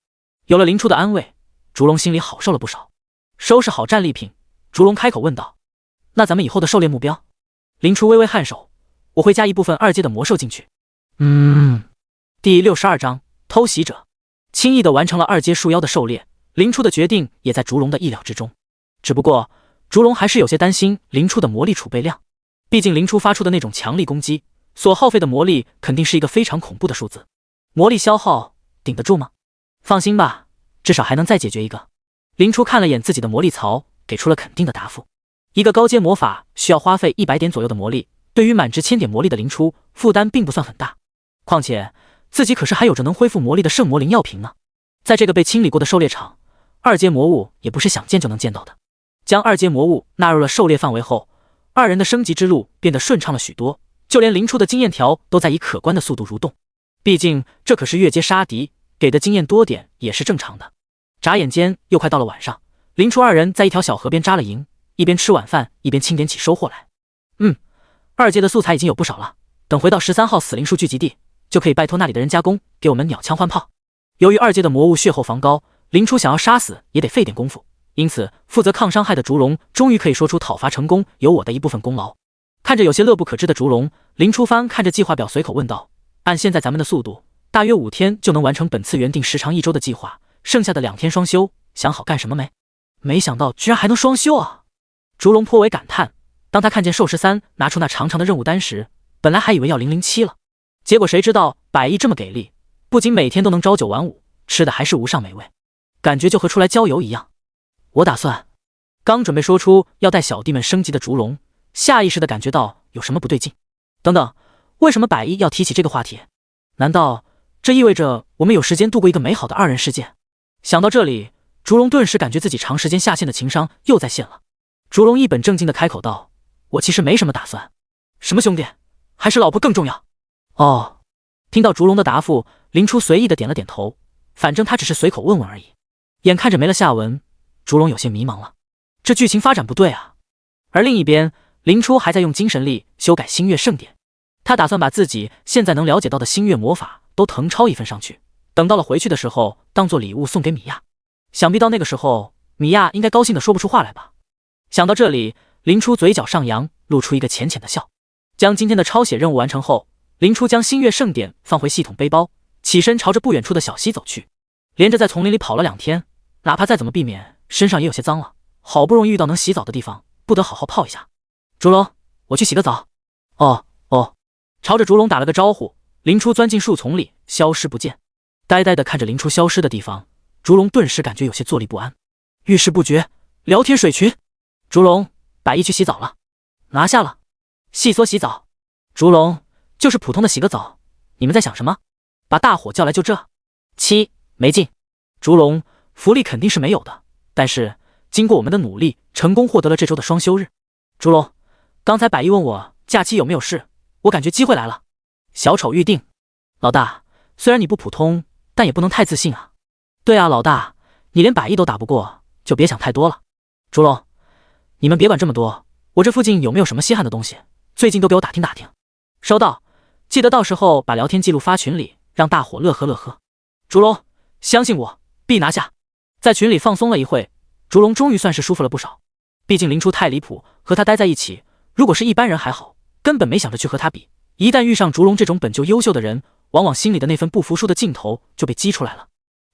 有了灵初的安慰，烛龙心里好受了不少。收拾好战利品，烛龙开口问道：“那咱们以后的狩猎目标？”灵初微微颔首：“我会加一部分2阶的魔兽进去。”第62章偷袭者。轻易地完成了2阶树妖的狩猎，灵初的决定也在烛龙的意料之中。只不过烛龙还是有些担心灵初的魔力储备量，毕竟灵初发出的那种强力攻击所耗费的魔力肯定是一个非常恐怖的数字，魔力消耗顶得住吗？放心吧，至少还能再解决一个。灵初看了眼自己的魔力槽，给出了肯定的答复。一个高阶魔法需要花费100点左右的魔力，对于满值1000点魔力的灵初，负担并不算很大。况且自己可是还有着能恢复魔力的圣魔灵药瓶呢。在这个被清理过的狩猎场，2阶魔物也不是想见就能见到的。将2阶魔物纳入了狩猎范围后，2人的升级之路变得顺畅了许多，就连灵初的经验条都在以可观的速度蠕动。毕竟这可是越阶杀敌，给的经验多点也是正常的。眨眼间又快到了晚上，灵初2人在一条小河边扎了营，一边吃晚饭一边清点起收获来。2阶的素材已经有不少了，等回到13号死灵树聚集地，就可以拜托那里的人加工，给我们鸟枪换炮。由于2阶的魔物血厚防高，灵初想要杀死也得费点功夫，因此负责抗伤害的烛龙终于可以说出讨伐成功有我的一部分功劳。看着有些乐不可支的烛龙，灵初翻看着计划表随口问道：“按现在咱们的速度，大约5天就能完成本次原定时长1周的计划，剩下的2天双休，想好干什么没？”没想到居然还能双休啊！烛龙颇为感叹。当他看见寿13拿出那长长的任务单时，本来还以为要007了，结果谁知道百亿这么给力，不仅每天都能朝9晚5，吃的还是无上美味，感觉就和出来郊游一样。我打算……刚准备说出要带小弟们升级的烛龙，下意识地感觉到有什么不对劲。等等，为什么百亿要提起这个话题？难道这意味着我们有时间度过一个美好的2人世界？想到这里，烛龙顿时感觉自己长时间下线的情商又在线了。烛龙一本正经地开口道：“我其实没什么打算。”“什么兄弟？还是老婆更重要？”哦，听到烛龙的答复，灵初随意地点了点头，反正他只是随口问问而已。眼看着没了下文，烛龙有些迷茫了，这剧情发展不对啊。而另一边，灵初还在用精神力修改星月盛典，他打算把自己现在能了解到的星月魔法都誊抄一份上去，等到了回去的时候当做礼物送给米娅。想必到那个时候，米娅应该高兴得说不出话来吧。想到这里，灵初嘴角上扬，露出一个浅浅的笑。将今天的抄写任务完成后，灵初将星月盛典放回系统背包，起身朝着不远处的小溪走去。连着在丛林里跑了2天，哪怕再怎么避免，身上也有些脏了。好不容易遇到能洗澡的地方，不得好好泡一下。烛龙，我去洗个澡。哦。朝着烛龙打了个招呼，灵初钻进树丛里，消失不见。呆呆地看着灵初消失的地方，烛龙顿时感觉有些坐立不安。遇事不决，聊天水群。烛龙，百亿去洗澡了。拿下了。细缩洗澡。烛龙，就是普通的洗个澡，你们在想什么？把大伙叫来就这？没劲。烛龙，福利肯定是没有的，但是经过我们的努力，成功获得了这周的双休日。烛龙，刚才百亿问我假期有没有事，我感觉机会来了。小丑预定。老大，虽然你不普通，但也不能太自信啊。对啊，老大，你连百亿都打不过，就别想太多了。烛龙，你们别管这么多，我这附近有没有什么稀罕的东西，最近都给我打听打听。收到，记得到时候把聊天记录发群里，让大伙乐呵乐呵。烛龙，相信我，必拿下。在群里放松了一会，烛龙终于算是舒服了不少。毕竟灵初太离谱，和他待在一起，如果是一般人还好，根本没想着去和他比。一旦遇上烛龙这种本就优秀的人，往往心里的那份不服输的劲头就被激出来了。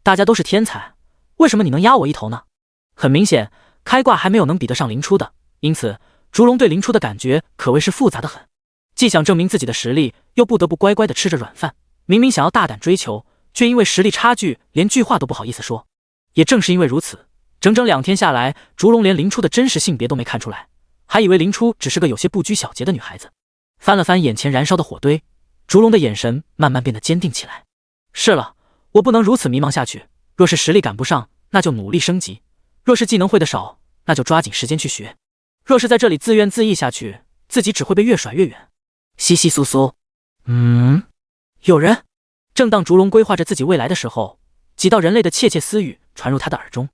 大家都是天才，为什么你能压我一头呢？很明显，开挂还没有能比得上灵初的，因此烛龙对林初的感觉可谓是复杂的很，既想证明自己的实力，又不得不乖乖地吃着软饭。明明想要大胆追求，却因为实力差距，连句话都不好意思说。也正是因为如此，整整2天下来，烛龙连林初的真实性别都没看出来，还以为林初只是个有些不拘小节的女孩子。翻了翻眼前燃烧的火堆，烛龙的眼神慢慢变得坚定起来。是了，我不能如此迷茫下去。若是实力赶不上，那就努力升级；若是技能会的少，那就抓紧时间去学。若是在这里自怨自艾下去，自己只会被越甩越远。窸窸窣窣，有人。正当烛龙规划着自己未来的时候，几道人类的窃窃私语传入他的耳中。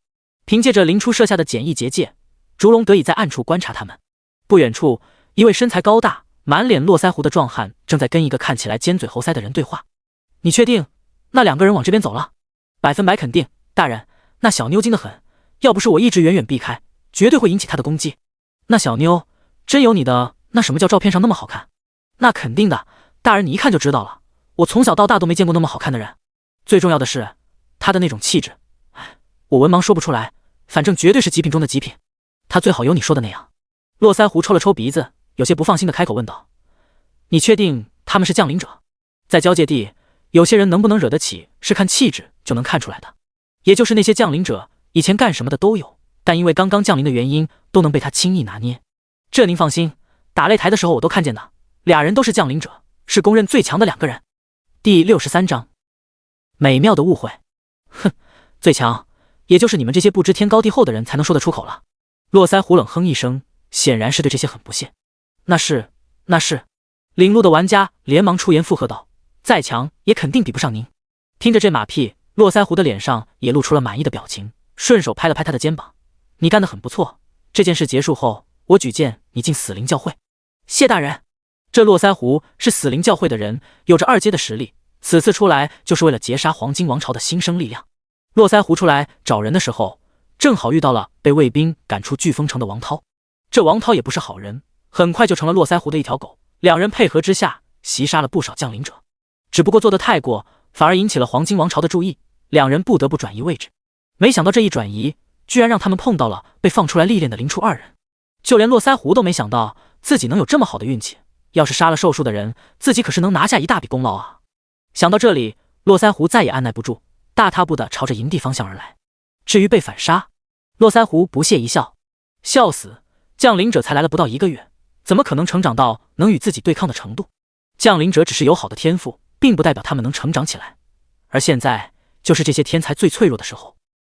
凭借着林初设下的简易结界，烛龙得以在暗处观察他们。不远处，一位身材高大、满脸络腮胡的壮汉正在跟一个看起来尖嘴猴腮的人对话。你确定那2个人往这边走了？100%肯定，大人，那小妞精得很，要不是我一直远远避开，绝对会引起她的攻击。那小妞真有你的那什么叫照片上那么好看？那肯定的，大人你一看就知道了，我从小到大都没见过那么好看的人。最重要的是她的那种气质，我文盲说不出来，反正绝对是极品中的极品。她最好有你说的那样。络腮胡抽了抽鼻子，有些不放心的开口问道：你确定他们是降临者？在交界地，有些人能不能惹得起是看气质就能看出来的。也就是那些降临者以前干什么的都有，但因为刚刚降临的原因，都能被他轻易拿捏。这您放心，打擂台的时候我都看见的，2人都是降临者，是公认最强的2个人。第63章，美妙的误会。哼，最强也就是你们这些不知天高地厚的人才能说得出口了。络腮胡冷哼一声，显然是对这些很不屑。那是，领路的玩家连忙出言附和道：再强也肯定比不上您。听着这马屁，络腮胡的脸上也露出了满意的表情，顺手拍了拍他的肩膀：你干得很不错，这件事结束后，我举荐你进死灵教会。谢大人。这络腮胡是死灵教会的人，有着2阶的实力，此次出来就是为了截杀黄金王朝的新生力量。络腮胡出来找人的时候，正好遇到了被卫兵赶出飓风城的王涛。这王涛也不是好人，很快就成了络腮胡的一条狗。2人配合之下，袭杀了不少降临者，只不过做得太过，反而引起了黄金王朝的注意，2人不得不转移位置。没想到这一转移，居然让他们碰到了被放出来历练的林初2人。就连络腮胡都没想到自己能有这么好的运气，要是杀了寿数的人，自己可是能拿下一大笔功劳啊！想到这里，络腮胡再也按耐不住，大踏步地朝着营地方向而来。至于被反杀，络腮胡不屑一笑，笑死，降临者才来了不到1个月，怎么可能成长到能与自己对抗的程度？降临者只是有好的天赋，并不代表他们能成长起来，而现在就是这些天才最脆弱的时候。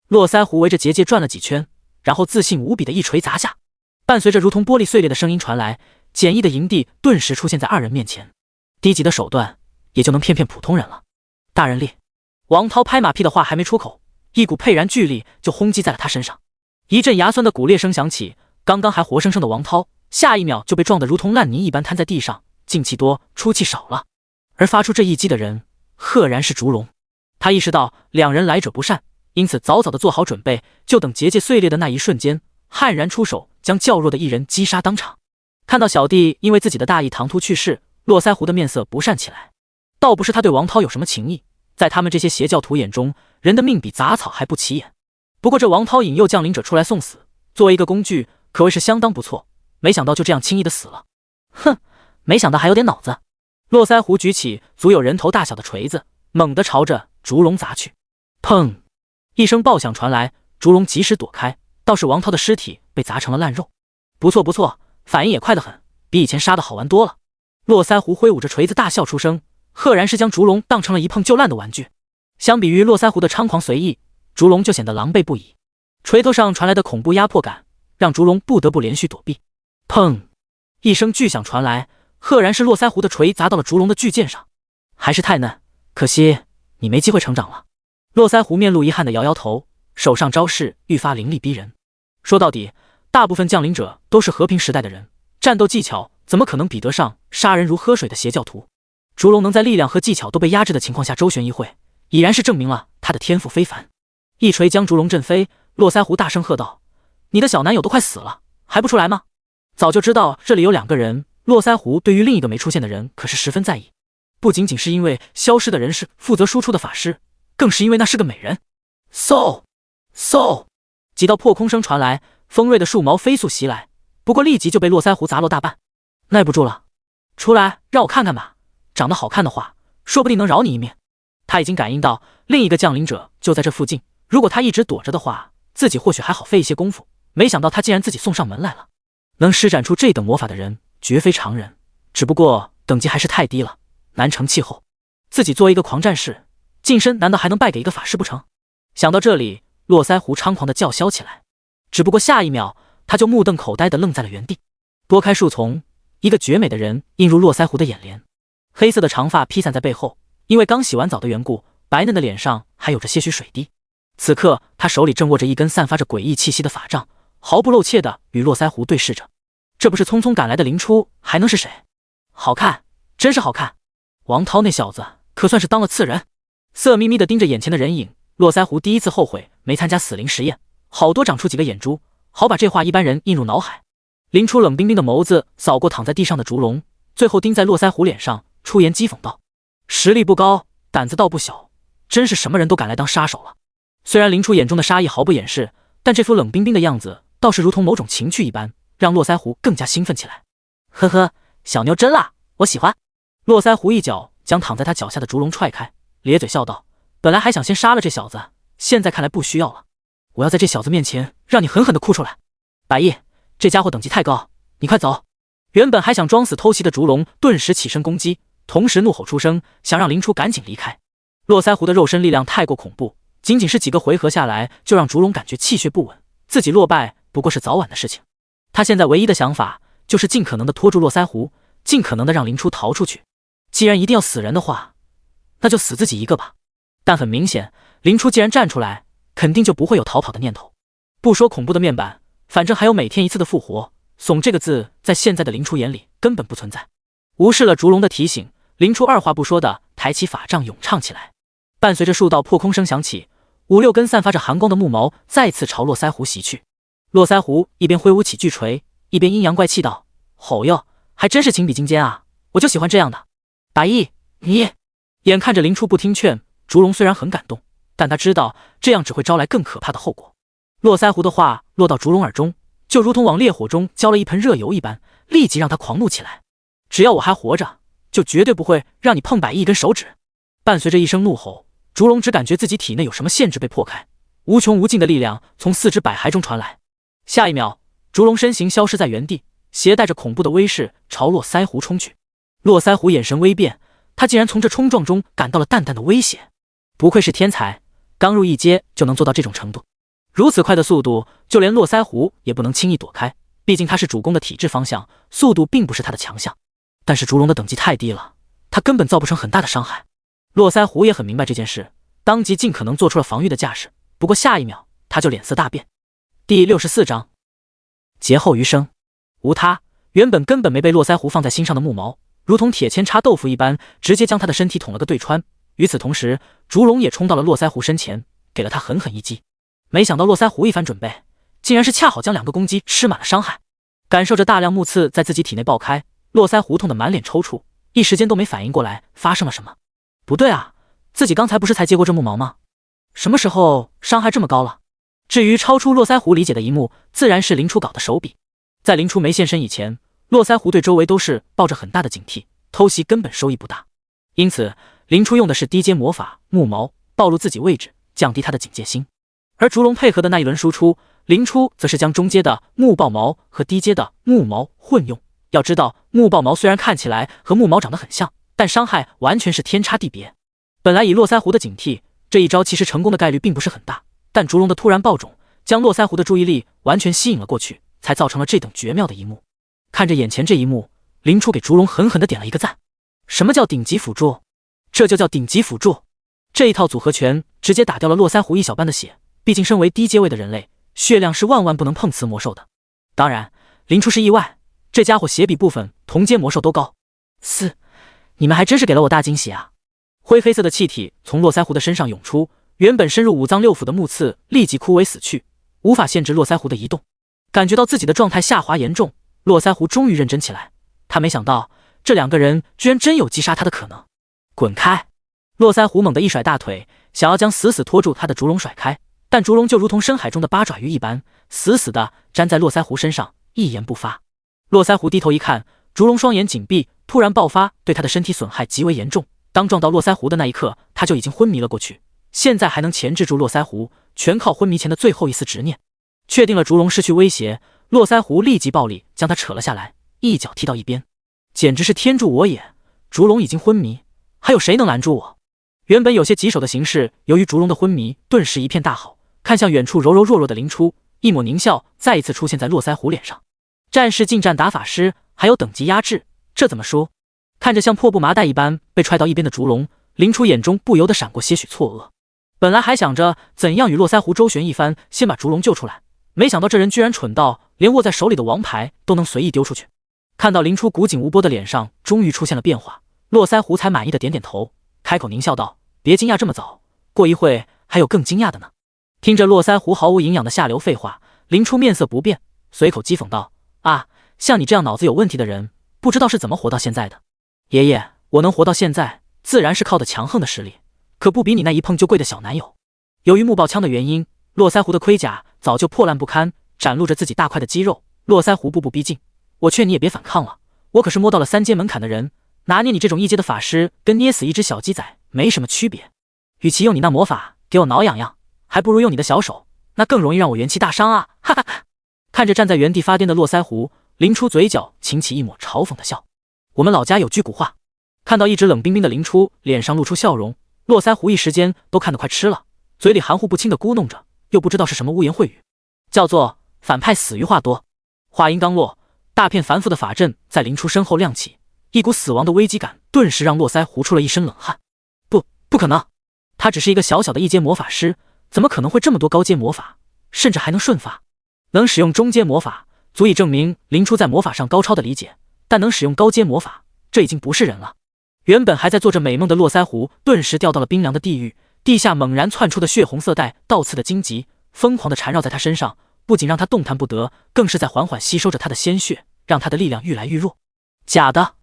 络腮胡围着结界转了几圈，然后自信无比的一锤砸下，伴随着如同玻璃碎裂的声音传来，简易的营地顿时出现在2人面前。低级的手段也就能骗普通人了。大人力！王涛拍马屁的话还没出口，一股沛然巨力就轰击在了他身上。一阵牙酸的骨裂声响起，刚刚还活生生的王涛，下一秒就被撞得如同烂泥一般瘫在地上，进气多出气少了。而发出这一击的人，赫然是烛龙。他意识到2人来者不善，因此早早的做好准备，就等结界碎裂的那一瞬间，悍然出手，将较弱的1人击杀当场。看到小弟因为自己的大意唐突去世，络腮胡的面色不善起来。倒不是他对王涛有什么情谊，在他们这些邪教徒眼中，人的命比杂草还不起眼。不过这王涛引诱降临者出来送死，作为一个工具，可谓是相当不错。没想到就这样轻易的死了。哼，没想到还有点脑子。络腮胡举起足有人头大小的锤子，猛地朝着烛龙砸去。砰！一声爆响传来，烛龙及时躲开，倒是王涛的尸体被砸成了烂肉。不错不错，反应也快得很，比以前杀的好玩多了。络腮胡挥舞着锤子大笑出声，赫然是将烛龙当成了一碰就烂的玩具。相比于络腮胡的猖狂随意，烛龙就显得狼狈不已。锤头上传来的恐怖压迫感，让烛龙不得不连续躲避。砰！一声巨响传来，赫然是络腮胡的锤砸到了烛龙的巨剑上。还是太嫩，可惜你没机会成长了。络腮胡面露遗憾的摇摇头，手上招式愈发凌厉逼人。说到底，大部分降临者都是和平时代的人，战斗技巧怎么可能比得上杀人如喝水的邪教徒？烛龙能在力量和技巧都被压制的情况下周旋一会，已然是证明了他的天赋非凡。一锤将烛龙震飞，络腮胡大声喝道：你的小男友都快死了，还不出来吗？早就知道这里有2个人，络腮胡对于另一个没出现的人可是十分在意，不仅仅是因为消失的人是负责输出的法师，更是因为那是个美人。嗖嗖，几道破空声传来，锋锐的树毛飞速袭来，不过立即就被络腮胡砸落大半。耐不住了，出来让我看看吧，长得好看的话，说不定能饶你一命。他已经感应到另一个降临者就在这附近，如果他一直躲着的话，自己或许还好费一些功夫。没想到他竟然自己送上门来了。能施展出这等魔法的人绝非常人，只不过等级还是太低了，难成气候。自己作为一个狂战士，近身难道还能败给一个法师不成？想到这里，络腮胡猖狂地叫嚣起来。只不过下一秒，他就目瞪口呆地愣在了原地。拨开树丛，一个绝美的人映入络腮胡的眼帘。黑色的长发披散在背后，因为刚洗完澡的缘故，白嫩的脸上还有着些许水滴。此刻，他手里正握着一根散发着诡异气息的法杖，毫不露怯地与络腮胡对视着。这不是匆匆赶来的林初，还能是谁？好看，真是好看！王涛那小子可算是当了次人。色眯眯地盯着眼前的人影，络腮胡第一次后悔没参加死灵实验，好多长出几个眼珠，好把这话一般人映入脑海。林初冷冰冰的眸子扫过躺在地上的烛龙，最后盯在络腮胡脸上，出言讥讽道：“实力不高，胆子倒不小，真是什么人都敢来当杀手了。”虽然林初眼中的杀意毫不掩饰，但这副冷冰冰的样子倒是如同某种情趣一般，让络腮胡更加兴奋起来。呵呵，小妞真辣，我喜欢。络腮胡一脚将躺在他脚下的烛龙踹开，咧嘴笑道：“本来还想先杀了这小子，现在看来不需要了。我要在这小子面前让你狠狠地哭出来。白毅，这家伙等级太高，你快走！”原本还想装死偷袭的烛龙顿时起身攻击，同时怒吼出声，想让林初赶紧离开。络腮胡的肉身力量太过恐怖，仅仅是几个回合下来，就让烛龙感觉气血不稳，自己落败不过是早晚的事情。他现在唯一的想法就是尽可能的拖住络腮胡，尽可能的让林初逃出去。既然一定要死人的话，那就死自己一个吧。但很明显，林初既然站出来，肯定就不会有逃跑的念头。不说恐怖的面板，反正还有每天一次的复活，怂这个字在现在的林初眼里根本不存在。无视了烛龙的提醒，林初二话不说的抬起法杖咏唱起来。伴随着数道破空声响起，5、6根散发着寒光的木矛再次朝络腮胡袭去。络腮胡一边挥舞起巨锤，一边阴阳怪气道：“吼哟，还真是情比金坚啊！我就喜欢这样的。”白毅，你……眼看着林初不听劝，烛龙虽然很感动，但他知道这样只会招来更可怕的后果。络腮胡的话落到烛龙耳中，就如同往烈火中浇了一盆热油一般，立即让他狂怒起来。只要我还活着，就绝对不会让你碰白毅一根手指！伴随着一声怒吼，烛龙只感觉自己体内有什么限制被破开，无穷无尽的力量从四肢百骸中传来。下一秒，烛龙身形消失在原地，携带着恐怖的威势朝络腮胡冲去。络腮胡眼神微变，他竟然从这冲撞中感到了淡淡的威胁。不愧是天才，刚入一阶就能做到这种程度。如此快的速度，就连络腮胡也不能轻易躲开，毕竟他是主攻的体质方向，速度并不是他的强项。但是烛龙的等级太低了，他根本造不成很大的伤害。络腮胡也很明白这件事，当即尽可能做出了防御的架势，不过下一秒他就脸色大变。第64章劫后余生。无他，原本根本没被络腮胡放在心上的木矛，如同铁签插豆腐一般，直接将他的身体捅了个对穿。与此同时，烛龙也冲到了络腮胡身前，给了他狠狠一击。没想到络腮胡一番准备，竟然是恰好将2个攻击吃满了伤害。感受着大量木刺在自己体内爆开，络腮胡痛得满脸抽搐，一时间都没反应过来发生了什么。不对啊，自己刚才不是才接过这木矛吗？什么时候伤害这么高了？至于超出络腮胡理解的一幕，自然是林初搞的手笔。在林初没现身以前，络腮胡对周围都是抱着很大的警惕，偷袭根本收益不大。因此，林初用的是低阶魔法木矛，暴露自己位置，降低他的警戒心。而烛龙配合的那一轮输出，林初则是将中阶的木爆矛和低阶的木矛混用。要知道，木爆矛虽然看起来和木矛长得很像，但伤害完全是天差地别。本来以络腮胡的警惕，这一招其实成功的概率并不是很大，但烛龙的突然爆种，将络腮胡的注意力完全吸引了过去，才造成了这等绝妙的一幕。看着眼前这一幕，林初给烛龙狠狠地点了一个赞。什么叫顶级辅助？这就叫顶级辅助。这一套组合拳直接打掉了络腮胡一小半的血，毕竟身为低阶位的人类，血量是万万不能碰瓷魔兽的。当然，林初是意外，这家伙血比部分同阶魔兽都高。你们还真是给了我大惊喜啊！灰黑色的气体从络腮胡的身上涌出，原本深入五脏六腑的木刺立即枯萎死去，无法限制络腮胡的移动。感觉到自己的状态下滑严重，络腮胡终于认真起来。他没想到这2个人居然真有击杀他的可能。滚开！络腮胡猛地一甩大腿，想要将死死拖住他的烛龙甩开，但烛龙就如同深海中的八爪鱼一般，死死地粘在络腮胡身上，一言不发。络腮胡低头一看，烛龙双眼紧闭，突然爆发，对他的身体损害极为严重。当撞到络腮胡的那一刻，他就已经昏迷了过去。现在还能钳制住络腮胡，全靠昏迷前的最后一丝执念。确定了烛龙失去威胁，络腮胡立即暴力将他扯了下来，一脚踢到一边。简直是天助我也！烛龙已经昏迷，还有谁能拦住我？原本有些棘手的形势，由于烛龙的昏迷，顿时一片大好。看向远处柔柔弱弱的林初，一抹狞笑再一次出现在络腮胡脸上。战士近战打法师，还有等级压制，这怎么说？看着像破布麻袋一般被踹到一边的烛龙，林初眼中不由得闪过些许错愕。本来还想着怎样与络腮胡周旋一番，先把烛龙救出来，没想到这人居然蠢到连握在手里的王牌都能随意丢出去。看到林初古井无波的脸上终于出现了变化，络腮胡才满意的点点头，开口狞笑道：“别惊讶这么早，过一会还有更惊讶的呢。”听着络腮胡毫无营养的下流废话，林初面色不变，随口讥讽道：“啊，像你这样脑子有问题的人，不知道是怎么活到现在的。爷爷，我能活到现在，自然是靠的强横的实力，可不比你那一碰就跪的小男友。”由于木爆枪的原因，络腮胡的盔甲早就破烂不堪，展露着自己大块的肌肉。络腮胡步步逼近，我劝你也别反抗了，我可是摸到了3阶门槛的人，拿捏你这种1阶的法师，跟捏死一只小鸡仔没什么区别。与其用你那魔法给我挠痒痒，还不如用你的小手，那更容易让我元气大伤啊！哈哈哈！看着站在原地发癫的络腮胡，林初嘴角噙起一抹嘲讽的笑。我们老家有句古话，看到一直冷冰冰的林初脸上露出笑容，络腮胡一时间都看得快吃了，嘴里含糊不清的咕哝着，又不知道是什么污言秽语，叫做反派死于话多。话音刚落，大片繁复的法阵在林初身后亮起，一股死亡的危机感顿时让络腮胡出了一身冷汗。不可能，他只是一个小小的1阶魔法师，怎么可能会这么多高阶魔法，甚至还能瞬发？能使用中阶魔法，足以证明林初在魔法上高超的理解，但能使用高阶魔法，这已经不是人了。原本还在做着美梦的络腮胡，顿时掉到了冰凉的地狱，地下猛然窜出的血红色带倒刺的荆棘，疯狂地缠绕在他身上，不仅让他动弹不得，更是在缓缓吸收着他的鲜血，让他的力量愈来愈弱。假的，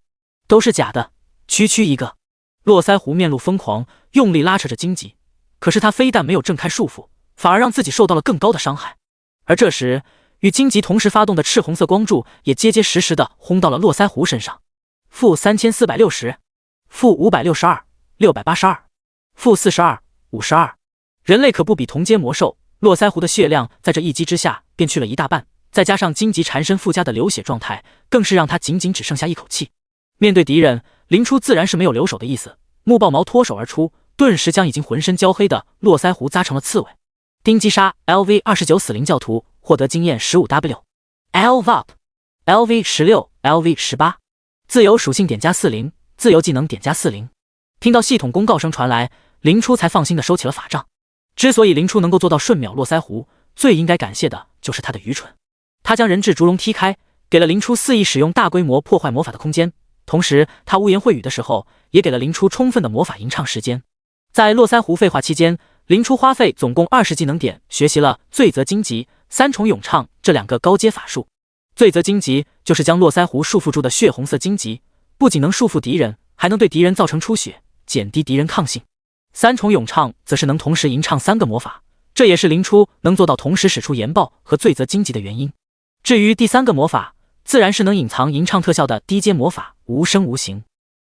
都是假的，区区一个！络腮胡面露疯狂，用力拉扯着荆棘，可是他非但没有挣开束缚，反而让自己受到了更高的伤害。而这时，与荆棘同时发动的赤红色光柱也结结实实地轰到了络腮胡身上。-3460，-562，-682，-42，-52，人类可不比同阶魔兽。络腮胡的血量在这一击之下便去了一大半，再加上荆棘缠身附加的流血状态，更是让他仅仅只剩下一口气。面对敌人，林初自然是没有留手的意思，木爆矛脱手而出，顿时将已经浑身焦黑的络腮胡扎成了刺猬。丁击杀 LV29 死灵教徒获得经验 15W，LVUP，LV16，LV18，自由属性+40，自由技能+40。听到系统公告声传来，林初才放心的收起了法杖。之所以林初能够做到瞬秒络腮胡，最应该感谢的就是他的愚蠢。他将人质烛龙踢开，给了林初肆意使用大规模破坏魔法的空间，同时他污言秽语的时候，也给了林初充分的魔法吟唱时间。在络腮胡废话期间，林初花费总共20技能点学习了罪责荆棘、3重咏唱这2个高阶法术。罪责荆棘就是将络腮胡束缚住的血红色荆棘，不仅能束缚敌人，还能对敌人造成出血，减低敌人抗性。3重咏唱则是能同时吟唱3个魔法，这也是林初能做到同时使出岩爆和罪责荆棘的原因。至于第3个魔法，自然是能隐藏吟唱特效的低阶魔法无声无形。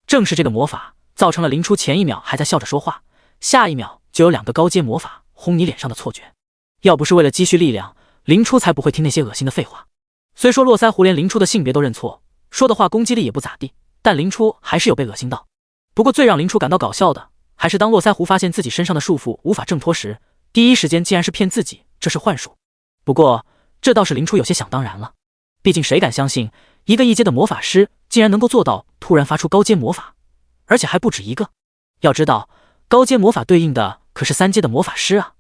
正是这个魔法造成了林初前一秒还在笑着说话，下一秒就有2个高阶魔法轰你脸上的错觉。要不是为了积蓄力量，林初才不会听那些恶心的废话。虽说络腮胡连林初的性别都认错，说的话攻击力也不咋地，但林初还是有被恶心到。不过最让林初感到搞笑的，还是当络腮胡发现自己身上的束缚无法挣脱时，第一时间竟然是骗自己这是幻术。不过这倒是林初有些想当然了，毕竟谁敢相信一个1阶的魔法师竟然能够做到突然发出高阶魔法，而且还不止一个。要知道高阶魔法对应的可是3阶的魔法师啊。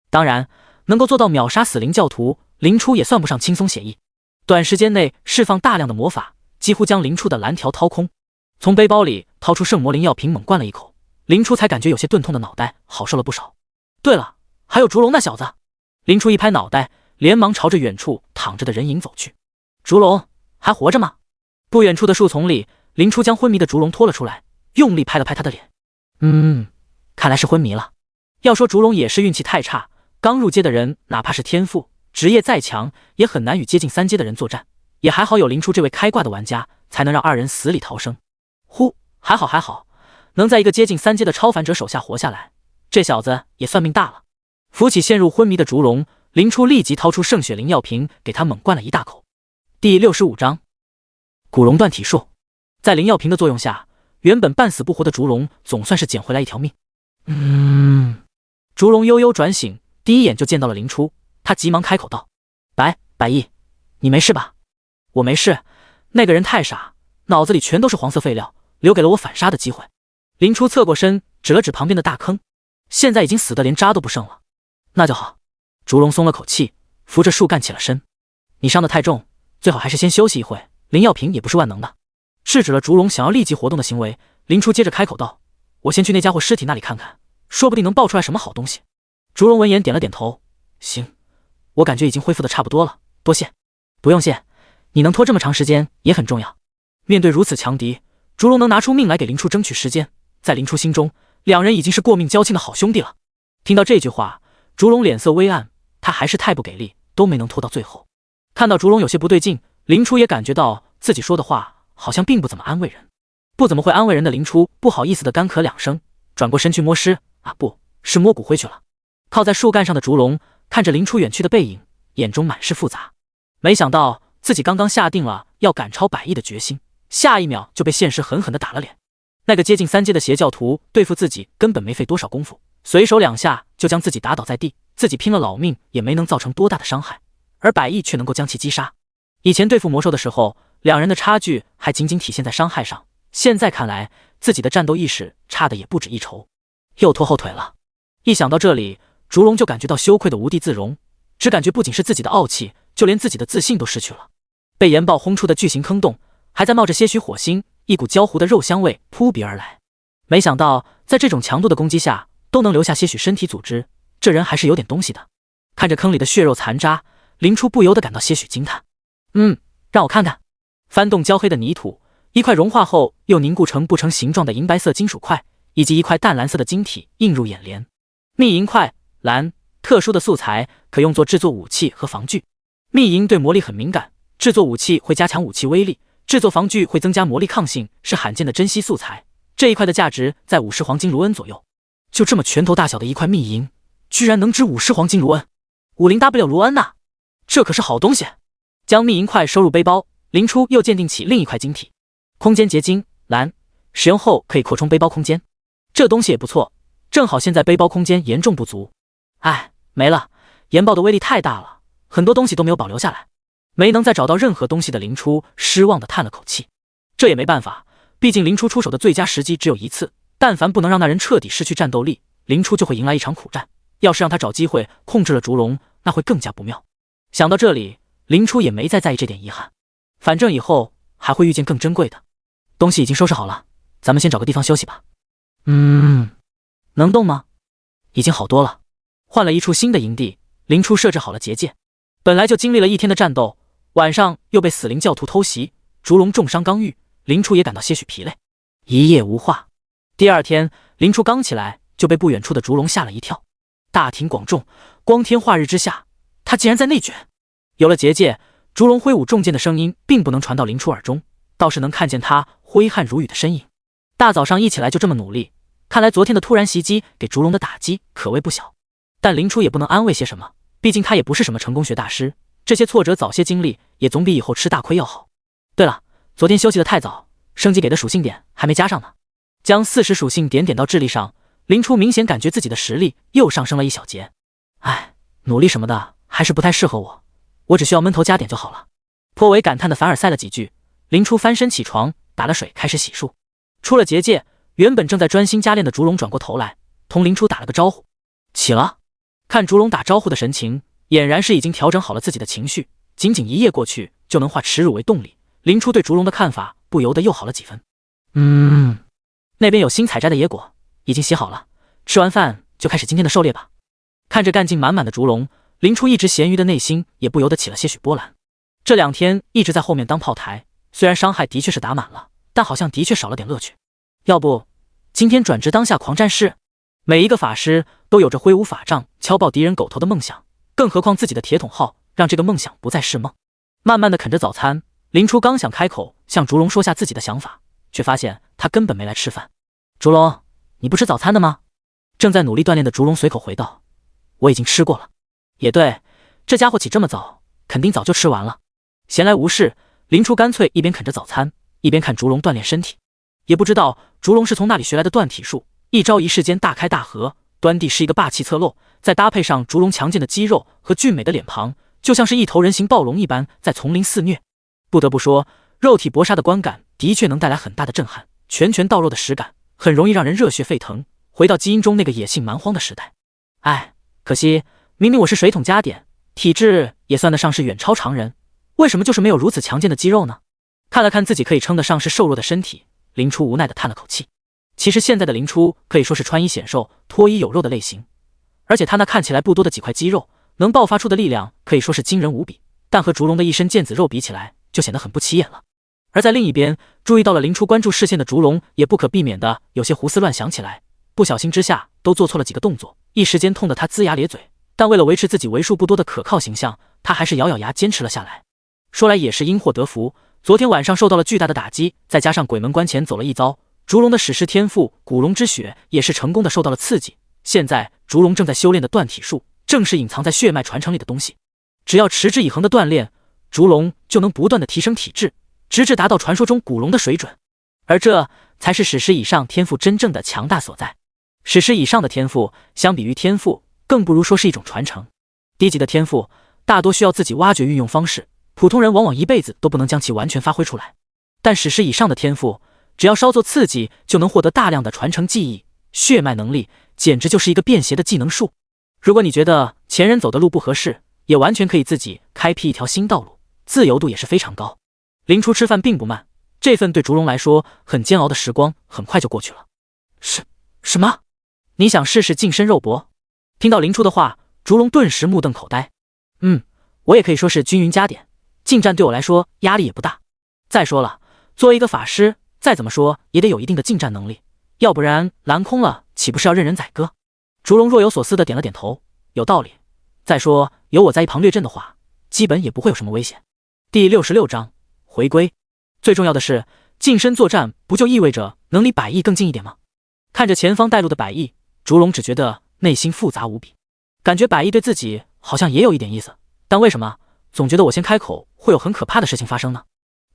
当然能够做到秒杀死灵教徒，林初也算不上轻松写意。短时间内释放大量的魔法，几乎将林初的蓝条掏空。从背包里掏出圣魔灵药瓶猛灌了一口，林初才感觉有些钝痛的脑袋好受了不少。对了，还有烛龙那小子。林初一拍脑袋，连忙朝着远处躺着的人影走去。烛龙还活着吗？不远处的树丛里，林初将昏迷的烛龙拖了出来，用力拍了拍他的脸。看来是昏迷了。要说烛龙也是运气太差，刚入阶的人哪怕是天赋职业再强，也很难与接近3阶的人作战，也还好有林初这位开挂的玩家，才能让二人死里逃生。还好，能在一个接近3阶的超凡者手下活下来，这小子也算命大了。扶起陷入昏迷的烛龙，林初立即掏出圣血灵药瓶，给他猛灌了一大口。第65章古龙断体术。在灵药瓶的作用下，原本半死不活的烛龙总算是捡回来一条命。烛龙悠悠转醒，第一眼就见到了林初，他急忙开口道：“百亿，你没事吧？”“我没事，那个人太傻，脑子里全都是黄色废料，留给了我反杀的机会。”林初侧过身，指了指旁边的大坑，现在已经死得连渣都不剩了。那就好。烛龙松了口气，扶着树干起了身。你伤得太重，最好还是先休息一会，灵药瓶也不是万能的。制止了烛龙想要立即活动的行为，林初接着开口道：“我先去那家伙尸体那里看看，说不定能爆出来什么好东西。”烛龙闻言点了点头：“行，我感觉已经恢复的差不多了，多谢。”“不用谢，你能拖这么长时间也很重要。”面对如此强敌，烛龙能拿出命来给林初争取时间，在林初心中，两人已经是过命交亲的好兄弟了。听到这句话，烛龙脸色微暗，他还是太不给力，都没能拖到最后。看到烛龙有些不对劲，林初也感觉到自己说的话好像并不怎么安慰人。不怎么会安慰人的林初不好意思的干咳2声，转过身去摸尸，不是摸骨灰去了。靠在树干上的烛龙看着林初远去的背影，眼中满是复杂。没想到自己刚刚下定了要赶超100亿的决心，下一秒就被现实狠狠地打了脸。那个接近3阶的邪教徒对付自己根本没费多少功夫，随手2下就将自己打倒在地，自己拼了老命也没能造成多大的伤害，而100亿却能够将其击杀。以前对付魔兽的时候，两人的差距还仅仅体现在伤害上，现在看来自己的战斗意识差的也不止一筹，又拖后腿了。一想到这里，烛龙就感觉到羞愧的无地自容，只感觉不仅是自己的傲气，就连自己的自信都失去了。被岩爆轰出的巨型坑洞还在冒着些许火星，一股焦糊的肉香味扑鼻而来。没想到在这种强度的攻击下都能留下些许身体组织，这人还是有点东西的。看着坑里的血肉残渣，林初不由得感到些许惊叹。让我看看。翻动焦黑的泥土，一块融化后又凝固成不成形状的银白色金属块，以及一块淡蓝色的晶体映入眼帘。密银块，蓝，特殊的素材，可用作制作武器和防具。密银对魔力很敏感，制作武器会加强武器威力，制作防具会增加魔力抗性，是罕见的珍稀素材。这一块的价值在50黄金卢恩左右。就这么拳头大小的一块密银，居然能值50黄金卢恩，50W 卢恩呐！这可是好东西。将密银块收入背包，林初又鉴定起另一块晶体，空间结晶，蓝，使用后可以扩充背包空间。这东西也不错，正好现在背包空间严重不足。没了，研爆的威力太大了，很多东西都没有保留下来。没能再找到任何东西的林初失望地叹了口气。这也没办法，毕竟林初出手的最佳时机只有一次，但凡不能让那人彻底失去战斗力，林初就会迎来一场苦战。要是让他找机会控制了烛龙，那会更加不妙。想到这里，林初也没再在意这点遗憾，反正以后还会遇见更珍贵的东西。已经收拾好了，咱们先找个地方休息吧。能动吗？已经好多了。换了一处新的营地，林初设置好了结界。本来就经历了一天的战斗，晚上又被死灵教徒偷袭，烛龙重伤刚愈，林初也感到些许疲累。一夜无话。第二天，林初刚起来就被不远处的烛龙吓了一跳。大庭广众，光天化日之下，他竟然在内卷。有了结界，烛龙挥舞重剑的声音并不能传到林初耳中，倒是能看见他挥汗如雨的身影。大早上一起来就这么努力，看来昨天的突然袭击给烛龙的打击可谓不小。但林初也不能安慰些什么，毕竟他也不是什么成功学大师，这些挫折早些经历也总比以后吃大亏要好。对了，昨天休息的太早，升级给的属性点还没加上呢。将40属性点点到智力上，林初明显感觉自己的实力又上升了一小节。努力什么的还是不太适合我，我只需要闷头加点就好了。颇为感叹的凡尔赛了几句，林初翻身起床，打了水开始洗漱。出了结界，原本正在专心加练的烛龙转过头来，同林初打了个招呼。起了。看烛龙打招呼的神情，俨然是已经调整好了自己的情绪，仅仅一夜过去就能化耻辱为动力。林初对烛龙的看法不由得又好了几分。那边有新采摘的野果，已经洗好了，吃完饭就开始今天的狩猎吧。看着干劲满满的烛龙，林初一直咸鱼的内心也不由得起了些许波澜。这2天一直在后面当炮台，虽然伤害的确是打满了，但好像的确少了点乐趣。要不今天转职当下狂战士？每一个法师都有着挥舞法杖敲爆敌人狗头的梦想，更何况自己的铁桶号让这个梦想不再是梦。慢慢的啃着早餐，林初刚想开口向烛龙说下自己的想法，却发现他根本没来吃饭。烛龙，你不吃早餐的吗？正在努力锻炼的烛龙随口回道：我已经吃过了。也对，这家伙起这么早，肯定早就吃完了。闲来无事，林初干脆一边啃着早餐，一边看烛龙锻炼身体。也不知道烛龙是从哪里学来的断体术，一招一式间大开大合，端地是一个霸气侧漏，再搭配上烛龙强健的肌肉和俊美的脸庞，就像是一头人形暴龙一般在丛林肆虐。不得不说，肉体搏杀的观感的确能带来很大的震撼，拳拳到肉的实感很容易让人热血沸腾，回到基因中那个野性蛮荒的时代。哎，可惜明明我是水桶加点，体质也算得上是远超常人，为什么就是没有如此强健的肌肉呢？看了看自己可以称得上是瘦弱的身体，林初无奈地叹了口气。其实现在的林初可以说是穿衣显瘦，脱衣有肉的类型，而且他那看起来不多的几块肌肉，能爆发出的力量可以说是惊人无比，但和烛龙的一身腱子肉比起来，就显得很不起眼了。而在另一边，注意到了林初关注视线的烛龙也不可避免的有些胡思乱想起来，不小心之下都做错了几个动作，一时间痛得他龇牙咧嘴，但为了维持自己为数不多的可靠形象，他还是咬咬牙坚持了下来。说来也是因祸得福，昨天晚上受到了巨大的打击，再加上鬼门关前走了一遭，烛龙的史诗天赋古龙之血也是成功的受到了刺激。现在烛龙正在修炼的断体术，正是隐藏在血脉传承里的东西。只要持之以恒的锻炼，烛龙就能不断的提升体质，直至达到传说中古龙的水准。而这才是史诗以上天赋真正的强大所在。史诗以上的天赋，相比于天赋，更不如说是一种传承。低级的天赋大多需要自己挖掘运用方式，普通人往往一辈子都不能将其完全发挥出来。但史诗以上的天赋，只要稍作刺激，就能获得大量的传承记忆，血脉能力简直就是一个便携的技能树。如果你觉得前人走的路不合适，也完全可以自己开辟一条新道路，自由度也是非常高。林初吃饭并不慢，这份对烛龙来说很煎熬的时光很快就过去了。什么？你想试试近身肉搏？听到林初的话，烛龙顿时目瞪口呆。我也可以说是均匀加点，近战对我来说压力也不大。再说了，作为一个法师，再怎么说也得有一定的近战能力，要不然蓝空了岂不是要任人宰割？烛龙若有所思的点了点头，有道理。再说有我在一旁略阵的话，基本也不会有什么危险。第66章回归。最重要的是，近身作战不就意味着能离百亿更近一点吗？看着前方带路的百亿，烛龙只觉得内心复杂无比，感觉百亿对自己好像也有一点意思，但为什么总觉得我先开口会有很可怕的事情发生呢？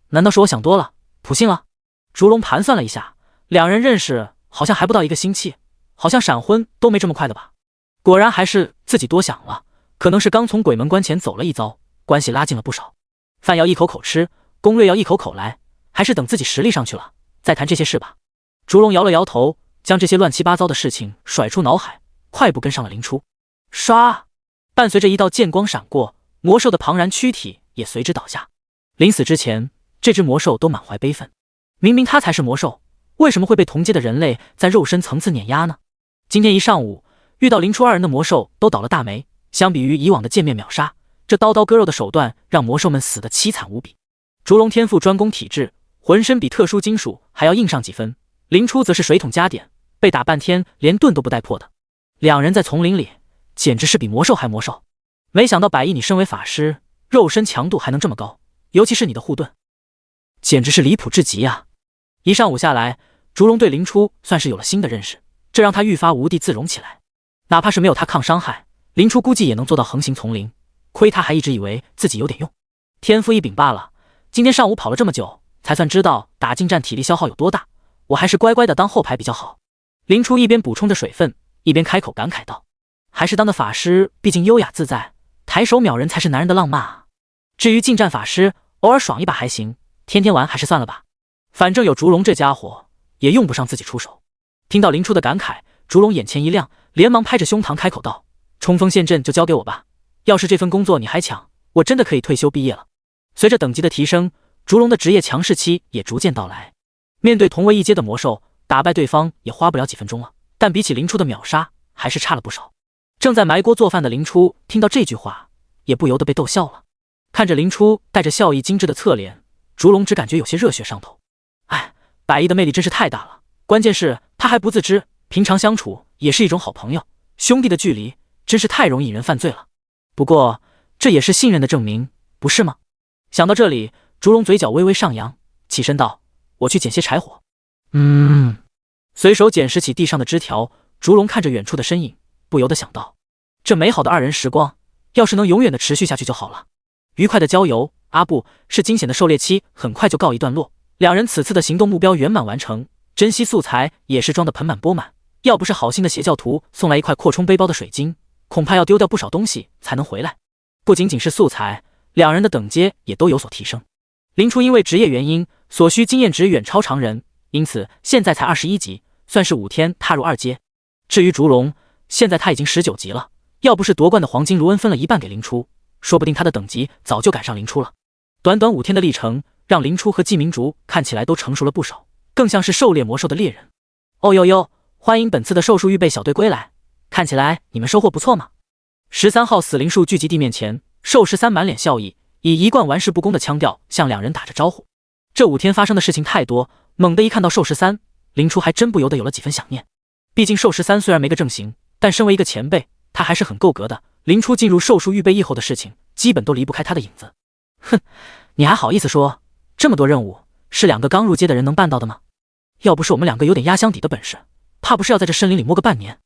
难道是我想多了，普信了？烛龙盘算了一下，两人认识好像还不到1个星期，好像闪婚都没这么快的吧？果然还是自己多想了，可能是刚从鬼门关前走了一遭，关系拉近了不少。饭要一口口吃，攻略要一口口来，还是等自己实力上去了再谈这些事吧。烛龙摇了摇头，将这些乱七八糟的事情甩出脑海，快步跟上了林初。唰，伴随着一道剑光闪过，魔兽的庞然躯体也随之倒下。临死之前，这只魔兽都满怀悲愤，明明他才是魔兽，为什么会被同阶的人类在肉身层次碾压呢？今天一上午遇到林初二人的魔兽都倒了大霉，相比于以往的见面秒杀，这刀刀割肉的手段让魔兽们死得凄惨无比。烛龙天赋专攻体质，浑身比特殊金属还要硬上几分，林初则是水桶加点，被打半天连盾都不带破的。两人在丛林里简直是比魔兽还魔兽。没想到百亿你身为法师，肉身强度还能这么高，尤其是你的护盾，简直是离谱至极啊！一上午下来，烛龙对林初算是有了新的认识，这让他愈发无地自容起来。哪怕是没有他抗伤害，林初估计也能做到横行丛林，亏他还一直以为自己有点用。天赋异禀罢了，今天上午跑了这么久，才算知道打近战体力消耗有多大，我还是乖乖的当后排比较好。林初一边补充着水分，一边开口感慨道：还是当的法师毕竟优雅自在，抬手秒人才是男人的浪漫啊。至于近战法师，偶尔爽一把还行，天天玩还是算了吧，反正有烛龙这家伙，也用不上自己出手。听到林初的感慨，烛龙眼前一亮，连忙拍着胸膛开口道：冲锋陷阵就交给我吧，要是这份工作你还抢，我真的可以退休毕业了。随着等级的提升，烛龙的职业强势期也逐渐到来。面对同为一阶的魔兽，打败对方也花不了几分钟了，但比起林初的秒杀，还是差了不少。正在埋锅做饭的林初听到这句话，也不由得被逗笑了。看着林初带着笑意精致的侧脸，烛龙只感觉有些热血上头。哎，百亿的魅力真是太大了，关键是他还不自知，平常相处也是一种好朋友，兄弟的距离真是太容易引人犯罪了。不过这也是信任的证明，不是吗？想到这里，烛龙嘴角微微上扬，起身道：“我去捡些柴火。”随手捡拾起地上的枝条。烛龙看着远处的身影，不由得想到，这美好的二人时光，要是能永远的持续下去就好了。愉快的郊游，不是惊险的狩猎期很快就告一段落。两人此次的行动目标圆满完成，珍稀素材也是装得盆满钵满。要不是好心的邪教徒送来一块扩充背包的水晶，恐怕要丢掉不少东西才能回来。不仅仅是素材，两人的等阶也都有所提升。林初因为职业原因，所需经验值远超常人，因此现在才21级，算是5天踏入2阶。至于烛龙，现在他已经19级了，要不是夺冠的黄金卢恩分了一半给林初，说不定他的等级早就赶上林初了。短短5天的历程，让林初和季明竹看起来都成熟了不少，更像是狩猎魔兽的猎人。哦呦呦，欢迎本次的兽术预备小队归来，看起来你们收获不错嘛。13号死灵树聚集地面前，兽13满脸笑意，以一贯玩世不恭的腔调向两人打着招呼。这5天发生的事情太多，猛地一看到兽13，林初还真不由得有了几分想念。毕竟兽13虽然没个正形，但身为一个前辈，他还是很够格的。林初进入兽术预备役后的事情，基本都离不开他的影子。哼，你还好意思说，这么多任务是2个刚入阶的人能办到的吗？要不是我们2个有点压箱底的本事，怕不是要在这森林里摸个半年。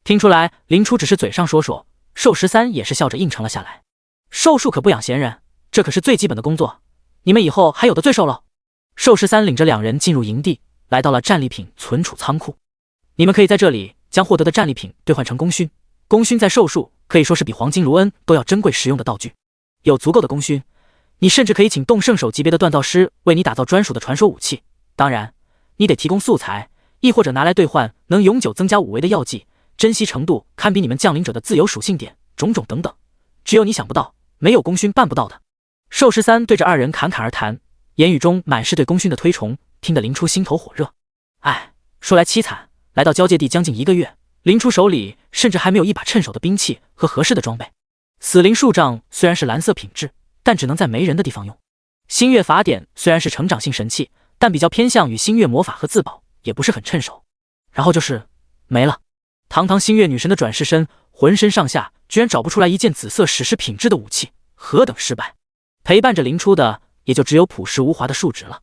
听出来林初只是嘴上说说，兽13也是笑着应承了下来。兽术可不养闲人，这可是最基本的工作，你们以后还有的罪受喽。兽13领着两人进入营地，来到了战利品存储仓库。你们可以在这里将获得的战利品兑换成功勋，功勋在兽术可以说是比黄金卢恩都要珍贵实用的道具。有足够的功勋，你甚至可以请动圣手级别的锻造师为你打造专属的传说武器。当然，你得提供素材，亦或者拿来兑换能永久增加5维的药剂，珍惜程度堪比你们降临者的自由属性点，种种等等，只有你想不到，没有功勋办不到的。兽13对着2人侃侃而谈，言语中满是对功勋的推崇，听得林初心头火热。说来凄惨，来到交界地将近1个月，林初手里甚至还没有一把趁手的兵器和合适的装备。死灵树杖虽然是蓝色品质，但只能在没人的地方用。星月法典虽然是成长性神器，但比较偏向于星月魔法和自保，也不是很趁手。然后就是没了。堂堂星月女神的转世身，浑身上下居然找不出来一件紫色史诗品质的武器，何等失败！陪伴着林初的也就只有朴实无华的树脂了。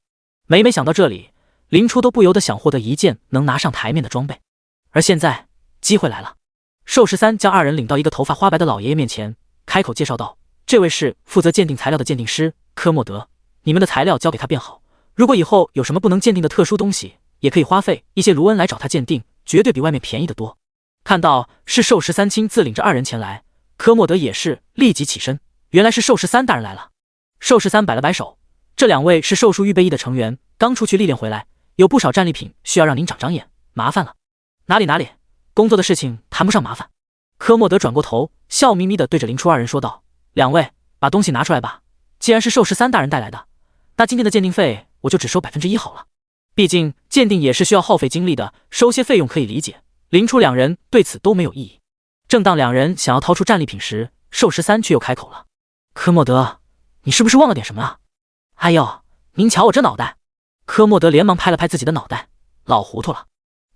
每每想到这里，林初都不由得想获得一件能拿上台面的装备。而现在机会来了。兽13将2人领到一个头发花白的老爷爷面前，开口介绍道：“这位是负责鉴定材料的鉴定师科莫德，你们的材料交给他便好。如果以后有什么不能鉴定的特殊东西，也可以花费一些卢恩来找他鉴定，绝对比外面便宜得多。”看到是兽13亲自领着2人前来，科莫德也是立即起身，原来是兽13大人来了。兽13摆了摆手，这2位是兽术预备役的成员，刚出去历练回来，有不少战利品需要让您长长眼，麻烦了。哪里，工作的事情谈不上麻烦。科莫德转过头，笑眯眯地对着林初2人说道：“2位，把东西拿出来吧。既然是兽13大人带来的，那今天的鉴定费我就只收1%好了。毕竟鉴定也是需要耗费精力的，收些费用可以理解。”林初2人对此都没有异议。正当2人想要掏出战利品时，兽13却又开口了：“科莫德，你是不是忘了点什么啊？”“哎呦，您瞧我这脑袋！”科莫德连忙拍了拍自己的脑袋：“老糊涂了。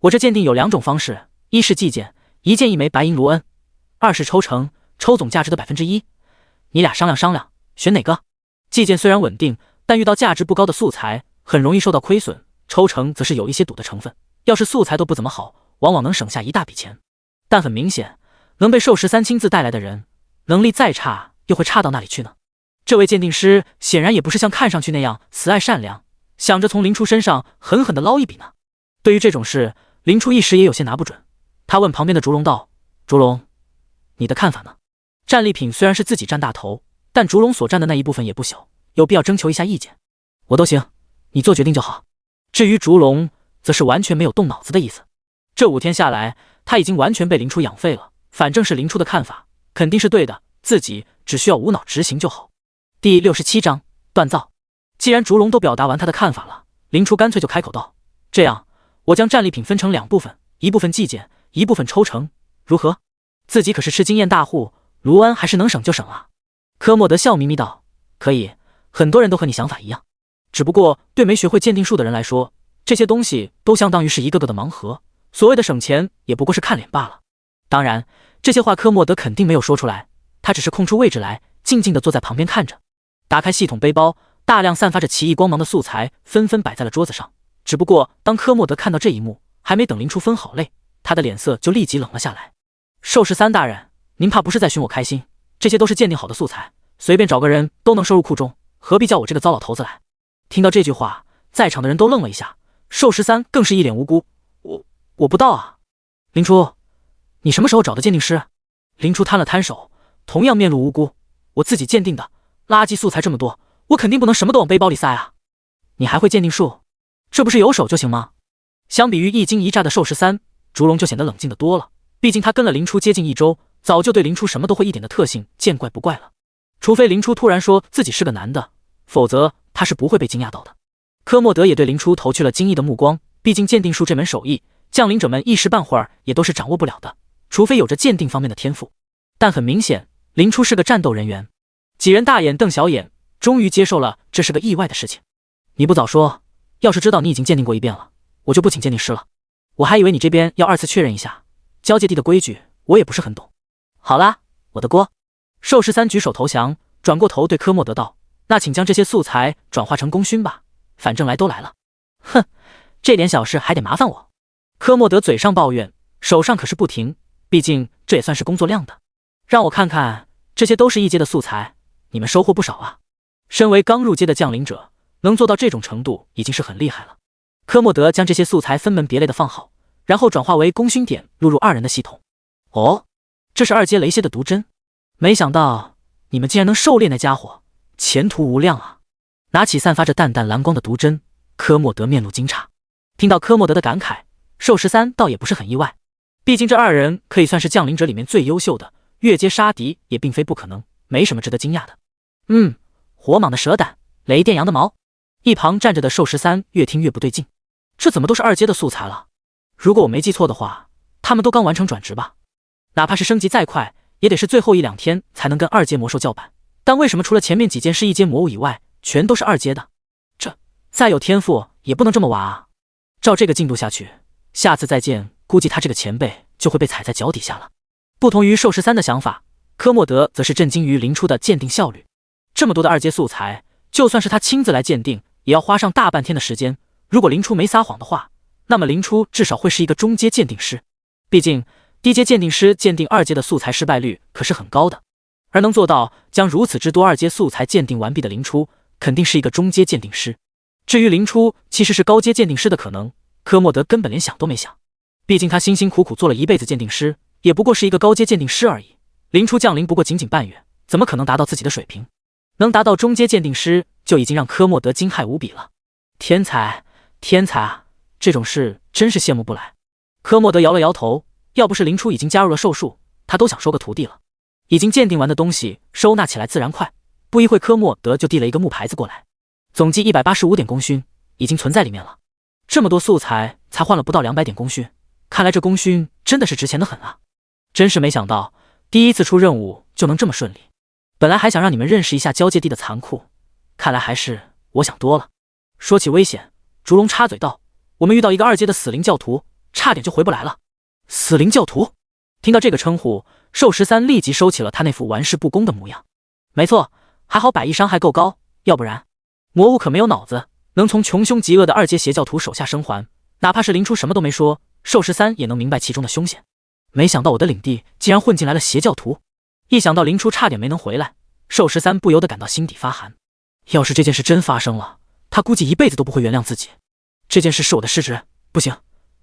我这鉴定有2种方式，一是计件，1件1枚白银卢恩；二是抽成，抽总价值的1%。你俩商量商量，选哪个？计件虽然稳定，但遇到价值不高的素材，很容易受到亏损；抽成则是有一些赌的成分，要是素材都不怎么好，往往能省下一大笔钱。但很明显，能被兽13亲自带来的人，能力再差又会差到哪里去呢？这位鉴定师显然也不是像看上去那样慈爱善良，想着从林初身上狠狠地捞一笔呢。对于这种事，林初一时也有些拿不准。他问旁边的烛龙道：“烛龙，你的看法呢？战利品虽然是自己占大头，但烛龙所占的那一部分也不小，有必要征求一下意见。”“我都行，你做决定就好。”至于烛龙，则是完全没有动脑子的意思。这5天下来，他已经完全被林初养废了。反正是林初的看法，肯定是对的，自己只需要无脑执行就好。第67章锻造。既然烛龙都表达完他的看法了，林初干脆就开口道：“这样，我将战利品分成2部分，一部分计件，一部分抽成，如何？”自己可是吃经验大户，卢恩还是能省就省啊。科莫德笑眯眯道：“可以，很多人都和你想法一样，只不过对没学会鉴定术的人来说，这些东西都相当于是一个个的盲盒，所谓的省钱也不过是看脸罢了。”当然，这些话科莫德肯定没有说出来，他只是空出位置来，静静地坐在旁边看着。打开系统背包，大量散发着奇异光芒的素材纷纷摆在了桌子上。只不过当科莫德看到这一幕，还没等林初分好类，他的脸色就立即冷了下来。寿十三大人，您怕不是在寻我开心？这些都是鉴定好的素材，随便找个人都能收入库中，何必叫我这个糟老头子来？听到这句话，在场的人都愣了一下，寿十三更是一脸无辜。我不道啊。林初，你什么时候找的鉴定师？林初摊了摊手，同样面露无辜。我自己鉴定的，垃圾素材这么多，我肯定不能什么都往背包里塞啊。你还会鉴定术？这不是有手就行吗？相比于一惊一乍的寿十三，烛龙就显得冷静得多了。毕竟他跟了林初接近1周，早就对林初什么都会一点的特性见怪不怪了。除非林初突然说自己是个男的，否则他是不会被惊讶到的。科莫德也对林初投去了惊异的目光，毕竟鉴定术这门手艺，将领者们一时半会儿也都是掌握不了的，除非有着鉴定方面的天赋。但很明显，林初是个战斗人员。几人大眼瞪小眼，终于接受了这是个意外的事情。你不早说，要是知道你已经鉴定过一遍了，我就不请鉴定师了。我还以为你这边要2次确认一下，交界地的规矩我也不是很懂。好啦，我的锅。寿十三举手投降，转过头对科莫德道：那请将这些素材转化成功勋吧，反正来都来了。哼，这点小事还得麻烦我。科莫德嘴上抱怨，手上可是不停，毕竟这也算是工作量的。让我看看，这些都是1阶的素材，你们收获不少啊。身为刚入阶的将领者，能做到这种程度已经是很厉害了。科莫德将这些素材分门别类的放好，然后转化为功勋点录入2人的系统。哦，这是2阶雷蝎的毒针，没想到你们竟然能狩猎那家伙，前途无量啊。拿起散发着淡淡蓝光的毒针，科莫德面露惊诧。听到科莫德的感慨，寿十三倒也不是很意外，毕竟这2人可以算是将领者里面最优秀的，越阶杀敌也并非不可能，没什么值得惊讶的。火蟒的蛇胆，雷电羊的毛。一旁站着的寿十三越听越不对劲，这怎么都是2阶的素材了？如果我没记错的话，他们都刚完成转职吧？哪怕是升级再快，也得是最后1-2天才能跟2阶魔兽叫板。但为什么除了前面几件是1阶魔物以外，全都是2阶的？这再有天赋也不能这么玩啊！照这个进度下去，下次再见，估计他这个前辈就会被踩在脚底下了。不同于寿十三的想法，科莫德则是震惊于林初的鉴定效率。这么多的2阶素材，就算是他亲自来鉴定，也要花上大半天的时间。如果林初没撒谎的话，那么林初至少会是一个中阶鉴定师。毕竟低阶鉴定师鉴定2阶的素材失败率可是很高的，而能做到将如此之多2阶素材鉴定完毕的林初，肯定是一个中阶鉴定师。至于林初其实是高阶鉴定师的可能，科莫德根本连想都没想。毕竟他辛辛苦苦做了一辈子鉴定师，也不过是一个高阶鉴定师而已。林初降临不过仅仅半月，怎么可能达到自己的水平？能达到中阶鉴定师，就已经让科莫德惊骇无比了。天才，天才啊！这种事真是羡慕不来。科莫德摇了摇头，要不是林初已经加入了兽术，他都想收个徒弟了。已经鉴定完的东西收纳起来自然快，不一会科莫德就递了一个木牌子过来，总计185点功勋已经存在里面了。这么多素材才换了不到200点功勋，看来这功勋真的是值钱的很啊！真是没想到，第一次出任务就能这么顺利。本来还想让你们认识一下交界地的残酷，看来还是我想多了。说起危险，烛龙插嘴道：我们遇到一个2阶的死灵教徒，差点就回不来了。死灵教徒？听到这个称呼，寿十三立即收起了他那副玩世不恭的模样。没错，还好百亿伤还够高，要不然魔物可没有脑子，能从穷凶极恶的2阶邪教徒手下生还，哪怕是林初什么都没说，寿十三也能明白其中的凶险。没想到我的领地竟然混进来了邪教徒，一想到林初差点没能回来，寿十三不由得感到心底发寒。要是这件事真发生了，他估计一辈子都不会原谅自己。这件事是我的失职，不行，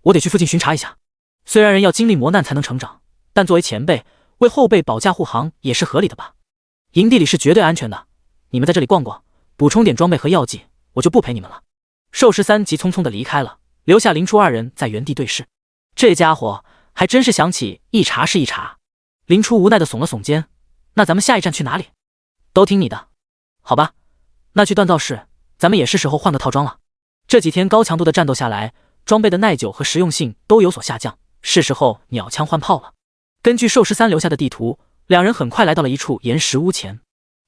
我得去附近巡查一下。虽然人要经历磨难才能成长，但作为前辈，为后辈保驾护航也是合理的吧。营地里是绝对安全的，你们在这里逛逛，补充点装备和药剂，我就不陪你们了。寿十三急匆匆地离开了，留下林初2人在原地对视。这家伙还真是想起一查是一查。林初无奈地耸了耸肩，那咱们下一站去哪里？都听你的。好吧，那去锻造室，咱们也是时候换个套装了。这几天高强度的战斗下来，装备的耐久和实用性都有所下降，是时候鸟枪换炮了。根据寿十三留下的地图，2人很快来到了一处岩石屋前。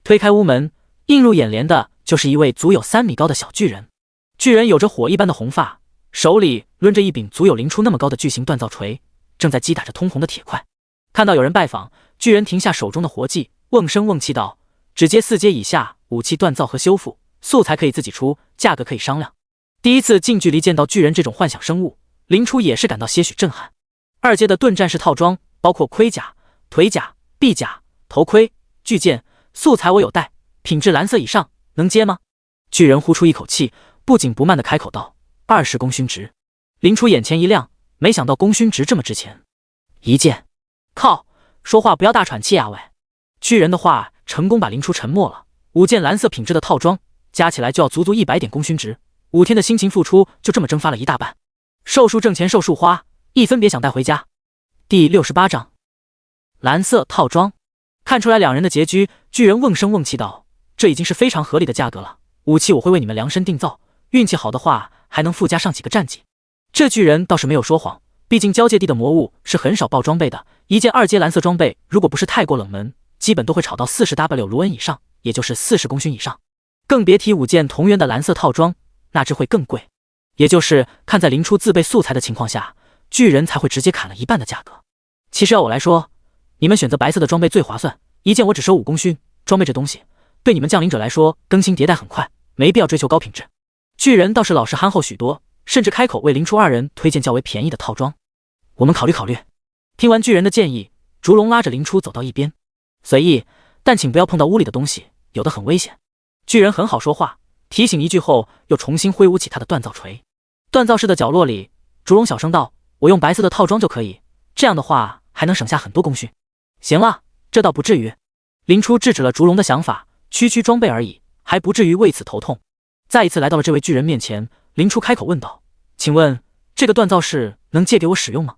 推开屋门，映入眼帘的就是一位足有3米高的小巨人。巨人有着火一般的红发，手里抡着一柄足有林初那么高的巨型锻造锤，正在击打着通红的铁块。看到有人拜访，巨人停下手中的活计，瓮声瓮气道：只接4阶以下武器锻造和修复，素材可以自己出，价格可以商量。第一次近距离见到巨人这种幻想生物，林初也是感到些许震撼。2阶的盾战士套装包括盔甲、腿甲、臂甲、头盔、巨剑，素材我有带，品质蓝色以上，能接吗？巨人呼出一口气，不紧不慢地开口道：“20功勋值。”林初眼前一亮，没想到功勋值这么值钱。1件，靠，说话不要大喘气啊喂！巨人的话成功把林初沉默了。5件蓝色品质的套装，加起来就要足足100点功勋值，5天的辛勤付出就这么蒸发了一大半。寿数挣钱寿数花，一分别想带回家。第68章，蓝色套装。看出来两人的拮据，巨人瓮声瓮气道：“这已经是非常合理的价格了，武器我会为你们量身定造，运气好的话还能附加上几个战绩。”这巨人倒是没有说谎，毕竟交界地的魔物是很少爆装备的，1件2阶蓝色装备如果不是太过冷门，基本都会炒到40W 卢恩以上，也就是40功勋以上，更别提5件同源的蓝色套装，那只会更贵。也就是看在林初自备素材的情况下，巨人才会直接砍了一半的价格。其实要我来说，你们选择白色的装备最划算，1件我只收5功勋。装备这东西对你们降临者来说更新迭代很快，没必要追求高品质。巨人倒是老实憨厚许多，甚至开口为林初2人推荐较为便宜的套装。我们考虑考虑。听完巨人的建议，烛龙拉着林初走到一边，随意，但请不要碰到屋里的东西，有的很危险。巨人很好说话，提醒一句后又重新挥舞起他的锻造锤。锻造室的角落里，烛龙小声道：“我用白色的套装就可以，这样的话还能省下很多功勋。”行了，这倒不至于。林初制止了烛龙的想法，区区装备而已，还不至于为此头痛。再一次来到了这位巨人面前，林初开口问道：“请问这个锻造室能借给我使用吗？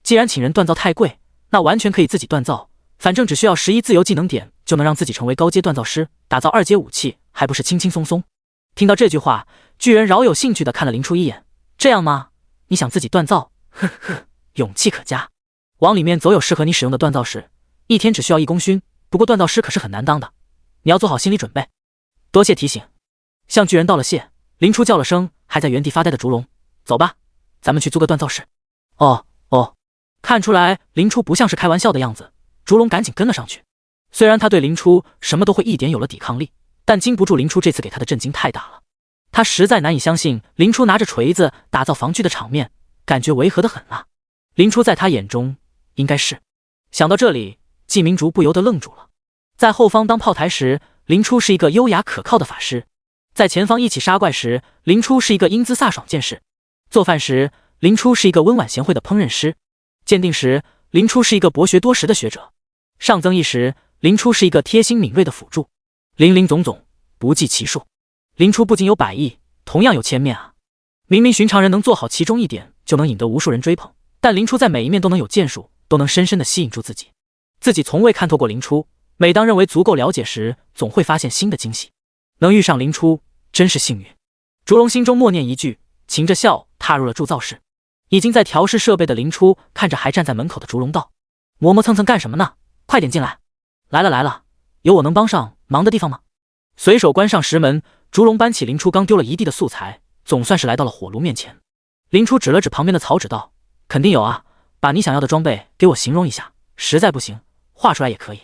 既然请人锻造太贵，那完全可以自己锻造，反正只需要11自由技能点就能让自己成为高阶锻造师，打造2阶武器还不是轻轻松松。”听到这句话，巨人饶有兴趣地看了林初一眼：“这样吗？你想自己锻造？呵呵，勇气可嘉。往里面走有适合你使用的锻造室，1天只需要1功勋，不过锻造师可是很难当的，你要做好心理准备。”多谢提醒。向巨人道了谢，林初叫了声还在原地发呆的烛龙：“走吧，咱们去租个锻造室。”哦，看出来林初不像是开玩笑的样子，烛龙赶紧跟了上去。虽然他对林初什么都会一点有了抵抗力，但经不住林初这次给他的震惊太大了。他实在难以相信林初拿着锤子打造防具的场面，感觉违和得很啊。林初在他眼中应该是……想到这里，季明烛不由得愣住了。在后方当炮台时，林初是一个优雅可靠的法师；在前方一起杀怪时，林初是一个英姿飒爽剑士；做饭时，林初是一个温婉贤惠的烹饪师；鉴定时，林初是一个博学多识的学者；上增益时，林初是一个贴心敏锐的辅助。林林总总，不计其数。林初不仅有百亿，同样有千面啊！明明寻常人能做好其中一点，就能引得无数人追捧，但林初在每一面都能有建树，都能深深地吸引住自己。自己从未看透过林初，每当认为足够了解时，总会发现新的惊喜。能遇上林初，真是幸运。烛龙心中默念一句，噙着笑踏入了铸造室。已经在调试设备的林初看着还站在门口的烛龙道：“磨磨蹭蹭干什么呢？快点进来！”“来了，有我能帮上忙的地方吗？”随手关上石门，烛龙搬起林初刚丢了一地的素材，总算是来到了火炉面前。林初指了指旁边的草纸道：“肯定有啊，把你想要的装备给我形容一下，实在不行画出来也可以。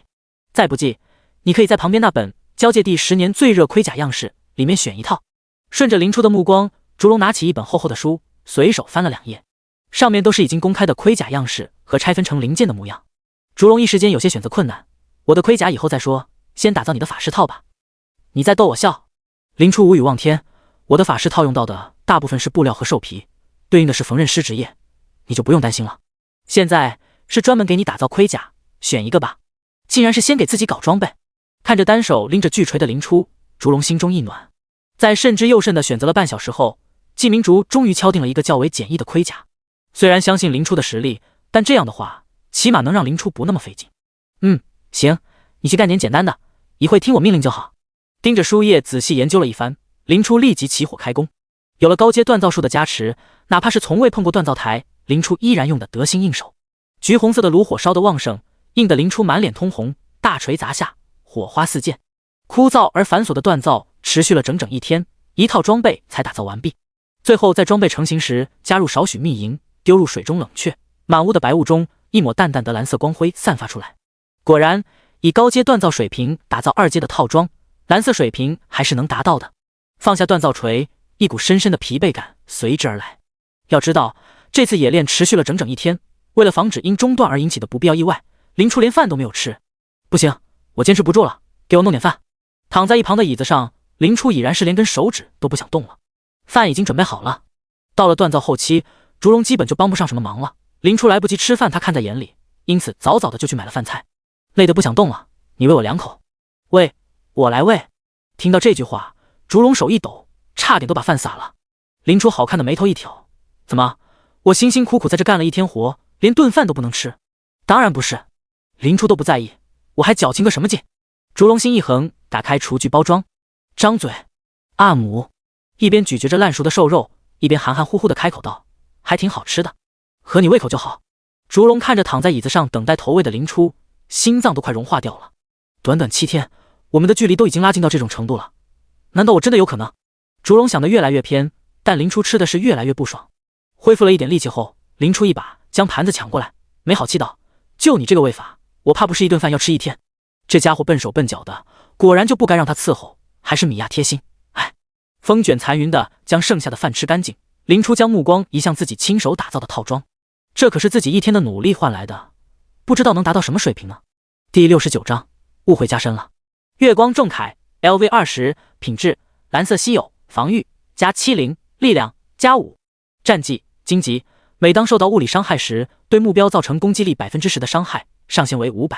再不济，你可以在旁边那本交界地10年最热盔甲样式里面选一套。”顺着林初的目光，烛龙拿起一本厚厚的书，随手翻了2页，上面都是已经公开的盔甲样式和拆分成零件的模样。烛龙一时间有些选择困难：“我的盔甲以后再说，先打造你的法师套吧。”“你在逗我笑？”林初无语望天：“我的法师套用到的大部分是布料和兽皮，对应的是缝纫师职业，你就不用担心了。现在是专门给你打造盔甲，选一个吧。”竟然是先给自己搞装备。看着单手拎着巨锤的林初，烛龙心中一暖。在慎之又慎地选择了半小时后，季明烛终于敲定了一个较为简易的盔甲。虽然相信林初的实力，但这样的话起码能让林初不那么费劲。“行，你去干点简单的，一会听我命令就好。”盯着书页仔细研究了一番，林初立即起火开工。有了高阶锻造术的加持，哪怕是从未碰过锻造台，林初依然用得得心应手。橘红色的炉火烧得旺盛，映得林初满脸通红，大锤砸下，火花四溅。枯燥而繁琐的锻造持续了整整1天，一套装备才打造完毕。最后在装备成型时加入少许蜜银，丢入水中冷却，满屋的白雾中一抹淡淡的蓝色光辉散发出来。果然，以高阶锻造水平打造2阶的套装，蓝色水平还是能达到的。放下锻造锤，一股深深的疲惫感随之而来。要知道，这次野练持续了整整1天，为了防止因中断而引起的不必要意外，林初连饭都没有吃。不行，我坚持不住了，给我弄点饭。躺在一旁的椅子上，林初已然是连根手指都不想动了。饭已经准备好了。到了锻造后期，竹荣基本就帮不上什么忙了。林初来不及吃饭，他看在眼里，因此早早的就去买了饭菜。累得不想动了，你喂我2口。喂，我来喂。听到这句话，竹荣手一抖，差点都把饭洒了。林初好看的眉头一挑，怎么，我辛辛苦苦在这干了1天活，连顿饭都不能吃？当然不是。林初都不在意，我还矫情个什么劲？竹荣心一横，打开厨具包装，张嘴阿姆，一边咀嚼着烂熟的瘦肉，一边含含糊糊的开口道：“还挺好吃的，合你胃口就好。”竹荣看着躺在椅子上等待投喂的林初，心脏都快融化掉了。短短7天，我们的距离都已经拉近到这种程度了，难道我真的有可能？竹荣想得越来越偏，但林初吃的是越来越不爽。恢复了一点力气后，林初一把将盘子抢过来，没好气道：“就你这个喂法，我怕不是1顿饭要吃1天。”这家伙笨手笨脚的，果然就不该让他伺候，还是米娅贴心。哎，风卷残云的将剩下的饭吃干净，林初将目光移向自己亲手打造的套装，这可是自己1天的努力换来的，不知道能达到什么水平呢？第69章，误会加深了。月光重铠 LV20， 品质蓝色稀有，防御+70，力量+5，战绩荆棘，每当受到物理伤害时，对目标造成攻击力10%的伤害，上限为500。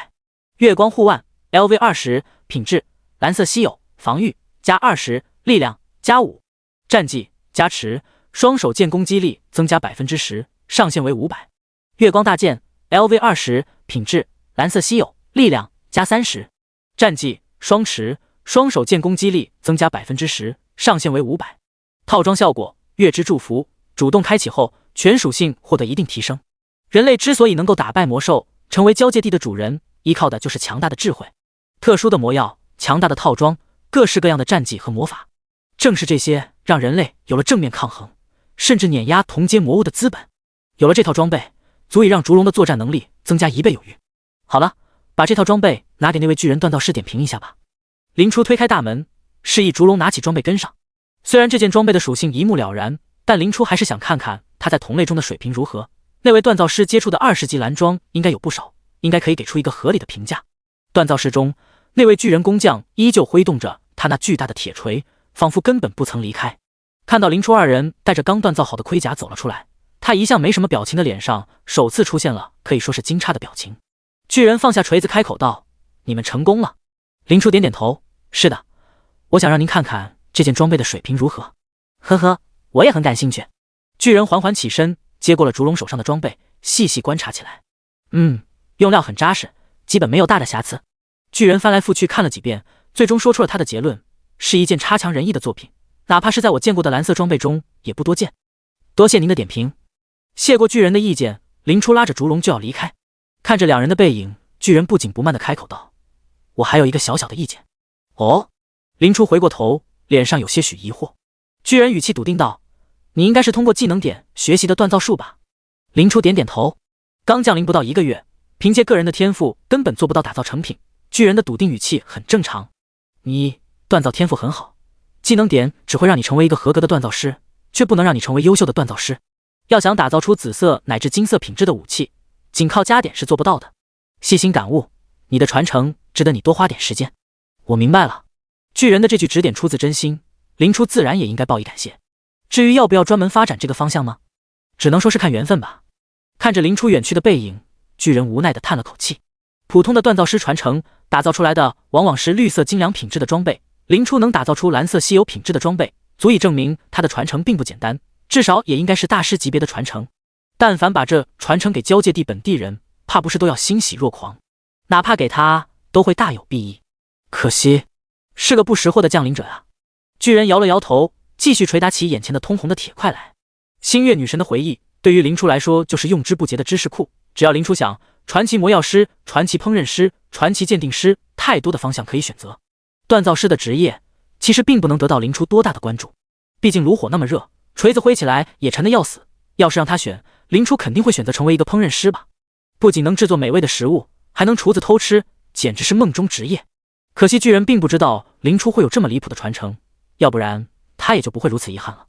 月光护腕 LV20， 品质蓝色稀有，防御+20，力量+5，战绩加持，双手剑攻击力增加10%，上限为500。月光大剑 LV20， 品质蓝色稀有，力量+30，战绩双持，双手剑攻击力增加10%，上限为500。套装效果月之祝福，主动开启后，全属性获得一定提升。人类之所以能够打败魔兽，成为交界地的主人，依靠的就是强大的智慧。特殊的魔药，强大的套装，各式各样的战技和魔法，正是这些让人类有了正面抗衡，甚至碾压同阶魔物的资本。有了这套装备，足以让烛龙的作战能力增加1倍有余。好了，把这套装备拿给那位巨人锻造师点评一下吧。林初推开大门，示意烛龙拿起装备跟上。虽然这件装备的属性一目了然，但林初还是想看看他在同类中的水平如何。那位锻造师接触的20级蓝装应该有不少，应该可以给出一个合理的评价。锻造室中，那位巨人工匠依旧挥动着他那巨大的铁锤，仿佛根本不曾离开。看到林初2人带着刚锻造好的盔甲走了出来，他一向没什么表情的脸上首次出现了可以说是惊诧的表情。巨人放下锤子开口道：“你们成功了。”林初点点头：“是的，我想让您看看这件装备的水平如何。”呵呵，我也很感兴趣。巨人缓缓起身，接过了烛龙手上的装备，细细观察起来。用料很扎实，基本没有大的瑕疵。巨人翻来覆去看了几遍，最终说出了他的结论：是一件差强人意的作品，哪怕是在我见过的蓝色装备中也不多见。多谢您的点评。谢过巨人的意见，林初拉着烛龙就要离开。看着2人的背影，巨人不紧不慢地开口道：“我还有一个小小的意见。”哦？林初回过头，脸上有些许疑惑。巨人语气笃定道：“你应该是通过技能点学习的锻造术吧？”林初点点头。刚降临不到1个月，凭借个人的天赋根本做不到打造成品。巨人的笃定语气很正常。你锻造天赋很好，技能点只会让你成为一个合格的锻造师，却不能让你成为优秀的锻造师。要想打造出紫色乃至金色品质的武器，仅靠加点是做不到的。细心感悟，你的传承值得你多花点时间。我明白了。巨人的这句指点出自真心，林初自然也应该报以感谢。至于要不要专门发展这个方向吗？只能说是看缘分吧。看着林初远去的背影，巨人无奈地叹了口气。普通的锻造师传承打造出来的往往是绿色精良品质的装备，林初能打造出蓝色稀有品质的装备，足以证明他的传承并不简单，至少也应该是大师级别的传承。但凡把这传承给交界地本地人，怕不是都要欣喜若狂，哪怕给他都会大有裨益。可惜是个不识货的降临者啊。巨人摇了摇头，继续捶打起眼前的通红的铁块来。星月女神的回忆对于林初来说就是用之不竭的知识库，只要林初想，传奇魔药师、传奇烹饪师、传奇鉴定师，太多的方向可以选择。锻造师的职业其实并不能得到林初多大的关注，毕竟炉火那么热，锤子挥起来也沉得要死。要是让他选，林初肯定会选择成为一个烹饪师吧。不仅能制作美味的食物，还能厨子偷吃，简直是梦中职业。可惜巨人并不知道林初会有这么离谱的传承，要不然他也就不会如此遗憾了。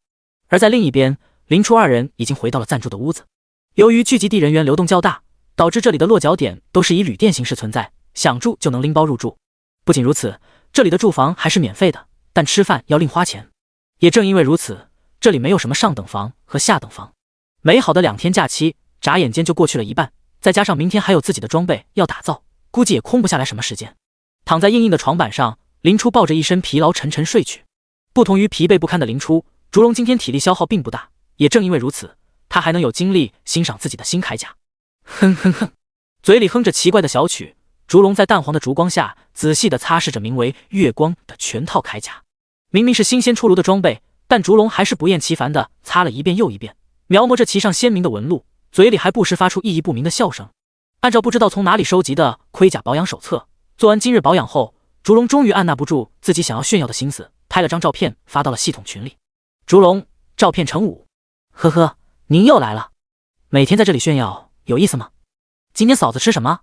而在另一边，林初二人已经回到了暂住的屋子。由于聚集地人员流动较大，导致这里的落脚点都是以旅店形式存在，想住就能拎包入住。不仅如此，这里的住房还是免费的，但吃饭要另花钱。也正因为如此，这里没有什么上等房和下等房。美好的2天假期眨眼间就过去了一半，再加上明天还有自己的装备要打造，估计也空不下来什么时间。躺在硬硬的床板上，林初抱着一身疲劳沉沉睡去。不同于疲惫不堪的林初，烛龙今天体力消耗并不大，也正因为如此，他还能有精力欣赏自己的新铠甲。哼哼哼，嘴里哼着奇怪的小曲，烛龙在淡黄的烛光下仔细地擦拭着名为月光的全套铠甲。明明是新鲜出炉的装备，但烛龙还是不厌其烦地擦了一遍又一遍，描摹着其上鲜明的纹路，嘴里还不时发出意义不明的笑声。按照不知道从哪里收集的盔甲保养手册，做完今日保养后，烛龙终于按捺不住自己想要炫耀的心思，拍了张照片发到了系统群里。烛龙，照片乘5。呵呵，您又来了。每天在这里炫耀有意思吗？今天嫂子吃什么？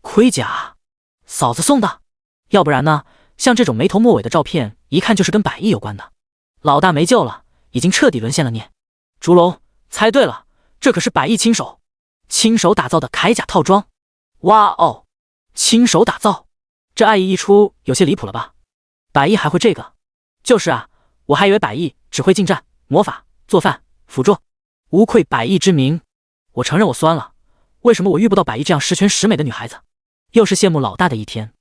盔甲？嫂子送的？要不然呢？像这种没头没尾的照片，一看就是跟百亿有关的。老大没救了，已经彻底沦陷了你。烛龙，猜对了，这可是百亿亲手打造的铠甲套装。哇哦，亲手打造，这爱意一出有些离谱了吧？百亿还会这个？就是啊，我还以为百亿只会近战、魔法、做饭、辅助，无愧百亿之名。我承认我酸了，为什么我遇不到百亿这样十全十美的女孩子？又是羡慕老大的一天。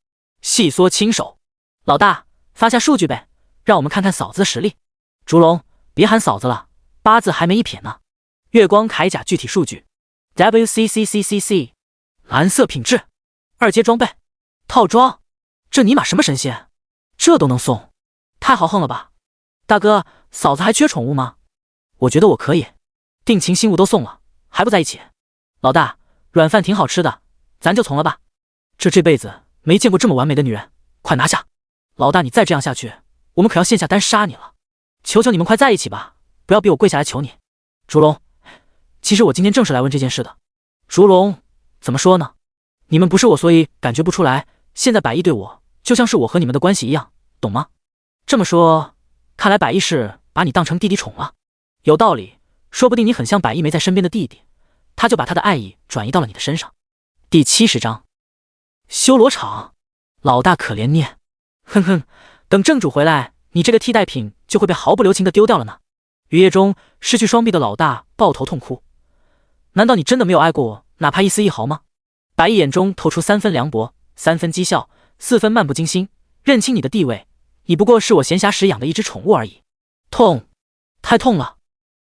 细说亲手，老大发下数据呗，让我们看看嫂子的实力。烛龙，别喊嫂子了，8字还没一撇呢。月光铠甲具体数据 WCCCCC， 蓝色品质，2阶装备套装，这尼玛什么神仙？这都能送，太豪横了吧！大哥，嫂子还缺宠物吗？我觉得我可以，定情信物都送了，还不在一起？老大，软饭挺好吃的，咱就从了吧。这辈子没见过这么完美的女人，快拿下！老大，你再这样下去，我们可要线下单杀你了！求求你们快在一起吧，不要逼我跪下来求你。烛龙，其实我今天正是来问这件事的。烛龙，怎么说呢？你们不是我，所以感觉不出来。现在百亿对我就像是我和你们的关系一样，懂吗？这么说，看来百亿是把你当成弟弟宠了。有道理，说不定你很像百亿没在身边的弟弟，他就把他的爱意转移到了你的身上。第70章，修罗场，老大可怜念。哼哼，等正主回来，你这个替代品就会被毫不留情地丢掉了呢。雨夜中失去双臂的老大抱头痛哭。难道你真的没有爱过我，哪怕一丝一毫吗？百亿眼中透出3分凉薄，3分讥笑，4分漫不经心。认清你的地位，你不过是我闲暇时养的一只宠物而已。痛，太痛了！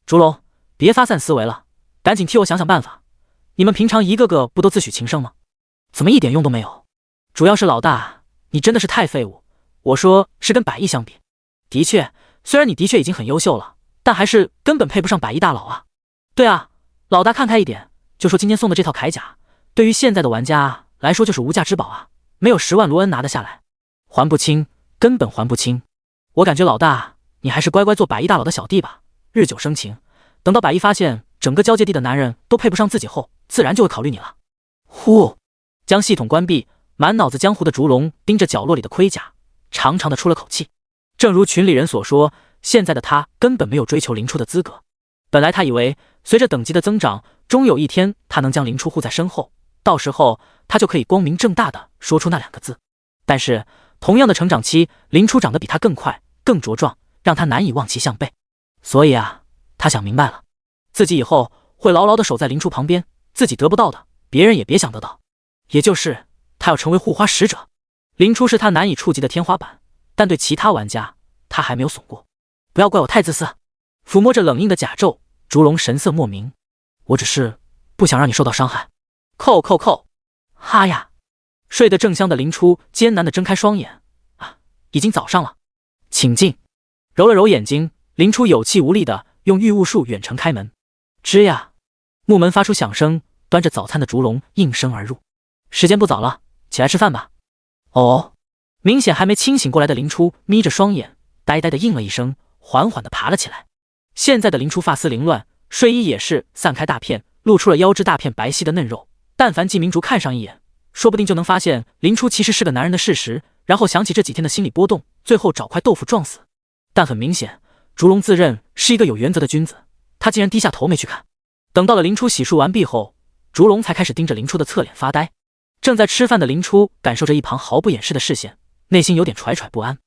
烛龙，别发散思维了，赶紧替我想想办法。你们平常一个个不都自诩情圣吗？怎么一点用都没有？主要是老大，你真的是太废物。我说是跟百亿相比，的确，虽然你的确已经很优秀了，但还是根本配不上百亿大佬啊。对啊，老大看开一点，就说今天送的这套铠甲，对于现在的玩家来说就是无价之宝啊，没有10万罗恩拿得下来，还不清，根本还不清。我感觉老大，你还是乖乖做百亿大佬的小弟吧，日久生情，等到百亿发现整个交界地的男人都配不上自己后，自然就会考虑你了。呼，将系统关闭，满脑子江湖的烛龙盯着角落里的盔甲，长长的出了口气。正如群里人所说，现在的他根本没有追求林初的资格。本来他以为随着等级的增长，终有一天他能将林初护在身后，到时候他就可以光明正大的说出那2个字。但是同样的成长期，林初长得比他更快更茁壮，让他难以望其项背。所以啊，他想明白了，自己以后会牢牢的守在林初旁边，自己得不到的别人也别想得到，也就是他要成为护花使者。林初是他难以触及的天花板，但对其他玩家他还没有怂过。不要怪我太自私。抚摸着冷硬的甲胄，烛龙神色莫名，我只是不想让你受到伤害。扣扣扣，哈呀！睡得正香的林初艰难地睁开双眼，啊，已经早上了，请进。揉了揉眼睛，林初有气无力地用御物术远程开门。吱呀，木门发出响声，端着早餐的烛龙应声而入。时间不早了，起来吃饭吧。哦，明显还没清醒过来的林初眯着双眼，呆呆地应了一声，缓缓地爬了起来。现在的林初发丝凌乱，睡衣也是散开大片，露出了腰肢大片白皙的嫩肉。但凡季明竹看上一眼，说不定就能发现林初其实是个男人的事实，然后想起这几天的心理波动，最后找块豆腐撞死。但很明显，烛龙自认是一个有原则的君子，他竟然低下头没去看。等到了林初洗漱完毕后，烛龙才开始盯着林初的侧脸发呆。正在吃饭的林初感受着一旁毫不掩饰的视线，内心有点惴惴不安。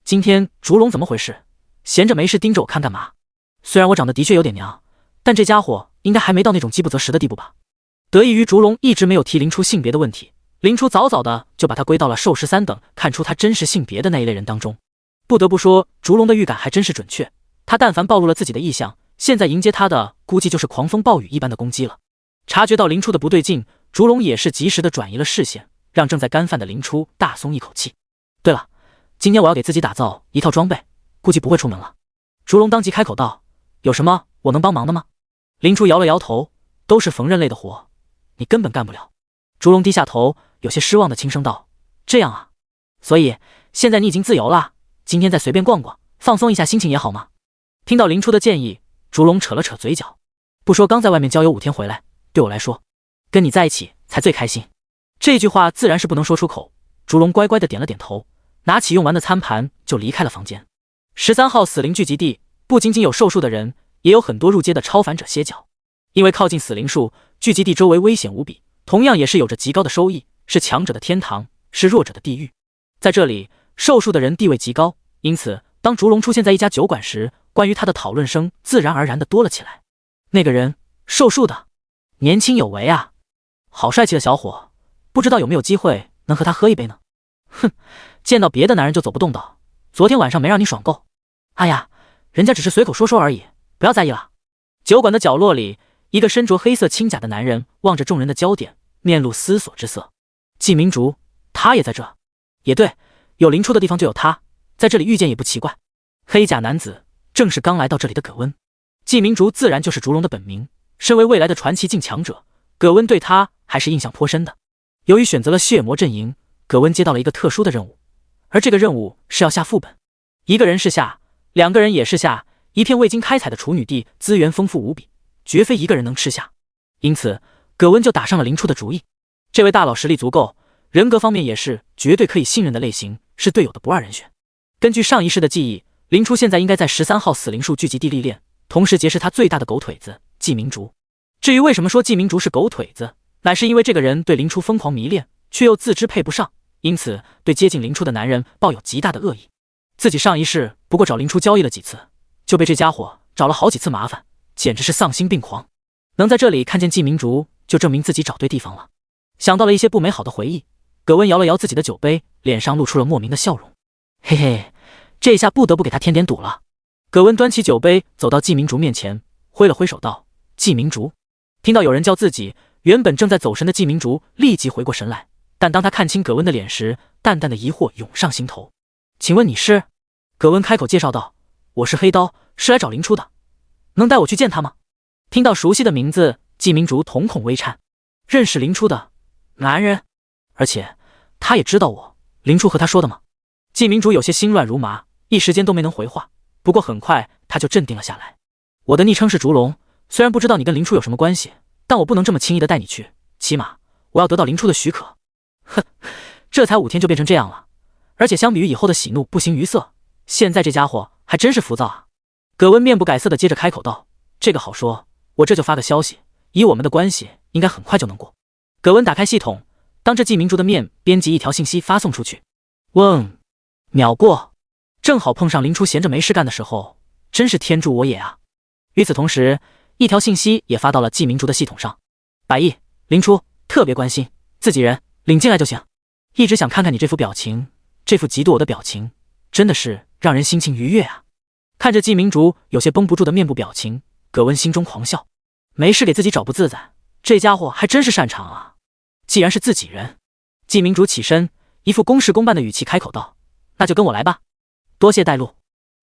今天烛龙怎么回事？闲着没事盯着我看干嘛？虽然我长得的确有点娘，但这家伙应该还没到那种饥不择食的地步吧？得益于烛龙一直没有提林初性别的问题，林初早早的就把他归到了寿13等看出他真实性别的那一类人当中。不得不说，烛龙的预感还真是准确，他但凡暴露了自己的意向，现在迎接他的估计就是狂风暴雨一般的攻击了。察觉到林初的不对劲，烛龙也是及时的转移了视线，让正在干饭的林初大松一口气。对了，今天我要给自己打造一套装备，估计不会出门了。烛龙当即开口道：有什么我能帮忙的吗？林初摇了摇头，都是缝纫类的活，你根本干不了。烛龙低下头，有些失望的轻声道：这样啊，所以现在你已经自由了，今天再随便逛逛，放松一下心情也好吗？听到林初的建议，烛龙扯了扯嘴角，不说刚在外面郊游5天回来，对我来说，跟你在一起才最开心。这句话自然是不能说出口，烛龙乖乖的点了点头，拿起用完的餐盘就离开了房间。13号死灵聚集地不仅仅有受术的人，也有很多入阶的超凡者歇脚。因为靠近死灵树，聚集地周围危险无比，同样也是有着极高的收益，是强者的天堂，是弱者的地狱。在这里，受术的人地位极高，因此当烛龙出现在一家酒馆时，关于他的讨论声自然而然的多了起来。那个人，受术的，年轻有为啊，好帅气的小伙，不知道有没有机会能和他喝一杯呢？哼，见到别的男人就走不动道，昨天晚上没让你爽够。哎呀，人家只是随口说说而已，不要在意了。酒馆的角落里，一个身着黑色轻甲的男人望着众人的焦点，面露思索之色。季明竹，他也在这？也对，有林初的地方就有他，在这里遇见也不奇怪。黑甲男子正是刚来到这里的葛温。季明竹自然就是烛龙的本名，身为未来的传奇境强者，葛温对他还是印象颇深的。由于选择了血魔阵营，葛温接到了一个特殊的任务，而这个任务是要下副本。一个人是下，2个人也是下，一片未经开采的处女地，资源丰富无比，绝非一个人能吃下。因此，葛温就打上了林初的主意。这位大佬实力足够，人格方面也是绝对可以信任的类型，是队友的不二人选。根据上一世的记忆，林初现在应该在13号死灵树聚集地历练，同时结识他最大的狗腿子季明竹。至于为什么说季明竹是狗腿子，乃是因为这个人对林初疯狂迷恋，却又自知配不上，因此对接近林初的男人抱有极大的恶意。自己上一世不过找林初交易了几次，就被这家伙找了好几次麻烦，简直是丧心病狂。能在这里看见季明竹，就证明自己找对地方了。想到了一些不美好的回忆，葛温摇了摇自己的酒杯，脸上露出了莫名的笑容。嘿嘿，这下不得不给他添点堵了。葛温端起酒杯走到季明竹面前，挥了挥手道：季明竹。听到有人叫自己，原本正在走神的季明竹立即回过神来，但当他看清葛温的脸时，淡淡的疑惑涌上心头。请问你是？葛温开口介绍道：我是黑刀，是来找林初的，能带我去见他吗？听到熟悉的名字，季明竹瞳孔微颤。认识林初的男人，而且他也知道我，林初和他说的吗？季明竹有些心乱如麻，一时间都没能回话，不过很快他就镇定了下来。我的昵称是烛龙，虽然不知道你跟林初有什么关系，但我不能这么轻易的带你去，起码我要得到林初的许可。哼，这才5天就变成这样了，而且相比于以后的喜怒不形于色，现在这家伙还真是浮躁啊。葛温面不改色的接着开口道：这个好说，我这就发个消息，以我们的关系应该很快就能过。葛温打开系统，当着季明竹的面编辑一条信息发送出去。嗡，秒过，正好碰上林初闲着没事干的时候，真是天助我也啊。与此同时，一条信息也发到了季明竹的系统上。百亿，林初特别关心，自己人领进来就行。一直想看看你这副表情，这副嫉妒我的表情，真的是让人心情愉悦啊。看着季明竹有些绷不住的面部表情，葛温心中狂笑，没事给自己找不自在，这家伙还真是擅长啊。既然是自己人，季明竹起身，一副公事公办的语气开口道：那就跟我来吧，多谢带路。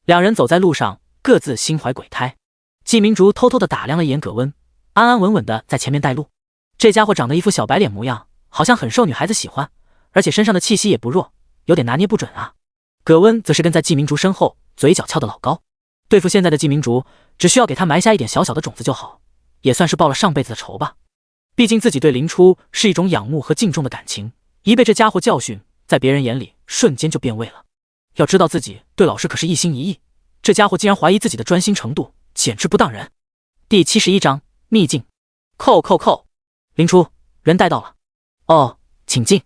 2人走在路上，各自心怀鬼胎。季明竹偷偷地打量了一眼葛温，安安稳稳地在前面带路。这家伙长得一副小白脸模样，好像很受女孩子喜欢，而且身上的气息也不弱，有点拿捏不准啊。葛温则是跟在季明竹身后，嘴角翘得老高。对付现在的季明竹，只需要给他埋下一点小小的种子就好，也算是报了上辈子的仇吧。毕竟自己对林初是一种仰慕和敬重的感情，一被这家伙教训，在别人眼里瞬间就变味了。要知道自己对老师可是一心一意，这家伙竟然怀疑自己的专心程度，简直不当人。第71章秘境。扣扣扣，林初，人带到了。哦，请进。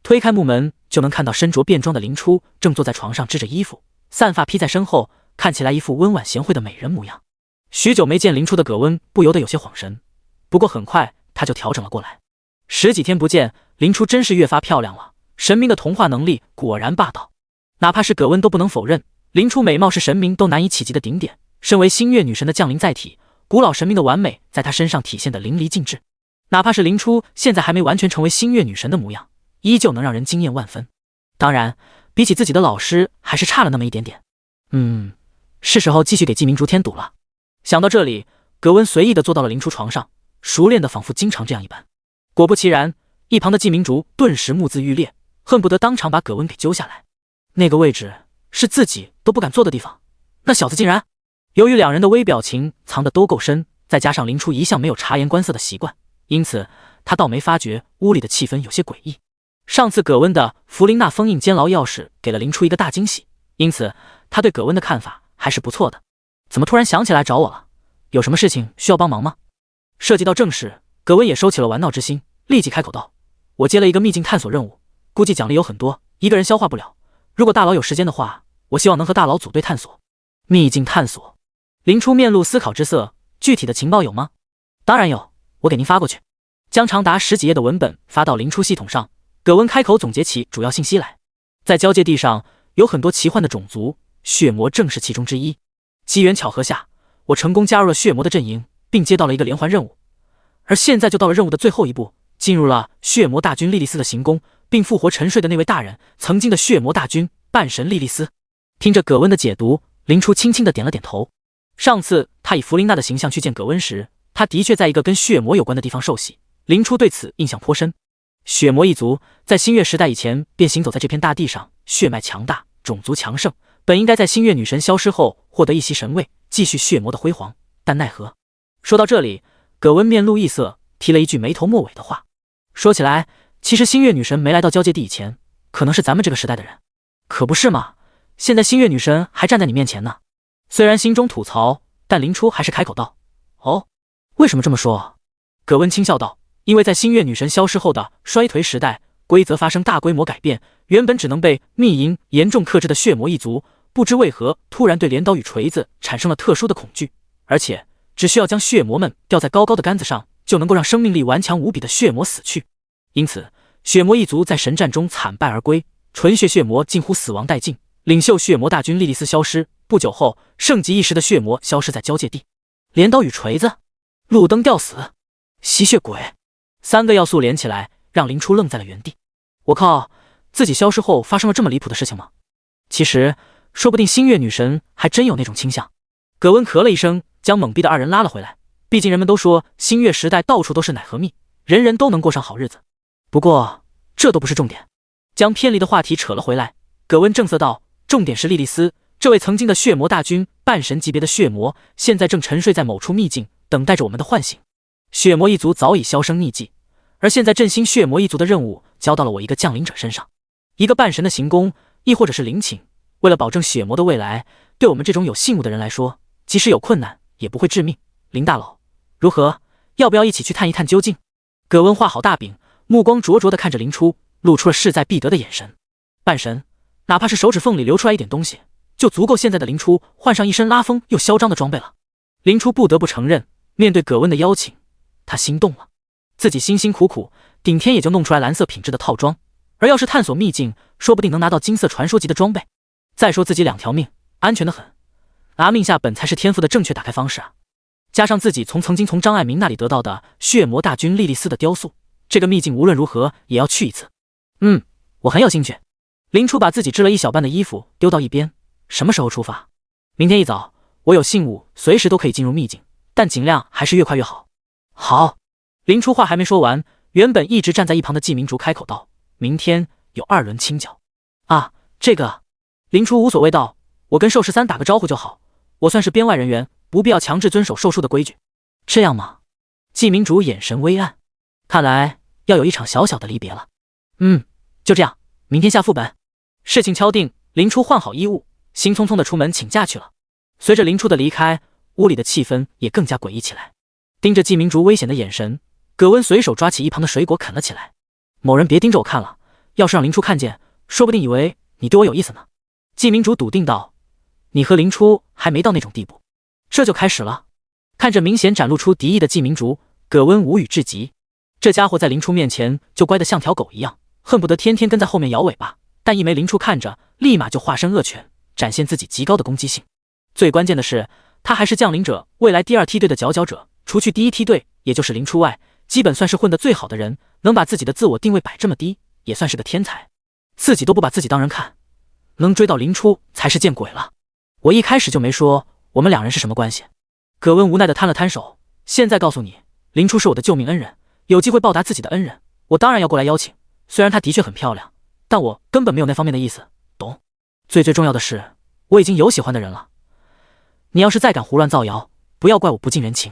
推开木门，就能看到身着便装的林初正坐在床上织着衣服，散发披在身后，看起来一副温婉贤惠的美人模样。许久没见林初的葛温不由得有些恍神，不过很快他就调整了过来。10几天不见，林初真是越发漂亮了，神明的同化能力果然霸道。哪怕是葛温都不能否认，林初美貌是神明都难以企及的顶点。身为星月女神的降临载体，古老神明的完美在她身上体现得淋漓尽致。哪怕是林初现在还没完全成为星月女神的模样，依旧能让人惊艳万分。当然，比起自己的老师，还是差了那么一点点。是时候继续给季明竹添堵了。想到这里，葛温随意地坐到了林初床上，熟练的仿佛经常这样一般。果不其然，一旁的季明竹顿时目眦欲裂，恨不得当场把葛温给揪下来。那个位置是自己都不敢坐的地方，那小子竟然……由于两人的微表情藏得都够深，再加上林初一向没有察言观色的习惯，因此他倒没发觉屋里的气氛有些诡异。上次葛温的弗林娜封印监牢钥匙给了林初一个大惊喜，因此他对葛温的看法还是不错的。怎么突然想起来找我了？有什么事情需要帮忙吗？涉及到正事，葛温也收起了玩闹之心，立即开口道：我接了一个秘境探索任务，估计奖励有很多，一个人消化不了。如果大佬有时间的话，我希望能和大佬组队探索。秘境探索？林初面露思考之色，具体的情报有吗？当然有，我给您发过去。将长达10几页的文本发到林初系统上，葛温开口总结起主要信息来。在交界地上有很多奇幻的种族，血魔正是其中之一。机缘巧合下，我成功加入了血魔的阵营，并接到了一个连环任务。而现在就到了任务的最后一步，进入了血魔大军莉莉丝的行宫，并复活沉睡的那位大人，曾经的血魔大军半神莉莉丝。听着葛温的解读，林初轻轻的点了点头。上次他以弗琳娜的形象去见葛温时，他的确在一个跟血魔有关的地方受洗，林初对此印象颇深。血魔一族在星月时代以前便行走在这片大地上，血脉强大，种族强盛，本应该在星月女神消失后获得一席神位，继续血魔的辉煌，但奈何……说到这里，葛温面露异色，提了一句没头末尾的话。说起来，其实星月女神没来到交界地以前，可能是咱们这个时代的人。可不是嘛，现在星月女神还站在你面前呢。虽然心中吐槽，但林初还是开口道：哦，为什么这么说？葛温轻笑道：因为在星月女神消失后的衰颓时代，规则发生大规模改变，原本只能被密营严重克制的血魔一族，不知为何突然对镰刀与锤子产生了特殊的恐惧，而且只需要将血魔们吊在高高的杆子上，就能够让生命力顽强无比的血魔死去。因此血魔一族在神战中惨败而归，纯血血魔近乎死亡殆尽，领袖血魔大军莉莉丝消失。不久后，盛极一时的血魔消失在交界地。镰刀与锤子，路灯吊死，吸血鬼，3个要素连起来，让林初愣在了原地。我靠，自己消失后发生了这么离谱的事情吗？其实说不定星月女神还真有那种倾向。葛温咳了一声，将懵逼的二人拉了回来。毕竟人们都说星月时代到处都是奶和蜜，人人都能过上好日子。不过这都不是重点。将偏离的话题扯了回来，葛温正色道：重点是莉莉丝，这位曾经的血魔大军半神级别的血魔，现在正沉睡在某处秘境，等待着我们的唤醒。血魔一族早已销声匿迹，而现在振兴血魔一族的任务交到了我一个降临者身上。一个半神的行宫，亦或者是陵寝，为了保证血魔的未来，对我们这种有信物的人来说，即使有困难也不会致命。林大佬，如何？要不要一起去探一探究竟？葛温画好大饼，目光灼灼地看着林初，露出了势在必得的眼神。半神，哪怕是手指缝里流出来一点东西，就足够现在的林初换上一身拉风又嚣张的装备了。林初不得不承认，面对葛温的邀请，他心动了。自己辛辛苦苦顶天也就弄出来蓝色品质的套装，而要是探索秘境，说不定能拿到金色传说级的装备。再说自己2条命，安全的很，拿命下本才是天赋的正确打开方式啊。加上自己曾经从张爱民那里得到的血魔大军莉莉丝的雕塑，这个秘境无论如何也要去一次。我很有兴趣。林初把自己织了一小半的衣服丢到一边。什么时候出发？明天一早，我有信物，随时都可以进入秘境，但尽量还是越快越好。好。林初话还没说完，原本一直站在一旁的季明竹开口道：明天有2轮清剿啊，这个……林初无所谓道：我跟寿13打个招呼就好，我算是编外人员，不必要强制遵守寿数的规矩。这样吗？季明竹眼神微暗，看来要有一场小小的离别了。就这样，明天下副本。事情敲定，林初换好衣物，兴匆匆的出门请假去了。随着林初的离开，屋里的气氛也更加诡异起来。盯着季明竹危险的眼神，葛温随手抓起一旁的水果啃了起来。某人别盯着我看了，要是让林初看见，说不定以为你对我有意思呢。季明竹笃定道：你和林初还没到那种地步，这就开始了。看着明显展露出敌意的季明竹，葛温无语至极。这家伙在林初面前就乖得像条狗一样，恨不得天天跟在后面摇尾巴，但一没林初看着，立马就化身恶犬，展现自己极高的攻击性。最关键的是，他还是降临者未来第2梯队的佼佼者，除去第1梯队也就是林初外，基本算是混得最好的人，能把自己的自我定位摆这么低，也算是个天才。自己都不把自己当人看，能追到林初才是见鬼了。我一开始就没说我们2人是什么关系。葛温无奈地摊了摊手，现在告诉你，林初是我的救命恩人，有机会报答自己的恩人，我当然要过来邀请。虽然她的确很漂亮，但我根本没有那方面的意思，懂？最重要的是，我已经有喜欢的人了。你要是再敢胡乱造谣，不要怪我不近人情。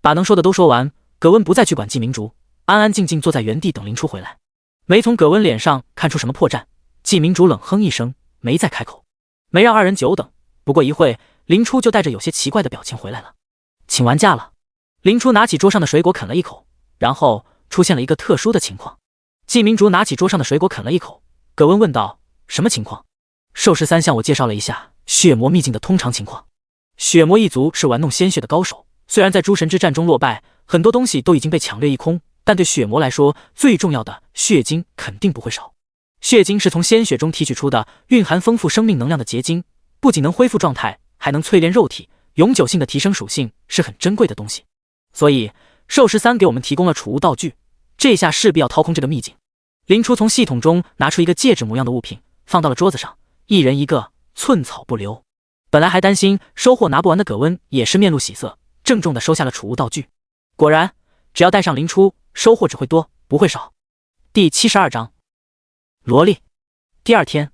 把能说的都说完，葛温不再去管季明竹，安安静静坐在原地等林初回来。没从葛温脸上看出什么破绽，季明竹冷哼一声，没再开口，没让2人久等。不过一会，林初就带着有些奇怪的表情回来了。请完假了。林初拿起桌上的水果啃了一口，然后出现了一个特殊的情况。季明竹拿起桌上的水果啃了一口，葛温问道：什么情况？寿氏三向我介绍了一下血魔秘境的通常情况。血魔一族是玩弄鲜血的高手，虽然在诸神之战中落败，很多东西都已经被抢掠一空，但对血魔来说，最重要的血晶肯定不会少。血晶是从鲜血中提取出的，蕴含丰富生命能量的结晶，不仅能恢复状态，还能淬炼肉体，永久性的提升属性，是很珍贵的东西。所以寿十三给我们提供了储物道具，这下势必要掏空这个秘境。林初从系统中拿出一个戒指模样的物品，放到了桌子上，一人一个，寸草不留。本来还担心收获拿不完的葛温也是面露喜色，郑重地收下了储物道具。果然，只要带上林初，收获只会多，不会少。第72章萝莉。第2天，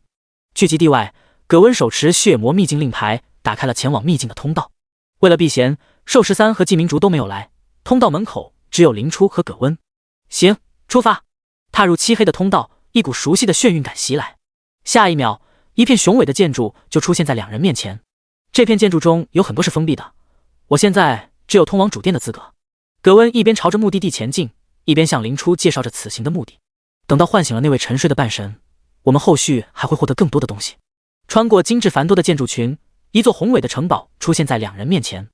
聚集地外，葛温手持血魔秘境令牌，打开了前往秘境的通道。为了避嫌，寿十三和季明竹都没有来，通道门口只有林初和葛温。行，出发。踏入漆黑的通道，一股熟悉的眩晕感袭来。下一秒，一片雄伟的建筑就出现在2人面前。这片建筑中有很多是封闭的，我现在只有通往主殿的资格。葛温一边朝着目的地前进，一边向林初介绍着此行的目的。等到唤醒了那位沉睡的半神，我们后续还会获得更多的东西。穿过精致繁多的建筑群，一座宏伟的城堡出现在2人面前。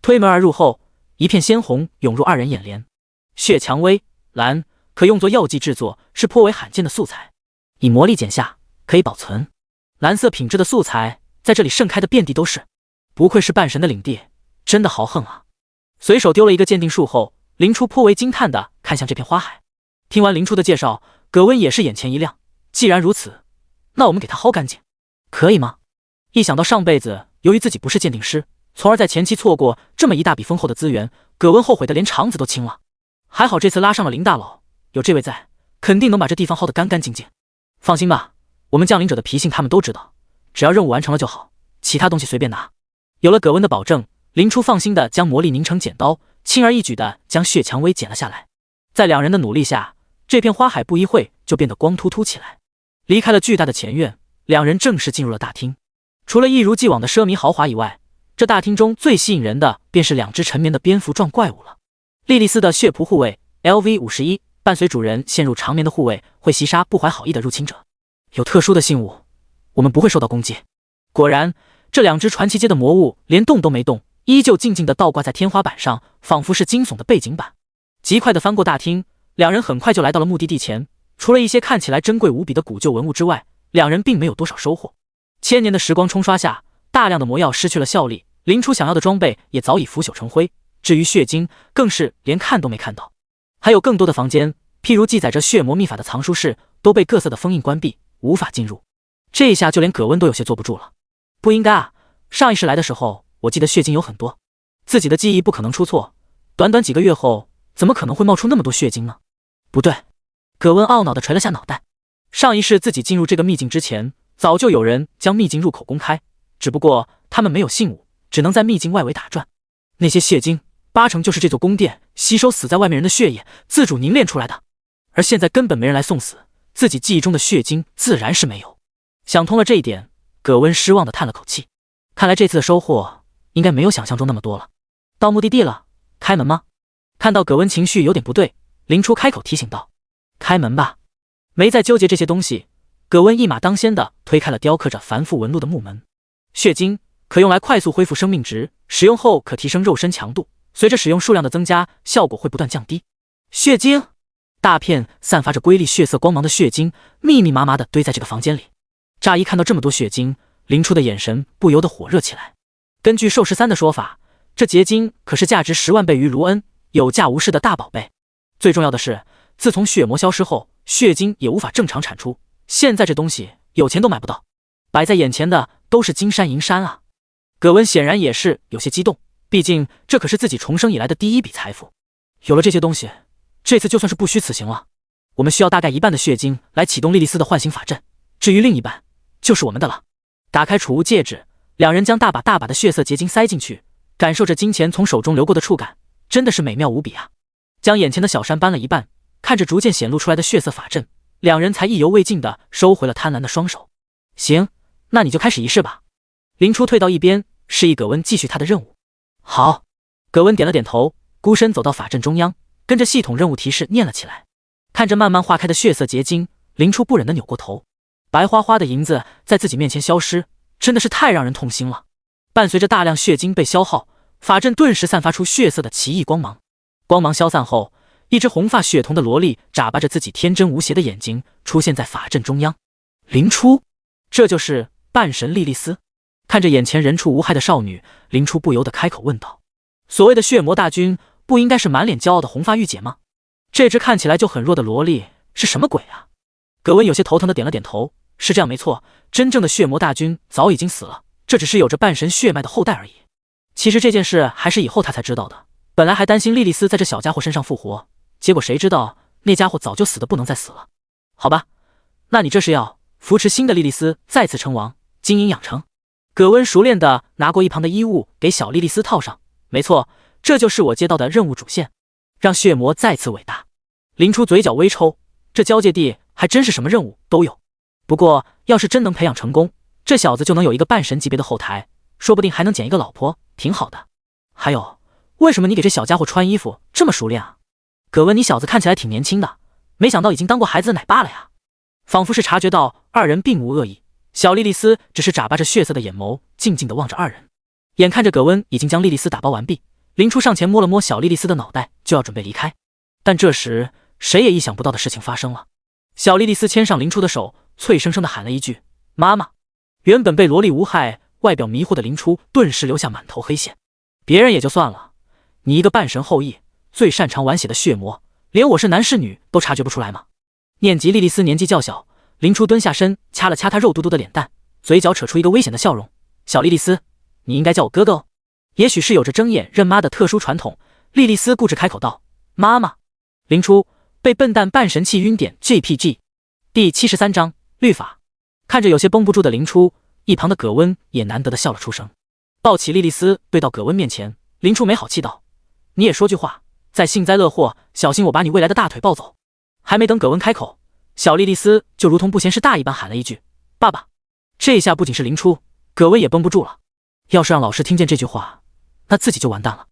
推门而入后，一片鲜红涌入2人眼帘。血蔷薇蓝，可用作药剂制作，是颇为罕见的素材，以魔力剪下，可以保存。蓝色品质的素材在这里盛开的遍地都是，不愧是半神的领地，真的豪横啊！随手丢了一个鉴定术后，林初颇为惊叹地看向这片花海。听完林初的介绍，葛温也是眼前一亮。既然如此，那我们给他薅干净，可以吗？一想到上辈子由于自己不是鉴定师，从而在前期错过这么一大笔丰厚的资源，葛温后悔的连肠子都青了。还好这次拉上了林大佬，有这位在，肯定能把这地方薅得干干净净。放心吧，我们降临者的脾性他们都知道，只要任务完成了就好，其他东西随便拿。有了葛温的保证，林初放心地将魔力凝成剪刀，轻而易举地将血蔷薇剪了下来。在2人的努力下，这片花海不一会就变得光秃秃起来。离开了巨大的前院，2人正式进入了大厅。除了一如既往的奢靡豪华以外，这大厅中最吸引人的便是2只沉眠的蝙蝠状怪物了。莉莉丝的血仆护卫 LV51， 伴随主人陷入长眠的护卫会袭杀不怀好意的入侵者。有特殊的信物，我们不会受到攻击。果然，这2只传奇阶的魔物连动都没动，依旧静静地倒挂在天花板上，仿佛是惊悚的背景板。极快地翻过大厅，2人很快就来到了目的地前。除了一些看起来珍贵无比的古旧文物之外，2人并没有多少收获。千年的时光冲刷下，大量的魔药失去了效力，林初想要的装备也早已腐朽成灰。至于血晶，更是连看都没看到。还有更多的房间，譬如记载着血魔秘法的藏书室，都被各色的封印关闭，无法进入。这一下就连葛温都有些坐不住了。不应该啊，上一世来的时候，我记得血晶有很多，自己的记忆不可能出错，短短几个月后，怎么可能会冒出那么多血晶呢？不对，葛温懊恼地捶了下脑袋。上一世自己进入这个秘境之前，早就有人将秘境入口公开，只不过他们没有信物，只能在秘境外围打转。那些血晶8成就是这座宫殿吸收死在外面人的血液，自主凝练出来的。而现在根本没人来送死，自己记忆中的血晶自然是没有。想通了这一点，葛温失望地叹了口气。看来这次的收获应该没有想象中那么多了。到目的地了，开门吗？看到葛温情绪有点不对，林初开口提醒道：“开门吧。”没再纠结这些东西，葛温一马当先的推开了雕刻着繁复纹路的木门。血晶可用来快速恢复生命值，使用后可提升肉身强度，随着使用数量的增加，效果会不断降低。血晶，大片散发着瑰丽血色光芒的血晶密密麻麻的堆在这个房间里。乍一看到这么多血晶，林初的眼神不由得火热起来。根据寿13的说法，这结晶可是价值10万倍于卢恩，有价无市的大宝贝。最重要的是，自从血魔消失后，血晶也无法正常产出，现在这东西有钱都买不到，摆在眼前的都是金山银山啊！葛温显然也是有些激动，毕竟这可是自己重生以来的第一笔财富。有了这些东西，这次就算是不虚此行了。我们需要大概1半的血晶来启动莉莉丝的唤醒法阵，至于另一半，就是我们的了。打开储物戒指，两人将大把大把的血色结晶塞进去，感受着金钱从手中流过的触感，真的是美妙无比啊！将眼前的小山搬了一半，看着逐渐显露出来的血色法阵，两人才意犹未尽地收回了贪婪的双手。行，那你就开始仪式吧。林初退到一边，示意葛温继续他的任务。好，葛温点了点头，孤身走到法阵中央，跟着系统任务提示念了起来。看着慢慢化开的血色结晶，林初不忍地扭过头。白花花的银子在自己面前消失，真的是太让人痛心了。伴随着大量血晶被消耗，法阵顿时散发出血色的奇异光芒。光芒消散后，一只红发血瞳的萝莉眨巴着自己天真无邪的眼睛，出现在法阵中央。林初，这就是半神莉莉丝。看着眼前人畜无害的少女，林初不由得开口问道：“所谓的血魔大军，不应该是满脸骄傲的红发御姐吗？这只看起来就很弱的萝莉是什么鬼啊？”葛温有些头疼的点了点头：“是这样没错，真正的血魔大军早已经死了，这只是有着半神血脉的后代而已。其实这件事还是以后他才知道的，本来还担心莉莉丝在这小家伙身上复活，结果谁知道那家伙早就死得不能再死了。好吧，那你这是要扶持新的莉莉丝再次称王，精英养成？”葛温熟练地拿过一旁的衣物给小莉莉丝套上。没错，这就是我接到的任务主线，让血魔再次伟大。林初嘴角微抽，这交界地还真是什么任务都有。不过要是真能培养成功，这小子就能有一个半神级别的后台，说不定还能捡一个老婆，挺好的。还有，为什么你给这小家伙穿衣服这么熟练啊？葛温，你小子看起来挺年轻的，没想到已经当过孩子的奶爸了呀。仿佛是察觉到二人并无恶意，小莉莉丝只是眨巴着血色的眼眸，静静地望着二人。眼看着葛温已经将莉莉丝打包完毕，林初上前摸了摸小莉莉丝的脑袋，就要准备离开。但这时谁也意想不到的事情发生了。小莉莉丝牵上林初的手，脆生生地喊了一句：“妈妈！”原本被萝莉无害、外表迷惑的林初顿时留下满头黑线。别人也就算了，你一个半神后裔，最擅长玩血的血魔，连我是男是女都察觉不出来吗？念及莉莉丝年纪较小，林初蹲下身掐了掐她肉嘟嘟的脸蛋，嘴角扯出一个危险的笑容：“小莉莉丝，你应该叫我哥哥哦。”也许是有着睁眼认妈的特殊传统，莉莉丝固执开口道：“妈妈。”林初被笨蛋半神器晕点 JPG 第73章律法。看着有些绷不住的林初，一旁的葛温也难得的笑了出声，抱起莉莉丝对到葛温面前。林初没好气道：“你也说句话，再幸灾乐祸，小心我把你未来的大腿抱走。”还没等葛温开口，小莉莉丝就如同不嫌事大一般喊了一句：“爸爸。”这下不仅是林初，葛温也绷不住了。要是让老师听见这句话，那自己就完蛋了。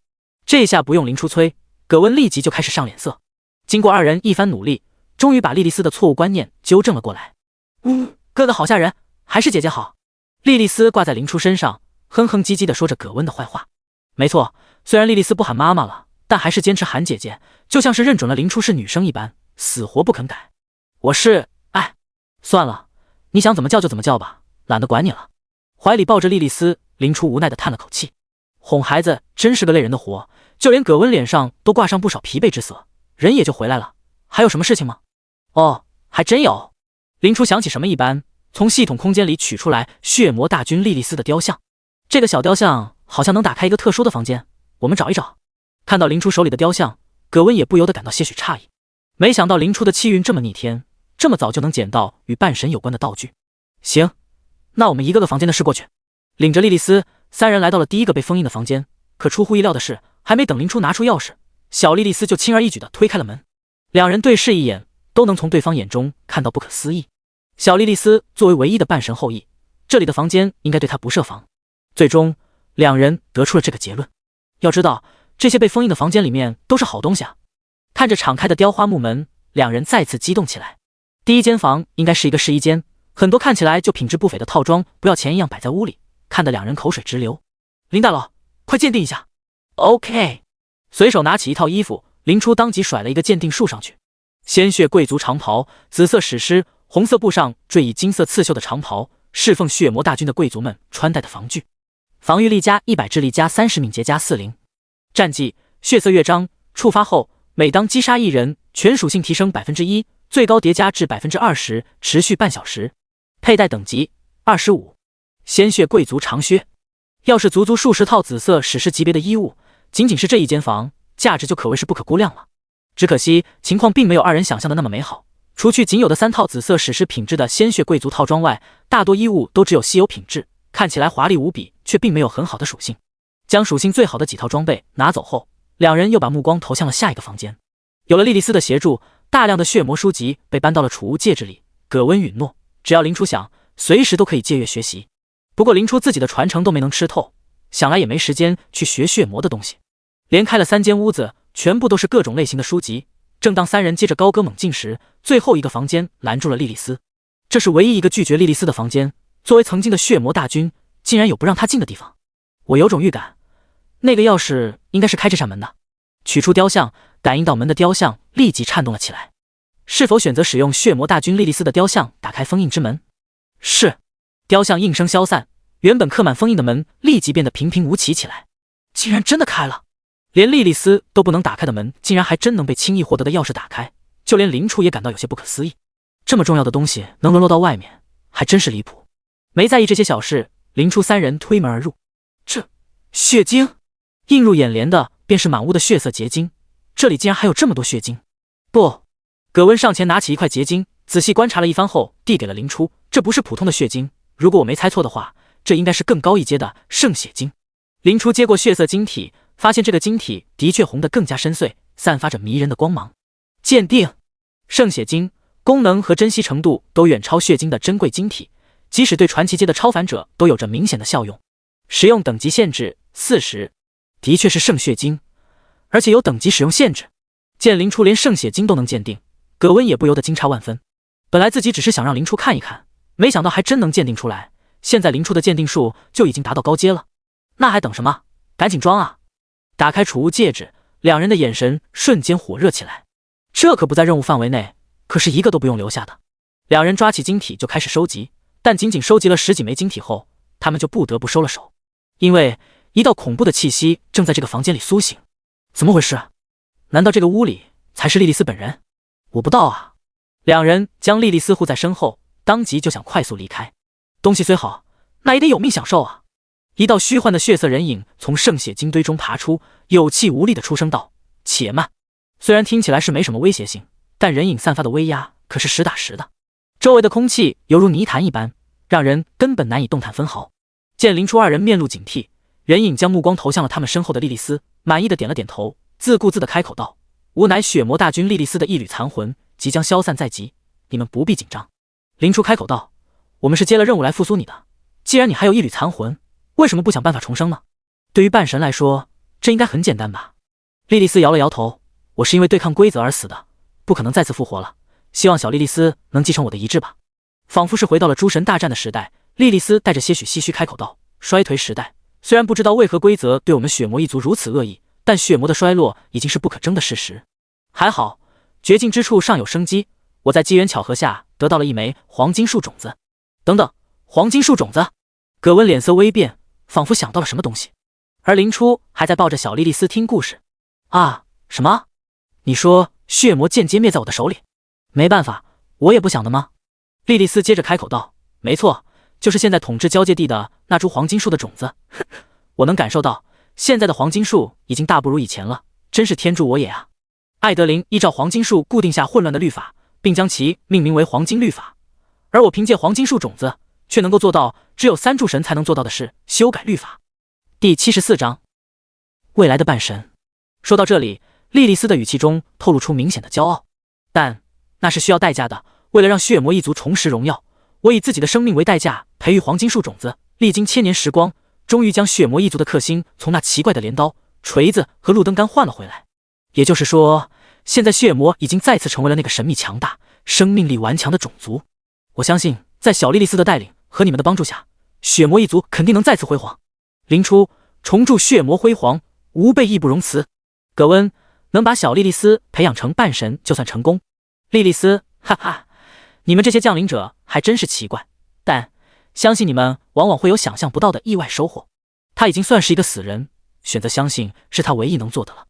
这下不用林初催，葛温立即就开始上脸色。经过二人一番努力，终于把莉莉丝的错误观念纠正了过来。哥哥好吓人，还是姐姐好。莉莉丝挂在林初身上，哼哼唧唧地说着葛温的坏话。没错，虽然莉莉丝不喊妈妈了，但还是坚持喊姐姐，就像是认准了林初是女生一般，死活不肯改。算了，你想怎么叫就怎么叫吧，懒得管你了。怀里抱着莉莉丝，林初无奈地叹了口气。哄孩子真是个累人的活，就连葛温脸上都挂上不少疲惫之色。人也就回来了，还有什么事情吗？哦，还真有。林初想起什么一般，从系统空间里取出来血魔大军莉莉丝的雕像。这个小雕像好像能打开一个特殊的房间，我们找一找。看到林初手里的雕像，葛温也不由得感到些许诧异。没想到林初的气运这么逆天，这么早就能捡到与半神有关的道具。行，那我们一个个房间的试过去。领着莉莉丝，三人来到了第一个被封印的房间。可出乎意料的是，还没等林初拿出钥匙，小莉莉丝就轻而易举地推开了门。两人对视一眼，都能从对方眼中看到不可思议。小莉莉丝作为唯一的半神后裔，这里的房间应该对她不设防。最终，两人得出了这个结论。要知道，这些被封印的房间里面都是好东西啊！看着敞开的雕花木门，两人再次激动起来。第一间房应该是一个试衣间，很多看起来就品质不菲的套装不要钱一样摆在屋里，看得两人口水直流。林大佬，快鉴定一下。OK， 随手拿起一套衣服，林初当即甩了一个鉴定术上去。鲜血贵族长袍，紫色史诗，红色布上缀以金色刺绣的长袍，侍奉血魔大军的贵族们穿戴的防具。防御力加100，智力加30，敏捷加40。战绩：血色乐章，触发后每当击杀一人，全属性提升 1%， 最高叠加至 20%， 持续半小时。佩戴等级25。鲜血贵族长靴，要是足足数十套紫色史诗级别的衣物，仅仅是这一间房，价值就可谓是不可估量了。只可惜情况并没有二人想象的那么美好，除去仅有的3套紫色史诗品质的鲜血贵族套装外，大多衣物都只有稀有品质，看起来华丽无比，却并没有很好的属性。将属性最好的几套装备拿走后，两人又把目光投向了下一个房间。有了莉莉丝的协助，大量的血魔书籍被搬到了储物戒指里。葛温允诺，只要林初想，随时都可以借阅学习。不过林初自己的传承都没能吃透，想来也没时间去学血魔的东西。连开了3间屋子，全部都是各种类型的书籍。正当3人接着高歌猛进时，最后一个房间拦住了莉莉丝。这是唯一一个拒绝莉莉丝的房间。作为曾经的血魔大军，竟然有不让她进的地方。我有种预感，那个钥匙应该是开这扇门的。取出雕像，感应到门的雕像立即颤动了起来。是否选择使用血魔大军莉莉丝的雕像打开封印之门？是。雕像应声消散，原本刻满封印的门立即变得平平无奇起来。竟然真的开了！连莉莉丝都不能打开的门，竟然还真能被轻易获得的钥匙打开，就连林初也感到有些不可思议。这么重要的东西能沦落到外面，还真是离谱。没在意这些小事，林初3人推门而入。这血晶，映入眼帘的便是满屋的血色结晶，这里竟然还有这么多血晶。不，葛温上前拿起一块结晶，仔细观察了一番后，递给了林初。这不是普通的血晶，如果我没猜错的话，这应该是更高一阶的圣血晶。林初接过血色晶体，发现这个晶体的确红得更加深邃，散发着迷人的光芒。鉴定：圣血晶，功能和珍惜程度都远超血晶的珍贵晶体，即使对传奇阶的超凡者都有着明显的效用。使用等级限制40，的确是圣血晶，而且有等级使用限制。见林初连圣血晶都能鉴定，葛温也不由得惊诧万分。本来自己只是想让林初看一看，没想到还真能鉴定出来。现在林初的鉴定术就已经达到高阶了，那还等什么？赶紧装啊！打开储物戒指，两人的眼神瞬间火热起来。这可不在任务范围内，可是一个都不用留下的。两人抓起晶体就开始收集，但仅仅收集了10几枚晶体后，他们就不得不收了手，因为一道恐怖的气息正在这个房间里苏醒。怎么回事？难道这个屋里才是莉莉丝本人？我不到啊！两人将莉莉丝护在身后，当即就想快速离开。东西虽好，那也得有命享受啊！一道虚幻的血色人影从圣血晶堆中爬出，有气无力地出声道：“且慢！”虽然听起来是没什么威胁性，但人影散发的威压可是实打实的。周围的空气犹如泥潭一般，让人根本难以动弹分毫。见林初2人面露警惕，人影将目光投向了他们身后的莉莉丝，满意的点了点头，自顾自地开口道：“吾乃血魔大军莉莉丝的一缕残魂，即将消散在即，你们不必紧张。”林初开口道：“我们是接了任务来复苏你的，既然你还有一缕残魂，为什么不想办法重生呢？对于半神来说，这应该很简单吧？”莉莉丝摇了摇头：“我是因为对抗规则而死的，不可能再次复活了。希望小莉莉丝能继承我的遗志吧。”仿佛是回到了诸神大战的时代，莉莉丝带着些许唏嘘开口道：“衰颓时代，虽然不知道为何规则对我们血魔一族如此恶意，但血魔的衰落已经是不可争的事实。还好，绝境之处尚有生机，我在机缘巧合下得到了一枚黄金树种子。”等等，黄金树种子？葛温脸色微变，仿佛想到了什么东西。而林初还在抱着小莉莉丝听故事。啊，什么？你说血魔间接灭在我的手里？没办法，我也不想的吗？莉莉丝接着开口道：“没错，就是现在统治交界地的那株黄金树的种子。我能感受到，现在的黄金树已经大不如以前了，真是天助我也啊！”艾德琳依照黄金树固定下混乱的律法，并将其命名为黄金律法，而我凭借黄金树种子，却能够做到只有3柱神才能做到的事：修改律法。第74章，未来的半神。说到这里，莉莉丝的语气中透露出明显的骄傲，但那是需要代价的。为了让血魔一族重拾荣耀，我以自己的生命为代价培育黄金树种子，历经1000年时光，终于将血魔一族的克星从那奇怪的镰刀、锤子和路灯杆换了回来。也就是说，现在血魔已经再次成为了那个神秘强大、生命力顽强的种族。我相信，在小莉莉丝的带领和你们的帮助下，血魔一族肯定能再次辉煌。灵初，重铸血魔辉煌，吾辈义不容辞。葛温，能把小莉莉丝培养成半神就算成功。莉莉丝，哈哈，你们这些降临者还真是奇怪，但相信你们往往会有想象不到的意外收获。他已经算是一个死人，选择相信是他唯一能做的了。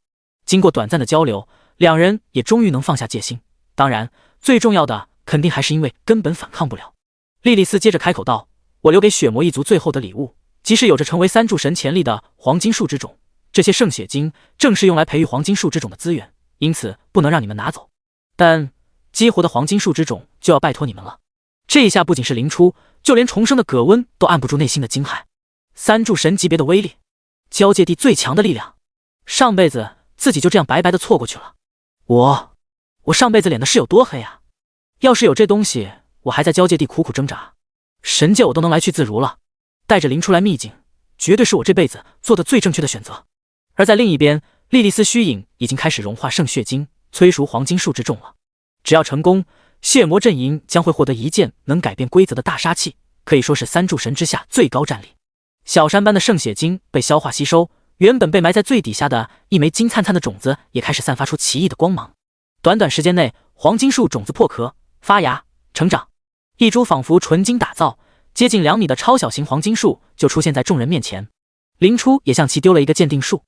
经过短暂的交流，两人也终于能放下戒心。当然，最重要的肯定还是因为根本反抗不了。莉莉丝接着开口道：“我留给血魔一族最后的礼物，即是有着成为三柱神潜力的黄金树之种。这些圣血晶正是用来培育黄金树之种的资源，因此不能让你们拿走。但激活的黄金树之种就要拜托你们了。”这一下不仅是灵初，就连重生的葛温都按不住内心的惊骇。三柱神级别的威力，交界地最强的力量，上辈子自己就这样白白的错过去了。我上辈子脸的是有多黑啊！要是有这东西，我还在交界地苦苦挣扎，神界我都能来去自如了。带着灵初来秘境，绝对是我这辈子做的最正确的选择。而在另一边，莉莉丝虚影已经开始融化圣血晶，催熟黄金树之种了。只要成功，血魔阵营将会获得一件能改变规则的大杀器，可以说是三柱神之下最高战力。小山般的圣血晶被消化吸收，原本被埋在最底下的一枚金灿灿的种子也开始散发出奇异的光芒。短短时间内，黄金树种子破壳、发芽、成长，一株仿佛纯金打造、接近2米的超小型黄金树就出现在众人面前。灵初也向其丢了一个鉴定树，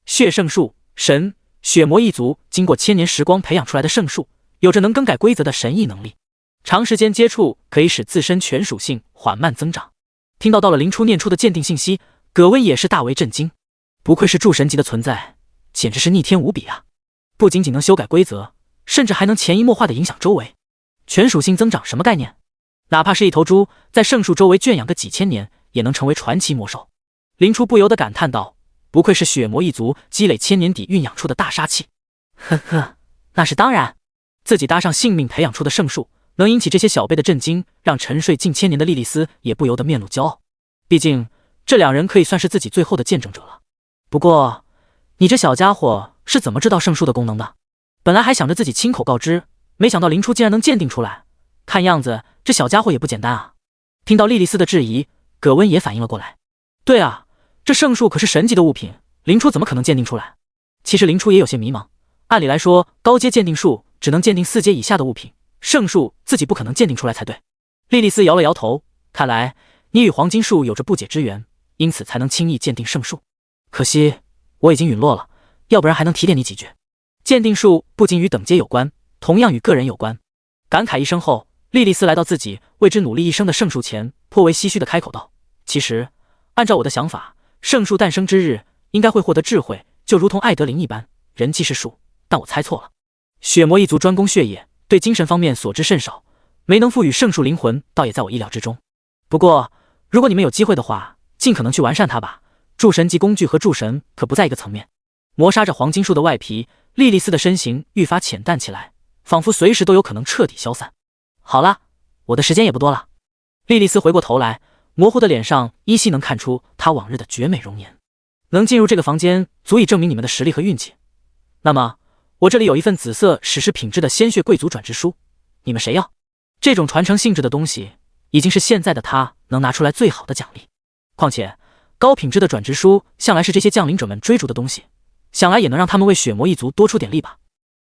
血圣树，神血魔一族经过千年时光培养出来的圣树，有着能更改规则的神异能力，长时间接触可以使自身全属性缓慢增长。听到了灵初念出的鉴定信息，葛温也是大为震惊，不愧是诸神级的存在，简直是逆天无比啊！不仅仅能修改规则，甚至还能潜移默化地影响周围。全属性增长什么概念？哪怕是一头猪在圣树周围圈养个几千年，也能成为传奇魔兽。灵初不由得感叹道：不愧是血魔一族积累千年底酝养出的大杀器。呵呵，那是当然，自己搭上性命培养出的圣树，能引起这些小辈的震惊，让沉睡近千年的莉莉丝也不由得面露骄傲。毕竟这两人可以算是自己最后的见证者了。不过你这小家伙是怎么知道圣树的功能的？本来还想着自己亲口告知，没想到灵初竟然能鉴定出来，看样子这小家伙也不简单啊。听到莉莉丝的质疑，葛温也反应了过来。对啊，这圣树可是神级的物品，灵初怎么可能鉴定出来？其实灵初也有些迷茫，按理来说高阶鉴定术只能鉴定4阶以下的物品，圣树自己不可能鉴定出来才对。莉莉丝摇了摇头，看来你与黄金树有着不解之缘，因此才能轻易鉴定圣树。可惜我已经陨落了，要不然还能提点你几句。鉴定术不仅与等阶有关，同样与个人有关。感慨一声后，莉莉丝来到自己为之努力一生的圣树前，颇为唏嘘地开口道：其实按照我的想法，圣树诞生之日应该会获得智慧，就如同艾德林一般，人既是树，但我猜错了。血魔一族专攻血液，对精神方面所知甚少，没能赋予圣树灵魂，倒也在我意料之中。不过如果你们有机会的话，尽可能去完善它吧。诸神级工具和诸神可不在一个层面。磨杀着黄金树的外皮，莉莉丝的身形愈发浅淡起来，仿佛随时都有可能彻底消散。好了，我的时间也不多了。莉莉丝回过头来，模糊的脸上依稀能看出她往日的绝美容颜。能进入这个房间，足以证明你们的实力和运气。那么我这里有一份紫色史诗品质的鲜血贵族转职书，你们谁要？这种传承性质的东西，已经是现在的他能拿出来最好的奖励。况且高品质的转职书向来是这些降临者们追逐的东西，想来也能让他们为血魔一族多出点力吧。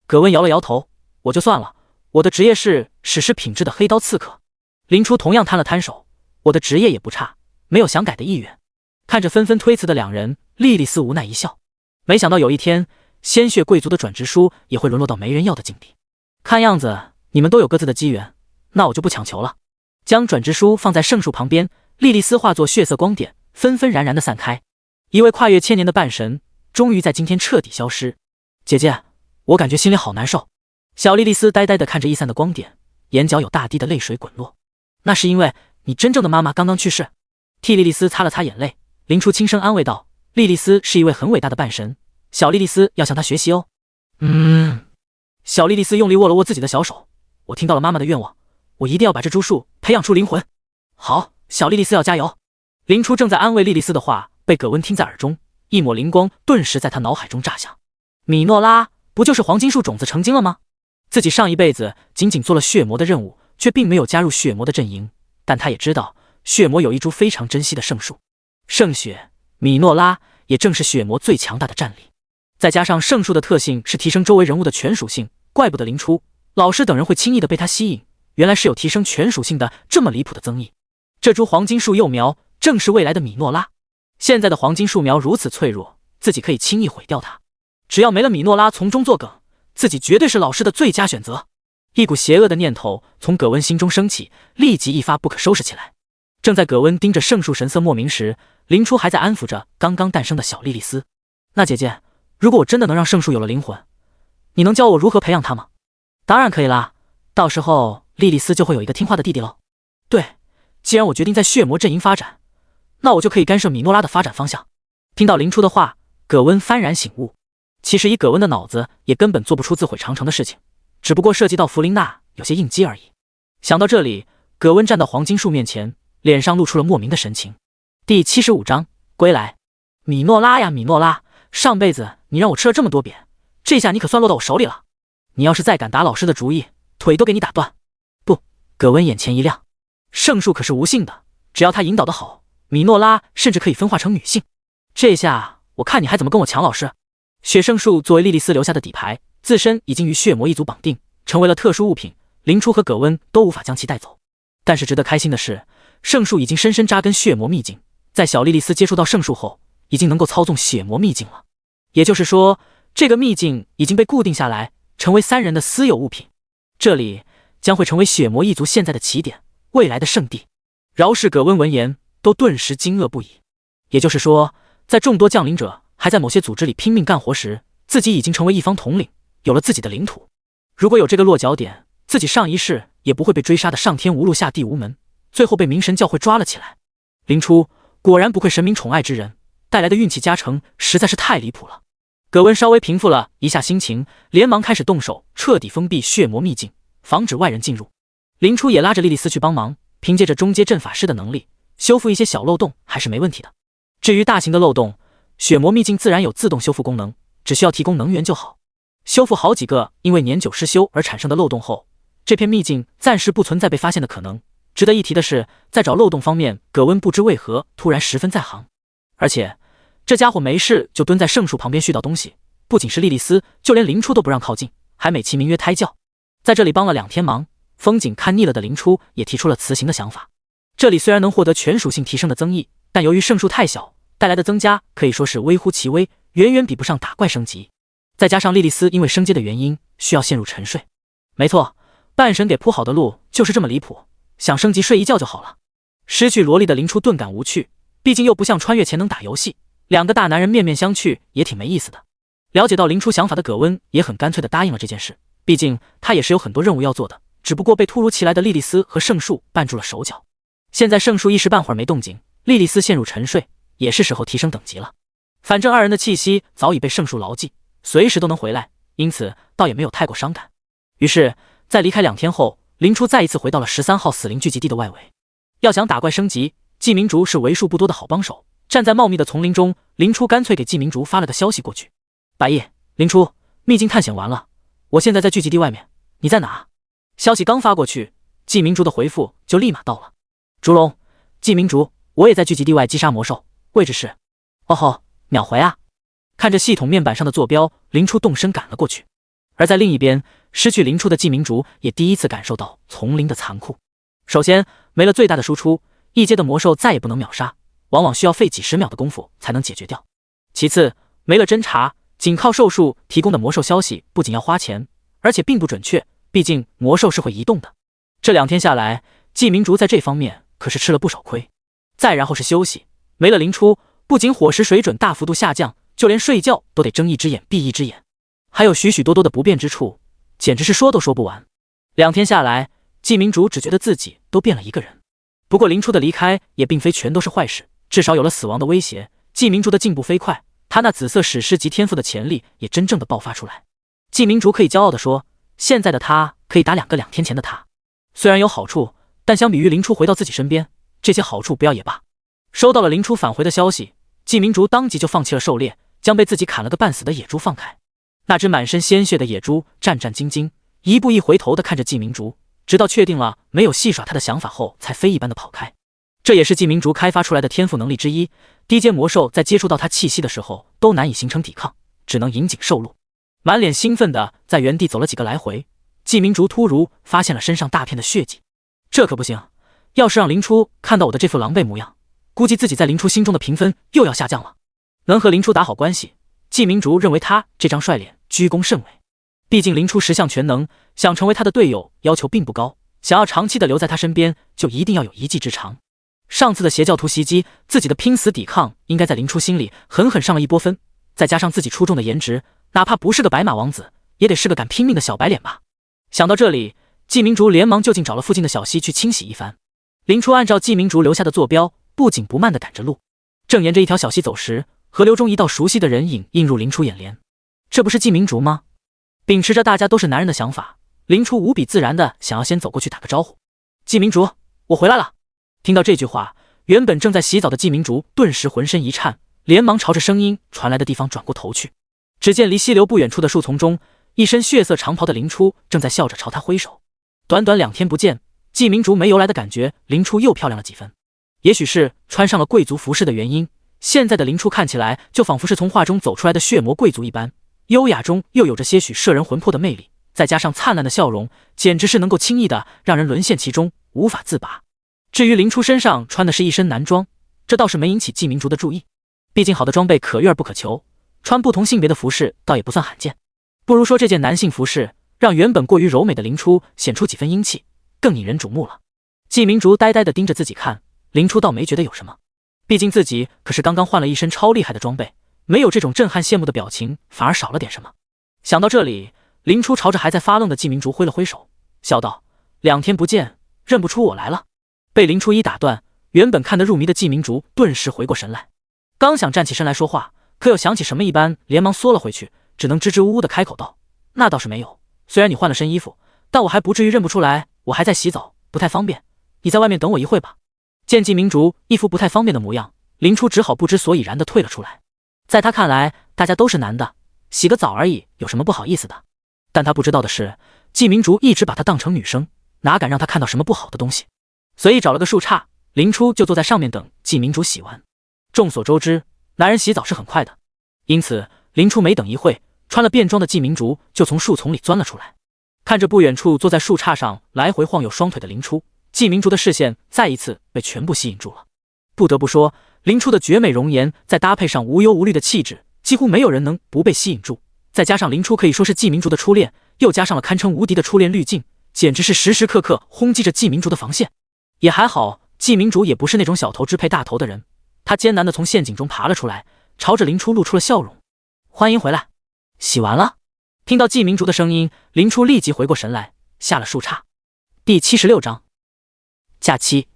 葛温摇了摇头，我就算了，我的职业是史诗品质的黑刀刺客。林初同样摊了摊手，我的职业也不差，没有想改的意愿。看着纷纷推辞的两人，莉莉丝无奈一笑，没想到有一天鲜血贵族的转职书也会沦落到没人要的境地。看样子你们都有各自的机缘，那我就不强求了。将转职书放在圣树旁边，莉莉丝化作血色光点，纷纷然然地散开。一位跨越千年的半神终于在今天彻底消失。姐姐，我感觉心里好难受。小莉莉丝呆呆地看着易散的光点，眼角有大滴的泪水滚落。那是因为你真正的妈妈刚刚去世。替莉莉丝擦了擦眼泪，林初轻声安慰道：莉莉丝是一位很伟大的半神，小莉莉丝要向她学习哦。小莉莉丝用力握了握自己的小手，我听到了妈妈的愿望，我一定要把这株树培养出灵魂。好，小莉莉丝要加油。林初正在安慰莉莉丝的话被葛温听在耳中，一抹灵光顿时在他脑海中炸响。米诺拉不就是黄金树种子成精了吗？自己上一辈子仅仅做了血魔的任务，却并没有加入血魔的阵营，但他也知道血魔有一株非常珍惜的圣树，圣血。米诺拉也正是血魔最强大的战力，再加上圣树的特性是提升周围人物的全属性，怪不得林初、老师等人会轻易的被他吸引，原来是有提升全属性的这么离谱的增益。这株黄金树幼苗正是未来的米诺拉，现在的黄金树苗如此脆弱，自己可以轻易毁掉它。只要没了米诺拉从中作梗，自己绝对是老师的最佳选择。一股邪恶的念头从葛温心中升起，立即一发不可收拾起来。正在葛温盯着圣树神色莫名时，林初还在安抚着刚刚诞生的小莉莉丝。那姐姐，如果我真的能让圣树有了灵魂，你能教我如何培养它吗？当然可以啦，到时候莉莉丝就会有一个听话的弟弟喽。对，既然我决定在血魔阵营发展，那我就可以干涉米诺拉的发展方向。听到林初的话，葛温幡然醒悟。其实以葛温的脑子也根本做不出自毁长城的事情，只不过涉及到弗琳娜有些应激而已。想到这里，葛温站到黄金树面前，脸上露出了莫名的神情。第75章归来。米诺拉呀米诺拉，上辈子你让我吃了这么多扁，这下你可算落到我手里了。你要是再敢打老师的主意，腿都给你打断。不，葛温眼前一亮，圣树可是无性的，只要他引导得好，米诺拉甚至可以分化成女性。这下我看你还怎么跟我抢老师。血圣树作为莉莉丝留下的底牌，自身已经与血魔一族绑定，成为了特殊物品，林初和葛温都无法将其带走。但是值得开心的是，圣树已经深深扎根血魔秘境，在小莉莉丝接触到圣树后，已经能够操纵血魔秘境了。也就是说，这个秘境已经被固定下来，成为三人的私有物品。这里将会成为血魔一族现在的起点，未来的圣地。饶是葛温闻言，都顿时惊愕不已。也就是说，在众多降临者还在某些组织里拼命干活时，自己已经成为一方统领，有了自己的领土。如果有这个落脚点，自己上一世也不会被追杀的上天无路下地无门，最后被明神教会抓了起来。林初果然不愧神明宠爱之人，带来的运气加成实在是太离谱了。葛温稍微平复了一下心情，连忙开始动手彻底封闭血魔秘境，防止外人进入。林初也拉着莉莉丝去帮忙，凭借着中阶阵法师的能力，修复一些小漏洞还是没问题的。至于大型的漏洞，血魔秘境自然有自动修复功能，只需要提供能源就好。修复好几个因为年久失修而产生的漏洞后，这片秘境暂时不存在被发现的可能。值得一提的是，在找漏洞方面，葛温不知为何突然十分在行，而且这家伙没事就蹲在圣树旁边絮叨东西，不仅是莉莉丝，就连林初都不让靠近，还美其名曰胎教。在这里帮了2天忙，风景看腻了的林初也提出了辞行的想法。这里虽然能获得全属性提升的增益，但由于圣树太小，带来的增加可以说是微乎其微，远远比不上打怪升级。再加上莉莉丝因为升阶的原因需要陷入沉睡，没错，半神给铺好的路就是这么离谱，想升级睡一觉就好了。失去萝莉的林初顿感无趣，毕竟又不像穿越前能打游戏，两个大男人面面相觑也挺没意思的。了解到林初想法的葛温也很干脆地答应了这件事，毕竟他也是有很多任务要做的，只不过被突如其来的莉莉丝和圣树绊住了手脚。现在圣树一时半会儿没动静，莉莉丝陷入沉睡，也是时候提升等级了。反正二人的气息早已被圣树牢记，随时都能回来，因此倒也没有太过伤感。于是在离开2天后，林初再一次回到了13号死灵聚集地的外围。要想打怪升级，季明竹是为数不多的好帮手。站在茂密的丛林中，林初干脆给季明竹发了个消息过去：白夜，林初，秘境探险完了，我现在在聚集地外面，你在哪？消息刚发过去，季明竹的回复就立马到了：竹龙，季明竹，我也在聚集地外击杀魔兽，位置是……哦吼，秒回啊！看着系统面板上的坐标，林初动身赶了过去。而在另一边，失去林初的季明竹也第一次感受到丛林的残酷。首先，没了最大的输出，一阶的魔兽再也不能秒杀，往往需要费几十秒的功夫才能解决掉。其次，没了侦查，仅靠兽树提供的魔兽消息不仅要花钱，而且并不准确，毕竟魔兽是会移动的。这2天下来，季明竹在这方面可是吃了不少亏。再然后是休息，没了林初，不仅伙食水准大幅度下降，就连睡觉都得睁一只眼闭一只眼，还有许许多多的不便之处，简直是说都说不完。2天下来，季明竹只觉得自己都变了一个人。不过林初的离开也并非全都是坏事，至少有了死亡的威胁，季明竹的进步飞快，他那紫色史诗级天赋的潜力也真正的爆发出来。季明竹可以骄傲地说，现在的他可以打2天前的他。虽然有好处，但相比于林初回到自己身边，这些好处不要也罢。收到了林初返回的消息，季明竹当即就放弃了狩猎，将被自己砍了个半死的野猪放开。那只满身鲜血的野猪战战兢兢，一步一回头的看着季明竹，直到确定了没有戏耍他的想法后，才飞一般的跑开。这也是季明竹开发出来的天赋能力之一，低阶魔兽在接触到他气息的时候都难以形成抵抗，只能引颈受戮。满脸兴奋的在原地走了几个来回，季明竹突如发现了身上大片的血迹，这可不行，要是让林初看到我的这副狼狈模样，估计自己在林初心中的评分又要下降了。能和林初打好关系，季明竹认为他这张帅脸居功甚伟。毕竟林初十项全能，想成为他的队友要求并不高，想要长期的留在他身边，就一定要有一技之长。上次的邪教徒袭击，自己的拼死抵抗应该在林初心里狠狠上了一波分，再加上自己出众的颜值，哪怕不是个白马王子，也得是个敢拼命的小白脸吧。想到这里，季明竹连忙就近找了附近的小溪去清洗一番。林初按照季明竹留下的坐标，不紧不慢地赶着路，正沿着一条小溪走时，河流中一道熟悉的人影映入林初眼帘。这不是季明竹吗？秉持着大家都是男人的想法，林初无比自然地想要先走过去打个招呼。季明竹，我回来了。听到这句话，原本正在洗澡的季明竹顿时浑身一颤，连忙朝着声音传来的地方转过头去。只见离溪流不远处的树丛中，一身血色长袍的林初正在笑着朝他挥手。短短2天不见，季明竹没由来的感觉林初又漂亮了几分。也许是穿上了贵族服饰的原因，现在的林初看起来就仿佛是从画中走出来的血魔贵族一般，优雅中又有着些许摄人魂魄的魅力，再加上灿烂的笑容，简直是能够轻易的让人沦陷其中，无法自拔。至于林初身上穿的是一身男装，这倒是没引起季明竹的注意，毕竟好的装备可遇而不可求，穿不同性别的服饰倒也不算罕见。不如说这件男性服饰让原本过于柔美的林初显出几分英气，更引人瞩目了。季明竹呆呆地盯着自己看，林初倒没觉得有什么，毕竟自己可是刚刚换了一身超厉害的装备，没有这种震撼羡慕的表情反而少了点什么。想到这里，林初朝着还在发愣的季明竹挥了挥手，笑道：“2天不见，认不出我来了？”被林初一打断，原本看得入迷的季明竹顿时回过神来，刚想站起身来说话，可又想起什么一般，连忙缩了回去，只能支支吾吾的开口道：“那倒是没有，虽然你换了身衣服，但我还不至于认不出来，我还在洗澡，不太方便，你在外面等我一会吧。”见季明竹一副不太方便的模样，林初只好不知所以然的退了出来。在他看来，大家都是男的，洗个澡而已，有什么不好意思的？但他不知道的是，季明竹一直把他当成女生，哪敢让他看到什么不好的东西。随意找了个树杈，林初就坐在上面等季明竹洗完。众所周知，男人洗澡是很快的，因此林初没等一会，穿了便装的季明竹就从树丛里钻了出来。看着不远处坐在树杈上来回晃悠双腿的林初，季明竹的视线再一次被全部吸引住了。不得不说，林初的绝美容颜再搭配上无忧无虑的气质，几乎没有人能不被吸引住。再加上林初可以说是季明竹的初恋，又加上了堪称无敌的初恋滤镜，简直是时时刻刻轰击着季明竹的防线。也还好，季明竹也不是那种小头支配大头的人，他艰难地从陷阱中爬了出来，朝着林初露出了笑容。欢迎回来，洗完了。听到季明竹的声音，林初立即回过神来，下了树杈。第76章假期。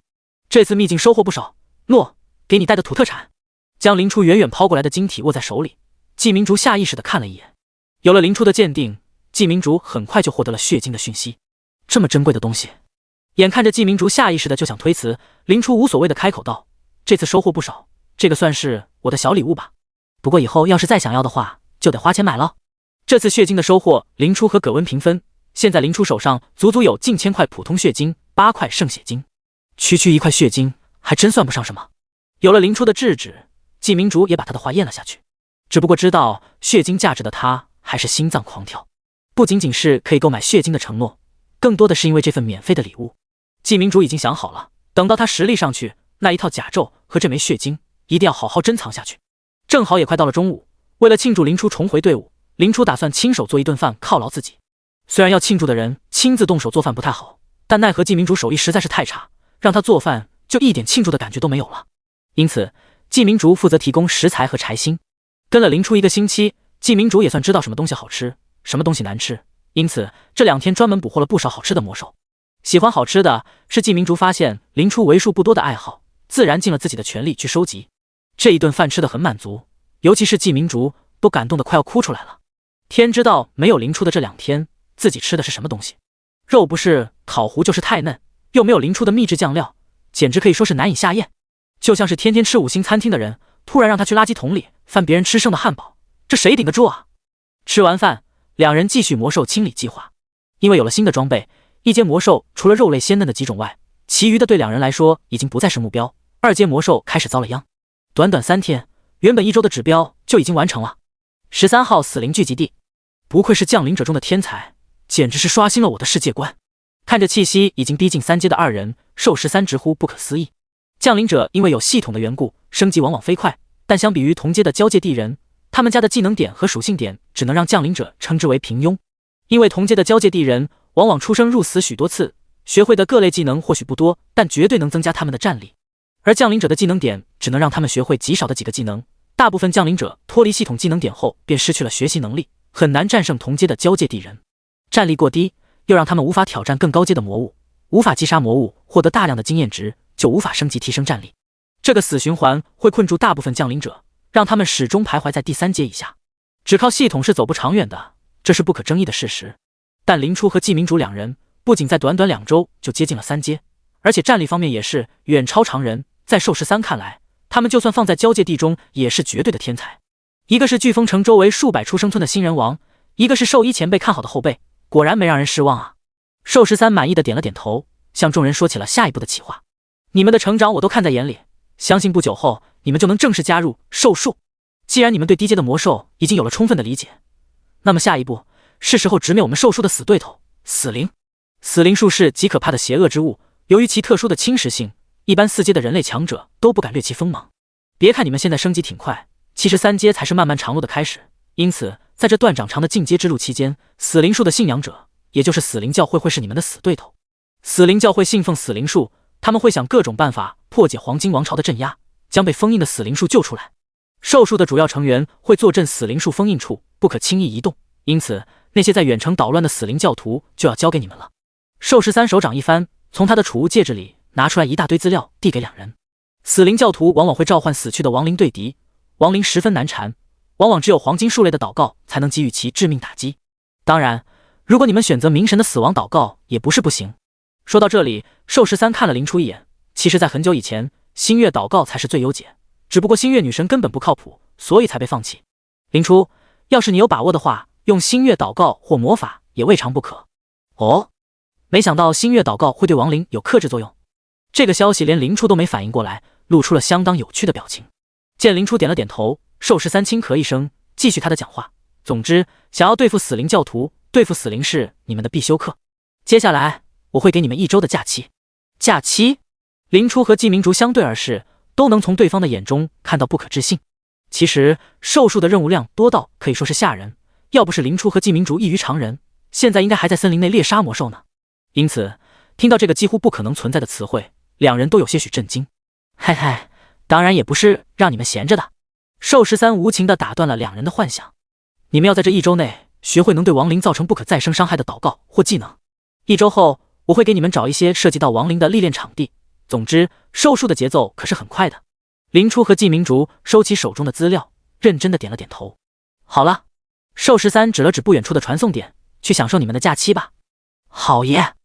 这次秘境收获不少，诺，给你带的土特产。将林初远远抛过来的晶体握在手里，季明竹下意识地看了一眼。有了林初的鉴定，季明竹很快就获得了血晶的讯息。这么珍贵的东西，眼看着季明竹下意识的就想推辞，林初无所谓的开口道：“这次收获不少，这个算是我的小礼物吧。不过以后要是再想要的话，就得花钱买了。”这次血晶的收获，林初和葛温平分。现在林初手上足足有近1000块普通血晶，8块圣血晶，区1块血晶还真算不上什么。有了林初的制止，季明竹也把他的话咽了下去。只不过知道血晶价值的他，还是心脏狂跳。不仅仅是可以购买血晶的承诺，更多的是因为这份免费的礼物。季明竹已经想好了，等到他实力上去，那一套甲胄和这枚血晶一定要好好珍藏下去。正好也快到了中午，为了庆祝林初重回队伍，林初打算亲手做一顿饭犒劳自己。虽然要庆祝的人亲自动手做饭不太好，但奈何季明竹手艺实在是太差，让他做饭就一点庆祝的感觉都没有了。因此季明竹负责提供食材和柴薪。跟了林初1个星期，季明竹也算知道什么东西好吃，什么东西难吃，因此这2天专门捕获了不少好吃的魔兽。喜欢好吃的是季明竹发现林初为数不多的爱好，自然尽了自己的全力去收集。这一顿饭吃得很满足，尤其是季明竹都感动得快要哭出来了。天知道没有林初的这2天，自己吃的是什么东西。肉不是烤糊就是太嫩，又没有林初的秘制酱料，简直可以说是难以下咽。就像是天天吃5星餐厅的人，突然让他去垃圾桶里翻别人吃剩的汉堡，这谁顶得住啊？吃完饭，两人继续魔兽清理计划。因为有了新的装备，一阶魔兽除了肉类鲜嫩的几种外，其余的对两人来说已经不再是目标。2阶魔兽开始遭了殃。短短3天，原本1周的指标就已经完成了。13号死灵聚集地，不愧是降临者中的天才，简直是刷新了我的世界观。看着气息已经逼近3阶的2人，兽13直呼不可思议。降临者因为有系统的缘故，升级往往飞快，但相比于同阶的交界地人，他们家的技能点和属性点只能让降临者称之为平庸。因为同阶的交界地人往往出生入死许多次，学会的各类技能或许不多，但绝对能增加他们的战力。而降临者的技能点只能让他们学会极少的几个技能，大部分降临者脱离系统技能点后便失去了学习能力，很难战胜同阶的交界地人。战力过低，又让他们无法挑战更高阶的魔物，无法击杀魔物获得大量的经验值，就无法升级提升战力。这个死循环会困住大部分降临者，让他们始终徘徊在第3阶以下。只靠系统是走不长远的，这是不可争议的事实。但林初和季明竹两人不仅在短短2周就接近了3阶，而且战力方面也是远超常人。在兽13看来，他们就算放在交界地中也是绝对的天才。一个是飓风城周围数百处生村的新人王，一个是兽医前辈看好的后辈，果然没让人失望啊。兽13满意的点了点头，向众人说起了下一步的企划。你们的成长我都看在眼里，相信不久后你们就能正式加入兽术。既然你们对低阶的魔兽已经有了充分的理解，那么下一步是时候直面我们兽术的死对头死灵。死灵术是极可怕的邪恶之物，由于其特殊的侵蚀性，一般4阶的人类强者都不敢掠其锋芒。别看你们现在升级挺快，其实3阶才是漫漫长路的开始。因此在这段长长的进阶之路期间，死灵术的信仰者，也就是死灵教会会是你们的死对头。死灵教会信奉死灵术，他们会想各种办法破解黄金王朝的镇压，将被封印的死灵术救出来。兽术的主要成员会坐镇死灵术封印处，不可轻易移动，因此那些在远程捣乱的死灵教徒就要交给你们了。兽13手掌一翻，从他的储物戒指里拿出来一大堆资料递给两人。死灵教徒往往会召唤死去的亡灵对敌，亡灵十分难缠，往往只有黄金树类的祷告才能给予其致命打击。当然，如果你们选择冥神的死亡祷告也不是不行。说到这里，兽13看了林初一眼，其实在很久以前，星月祷告才是最优解，只不过星月女神根本不靠谱，所以才被放弃。林初，要是你有把握的话，用星月祷告或魔法也未尝不可。哦，没想到星月祷告会对亡灵有克制作用。这个消息连林初都没反应过来，露出了相当有趣的表情。见林初点了点头，兽13轻咳一声，继续他的讲话。总之，想要对付死灵教徒，对付死灵是你们的必修课。接下来我会给你们1周的假期。假期？林初和季明竹相对而视，都能从对方的眼中看到不可置信。其实兽术的任务量多到可以说是吓人，要不是林初和季明竹异于常人，现在应该还在森林内猎杀魔兽呢。因此听到这个几乎不可能存在的词汇，两人都有些许震惊。嘿嘿，当然也不是让你们闲着的。兽13无情地打断了两人的幻想。你们要在这1周内学会能对亡灵造成不可再生伤害的祷告或技能。1周后我会给你们找一些涉及到亡灵的历练场地。总之兽术的节奏可是很快的。林初和季明竹收起手中的资料，认真地点了点头。好了，兽13指了指不远处的传送点，去享受你们的假期吧。好耶。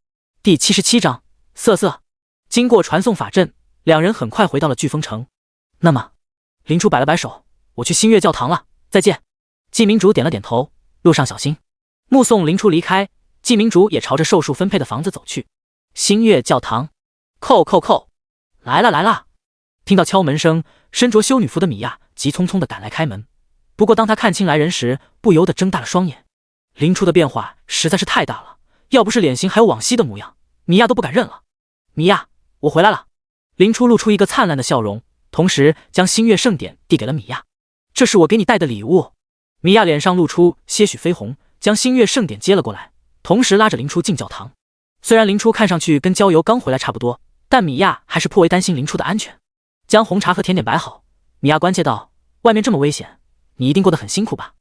第77章瑟瑟。经过传送法阵，两人很快回到了飓风城。那么林初摆了摆手，我去星月教堂了，再见。季明竹点了点头，路上小心。目送林初离开，季明竹也朝着兽术分配的房子走去。星月教堂，叩叩叩，来了来了。听到敲门声，身着修女服的米娅急匆匆地赶来开门。不过当她看清来人时，不由得睁大了双眼。林初的变化实在是太大了，要不是脸型还有往昔的模样，米娅都不敢认了。米娅，我回来了。林初露出一个灿烂的笑容，同时将星月圣典递给了米娅。这是我给你带的礼物。米娅脸上露出些许绯红，将星月圣典接了过来，同时拉着林初进教堂。虽然林初看上去跟郊游刚回来差不多，但米娅还是颇为担心林初的安全。将红茶和甜点摆好，米娅关切道：外面这么危险，你一定过得很辛苦吧？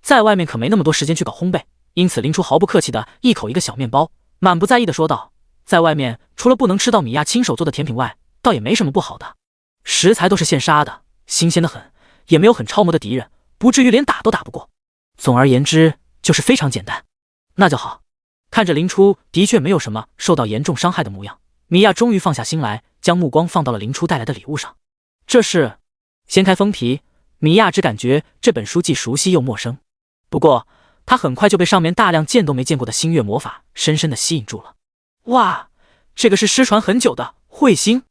在外面可没那么多时间去搞烘焙，因此林初毫不客气的一口一个小面包，满不在意的说道：在外面除了不能吃到米娅亲手做的甜品外，倒也没什么不好的，食材都是现杀的，新鲜的很，也没有很超模的敌人，不至于连打都打不过。总而言之就是非常简单。那就好。看着林初的确没有什么受到严重伤害的模样，米娅终于放下心来，将目光放到了林初带来的礼物上。这是……掀开封皮，米娅只感觉这本书既熟悉又陌生。不过，她很快就被上面大量见都没见过的星月魔法深深的吸引住了。哇，这个是失传很久的彗星，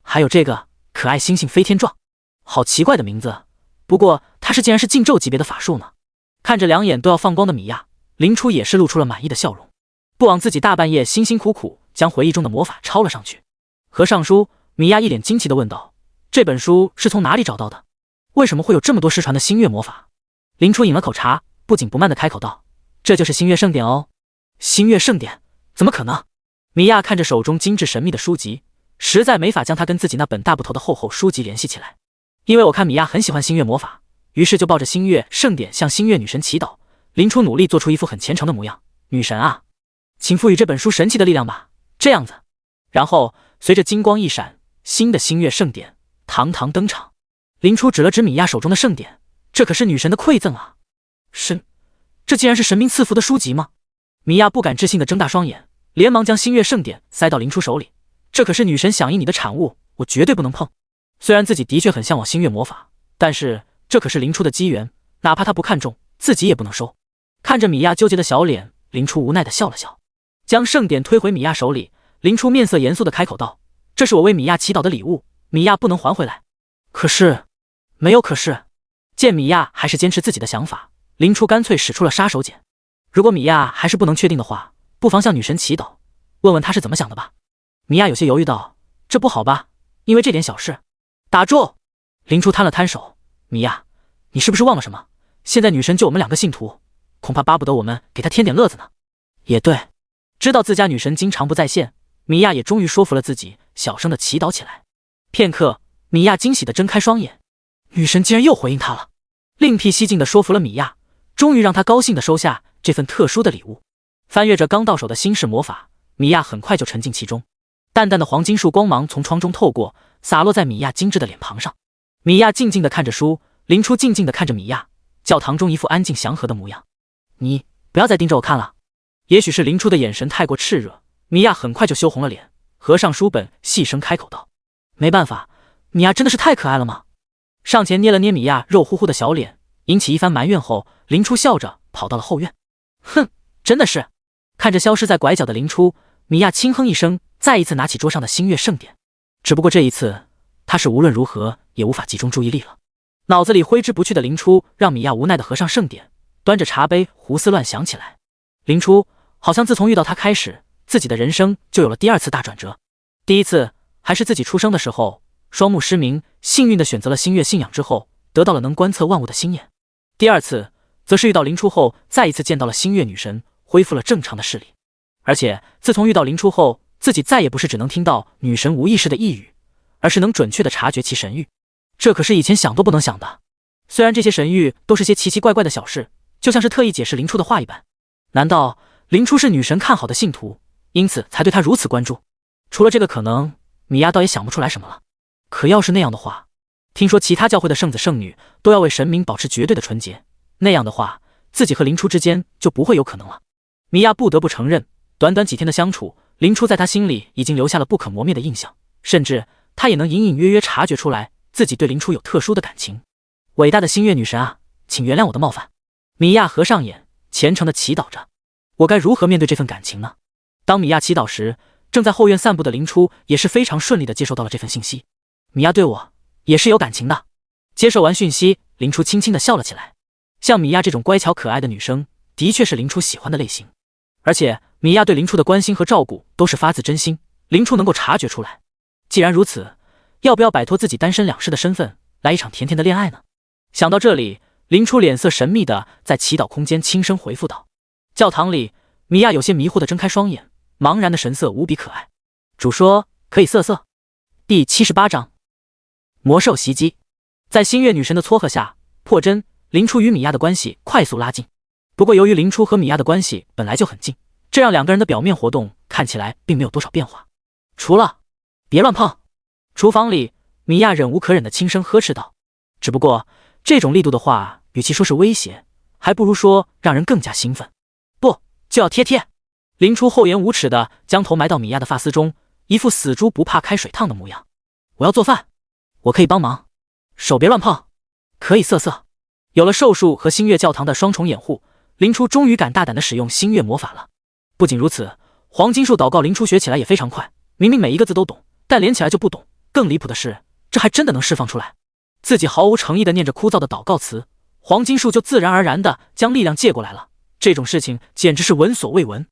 还有这个可爱星星飞天状，好奇怪的名字。不过，它竟然是禁咒级别的法术呢！看着两眼都要放光的米娅，林初也是露出了满意的笑容。不枉自己大半夜辛辛苦苦将回忆中的魔法抄了上去。合上书，米娅一脸惊奇地问道：“这本书是从哪里找到的？为什么会有这么多失传的星月魔法？”林初饮了口茶，不紧不慢地开口道：“这就是星月圣典哦。”星月圣典？怎么可能？米娅看着手中精致神秘的书籍，实在没法将它跟自己那本大部头的厚厚书籍联系起来。因为我看米娅很喜欢星月魔法，于是就抱着星月圣典向星月女神祈祷。林初努力做出一副很虔诚的模样：“女神啊，请赋予这本书神奇的力量吧。”这样子，然后随着金光一闪，新的星月圣典堂堂登场。林初指了指米娅手中的圣典，这可是女神的馈赠啊！这竟然是神明赐福的书籍吗？米娅不敢置信地睁大双眼，连忙将星月圣典塞到林初手里。这可是女神响应你的产物，我绝对不能碰。虽然自己的确很向往星月魔法，但是这可是林初的机缘，哪怕他不看重，自己也不能收。看着米娅纠结的小脸，林初无奈地笑了笑，将圣典推回米娅手里。林初面色严肃地开口道：“这是我为米娅祈祷的礼物，米娅不能还回来。”可是，没有可是。见米娅还是坚持自己的想法，林初干脆使出了杀手锏。如果米娅还是不能确定的话，不妨向女神祈祷，问问她是怎么想的吧。米娅有些犹豫道：“这不好吧？因为这点小事。”打住！林初摊了摊手：“米娅，你是不是忘了什么？现在女神就我们2个信徒，恐怕巴不得我们给她添点乐子呢。”也对，知道自家女神经常不在线，米娅也终于说服了自己，小声的祈祷起来。片刻，米娅惊喜的睁开双眼，女神竟然又回应她了。另辟蹊径的说服了米娅，终于让她高兴的收下这份特殊的礼物。翻阅着刚到手的新式魔法，米娅很快就沉浸其中。淡淡的黄金束光芒从窗中透过，洒落在米娅精致的脸庞上。米娅静静地看着书，林初静静地看着米娅，教堂中一副安静祥和的模样。你不要再盯着我看了。也许是林初的眼神太过炽热，米娅很快就羞红了脸，合上书本，细声开口道：“没办法，米娅真的是太可爱了吗？”上前捏了捏米娅肉乎乎的小脸，引起一番埋怨后，林初笑着跑到了后院。哼，真的是。看着消失在拐角的林初，米娅轻哼一声，再一次拿起桌上的星月圣典。只不过这一次，她是无论如何也无法集中注意力了。脑子里挥之不去的林初让米娅无奈地合上圣典，端着茶杯胡思乱想起来。林初好像自从遇到他开始，自己的人生就有了第2次大转折。第一次还是自己出生的时候，双目失明，幸运地选择了星月信仰之后，得到了能观测万物的心眼。第2次则是遇到林初后，再一次见到了星月女神，恢复了正常的视力。而且自从遇到林初后，自己再也不是只能听到女神无意识的呓语，而是能准确地察觉其神谕。这可是以前想都不能想的。虽然这些神谕都是些奇奇怪怪的小事，就像是特意解释林初的话一般。难道林初是女神看好的信徒，因此才对她如此关注？除了这个可能，米娅倒也想不出来什么了。可要是那样的话，听说其他教会的圣子圣女都要为神明保持绝对的纯洁，那样的话，自己和林初之间就不会有可能了。米娅不得不承认，短短几天的相处，林初在她心里已经留下了不可磨灭的印象，甚至她也能隐隐约约察觉出来自己对林初有特殊的感情。伟大的星月女神啊，请原谅我的冒犯。米娅合上眼，虔诚地祈祷着。我该如何面对这份感情呢？当米娅祈祷时，正在后院散步的林初也是非常顺利地接收到了这份信息。米娅对我也是有感情的。接受完讯息，林初轻轻地笑了起来。像米娅这种乖巧可爱的女生，的确是林初喜欢的类型。而且米娅对林初的关心和照顾都是发自真心，林初能够察觉出来。既然如此，要不要摆脱自己单身两世的身份，来一场甜甜的恋爱呢？想到这里，林初脸色神秘地在祈祷空间轻声回复道。教堂里，米娅有些迷惑地睁开双眼，茫然的神色无比可爱。主说可以瑟瑟。第78章魔兽袭击。在星月女神的撮合下，破真、林初与米娅的关系快速拉近。不过由于林初和米娅的关系本来就很近，这让两个人的表面活动看起来并没有多少变化。除了别乱碰。厨房里，米娅忍无可忍地轻声呵斥道。只不过这种力度的话，与其说是威胁，还不如说让人更加兴奋。不，就要贴贴。林初厚颜无耻地将头埋到米娅的发丝中，一副死猪不怕开水烫的模样。我要做饭，我可以帮忙，手别乱碰，可以瑟瑟。有了寿数和星月教堂的双重掩护，林初终于敢大胆地使用星月魔法了。不仅如此，黄金树祷告林初学起来也非常快，明明每一个字都懂，但连起来就不懂。更离谱的是，这还真的能释放出来。自己毫无诚意地念着枯燥的祷告词，黄金树就自然而然地将力量借过来了。这种事情简直是闻所未闻。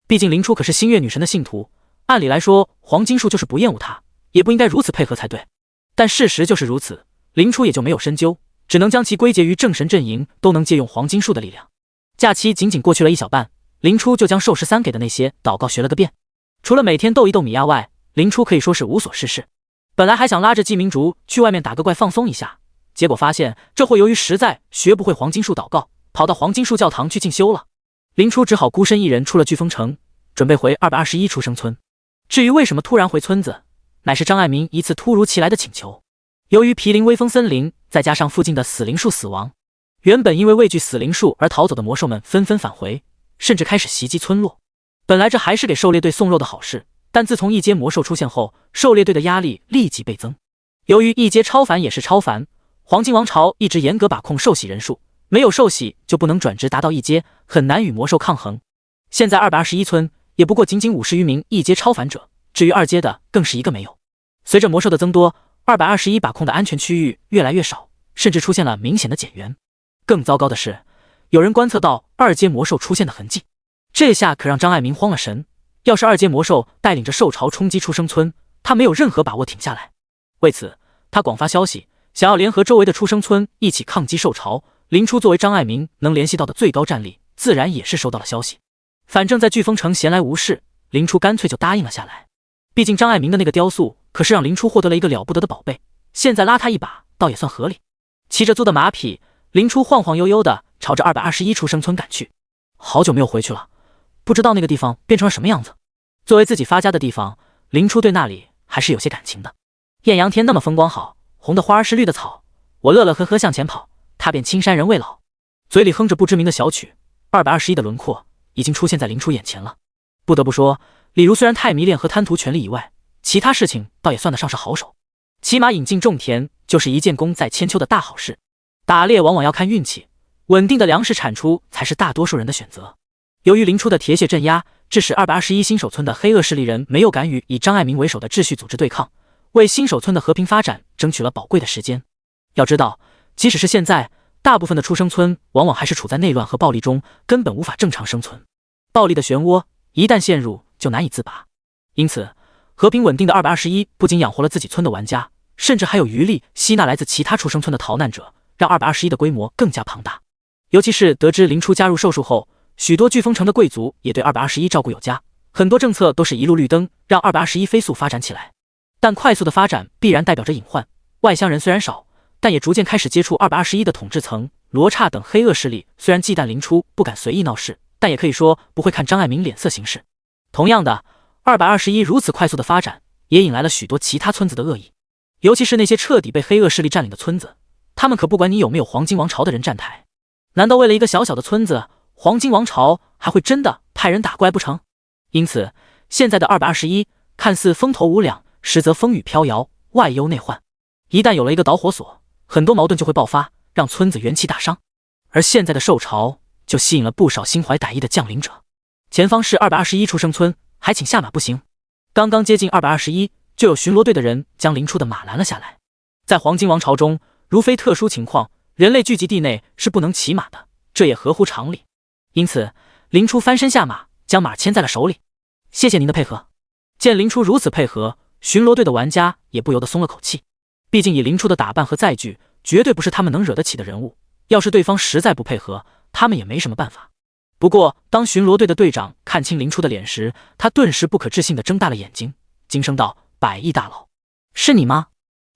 毕竟林初可是星月女神的信徒，按理来说黄金树就是不厌恶她，也不应该如此配合才对。但事实就是如此，林初也就没有深究，只能将其归结于正神阵营都能借用黄金树的力量。假期仅仅过去了一小半，林初就将寿13给的那些祷告学了个遍。除了每天逗一逗米娅外，林初可以说是无所事事。本来还想拉着季明竹去外面打个怪放松一下，结果发现这货由于实在学不会黄金树祷告，跑到黄金树教堂去进修了。林初只好孤身一人出了飓风城，准备回221出生村。至于为什么突然回村子，乃是张爱民一次突如其来的请求。由于毗邻微风森林，再加上附近的死灵树死亡，原本因为畏惧死灵树而逃走的魔兽们纷纷返回，甚至开始袭击村落。本来这还是给狩猎队送肉的好事，但自从一阶魔兽出现后，狩猎队的压力立即倍增。由于一阶超凡也是超凡，黄金王朝一直严格把控受洗人数，没有受洗就不能转职达到一阶，很难与魔兽抗衡。现在221村也不过仅仅50余名一阶超凡者，至于2阶的更是一个没有。随着魔兽的增多，221把控的安全区域越来越少，甚至出现了明显的减员。更糟糕的是，有人观测到2阶魔兽出现的痕迹，这下可让张爱民慌了神。要是2阶魔兽带领着兽潮冲击出生村，他没有任何把握挺下来。为此，他广发消息，想要联合周围的出生村一起抗击兽潮。林初作为张爱民能联系到的最高战力，自然也是收到了消息。反正在飓风城闲来无事，林初干脆就答应了下来。毕竟张爱民的那个雕塑可是让林初获得了一个了不得的宝贝，现在拉他一把倒也算合理。骑着租的马匹，林初晃晃悠悠地朝着221出生村赶去。好久没有回去了，不知道那个地方变成了什么样子。作为自己发家的地方，林初对那里还是有些感情的。艳阳天那么风光好，红的花儿是绿的草，我乐乐呵呵向前跑，踏遍青山人未老。嘴里哼着不知名的小曲，221的轮廓已经出现在林初眼前了。不得不说，李如虽然太迷恋和贪图权力以外，其他事情倒也算得上是好手。起码引进种田就是一件功在千秋的大好事。打猎往往要看运气，稳定的粮食产出才是大多数人的选择。由于林初的铁血镇压，致使221新手村的黑恶势力人没有敢与以张爱民为首的秩序组织对抗，为新手村的和平发展争取了宝贵的时间。要知道，即使是现在，大部分的出生村往往还是处在内乱和暴力中，根本无法正常生存。暴力的漩涡一旦陷入，就难以自拔。因此，和平稳定的221不仅养活了自己村的玩家，甚至还有余力吸纳来自其他出生村的逃难者，让221的规模更加庞大。尤其是得知林初加入兽术后，许多飓风城的贵族也对221照顾有加，很多政策都是一路绿灯，让221飞速发展起来。但快速的发展必然代表着隐患，外乡人虽然少，但也逐渐开始接触221的统治层。罗刹等黑恶势力虽然忌惮林初，不敢随意闹事，但也可以说不会看张爱民脸色行事。同样的，221如此快速的发展，也引来了许多其他村子的恶意，尤其是那些彻底被黑恶势力占领的村子，他们可不管你有没有黄金王朝的人站台。难道为了一个小小的村子，黄金王朝还会真的派人打过来不成？因此，现在的221看似风头无两，实则风雨飘摇，外忧内患。一旦有了一个导火索，很多矛盾就会爆发，让村子元气大伤。而现在的兽潮就吸引了不少心怀歹意的降临者。前方是221出生村，还请下马不行。刚刚接近221，就有巡逻队的人将林初的马拦了下来。在黄金王朝中，如非特殊情况，人类聚集地内是不能骑马的，这也合乎常理。因此，林初翻身下马，将马牵在了手里。谢谢您的配合。见林初如此配合，巡逻队的玩家也不由得松了口气。毕竟以林初的打扮和载具，绝对不是他们能惹得起的人物。要是对方实在不配合，他们也没什么办法。不过，当巡逻队的队长看清林初的脸时，他顿时不可置信地睁大了眼睛，惊声道：“百亿大佬，是你吗？”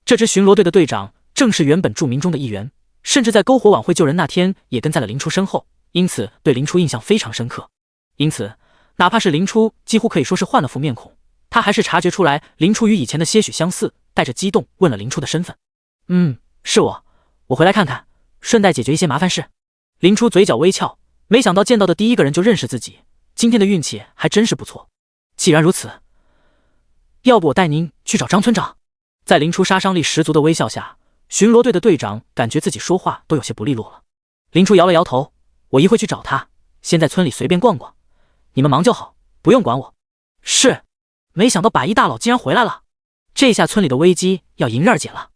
这支巡逻队的队长正是原本住民中的一员，甚至在篝火晚会救人那天也跟在了林初身后，因此对林初印象非常深刻。因此，哪怕是林初几乎可以说是换了副面孔，他还是察觉出来林初与以前的些许相似，带着激动问了林初的身份。是我回来看看，顺带解决一些麻烦事。林初嘴角微翘，没想到见到的第一个人就认识自己，今天的运气还真是不错。既然如此，要不我带您去找张村长？在林初杀伤力十足的微笑下，巡逻队的队长感觉自己说话都有些不利落了。林初摇了摇头，我一会去找他，先在村里随便逛逛，你们忙就好，不用管我。是。没想到百亿大佬竟然回来了，这下村里的危机要迎刃而解了。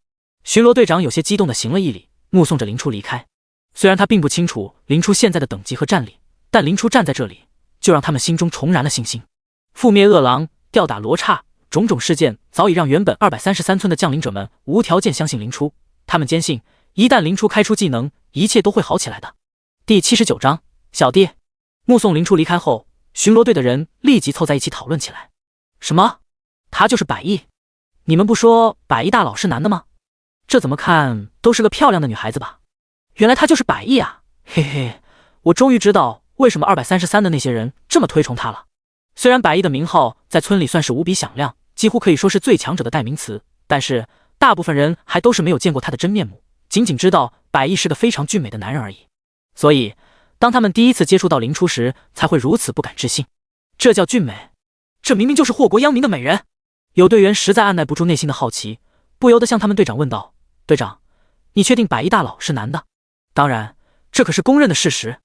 巡逻队长有些激动地行了一礼，目送着林初离开。虽然他并不清楚林初现在的等级和战力，但林初站在这里，就让他们心中重燃了信心。覆灭恶狼，吊打罗刹，种种事件早已让原本233村的将领者们无条件相信林初。他们坚信，一旦林初开出技能，一切都会好起来的。第79章，小弟。目送林初离开后，巡逻队的人立即凑在一起讨论起来。什么？他就是百亿？你们不说百亿大佬是男的吗？这怎么看都是个漂亮的女孩子吧？原来他就是百亿啊！嘿嘿，我终于知道为什么233的那些人这么推崇他了。虽然百亿的名号在村里算是无比响亮，几乎可以说是最强者的代名词，但是大部分人还都是没有见过他的真面目，仅仅知道百亿是个非常俊美的男人而已。所以当他们第一次接触到林初时，才会如此不敢置信。这叫俊美？这明明就是祸国殃民的美人！有队员实在按耐不住内心的好奇，不由得向他们队长问道：队长，你确定百亿大佬是男的？当然，这可是公认的事实。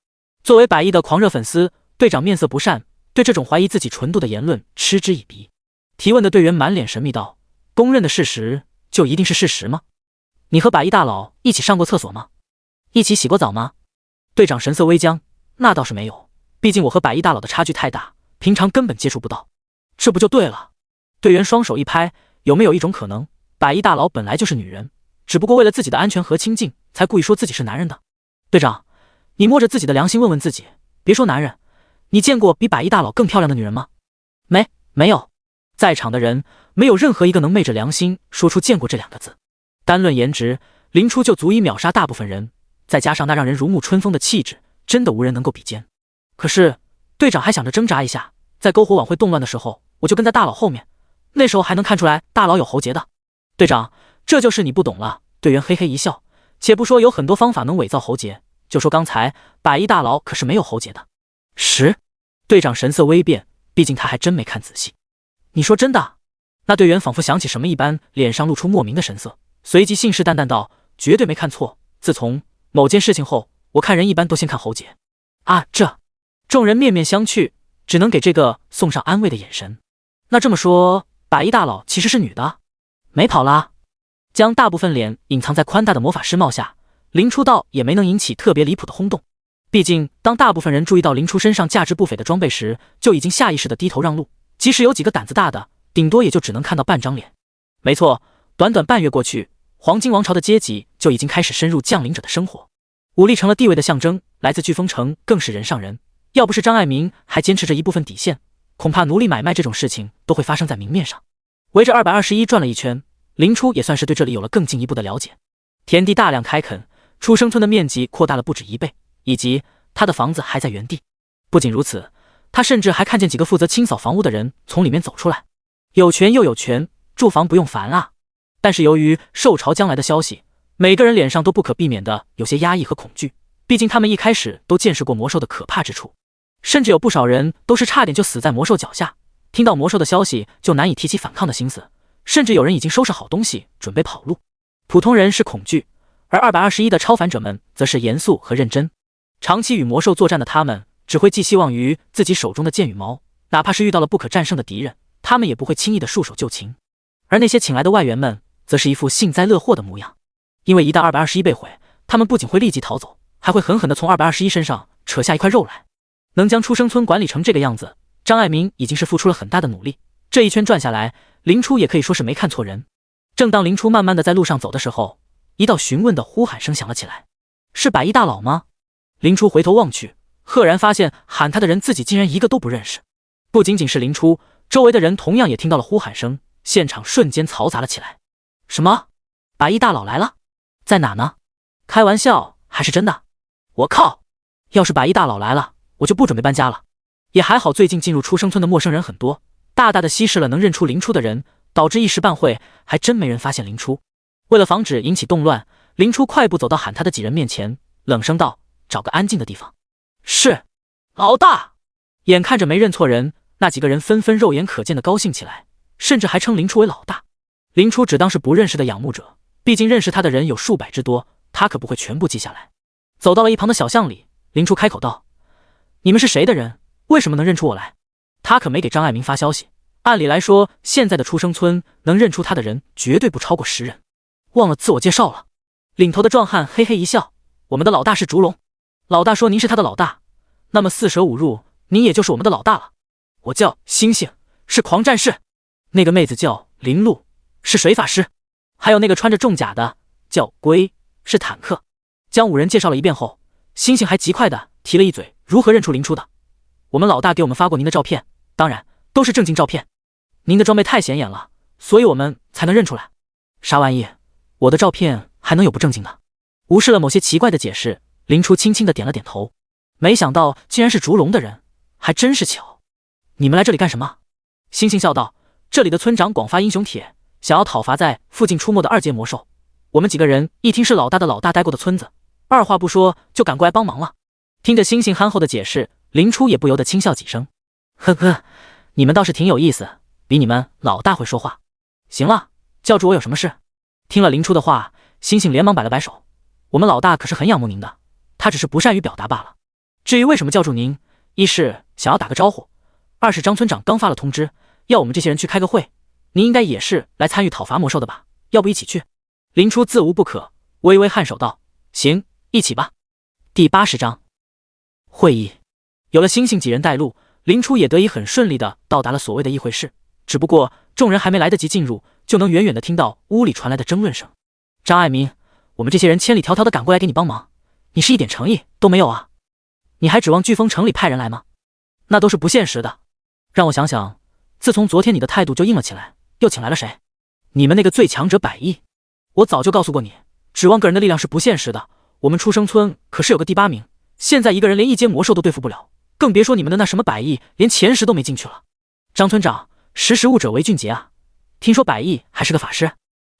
作为百亿的狂热粉丝，队长面色不善，对这种怀疑自己纯度的言论嗤之以鼻。提问的队员满脸神秘道：公认的事实就一定是事实吗？你和百亿大佬一起上过厕所吗？一起洗过澡吗？队长神色微僵：那倒是没有，毕竟我和百亿大佬的差距太大，平常根本接触不到。这不就对了？队员双手一拍，有没有一种可能，百亿大佬本来就是女人，只不过为了自己的安全和清静，才故意说自己是男人的？队长，你摸着自己的良心问问自己，别说男人，你见过比百亿大佬更漂亮的女人吗？没有。在场的人没有任何一个能昧着良心说出见过这两个字。单论颜值，林初就足以秒杀大部分人，再加上那让人如沐春风的气质，真的无人能够比肩。可是队长还想着挣扎一下，在篝火晚会动乱的时候，我就跟在大佬后面，那时候还能看出来大佬有喉结的。队长，这就是你不懂了。队员嘿嘿一笑，且不说有很多方法能伪造喉结，就说刚才百亿大佬可是没有喉结的。队长神色微变，毕竟他还真没看仔细。你说真的？那队员仿佛想起什么一般，脸上露出莫名的神色，随即信誓旦旦道：绝对没看错，自从某件事情后，我看人一般都先看喉结。啊，众人面面相觑，只能给这个送上安慰的眼神。那这么说，百亿大佬其实是女的？没跑啦。将大部分脸隐藏在宽大的魔法师帽下，林初倒也没能引起特别离谱的轰动。毕竟当大部分人注意到林初身上价值不菲的装备时，就已经下意识地低头让路，即使有几个胆子大的，顶多也就只能看到半张脸。没错，短短半月过去，黄金王朝的阶级就已经开始深入将领者的生活。武力成了地位的象征，来自飓风城更是人上人。要不是张爱民还坚持着一部分底线，恐怕奴隶买卖这种事情都会发生在明面上。围着221转了一圈，林初也算是对这里有了更进一步的了解。田地大量开垦，出生村的面积扩大了不止1倍，以及他的房子还在原地。不仅如此，他甚至还看见几个负责清扫房屋的人从里面走出来。有权又有权，住房不用烦啊。但是由于受潮将来的消息，每个人脸上都不可避免的有些压抑和恐惧，毕竟他们一开始都见识过魔兽的可怕之处，甚至有不少人都是差点就死在魔兽脚下，听到魔兽的消息就难以提起反抗的心思，甚至有人已经收拾好东西准备跑路。普通人是恐惧，而221的超凡者们则是严肃和认真。长期与魔兽作战的他们只会寄希望于自己手中的剑羽毛，哪怕是遇到了不可战胜的敌人，他们也不会轻易的束手就擒。而那些请来的外援们则是一副幸灾乐祸的模样，因为一旦221被毁，他们不仅会立即逃走，还会狠狠地从221身上扯下一块肉来。能将出生村管理成这个样子，张爱民已经是付出了很大的努力。这一圈转下来，林初也可以说是没看错人。正当林初慢慢的在路上走的时候，一道询问的呼喊声响了起来：是百亿大佬吗？林初回头望去，赫然发现喊他的人自己竟然一个都不认识。不仅仅是林初，周围的人同样也听到了呼喊声，现场瞬间嘈杂了起来。什么？百亿大佬来了？在哪呢？开玩笑还是真的？我靠！要是百亿大佬来了，我就不准备搬家了。也还好最近进入出生村的陌生人很多，大大的稀释了能认出林初的人，导致一时半会还真没人发现林初。为了防止引起动乱，林初快步走到喊他的几人面前，冷声道：找个安静的地方。是，老大。眼看着没认错人，那几个人纷纷肉眼可见的高兴起来，甚至还称林初为老大。林初只当是不认识的仰慕者，毕竟认识他的人有数百之多，他可不会全部记下来。走到了一旁的小巷里，林初开口道：“你们是谁的人？为什么能认出我来？”他可没给张爱民发消息。按理来说，现在的出生村能认出他的人绝对不超过10人。忘了自我介绍了。领头的壮汉嘿嘿一笑：“我们的老大是烛龙。老大说您是他的老大，那么四舍五入，您也就是我们的老大了。我叫星星，是狂战士。那个妹子叫林露，是水法师。还有那个穿着重甲的叫龟，是坦克。”将5人介绍了一遍后，星星还极快地提了一嘴如何认出林初的。我们老大给我们发过您的照片，当然都是正经照片。您的装备太显眼了，所以我们才能认出来。啥玩意？我的照片还能有不正经的？无视了某些奇怪的解释，林初轻轻地点了点头。没想到竟然是烛龙的人，还真是巧。你们来这里干什么？星星笑道：“这里的村长广发英雄帖，想要讨伐在附近出没的2阶魔兽。我们几个人一听是老大的老大待过的村子，二话不说就赶过来帮忙了。”听着星星憨厚的解释，林初也不由得轻笑几声：“呵呵，你们倒是挺有意思，比你们老大会说话。行了，叫住我有什么事？”听了林初的话，星星连忙摆了摆手：“我们老大可是很仰慕您的，他只是不善于表达罢了。至于为什么叫住您，一是想要打个招呼，二是张村长刚发了通知，要我们这些人去开个会，您应该也是来参与讨伐魔兽的吧？要不一起去？”林初自无不可，微微颔首道：“行，一起吧。”第80章会议。有了星星几人带路，林初也得以很顺利地到达了所谓的议会室。只不过众人还没来得及进入，就能远远地听到屋里传来的争论声。张爱民，我们这些人千里迢迢地赶过来给你帮忙，你是一点诚意都没有啊？你还指望飓风城里派人来吗？那都是不现实的。让我想想，自从昨天你的态度就硬了起来，又请来了谁？你们那个最强者百亿。我早就告诉过你，指望个人的力量是不现实的。我们出生村可是有个第8名，现在一个人连1阶魔兽都对付不了，更别说你们的那什么百亿，连前10都没进去了。张村长，识时务者为俊杰啊！听说百亿还是个法师？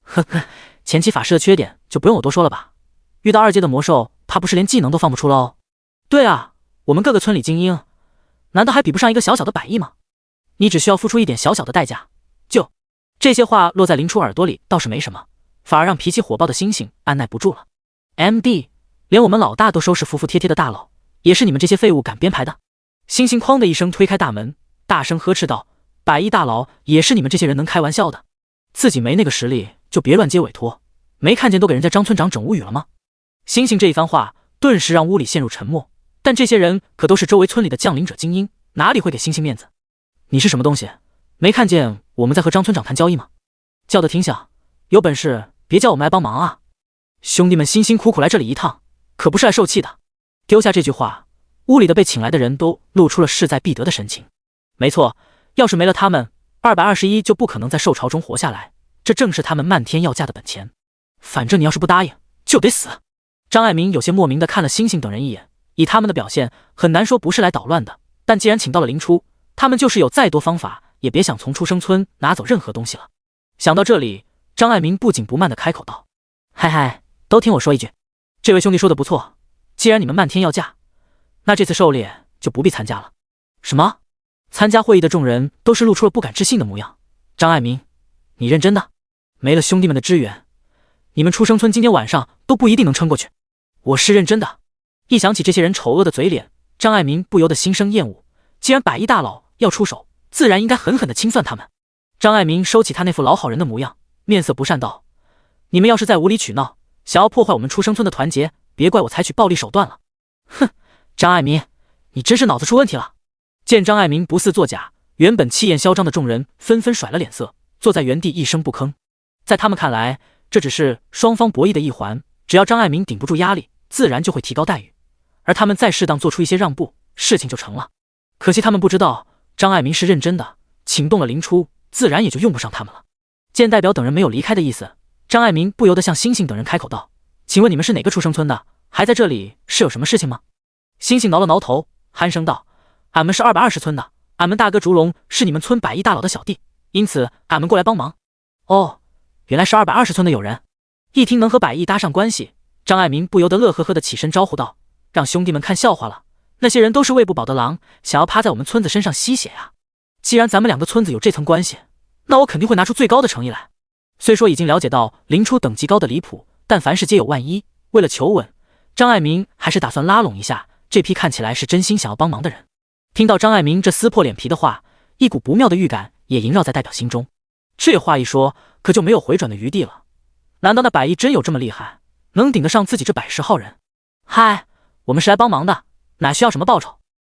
呵呵，前期法师的缺点就不用我多说了吧？遇到2阶的魔兽，怕不是连技能都放不出了哦。对啊，我们各个村里精英，难道还比不上一个小小的百亿吗？你只需要付出一点小小的代价，就……这些话落在林初耳朵里倒是没什么，反而让脾气火爆的星星按耐不住了。MD， 连我们老大都收拾服服帖帖的大佬，也是你们这些废物敢编排的？星星哐的一声推开大门，大声呵斥道：“百亿大佬也是你们这些人能开玩笑的？自己没那个实力就别乱接委托，没看见都给人家张村长整无语了吗？”星星这一番话顿时让屋里陷入沉默，但这些人可都是周围村里的将领者精英，哪里会给星星面子？你是什么东西？没看见我们在和张村长谈交易吗？叫得挺响，有本事别叫我们来帮忙啊！兄弟们辛辛苦苦来这里一趟，可不是来受气的。丢下这句话，屋里的被请来的人都露出了势在必得的神情。没错，要是没了他们，221就不可能在兽巢中活下来，这正是他们漫天要价的本钱。反正你要是不答应，就得死。张爱民有些莫名地看了星星等人一眼，以他们的表现，很难说不是来捣乱的。但既然请到了林初，他们就是有再多方法，也别想从出生村拿走任何东西了。想到这里，张爱民不紧不慢地开口道：“嗨嗨，都听我说一句，这位兄弟说的不错，既然你们漫天要价，那这次狩猎就不必参加了。”什么？参加会议的众人都是露出了不敢置信的模样。张爱民，你认真的？没了兄弟们的支援，你们出生村今天晚上都不一定能撑过去。我是认真的。一想起这些人丑恶的嘴脸，张爱民不由得心生厌恶。既然百亿大佬要出手，自然应该狠狠地清算他们。张爱民收起他那副老好人的模样，面色不善道：“你们要是再无理取闹，想要破坏我们出生村的团结，别怪我采取暴力手段了。”哼，张爱民，你真是脑子出问题了。见张爱民不似作假，原本气焰嚣张的众人纷纷甩了脸色，坐在原地一声不吭。在他们看来，这只是双方博弈的一环，只要张爱民顶不住压力，自然就会提高待遇，而他们再适当做出一些让步，事情就成了。可惜他们不知道，张爱民是认真的，请动了林初，自然也就用不上他们了。见代表等人没有离开的意思，张爱民不由得向星星等人开口道：“请问你们是哪个出生村的？还在这里是有什么事情吗？”星星挠了挠头，鼾声道：“俺们是220村的，俺们大哥烛龙是你们村百亿大佬的小弟，因此俺们过来帮忙。”哦，原来是220村的友人。一听能和百亿搭上关系，张爱民不由得乐呵呵的起身招呼道：“让兄弟们看笑话了，那些人都是喂不饱的狼，想要趴在我们村子身上吸血啊！既然咱们2个村子有这层关系，那我肯定会拿出最高的诚意来。虽说已经了解到林初等级高的离谱，但凡事皆有万一，为了求稳，张爱民还是打算拉拢一下这批看起来是真心想要帮忙的人。听到张爱民这撕破脸皮的话，一股不妙的预感也萦绕在代表心中。这话一说，可就没有回转的余地了。难道那百亿真有这么厉害，能顶得上自己这110号人？嗨，我们是来帮忙的，哪需要什么报酬？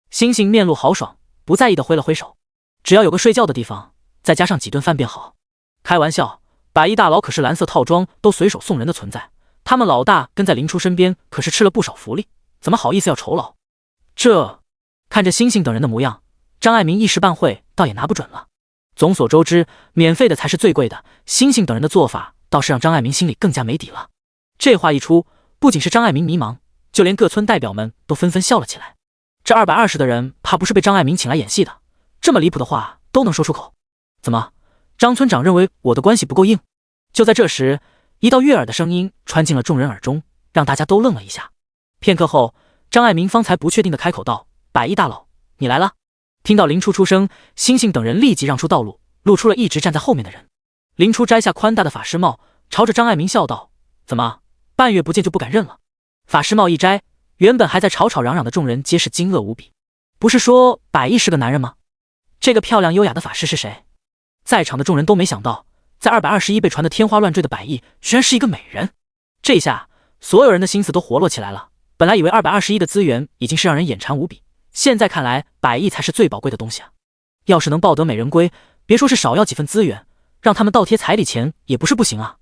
星星面露豪爽，不在意的挥了挥手，只要有个睡觉的地方，再加上几顿饭便好。开玩笑，百亿大佬可是蓝色套装都随手送人的存在，他们老大跟在林初身边可是吃了不少福利，怎么好意思要酬劳？看着星星等人的模样，张爱民一时半会倒也拿不准了。众所周知，免费的才是最贵的，星星等人的做法倒是让张爱民心里更加没底了。这话一出，不仅是张爱民迷茫，就连各村代表们都纷纷笑了起来。这220的人怕不是被张爱民请来演戏的，这么离谱的话都能说出口。怎么，张村长认为我的关系不够硬？就在这时，一道悦耳的声音传进了众人耳中，让大家都愣了一下。片刻后，张爱民方才不确定的开口道：“百亿大佬，你来了。”听到林初出声，星星等人立即让出道路，露出了一直站在后面的人。林初摘下宽大的法师帽，朝着张爱民笑道：“怎么，半月不见就不敢认了？”法师帽一摘，原本还在吵吵嚷嚷的众人皆是惊愕无比。不是说百亿是个男人吗？这个漂亮优雅的法师是谁？在场的众人都没想到，在221被传得天花乱坠的百亿，居然是一个美人。这下，所有人的心思都活络起来了。本来以为221的资源已经是让人眼馋无比，现在看来，百亿才是最宝贵的东西啊！要是能抱得美人归，别说是少要几份资源，让他们倒贴彩礼钱也不是不行啊！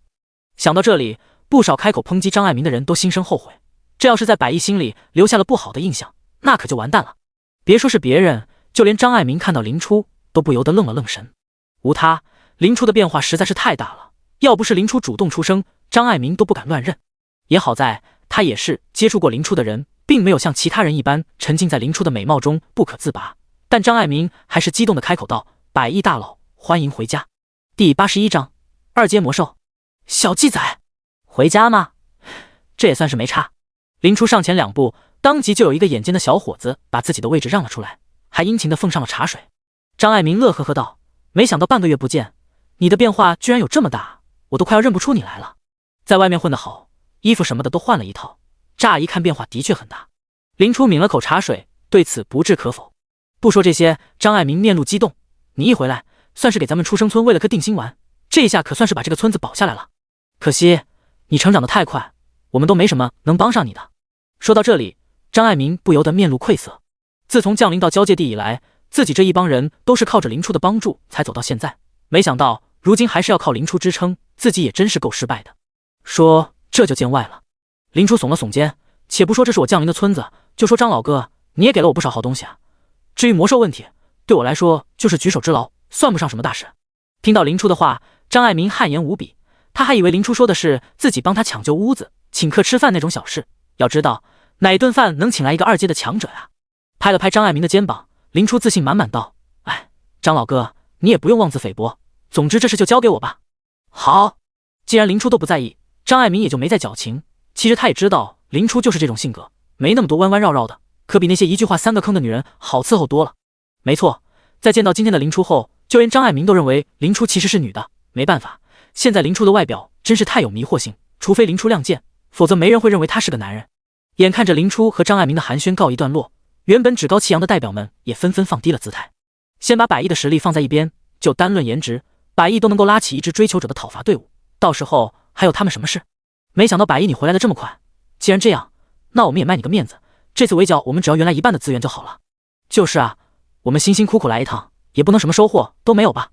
想到这里，不少开口抨击张爱民的人都心生后悔。这要是在百亿心里留下了不好的印象，那可就完蛋了。别说是别人，就连张爱民看到林初都不由得愣了愣神。无他，林初的变化实在是太大了，要不是林初主动出声，张爱民都不敢乱认。也好在他也是接触过林初的人，并没有像其他人一般沉浸在林初的美貌中不可自拔。但张爱民还是激动地开口道：“百亿大佬，欢迎回家。”第81章2阶魔兽。小鸡仔，回家吗？这也算是没差。林初上前2步，当即就有一个眼尖的小伙子把自己的位置让了出来，还殷勤地奉上了茶水。张爱民乐呵呵道：“没想到半个月不见，你的变化居然有这么大，我都快要认不出你来了。在外面混得好，衣服什么的都换了一套，乍一看变化的确很大。”林初抿了口茶水，对此不置可否。不说这些，张爱民面露激动：“你一回来，算是给咱们出生村喂了颗定心丸，这下可算是把这个村子保下来了。可惜你成长得太快，我们都没什么能帮上你的。”说到这里，张爱民不由得面露愧色。自从降临到交界地以来，自己这一帮人都是靠着林初的帮助才走到现在，没想到如今还是要靠林初支撑，自己也真是够失败的。说这就见外了。林初耸了耸肩，且不说这是我降临的村子，就说张老哥，你也给了我不少好东西啊。至于魔兽问题，对我来说就是举手之劳，算不上什么大事。听到林初的话，张爱民汗颜无比，他还以为林初说的是自己帮他抢救屋子、请客吃饭那种小事，要知道哪顿饭能请来一个2阶的强者呀？拍了拍张爱民的肩膀，林初自信满满道：“哎，张老哥，你也不用妄自菲薄，总之这事就交给我吧。”好，既然林初都不在意，张爱民也就没再矫情。其实他也知道林初就是这种性格，没那么多弯弯绕绕的，可比那些一句话3个坑的女人好伺候多了。没错，在见到今天的林初后，就连张爱民都认为林初其实是女的。没办法，现在林初的外表真是太有迷惑性，除非林初亮剑，否则没人会认为他是个男人。眼看着林初和张爱民的寒暄告一段落，原本趾高气扬的代表们也纷纷放低了姿态。先把百亿的实力放在一边，就单论颜值，百亿都能够拉起一支追求者的讨伐队伍，到时候还有他们什么事？没想到百亿你回来的这么快，既然这样，那我们也卖你个面子，这次围剿我们只要原来1半的资源就好了。就是啊，我们辛辛苦苦来一趟，也不能什么收获都没有吧？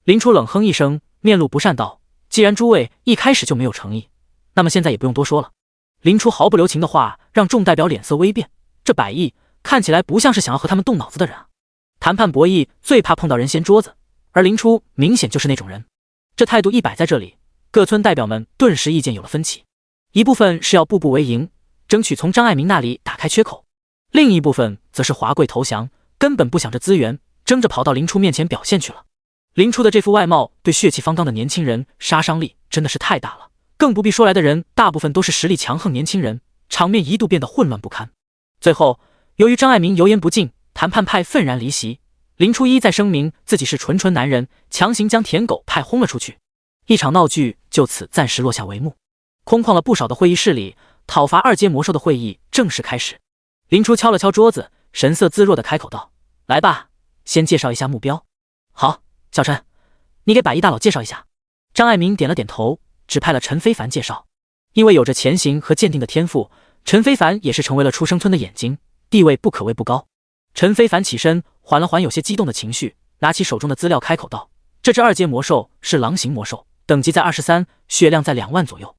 林初冷哼一声，面露不善道：“既然诸位一开始就没有诚意，那么现在也不用多说了。”林初毫不留情的话让众代表脸色微变，这百亿看起来不像是想要和他们动脑子的人啊。谈判博弈最怕碰到人掀桌子，而林初明显就是那种人。这态度一摆在这里，各村代表们顿时意见有了分歧。一部分是要步步为营，争取从张爱民那里打开缺口，另一部分则是华贵投降，根本不想着资源，争着跑到林初面前表现去了。林初的这副外貌对血气方刚的年轻人杀伤力真的是太大了，更不必说来的人大部分都是实力强横年轻人，场面一度变得混乱不堪。最后由于张爱民油盐不进，谈判派愤然离席，林初一再声明自己是纯男人，强行将舔狗派轰了出去。一场闹剧就此暂时落下帷幕。空旷了不少的会议室里，讨伐二阶魔兽的会议正式开始。林初敲了敲桌子，神色自若地开口道：“来吧，先介绍一下目标。”“好，小陈，你给百亿大佬介绍一下。”张爱民点了点头，指派了陈非凡介绍。因为有着潜行和鉴定的天赋，陈非凡也是成为了出生村的眼睛，地位不可谓不高。陈非凡起身，缓了缓有些激动的情绪，拿起手中的资料开口道：“这只二阶魔兽是狼形魔兽，等级在23，血量在2万左右。”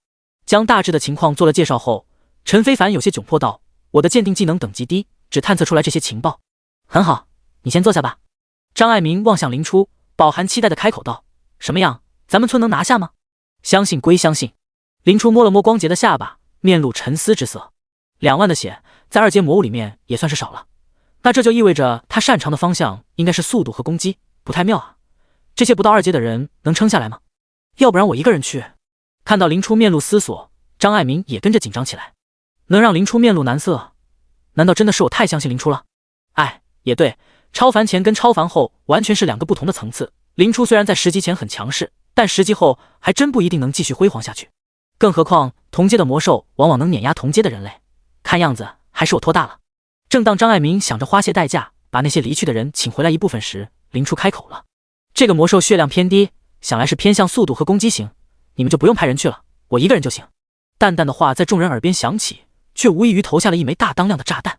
将大致的情况做了介绍后，陈非凡有些窘迫道：“我的鉴定技能等级低，只探测出来这些情报。”“很好，你先坐下吧。”张爱民望向林初，饱含期待的开口道：“什么样？咱们村能拿下吗？”“相信归相信。”林初摸了摸光洁的下巴，面露沉思之色。2万的血，在二阶魔物里面也算是少了，那这就意味着他擅长的方向应该是速度和攻击，不太妙啊。这些不到2阶的人能撑下来吗？要不然我一个人去。看到林初面露思索，张爱民也跟着紧张起来。能让林初面露难色，难道真的是我太相信林初了？哎，也对，超凡前跟超凡后完全是2个不同的层次。林初虽然在10级前很强势，但10级后还真不一定能继续辉煌下去。更何况同阶的魔兽往往能碾压同阶的人类，看样子还是我拖大了。正当张爱民想着花些代价把那些离去的人请回来一部分时，林初开口了：“这个魔兽血量偏低，想来是偏向速度和攻击型，你们就不用派人去了，我一个人就行。”淡淡的话在众人耳边响起，却无异于投下了一枚大当量的炸弹。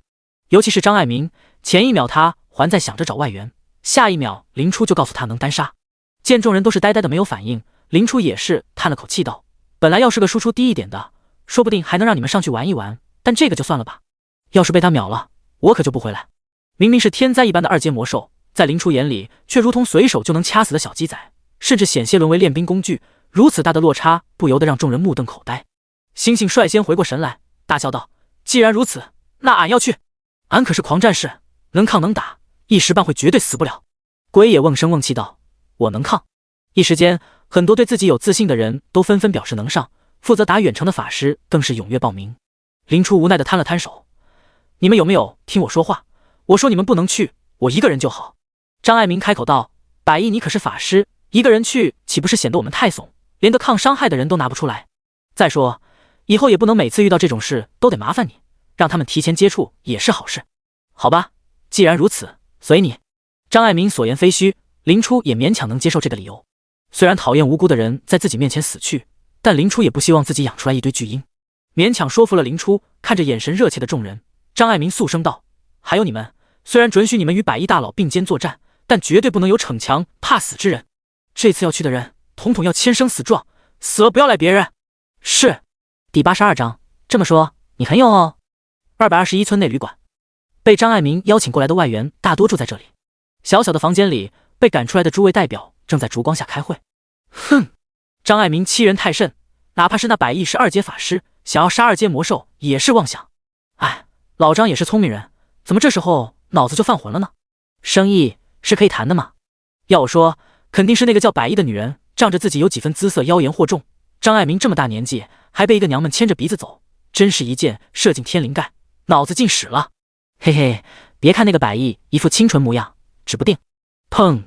尤其是张爱民，前一秒他还在想着找外援，下一秒林初就告诉他能单杀。见众人都是呆呆的没有反应，林初也是叹了口气道：“本来要是个输出低一点的，说不定还能让你们上去玩一玩，但这个就算了吧。要是被他秒了，我可就不回来。”明明是天灾一般的2阶魔兽，在林初眼里却如同随手就能掐死的小鸡仔，甚至险些沦为练兵工具。如此大的落差，不由得让众人目瞪口呆。星星率先回过神来，大笑道：“既然如此，那俺要去。俺可是狂战士，能抗能打，一时半会绝对死不了。”鬼也瓮声瓮气道：“我能抗。”一时间，很多对自己有自信的人都纷纷表示能上，负责打远程的法师更是踊跃报名。林初无奈地摊了摊手：“你们有没有听我说话？我说你们不能去，我一个人就好。”张爱民开口道：“百亿，你可是法师，一个人去岂不是显得我们太怂，连个抗伤害的人都拿不出来？再说，以后也不能每次遇到这种事都得麻烦你，让他们提前接触也是好事。好吧，既然如此，随你。”张爱民所言非虚，林初也勉强能接受这个理由。虽然讨厌无辜的人在自己面前死去，但林初也不希望自己养出来一堆巨婴，勉强说服了林初。看着眼神热切的众人，张爱民肃声道：“还有你们，虽然准许你们与百亿大佬并肩作战，但绝对不能有逞强怕死之人。这次要去的人，统统要签生死状，死了不要赖别人。”“是。”第82章，这么说你很有哦。221村内旅馆，被张爱民邀请过来的外援大多住在这里。小小的房间里，被赶出来的诸位代表正在烛光下开会。哼，张爱民欺人太甚，哪怕是那百亿是2阶法师，想要杀2阶魔兽也是妄想。哎，老张也是聪明人，怎么这时候脑子就犯浑了呢？生意是可以谈的嘛。要我说，肯定是那个叫百亿的女人仗着自己有几分姿色妖言惑众。张爱民这么大年纪还被一个娘们牵着鼻子走，真是一箭射进天灵盖，脑子进屎了。嘿嘿，别看那个百亿一副清纯模样，指不定。砰！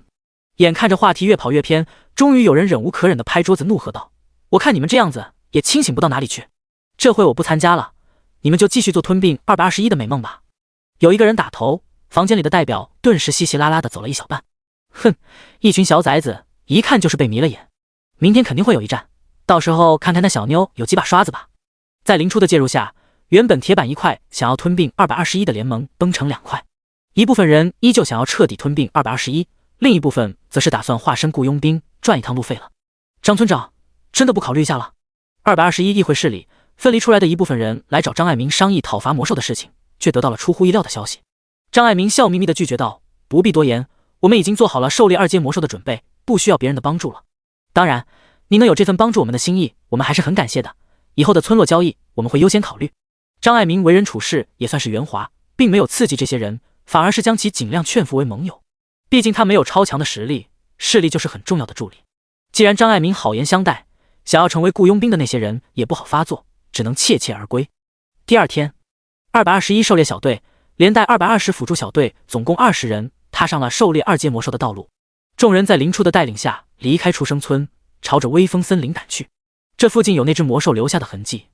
眼看着话题越跑越偏，终于有人忍无可忍地拍桌子怒喝道：“我看你们这样子也清醒不到哪里去，这回我不参加了，你们就继续做吞并221的美梦吧。”有一个人打头，房间里的代表顿时稀稀拉拉地走了一小半。哼，一群小崽子，一看就是被迷了眼。明天肯定会有一战，到时候看看那小妞有几把刷子吧。在林初的介入下，原本铁板一块想要吞并221的联盟崩成2块，一部分人依旧想要彻底吞并221，另一部分则是打算化身雇佣兵赚一趟路费了。张村长，真的不考虑一下了？221议会室里分离出来的一部分人来找张爱民商议讨伐魔兽的事情，却得到了出乎意料的消息。张爱民笑眯眯地拒绝道：“不必多言，我们已经做好了狩猎2阶魔兽的准备，不需要别人的帮助了。当然，您能有这份帮助我们的心意，我们还是很感谢的。以后的村落交易，我们会优先考虑。”张爱民为人处事也算是圆滑，并没有刺激这些人，反而是将其尽量劝服为盟友。毕竟他没有超强的实力，势力就是很重要的助力。既然张爱民好言相待，想要成为雇佣兵的那些人也不好发作，只能怯怯而归。第二天，221狩猎小队连带220辅助小队总共20人踏上了狩猎2阶魔兽的道路。众人在林初的带领下离开出生村，朝着微风森林赶去。这附近有那只魔兽留下的痕迹。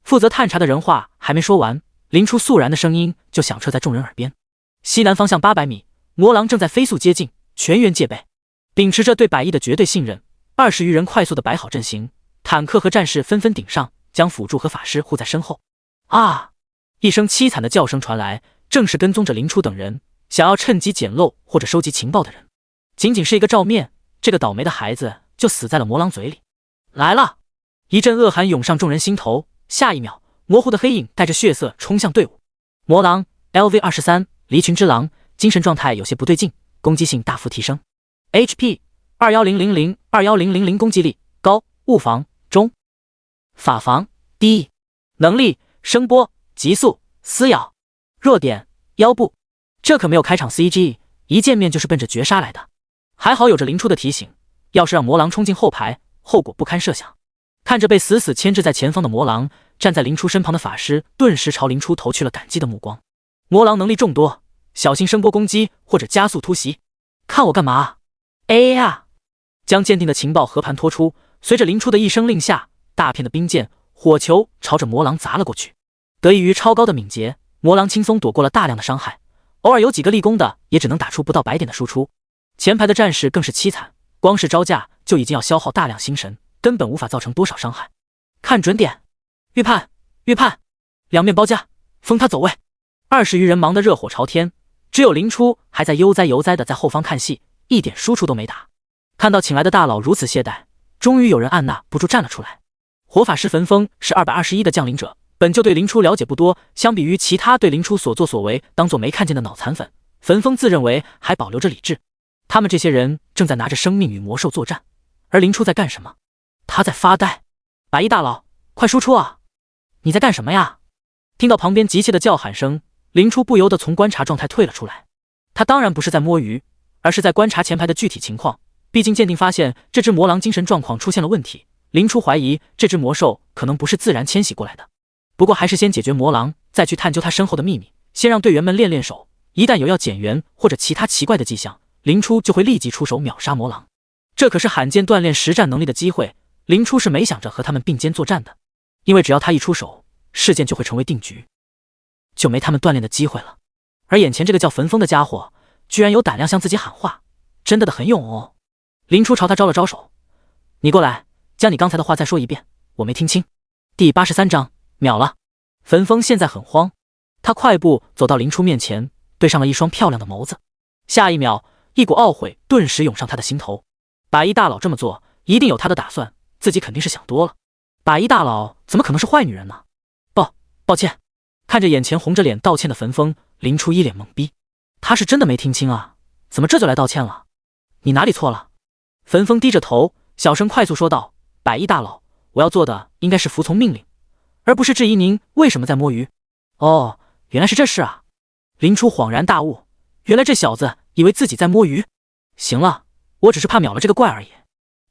负责探查的人话还没说完，林初肃然的声音就响彻在众人耳边。西南方向800米，魔狼正在飞速接近，全员戒备。秉持着对百亿的绝对信任，20余人快速的摆好阵型，坦克和战士纷纷顶上，将辅助和法师护在身后。啊！一声凄惨的叫声传来，正是跟踪着林初等人，想要趁机捡漏或者收集情报的人。仅仅是一个照面，这个倒霉的孩子就死在了魔狼嘴里。来了！一阵恶寒涌上众人心头。下一秒，模糊的黑影带着血色冲向队伍。魔狼 LV23 离群之狼，精神状态有些不对劲，攻击性大幅提升。HP 21000，21000攻击力高，物防中，法防低，能力声波、急速、撕咬。弱点腰部。这可没有开场 CG， 一见面就是奔着绝杀来的。还好有着林初的提醒，要是让魔狼冲进后排，后果不堪设想。看着被死死牵制在前方的魔狼，站在林初身旁的法师顿时朝林初投去了感激的目光。魔狼能力众多，小心声波攻击或者加速突袭。看我干嘛 ？A 啊！将鉴定的情报和盘托出，随着林初的一声令下，大片的冰箭、火球朝着魔狼砸了过去。得益于超高的敏捷，魔狼轻松躲过了大量的伤害，偶尔有几个立功的，也只能打出不到100点的输出。前排的战士更是凄惨，光是招架就已经要消耗大量心神。根本无法造成多少伤害。看准点，预判，预判，两面包夹，封他走位。20余人忙得热火朝天，只有林初还在悠哉悠哉的在后方看戏，一点输出都没打。看到请来的大佬如此懈怠，终于有人按捺不住站了出来。火法师焚风是221的降临者，本就对林初了解不多，相比于其他对林初所作所为当作没看见的脑残粉，焚风自认为还保留着理智。他们这些人正在拿着生命与魔兽作战，而林初在干什么？他在发呆。百亿大佬，快输出啊！你在干什么呀？听到旁边急切的叫喊声，林初不由得从观察状态退了出来。他当然不是在摸鱼，而是在观察前排的具体情况。毕竟鉴定发现这只魔狼精神状况出现了问题，林初怀疑这只魔兽可能不是自然迁徙过来的。不过还是先解决魔狼，再去探究他身后的秘密。先让队员们练练手，一旦有要减员或者其他奇怪的迹象，林初就会立即出手秒杀魔狼。这可是罕见锻炼实战能力的机会。林初是没想着和他们并肩作战的，因为只要他一出手，事件就会成为定局，就没他们锻炼的机会了。而眼前这个叫焚风的家伙，居然有胆量向自己喊话，真的很勇哦。林初朝他招了招手，你过来，将你刚才的话再说一遍，我没听清。第83章，秒了。焚风现在很慌，他快步走到林初面前，对上了一双漂亮的眸子。下一秒，一股懊悔顿时涌上他的心头。百亿大佬这么做，一定有他的打算。自己肯定是想多了，百亿大佬怎么可能是坏女人呢？抱歉。看着眼前红着脸道歉的焚风，林初一脸懵逼，他是真的没听清啊，怎么这就来道歉了？你哪里错了？焚风低着头，小声快速说道：百亿大佬，我要做的应该是服从命令，而不是质疑您为什么在摸鱼。哦，原来是这事啊！林初恍然大悟，原来这小子以为自己在摸鱼。行了，我只是怕秒了这个怪而已。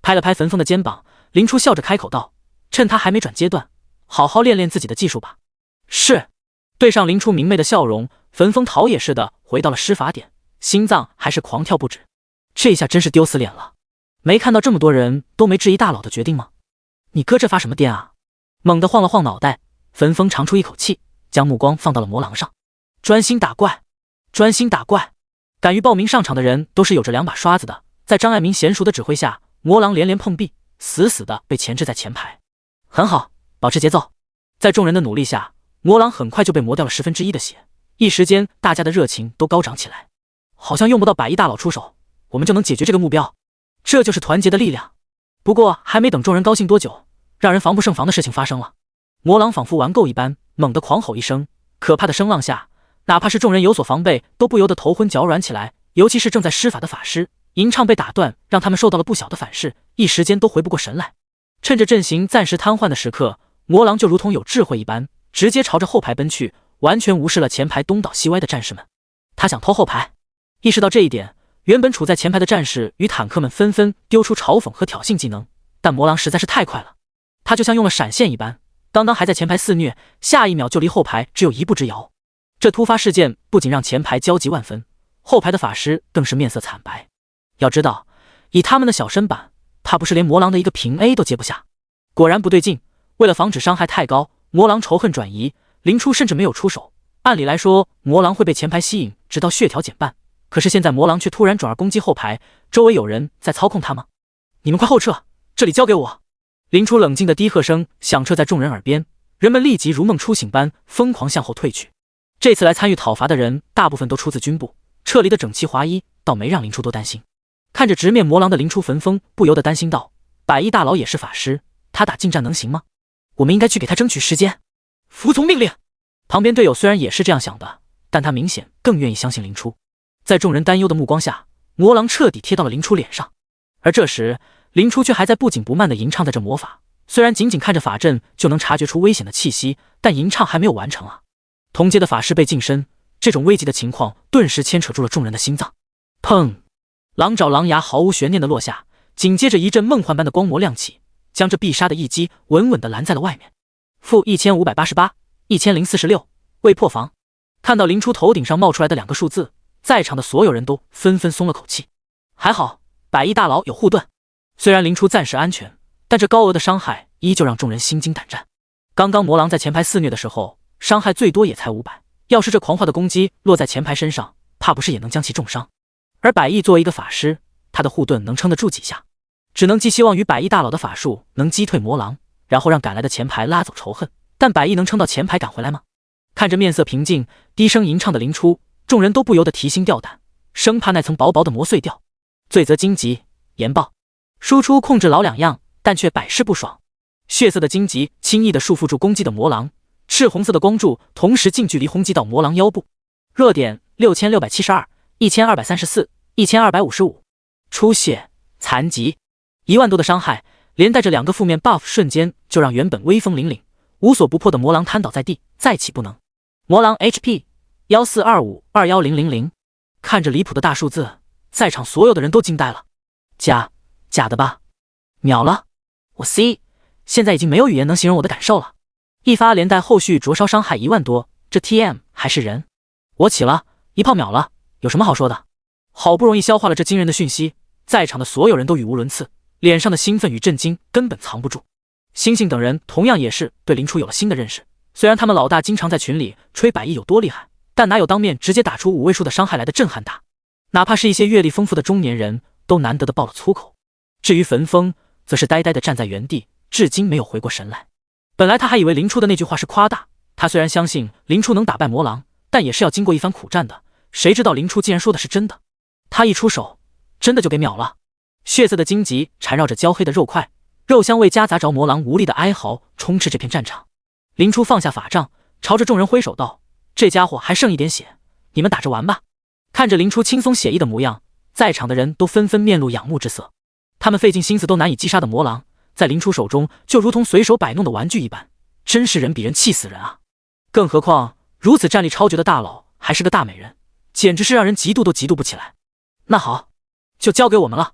拍了拍焚风的肩膀，林初笑着开口道：趁他还没转阶段，好好练练自己的技术吧。是。对上林初明媚的笑容，焚风逃也似的回到了施法点，心脏还是狂跳不止。这下真是丢死脸了，没看到这么多人都没质疑大佬的决定吗？你哥这发什么癫啊？猛地晃了晃脑袋，焚风长出一口气，将目光放到了魔狼上。专心打怪，专心打怪。敢于报名上场的人都是有着2把刷子的，在张爱民娴熟的指挥下，魔狼连连碰壁，死死的被钳制在前排。很好，保持节奏。在众人的努力下，魔狼很快就被磨掉了1/10的血，一时间大家的热情都高涨起来。好像用不到百亿大佬出手，我们就能解决这个目标，这就是团结的力量。不过还没等众人高兴多久，让人防不胜防的事情发生了。魔狼仿佛玩够一般，猛地狂吼一声，可怕的声浪下，哪怕是众人有所防备，都不由得头昏脚软起来。尤其是正在施法的法师，吟唱被打断，让他们受到了不小的反噬，一时间都回不过神来。趁着阵型暂时瘫痪的时刻，魔狼就如同有智慧一般，直接朝着后排奔去，完全无视了前排东倒西歪的战士们。他想偷后排。意识到这一点，原本处在前排的战士与坦克们纷纷丢出嘲讽和挑衅技能，但魔狼实在是太快了，他就像用了闪现一般，刚刚还在前排肆虐，下一秒就离后排只有1步之遥。这突发事件不仅让前排焦急万分，后排的法师更是面色惨白。要知道，以他们的小身板，怕不是连魔狼的一个平 A 都接不下。果然不对劲，为了防止伤害太高，魔狼仇恨转移，林初甚至没有出手。按理来说，魔狼会被前排吸引，直到血条减半。可是现在魔狼却突然转而攻击后排，周围有人在操控他吗？你们快后撤，这里交给我！林初冷静的低喝声响彻在众人耳边，人们立即如梦初醒般疯狂向后退去。这次来参与讨伐的人大部分都出自军部，撤离的整齐划一，倒没让林初多担心。看着直面魔狼的林初焚风，不由得担心道：百亿大佬也是法师，他打近战能行吗？我们应该去给他争取时间。服从命令。旁边队友虽然也是这样想的，但他明显更愿意相信林初。在众人担忧的目光下，魔狼彻底贴到了林初脸上。而这时，林初却还在不紧不慢地吟唱着这魔法。虽然仅仅看着法阵就能察觉出危险的气息，但吟唱还没有完成啊！同阶的法师被近身，这种危急的情况顿时牵扯住了众人的心脏。砰！狼爪狼牙毫无悬念地落下，紧接着一阵梦幻般的光魔亮起，将这必杀的一击稳稳地拦在了外面。负1588、1046，未破防。看到林初头顶上冒出来的2个数字，在场的所有人都纷纷松了口气。还好，百亿大佬有护盾。虽然林初暂时安全，但这高额的伤害依旧让众人心惊胆战。刚刚魔狼在前排肆虐的时候，伤害最多也才500，要是这狂化的攻击落在前排身上，怕不是也能将其重伤。而百亿作为一个法师，他的护盾能撑得住几下，只能寄希望于百亿大佬的法术能击退魔狼，然后让赶来的前排拉走仇恨。但百亿能撑到前排赶回来吗？看着面色平静、低声吟唱的林初，众人都不由得提心吊胆，生怕那层薄薄的膜碎掉。罪责荆棘研报，输出控制老2样，但却百试不爽。血色的荆棘轻易地束缚住攻击的魔狼，赤红色的光柱同时近距离轰击到魔狼腰部。弱点6672、1234、1255，出血、残疾，1万多的伤害，连带着2个负面 buff， 瞬间就让原本威风凛凛、无所不破的魔狼瘫倒在地，再起不能。魔狼 HP 1425-21000，看着离谱的大数字，在场所有的人都惊呆了。假的吧？秒了！我 C， 现在已经没有语言能形容我的感受了。一发连带后续灼烧伤害1万多，这 TM 还是人？我起了，一炮秒了，有什么好说的？好不容易消化了这惊人的讯息，在场的所有人都语无伦次，脸上的兴奋与震惊根本藏不住。星星等人同样也是对林初有了新的认识，虽然他们老大经常在群里吹百亿有多厉害，但哪有当面直接打出5位数的伤害来的震撼大？哪怕是一些阅历丰富的中年人都难得的爆了粗口。至于焚风，则是呆呆地站在原地，至今没有回过神来。本来他还以为林初的那句话是夸大，他虽然相信林初能打败魔狼，但也是要经过一番苦战的，谁知道林初竟然说的是真的。他一出手，真的就给秒了。血色的荆棘缠绕着焦黑的肉块，肉香味夹杂着魔狼无力的哀嚎，充斥这片战场。林初放下法杖，朝着众人挥手道：这家伙还剩一点血，你们打着玩吧。看着林初轻松写意的模样，在场的人都纷纷面露仰慕之色。他们费尽心思都难以击杀的魔狼，在林初手中就如同随手摆弄的玩具一般，真是人比人气死人啊！更何况如此战力超绝的大佬还是个大美人，简直是让人嫉妒都嫉妒不起来。那好，就交给我们了。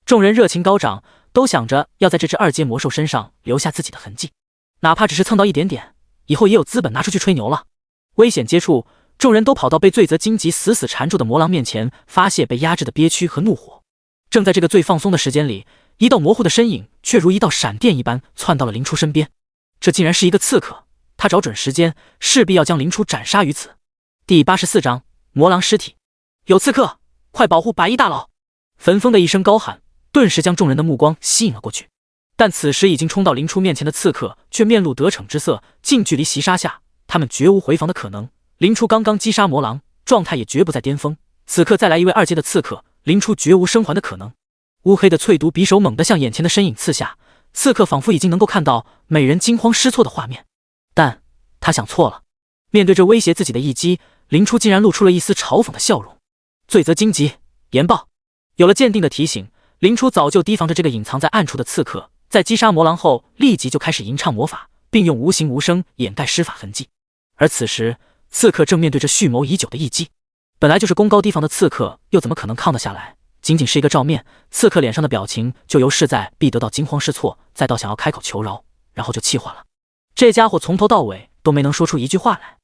众人热情高涨，都想着要在这只2阶魔兽身上留下自己的痕迹，哪怕只是蹭到一点点，以后也有资本拿出去吹牛了。危险接触，众人都跑到被罪责荆棘死死缠住的魔狼面前，发泄被压制的憋屈和怒火。正在这个最放松的时间里，一道模糊的身影却如一道闪电一般窜到了林初身边。这竟然是一个刺客，他找准时间，势必要将林初斩杀于此。第84章魔狼尸体。有刺客，快保护百亿大佬！焚风的一声高喊，顿时将众人的目光吸引了过去。但此时已经冲到林初面前的刺客却面露得逞之色，近距离袭杀下，他们绝无回防的可能。林初刚刚击杀魔狼，状态也绝不在巅峰，此刻再来一位2阶的刺客，林初绝无生还的可能。乌黑的淬毒匕首猛地向眼前的身影刺下，刺客仿佛已经能够看到美人惊慌失措的画面，但他想错了。面对这威胁自己的一击，林初竟然露出了一丝嘲讽的笑容。罪责荆棘研报。有了鉴定的提醒，林初早就提防着这个隐藏在暗处的刺客，在击杀魔狼后立即就开始吟唱魔法，并用无形无声掩盖施法痕迹。而此时刺客正面对着蓄谋已久的一击，本来就是功高低防的刺客，又怎么可能抗得下来？仅仅是一个照面，刺客脸上的表情就由势在必得到惊慌失措，再到想要开口求饶，然后就气化了。这家伙从头到尾都没能说出一句话来。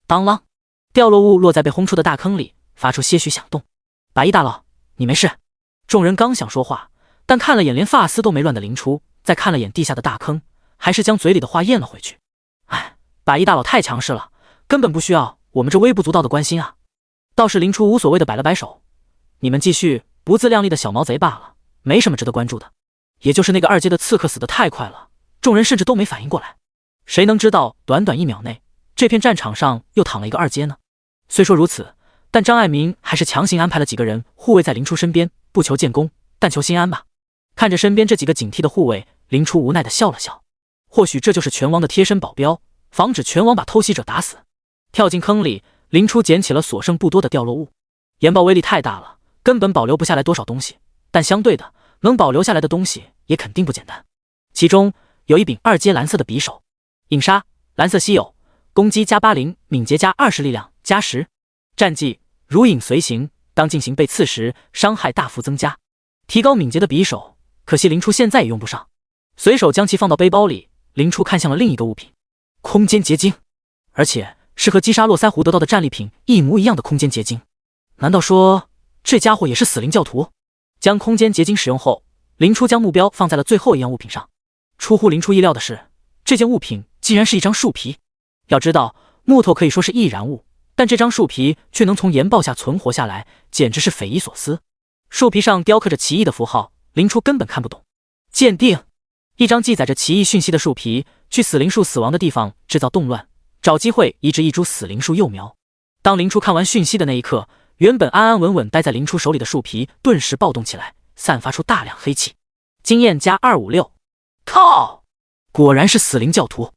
当啷，掉落物落在被轰出的大坑里，发出些许响动。百亿大佬，你没事。众人刚想说话，但看了眼连发丝都没乱的林初，再看了眼地下的大坑，还是将嘴里的话咽了回去。哎，百亿大佬太强势了，根本不需要我们这微不足道的关心啊。倒是林初无所谓的摆了摆手，你们继续不自量力的小毛贼罢了，没什么值得关注的。也就是那个二阶的刺客死得太快了，众人甚至都没反应过来。谁能知道短短1秒内，这片战场上又躺了一个二阶呢？虽说如此，但张爱民还是强行安排了几个人护卫在林初身边，不求建功，但求心安吧。看着身边这几个警惕的护卫，林初无奈地笑了笑。或许这就是拳王的贴身保镖，防止拳王把偷袭者打死。跳进坑里，林初捡起了所剩不多的掉落物。研爆威力太大了，根本保留不下来多少东西，但相对的，能保留下来的东西也肯定不简单。其中有一柄2阶蓝色的匕首，影杀，蓝色稀有，攻击+80，敏捷+20，力量+10。战绩如影随形，当进行被刺时，伤害大幅增加。提高敏捷的匕首，可惜林初现在也用不上。随手将其放到背包里，林初看向了另一个物品，空间结晶，而且是和击杀络腮胡得到的战利品一模一样的空间结晶。难道说这家伙也是死灵教徒？将空间结晶使用后，林初将目标放在了最后一样物品上。出乎林初意料的是，这件物品竟然是一张树皮。要知道，木头可以说是易燃物，但这张树皮却能从研爆下存活下来，简直是匪夷所思。树皮上雕刻着奇异的符号，林初根本看不懂。鉴定，一张记载着奇异讯息的树皮，去死灵树死亡的地方制造动乱，找机会移植一株死灵树幼苗。当林初看完讯息的那一刻，原本安安稳稳待在林初手里的树皮顿时暴动起来，散发出大量黑气。经验+256，靠！果然是死灵教徒，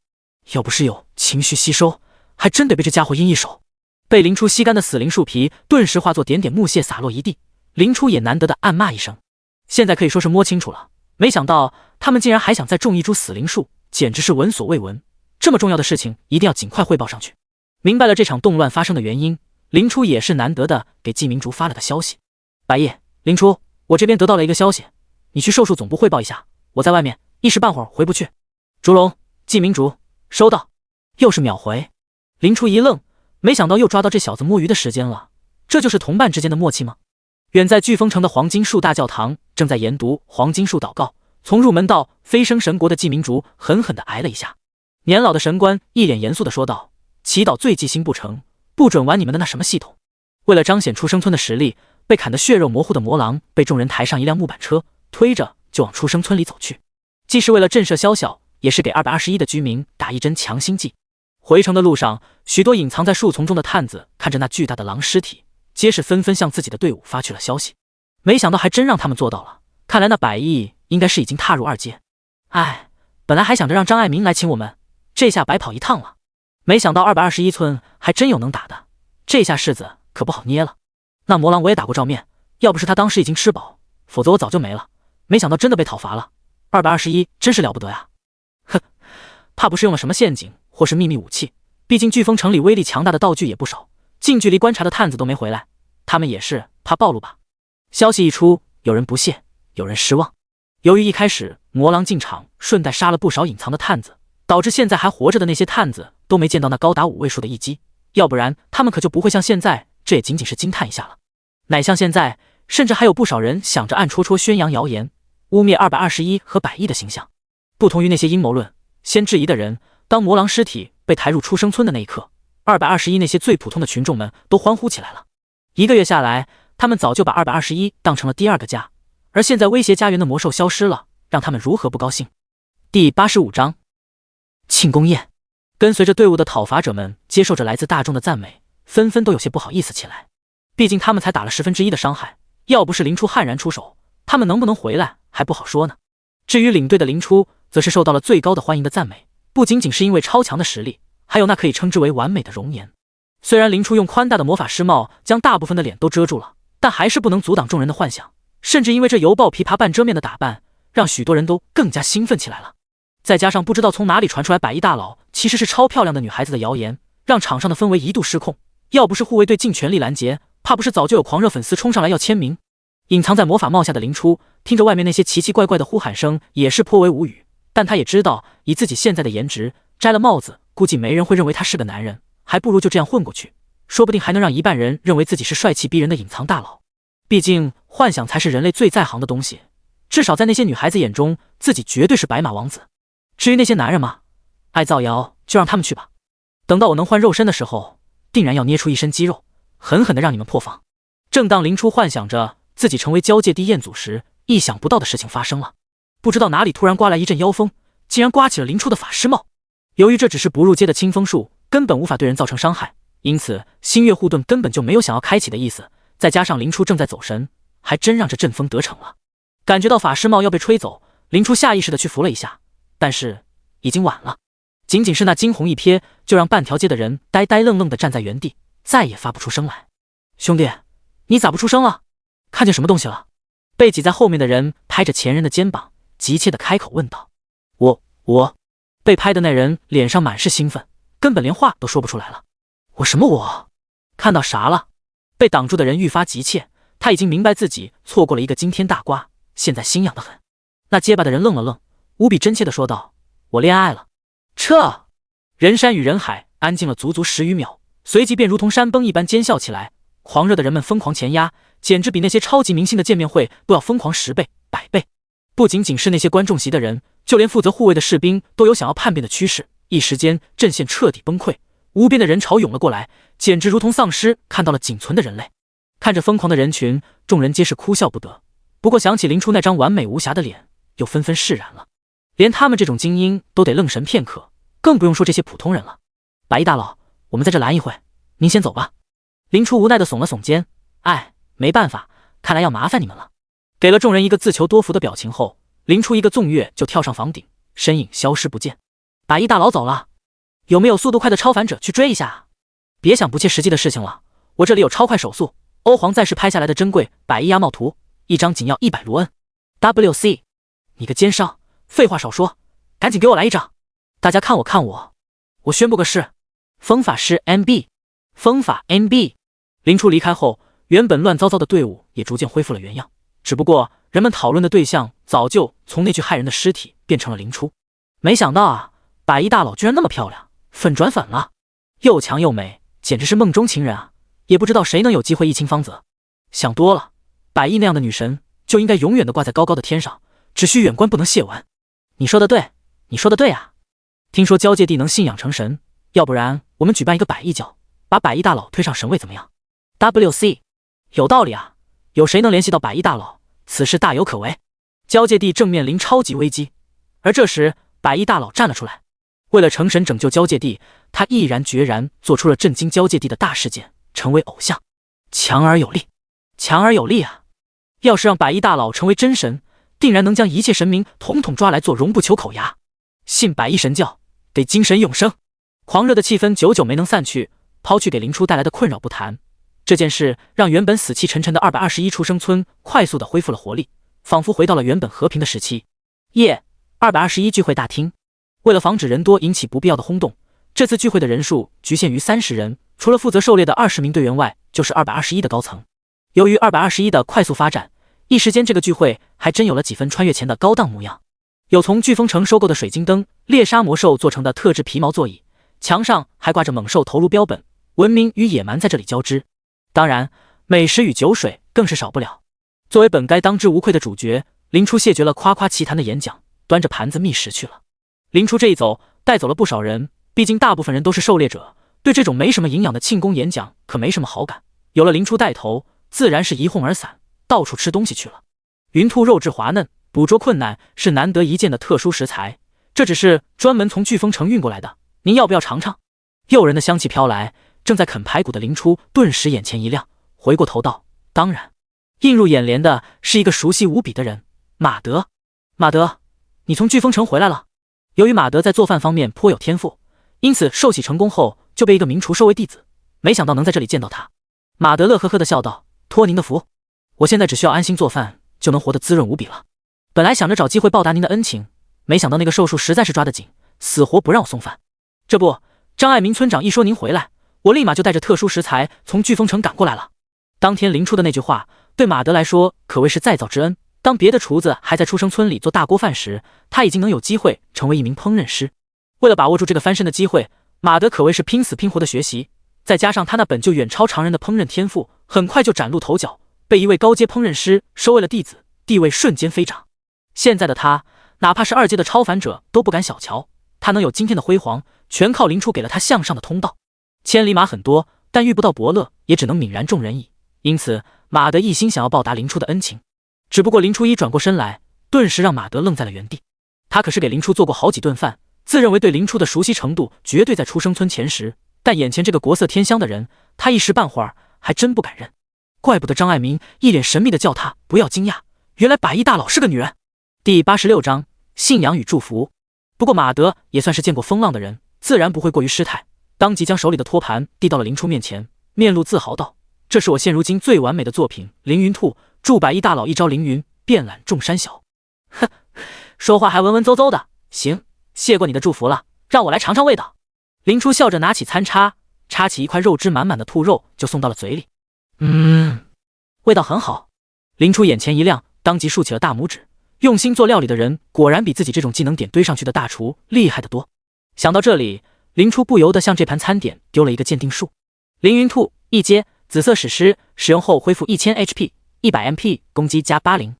要不是有情绪吸收，还真得被这家伙阴一手。被林初吸干的死灵树皮顿时化作点点木屑洒落一地，林初也难得的暗骂一声。现在可以说是摸清楚了，没想到他们竟然还想再种一株死灵树，简直是闻所未闻。这么重要的事情一定要尽快汇报上去。明白了这场动乱发生的原因，林初也是难得的给季明竹发了个消息：白夜，林初，我这边得到了一个消息，你去兽术总部汇报一下，我在外面一时半会儿回不去。竹龙，季明竹，收到。又是秒回。林初一愣，没想到又抓到这小子摸鱼的时间了，这就是同伴之间的默契吗？远在飓风城的黄金树大教堂正在研读黄金树祷告，从入门到飞升神国的季明竹狠狠地挨了一下。年老的神官一脸严肃地说道：祈祷最忌星不成，不准玩你们的那什么系统。为了彰显出生村的实力，被砍得血肉模糊的魔狼被众人抬上一辆木板车，推着就往出生村里走去。既是为了震慑宵小，也是给221的居民打一针强心剂。回城的路上，许多隐藏在树丛中的探子看着那巨大的狼尸体，皆是纷纷向自己的队伍发去了消息。没想到还真让他们做到了，看来那百亿应该是已经踏入2阶。哎，本来还想着让张爱民来请我们，这下白跑一趟了。没想到221村还真有能打的，这下柿子可不好捏了。那魔狼我也打过照面，要不是他当时已经吃饱，否则我早就没了。没想到真的被讨伐了，221真是了不得呀！哼，怕不是用了什么陷阱或是秘密武器，毕竟飓风城里威力强大的道具也不少，近距离观察的探子都没回来，他们也是怕暴露吧。消息一出，有人不屑，有人失望。由于一开始魔狼进场顺带杀了不少隐藏的探子，导致现在还活着的那些探子都没见到那高达5位数的一击，要不然他们可就不会像现在这也仅仅是惊叹一下了。乃像现在，甚至还有不少人想着暗戳戳宣扬谣言，污蔑221和百亿的形象。不同于那些阴谋论先质疑的人，当魔狼尸体被抬入出生村的那一刻，221那些最普通的群众们都欢呼起来了。1个月下来，他们早就把221当成了第2个家，而现在威胁家园的魔兽消失了，让他们如何不高兴？第85章庆功宴。跟随着队伍的讨伐者们接受着来自大众的赞美，纷纷都有些不好意思起来。毕竟他们才打了1/10的伤害，要不是林初悍然出手，他们能不能回来还不好说呢。至于领队的林初，则是受到了最高的欢迎的赞美，不仅仅是因为超强的实力，还有那可以称之为完美的容颜。虽然林初用宽大的魔法师帽将大部分的脸都遮住了，但还是不能阻挡众人的幻想，甚至因为这犹抱琵琶半遮面的打扮，让许多人都更加兴奋起来了。再加上不知道从哪里传出来百亿大佬其实是超漂亮的女孩子的谣言，让场上的氛围一度失控。要不是护卫队尽全力拦截，怕不是早就有狂热粉丝冲上来要签名。隐藏在魔法帽下的林初听着外面那些奇奇怪怪的呼喊声，也是颇为无语。但他也知道，以自己现在的颜值，摘了帽子估计没人会认为他是个男人，还不如就这样混过去，说不定还能让一半人认为自己是帅气逼人的隐藏大佬。毕竟幻想才是人类最在行的东西，至少在那些女孩子眼中，自己绝对是白马王子。至于那些男人嘛，爱造谣就让他们去吧。等到我能换肉身的时候，定然要捏出一身肌肉，狠狠地让你们破防。正当林初幻想着自己成为交界地彦祖时，意想不到的事情发生了。不知道哪里突然刮来一阵妖风，竟然刮起了林初的法师帽。由于这只是不入阶的清风术，根本无法对人造成伤害，因此星月护盾根本就没有想要开启的意思。再加上林初正在走神，还真让这阵风得逞了。感觉到法师帽要被吹走，林初下意识地去扶了一下，但是已经晚了。仅仅是那惊鸿一瞥，就让半条街的人呆呆愣愣地站在原地，再也发不出声来。兄弟，你咋不出声了？看见什么东西了？被挤在后面的人拍着前人的肩膀，急切地开口问道。我……被拍的那人脸上满是兴奋，根本连话都说不出来了。我什么我？看到啥了？被挡住的人愈发急切，他已经明白自己错过了一个惊天大瓜，现在心痒得很。那结巴的人愣了愣，无比真切地说道：我恋爱了。撤！人山与人海安静了足足10余秒，随即便如同山崩一般尖笑起来。狂热的人们疯狂前压，简直比那些超级明星的见面会都要疯狂10倍、100倍。不仅仅是那些观众席的人，就连负责护卫的士兵都有想要叛变的趋势。一时间，阵线彻底崩溃，无边的人潮涌了过来，简直如同丧尸看到了仅存的人类。看着疯狂的人群，众人皆是哭笑不得。不过想起林初那张完美无瑕的脸，又纷纷释然了。连他们这种精英都得愣神片刻，更不用说这些普通人了。白衣大佬，我们在这拦一会，您先走吧。林初无奈地耸了耸肩，没办法，看来要麻烦你们了。给了众人一个自求多福的表情后，林初一个纵跃就跳上房顶，身影消失不见。白衣大佬走了，有没有速度快的超凡者去追一下啊？别想不切实际的事情了，我这里有超快手速，欧皇在世拍下来的珍贵百衣压帽图，一张仅要100卢恩。WC， 你个奸商，废话少说，赶紧给我来一张！大家看我，我宣布个事，风法师 MB， 风法 MB。林初离开后，原本乱糟糟的队伍也逐渐恢复了原样，只不过人们讨论的对象早就从那具害人的尸体变成了林初。没想到啊，百衣大佬居然那么漂亮，粉转粉了，又强又美，简直是梦中情人啊！也不知道谁能有机会一亲芳泽。想多了，百衣那样的女神就应该永远的挂在高高的天上，只需远观不能亵玩。你说的对，你说的对啊！听说交界地能信仰成神，要不然我们举办一个百衣教，把百衣大佬推上神位怎么样？ WC， 有道理啊！有谁能联系到百衣大佬，此事大有可为。交界地正面临超级危机，而这时百衣大佬站了出来。为了成神拯救交界地，他毅然决然做出了震惊交界地的大事件，成为偶像。强而有力，强而有力啊！要是让百衣大佬成为真神，定然能将一切神明统统抓来做绒布求口牙。信百衣神教，得精神永生。狂热的气氛久久没能散去，抛去给林初带来的困扰不谈，这件事让原本死气沉沉的221出生村快速的恢复了活力，仿佛回到了原本和平的时期。221聚会大厅。为了防止人多引起不必要的轰动，这次聚会的人数局限于30人，除了负责狩猎的20名队员外，就是221的高层。由于221的快速发展，一时间这个聚会还真有了几分穿越前的高档模样。有从飓风城收购的水晶灯、猎杀魔兽做成的特制皮毛座椅，墙上还挂着猛兽头颅标本，文明与野蛮在这里交织。当然，美食与酒水更是少不了。作为本该当之无愧的主角，林初谢绝了夸夸其谈的演讲，端着盘子觅食去了。林初这一走，带走了不少人，毕竟大部分人都是狩猎者，对这种没什么营养的庆功演讲可没什么好感。有了林初带头，自然是一哄而散，到处吃东西去了。云兔肉质滑嫩，捕捉困难，是难得一见的特殊食材，这只是专门从飓风城运过来的，您要不要尝尝？诱人的香气飘来，正在啃排骨的林初顿时眼前一亮，回过头道：当然。映入眼帘的是一个熟悉无比的人，马德。马德，你从飓风城回来了。由于马德在做饭方面颇有天赋，因此受洗成功后就被一个名厨收为弟子，没想到能在这里见到他。马德乐呵呵地笑道：托您的福，我现在只需要安心做饭，就能活得滋润无比了。本来想着找机会报答您的恩情，没想到那个寿数实在是抓得紧，死活不让我送饭。这不，张爱民村长一说您回来，我立马就带着特殊食材从飓风城赶过来了。当天林初的那句话对马德来说可谓是再造之恩，当别的厨子还在出生村里做大锅饭时，他已经能有机会成为一名烹饪师。为了把握住这个翻身的机会，马德可谓是拼死拼活的学习，再加上他那本就远超常人的烹饪天赋，很快就崭露头角，被一位高阶烹饪师收为了弟子，地位瞬间飞涨。现在的他，哪怕是2阶的超凡者都不敢小瞧，他能有今天的辉煌，全靠林初给了他向上的通道。千里马很多，但遇不到伯乐，也只能泯然众人矣。因此，马德一心想要报答林初的恩情。只不过林初一转过身来，顿时让马德愣在了原地。他可是给林初做过好几顿饭，自认为对林初的熟悉程度绝对在出生村前10，但眼前这个国色天香的人，他一时半会儿还真不敢认。怪不得张爱民一脸神秘的叫他不要惊讶，原来百亿大佬是个女人。第86章信仰与祝福。不过马德也算是见过风浪的人，自然不会过于失态，当即将手里的托盘递到了林初面前，面露自豪道：“这是我现如今最完美的作品，凌云兔，祝百亿大佬一朝凌云，遍览众山小。”哼，说话还文文绉绉的。行，谢过你的祝福了，让我来尝尝味道。林初笑着拿起餐叉，插起一块肉汁满满的兔肉就送到了嘴里。味道很好。林初眼前一亮，当即竖起了大拇指。用心做料理的人，果然比自己这种技能点堆上去的大厨厉害得多。想到这里，林初不由得向这盘餐点丢了一个鉴定数。凌云兔1阶，紫色史诗，使用后恢复1000 HP，100 MP， 攻击加80。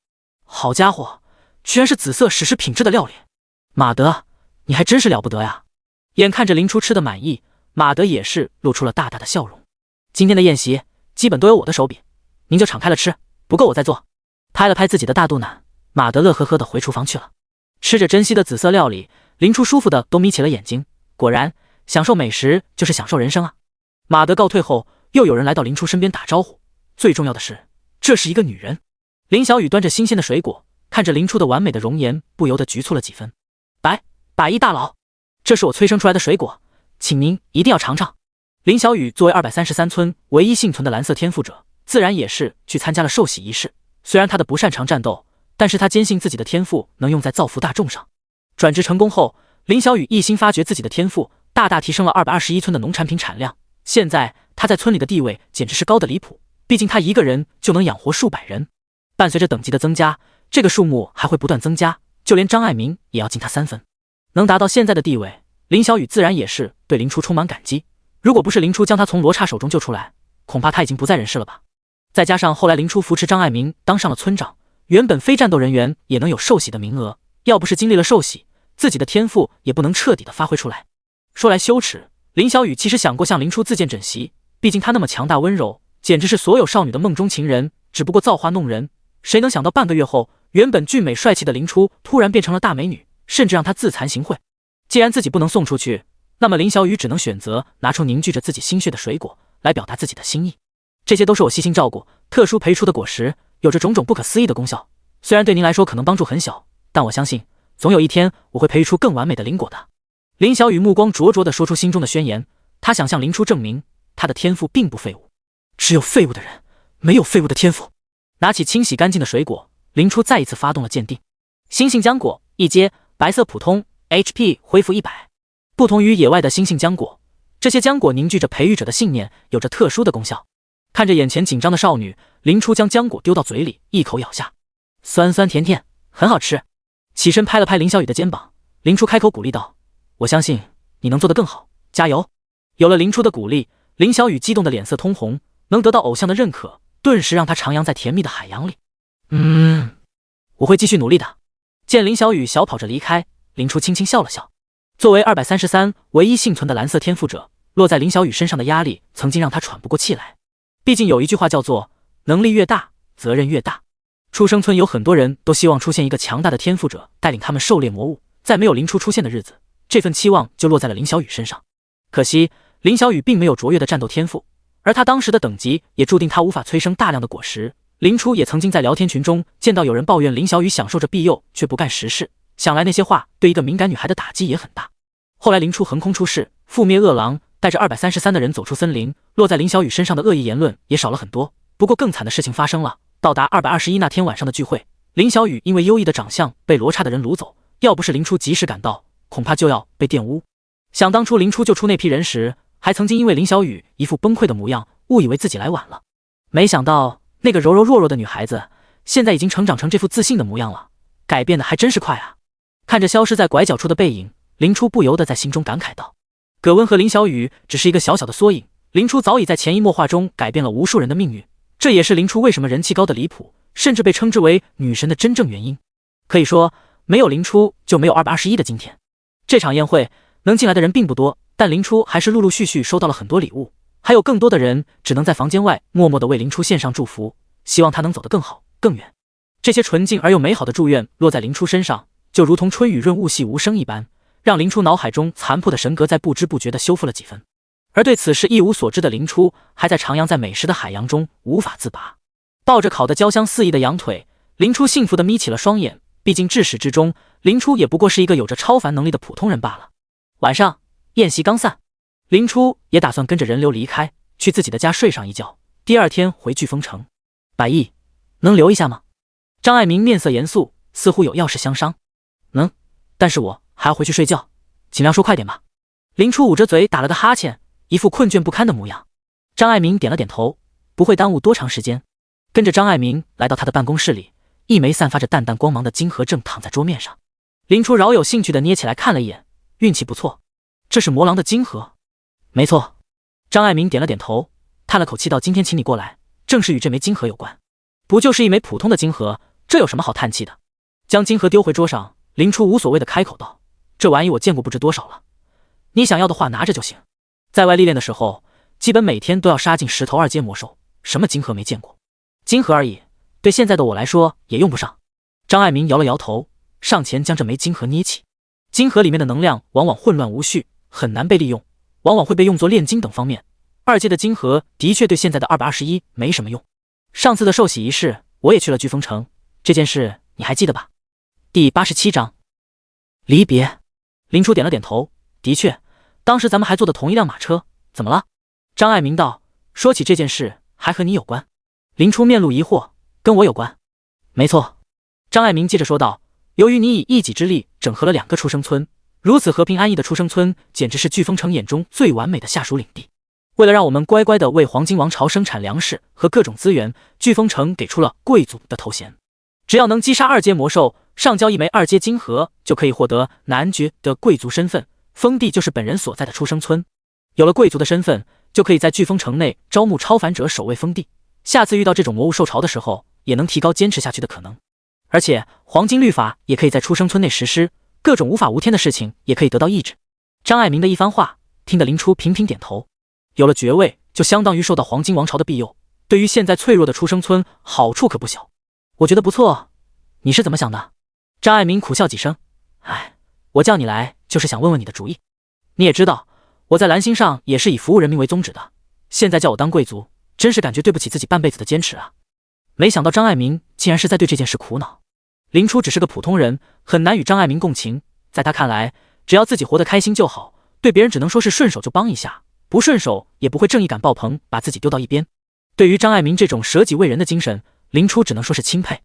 好家伙，居然是紫色史诗品质的料理！马德，你还真是了不得呀！眼看着林初吃得满意，马德也是露出了大大的笑容。今天的宴席基本都有我的手笔，您就敞开了吃，不够我再做。拍了拍自己的大肚腩，马德乐呵呵地回厨房去了。吃着珍稀的紫色料理，林初舒服的都眯起了眼睛。果然，享受美食就是享受人生啊！马德告退后，又有人来到林初身边打招呼。最重要的是，这是一个女人。林小雨端着新鲜的水果，看着林初的完美的容颜，不由得局促了几分。百亿大佬，这是我催生出来的水果，请您一定要尝尝。林小雨作为233村唯一幸存的蓝色天赋者，自然也是去参加了受洗仪式。虽然他的不擅长战斗，但是他坚信自己的天赋能用在造福大众上。转职成功后，林小雨一心发掘自己的天赋，大大提升了221村的农产品产量。现在他在村里的地位简直是高的离谱，毕竟他一个人就能养活数百人。伴随着等级的增加，这个数目还会不断增加，就连张爱民也要敬他3分。能达到现在的地位，林小雨自然也是对林初充满感激。如果不是林初将他从罗刹手中救出来，恐怕他已经不在人世了吧。再加上后来林初扶持张爱民当上了村长，原本非战斗人员也能有受洗的名额，要不是经历了受洗，自己的天赋也不能彻底的发挥出来。说来羞耻，林小雨其实想过向林初自荐枕席，毕竟他那么强大温柔，简直是所有少女的梦中情人，只不过造化弄人，谁能想到半个月后，原本俊美帅气的林初突然变成了大美女，甚至让他自惭形秽。既然自己不能送出去，那么林小雨只能选择拿出凝聚着自己心血的水果来表达自己的心意。这些都是我细心照顾、特殊培育出的果实，有着种种不可思议的功效。虽然对您来说可能帮助很小，但我相信总有一天我会培育出更完美的灵果的。林小雨目光灼灼地说出心中的宣言，他想向林初证明他的天赋并不废物，只有废物的人没有废物的天赋。拿起清洗干净的水果，林初再一次发动了鉴定。星星浆果1阶，白色普通， HP 恢复100。不同于野外的星星浆果，这些浆果凝聚着培育者的信念，有着特殊的功效。看着眼前紧张的少女，林初将浆果丢到嘴里，一口咬下，酸酸甜甜，很好吃。起身拍了拍林小雨的肩膀，林初开口鼓励道：“我相信你能做得更好，加油！”有了林初的鼓励，林小雨激动的脸色通红，能得到偶像的认可，顿时让他徜徉在甜蜜的海洋里。我会继续努力的。见林小雨小跑着离开，林初轻轻笑了笑。作为233唯一幸存的蓝色天赋者，落在林小雨身上的压力曾经让他喘不过气来。毕竟有一句话叫做能力越大，责任越大。出生村有很多人都希望出现一个强大的天赋者带领他们狩猎魔物，在没有林初出现的日子，这份期望就落在了林小雨身上。可惜林小雨并没有卓越的战斗天赋，而他当时的等级也注定他无法催生大量的果实。林初也曾经在聊天群中见到有人抱怨林小雨享受着庇佑却不干实事，想来那些话对一个敏感女孩的打击也很大。后来林初横空出世，覆灭恶狼，带着233的人走出森林，落在林小雨身上的恶意言论也少了很多。不过更惨的事情发生了，到达221那天晚上的聚会，林小雨因为优异的长相被罗刹的人掳走，要不是林初及时赶到，恐怕就要被玷污。想当初林初救出那批人时，还曾经因为林小雨一副崩溃的模样，误以为自己来晚了。没想到那个柔柔弱弱的女孩子，现在已经成长成这副自信的模样了，改变的还真是快啊！看着消失在拐角处的背影，林初不由得在心中感慨道：葛温和林小雨只是一个小小的缩影，林初早已在潜移默化中改变了无数人的命运，这也是林初为什么人气高的离谱，甚至被称之为女神的真正原因。可以说，没有林初就没有221的今天。这场宴会能进来的人并不多，但林初还是陆陆续续收到了很多礼物，还有更多的人只能在房间外默默地为林初献上祝福，希望他能走得更好更远。这些纯净而又美好的祝愿落在林初身上，就如同春雨润物细无声一般，让林初脑海中残破的神格在不知不觉地修复了几分。而对此事一无所知的林初，还在徜徉在美食的海洋中无法自拔。抱着烤得焦香四溢的羊腿，林初幸福地眯起了双眼。毕竟至始至终，林初也不过是一个有着超凡能力的普通人罢了。晚上宴席刚散，林初也打算跟着人流离开，去自己的家睡上一觉，第二天回飓风城。百亿，能留一下吗？张爱民面色严肃，似乎有要事相商。能，但是我还要回去睡觉，尽量说快点吧。林初捂着嘴打了个哈欠，一副困倦不堪的模样。张爱民点了点头，不会耽误多长时间。跟着张爱民来到他的办公室里，一枚散发着淡淡光芒的金盒正躺在桌面上。林初饶有兴趣地捏起来看了一眼，运气不错，这是魔狼的金盒。没错。张爱民点了点头，叹了口气道：今天请你过来，正是与这枚金盒有关。不就是一枚普通的金盒，这有什么好叹气的？将金盒丢回桌上，林初无所谓地开口道：这玩意我见过不知多少了，你想要的话拿着就行。在外历练的时候，基本每天都要杀进10头2阶魔兽，什么金盒没见过？金盒而已，对现在的我来说也用不上。张爱民摇了摇头，上前将这枚金盒捏起。金盒里面的能量往往混乱无序，很难被利用，往往会被用作炼金等方面。2阶的金盒的确对现在的221没什么用。上次的寿喜仪式我也去了飓风城，这件事你还记得吧？第87章离别。林初点了点头，的确，当时咱们还坐的同一辆马车，怎么了？张爱民道，说起这件事还和你有关。林初面露疑惑，跟我有关？没错。张爱民接着说道，由于你以一己之力整合了2个出生村，如此和平安逸的出生村简直是飓风城眼中最完美的下属领地。为了让我们乖乖地为黄金王朝生产粮食和各种资源，飓风城给出了贵族的头衔。只要能击杀2阶魔兽，上交一枚2阶金盒，就可以获得男爵的贵族身份，封地就是本人所在的出生村。有了贵族的身份，就可以在飓风城内招募超凡者守卫封地，下次遇到这种魔物兽潮的时候，也能提高坚持下去的可能。而且黄金律法也可以在出生村内实施，各种无法无天的事情也可以得到抑制。张爱民的一番话听得林初频频点头。有了爵位，就相当于受到黄金王朝的庇佑，对于现在脆弱的出生村好处可不小。我觉得不错，你是怎么想的？张爱民苦笑几声，哎，我叫你来就是想问问你的主意。你也知道，我在蓝星上也是以服务人民为宗旨的，现在叫我当贵族，真是感觉对不起自己半辈子的坚持啊。没想到张爱民竟然是在对这件事苦恼。林初只是个普通人，很难与张爱民共情，在他看来，只要自己活得开心就好，对别人只能说是顺手就帮一下，不顺手也不会正义感爆棚，把自己丢到一边。对于张爱民这种舍己为人的精神，林初只能说是钦佩。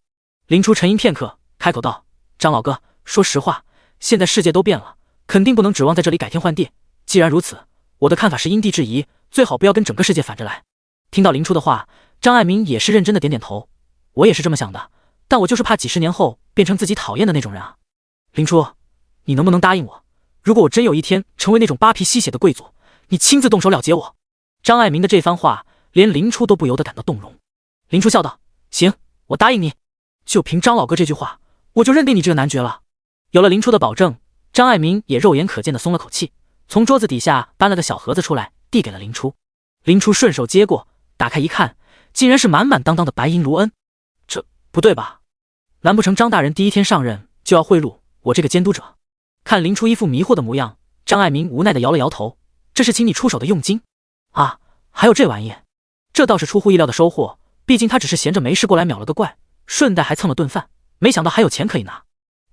林初沉吟片刻，开口道：张老哥，说实话，现在世界都变了，肯定不能指望在这里改天换地。既然如此，我的看法是因地制宜，最好不要跟整个世界反着来。听到林初的话，张爱民也是认真的点点头。我也是这么想的，但我就是怕几10年后变成自己讨厌的那种人啊。林初，你能不能答应我，如果我真有一天成为那种扒皮吸血的贵族，你亲自动手了结我？张爱民的这番话连林初都不由得感到动容。林初笑道：行，我答应你。就凭张老哥这句话，我就认定你这个男爵了。有了林初的保证，张爱民也肉眼可见的松了口气，从桌子底下搬了个小盒子出来，递给了林初。林初顺手接过，打开一看，竟然是满满当当的白银卢恩。这不对吧？难不成张大人第一天上任就要贿赂我这个监督者？看林初一副迷惑的模样，张爱民无奈的摇了摇头。这是请你出手的佣金啊？还有这玩意，这倒是出乎意料的收获，毕竟他只是闲着没事过来秒了个怪，顺带还蹭了顿饭，没想到还有钱可以拿。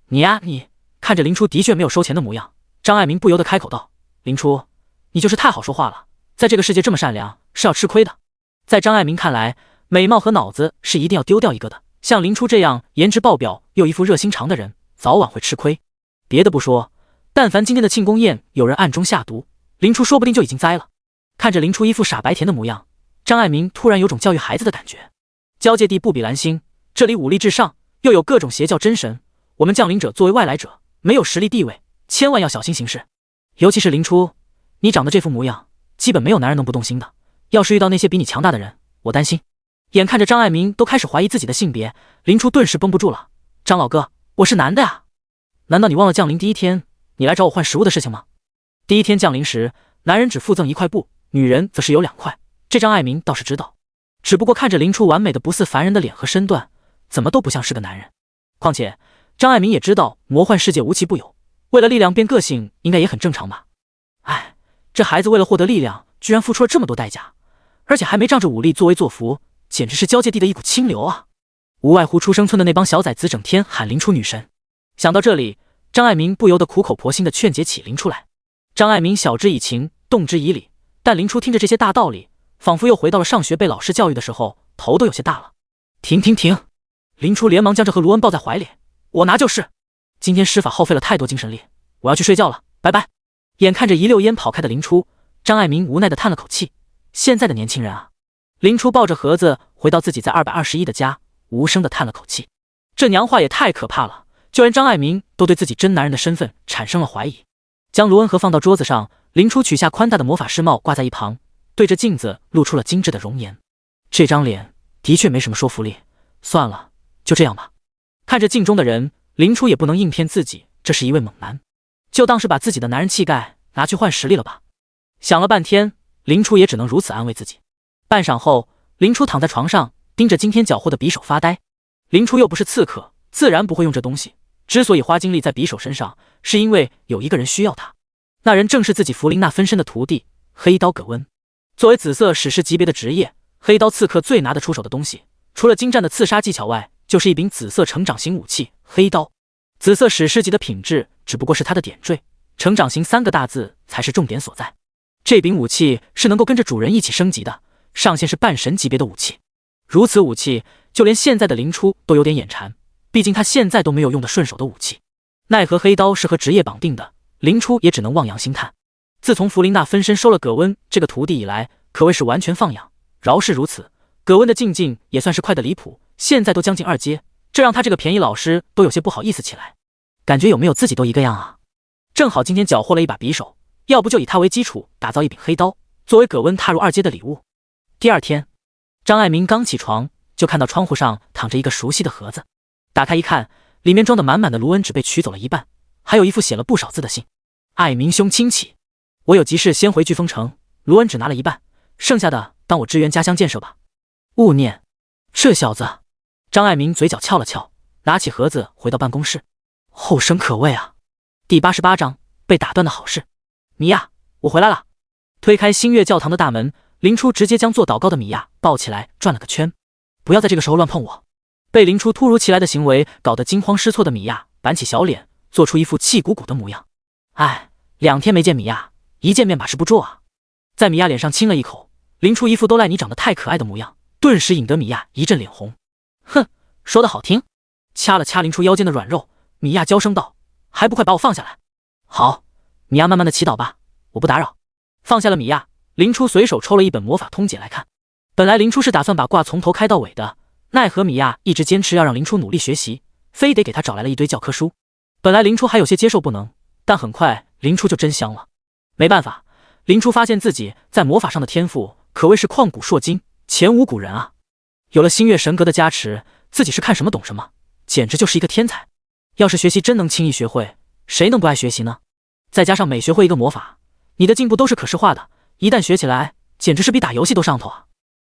你呀你，看着林初的确没有收钱的模样，张爱民不由得开口道：林初，你就是太好说话了，在这个世界这么善良是要吃亏的。在张爱民看来，美貌和脑子是一定要丢掉一个的，像林初这样颜值爆表又一副热心肠的人，早晚会吃亏。别的不说，但凡今天的庆功宴有人暗中下毒，林初说不定就已经栽了。看着林初一副傻白甜的模样，张爱民突然有种教育孩子的感觉。交界地不比蓝星，这里武力至上，又有各种邪教真神，我们降临者作为外来者，没有实力地位，千万要小心行事。尤其是林初，你长得这副模样，基本没有男人能不动心的。要是遇到那些比你强大的人，我担心。眼看着张爱民都开始怀疑自己的性别，林初顿时绷不住了。张老哥，我是男的呀，难道你忘了降临第一天你来找我换食物的事情吗？第一天降临时，男人只附赠1块布，女人则是有2块，这张爱民倒是知道，只不过看着林初完美的不似凡人的脸和身段，怎么都不像是个男人。况且张爱民也知道魔幻世界无奇不有，为了力量变个性应该也很正常吧。哎，这孩子为了获得力量居然付出了这么多代价，而且还没仗着武力作威作福，简直是交界地的一股清流啊。无外乎出生村的那帮小崽子整天喊林初女神，想到这里，张爱民不由得苦口婆心地劝解起林初来。张爱民晓之以情，动之以理，但林初听着这些大道理，仿佛又回到了上学被老师教育的时候，头都有些大了。停！林初连忙将这和卢恩抱在怀里，我拿就是。今天施法耗费了太多精神力，我要去睡觉了，拜拜。眼看着一溜烟跑开的林初，张爱民无奈地叹了口气，现在的年轻人啊。林初抱着盒子回到自己在221的家，无声地叹了口气，这娘话也太可怕了，就连张爱民都对自己真男人的身份产生了怀疑。将卢恩盒放到桌子上，林初取下宽大的魔法师帽挂在一旁，对着镜子露出了精致的容颜。这张脸的确没什么说服力，算了，就这样吧。看着镜中的人，林初也不能硬骗自己这是一位猛男，就当是把自己的男人气概拿去换实力了吧。想了半天，林初也只能如此安慰自己。半晌后，林初躺在床上盯着今天缴获的匕首发呆。林初又不是刺客，自然不会用这东西，之所以花精力在匕首身上，是因为有一个人需要他，那人正是自己弗琳娜分身的徒弟黑刀葛温。作为紫色史诗级别的职业，黑刀刺客最拿得出手的东西，除了精湛的刺杀技巧外，就是一柄紫色成长型武器黑刀。紫色史诗级的品质只不过是他的点缀，成长型3个大字才是重点所在。这柄武器是能够跟着主人一起升级的，上限是半神级别的武器。如此武器，就连现在的林初都有点眼馋，毕竟他现在都没有用得顺手的武器。奈何黑刀是和职业绑定的，林初也只能望洋兴叹。自从弗琳娜分身收了葛温这个徒弟以来，可谓是完全放养。饶是如此，葛温的进境也算是快得离谱，现在都将近2阶，这让他这个便宜老师都有些不好意思起来。感觉有没有自己都一个样啊？正好今天缴获了一把匕首，要不就以它为基础打造一柄黑刀，作为葛温踏入2阶的礼物。第二天，张爱民刚起床就看到窗户上躺着一个熟悉的盒子，打开一看，里面装的满满的卢恩纸被取走了一半，还有一副写了不少字的信。爱民兄亲启，我有急事先回飓风城，卢恩只拿了一半，剩下的当我支援家乡建设吧。勿念，这小子。张爱民嘴角翘了翘，拿起盒子回到办公室。后生可畏啊。第88章被打断的好事。米娅，我回来了。推开星月教堂的大门，林初直接将做祷告的米娅抱起来转了个圈。不要在这个时候乱碰我。被林初突如其来的行为搞得惊慌失措的米娅板起小脸，做出一副气鼓鼓的模样。哎，2天没见米娅，一见面把持不住啊。在米娅脸上亲了一口，林初一副都赖你长得太可爱的模样，顿时引得米娅一阵脸红。哼，说得好听。掐了掐林初腰间的软肉，米娅娇声道，还不快把我放下来。好，米娅慢慢的祈祷吧，我不打扰。放下了米娅，林初随手抽了一本魔法通解来看。本来林初是打算把卦从头开到尾的，奈何米娅一直坚持要让林初努力学习，非得给他找来了一堆教科书。本来林初还有些接受不能，但很快林初就真香了。没办法，林初发现自己在魔法上的天赋可谓是旷古烁今，前无古人啊。有了星月神格的加持，自己是看什么懂什么，简直就是一个天才。要是学习真能轻易学会，谁能不爱学习呢？再加上每学会一个魔法，你的进步都是可视化的，一旦学起来，简直是比打游戏都上头啊。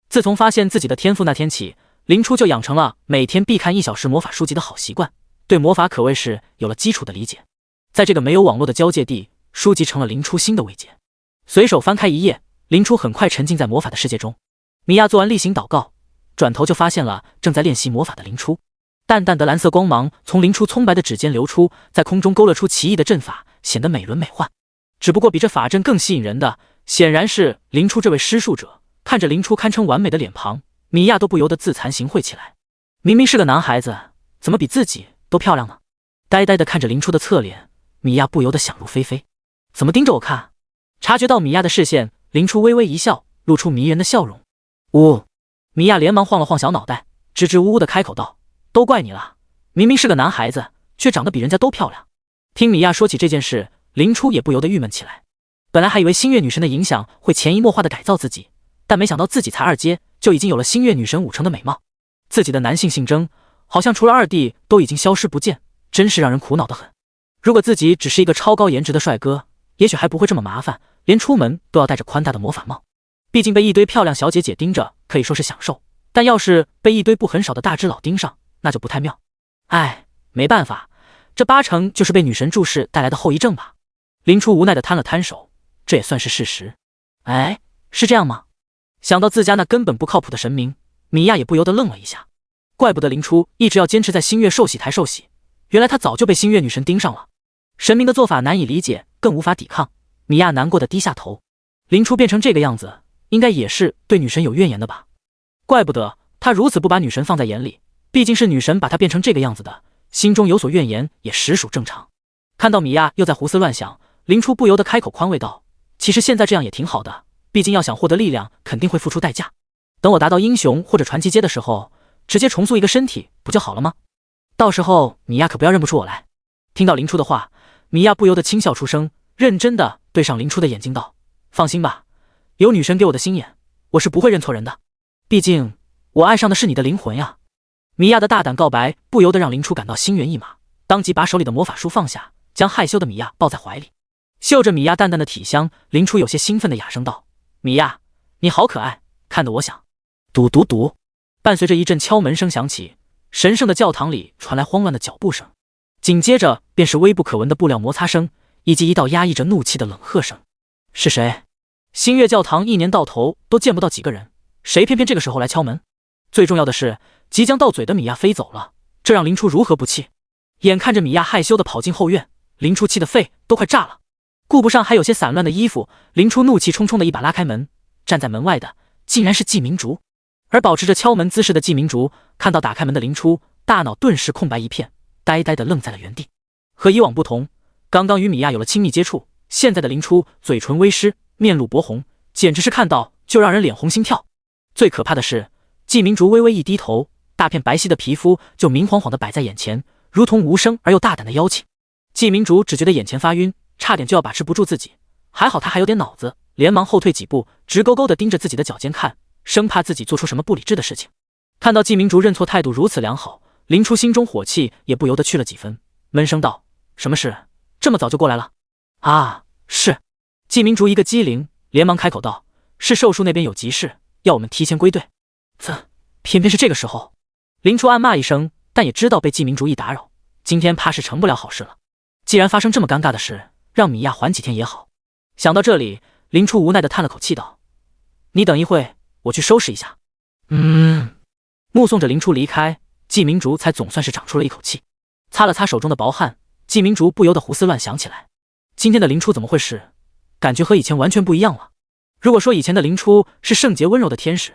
自从发现自己的天赋那天起，林初就养成了每天必看1小时魔法书籍的好习惯，对魔法可谓是有了基础的理解。在这个没有网络的交界地，书籍成了林初新的慰藉。随手翻开一页，林初很快沉浸在魔法的世界中。米娅做完例行祷告，转头就发现了正在练习魔法的林初。淡淡的蓝色光芒从林初葱白的指尖流出，在空中勾勒出奇异的阵法，显得美轮美奂。只不过比这法阵更吸引人的，显然是林初这位施术者。看着林初堪称完美的脸庞，米娅都不由得自惭形秽起来。明明是个男孩子，怎么比自己都漂亮呢？呆呆地看着林初的侧脸，米娅不由得想入非非。怎么盯着我看？察觉到米娅的视线，林初微微一笑，露出迷人的笑容。米娅连忙晃了晃小脑袋，支支吾吾地开口道，都怪你了，明明是个男孩子，却长得比人家都漂亮。听米娅说起这件事，林初也不由得郁闷起来。本来还以为星月女神的影响会潜移默化地改造自己，但没想到自己才2阶就已经有了星月女神5成的美貌。自己的男性性征好像除了2弟都已经消失不见，真是让人苦恼得很。如果自己只是一个超高颜值的帅哥，也许还不会这么麻烦，连出门都要戴着宽大的魔法帽。毕竟被一堆漂亮小姐姐盯着，可以说是享受，但要是被一堆不很少的大只佬盯上，那就不太妙。哎，没办法，这八成就是被女神注视带来的后遗症吧。林初无奈地摊了摊手，这也算是事实。哎，是这样吗？想到自家那根本不靠谱的神明，米娅也不由得愣了一下。怪不得林初一直要坚持在星月寿喜台受洗，原来他早就被星月女神盯上了。神明的做法难以理解，更无法抵抗。米娅难过的低下头。林初变成这个样子，应该也是对女神有怨言的吧？怪不得他如此不把女神放在眼里，毕竟是女神把他变成这个样子的，心中有所怨言也实属正常。看到米娅又在胡思乱想，林初不由得开口宽慰道：“其实现在这样也挺好的，毕竟要想获得力量，肯定会付出代价。等我达到英雄或者传奇阶的时候，直接重塑一个身体不就好了吗？到时候米娅可不要认不出我来。”听到林初的话，米娅不由得轻笑出声，认真的对上林初的眼睛道：“放心吧，有女神给我的心眼，我是不会认错人的。毕竟我爱上的是你的灵魂呀。”米娅的大胆告白不由得让林初感到心猿意马，当即把手里的魔法书放下，将害羞的米娅抱在怀里。嗅着米娅淡淡的体香，林初有些兴奋的哑声道：“米娅，你好可爱，看得我想……嘟嘟嘟。”伴随着一阵敲门声响起，神圣的教堂里传来慌乱的脚步声，紧接着便是微不可闻的布料摩擦声，以及一道压抑着怒气的冷喝声。是谁？星月教堂一年到头都见不到几个人，谁偏偏这个时候来敲门？最重要的是，即将到嘴的米娅飞走了，这让林初如何不气？眼看着米娅害羞的跑进后院，林初气的肺都快炸了。顾不上还有些散乱的衣服，林初怒气冲冲的一把拉开门，站在门外的竟然是季明竹。而保持着敲门姿势的季明竹看到打开门的林初，大脑顿时空白一片，呆呆的愣在了原地。和以往不同，刚刚与米娅有了亲密接触，现在的林初嘴唇微湿，面露薄红，简直是看到就让人脸红心跳。最可怕的是，季明竹微微一低头，大片白皙的皮肤就明晃晃的摆在眼前，如同无声而又大胆的邀请。季明竹只觉得眼前发晕，差点就要把持不住自己，还好他还有点脑子，连忙后退几步，直勾勾的盯着自己的脚尖看，生怕自己做出什么不理智的事情。看到季明竹认错态度如此良好，林初心中火气也不由得去了几分，闷声道：“什么事？这么早就过来了？”“啊，是。”季明竹一个机灵，连忙开口道：“是寿树那边有急事，要我们提前归队。”偏偏是这个时候。林初暗骂一声，但也知道被季明竹一打扰，今天怕是成不了好事了。既然发生这么尴尬的事，让米娅缓几天也好。想到这里，林初无奈的叹了口气道：“你等一会，我去收拾一下。”目送着林初离开，季明竹才总算是长出了一口气，擦了擦手中的薄汗，季明竹不由得胡思乱想起来，今天的林初怎么回事？感觉和以前完全不一样了。如果说以前的林初是圣洁温柔的天使，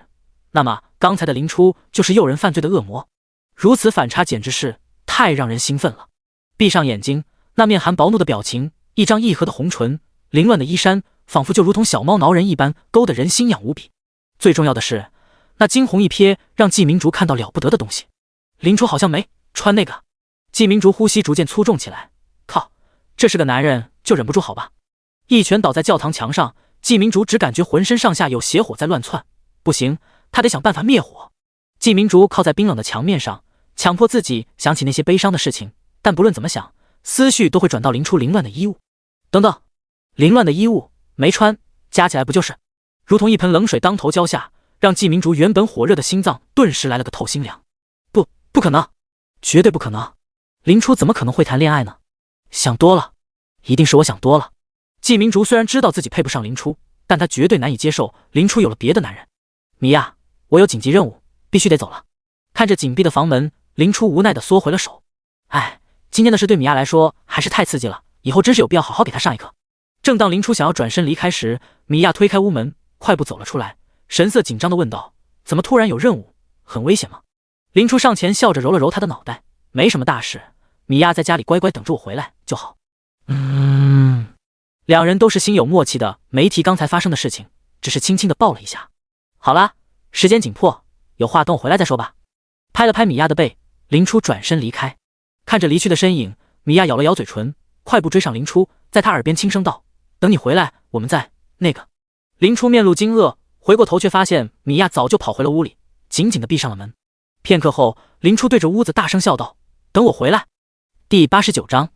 那么刚才的林初就是诱人犯罪的恶魔，如此反差简直是太让人兴奋了。闭上眼睛，那面含薄怒的表情，一张一合的红唇，凌乱的衣衫，仿佛就如同小猫挠人一般，勾得人心痒无比。最重要的是，那惊鸿一瞥让季明竹看到了不得的东西。林初好像没穿那个。季明竹呼吸逐渐粗重起来，靠，这是个男人就忍不住好吧。一拳倒在教堂墙上，季明竹只感觉浑身上下有邪火在乱窜，不行，他得想办法灭火。季明竹靠在冰冷的墙面上，强迫自己想起那些悲伤的事情，但不论怎么想，思绪都会转到林初凌乱的衣物。等等，凌乱的衣物没穿，加起来不就是如同一盆冷水当头浇下，让季明竹原本火热的心脏顿时来了个透心凉。不可能，绝对不可能，林初怎么可能会谈恋爱呢？想多了，一定是我想多了。季明竹虽然知道自己配不上林初，但他绝对难以接受林初有了别的男人。米娅，我有紧急任务，必须得走了。看着紧闭的房门，林初无奈地缩回了手。哎，今天的事对米娅来说还是太刺激了，以后真是有必要好好给她上一课。正当林初想要转身离开时，米娅推开屋门，快步走了出来，神色紧张地问道：“怎么突然有任务？很危险吗？”林初上前笑着揉了揉她的脑袋：“没什么大事，米娅在家里乖乖等着我回来就好。”两人都是心有默契的，没提刚才发生的事情，只是轻轻地抱了一下。好啦，时间紧迫，有话等我回来再说吧。拍了拍米娅的背，林初转身离开。看着离去的身影，米娅咬了咬嘴唇，快步追上林初，在他耳边轻声道：“等你回来，我们再那个。”林初面露惊愕，回过头却发现米娅早就跑回了屋里，紧紧地闭上了门。片刻后，林初对着屋子大声笑道：“等我回来。”第89章，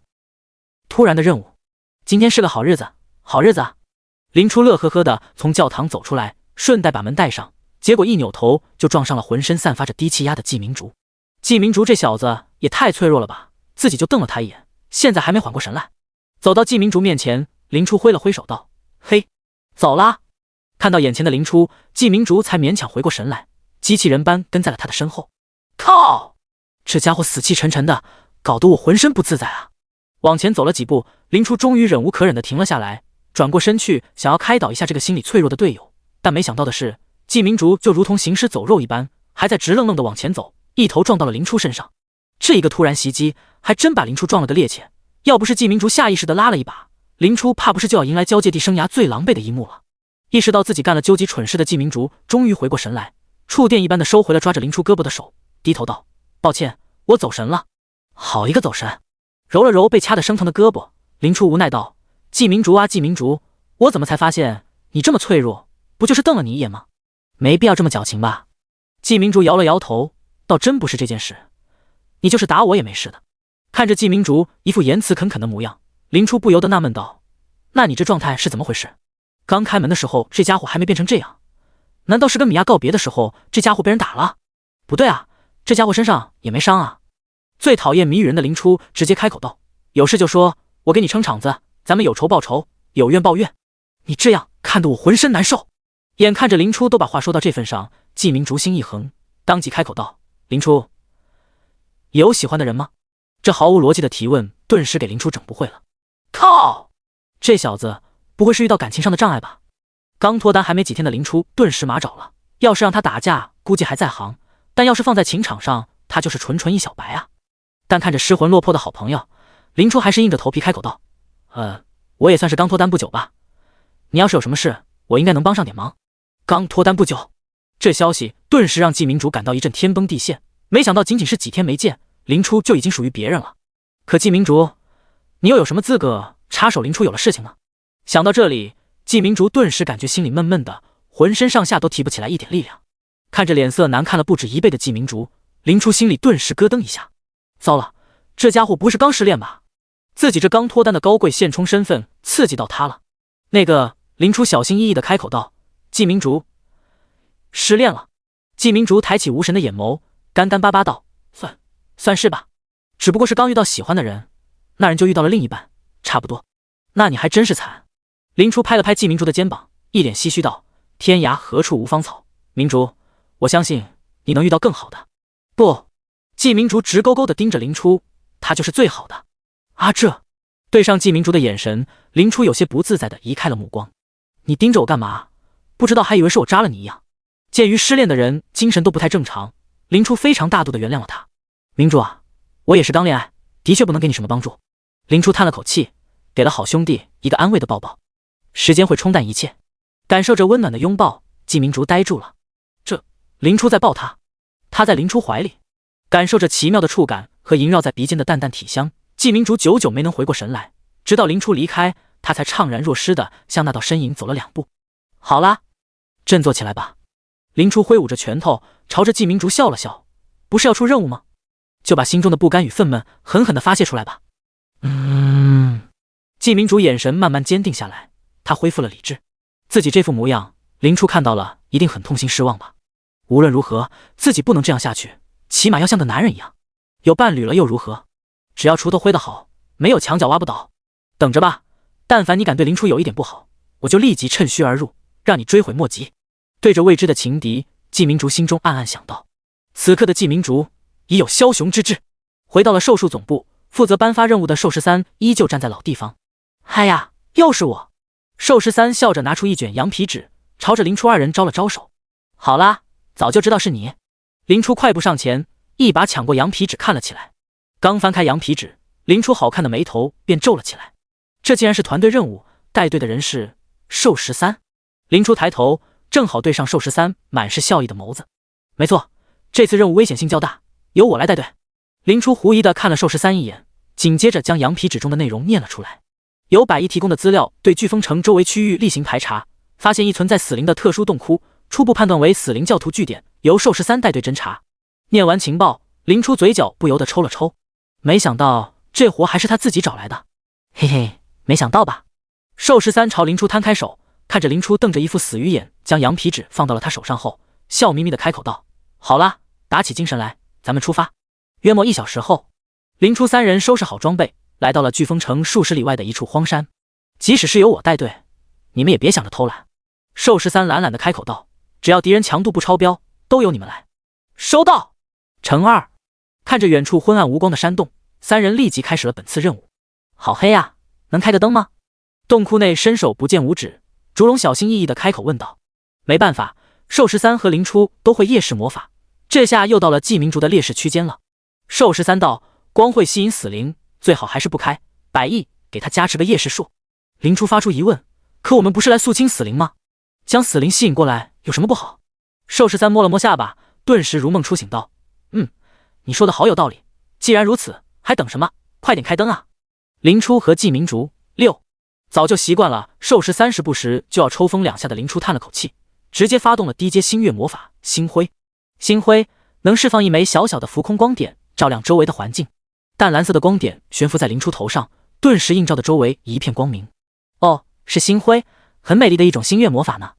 突然的任务。今天是个好日子，好日子啊！林初乐呵呵的从教堂走出来，顺带把门带上，结果一扭头就撞上了浑身散发着低气压的季明竹。季明竹这小子也太脆弱了吧，自己就瞪了他一眼，现在还没缓过神来。走到季明竹面前，林初挥了挥手道：“嘿，走啦！”看到眼前的林初，季明竹才勉强回过神来，机器人般跟在了他的身后。靠！这家伙死气沉沉的，搞得我浑身不自在啊！往前走了几步，林初终于忍无可忍的停了下来，转过身去想要开导一下这个心理脆弱的队友，但没想到的是，季明竹就如同行尸走肉一般，还在直愣愣的往前走，一头撞到了林初身上。这一个突然袭击，还真把林初撞了个趔趄。要不是季明竹下意识的拉了一把，林初怕不是就要迎来交界地生涯最狼狈的一幕了。意识到自己干了究极蠢事的季明竹终于回过神来，触电一般的收回了抓着林初胳膊的手，低头道：“抱歉，我走神了。”好一个走神！揉了揉被掐得生疼的胳膊，林初无奈道：“季明竹啊，季明竹，我怎么才发现你这么脆弱？不就是瞪了你一眼吗？没必要这么矫情吧？”季明竹摇了摇头，倒真不是这件事，你就是打我也没事的。看着季明竹一副言辞恳恳的模样，林初不由得纳闷道：“那你这状态是怎么回事？刚开门的时候这家伙还没变成这样，难道是跟米娅告别的时候这家伙被人打了？不对啊，这家伙身上也没伤啊。”最讨厌谜语人的林初直接开口道：“有事就说，我给你撑场子，咱们有仇报仇，有怨报怨。你这样看得我浑身难受。”眼看着林初都把话说到这份上，季明竹心一横，当即开口道：“林初，有喜欢的人吗？”这毫无逻辑的提问顿时给林初整不会了。靠！这小子不会是遇到感情上的障碍吧？刚脱单还没几天的林初顿时麻着了，要是让他打架估计还在行，但要是放在情场上，他就是纯纯一小白啊。但看着失魂落魄的好朋友，林初还是硬着头皮开口道：“我也算是刚脱单不久吧，你要是有什么事，我应该能帮上点忙。”刚脱单不久，这消息顿时让季明竹感到一阵天崩地陷，没想到仅仅是几天没见，林初就已经属于别人了。可季明竹，你又有什么资格插手林初有了事情呢？想到这里，季明竹顿时感觉心里闷闷的，浑身上下都提不起来一点力量。看着脸色难看了不止1倍的季明竹，林初心里顿时咯噔一下。糟了，这家伙不是刚失恋吧？自己这刚脱单的高贵现充身份刺激到他了。那个，林初小心翼翼地开口道：“季明竹，失恋了。”季明竹抬起无神的眼眸，干干巴巴道：“算是吧，只不过是刚遇到喜欢的人，那人就遇到了另一半，差不多。那你还真是惨。”林初拍了拍季明竹的肩膀，一脸唏嘘道：“天涯何处无芳草，明竹，我相信你能遇到更好的。”不，季明竹直勾勾地盯着林初，他就是最好的。啊，这对上季明竹的眼神，林初有些不自在地移开了目光。你盯着我干嘛？不知道还以为是我扎了你一样。鉴于失恋的人精神都不太正常，林初非常大度地原谅了他。明珠啊，我也是刚恋爱，的确不能给你什么帮助。林初叹了口气，给了好兄弟一个安慰的抱抱。时间会冲淡一切。感受着温暖的拥抱，季明竹呆住了。林初在抱他，他在林初怀里，感受着奇妙的触感和萦绕在鼻尖的淡淡体香。季明竹久久没能回过神来，直到林初离开，他才怅然若失地向那道身影走了2步。好啦，振作起来吧。林初挥舞着拳头，朝着季明竹笑了笑。不是要出任务吗？就把心中的不甘与愤懑狠狠地发泄出来吧。季明竹眼神慢慢坚定下来，他恢复了理智。自己这副模样，林初看到了一定很痛心失望吧。无论如何，自己不能这样下去，起码要像个男人一样。有伴侣了又如何？只要锄头挥得好，没有墙角挖不倒。等着吧，但凡你敢对林初有一点不好，我就立即趁虚而入，让你追悔莫及。对着未知的情敌，季明竹心中暗暗想到。此刻的季明竹已有枭雄之志。回到了兽术总部，负责颁发任务的兽13依旧站在老地方。嗨呀，又是我！兽13笑着拿出一卷羊皮纸，朝着林初2人招了招手。好啦，早就知道是你。林初快步上前，一把抢过羊皮纸看了起来。刚翻开羊皮纸，林初好看的眉头便皱了起来。这竟然是团队任务，带队的人是兽13。林初抬头，正好对上兽13满是笑意的眸子。没错，这次任务危险性较大，由我来带队。林初狐疑地看了兽13一眼，紧接着将羊皮纸中的内容念了出来。由百亿提供的资料对飓风城周围区域例行排查，发现一存在死灵的特殊洞窟，初步判断为死灵教徒据点，由兽13带队侦查。念完情报，林初嘴角不由得抽了抽。没想到这活还是他自己找来的。嘿嘿，没想到吧？寿十三朝林初摊开手，看着林初瞪着一副死鱼眼，将羊皮纸放到了他手上后，笑眯眯的开口道：“好啦，打起精神来，咱们出发。”约莫1小时后，林初3人收拾好装备，来到了飓风城数十里外的一处荒山。即使是由我带队，你们也别想着偷懒。寿十三懒懒的开口道：“只要敌人强度不超标，都由你们来。”收到。乘2。看着远处昏暗无光的山洞，3人立即开始了本次任务。好黑啊，能开个灯吗？洞窟内伸手不见五指，烛龙小心翼翼地开口问道。没办法，寿十三和林初都会夜视魔法，这下又到了季明烛的劣势区间了。寿十三道：“光会吸引死灵，最好还是不开。100亿，给他加持个夜视术。”林初发出疑问：“可我们不是来肃清死灵吗？将死灵吸引过来有什么不好？”寿十三摸了摸下巴，顿时如梦初醒道：“你说的好有道理。既然如此，还等什么？快点开灯啊！”林初和季明烛6。早就习惯了寿十三时不时就要抽风2下的林初叹了口气，直接发动了低阶星月魔法星辉。星辉能释放一枚小小的浮空光点，照亮周围的环境。淡蓝色的光点悬浮在林初头上，顿时映照的周围一片光明。哦，是星辉，很美丽的一种星月魔法呢。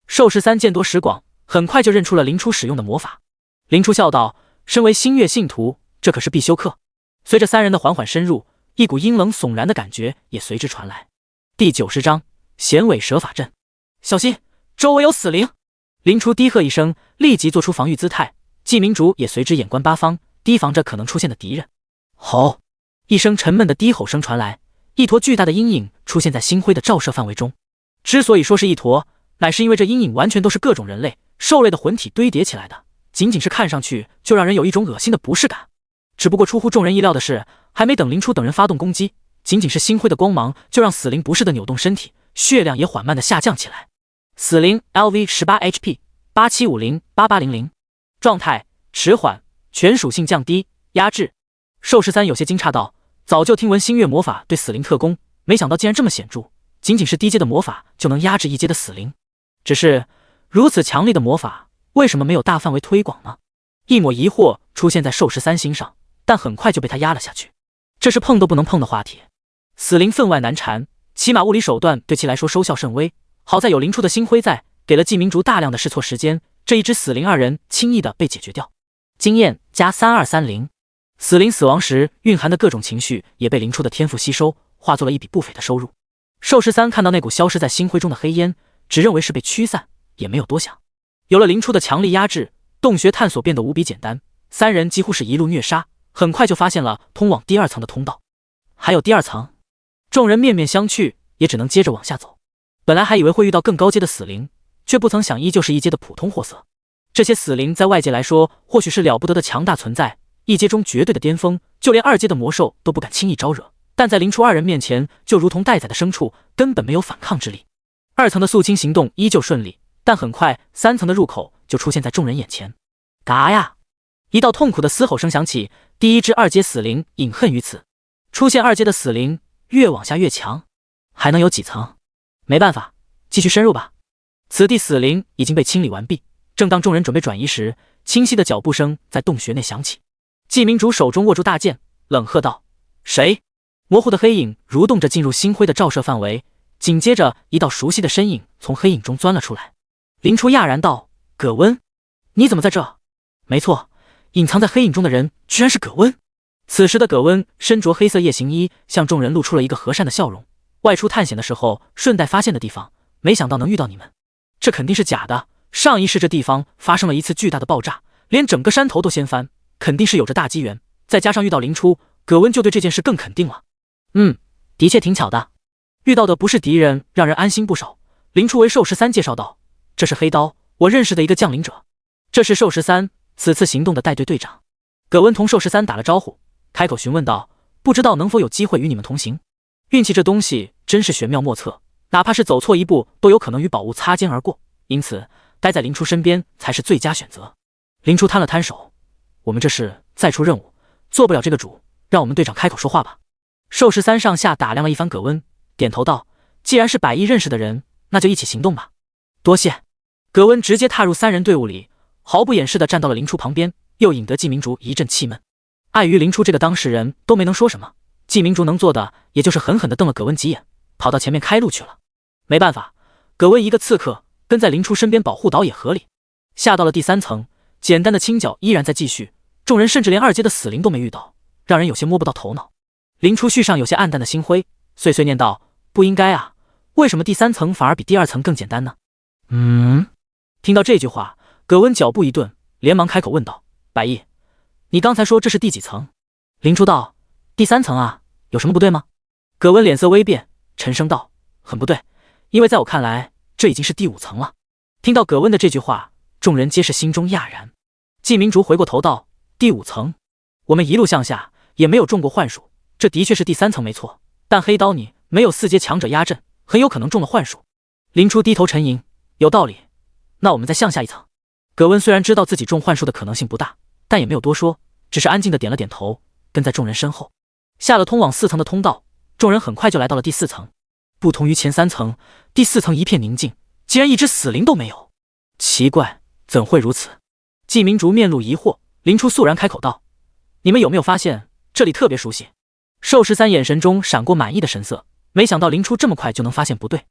寿十三见多识广，很快就认出了林初使用的魔法。林初笑道：“身为星月信徒，这可是必修课。”随着3人的缓缓深入，一股阴冷悚然的感觉也随之传来。第90章衔尾蛇法阵。小心，周围有死灵！林初低喝一声，立即做出防御姿态。季明烛也随之眼观八方，提防着可能出现的敌人。吼！一声沉闷的低吼声传来，一坨巨大的阴影出现在星辉的照射范围中。之所以说是一坨，乃是因为这阴影完全都是各种人类、兽类的魂体堆叠起来的，仅仅是看上去就让人有一种恶心的不适感。只不过出乎众人意料的是，还没等林初等人发动攻击，仅仅是星辉的光芒就让死灵不适的扭动身体，血量也缓慢的下降起来。死灵 LV 18 HP 8750 8800，状态迟缓，全属性降低，压制。寿十三有些惊诧道：“早就听闻星月魔法对死灵特攻，没想到竟然这么显著，仅仅是低阶的魔法就能压制一阶的死灵。只是如此强力的魔法，为什么没有大范围推广呢？”一抹疑惑出现在寿十三心上，但很快就被他压了下去。这是碰都不能碰的话题。死灵分外难缠，起码物理手段对其来说收效甚微。好在有林初的星辉在，给了季明烛大量的试错时间，这一只死灵2人轻易的被解决掉。经验加3230。死灵死亡时蕴含的各种情绪也被林初的天赋吸收，化作了一笔不菲的收入。寿十三看到那股消失在星辉中的黑烟，只认为是被驱散，也没有多想。有了林初的强力压制，洞穴探索变得无比简单，3人几乎是一路虐杀，很快就发现了通往第2层的通道。还有第2层，众人面面相觑，也只能接着往下走。本来还以为会遇到更高阶的死灵，却不曾想依旧是1阶的普通货色。这些死灵在外界来说或许是了不得的强大存在，1阶中绝对的巅峰，就连2阶的魔兽都不敢轻易招惹，但在林初2人面前就如同待宰的牲畜，根本没有反抗之力。2层的肃清行动依旧顺利，但很快3层的入口就出现在众人眼前。嘎呀！一道痛苦的嘶吼声响起，第1只2阶死灵隐恨于此。出现2阶的死灵越往下越强，还能有几层？没办法，继续深入吧。此地死灵已经被清理完毕，正当众人准备转移时，清晰的脚步声在洞穴内响起。季明烛手中握住大剑，冷喝道：“谁？”模糊的黑影蠕动着进入星辉的照射范围，紧接着一道熟悉的身影从黑影中钻了出来。林初讶然道：“葛温，你怎么在这？”没错，隐藏在黑影中的人居然是葛温。此时的葛温身着黑色夜行衣，向众人露出了一个和善的笑容。外出探险的时候顺带发现的地方，没想到能遇到你们。这肯定是假的，上一世这地方发生了一次巨大的爆炸，连整个山头都掀翻，肯定是有着大机缘，再加上遇到林初，葛温就对这件事更肯定了。的确挺巧的。遇到的不是敌人，让人安心不少。林初为寿13介绍道：“这是黑刀，我认识的一个降临者。这是寿13，此次行动的带队队长。”葛温同寿13打了招呼，开口询问道：“不知道能否有机会与你们同行？”运气这东西真是玄妙莫测，哪怕是走错一步都有可能与宝物擦肩而过，因此待在林初身边才是最佳选择。林初摊了摊手：“我们这是再出任务，做不了这个主，让我们队长开口说话吧。”寿13上下打量了一番葛温，点头道：“既然是百亿认识的人，那就一起行动吧。”多谢。葛温直接踏入3人队伍里，毫不掩饰地站到了林初旁边，又引得季明烛一阵气闷。碍于林初这个当事人都没能说什么，季明竹能做的也就是狠狠地瞪了葛温几眼，跑到前面开路去了。没办法，葛温一个刺客跟在林初身边保护倒也合理。下到了第3层，简单的清剿依然在继续，众人甚至连2阶的死灵都没遇到，让人有些摸不到头脑。林初续上有些暗淡的心灰，碎碎念道：“不应该啊，为什么第3层反而比第2层更简单呢？”听到这句话，葛温脚步一顿，连忙开口问道：“白毅，你刚才说这是第几层？”林初道：“第3层啊，有什么不对吗？”葛温脸色微变，沉声道：“很不对，因为在我看来，这已经是第5层了。”听到葛温的这句话，众人皆是心中讶然。季明竹回过头道：“第5层，我们一路向下，也没有中过幻术，这的确是第3层没错，但黑刀你没有4阶强者压阵，很有可能中了幻术。”林初低头沉吟，有道理，那我们再向下1层。葛温虽然知道自己中幻术的可能性不大，但也没有多说，只是安静的点了点头，跟在众人身后。下了通往4层的通道，众人很快就来到了第4层。不同于前3层，第4层一片宁静，竟然一只死灵都没有。奇怪，怎会如此？季明竹面露疑惑，林初肃然开口道：“你们有没有发现这里特别熟悉？”寿13眼神中闪过满意的神色，没想到林初这么快就能发现不对。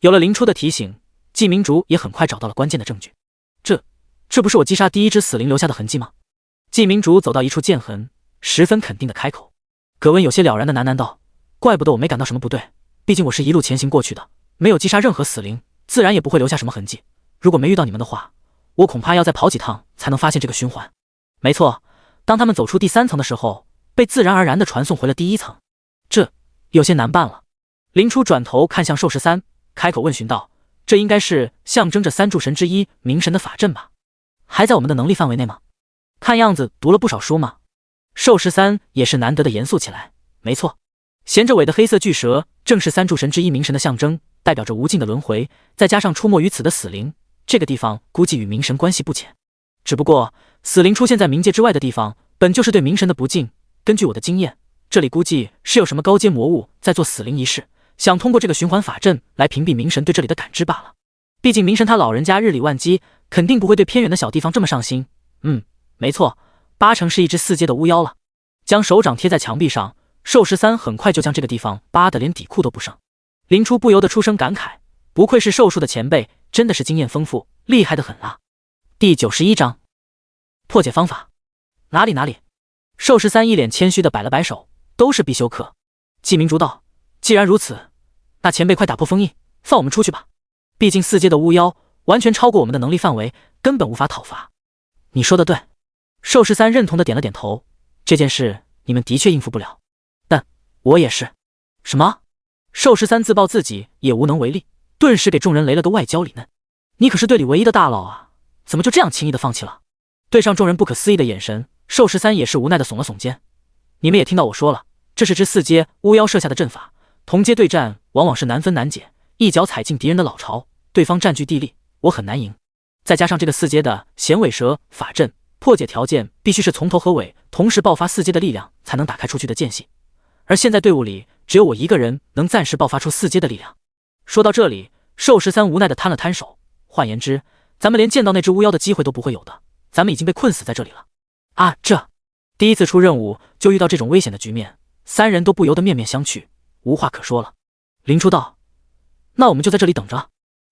有了林初的提醒，季明竹也很快找到了关键的证据。这不是我击杀第1只死灵留下的痕迹吗？季明竹走到一处剑痕，十分肯定的开口。葛温有些了然的喃喃道：“怪不得我没感到什么不对，毕竟我是一路前行过去的，没有击杀任何死灵，自然也不会留下什么痕迹。如果没遇到你们的话，我恐怕要再跑几趟才能发现这个循环。”没错，当他们走出第3层的时候，被自然而然地传送回了第1层，这有些难办了。林初转头看向寿13，开口问询道：“这应该是象征着3柱神之一冥神的法阵吧？还在我们的能力范围内吗？看样子读了不少书嘛。”寿13也是难得的严肃起来。没错，衔着尾的黑色巨蛇正是3柱神之一冥神的象征，代表着无尽的轮回，再加上出没于此的死灵，这个地方估计与冥神关系不浅。只不过死灵出现在冥界之外的地方，本就是对冥神的不敬。根据我的经验，这里估计是有什么高阶魔物在做死灵仪式，想通过这个循环法阵来屏蔽冥神对这里的感知罢了。毕竟冥神他老人家日理万机，肯定不会对偏远的小地方这么上心。没错，8成是一只4阶的巫妖了。将手掌贴在墙壁上，寿13很快就将这个地方扒得连底裤都不剩。林初不由得出声感慨，不愧是寿术的前辈，真的是经验丰富，厉害得很啊。第91章破解方法。哪里，寿13一脸谦虚的摆了摆手，都是必修课。季明竹道：“既然如此，那前辈快打破封印，放我们出去吧。毕竟4阶的巫妖完全超过我们的能力范围，根本无法讨伐。”你说的对。寿13认同的点了点头，这件事你们的确应付不了，但我也是。什么？寿13自曝自己也无能为力，顿时给众人雷了个外焦里嫩。你可是队里唯一的大佬啊，怎么就这样轻易的放弃了？对上众人不可思议的眼神，寿13也是无奈的耸了耸肩。你们也听到我说了，这是支4阶巫妖设下的阵法，同阶对战往往是难分难解，一脚踩进敌人的老巢，对方占据地利，我很难赢。再加上这个4阶的衔尾蛇法阵，破解条件必须是从头和尾同时爆发4阶的力量才能打开出去的间隙，而现在队伍里只有我一个人能暂时爆发出4阶的力量。说到这里，寿13无奈的摊了摊手，换言之，咱们连见到那只巫妖的机会都不会有的，咱们已经被困死在这里了。啊，这第一次出任务就遇到这种危险的局面，3人都不由得面面相觑，无话可说了。林初道：“那我们就在这里等着。”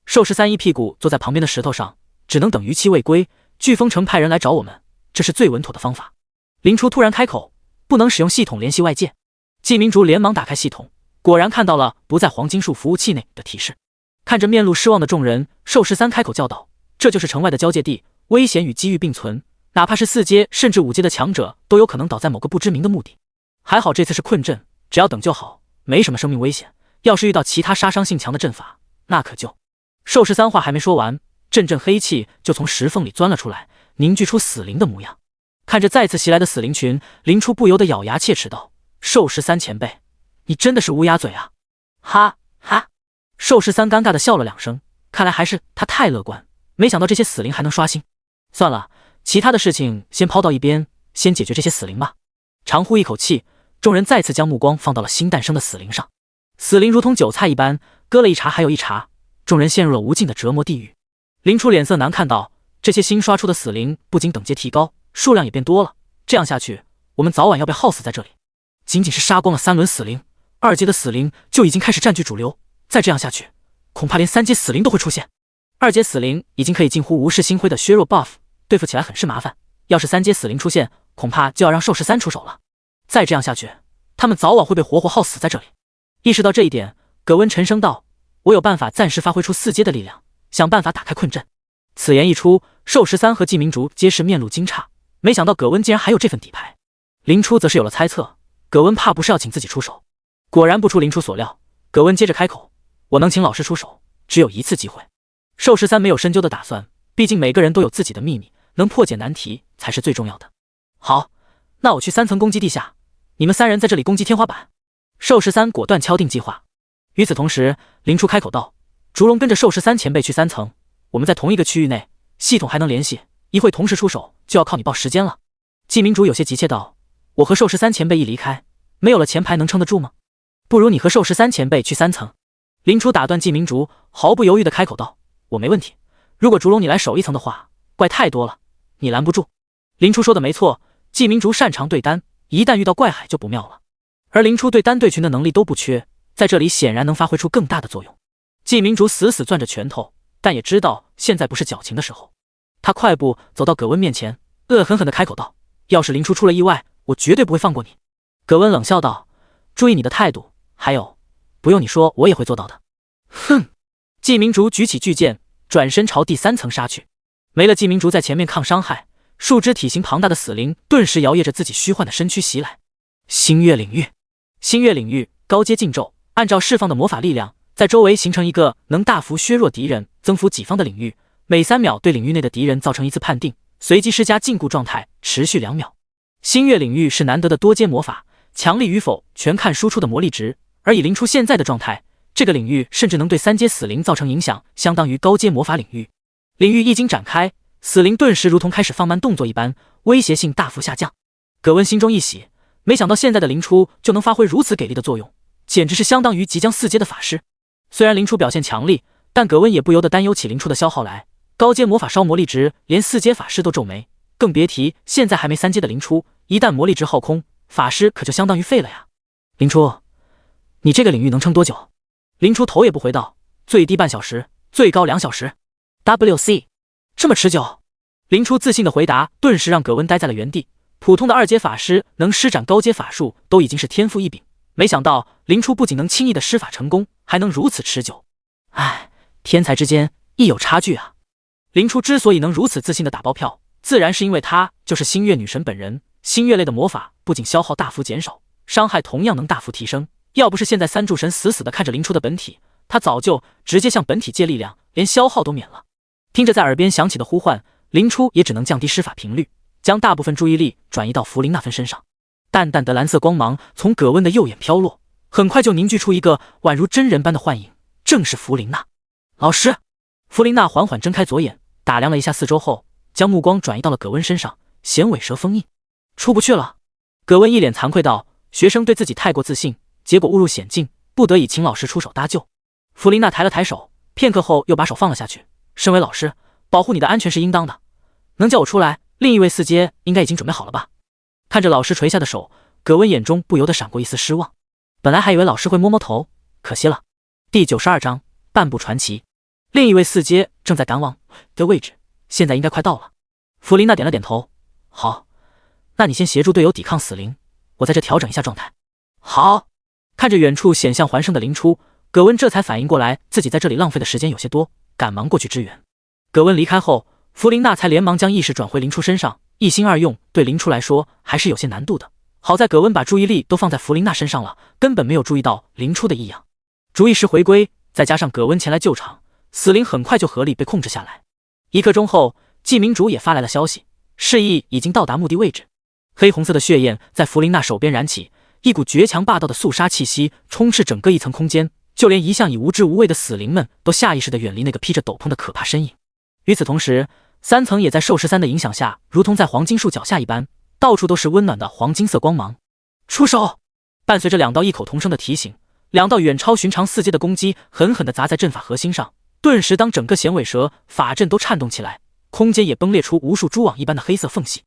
寿13一屁股坐在旁边的石头上，只能等逾期未归，飓风城派人来找我们，这是最稳妥的方法。林初突然开口：“不能使用系统联系外界。”季明竹连忙打开系统，果然看到了不在黄金树服务器内的提示。看着面露失望的众人，寿13开口叫道：“这就是城外的交界地，危险与机遇并存，哪怕是4阶甚至5阶的强者都有可能倒在某个不知名的目的。还好这次是困阵，只要等就好，没什么生命危险。要是遇到其他杀伤性强的阵法，那可就……”寿13话还没说完，阵阵黑气就从石缝里钻了出来，凝聚出死灵的模样。看着再次袭来的死灵群，林初不由得咬牙切齿道：“寿13前辈，你真的是乌鸦嘴啊！”哈哈，寿13尴尬的笑了2声，看来还是他太乐观，没想到这些死灵还能刷新。算了，其他的事情先抛到一边，先解决这些死灵吧。长呼一口气，众人再次将目光放到了新诞生的死灵上。死灵如同韭菜一般，割了一茬还有一茬，众人陷入了无尽的折磨地狱。林初脸色难看道：“这些新刷出的死灵不仅等阶提高，数量也变多了，这样下去，我们早晚要被耗死在这里。”仅仅是杀光了3轮死灵，2阶的死灵就已经开始占据主流，再这样下去，恐怕连3阶死灵都会出现。2阶死灵已经可以近乎无视星辉的削弱 buff， 对付起来很是麻烦。要是3阶死灵出现，恐怕就要让兽13出手了。再这样下去，他们早晚会被活活耗死在这里。意识到这一点，葛温沉声道：“我有办法暂时发挥出4阶的力量，想办法打开困阵。”此言一出，兽13和季明竹皆是面露惊诧，没想到葛温竟然还有这份底牌。林初则是有了猜测，葛温怕不是要请自己出手。果然不出林初所料，葛温接着开口：“我能请老师出手，只有一次机会。”兽13没有深究的打算，毕竟每个人都有自己的秘密，能破解难题才是最重要的。好，那我去3层攻击地下，你们3人在这里攻击天花板。兽13果断敲定计划。与此同时，林初开口道：“烛龙跟着兽13前辈去3层，我们在同一个区域内，系统还能联系，一会同时出手就要靠你报时间了。”季明竹有些急切道：“我和兽13前辈一离开，没有了前排能撑得住吗？不如你和兽13前辈去3层。”林初打断季明竹，毫不犹豫地开口道：“我没问题，如果烛龙你来守1层的话，怪太多了，你拦不住。”林初说的没错，季明竹擅长对单，一旦遇到怪海就不妙了。而林初对单对群的能力都不缺，在这里显然能发挥出更大的作用。季明竹死死攥着拳头，但也知道现在不是矫情的时候。他快步走到葛温面前，恶狠狠地开口道：“要是林初出了意外，我绝对不会放过你。”葛温冷笑道：“注意你的态度，还有，不用你说，我也会做到的。”哼！季明竹举起巨剑，转身朝第3层杀去。没了季明竹在前面抗伤害，数只体型庞大的死灵顿时摇曳着自己虚幻的身躯袭来。星月领域，星月领域高阶禁咒，按照释放的魔法力量，在周围形成一个能大幅削弱敌人、增幅己方的领域，每3秒对领域内的敌人造成1次判定，随即施加禁锢状态，持续2秒。星月领域是难得的多阶魔法，强力与否全看输出的魔力值，而以林初现在的状态，这个领域甚至能对3阶死灵造成影响，相当于高阶魔法领域。领域一经展开，死灵顿时如同开始放慢动作一般，威胁性大幅下降。葛温心中一喜，没想到现在的林初就能发挥如此给力的作用，简直是相当于即将4阶的法师。虽然林初表现强力，但葛温也不由得担忧起林初的消耗来。高阶魔法烧魔力值，连4阶法师都皱眉，更别提现在还没3阶的林初，一旦魔力值耗空，法师可就相当于废了呀。林初，你这个领域能撑多久？林初头也不回道：“最低半小时，最高2小时。WC， 这么持久？”林初自信的回答顿时让葛温呆在了原地。普通的2阶法师能施展高阶法术都已经是天赋异禀，没想到林初不仅能轻易的施法成功，还能如此持久。唉，天才之间亦有差距啊。林初之所以能如此自信的打包票，自然是因为他就是星月女神本人。星月类的魔法不仅消耗大幅减少，伤害同样能大幅提升。要不是现在3柱神死死的看着林初的本体，他早就直接向本体借力量，连消耗都免了。听着在耳边响起的呼唤，林初也只能降低施法频率，将大部分注意力转移到弗林娜芬身上。淡淡的蓝色光芒从葛温的右眼飘落，很快就凝聚出一个宛如真人般的幻影，正是弗林娜。老师！弗林娜缓缓睁开左眼，打量了一下四周后，将目光转移到了葛温身上，衔尾蛇封印。出不去了。葛温一脸惭愧道：“学生对自己太过自信，结果误入险境，不得已请老师出手搭救。”弗林娜抬了抬手，片刻后又把手放了下去。身为老师，保护你的安全是应当的。能叫我出来，另一位4阶应该已经准备好了吧？看着老师垂下的手，葛温眼中不由得闪过一丝失望。本来还以为老师会摸摸头，可惜了。第92章半部传奇。另一位4阶正在赶往的位置，现在应该快到了。弗林娜点了点头，好，那你先协助队友抵抗死灵，我在这调整一下状态。好。看着远处险象环生的林初，葛温这才反应过来自己在这里浪费的时间有些多，赶忙过去支援。葛温离开后，弗林娜才连忙将意识转回林初身上，一心二用对林初来说还是有些难度的。好在葛温把注意力都放在弗林娜身上了，根本没有注意到林初的异样。注意时回归，再加上葛温前来救场，死灵很快就合力被控制下来。1刻钟后，季明竹也发来了消息，示意已经到达目的位置。黑红色的血焰在弗林娜手边燃起，一股绝强霸道的肃杀气息充斥整个1层空间，就连一向以无知无畏的死灵们都下意识地远离那个披着斗篷的可怕身影。与此同时，3层也在兽13的影响下，如同在黄金树脚下一般，到处都是温暖的黄金色光芒。出手！伴随着2道异口同声的提醒，2道远超寻常4阶的攻击狠狠地砸在阵法核心上。顿时，当整个衔尾蛇法阵都颤动起来，空间也崩裂出无数蛛网一般的黑色缝隙。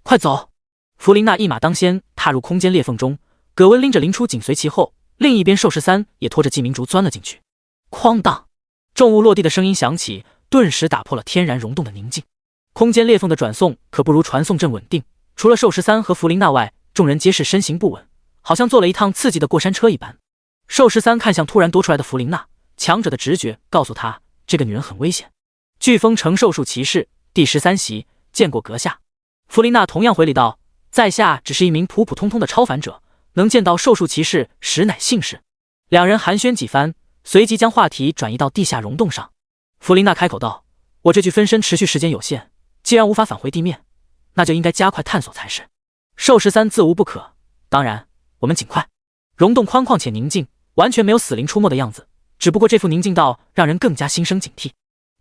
快走！弗林娜一马当先踏入空间裂缝中，葛温拎着林初紧随其后，另一边寿十三也拖着季明竹钻了进去。哐当，重物落地的声音响起，顿时打破了天然溶洞的宁静。空间裂缝的转送可不如传送阵稳定，除了寿十三和弗琳娜外，众人皆是身形不稳，好像坐了一趟刺激的过山车一般。寿十三看向突然多出来的弗琳娜，强者的直觉告诉他，这个女人很危险。飓风城寿数骑士第13席，见过阁下。弗琳娜同样回礼道，在下只是一名普普通通的超凡者，能见到寿数骑士实乃幸事。两人寒暄几番，随即将话题转移到地下溶洞上。弗琳娜开口道，我这具分身持续时间有限，既然无法返回地面，那就应该加快探索才是。寿十三自无不可，当然我们尽快。溶洞宽旷且宁静，完全没有死灵出没的样子，只不过这副宁静到让人更加心生警惕。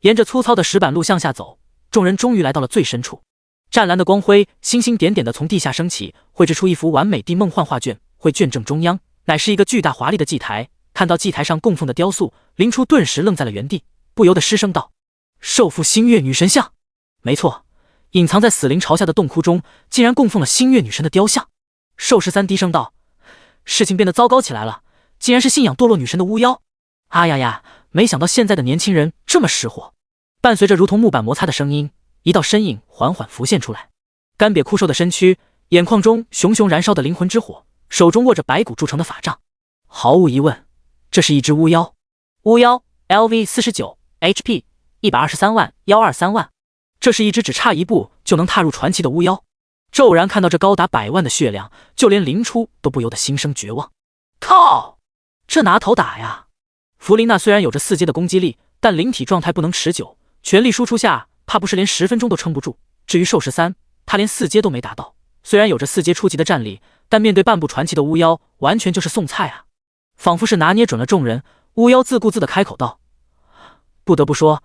沿着粗糙的石板路向下走，众人终于来到了最深处。湛蓝的光辉星星点点地从地下升起，绘制出一幅完美的梦幻画卷。绘卷正中央乃是一个巨大华丽的祭台，看到祭台上供奉的雕塑，林初顿时愣在了原地，不由得失声道，寿父星月女神像。没错，隐藏在死灵巢下的洞窟中竟然供奉了星月女神的雕像。寿十三低声道，事情变得糟糕起来了，竟然是信仰堕落女神的巫妖。啊呀呀，没想到现在的年轻人这么识货。伴随着如同木板摩擦的声音，一道身影缓缓浮现出来，干瘪枯瘦的身躯，眼眶中熊熊燃烧的灵魂之火，手中握着白骨铸成的法杖。毫无疑问，这是一只巫妖。巫妖 LV 49 HP 123万123万，这是一只只差一步就能踏入传奇的巫妖。骤然看到这高达100万的血量，就连林初都不由得心生绝望。靠，这拿头打呀！弗琳娜虽然有着4阶的攻击力，但灵体状态不能持久，全力输出下怕不是连10分钟都撑不住。至于寿十三，他连4阶都没达到，虽然有着4阶初级的战力，但面对半步传奇的巫妖，完全就是送菜啊！仿佛是拿捏准了众人，巫妖自顾自地开口道，不得不说，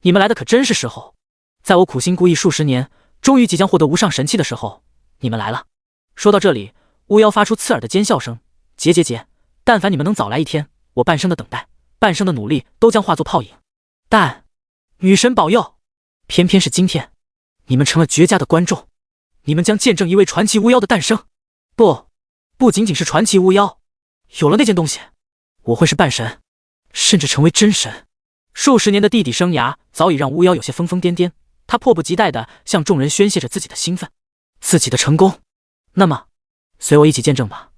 你们来的可真是时候。在我苦心孤诣数十年，终于即将获得无上神器的时候，你们来了。说到这里，巫妖发出刺耳的尖笑声，结，但凡你们能早来一天，我半生的等待，半生的努力都将化作泡影。但女神保佑，偏偏是今天，你们成了绝佳的观众，你们将见证一位传奇巫妖的诞生。不仅仅是传奇巫妖，有了那件东西，我会是半神，甚至成为真神。数十年的地底生涯早已让巫妖有些疯疯癫癫，他迫不及待地向众人宣泄着自己的兴奋，自己的成功。那么随我一起见证吧。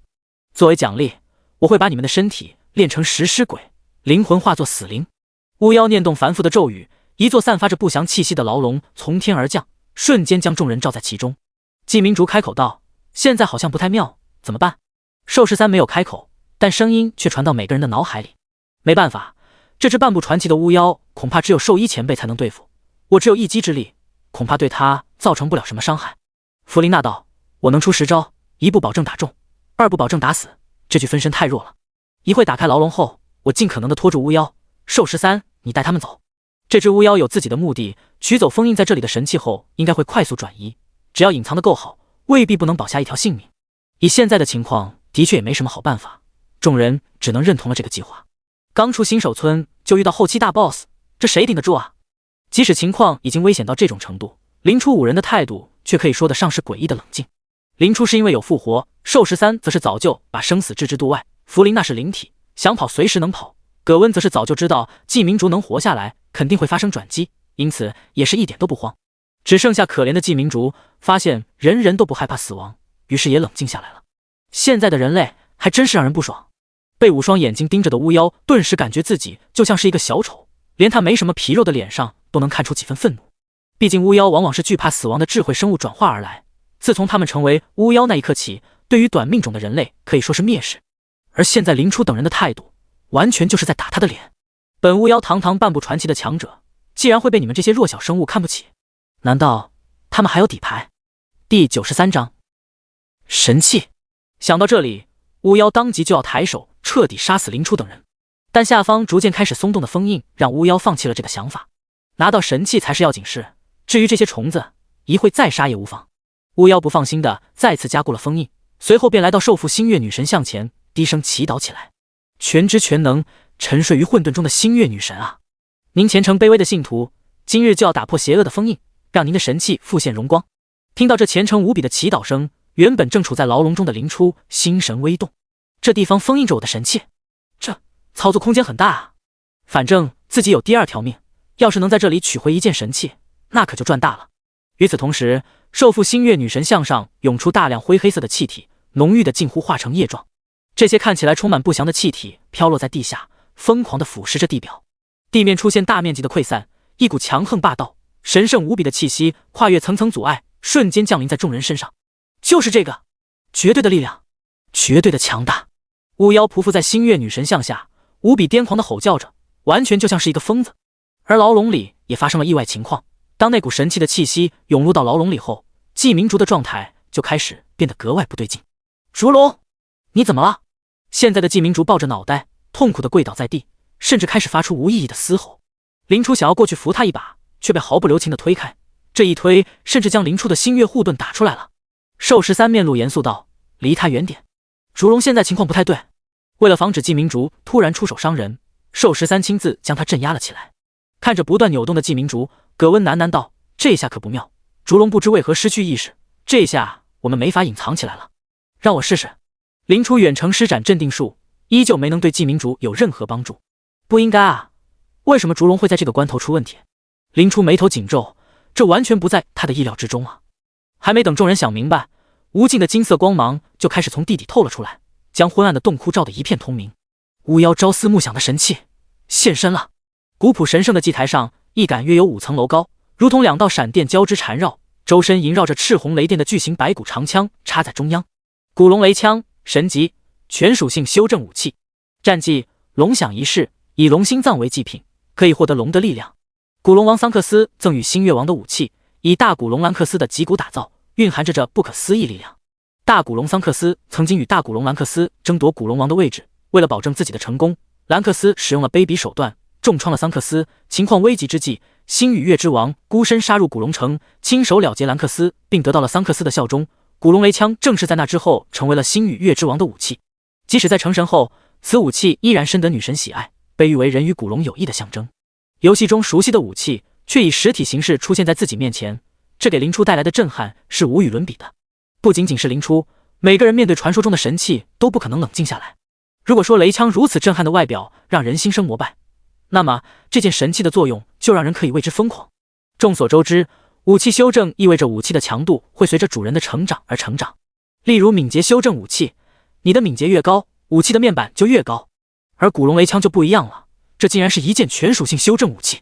作为奖励，我会把你们的身体炼成食尸鬼，灵魂化作死灵。巫妖念动繁复的咒语，一座散发着不祥气息的牢笼从天而降，瞬间将众人罩在其中。季明竹开口道，现在好像不太妙，怎么办？寿十三没有开口，但声音却传到每个人的脑海里。没办法，这只半步传奇的巫妖恐怕只有兽医前辈才能对付，我只有1击之力，恐怕对他造成不了什么伤害。弗琳娜道，我能出10招，1不保证打中，2不保证打死，这具分身太弱了。一会打开牢笼后，我尽可能的拖住巫妖。寿十三，你带他们走。这只巫妖有自己的目的，取走封印在这里的神器后，应该会快速转移，只要隐藏的够好，未必不能保下一条性命。以现在的情况，的确也没什么好办法，众人只能认同了这个计划。刚出新手村就遇到后期大 boss， 这谁顶得住啊？即使情况已经危险到这种程度，林初5人的态度却可以说得上是诡异的冷静。林初是因为有复活，寿十三则是早就把生死置之度外，弗琳娜是灵体，想跑随时能跑，葛温则是早就知道季明竹能活下来，肯定会发生转机，因此也是一点都不慌。只剩下可怜的季明竹，发现人人都不害怕死亡，于是也冷静下来了。现在的人类还真是让人不爽。被5双眼睛盯着的巫妖顿时感觉自己就像是一个小丑，连他没什么皮肉的脸上都能看出几分愤怒。毕竟巫妖往往是惧怕死亡的智慧生物转化而来，自从他们成为巫妖那一刻起，对于短命种的人类可以说是蔑视。而现在林初等人的态度，完全就是在打他的脸。本巫妖堂堂半步传奇的强者，既然会被你们这些弱小生物看不起，难道他们还有底牌？第93章神器。想到这里，巫妖当即就要抬手彻底杀死林初等人，但下方逐渐开始松动的封印让巫妖放弃了这个想法。拿到神器才是要紧事，至于这些虫子，一会再杀也无妨。巫妖不放心的再次加固了封印，随后便来到寿父星月女神像前，低声祈祷起来。全知全能，沉睡于混沌中的星月女神啊，您虔诚卑微的信徒，今日就要打破邪恶的封印，让您的神器复现荣光。听到这虔诚无比的祈祷声，原本正处在牢笼中的林初心神微动，这地方封印着我的神器，这操作空间很大啊。反正自己有第二条命，要是能在这里取回一件神器，那可就赚大了。与此同时，受缚星月女神像上涌出大量灰黑色的气体，浓郁的近乎化成液状。这些看起来充满不祥的气体飘落在地下，疯狂地腐蚀着地表。地面出现大面积的溃散，一股强横霸道、神圣无比的气息跨越层层阻碍，瞬间降临在众人身上。就是这个，绝对的力量，绝对的强大。巫妖匍匐在星月女神像下，无比癫狂地吼叫着，完全就像是一个疯子。而牢笼里也发生了意外情况，当那股神气的气息涌入到牢笼里后，季明竹的状态就开始变得格外不对劲。竹龙，你怎么了？现在的季明竹抱着脑袋，痛苦地跪倒在地，甚至开始发出无意义的嘶吼。林初想要过去扶他一把，却被毫不留情地推开，这一推甚至将林初的星月护盾打出来了。寿13面露严肃道：“离他远点。”竹龙现在情况不太对，为了防止季明竹突然出手伤人，寿13亲自将他镇压了起来。看着不断扭动的季明竹，葛温喃喃道：“这下可不妙，竹龙不知为何失去意识，这下我们没法隐藏起来了。让我试试。”林初远程施展镇定术，依旧没能对季明竹有任何帮助。不应该啊，为什么竹龙会在这个关头出问题？林初眉头紧皱，这完全不在他的意料之中啊！还没等众人想明白，无尽的金色光芒就开始从地底透了出来，将昏暗的洞窟照得一片通明。巫妖朝思暮想的神器现身了。古朴神圣的祭台上，一杆约有5层楼高，如同2道闪电交织缠绕，周身萦绕着赤红雷电的巨型白骨长枪插在中央。古龙雷枪，神级，全属性修正武器。战绩：龙响一世，以龙心脏为祭品，可以获得龙的力量。古龙王桑克斯赠予星月王的武器，以大古龙兰克斯的脊骨打造，蕴含着这不可思议力量。大古龙桑克斯曾经与大古龙兰克斯争夺古龙王的位置，为了保证自己的成功，兰克斯使用了卑鄙手段，重创了桑克斯。情况危急之际，星与月之王孤身杀入古龙城，亲手了结兰克斯，并得到了桑克斯的效忠。古龙雷枪正是在那之后成为了星与月之王的武器。即使在成神后，此武器依然深得女神喜爱，被誉为人与古龙友谊的象征。游戏中熟悉的武器却以实体形式出现在自己面前，这给林初带来的震撼是无与伦比的。不仅仅是林初，每个人面对传说中的神器都不可能冷静下来。如果说雷枪如此震撼的外表让人心生膜拜，那么这件神器的作用就让人可以为之疯狂。众所周知，武器修正意味着武器的强度会随着主人的成长而成长。例如敏捷修正武器，你的敏捷越高，武器的面板就越高。而古龙雷枪就不一样了，这竟然是一件全属性修正武器。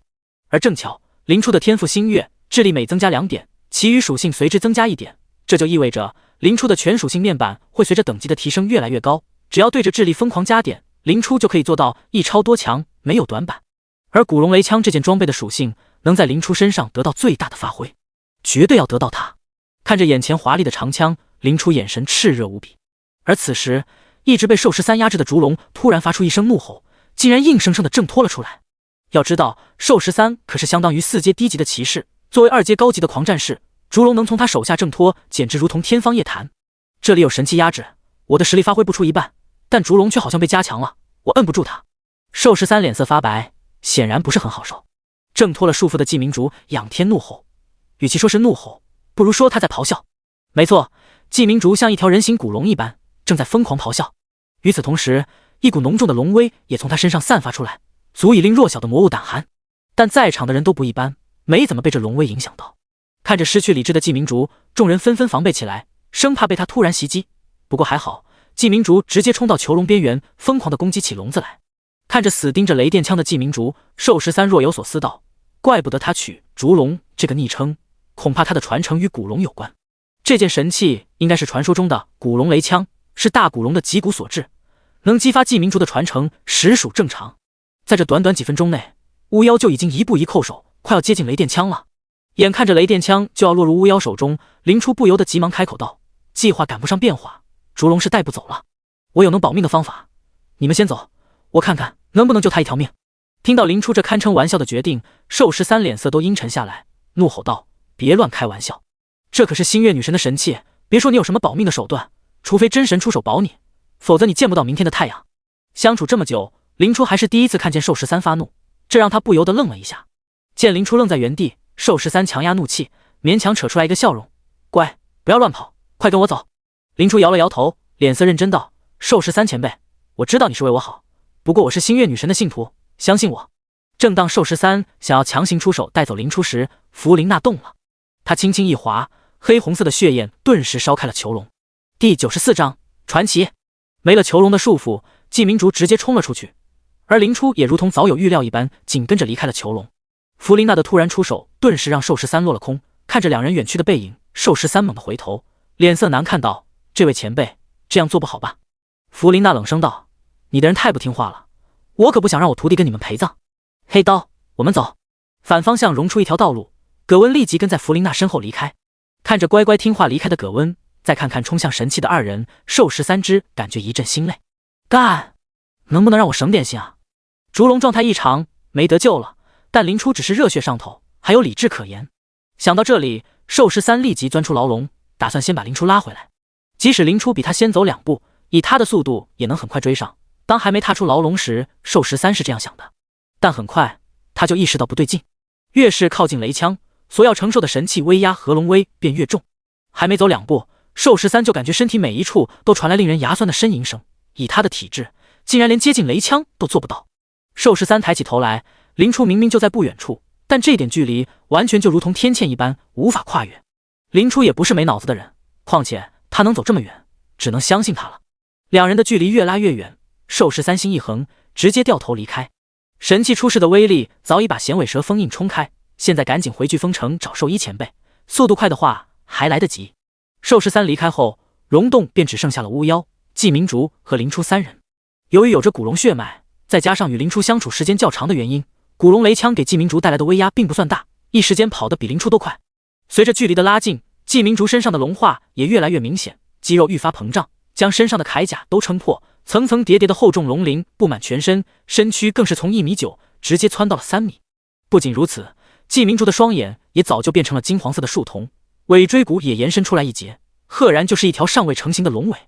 而正巧林初的天赋星月智力每增加2点，其余属性随之增加1点，这就意味着林初的全属性面板会随着等级的提升越来越高。只要对着智力疯狂加点，林初就可以做到一超多强，没有短板。而古龙雷枪这件装备的属性能在林初身上得到最大的发挥，绝对要得到它。看着眼前华丽的长枪，林初眼神炽热无比。而此时一直被寿13压制的竹龙突然发出一声怒吼，竟然硬生生地挣脱了出来。要知道寿13可是相当于4阶低级的骑士，作为2阶高级的狂战士，竹龙能从他手下挣脱简直如同天方夜谭。这里有神器压制，我的实力发挥不出一半，但竹龙却好像被加强了，我摁不住他。寿13脸色发白，显然不是很好受。挣脱了束缚的季明竹仰天怒吼，与其说是怒吼，不如说他在咆哮。没错，季明竹像一条人形古龙一般，正在疯狂咆哮。与此同时，一股浓重的龙威也从他身上散发出来，足以令弱小的魔物胆寒。但在场的人都不一般，没怎么被这龙威影响到。看着失去理智的季明竹，众人纷纷防备起来，生怕被他突然袭击。不过还好，季明竹直接冲到囚笼边缘，疯狂地攻击起笼子来。看着死盯着雷电枪的季明竹，寿13若有所思道：怪不得他取竹龙这个昵称，恐怕他的传承与古龙有关。这件神器应该是传说中的古龙雷枪，是大古龙的脊骨所制，能激发季明竹的传承实属正常。在这短短几分钟内，巫妖就已经一步一叩首，快要接近雷电枪了。眼看着雷电枪就要落入巫妖手中，林初不由得急忙开口道：计划赶不上变化，竹龙是带不走了，我有能保命的方法，你们先走，我看看能不能救他一条命。听到林初这堪称玩笑的决定，寿13脸色都阴沉下来，怒吼道：别乱开玩笑，这可是星月女神的神器，别说你有什么保命的手段，除非真神出手保你，否则你见不到明天的太阳。相处这么久，林初还是第一次看见寿13发怒，这让他不由得愣了一下。见林初愣在原地，寿13强压怒气，勉强扯出来一个笑容：乖，不要乱跑，快跟我走。林初摇了摇头，脸色认真道：“寿十三前辈，我知道你是为我好，不过我是星月女神的信徒，相信我。”正当寿十三想要强行出手带走林初时，弗琳娜动了，她轻轻一划，黑红色的血焰顿时烧开了囚笼。第94章传奇。没了囚笼的束缚，季明竹直接冲了出去，而林初也如同早有预料一般，紧跟着离开了囚笼。弗琳娜的突然出手，顿时让寿十三落了空。看着两人远去的背影，寿十三猛地回头，脸色难看道：“这位前辈，这样做不好吧？”弗琳娜冷声道：“你的人太不听话了，我可不想让我徒弟跟你们陪葬。”黑刀，我们走。反方向融出一条道路，葛温立即跟在弗琳娜身后离开。看着乖乖听话离开的葛温，再看看冲向神器的二人，寿十三只感觉一阵心累。干，能不能让我省点心啊？烛龙状态异常，没得救了，但林初只是热血上头，还有理智可言。想到这里，寿十三立即钻出牢笼，打算先把林初拉回来。即使林初比他先走2步，以他的速度也能很快追上。当还没踏出牢笼时，寿十三是这样想的，但很快他就意识到不对劲。越是靠近雷枪，所要承受的神器威压和龙威便越重。还没走2步，寿十三就感觉身体每一处都传来令人牙酸的呻吟声。以他的体质，竟然连接近雷枪都做不到。寿十三抬起头来，林初明明就在不远处，但这点距离完全就如同天堑一般，无法跨越。林初也不是没脑子的人，况且他能走这么远，只能相信他了。两人的距离越拉越远，寿十三心一横，直接掉头离开。神器出世的威力早已把响尾蛇封印冲开，现在赶紧回飓风城找兽医前辈，速度快的话还来得及。寿十三离开后，溶洞便只剩下了巫妖、季明竹和林初3人。由于有着古龙血脉，再加上与林初相处时间较长的原因，古龙雷枪给季明竹带来的威压并不算大，一时间跑得比林初都快。随着距离的拉近，季明竹身上的龙化也越来越明显，肌肉愈发膨胀，将身上的铠甲都撑破，层层叠叠的厚重龙鳞布满全身，身躯更是从1.9米直接蹿到了3米。不仅如此，季明竹的双眼也早就变成了金黄色的树瞳，尾椎骨也延伸出来一截，赫然就是一条尚未成型的龙尾。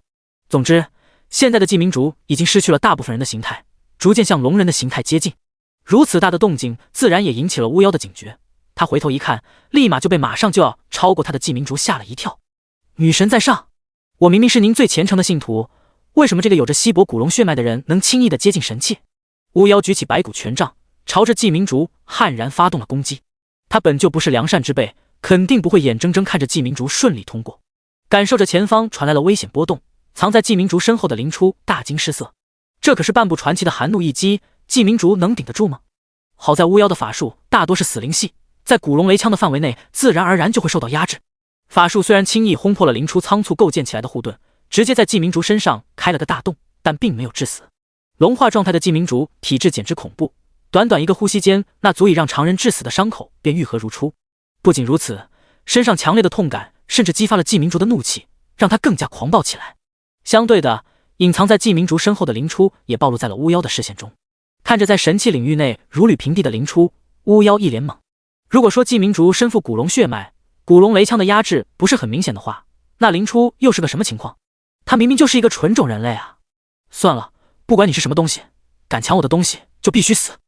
总之，现在的季明竹已经失去了大部分人的形态，逐渐向龙人的形态接近。如此大的动静，自然也引起了巫妖的警觉。他回头一看，立马就被马上就要超过他的季明竹吓了一跳。女神在上，我明明是您最虔诚的信徒，为什么这个有着稀薄古龙血脉的人能轻易的接近神器？巫妖举起白骨权杖，朝着季明竹悍然发动了攻击。他本就不是良善之辈，肯定不会眼睁睁看着季明竹顺利通过。感受着前方传来了危险波动，藏在季明竹身后的林初大惊失色。这可是半步传奇的寒怒一击，季明竹能顶得住吗？好在巫妖的法术大多是死灵系，在古龙雷枪的范围内，自然而然就会受到压制。法术虽然轻易轰破了林初仓促构建起来的护盾，直接在季明竹身上开了个大洞，但并没有致死。龙化状态的季明竹体质简直恐怖，短短一个呼吸间，那足以让常人致死的伤口便愈合如初。不仅如此，身上强烈的痛感甚至激发了季明竹的怒气，让他更加狂暴起来。相对的，隐藏在季明竹身后的林初也暴露在了巫妖的视线中。看着在神器领域内如履平地的林初，巫妖一脸懵。如果说季明竹身负古龙血脉，古龙雷枪的压制不是很明显的话，那林初又是个什么情况？他明明就是一个纯种人类啊！算了，不管你是什么东西，敢抢我的东西就必须死！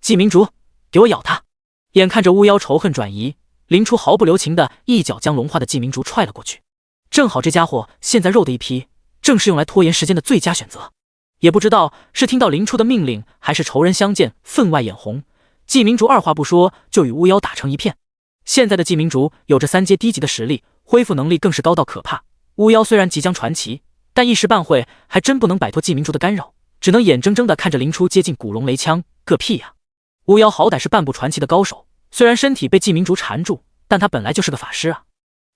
季明竹，给我咬他！眼看着巫妖仇恨转移，林初毫不留情的一脚将龙化的季明竹踹了过去。正好这家伙现在肉的一批，正是用来拖延时间的最佳选择。也不知道是听到林初的命令，还是仇人相见分外眼红，季明竹二话不说就与巫妖打成一片。现在的季明竹有着3阶低级的实力，恢复能力更是高到可怕。巫妖虽然即将传奇，但一时半会还真不能摆脱季明竹的干扰，只能眼睁睁地看着林初接近古龙雷枪，个屁呀！巫妖好歹是半步传奇的高手，虽然身体被季明竹缠住，但他本来就是个法师啊。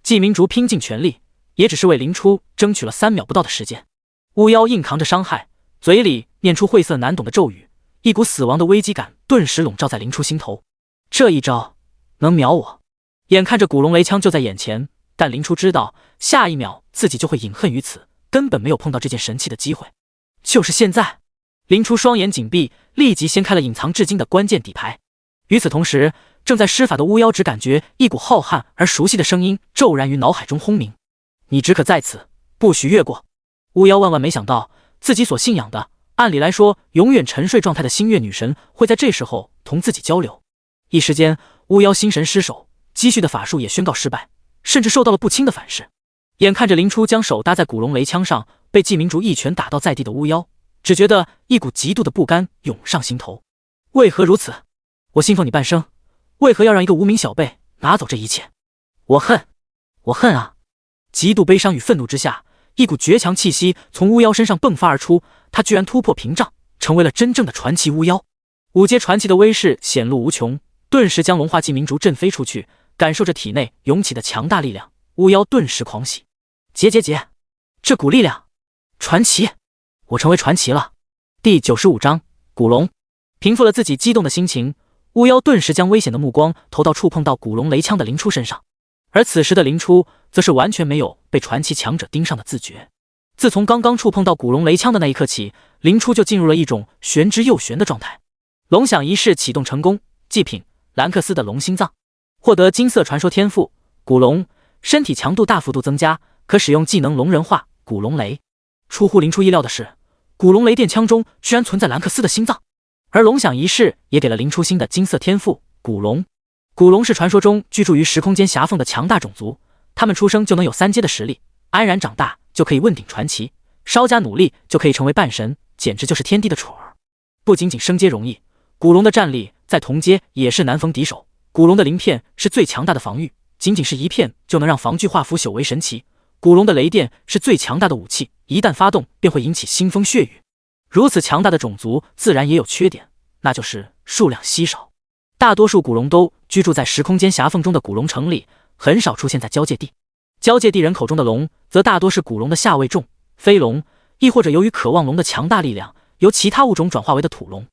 季明竹拼尽全力，也只是为林初争取了3秒不到的时间。巫妖硬扛着伤害，嘴里念出晦涩难懂的咒语，一股死亡的危机感顿时笼罩在林初心头。这一招能秒我？眼看着古龙雷枪就在眼前，但林初知道下一秒自己就会饮恨于此，根本没有碰到这件神器的机会。就是现在！林初双眼紧闭，立即掀开了隐藏至今的关键底牌。与此同时，正在施法的巫妖只感觉一股浩瀚而熟悉的声音骤然于脑海中轰鸣：你只可在此，不许越过！巫妖万万没想到，自己所信仰的，按理来说永远沉睡状态的星月女神会在这时候同自己交流。一时间，巫妖心神失守，积蓄的法术也宣告失败，甚至受到了不轻的反噬。眼看着林初将手搭在古龙雷枪上，被季明竹一拳打到在地的巫妖，只觉得一股极度的不甘涌上心头。为何如此？我信奉你半生，为何要让一个无名小辈拿走这一切？我恨，我恨啊！极度悲伤与愤怒之下，一股绝强气息从巫妖身上迸发而出，他居然突破屏障，成为了真正的传奇巫妖。五阶传奇的威势显露无穷，顿时将龙化季明竹震飞出去。感受着体内涌起的强大力量，巫妖顿时狂喜。结，这股力量，传奇！我成为传奇了。第95章古龙。平复了自己激动的心情，巫妖顿时将危险的目光投到触碰到古龙雷枪的林初身上。而此时的林初则是完全没有被传奇强者盯上的自觉。自从刚刚触碰到古龙雷枪的那一刻起，林初就进入了一种玄之又玄的状态。龙响仪式启动成功，祭品兰克斯的龙心脏，获得金色传说天赋古龙，身体强度大幅度增加，可使用技能龙人化古龙雷。出乎林初意料的是，古龙雷电枪中居然存在兰克斯的心脏。而龙响仪式也给了林初新的金色天赋古龙。古龙是传说中居住于时空间狭缝的强大种族，他们出生就能有3阶的实力，安然长大就可以问鼎传奇，稍加努力就可以成为半神，简直就是天地的宠儿。不仅仅升阶容易，古龙的战力在同阶也是难逢敌手。古龙的鳞片是最强大的防御，仅仅是一片就能让防具化腐朽为神奇。古龙的雷电是最强大的武器，一旦发动便会引起腥风血雨。如此强大的种族自然也有缺点，那就是数量稀少。大多数古龙都居住在时空间狭缝中的古龙城里，很少出现在交界地。交界地人口中的龙则大多是古龙的下位种、飞龙，亦或者由于渴望龙的强大力量，由其他物种转化为的土龙。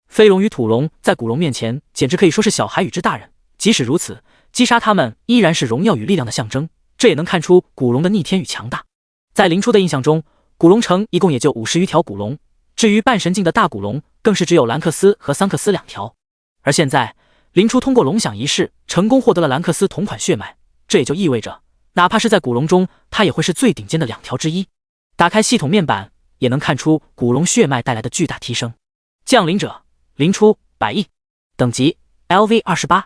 飞龙与土龙在古龙面前简直可以说是小孩与之大人，即使如此，击杀他们依然是荣耀与力量的象征，这也能看出古龙的逆天与强大。在林初的印象中，古龙城一共也就50余条古龙，至于半神境的大古龙，更是只有兰克斯和桑克斯2条。而现在，林初通过龙响仪式成功获得了兰克斯同款血脉，这也就意味着，哪怕是在古龙中，他也会是最顶尖的2条之一。打开系统面板，也能看出古龙血脉带来的巨大提升。降临者林初100亿，等级 LV28，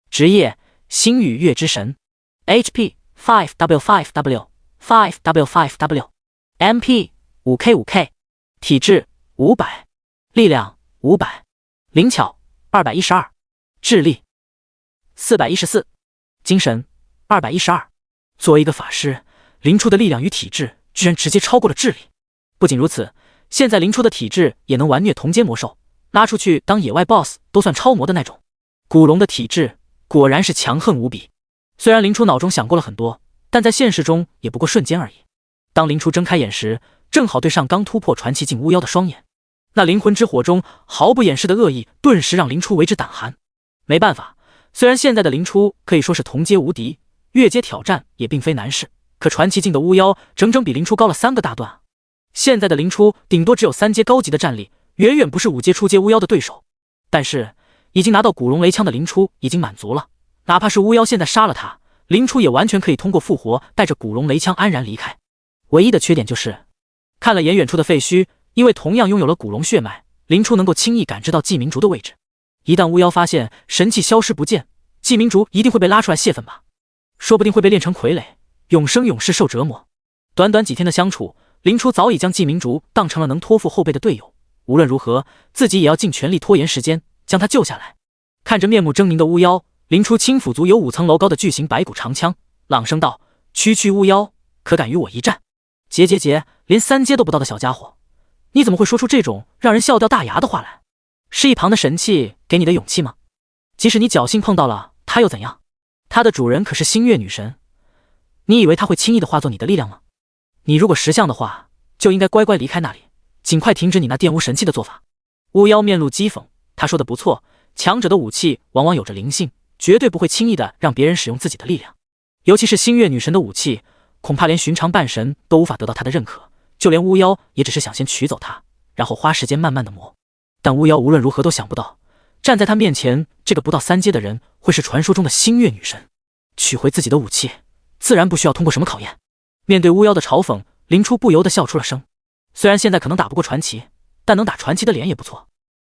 职业星与月之神， HP 5W5W 5W5W， MP 5K5K， 体质500，力量500，灵巧212，智力414，精神212。作为一个法师，林初的力量与体质居然直接超过了智力。不仅如此，现在林初的体质也能完虐同阶魔兽，拉出去当野外 BOSS 都算超模的那种。古龙的体质果然是强横无比。虽然林初脑中想过了很多，但在现实中也不过瞬间而已。当林初睁开眼时，正好对上刚突破传奇境巫妖的双眼，那灵魂之火中毫不掩饰的恶意顿时让林初为之胆寒。没办法，虽然现在的林初可以说是同阶无敌，越阶挑战也并非难事，可传奇境的巫妖整整比林初高了3个大段啊！现在的林初顶多只有3阶高级的战力，远远不是5阶初阶巫妖的对手。但是已经拿到古龙雷枪的林初已经满足了，哪怕是巫妖现在杀了他，林初也完全可以通过复活带着古龙雷枪安然离开。唯一的缺点就是看了眼远处的废墟，因为同样拥有了古龙血脉，林初能够轻易感知到季明竹的位置。一旦巫妖发现神器消失不见，季明竹一定会被拉出来泄愤吧，说不定会被炼成傀儡，永生永世受折磨。短短几天的相处，林初早已将季明竹当成了能托付后辈的队友，无论如何自己也要尽全力拖延时间将他救下来。看着面目狰狞的巫妖，林初轻抚足有5层楼高的巨型白骨长枪，朗声道：区区巫妖可敢与我一战？结，连3阶都不到的小家伙，你怎么会说出这种让人笑掉大牙的话来？是一旁的神器给你的勇气吗？即使你侥幸碰到了他又怎样？他的主人可是星月女神，你以为他会轻易的化作你的力量吗？你如果识相的话，就应该乖乖离开那里，尽快停止你那玷污神器的做法。巫妖面露讥讽，他说的不错，强者的武器往往有着灵性，绝对不会轻易的让别人使用自己的力量。尤其是星月女神的武器，恐怕连寻常半神都无法得到她的认可，就连巫妖也只是想先取走她，然后花时间慢慢的磨。但巫妖无论如何都想不到，站在他面前这个不到3阶的人会是传说中的星月女神。取回自己的武器，自然不需要通过什么考验。面对巫妖的嘲讽，林初不由得笑出了声。虽然现在可能打不过传奇，但能打传奇的脸也不错。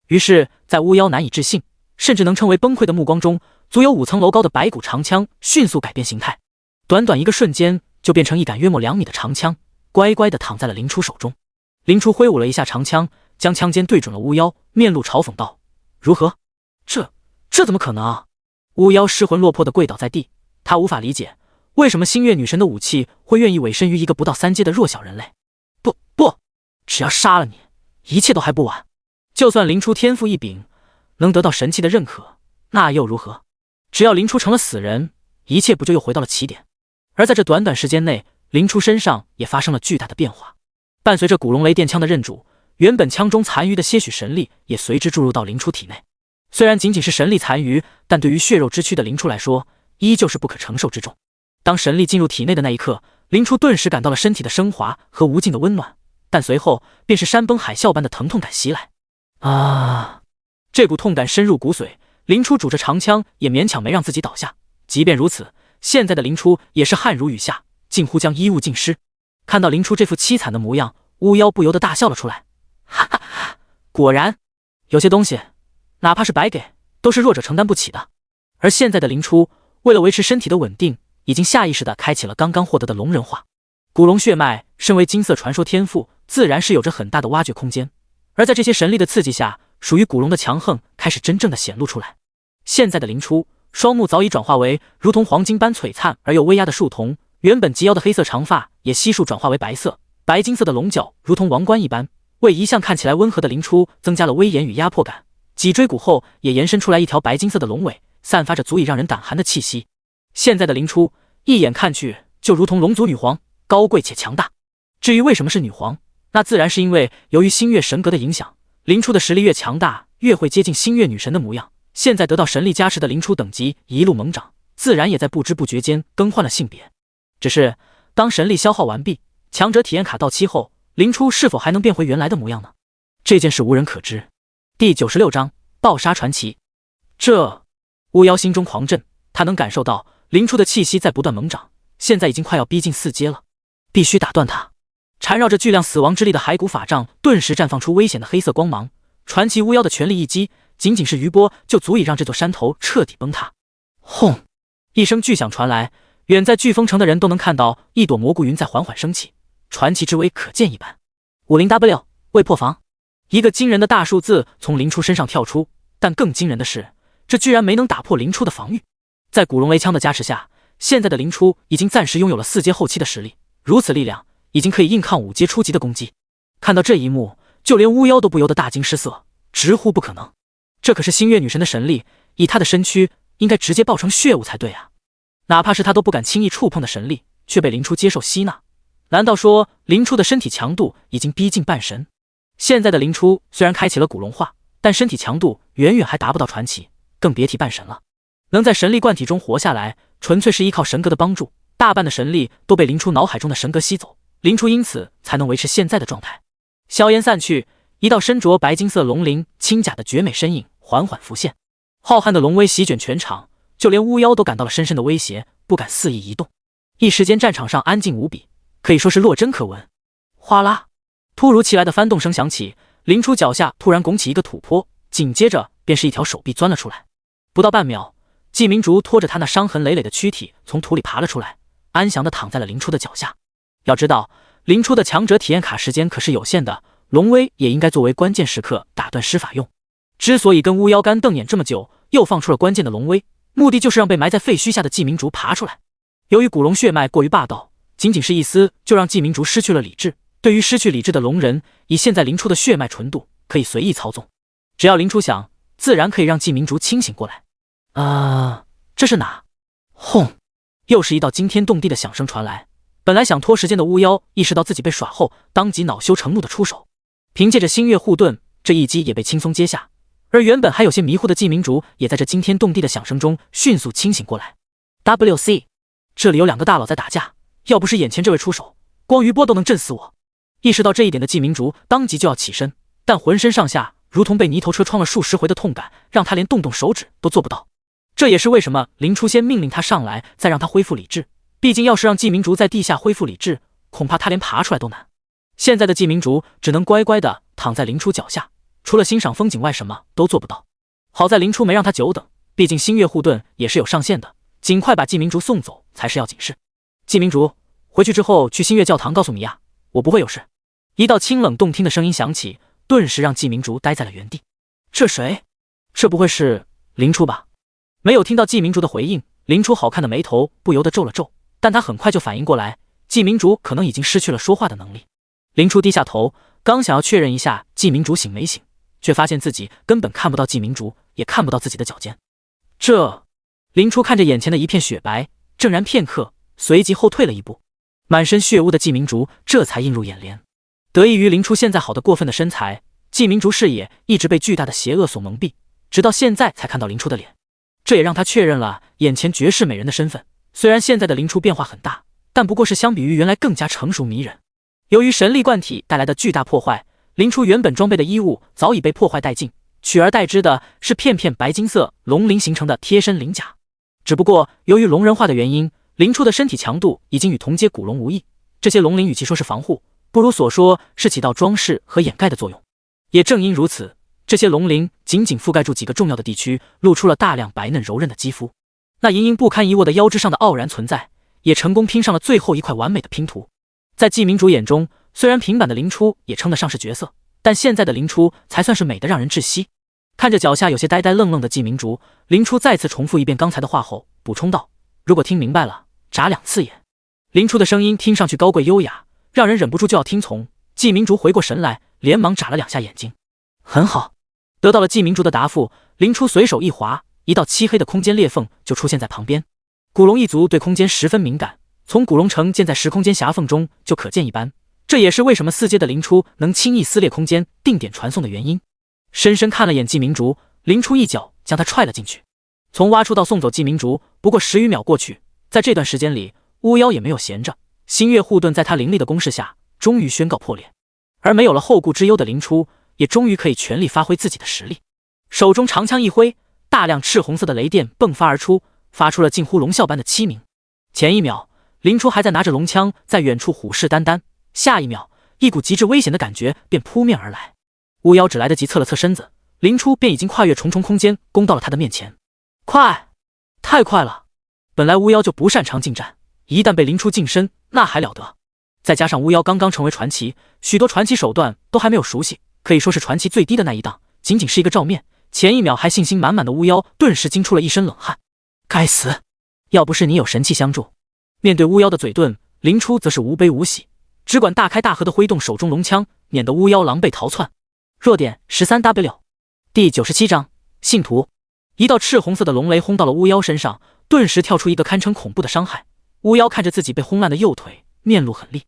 于是在巫妖难以置信，甚至能称为崩溃的目光中，足有5层楼高的白骨长枪迅速改变形态，短短一个瞬间就变成一杆约莫2米的长枪，乖乖地躺在了林初手中。林初挥舞了一下长枪，将枪尖对准了巫妖，面露嘲讽道：“如何？这怎么可能啊？”巫妖失魂落魄地跪倒在地，他无法理解为什么星月女神的武器会愿意委身于一个不到3阶的弱小人类。不，只要杀了你，一切都还不晚。就算林初天赋异禀，能得到神器的认可，那又如何？只要林初成了死人，一切不就又回到了起点？而在这短短时间内，林初身上也发生了巨大的变化。伴随着古龙雷电枪的认主，原本枪中残余的些许神力也随之注入到林初体内。虽然仅仅是神力残余，但对于血肉之躯的林初来说，依旧是不可承受之重。当神力进入体内的那一刻，林初顿时感到了身体的升华和无尽的温暖，但随后便是山崩海啸般的疼痛感袭来。这股痛感深入骨髓，林初拄着长枪也勉强没让自己倒下。即便如此，现在的林初也是汗如雨下，近乎将衣物浸湿。看到林初这副凄惨的模样，巫妖不由得大笑了出来。哈哈哈，果然，有些东西哪怕是白给，都是弱者承担不起的。而现在的林初，为了维持身体的稳定，已经下意识地开启了刚刚获得的龙人化。古龙血脉身为金色传说天赋，自然是有着很大的挖掘空间。而在这些神力的刺激下，属于古龙的强横开始真正的显露出来。现在的林初，双目早已转化为如同黄金般璀璨而又威压的树瞳，原本及腰的黑色长发也悉数转化为白色，白金色的龙角如同王冠一般，为一向看起来温和的林初增加了威严与压迫感。脊椎骨后也延伸出来一条白金色的龙尾，散发着足以让人胆寒的气息。现在的林初一眼看去就如同龙族女皇，高贵且强大。至于为什么是女皇，那自然是因为由于星月神格的影响，林初的实力越强大，越会接近星月女神的模样。现在得到神力加持的林初等级一路猛涨，自然也在不知不觉间更换了性别。只是当神力消耗完毕，强者体验卡到期后，林初是否还能变回原来的模样呢？这件事无人可知。第96章暴杀传奇。巫妖心中狂震，他能感受到林初的气息在不断猛涨，现在已经快要逼近4阶了，必须打断他。缠绕着巨量死亡之力的骸骨法杖顿时绽放出危险的黑色光芒，传奇巫妖的全力一击，仅仅是余波就足以让这座山头彻底崩塌。轰！一声巨响传来，远在飓风城的人都能看到一朵蘑菇云在缓缓升起，传奇之威可见一斑。50W 未破防。一个惊人的大数字从林初身上跳出，但更惊人的是，这居然没能打破林初的防御。在古龙雷枪的加持下，现在的林初已经暂时拥有了4阶后期的实力，如此力量已经可以硬抗5阶初级的攻击。看到这一幕，就连巫妖都不由得大惊失色，直呼不可能。这可是星月女神的神力，以她的身躯应该直接爆成血雾才对啊！哪怕是她都不敢轻易触碰的神力，却被林初接受吸纳。难道说林初的身体强度已经逼近半神？现在的林初虽然开启了古龙化，但身体强度远远还达不到传奇，更别提半神了。能在神力灌体中活下来，纯粹是依靠神格的帮助，大半的神力都被林初脑海中的神格吸走，林初因此才能维持现在的状态。硝烟散去，一道身着白金色龙鳞轻甲的绝美身影缓缓浮现。浩瀚的龙威席卷全场，就连巫妖都感到了深深的威胁，不敢肆意移动。一时间战场上安静无比，可以说是落针可闻。哗啦，突如其来的翻动声响起，林初脚下突然拱起一个土坡，紧接着便是一条手臂钻了出来。不到半秒，季明竹拖着他那伤痕累累的躯体从土里爬了出来，安详地躺在了林初的脚下。要知道，林初的强者体验卡时间可是有限的，龙威也应该作为关键时刻打断施法用。之所以跟巫妖干瞪眼这么久，又放出了关键的龙威，目的就是让被埋在废墟下的季明竹爬出来。由于古龙血脉过于霸道，仅仅是一丝就让季明竹失去了理智。对于失去理智的龙人，以现在林初的血脉纯度，可以随意操纵。只要林初想，自然可以让季明竹清醒过来。这是哪？轰！又是一道惊天动地的响声传来。本来想拖时间的巫妖意识到自己被耍后，当即恼羞成怒的出手，凭借着星月护盾，这一击也被轻松接下。而原本还有些迷糊的季明竹，也在这惊天动地的响声中迅速清醒过来。WC， 这里有2个大佬在打架，要不是眼前这位出手，光余波都能震死我。意识到这一点的季明竹当即就要起身，但浑身上下如同被泥头车撞了数十回的痛感，让他连动动手指都做不到。这也是为什么林初先命令他上来，再让他恢复理智。毕竟要是让季明竹在地下恢复理智，恐怕他连爬出来都难。现在的季明竹只能乖乖的躺在林初脚下，除了欣赏风景外什么都做不到。好在林初没让他久等，毕竟星月护盾也是有上限的，尽快把季明竹送走才是要紧事。季明竹，回去之后去新月教堂告诉米娅，我不会有事。一道清冷动听的声音响起，顿时让季明竹呆在了原地。这谁？这不会是林初吧？没有听到季明竹的回应，林初好看的眉头不由得皱了皱，但他很快就反应过来，季明竹可能已经失去了说话的能力。林初低下头，刚想要确认一下季明竹醒没醒，却发现自己根本看不到季明竹，也看不到自己的脚尖。林初看着眼前的一片雪白，怔然片刻，随即后退了一步。满身血污的季明竹这才映入眼帘。得益于林初现在好的过分的身材，季明竹视野一直被巨大的邪恶所蒙蔽，直到现在才看到林初的脸。这也让他确认了眼前绝世美人的身份。虽然现在的林初变化很大，但不过是相比于原来更加成熟迷人。由于神力灌体带来的巨大破坏，林初原本装备的衣物早已被破坏殆尽，取而代之的是片片白金色龙鳞形成的贴身鳞甲。只不过由于龙人化的原因，林初的身体强度已经与同阶古龙无异，这些龙鳞与其说是防护，不如所说是起到装饰和掩盖的作用。也正因如此，这些龙鳞仅仅覆盖住几个重要的地区，露出了大量白嫩柔韧的肌肤。那盈盈不堪一握的腰肢上的傲然存在，也成功拼上了最后一块完美的拼图。在季明竹眼中，虽然平板的林初也称得上是绝色，但现在的林初才算是美得让人窒息。看着脚下有些呆呆愣愣的季明竹，林初再次重复一遍刚才的话后补充道，如果听明白了，眨2次眼。林初的声音听上去高贵优雅，让人忍不住就要听从。季明竹回过神来，连忙眨了2下眼睛。很好。得到了季明竹的答复，林初随手一划，一道漆黑的空间裂缝就出现在旁边。古龙一族对空间十分敏感，从古龙城建在时空间狭缝中就可见一斑，这也是为什么4阶的林初能轻易撕裂空间定点传送的原因。深深看了眼季明竹，林初一脚将他踹了进去。从挖出到送走季明竹不过10余秒过去，在这段时间里，巫妖也没有闲着，星月护盾在他凌厉的攻势下终于宣告破裂。而没有了后顾之忧的林初也终于可以全力发挥自己的实力。手中长枪一挥，大量赤红色的雷电迸发而出，发出了近乎龙啸般的凄鸣。前一秒林初还在拿着龙枪在远处虎视眈眈，下一秒一股极致危险的感觉便扑面而来。巫妖只来得及侧了侧身子，林初便已经跨越重重空间攻到了他的面前。快，太快了！本来巫妖就不擅长近战，一旦被林初近身，那还了得。再加上巫妖刚刚成为传奇，许多传奇手段都还没有熟悉，可以说是传奇最低的那一档。仅仅是一个照面，前一秒还信心满满的巫妖顿时惊出了一身冷汗。该死，要不是你有神器相助。面对巫妖的嘴遁，林初则是无悲无喜，只管大开大合的挥动手中龙枪，免得巫妖狼狈逃窜。弱点 13W 第97章信徒。一道赤红色的龙雷轰到了巫妖身上，顿时跳出一个堪称恐怖的伤害。巫妖看着自己被轰烂的右腿，面露狠厉。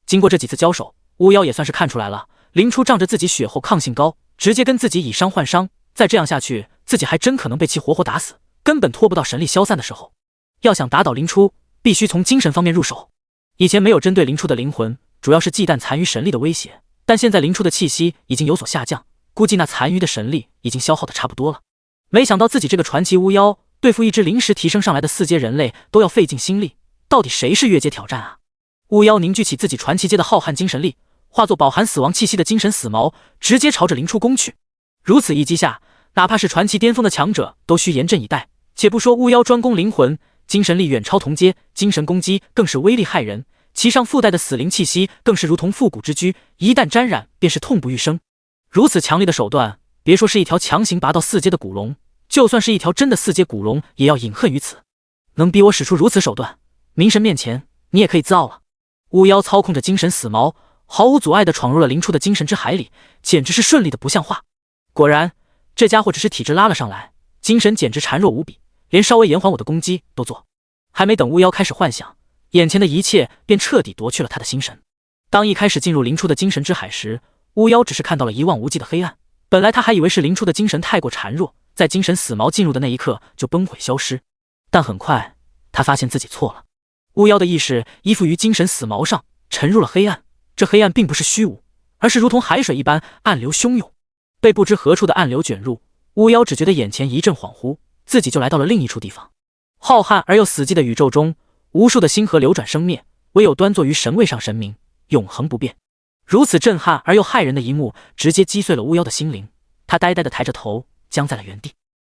经过这几次交手，巫妖也算是看出来了，林初仗着自己血厚抗性高，直接跟自己以伤换伤，再这样下去，自己还真可能被其活活打死，根本拖不到神力消散的时候。要想打倒林初，必须从精神方面入手。以前没有针对林初的灵魂，主要是忌惮残余神力的威胁，但现在林初的气息已经有所下降，估计那残余的神力已经消耗的差不多了。没想到自己这个传奇巫妖对付一只临时提升上来的4阶人类都要费尽心力，到底谁是越阶挑战啊？巫妖凝聚起自己传奇阶的浩瀚精神力，化作饱含死亡气息的精神死矛，直接朝着林初攻去。如此一击下，哪怕是传奇巅峰的强者都需严阵以待。且不说巫妖专攻灵魂，精神力远超同阶，精神攻击更是威力骇人，其上附带的死灵气息更是如同复古之躯，一旦沾染便是痛不欲生。如此强力的手段，别说是一条强行拔到4阶的古龙，就算是一条真的4阶古龙也要饮恨于此。能逼我使出如此手段，冥神面前你也可以自傲了。巫妖操控着精神死矛，毫无阻碍地闯入了林初的精神之海里，简直是顺利的不像话。果然，这家伙只是体质拉了上来，精神简直孱弱无比，连稍微延缓我的攻击都做。还没等巫妖开始幻想，眼前的一切便彻底夺去了他的心神。当一开始进入林初的精神之海时，巫妖只是看到了一望无际的黑暗，本来他还以为是林初的精神太过孱弱，在精神死矛进入的那一刻就崩溃消失，但很快他发现自己错了。巫妖的意识依附于精神死矛上，沉入了黑暗。这黑暗并不是虚无，而是如同海水一般暗流汹涌。被不知何处的暗流卷入，巫妖只觉得眼前一阵恍惚，自己就来到了另一处地方。浩瀚而又死寂的宇宙中，无数的星河流转生灭，唯有端坐于神位上神明永恒不变。如此震撼而又骇人的一幕，直接击碎了巫妖的心灵。他呆呆地抬着头，僵在了原地。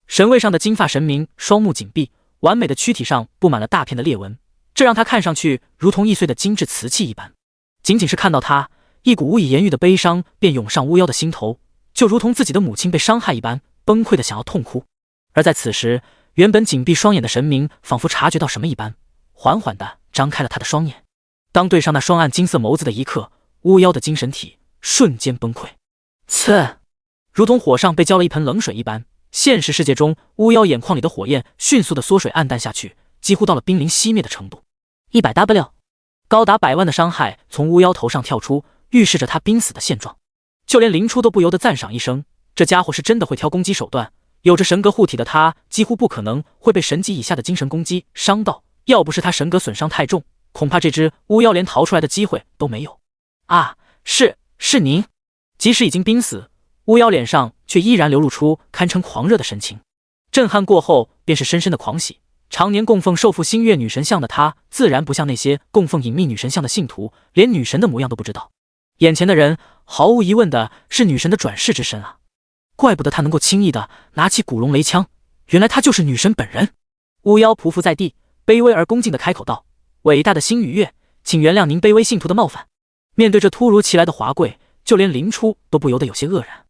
神位上的金发神明双目紧闭，完美的躯体上布满了大片的裂纹，这让他看上去如同易碎的精致瓷器一般。仅仅是看到他，一股无以言喻的悲伤便涌上巫妖的心头，就如同自己的母亲被伤害一般，崩溃的想要痛哭。而在此时，原本紧闭双眼的神明仿佛察觉到什么一般，缓缓地张开了他的双眼。当对上那双暗金色眸子的一刻，巫妖的精神体瞬间崩溃。呲！如同火上被浇了一盆冷水一般，现实世界中巫妖眼眶里的火焰迅速的缩水暗淡下去，几乎到了濒临熄灭的程度。100W， 高达100万的伤害从巫妖头上跳出，预示着他濒死的现状。就连林初都不由得赞赏一声，这家伙是真的会挑攻击手段。有着神格护体的他，几乎不可能会被神级以下的精神攻击伤到。要不是他神格损伤太重，恐怕这只巫妖连逃出来的机会都没有。啊，是您。即使已经濒死，巫妖脸上却依然流露出堪称狂热的神情。震撼过后，便是深深的狂喜。常年供奉受父星月女神像的他，自然不像那些供奉隐秘女神像的信徒，连女神的模样都不知道。眼前的人，毫无疑问的是女神的转世之身啊！怪不得他能够轻易的拿起古龙雷枪，原来他就是女神本人。巫妖匍匐在地，卑微而恭敬的开口道：“伟大的星与月，请原谅您卑微信徒的冒犯。”面对这突如其来的华贵，就连林初都不由得有些愕然。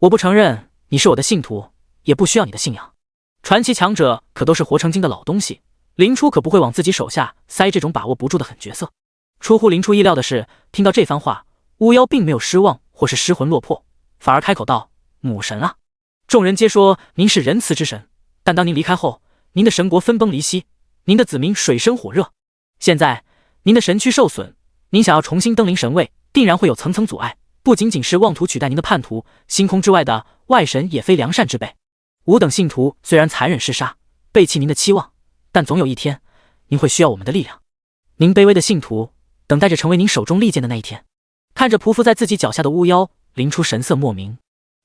我不承认你是我的信徒，也不需要你的信仰。传奇强者可都是活成精的老东西，林初可不会往自己手下塞这种把握不住的狠角色。出乎林初意料的是，听到这番话，巫妖并没有失望或是失魂落魄，反而开口道：“母神啊，众人皆说您是仁慈之神，但当您离开后，您的神国分崩离析，您的子民水深火热。现在您的神躯受损，您想要重新登临神位，定然会有层层阻碍。不仅仅是妄图取代您的叛徒，星空之外的外神也非良善之辈。吾等信徒虽然残忍嗜杀，背弃您的期望，但总有一天，您会需要我们的力量。您卑微的信徒，等待着成为您手中利剑的那一天。”看着匍匐在自己脚下的巫妖，林初神色莫名，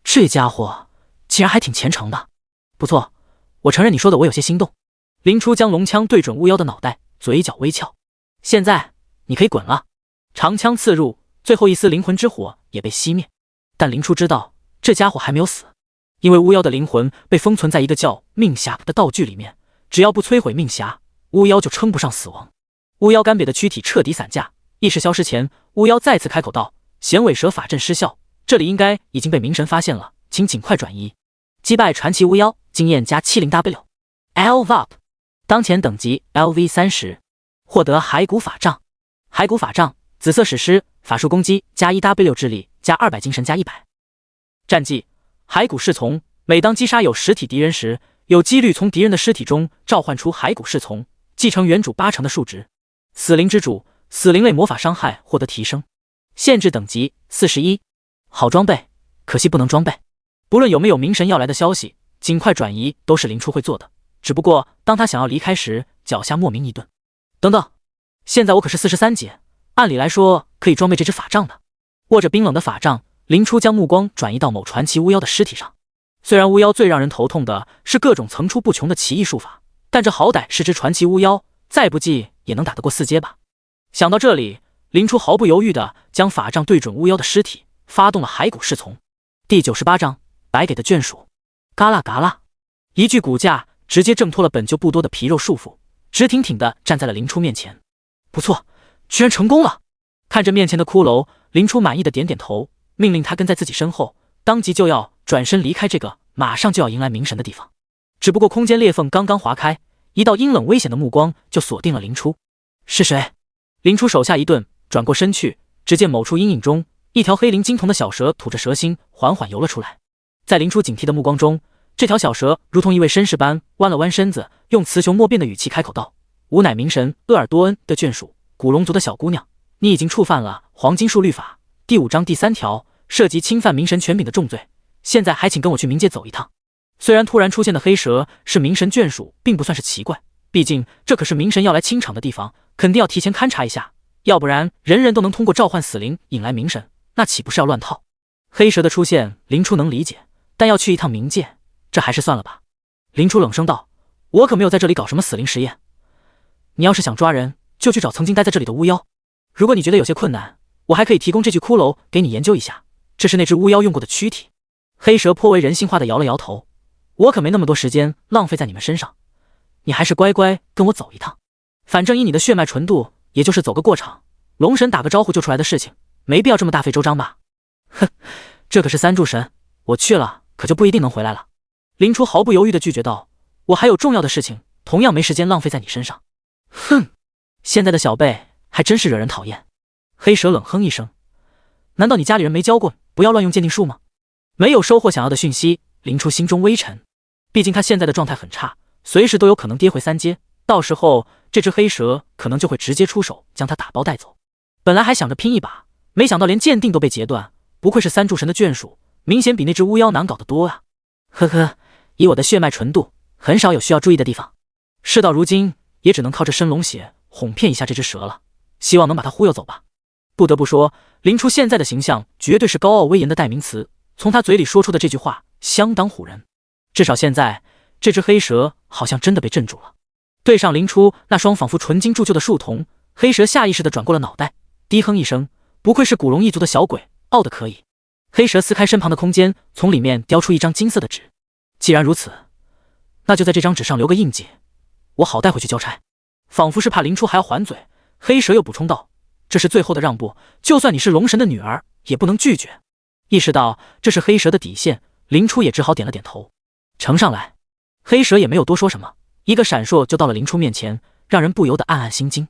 这家伙竟然还挺虔诚的。不错，我承认你说的我有些心动。林初将龙枪对准巫妖的脑袋，嘴角微翘。现在你可以滚了。长枪刺入，最后一丝灵魂之火也被熄灭。但林初知道这家伙还没有死，因为巫妖的灵魂被封存在一个叫命匣的道具里面，只要不摧毁命匣，巫妖就称不上死亡。巫妖干瘪的躯体彻底散架，意识消失前，巫妖再次开口道：“衔尾蛇法阵失效，这里应该已经被冥神发现了，请尽快转移。”击败传奇巫妖，经验加 70W。LVUP， 当前等级 LV30， 获得骸骨法杖。骸骨法杖，紫色史诗，法术攻击加 1W， 智力加200，精神加100。战绩：骸骨侍从，每当击杀有实体敌人时，有几率从敌人的尸体中召唤出骸骨侍从，继承原主80%的数值。死灵之主，死灵类魔法伤害获得提升。限制等级41。好装备，可惜不能装备。不论有没有冥神要来的消息，尽快转移都是林初会做的。只不过当他想要离开时，脚下莫名一顿。等等，现在我可是43级，按理来说可以装备这只法杖的。握着冰冷的法杖，林初将目光转移到某传奇巫妖的尸体上。虽然巫妖最让人头痛的是各种层出不穷的奇异术法，但这好歹是只传奇巫妖，再不济也能打得过4阶吧。想到这里，林初毫不犹豫地将法杖对准巫妖的尸体，发动了骸骨侍从。第98章白给的眷属。嘎啦嘎啦，一具骨架直接挣脱了本就不多的皮肉束缚，直挺挺地站在了林初面前。不错，居然成功了！看着面前的骷髅，林初满意的点点头，命令他跟在自己身后，当即就要转身离开这个马上就要迎来冥神的地方。只不过空间裂缝刚刚划开，一道阴冷危险的目光就锁定了林初。是谁？林初手下一顿，转过身去，只见某处阴影中，一条黑鳞金铜的小蛇吐着蛇腥，缓缓游了出来。在林初警惕的目光中，这条小蛇如同一位绅士般弯了弯身子，用雌雄莫辨的语气开口道：“吾乃冥神鄂尔多恩的眷属，古龙族的小姑娘，你已经触犯了黄金树律法第5章第3条，涉及侵犯冥神权柄的重罪。现在还请跟我去冥界走一趟。”虽然突然出现的黑蛇是冥神眷属，并不算是奇怪，毕竟这可是冥神要来清场的地方，肯定要提前勘察一下，要不然人人都能通过召唤死灵引来冥神，那岂不是要乱套？黑蛇的出现，林初能理解，但要去一趟冥界，这还是算了吧。林初冷声道：“我可没有在这里搞什么死灵实验，你要是想抓人，就去找曾经待在这里的巫妖。如果你觉得有些困难，我还可以提供这具骷髅给你研究一下，这是那只巫妖用过的躯体。”黑蛇颇为人性化的摇了摇头：“我可没那么多时间浪费在你们身上，你还是乖乖跟我走一趟。”反正以你的血脉纯度，也就是走个过场，龙神打个招呼就出来的事情，没必要这么大费周章吧？哼，这可是三柱神，我去了可就不一定能回来了。林初毫不犹豫地拒绝道：“我还有重要的事情，同样没时间浪费在你身上。”哼，现在的小辈还真是惹人讨厌。黑蛇冷哼一声：“难道你家里人没教过不要乱用鉴定术吗？”没有收获想要的讯息，林初心中微沉。毕竟他现在的状态很差，随时都有可能跌回三阶，到时候这只黑蛇可能就会直接出手将他打包带走。本来还想着拼一把，没想到连鉴定都被截断，不愧是三柱神的眷属，明显比那只巫妖难搞得多啊。呵呵，以我的血脉纯度，很少有需要注意的地方。事到如今，也只能靠这深龙血哄骗一下这只蛇了，希望能把它忽悠走吧。不得不说，林初现在的形象绝对是高傲威严的代名词，从他嘴里说出的这句话相当唬人。至少现在，这只黑蛇好像真的被镇住了。对上林初那双仿佛纯金铸就的树瞳，黑蛇下意识地转过了脑袋，低哼一声，不愧是古龙一族的小鬼，傲得可以。黑蛇撕开身旁的空间，从里面叼出一张金色的纸。既然如此，那就在这张纸上留个印记，我好带回去交差。仿佛是怕林初还要还嘴，黑蛇又补充道：“这是最后的让步，就算你是龙神的女儿，也不能拒绝。”意识到这是黑蛇的底线，林初也只好点了点头。呈上来。黑蛇也没有多说什么，一个闪烁就到了林初面前，让人不由得暗暗心惊。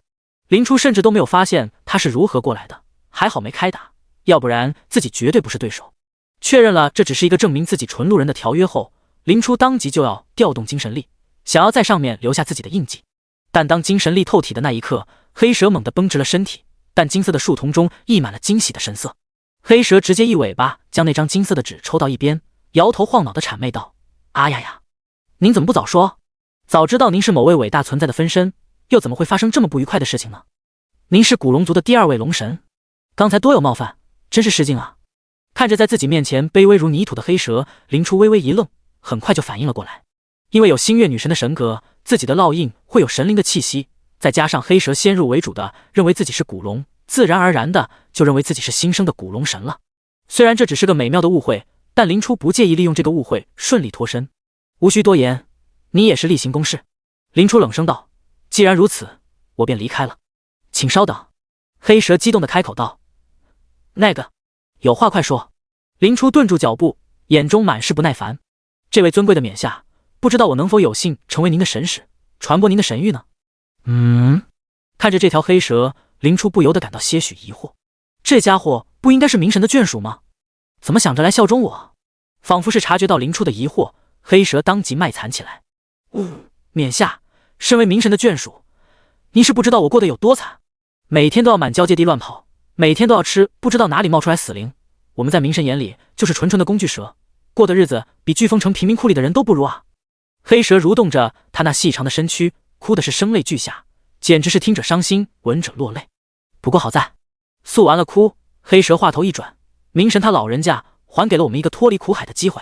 林初甚至都没有发现他是如何过来的，还好没开打，要不然自己绝对不是对手。确认了这只是一个证明自己纯路人的条约后，林初当即就要调动精神力，想要在上面留下自己的印记。但当精神力透体的那一刻，黑蛇猛地绷直了身体，但金色的树瞳中溢满了惊喜的神色。黑蛇直接一尾巴将那张金色的纸抽到一边，摇头晃脑地谄媚道：“啊呀呀，您怎么不早说？早知道您是某位伟大存在的分身，又怎么会发生这么不愉快的事情呢？您是古龙族的第二位龙神，刚才多有冒犯，真是失敬啊！”看着在自己面前卑微如泥土的黑蛇，林初微微一愣，很快就反应了过来。因为有星月女神的神格，自己的烙印会有神灵的气息，再加上黑蛇先入为主的认为自己是古龙，自然而然的就认为自己是新生的古龙神了。虽然这只是个美妙的误会，但林初不介意利用这个误会顺利脱身。无需多言，你也是例行公事。林初冷声道：“既然如此，我便离开了。”请稍等。黑蛇激动地开口道：“那个，有话快说。”林初顿住脚步，眼中满是不耐烦。这位尊贵的冕下，不知道我能否有幸成为您的神使，传播您的神谕呢？看着这条黑蛇，林初不由得感到些许疑惑。这家伙不应该是明神的眷属吗？怎么想着来效忠我？仿佛是察觉到林初的疑惑，黑蛇当即卖惨起来。冕下，身为明神的眷属，您是不知道我过得有多惨，每天都要满交界地乱跑，每天都要吃不知道哪里冒出来死灵。我们在明神眼里就是纯纯的工具蛇，过的日子比飓风城贫民窟里的人都不如啊！黑蛇蠕动着他那细长的身躯，哭的是声泪俱下，简直是听者伤心，闻者落泪。不过好在，诉完了哭，黑蛇话头一转，明神他老人家还给了我们一个脱离苦海的机会，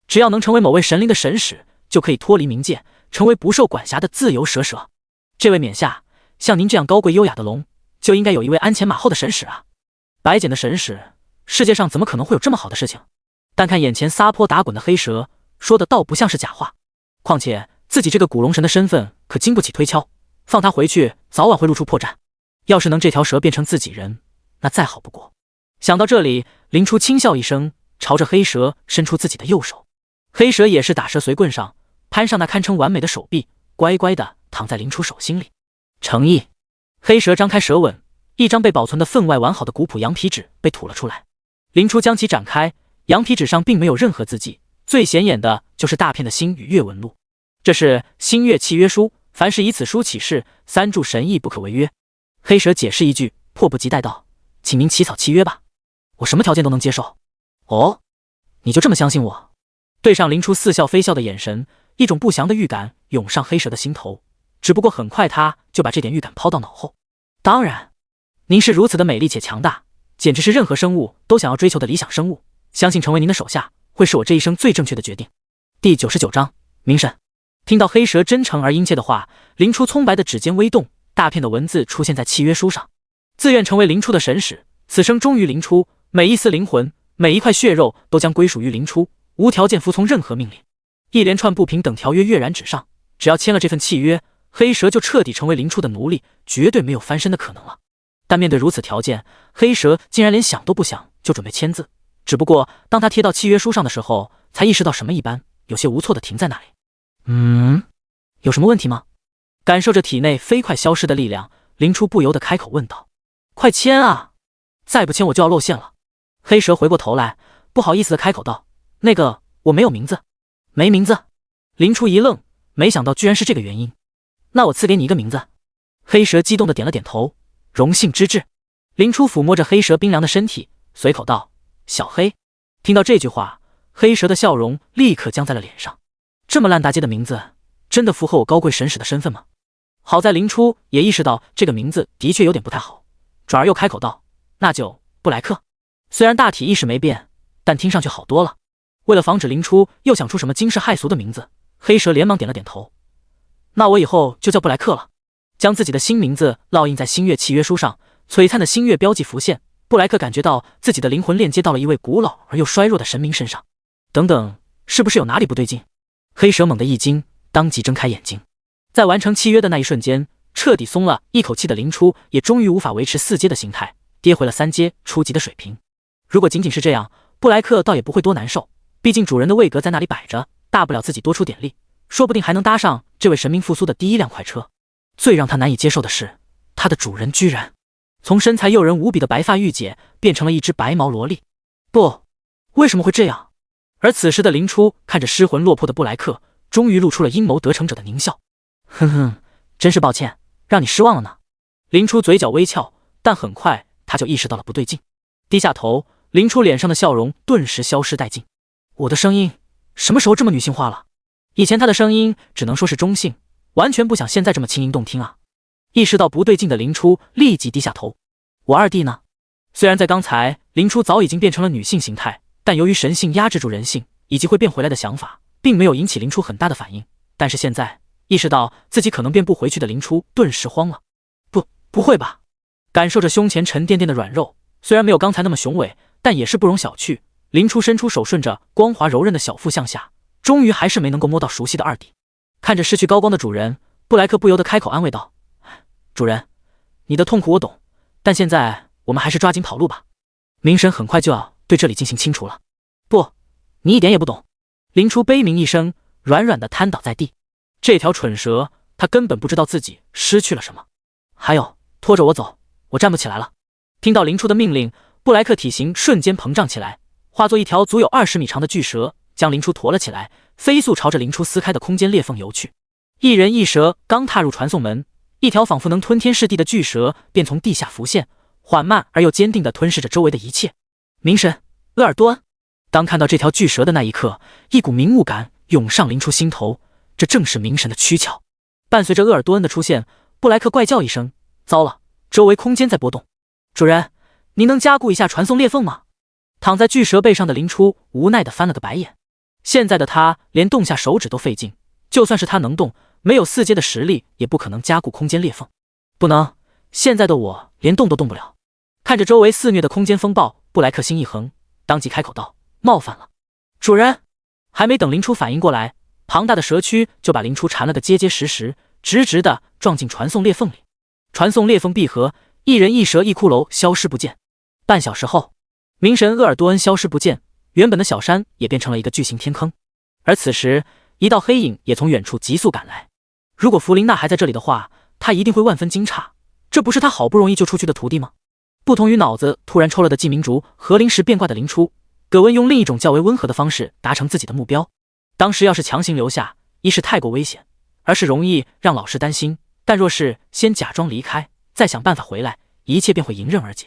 只要能成为某位神灵的神使，就可以脱离冥界，成为不受管辖的自由蛇蛇。这位冕下，像您这样高贵优雅的龙，就应该有一位鞍前马后的神使啊！白捡的神使，世界上怎么可能会有这么好的事情？但看眼前撒泼打滚的黑蛇，说的倒不像是假话。况且自己这个古龙神的身份可经不起推敲，放他回去早晚会露出破绽。要是能这条蛇变成自己人，那再好不过。想到这里，林初轻笑一声，朝着黑蛇伸出自己的右手。黑蛇也是打蛇随棍上，攀上那堪称完美的手臂，乖乖的躺在林初手心里。诚意。黑蛇张开舌吻，一张被保存的分外完好的古朴羊皮纸被吐了出来。林初将其展开，羊皮纸上并没有任何字迹，最显眼的就是大片的星与月纹路。这是星月契约书，凡是以此书起誓，三柱神意不可违约。黑蛇解释一句，迫不及待道：“请您起草契约吧，我什么条件都能接受。”哦，你就这么相信我？对上林初似笑非笑的眼神，一种不祥的预感涌上黑蛇的心头。只不过很快他就把这点预感抛到脑后。当然，您是如此的美丽且强大，简直是任何生物都想要追求的理想生物。相信成为您的手下，会是我这一生最正确的决定。第99章，明神。听到黑蛇真诚而殷切的话，林初葱白的指尖微动，大片的文字出现在契约书上。自愿成为林初的神使，此生忠于林初，每一丝灵魂，每一块血肉都将归属于林初，无条件服从任何命令。一连串不平等条约跃然纸上，只要签了这份契约，黑蛇就彻底成为林初的奴隶，绝对没有翻身的可能了。但面对如此条件，黑蛇竟然连想都不想就准备签字。只不过当他贴到契约书上的时候，才意识到什么一般，有些无措的停在那里。有什么问题吗？感受着体内飞快消失的力量，林初不由得开口问道：“快签啊！再不签我就要露馅了。”黑蛇回过头来，不好意思的开口道：“那个，我没有名字。”没名字？林初一愣，没想到居然是这个原因。那我赐给你一个名字。黑蛇激动的点了点头，荣幸之至。林初抚摸着黑蛇冰凉的身体，随口道：“小黑。”听到这句话，黑蛇的笑容立刻僵在了脸上。这么烂大街的名字，真的符合我高贵神使的身份吗？好在林初也意识到这个名字的确有点不太好，转而又开口道：“那就布莱克。”虽然大体意识没变，但听上去好多了。为了防止林初又想出什么惊世骇俗的名字，黑蛇连忙点了点头：“那我以后就叫布莱克了。”将自己的新名字烙印在星月契约书上，璀璨的星月标记浮现。布莱克感觉到自己的灵魂链接到了一位古老而又衰弱的神明身上。等等，是不是有哪里不对劲？黑蛇猛地一惊，当即睁开眼睛。在完成契约的那一瞬间，彻底松了一口气的林初也终于无法维持4阶的形态，跌回了3阶初级的水平。如果仅仅是这样，布莱克倒也不会多难受，毕竟主人的位格在那里摆着，大不了自己多出点力，说不定还能搭上这位神明复苏的第一辆快车。最让他难以接受的是，他的主人居然从身材诱人无比的白发御姐变成了一只白毛萝莉。不，为什么会这样？而此时的林初看着失魂落魄的布莱克，终于露出了阴谋得逞者的狞笑。哼哼，真是抱歉，让你失望了呢。林初嘴角微翘，但很快他就意识到了不对劲。低下头，林初脸上的笑容顿时消失殆尽。我的声音什么时候这么女性化了？以前他的声音只能说是中性，完全不像现在这么轻盈动听啊。意识到不对劲的林初立即低下头。我二弟呢？虽然在刚才林初早已经变成了女性形态，但由于神性压制住人性以及会变回来的想法，并没有引起林初很大的反应。但是现在意识到自己可能变不回去的林初顿时慌了。不会吧？感受着胸前沉甸甸的软肉，虽然没有刚才那么雄伟，但也是不容小觑。林初伸出手，顺着光滑柔韧的小腹向下，终于还是没能够摸到熟悉的二弟。看着失去高光的主人，布莱克不由得开口安慰道：“主人，你的痛苦我懂，但现在我们还是抓紧跑路吧。冥神很快就要对这里进行清除了。”不，你一点也不懂。林初悲鸣一声，软软的瘫倒在地。这条蠢蛇，他根本不知道自己失去了什么。还有，拖着我走，我站不起来了。听到林初的命令，布莱克体型瞬间膨胀起来，化作一条足有20米长的巨蛇，将林初驮了起来，飞速朝着林初撕开的空间裂缝游去。一人一蛇刚踏入传送门，一条仿佛能吞天噬地的巨蛇便从地下浮现，缓慢而又坚定地吞噬着周围的一切。冥神鄂尔多恩。当看到这条巨蛇的那一刻，一股明悟感涌上林初心头，这正是冥神的躯壳。伴随着鄂尔多恩的出现，布莱克怪叫一声：“糟了，周围空间在波动！主人，您能加固一下传送裂缝吗？”躺在巨蛇背上的林初无奈地翻了个白眼。现在的他连动下手指都费劲，就算是他能动，没有4阶的实力也不可能加固空间裂缝。不能，现在的我连动都动不了。看着周围肆虐的空间风暴，布莱克心一横，当即开口道：“冒犯了，主人。”还没等林初反应过来，庞大的蛇躯就把林初缠了个结结实实，直直地撞进传送裂缝里。传送裂缝闭合，一人一蛇一骷髅消失不见。半小时后，冥神鄂尔多恩消失不见，原本的小山也变成了一个巨型天坑。而此时，一道黑影也从远处急速赶来。如果弗琳娜还在这里的话，他一定会万分惊诧，这不是他好不容易救出去的徒弟吗？不同于脑子突然抽了的记明烛和临时变怪的林初，葛温用另一种较为温和的方式达成自己的目标。当时要是强行留下，一是太过危险，二是容易让老师担心，但若是先假装离开，再想办法回来，一切便会迎刃而解。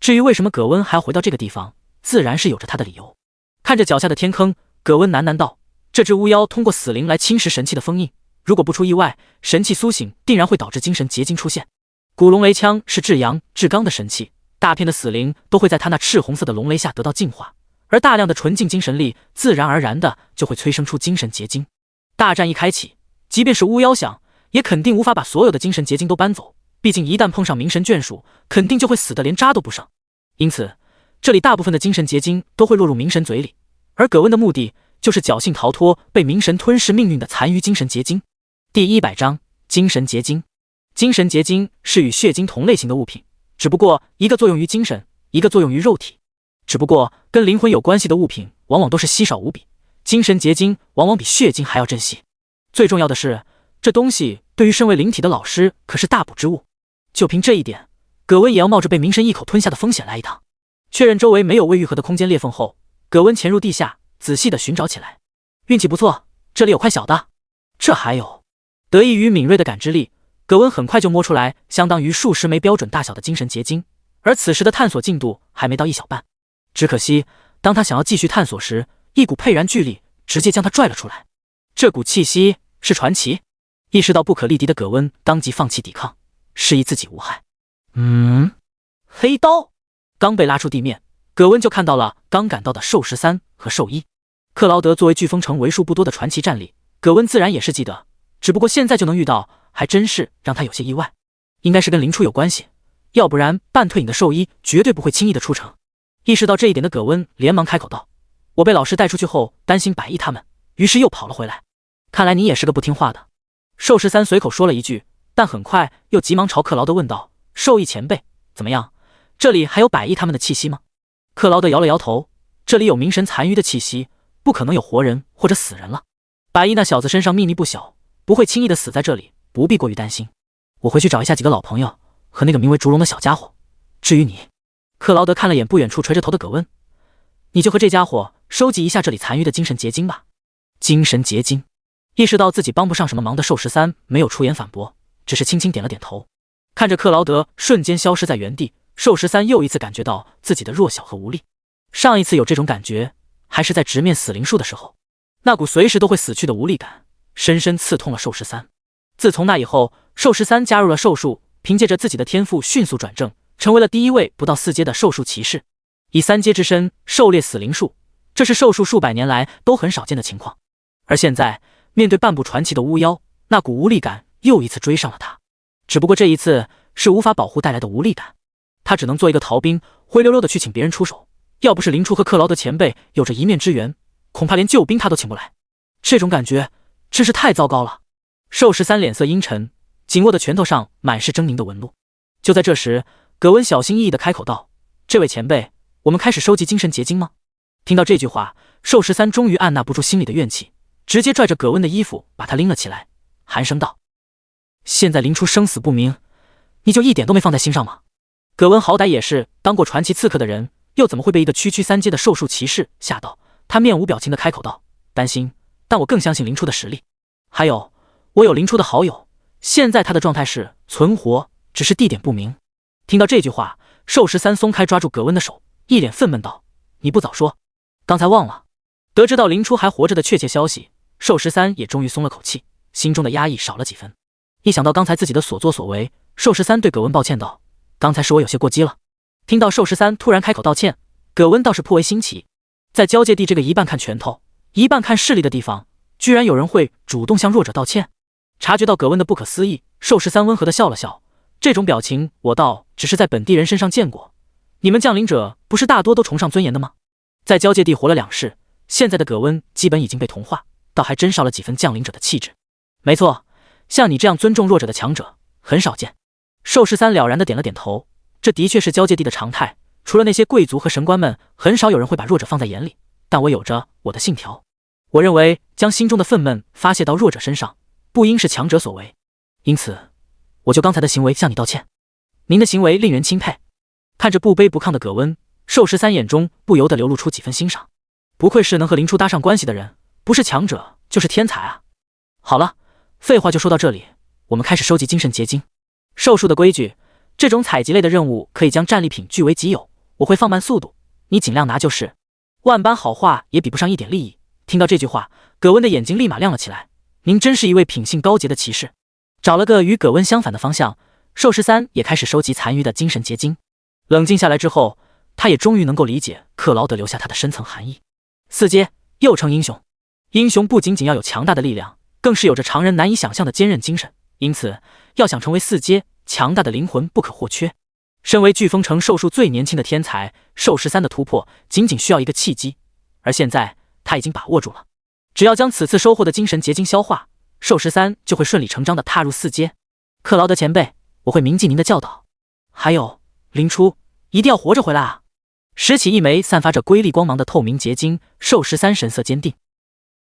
至于为什么葛温还要回到这个地方，自然是有着他的理由。看着脚下的天坑，葛温喃喃道：“这只巫妖通过死灵来侵蚀神器的封印，如果不出意外，神器苏醒定然会导致精神结晶出现。古龙雷枪是至阳至刚的神器，大片的死灵都会在他那赤红色的龙雷下得到净化，而大量的纯净精神力自然而然的就会催生出精神结晶。大战一开启，即便是巫妖想，也肯定无法把所有的精神结晶都搬走，毕竟一旦碰上冥神眷属，肯定就会死得连渣都不剩。因此这里大部分的精神结晶都会落入冥神嘴里，而葛温的目的就是侥幸逃脱被冥神吞噬命运的残余精神结晶。第100章精神结晶。精神结晶是与血晶同类型的物品，只不过一个作用于精神，一个作用于肉体。只不过跟灵魂有关系的物品往往都是稀少无比，精神结晶往往比血晶还要珍惜。最重要的是，这东西对于身为灵体的老师可是大补之物。就凭这一点，葛温也要冒着被冥神一口吞下的风险来一趟。确认周围没有未愈合的空间裂缝后，葛温潜入地下，仔细地寻找起来。运气不错，这里有块小的。这还有，得益于敏锐的感知力，葛温很快就摸出来相当于数十枚标准大小的精神结晶，而此时的探索进度还没到一小半。只可惜，当他想要继续探索时，一股沛然巨力直接将他拽了出来。这股气息是传奇。意识到不可力敌的葛温当即放弃抵抗，示意自己无害。黑刀刚被拉出地面，葛温就看到了刚赶到的兽13和兽1。克劳德作为飓风城为数不多的传奇战力，葛温自然也是记得，只不过现在就能遇到，还真是让他有些意外。应该是跟灵出有关系，要不然半退隐的兽1绝对不会轻易的出城。意识到这一点的葛温连忙开口道：“我被老师带出去后，担心百亿他们，于是又跑了回来。看来你也是个不听话的。”兽13随口说了一句，但很快又急忙朝克劳德问道：“兽1前辈，怎么样？这里还有百亿他们的气息吗？”克劳德摇了摇头，这里有冥神残余的气息，不可能有活人或者死人了。百亿那小子身上秘密不小，不会轻易的死在这里，不必过于担心。我回去找一下几个老朋友和那个名为烛龙的小家伙。至于你，克劳德看了眼不远处垂着头的葛温，你就和这家伙收集一下这里残余的精神结晶吧。精神结晶。意识到自己帮不上什么忙的兽13没有出言反驳，只是轻轻点了点头。看着克劳德瞬间消失在原地，兽13又一次感觉到自己的弱小和无力。上一次有这种感觉还是在直面死灵术的时候，那股随时都会死去的无力感深深刺痛了兽13。自从那以后，兽13加入了兽术，凭借着自己的天赋迅速转正，成为了第一位不到4阶的兽术骑士，以3阶之身狩猎死灵术，这是兽术数百年来都很少见的情况。而现在面对半部传奇的巫妖，那股无力感又一次追上了他。只不过这一次是无法保护带来的无力感，他只能做一个逃兵，灰溜溜的去请别人出手。要不是林初和克劳德前辈有着一面之缘，恐怕连救兵他都请不来。这种感觉真是太糟糕了。兽13脸色阴沉，紧握的拳头上满是狰狞的纹路。就在这时，葛温小心翼翼地开口道：“这位前辈，我们开始收集精神结晶吗？”听到这句话，兽13终于按捺不住心里的怨气，直接拽着葛温的衣服把他拎了起来，寒声道：“现在林初生死不明，你就一点都没放在心上吗？”葛温好歹也是当过传奇刺客的人，又怎么会被一个区3阶的兽术骑士吓到？他面无表情的开口道：“担心，但我更相信林初的实力。还有，我有林初的好友，现在他的状态是存活，只是地点不明。”听到这句话，兽13松开抓住葛温的手，一脸愤懑道：“你不早说，刚才忘了。”得知到林初还活着的确切消息，兽13也终于松了口气，心中的压抑少了几分。一想到刚才自己的所作所为，兽13对葛温抱歉道：“刚才是我有些过激了。”听到兽13突然开口道歉，葛温倒是颇为新奇。在交界地这个一半看拳头一半看势力的地方，居然有人会主动向弱者道歉。察觉到葛温的不可思议，兽13温和的笑了笑：“这种表情我倒只是在本地人身上见过，你们降临者不是大多都崇尚尊严的吗？”在交界地活了2世，现在的葛温基本已经被同化，倒还真少了几分降临者的气质。没错，像你这样尊重弱者的强者很少见。兽13了然的点了点头，这的确是交界地的常态，除了那些贵族和神官们，很少有人会把弱者放在眼里。但我有着我的信条，我认为将心中的愤懑发泄到弱者身上，不应是强者所为。因此，我就刚才的行为向你道歉。您的行为令人钦佩。看着不卑不亢的葛温，兽13眼中不由得流露出几分欣赏。不愧是能和林初搭上关系的人，不是强者就是天才啊！好了，废话就说到这里，我们开始收集精神结晶。兽术的规矩，这种采集类的任务可以将战利品据为己有，我会放慢速度，你尽量拿就是。万般好话也比不上一点利益。听到这句话，葛温的眼睛立马亮了起来。您真是一位品性高洁的骑士。找了个与葛温相反的方向，兽13也开始收集残余的精神结晶。冷静下来之后，他也终于能够理解克劳德留下他的深层含义。4阶又称英雄，英雄不仅仅要有强大的力量，更是有着常人难以想象的坚韧精神，因此要想成为4阶，强大的灵魂不可或缺。身为飓风城兽术最年轻的天才，兽13的突破仅仅需要一个契机，而现在他已经把握住了。只要将此次收获的精神结晶消化，寿13就会顺理成章地踏入4阶。克劳德前辈，我会铭记您的教导。还有，林初，一定要活着回来啊！拾起一枚散发着瑰丽光芒的透明结晶，寿13神色坚定。